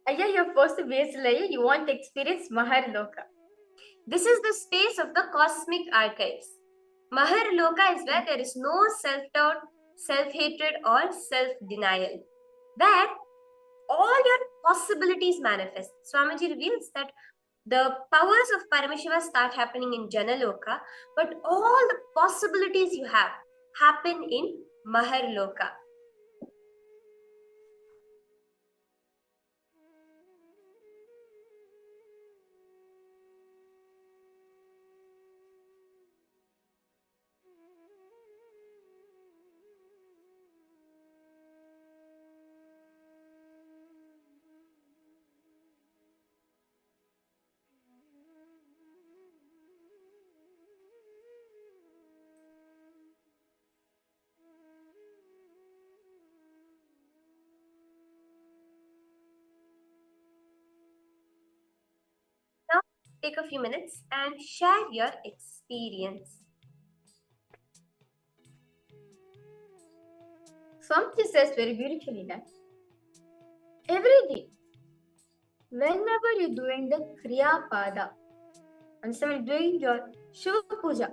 Aya, you're supposed to basically you want to experience Mahar Loka. This is the space of the cosmic archives. Mahar Loka is where there is no self-doubt, self-hatred or self-denial. Where all your possibilities manifest. Swamiji reveals that the powers of Paramashiva start happening in Janaloka, but all the possibilities you have happen in Mahar Loka. Now, take a few minutes and share your experience. Swamiji says very beautifully that every day, whenever you're doing the Kriya Pada, and so when you're doing your Shiva Puja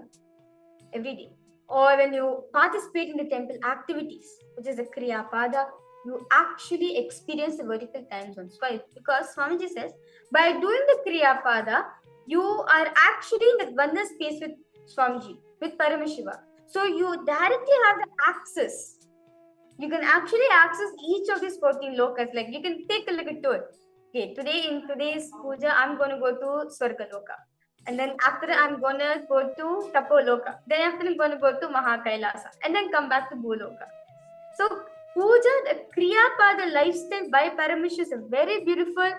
every day, or when you participate in the temple activities, which is the Kriya Pada, you actually experience the vertical time zones. Why? Because Swamiji says, by doing the Kriya Pada, you are actually in that oneness space with Swamiji, with Paramashiva. So you directly have the access. You can actually access each of these 14 lokas. Like you can take a look at tour. Okay, today in today's puja, I'm going to go to Swarga Loka. And then after I'm going to go to Tapo Loka. Then after I'm going to go to Mahakailasa. And then come back to Bhuloka. So puja, the Kriya Pada lifestyle by Paramashiva is a very beautiful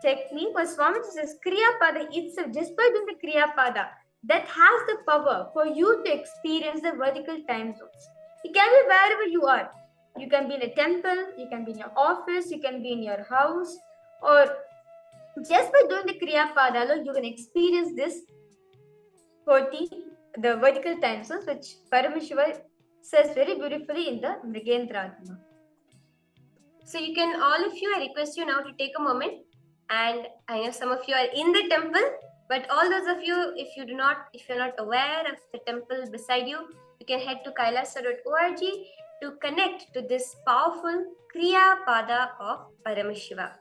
technique. But Swamiji says Kriya Pada itself, just by doing the Kriya Pada, that has the power for you to experience the vertical time zones. It can be wherever you are. You can be in a temple, you can be in your office, you can be in your house, or Just by doing the Kriya Pada, you can experience this 40, the vertical time zones, which Paramashiva says very beautifully in the Mrigendratma. So you can, all of you, I request you now to take a moment, and I know some of you are in the temple, but all those of you, if you're not aware of the temple beside you, you can head to kailasa.org to connect to this powerful Kriya Pada of Paramashiva.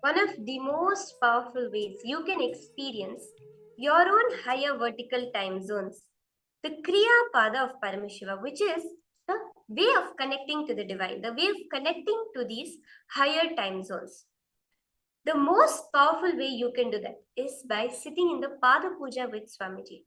One of the most powerful ways you can experience your own higher vertical time zones, the Kriya Pada of Paramashiva, which is the way of connecting to the divine, the way of connecting to these higher time zones. The most powerful way you can do that is by sitting in the Pada Puja with Swamiji.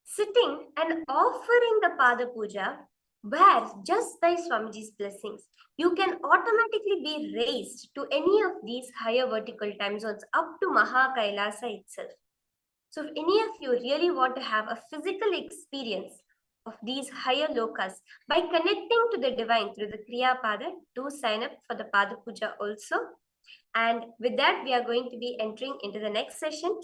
Sitting and offering the Pada Puja, where just by Swamiji's blessings, you can automatically be raised to any of these higher vertical time zones up to Maha Kailasa itself. So if any of you really want to have a physical experience of these higher lokas by connecting to the divine through the Kriya Pada, do sign up for the Pada Puja also. And with that, we are going to be entering into the next session.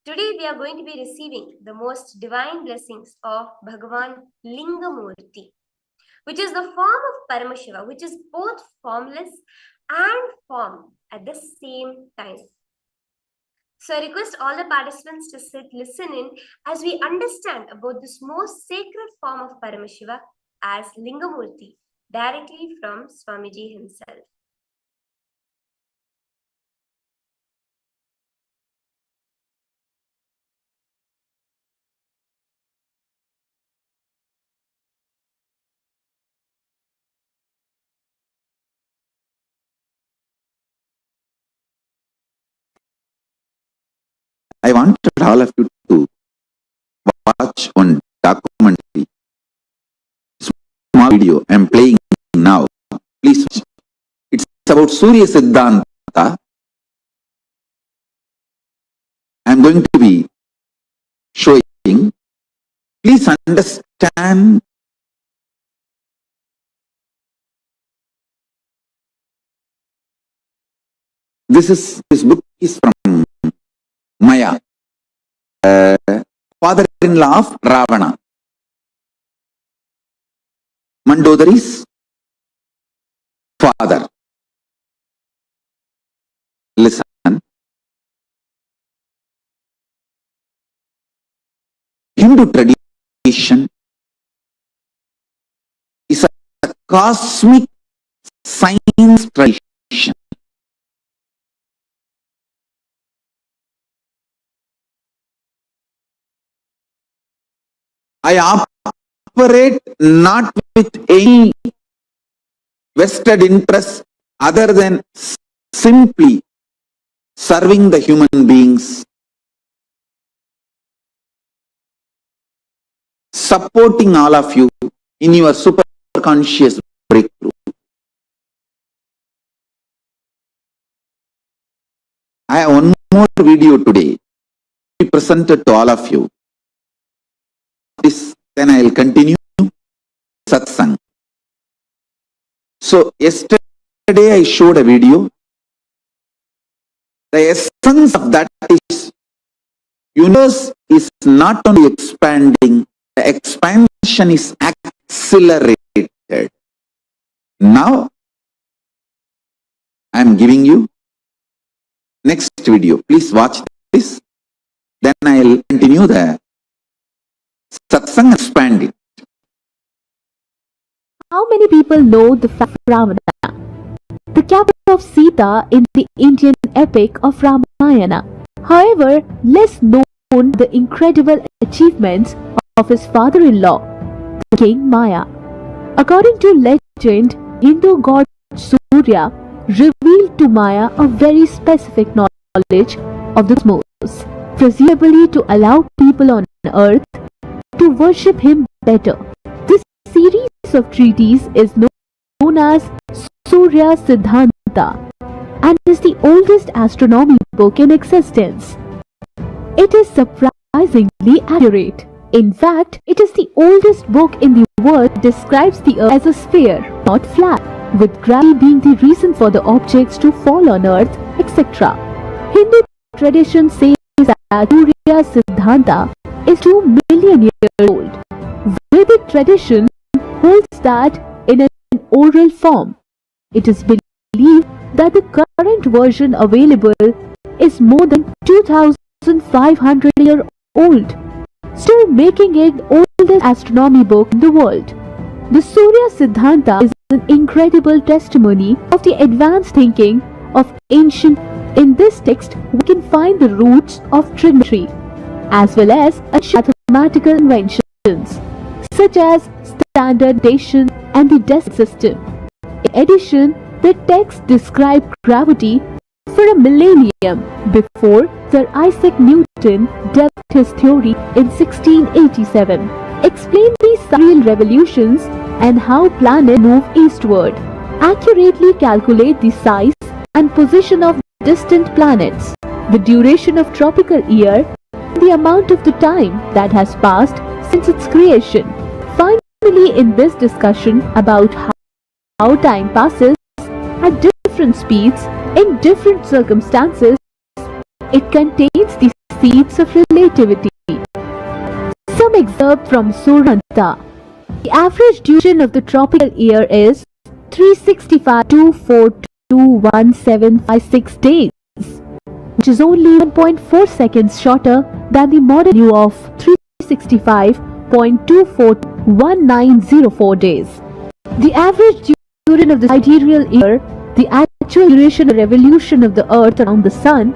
Today, we are going to be receiving the most divine blessings of Bhagavan Lingamurti, which is the form of Paramashiva, which is both formless and form at the same time. So I request all the participants to sit, listen in as we understand about this most sacred form of Paramashiva as Lingamurti, directly from Swamiji himself. I wanted all of you to watch one documentary, small video I'm playing now. Please watch. It's about Surya Siddhanta. I'm going to be showing. Please understand this book is from Maya, father-in-law of Ravana. Mandodari's father. Listen. Hindu tradition is a cosmic science tradition. I operate not with any vested interest other than simply serving the human beings, supporting all of you in your super conscious breakthrough. I have one more video today to be presented to all of you. Then I will continue satsang. So yesterday I showed a video. The essence of that is universe is not only expanding, the expansion is accelerated. Now I am giving you next video. Please watch this. Then I will continue the satsang, expand it. How many people know the fact of Ravana, the capital of Sita in the Indian epic of Ramayana? However, less known the incredible achievements of his father-in-law, King Maya. According to legend, Hindu god Surya revealed to Maya a very specific knowledge of the cosmos, presumably to allow people on earth to worship him better. This series of treatises is known as Surya Siddhanta and is the oldest astronomy book in existence. It is surprisingly accurate. In fact, it is the oldest book in the world that describes the Earth as a sphere, not flat, with gravity being the reason for the objects to fall on Earth, etc. Hindu tradition says that Surya Siddhanta is 2 million years old. Vedic tradition holds that in an oral form. It is believed that the current version available is more than 2,500 years old, still making it the oldest astronomy book in the world. The Surya Siddhanta is an incredible testimony of the advanced thinking of ancient. In this text, we can find the roots of trigonometry, as well as mathematical inventions, such as standard notation and the decimal system. In addition, the text describes gravity for a millennium before Sir Isaac Newton developed his theory in 1687. Explain these sidereal revolutions and how planets move eastward. Accurately calculate the size and position of distant planets, the duration of tropical year, and the amount of the time that has passed since its creation. Finally, in this discussion about how time passes at different speeds in different circumstances, it contains the seeds of relativity. Some excerpt from Suranta. The average duration of the tropical year is 365.2421756 days, which is only 1.4 seconds shorter than the modern view of 365.241904 days. The average duration of the sidereal year, the actual duration of revolution of the Earth around the Sun,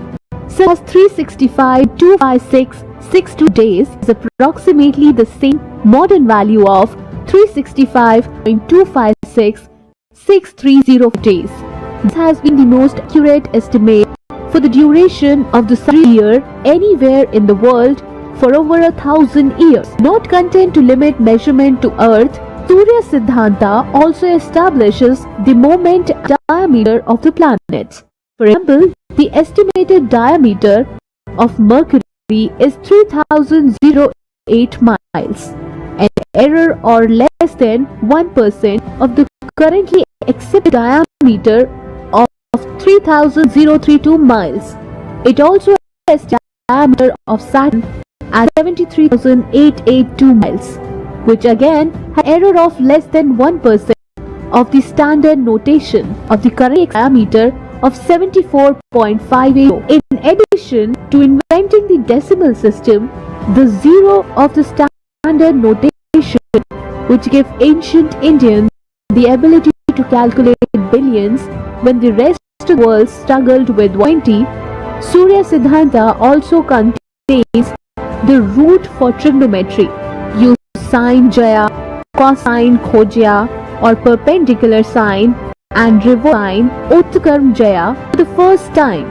such as 365.25662 days, is approximately the same modern value of 365.256,630 days. This has been the most accurate estimate for the duration of the sidereal year anywhere in the world for over 1,000 years. Not content to limit measurement to Earth, Surya Siddhanta also establishes the moment diameter of the planets. For example, the estimated diameter of Mercury is 3,008 miles, an error or less than 1% of the currently accepted diameter of 3,032 miles. It also estimates the diameter of Saturn at 73,882 miles, which again has an error of less than 1% of the standard notation of the current diameter of 74.58. In addition to inventing the decimal system, the zero of the standard notation, which gave ancient Indians the ability to calculate billions when the rest of the world struggled with 20, Surya Siddhanta also contains the root for trigonometry. Use sine jaya, cosine khojya, or perpendicular sine and reverse sine utkarm jaya for the first time.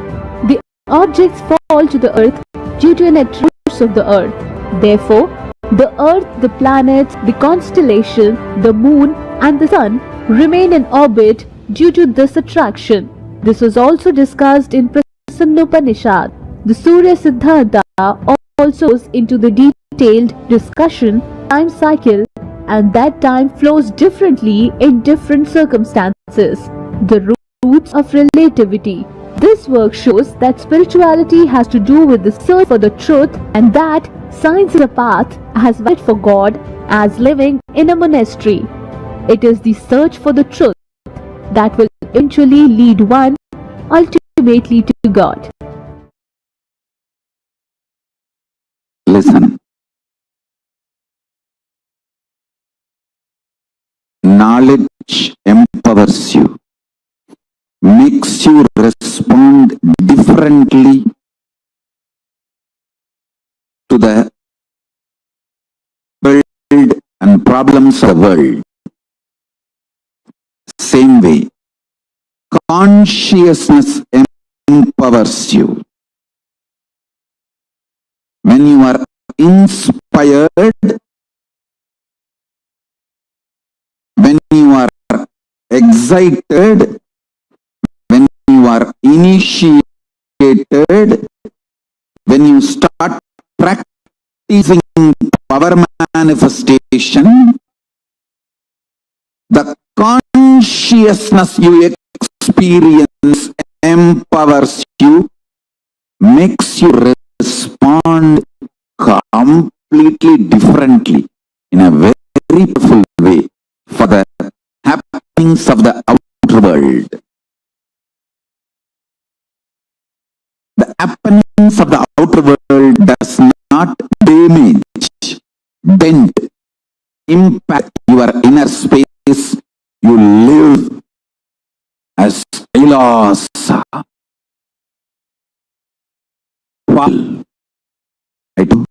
The objects fall to the earth due to an attraction of the earth. Therefore, the earth, the planets, the constellation, the moon and the sun remain in orbit due to this attraction. This was also discussed in Prasannopanishad. The Surya Siddhanta also goes into the detailed discussion time cycle, and that time flows differently in different circumstances. The roots of relativity. This work shows that spirituality has to do with the search for the truth, and that science is a path as valid for God as living in a monastery. It is the search for the truth that will eventually lead one ultimately to God. Listen. Knowledge empowers you, makes you respond differently to the world and problems of the world. Same way, consciousness empowers you. When you are inspired, when you are excited, when you are initiated, when you start practicing power manifestation, the consciousness you experience empowers you, makes you respond completely differently in a very powerful way for the happenings of the outer world. The happenings of the outer world does not damage, dent, impact your inner space. You live as Kailasa. I do.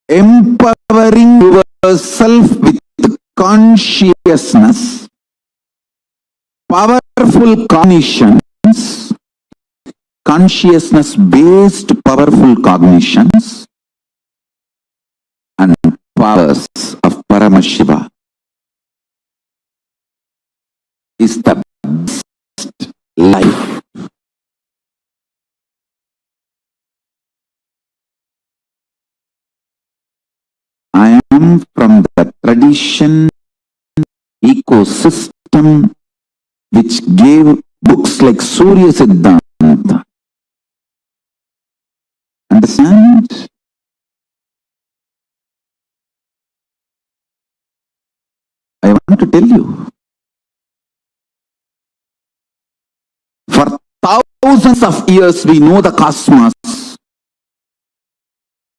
Empowering yourself with consciousness, powerful cognitions, consciousness-based powerful cognitions, and powers of Paramashiva is the best life. I am from the tradition ecosystem which gave books like Surya Siddhanta. Understand? I want to tell you, for thousands of years we know the cosmos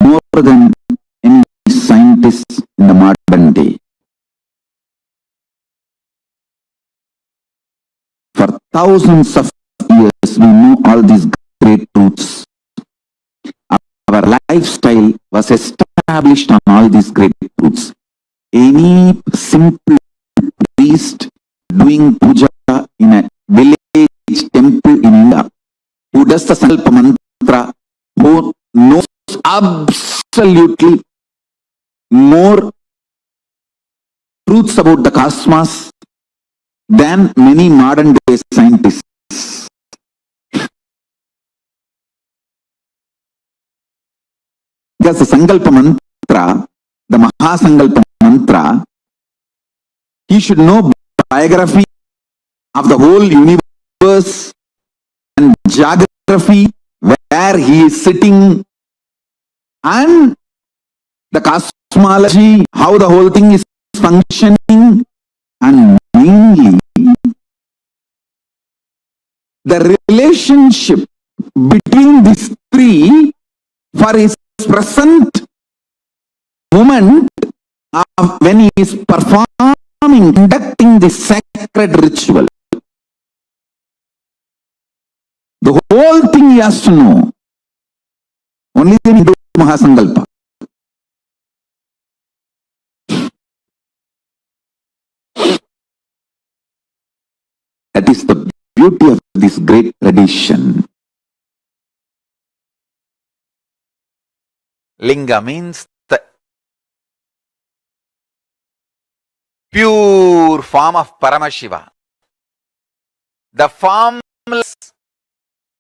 more than any scientists in the modern day. For thousands of years we know all these great truths. Our lifestyle was established on all these great truths. Any simple priest doing puja in a village temple in India, who does the Sankalpa mantra, who knows absolutely more truths about the cosmos than many modern day scientists. Because the Sankalpa mantra, the Mahasankalpa mantra, he should know biography of the whole universe and geography, where he is sitting, and the cosmology, how the whole thing is functioning, and mainly the relationship between these three for his present moment of when he is performing, conducting the sacred ritual. The whole thing he has to know. Only then he do Mahasankalpa. That is the beauty of this great tradition. Linga means the pure form of Paramashiva. The formless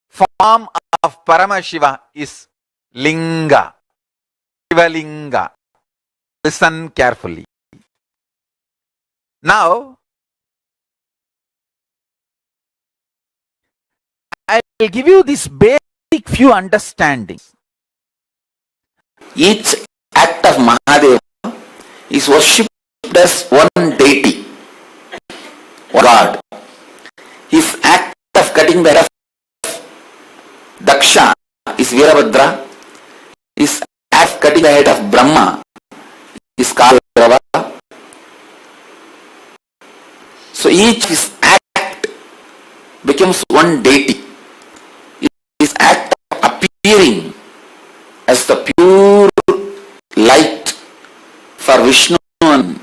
form of Paramashiva is Linga, Shivalinga. Listen carefully. Now, I will give you this basic few understandings. Each act of Mahadeva is worshipped as one deity, one God. His act of cutting the head of Daksha is Virabhadra. His act of cutting the head of Brahma is Kalarava. So each his act becomes one deity. appearing as the pure light for Vishnu and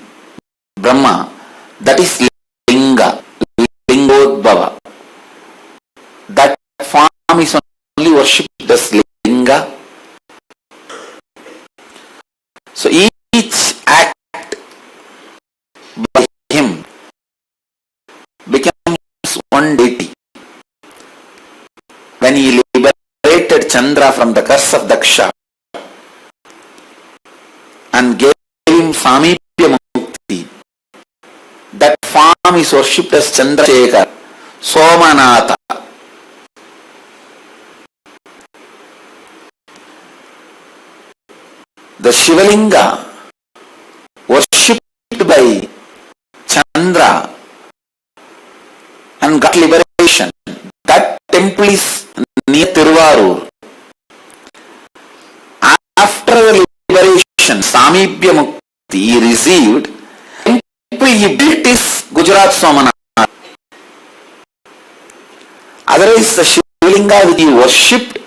Brahma, that is Linga, Lingodbhava. That form is only worshipped as Linga. So each act by him becomes one deity. When he liberated Chandra from the curse of Daksha and gave him Samipya Mukti, that form is worshipped as Chandrasekhar, Somanatha. The Shivalinga worshipped by Chandra and got liberation. That temple is near Tiruvarur. After the liberation, Samipya Mukti he received, temple he built is Gujarat Somanath. Otherwise, the Shivalinga which he worshipped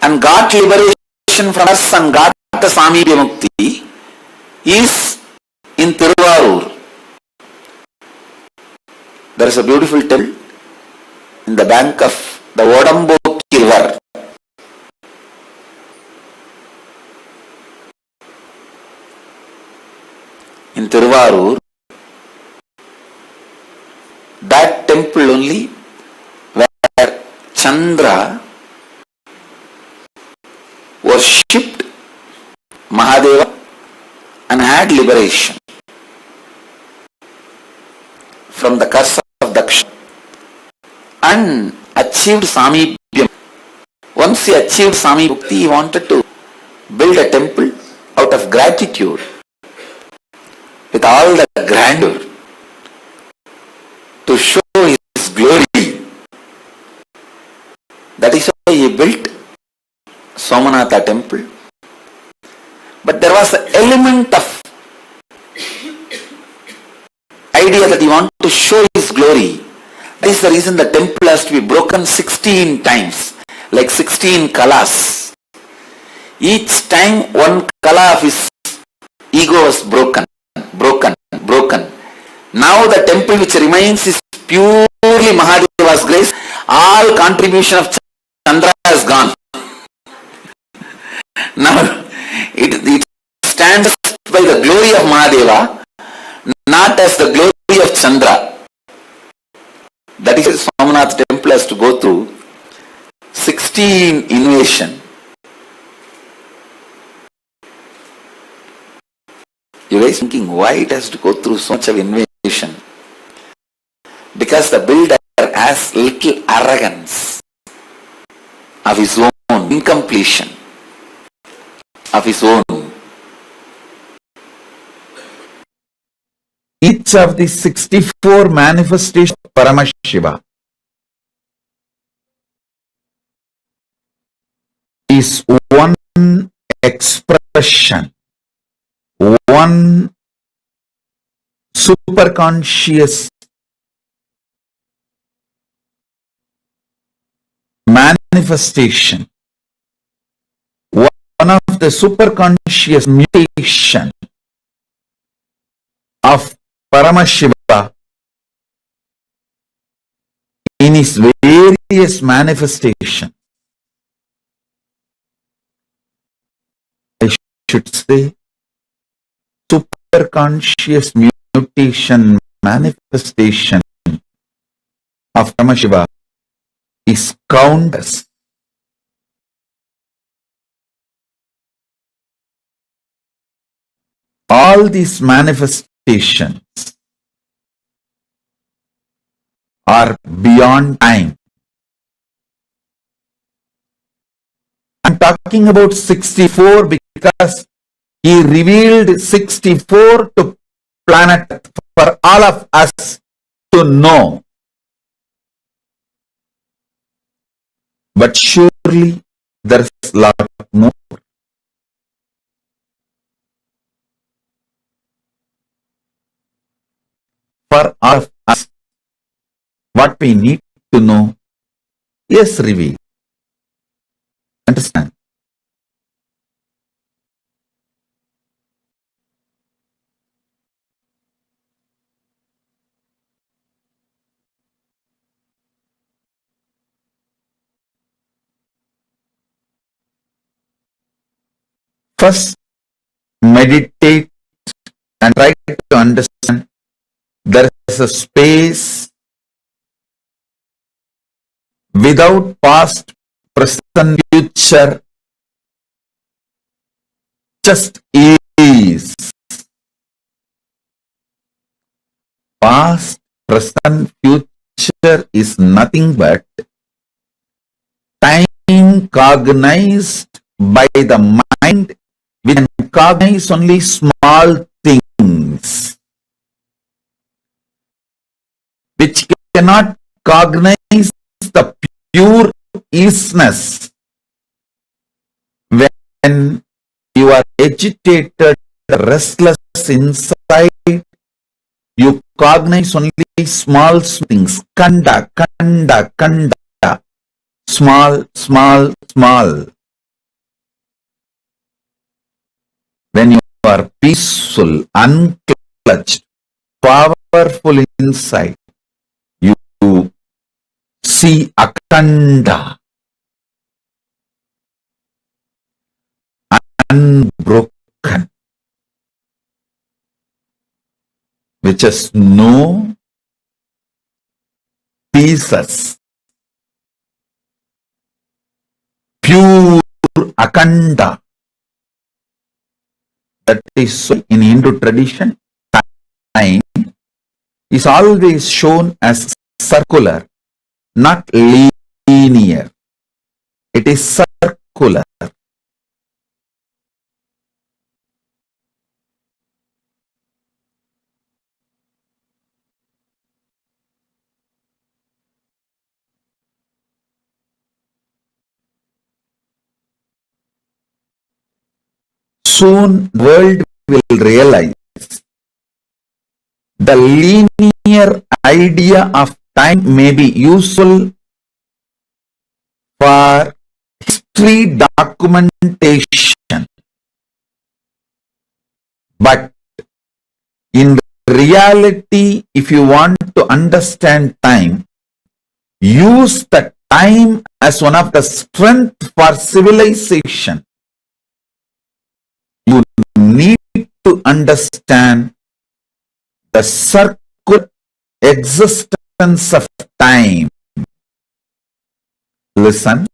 and got liberation from us and got the Samipya Mukti is in Tiruvarur. There is a beautiful temple in the bank of the Odamboki river. In Tiruvarur, that temple only where Chandra worshipped Mahadeva and had liberation from the curse of Daksha and achieved Samipya. Once he achieved Samipya, he wanted to build a temple out of gratitude with all the grandeur to show his glory. That is why he built Somanatha temple. But there was an element of idea that he wanted to show his glory. That is the reason the temple has to be broken 16 times, like 16 kalas. Each time one kala of his ego was broken. Now the temple which remains is purely Mahadeva's grace. All contribution of Chandra has gone. Now it stands by the glory of Mahadeva, not as the glory of Chandra. That is why Somanath temple has to go through 16 invasion. You guys thinking why it has to go through so much of invasion? Because the builder has little arrogance of his own incompletion, of his own. Each of the 64 manifestations of Paramashiva is one expression, one superconscious manifestation, one of the superconscious mutation of Paramashiva in his various manifestations. I should say superconscious mutation manifestation of Paramashiva is countless. All these manifestations are beyond time. I'm talking about 64 because he revealed 64 to planet Earth for all of us to know. But surely there is a lot more. For all of us, what we need to know is revealed. And Understand? First, meditate and try to understand there is a space without past, present, future, just is. Past, present, future is nothing but time cognized by the mind. We can cognize only small things, which cannot cognize the pure isness. When you are agitated, restless inside, you cognize only small things. Kanda, kanda, kanda. Small, small, small. When you are peaceful, unclutched, powerful inside, you see akanda, unbroken, which has no pieces, pure akanda. That is so in Hindu tradition, time is always shown as circular, not linear. It is circular. Soon the world will realize the linear idea of time may be useful for history documentation, but in reality, if you want to understand time, use the time as one of the strength for civilization. You need to understand the circular existence of time. Listen.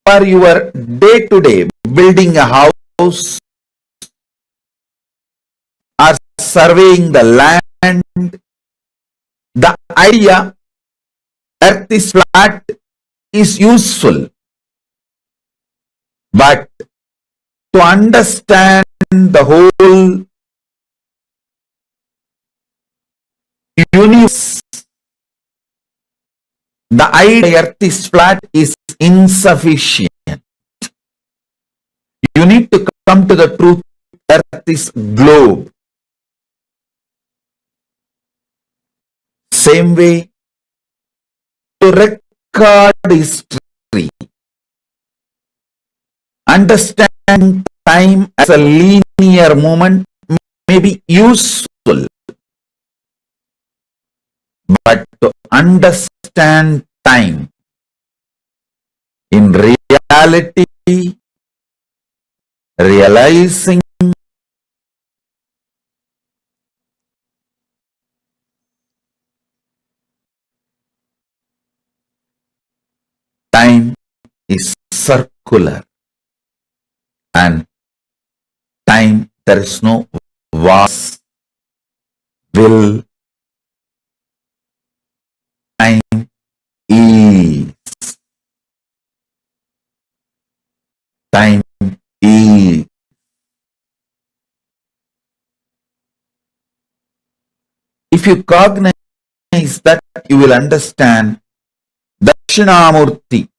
For your day-to-day building a house or surveying the land, the idea earth is flat is useful. But to understand the whole universe, the idea earth is flat is insufficient. You need to come to the truth earth is globe. Same way, to record history, understand time as a linear movement may be useful, but to understand time in reality, realizing time is circular, and time there is no was, will, time is. Time is. If you cognize that, you will understand Dakshinamurti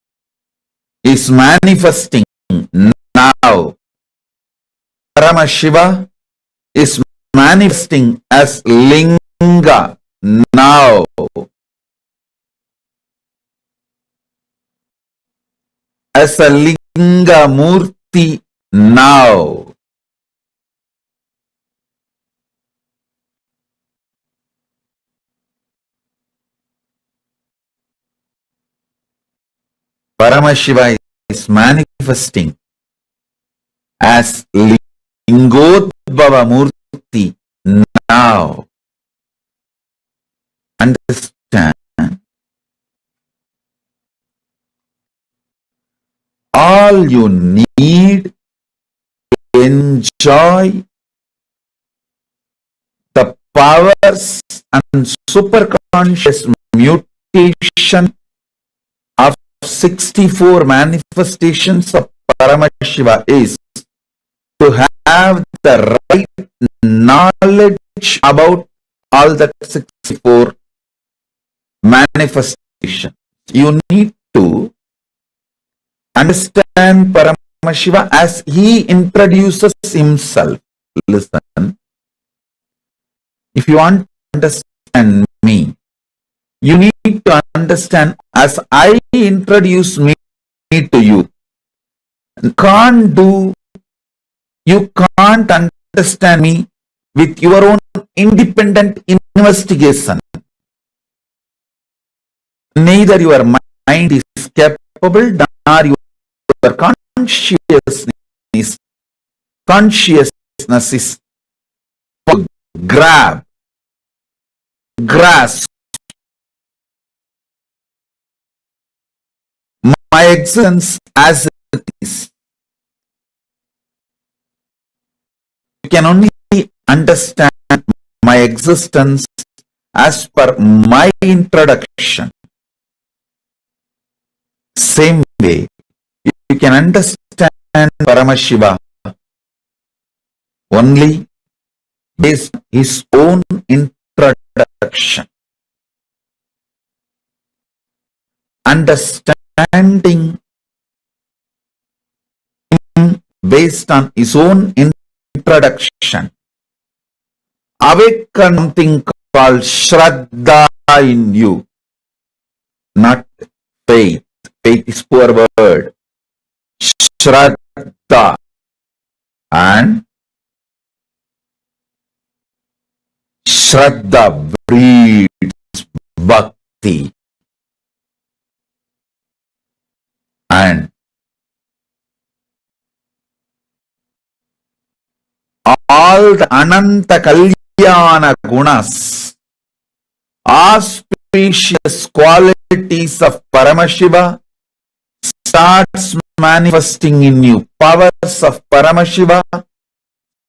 is manifesting now. Paramashiva is manifesting as Linga now. as a linga murti now. Paramashiva is manifesting as Lingodbhava Murti now. Understand? All you need to enjoy the powers and superconscious mutation of 64 manifestations of Paramashiva is to have the right knowledge about all the 64 manifestations. You need to understand Paramashiva as he introduces himself. Listen, if you want to understand me, you need to understand as I introduce me to you. You can't understand me with your own independent investigation. Neither your mind is capable nor your consciousness is grasp my existence as it is. You can only understand my existence as per my introduction. Same way, you can understand Paramashiva only based on his own introduction. Understanding him based on his own introduction awaken something called Shraddha in you, not faith. Faith is poor word. Shraddha. And Shraddha breeds bhakti. And all the Ananta Kalyana Gunas, auspicious qualities of Paramashiva starts manifesting in you. Powers of Paramashiva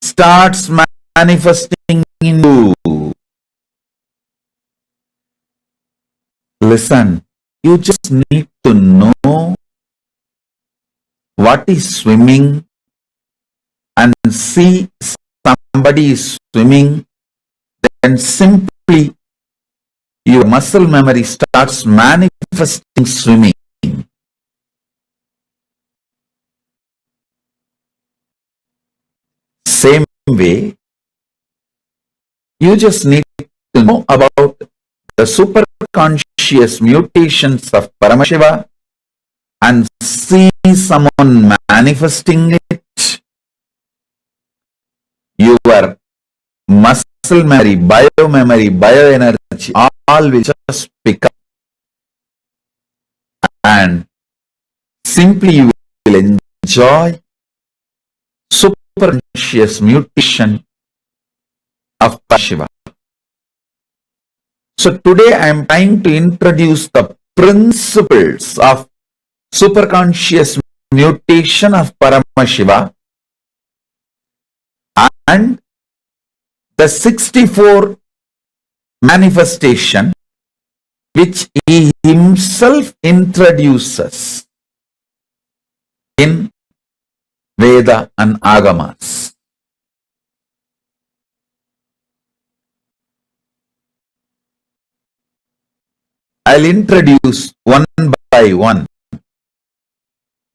starts manifesting in you. Listen, you just need to know what is swimming and see somebody is swimming, then simply your muscle memory starts manifesting swimming. Same way, you just need to know about the superconscious mutations of Paramashiva and see someone manifesting it. Your muscle memory, biomemory, bioenergy, all will just pick up. And simply you will enjoy superconscious mutation of Paramashiva. So today I am trying to introduce the principles of superconscious mutation of Paramashiva and the 64 manifestation which he himself introduces in Veda and Agamas. I'll introduce one by one.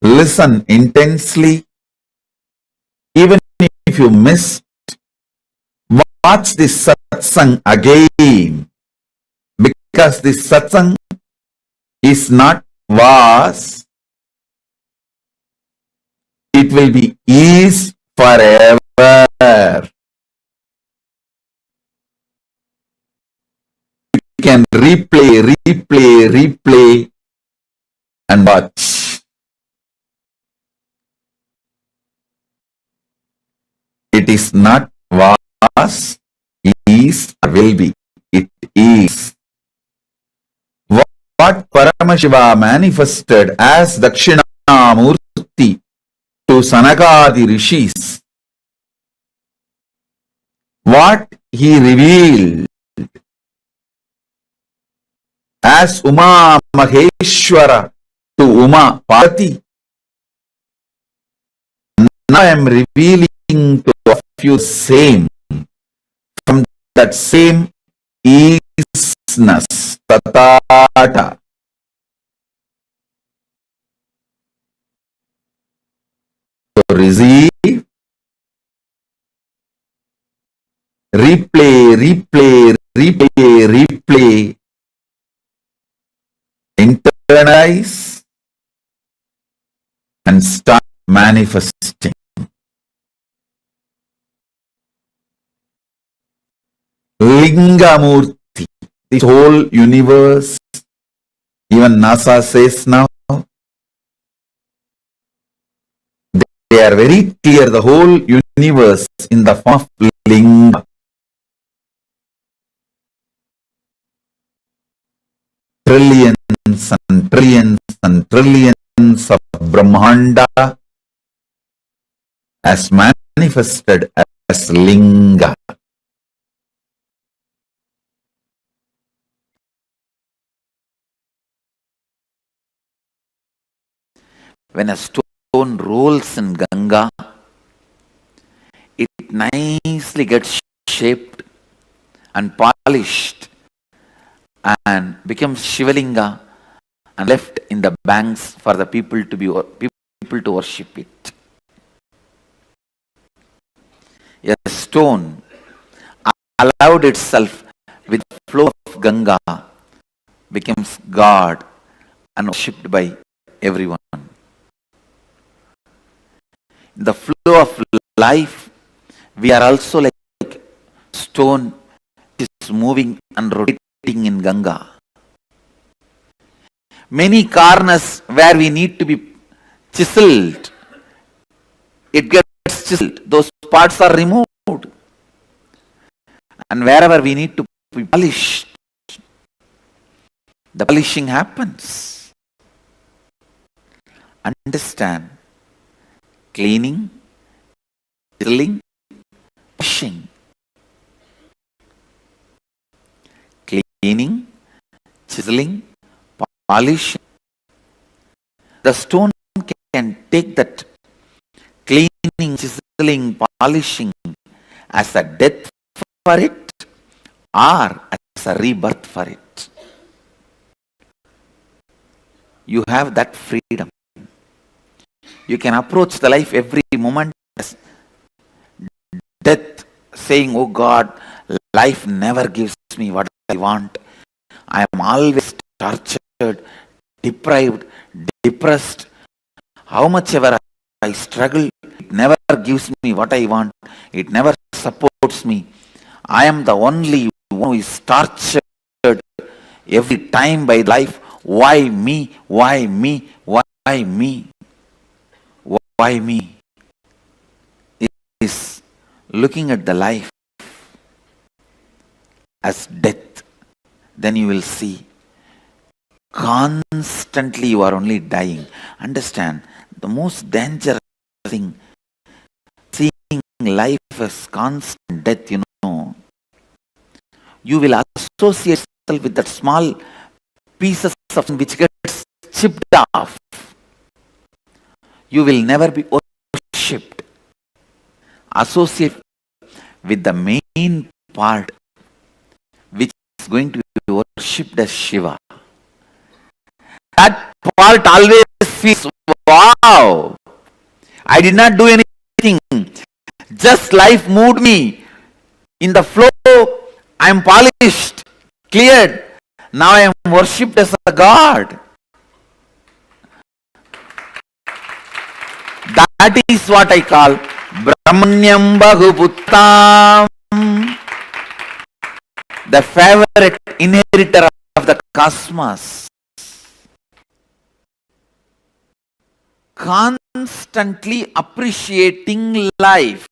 Listen intensely. Even if you missed, watch this satsang again, because this satsang is not was, It will be is forever. You can replay and watch. It is not was, is, or will be. It is. What Paramashiva manifested as Dakshinamurti to Sanakadi Rishis, what he revealed as Uma Maheshwara to Uma Parvati, now I am revealing to of you same, from that same isness, tatata. So receive, replay, internalize, and start manifesting. Lingamurti, this whole universe, even NASA says now, they are very clear, the whole universe in the form of Linga. Trillions and trillions and trillions of Brahmanda as manifested as Linga. When a stone rolls in Ganga, it nicely gets shaped and polished and becomes Shivalinga and left in the banks for the people to worship it. A stone allowed itself with the flow of Ganga becomes God and worshipped by everyone. In the flow of life, we are also like stone is moving and rotating in Ganga. Many corners where we need to be chiseled, it gets chiseled. Those parts are removed. And wherever we need to be polished, the polishing happens. Understand. Cleaning, chiseling, polishing. Cleaning, chiseling, polishing. The stone can take that cleaning, chiseling, polishing as a death for it or as a rebirth for it. You have that freedom. You can approach the life every moment as death, saying, oh God, life never gives me what I want. I am always tortured, deprived, depressed. How much ever I struggle, it never gives me what I want. It never supports me. I am the only one who is tortured every time by life. Why me? Why me? Why me? Why me? It is looking at the life as death. Then you will see constantly you are only dying. Understand, the most dangerous thing, seeing life as constant death, you know, you will associate yourself with that small pieces of which gets chipped off. You will never be worshipped. Associate with the main part which is going to be worshipped as Shiva. That part always feels, wow, I did not do anything. Just life moved me. In the flow, I am polished, cleared. Now I am worshipped as a God. That is what I call Brahmanyam Bahuputtam, the favorite inheritor of the cosmos. Constantly appreciating life,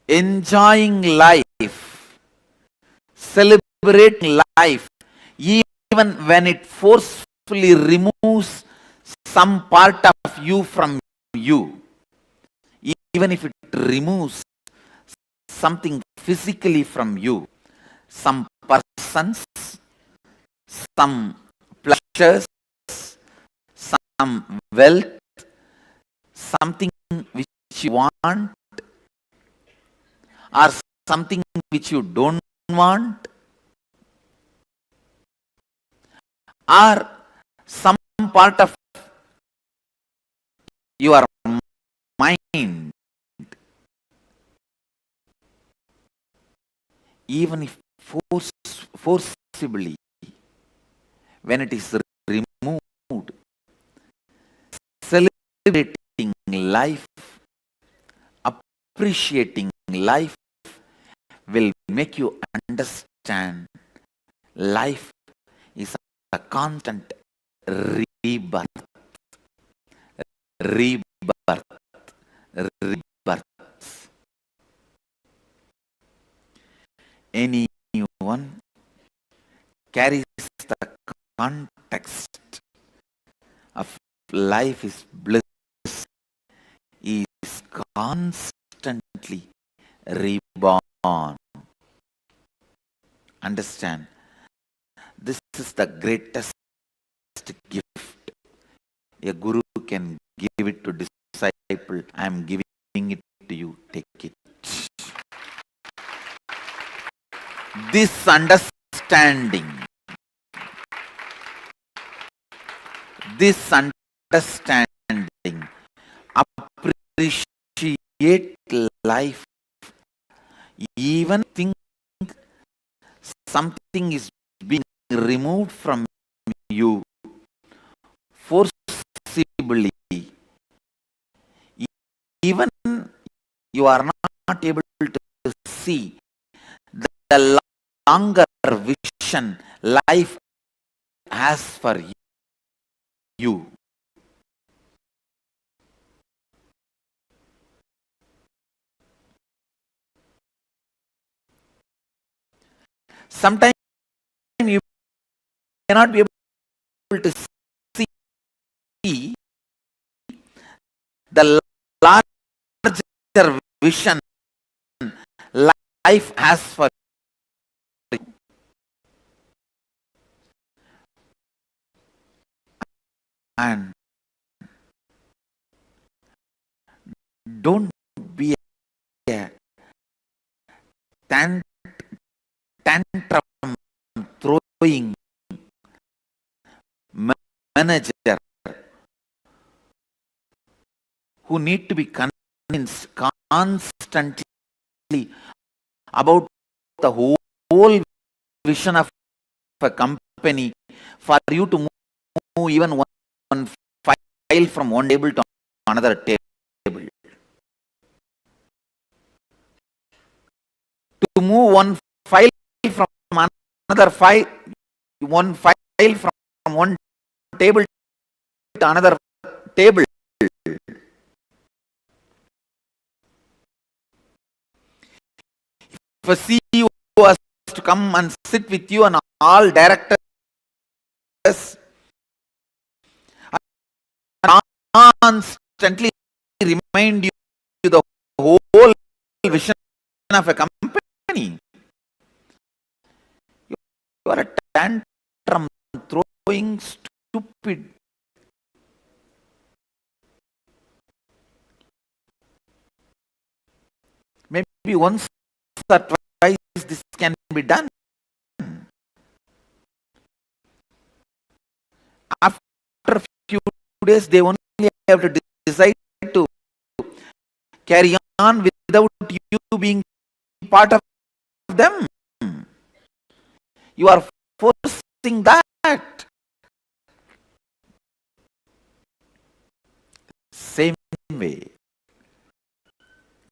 enjoying life, celebrating life, even when it forcefully removes some part of you from you, even if it removes something physically from you, some persons, some pleasures, some wealth, something which you want, or something which you don't want, or some part of your mind, even if forcibly, when it is removed, celebrating life, appreciating life will make you understand life is a constant rebirth, rebirth, rebirth. Anyone carries the context of life is bliss is constantly reborn. Understand, this is the greatest gift a guru can give it to disciple. I am giving it to you, take it. This understanding, appreciate life, even think something is being removed from you forcibly, even you are not able to see the longer vision life has for you. Sometimes you may not be able to see the larger vision life has for you. And don't be a tantrum throwing manager who need to be convinced constantly about the whole vision of a company for you to move even one file from one table to another table. To move one file from another file, one file from one table to another table. If a CEO was to come and sit with you and all directors constantly remind you the whole vision of a company, you are a tantrum throwing stupid. Maybe once or twice this can be done. After a few days, they only have to decide to carry on without you being part of them. You are forcing that.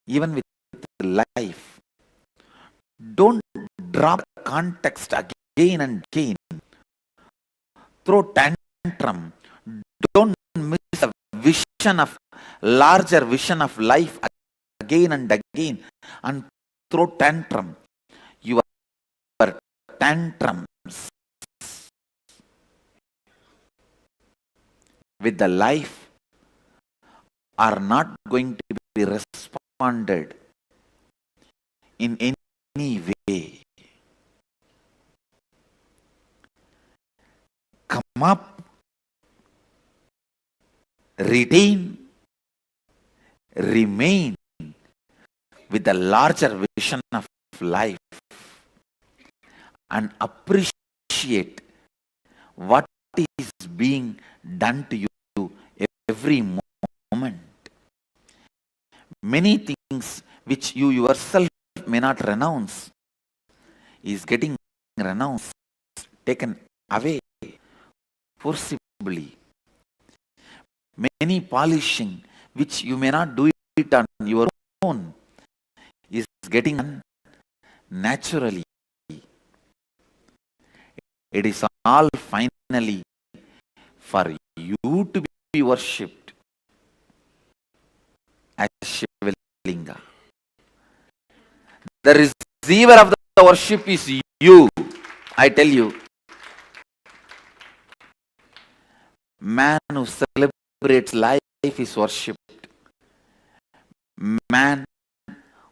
even with life. Don't drop context again and again. Throw tantrum. Don't miss a vision of larger vision of life again and again and throw tantrum. Your tantrums with the life are not going to be responded in any way. Come up, retain, remain with the larger vision of life and appreciate what is being done to you every moment. Many things which you yourself may not renounce is getting renounced, taken away forcibly. Many polishing which you may not do it on your own is getting done naturally. It is all finally for you to be worshipped as Shivalinga. The receiver of the worship is you, I tell you. Man who celebrates life is worshipped. Man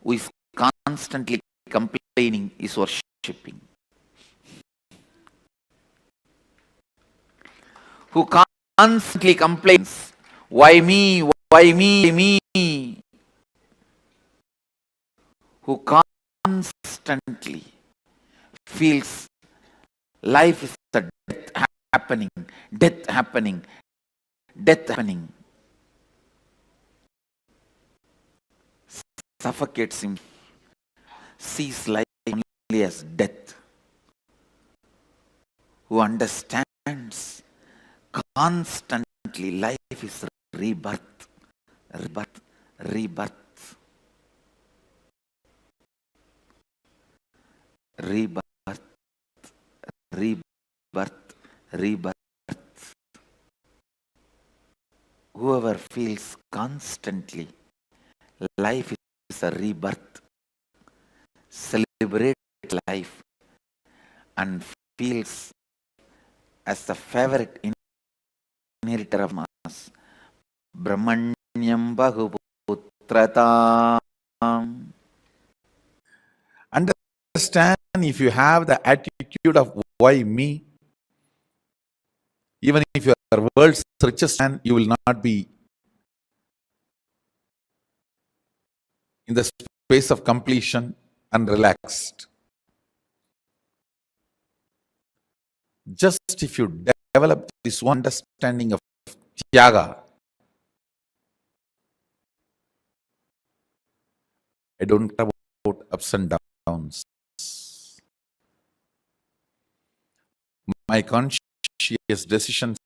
who is constantly complaining is worshipping. Who constantly complains, why me, why me, me? Who constantly feels life is a death happening, death happening, death happening, suffocates him, sees life only as death. Who understands constantly life is rebirth, rebirth, rebirth, rebirth, rebirth, rebirth. Whoever feels constantly life is a rebirth, celebrate life and feels as the favorite inheritor of mass, Brahmanyam Bahuputratam. Understand, if you have the attitude of why me, even if you are the world's richest man, you will not be in the space of completion and relaxed. Just if you develop this one understanding of Tyaga, I don't care about ups and downs. My conscious decisions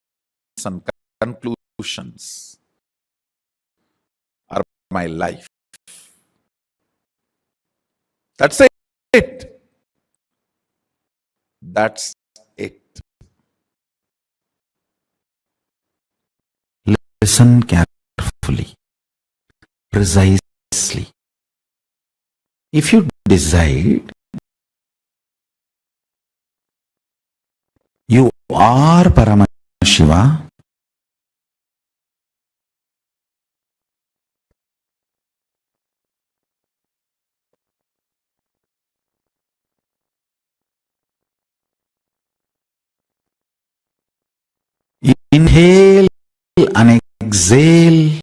and conclusions are my life. That's it. That's it. Listen carefully, precisely. If you decide you are Paramashiva, inhale and exhale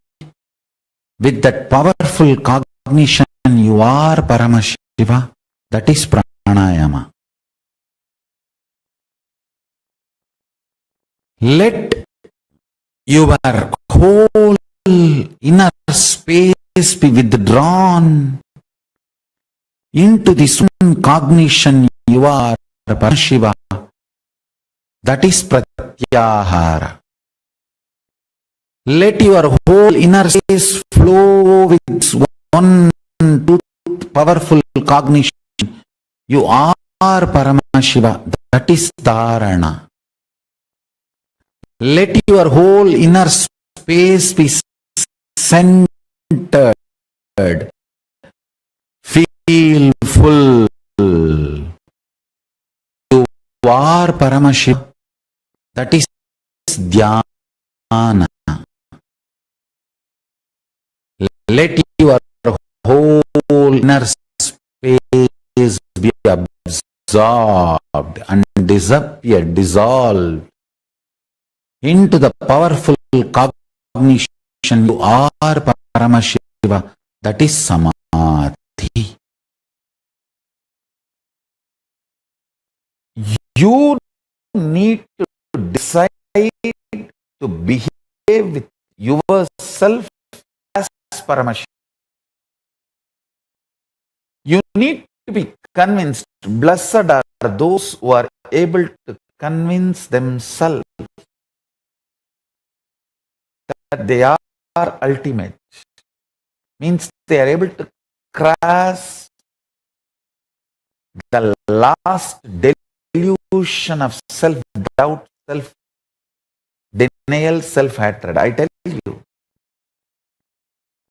with that powerful cognition you are Paramashiva. That is pranayama. Let your whole inner space be withdrawn into this one cognition you are Paramashiva. That is pratyahara. Let your whole inner space flow with one powerful cognition, you are Paramashiva. That is Dharana. Let your whole inner space be centered. Feel full. You are Paramashiva. That is Dhyana. Let your whole inner space be absorbed and disappear, dissolved into the powerful cognition. You are Paramashiva. That is Samadhi. You need to decide to behave with yourself as Paramashiva. You need to be convinced. Blessed are those who are able to convince themselves that they are ultimate. Means they are able to grasp the last delusion of self-doubt, self-denial, self-hatred. I tell you,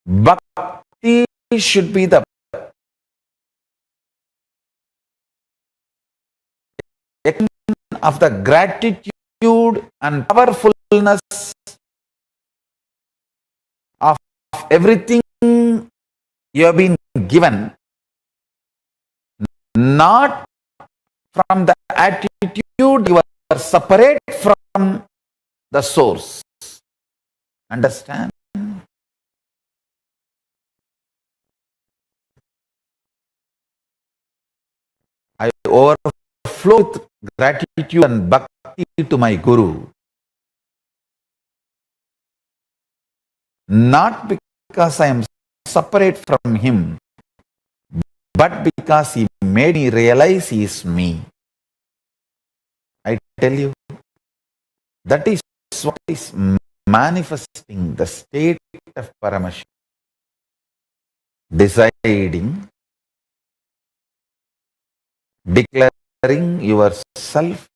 bhakti should be the of the gratitude and powerfulness of everything you have been given, not from the attitude you are separate from the source. Understand? I overflow with gratitude and bhakti to my Guru, not because I am separate from him, but because he made me realize he is me. I tell you, that is what is manifesting the state of Paramashiva. Deciding, declaring yourself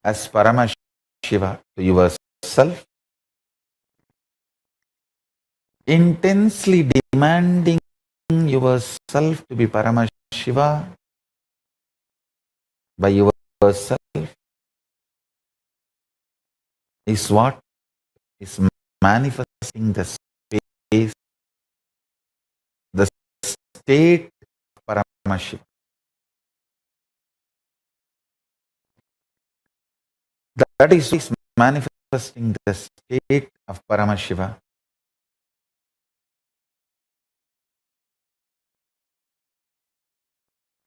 as Paramashiva to yourself, intensely demanding yourself to be Paramashiva by yourself is what is manifesting the space, the state of Paramashiva. That is manifesting the state of Paramashiva.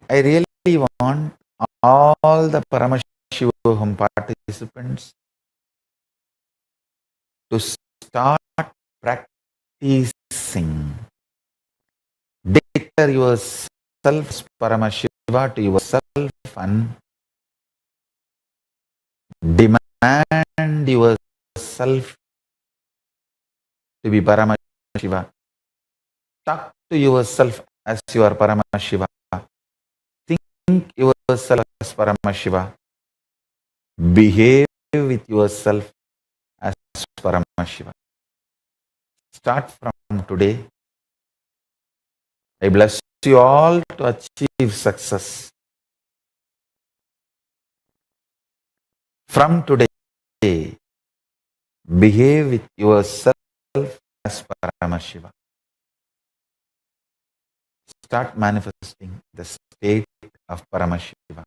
I really want all the Paramashivoham participants to start practicing. Declare yourself as Paramashiva to yourself and demand yourself to be Paramashiva. Talk to yourself as you are Paramashiva. Think yourself as Paramashiva. Behave with yourself as Paramashiva. Start from today. I bless you all to achieve success. From today, behave with yourself as Paramashiva. Start manifesting the state of Paramashiva.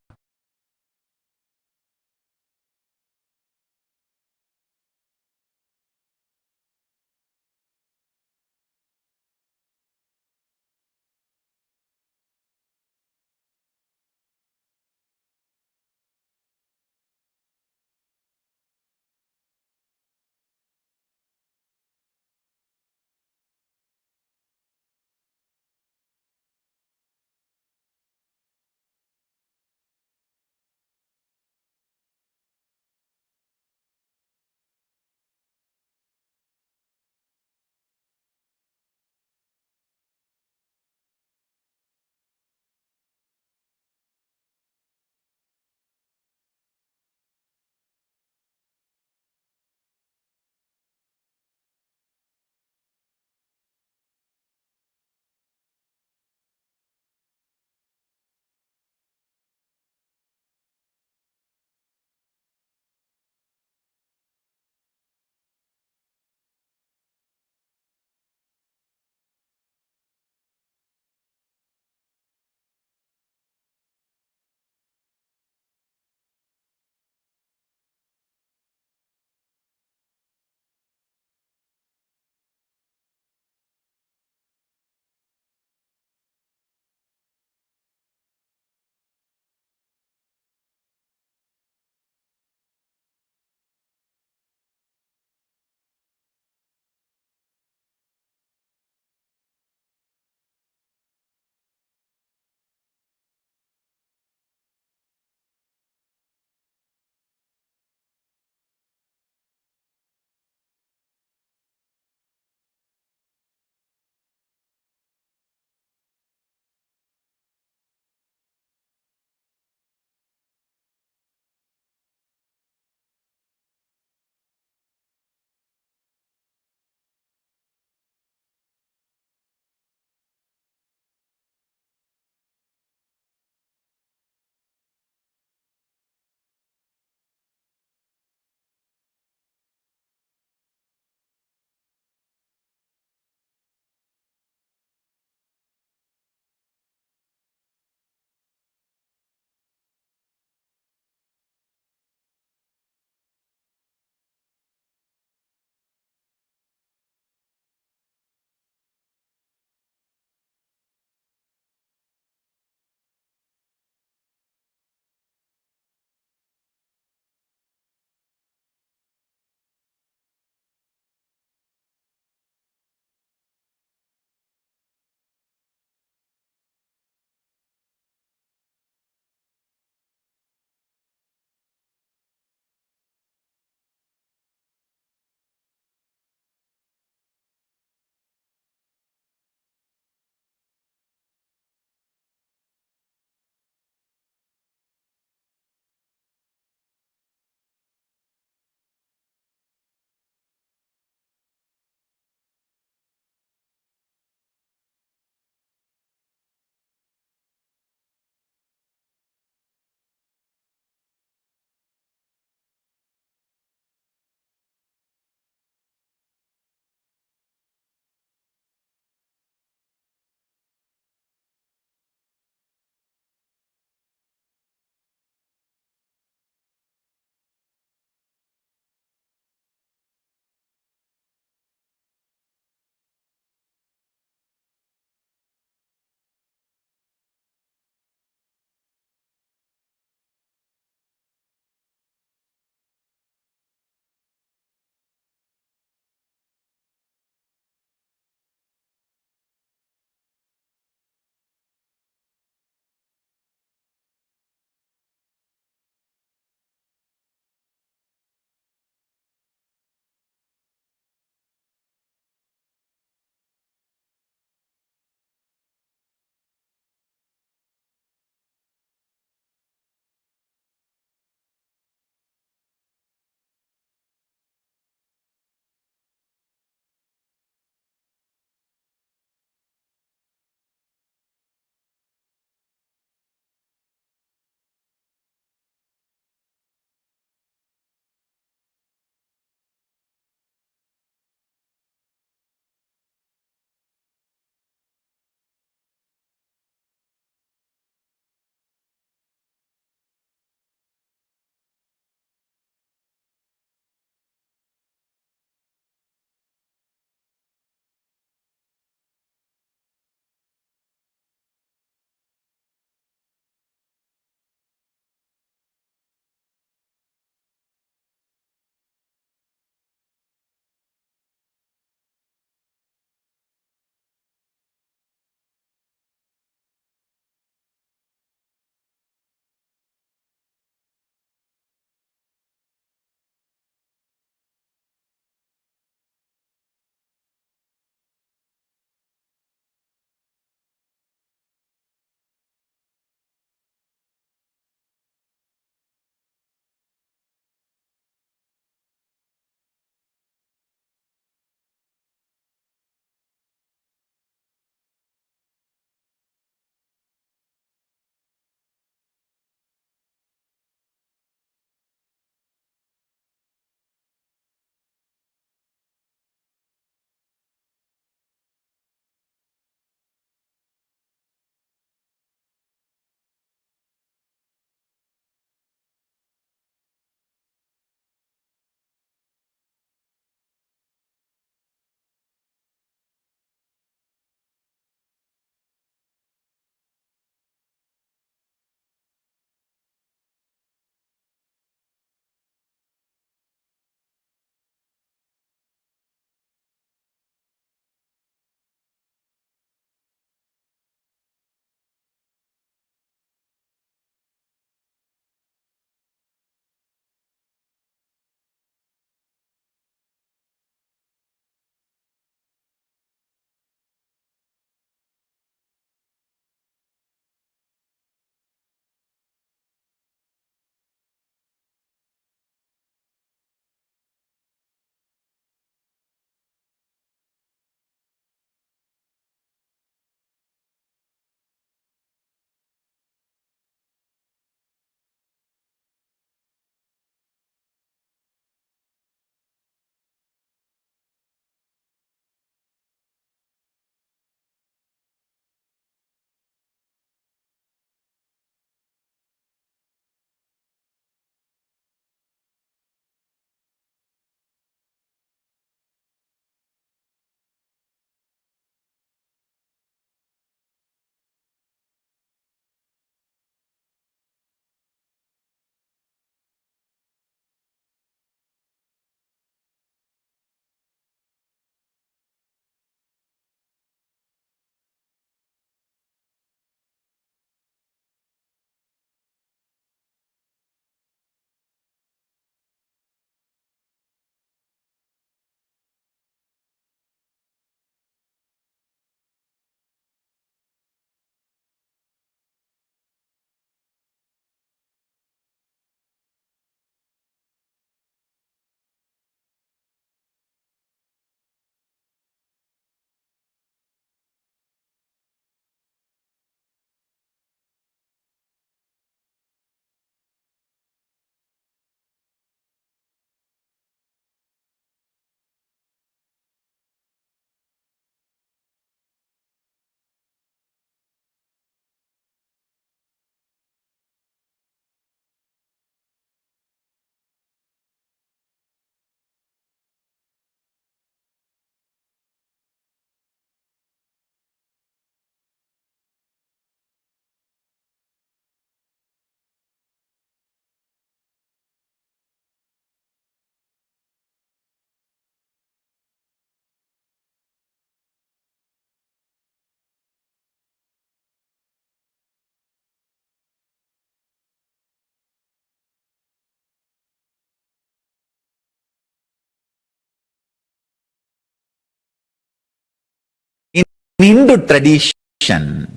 Hindu tradition,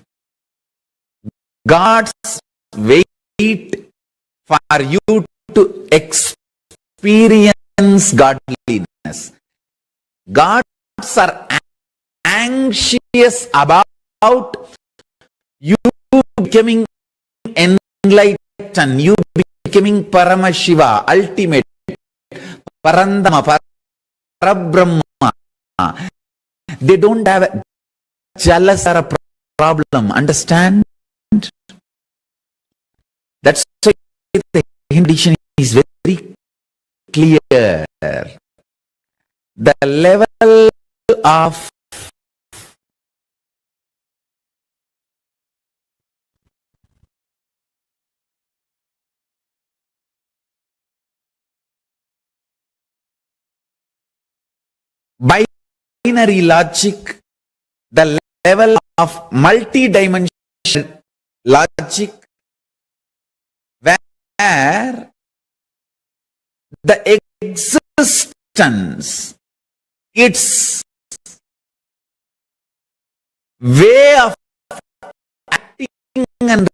gods wait for you to experience godliness. Gods are anxious about you becoming enlightened, you becoming Paramashiva, ultimate, Parandama, Parabrahma. They don't have a jealous or a problem, understand? That's why the Hindu tradition is very clear. The level of binary logic, the level of multi-dimensional logic, where the existence, its way of acting and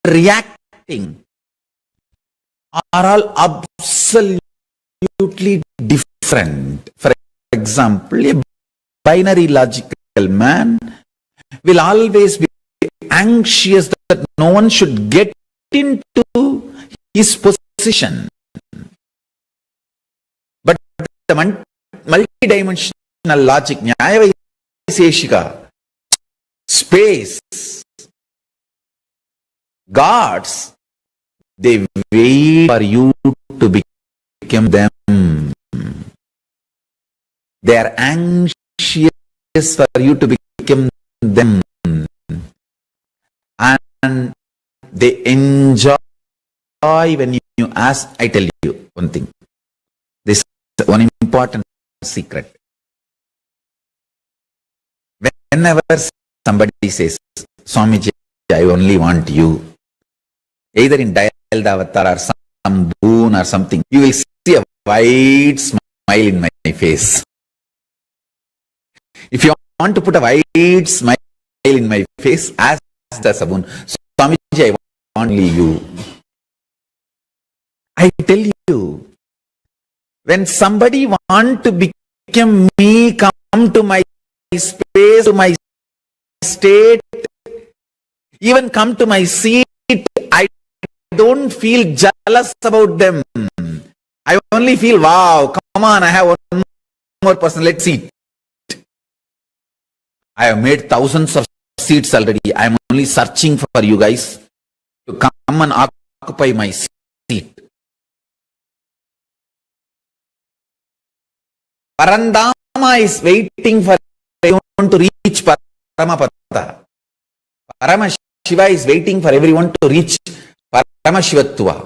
reacting are all absolutely different. For example, a binary logical man will always be anxious that no one should get into his position. But the multi-dimensional logic, Nyaya Vaisheshika, space, gods, they wait for you to become them. They are anxious for you to become them. And they enjoy when you ask. I tell you one thing. This is one important secret. Whenever somebody says, Swamiji, I only want you, either in dialed avatar or some boon or something, you will see a wide smile in my face. If you want to put a wide smile in my face, ask the Sabun, Swamiji, I want only you. I tell you, when somebody want to become me, come to my space, to my state, even come to my seat, I don't feel jealous about them. I only feel, wow, come on, I have one more person, let's see. I have made thousands of seats already. I am only searching for you guys to come and occupy my seat. Parandama is waiting for everyone to reach Paramapada. Paramashiva is waiting for everyone to reach Paramashivatva.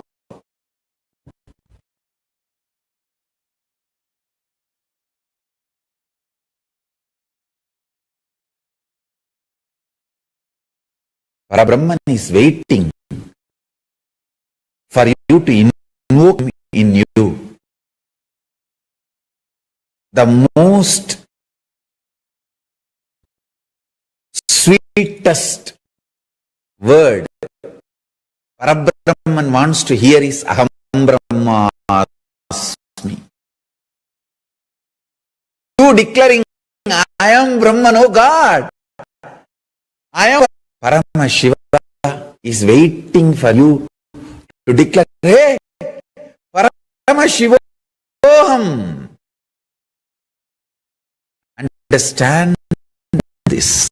Parabrahman is waiting for you to invoke him in you. The most sweetest word Parabrahman wants to hear is Aham Brahmasmi. You declaring, I am Brahman, oh God. I am Paramashiva is waiting for you to declare, hey, Paramashivoham. Understand this.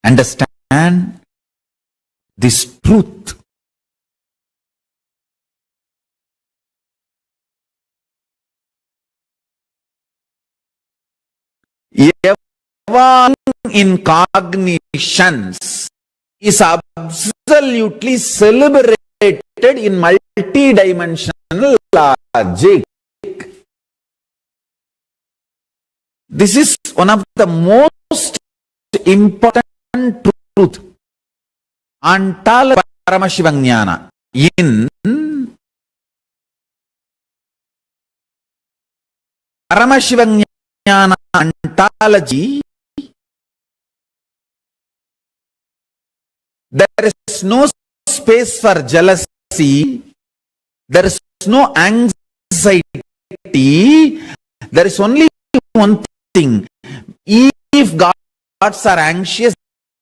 Understand this truth. Everyone in cognitions is absolutely celebrated in multi-dimensional logic. This is one of the most important truth. Antala Paramashivanjnana. In Paramashivanjnana ontology, there is no space for jealousy, there is no anxiety, there is only one thing. If gods are anxious,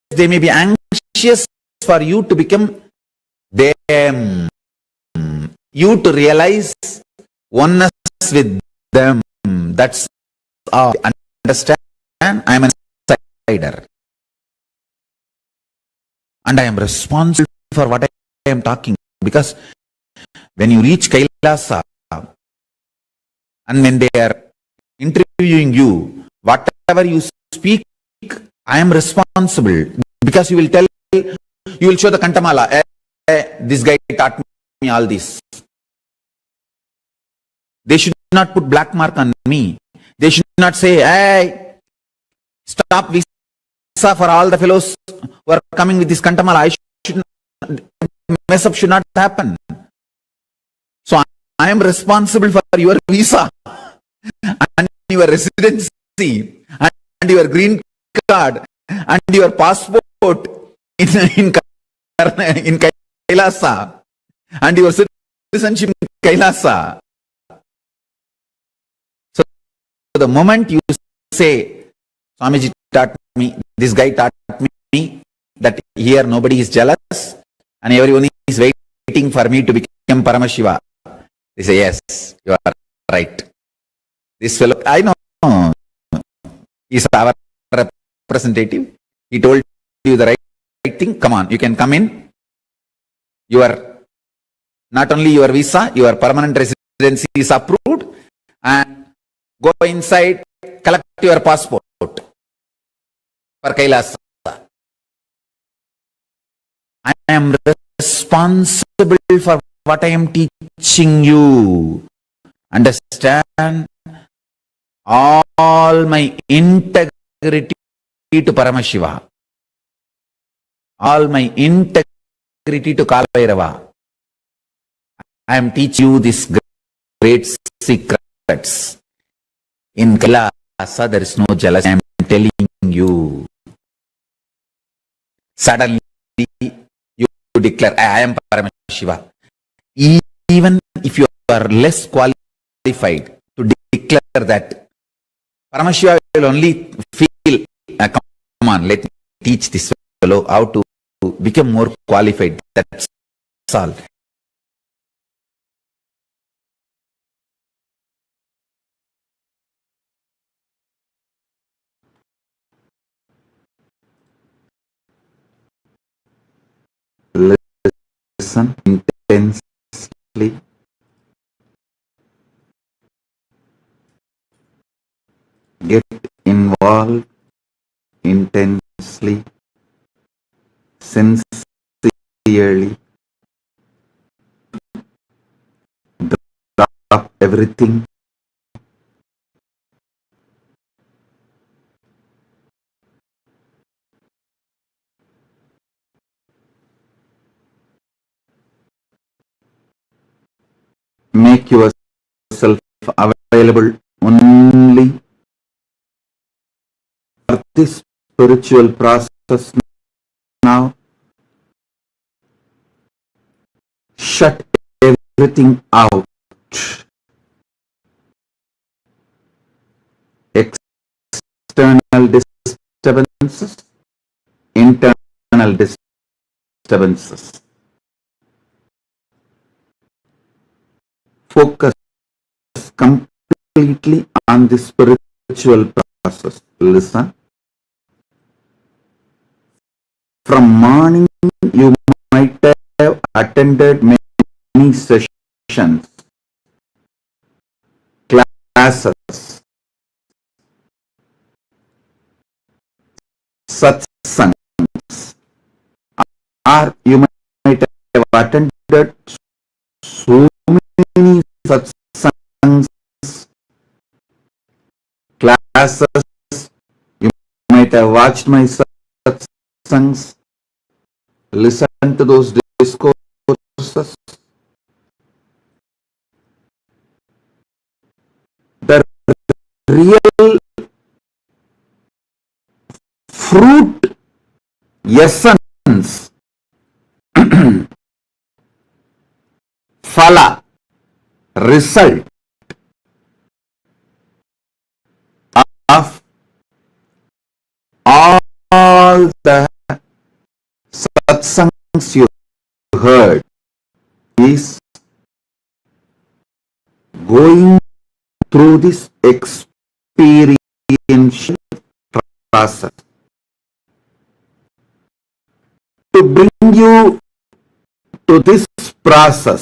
they may be anxious for you to become them, you to realize oneness with them. That's all. Understand? I am an outsider. And I am responsible for what I am talking. Because when you reach Kailasa, and when they are interviewing you, whatever you speak, I am responsible. Because you will tell, you will show the Kantamala, this guy taught me all this. They should not put black mark on me. They should not say, hey, stop visa for all the fellows who are coming with this Kantamala. Mess up should not happen. So I am responsible for your visa and your residency and your green card and your passport in Kailasa and your citizenship in Kailasa. So the moment you say, Swamiji taught me, this guy taught me that here nobody is jealous and everyone is waiting for me to become Paramashiva. They say, yes, you are right. This fellow, I know, is our representative. He told you the right thing. Come on, you can come in. Not only your visa, your permanent residency is approved, and go inside, collect your passport for Kailasa. I am responsible for what I am teaching you. Understand? All my integrity to Paramashiva. All my integrity to Kalbhairava. I am teaching you these great secrets. In Kailasa, there is no jealousy. I am telling you. Suddenly, you declare, I am Paramashiva. Even if you are less qualified to declare that, Paramashiva will only feel, come on, let me teach this fellow how to become more qualified. That's all. Listen intensely. Get involved intensely, sincerely. Drop everything. Make yourself available only for this spiritual process now. Shut everything out. External disturbances, internal disturbances. Focus completely on the spiritual process. Listen. From morning, you might have attended many sessions, classes, satsangs, or you might have attended so many satsangs, classes, you might have watched my satsangs, listen to those discourses. The real fruit essence, phala, result of all the satsangs you heard is going through this experiential process to bring you to this process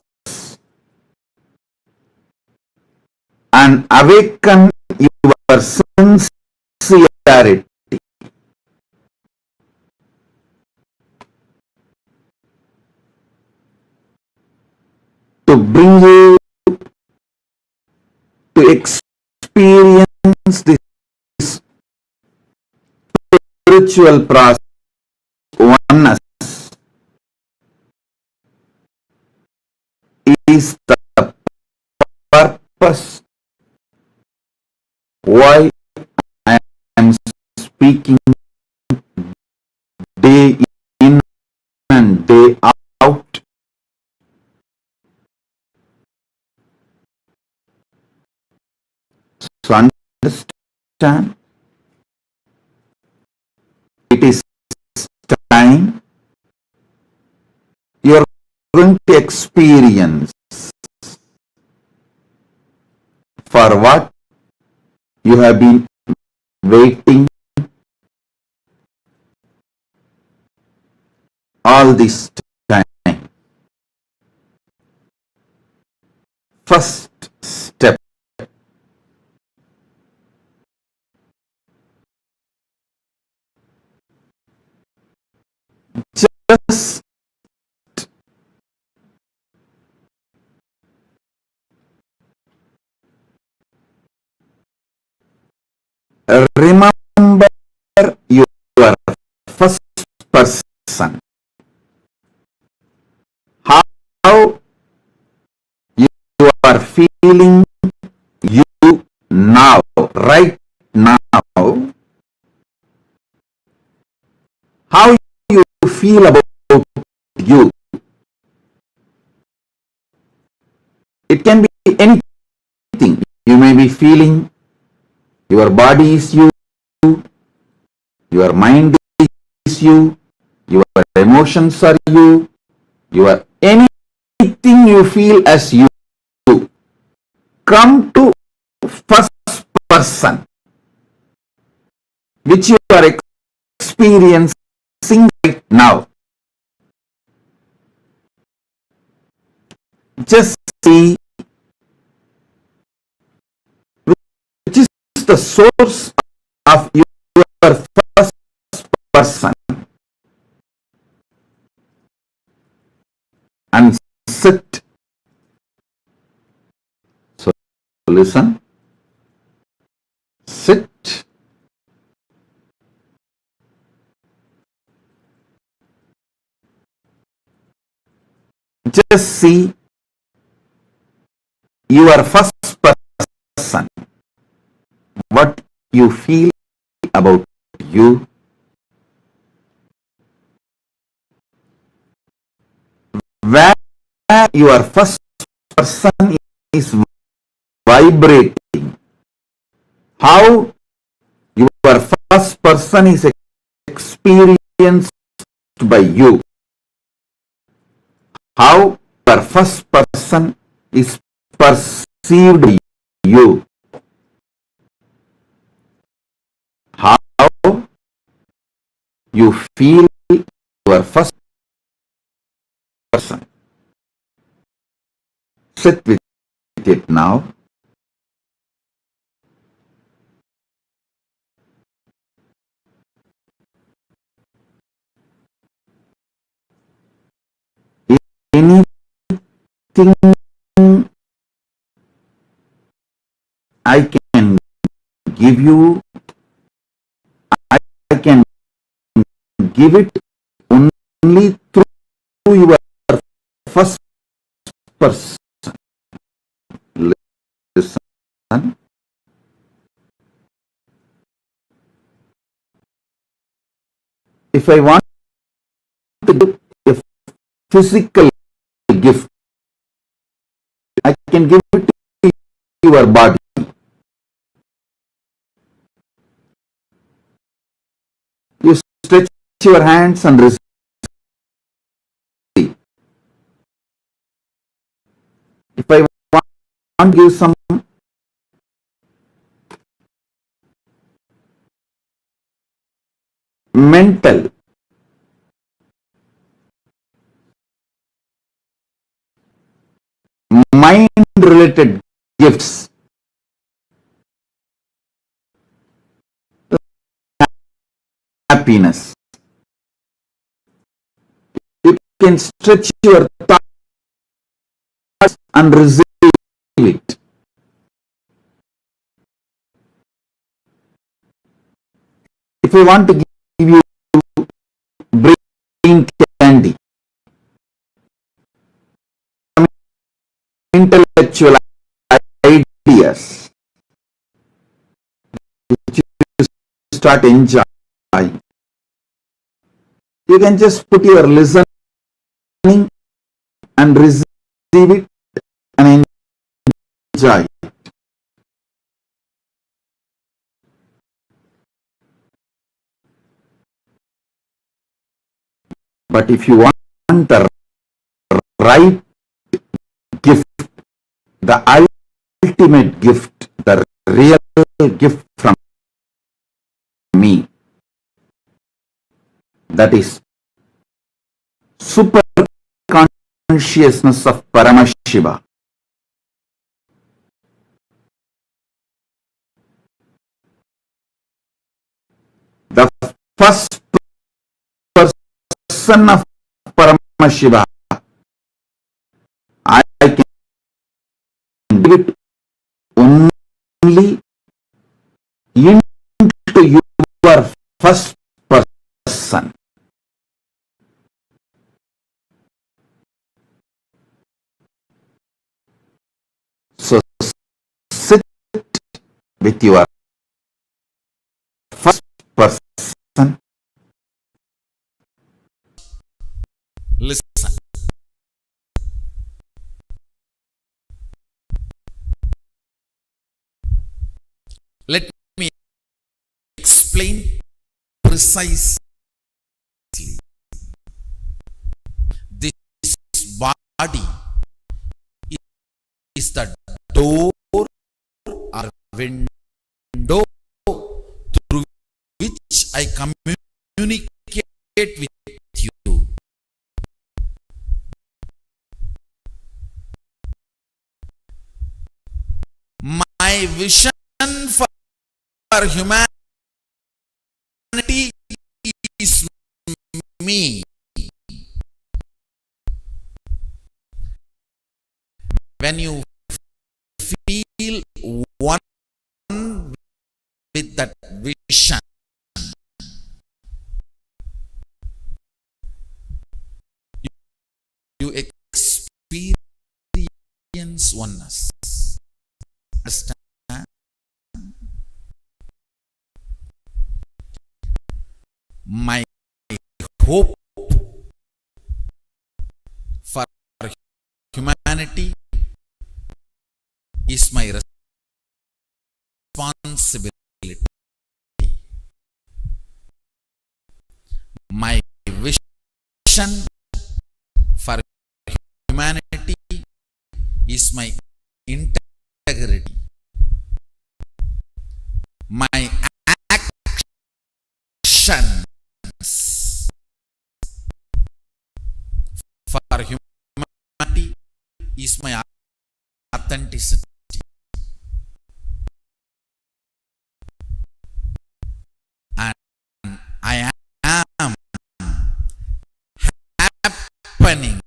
and awaken your sincerity. To bring you to experience this spiritual process, oneness, is the purpose why I am speaking day in and day out. So understand, it is time you are going to experience for what you have been waiting all this time. First step, just remember your first person, how you are feeling you now, right now, how you feel about you. It can be anything. You may be feeling your body is you, your mind is you, your emotions are you, your anything you feel as you. Come to first person, which you are experiencing right now. Just see which is the source of your first person, and sit. So listen, sit, just see your first person, what you feel about you, where your first person is vibrating, how your first person is experienced by you, how your first person is perceived by you, how you feel your first person. Sit with it now. Anything I can give you, I can give it only through your first person. Listen. if I want to give a physical gift, I can give it to your body. You stretch your hands and receive. If I want to give some mental, mind related gifts, happiness, you can stretch your thoughts and receive it. If I want to give you brain candy, intellectual ideas, which you start enjoying, you can just put your listening and receive it and enjoy. But if you want the right gift, the ultimate gift, the real gift from me, that is super consciousness of Paramashiva. The first person of Paramashiva, I can give it only into your first person. So sit with your first person. Listen. Let me explain precisely. This body is the door or window through which I communicate with you. My vision for humanity is me. When you feel one with that vision, you experience oneness. Understand? My hope for humanity is my responsibility. My vision for humanity is my integrity. My actions for humanity is my authenticity. And I am happening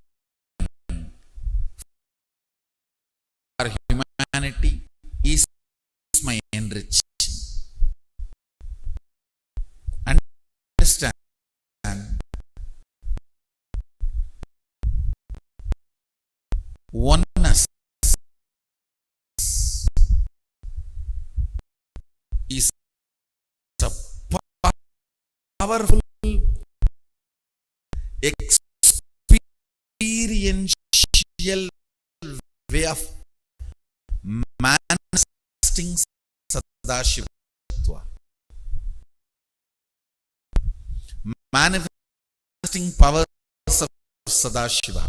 for humanity is my enrichment. Understand? Oneness is a powerful experiential way of manifesting Sadashivatva, manifesting powers of Sadashiva,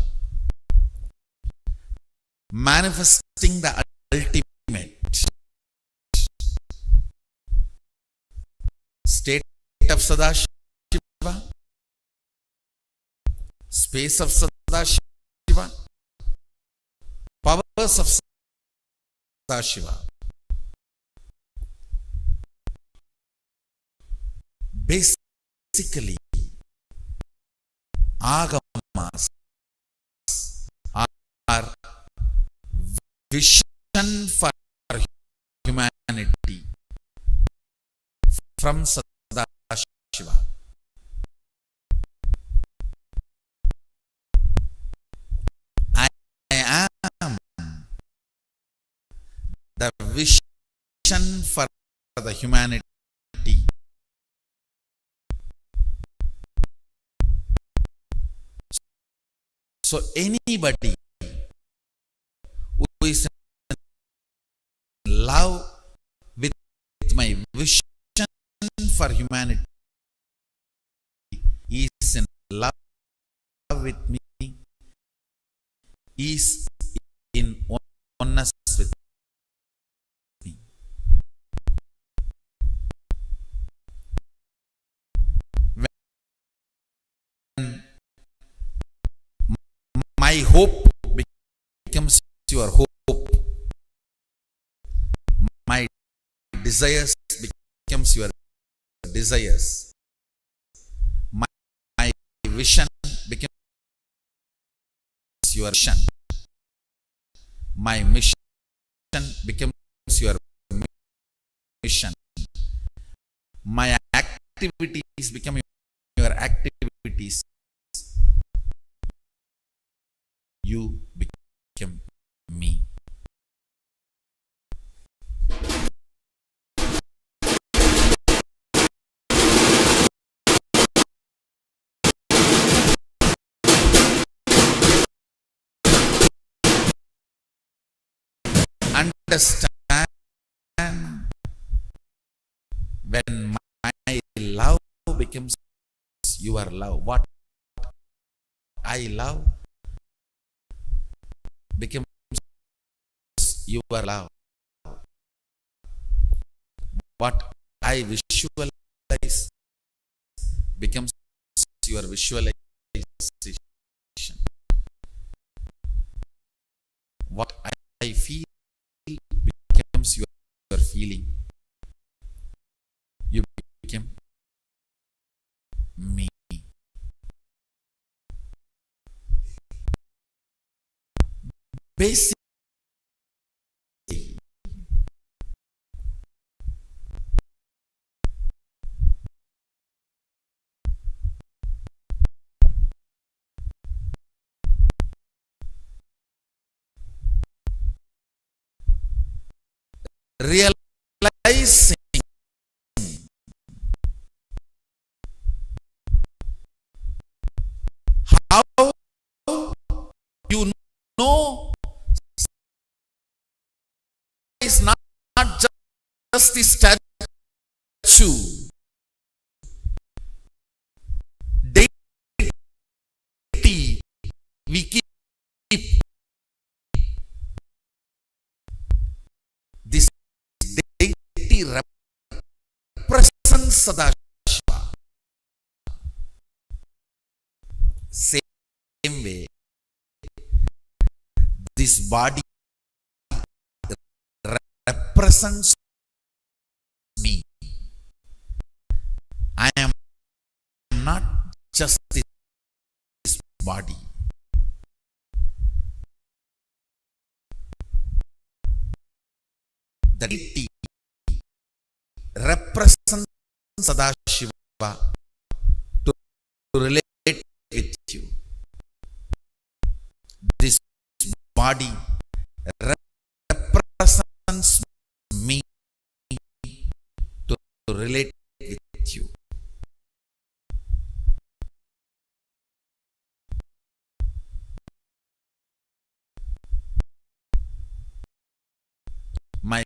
manifesting the ultimate state of Sadashiva, space of Sadashiva, powers of Sadashiva. Basically, agamas are vision for humanity from Sadashiva. I am the vision for the humanity. So anybody who is in love with my vision for humanity is in love with me, is in oneness with me. When my hope becomes your hope, my desires becomes your desires, my vision becomes your vision, my mission becomes your mission, my activities become your activities, you become me. Understand, when my love becomes your love, what I love becomes your love. What I visualize becomes your visualization. What I feel becomes your feeling. You become me. Basically, realizing how you know is not just the statue. Deity we keep. This deity represents Sadashiva. Same way, this body represents me. I am not just this body. The deity represents Sadashiva to relate with you. This body represents me to relate with you. My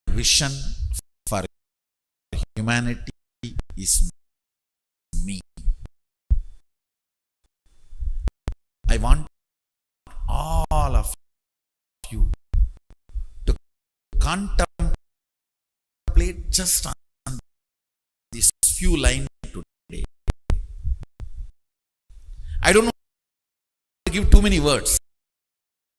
vision for humanity is me. I want all of you to contemplate just on these few lines today. I don't want to give too many words.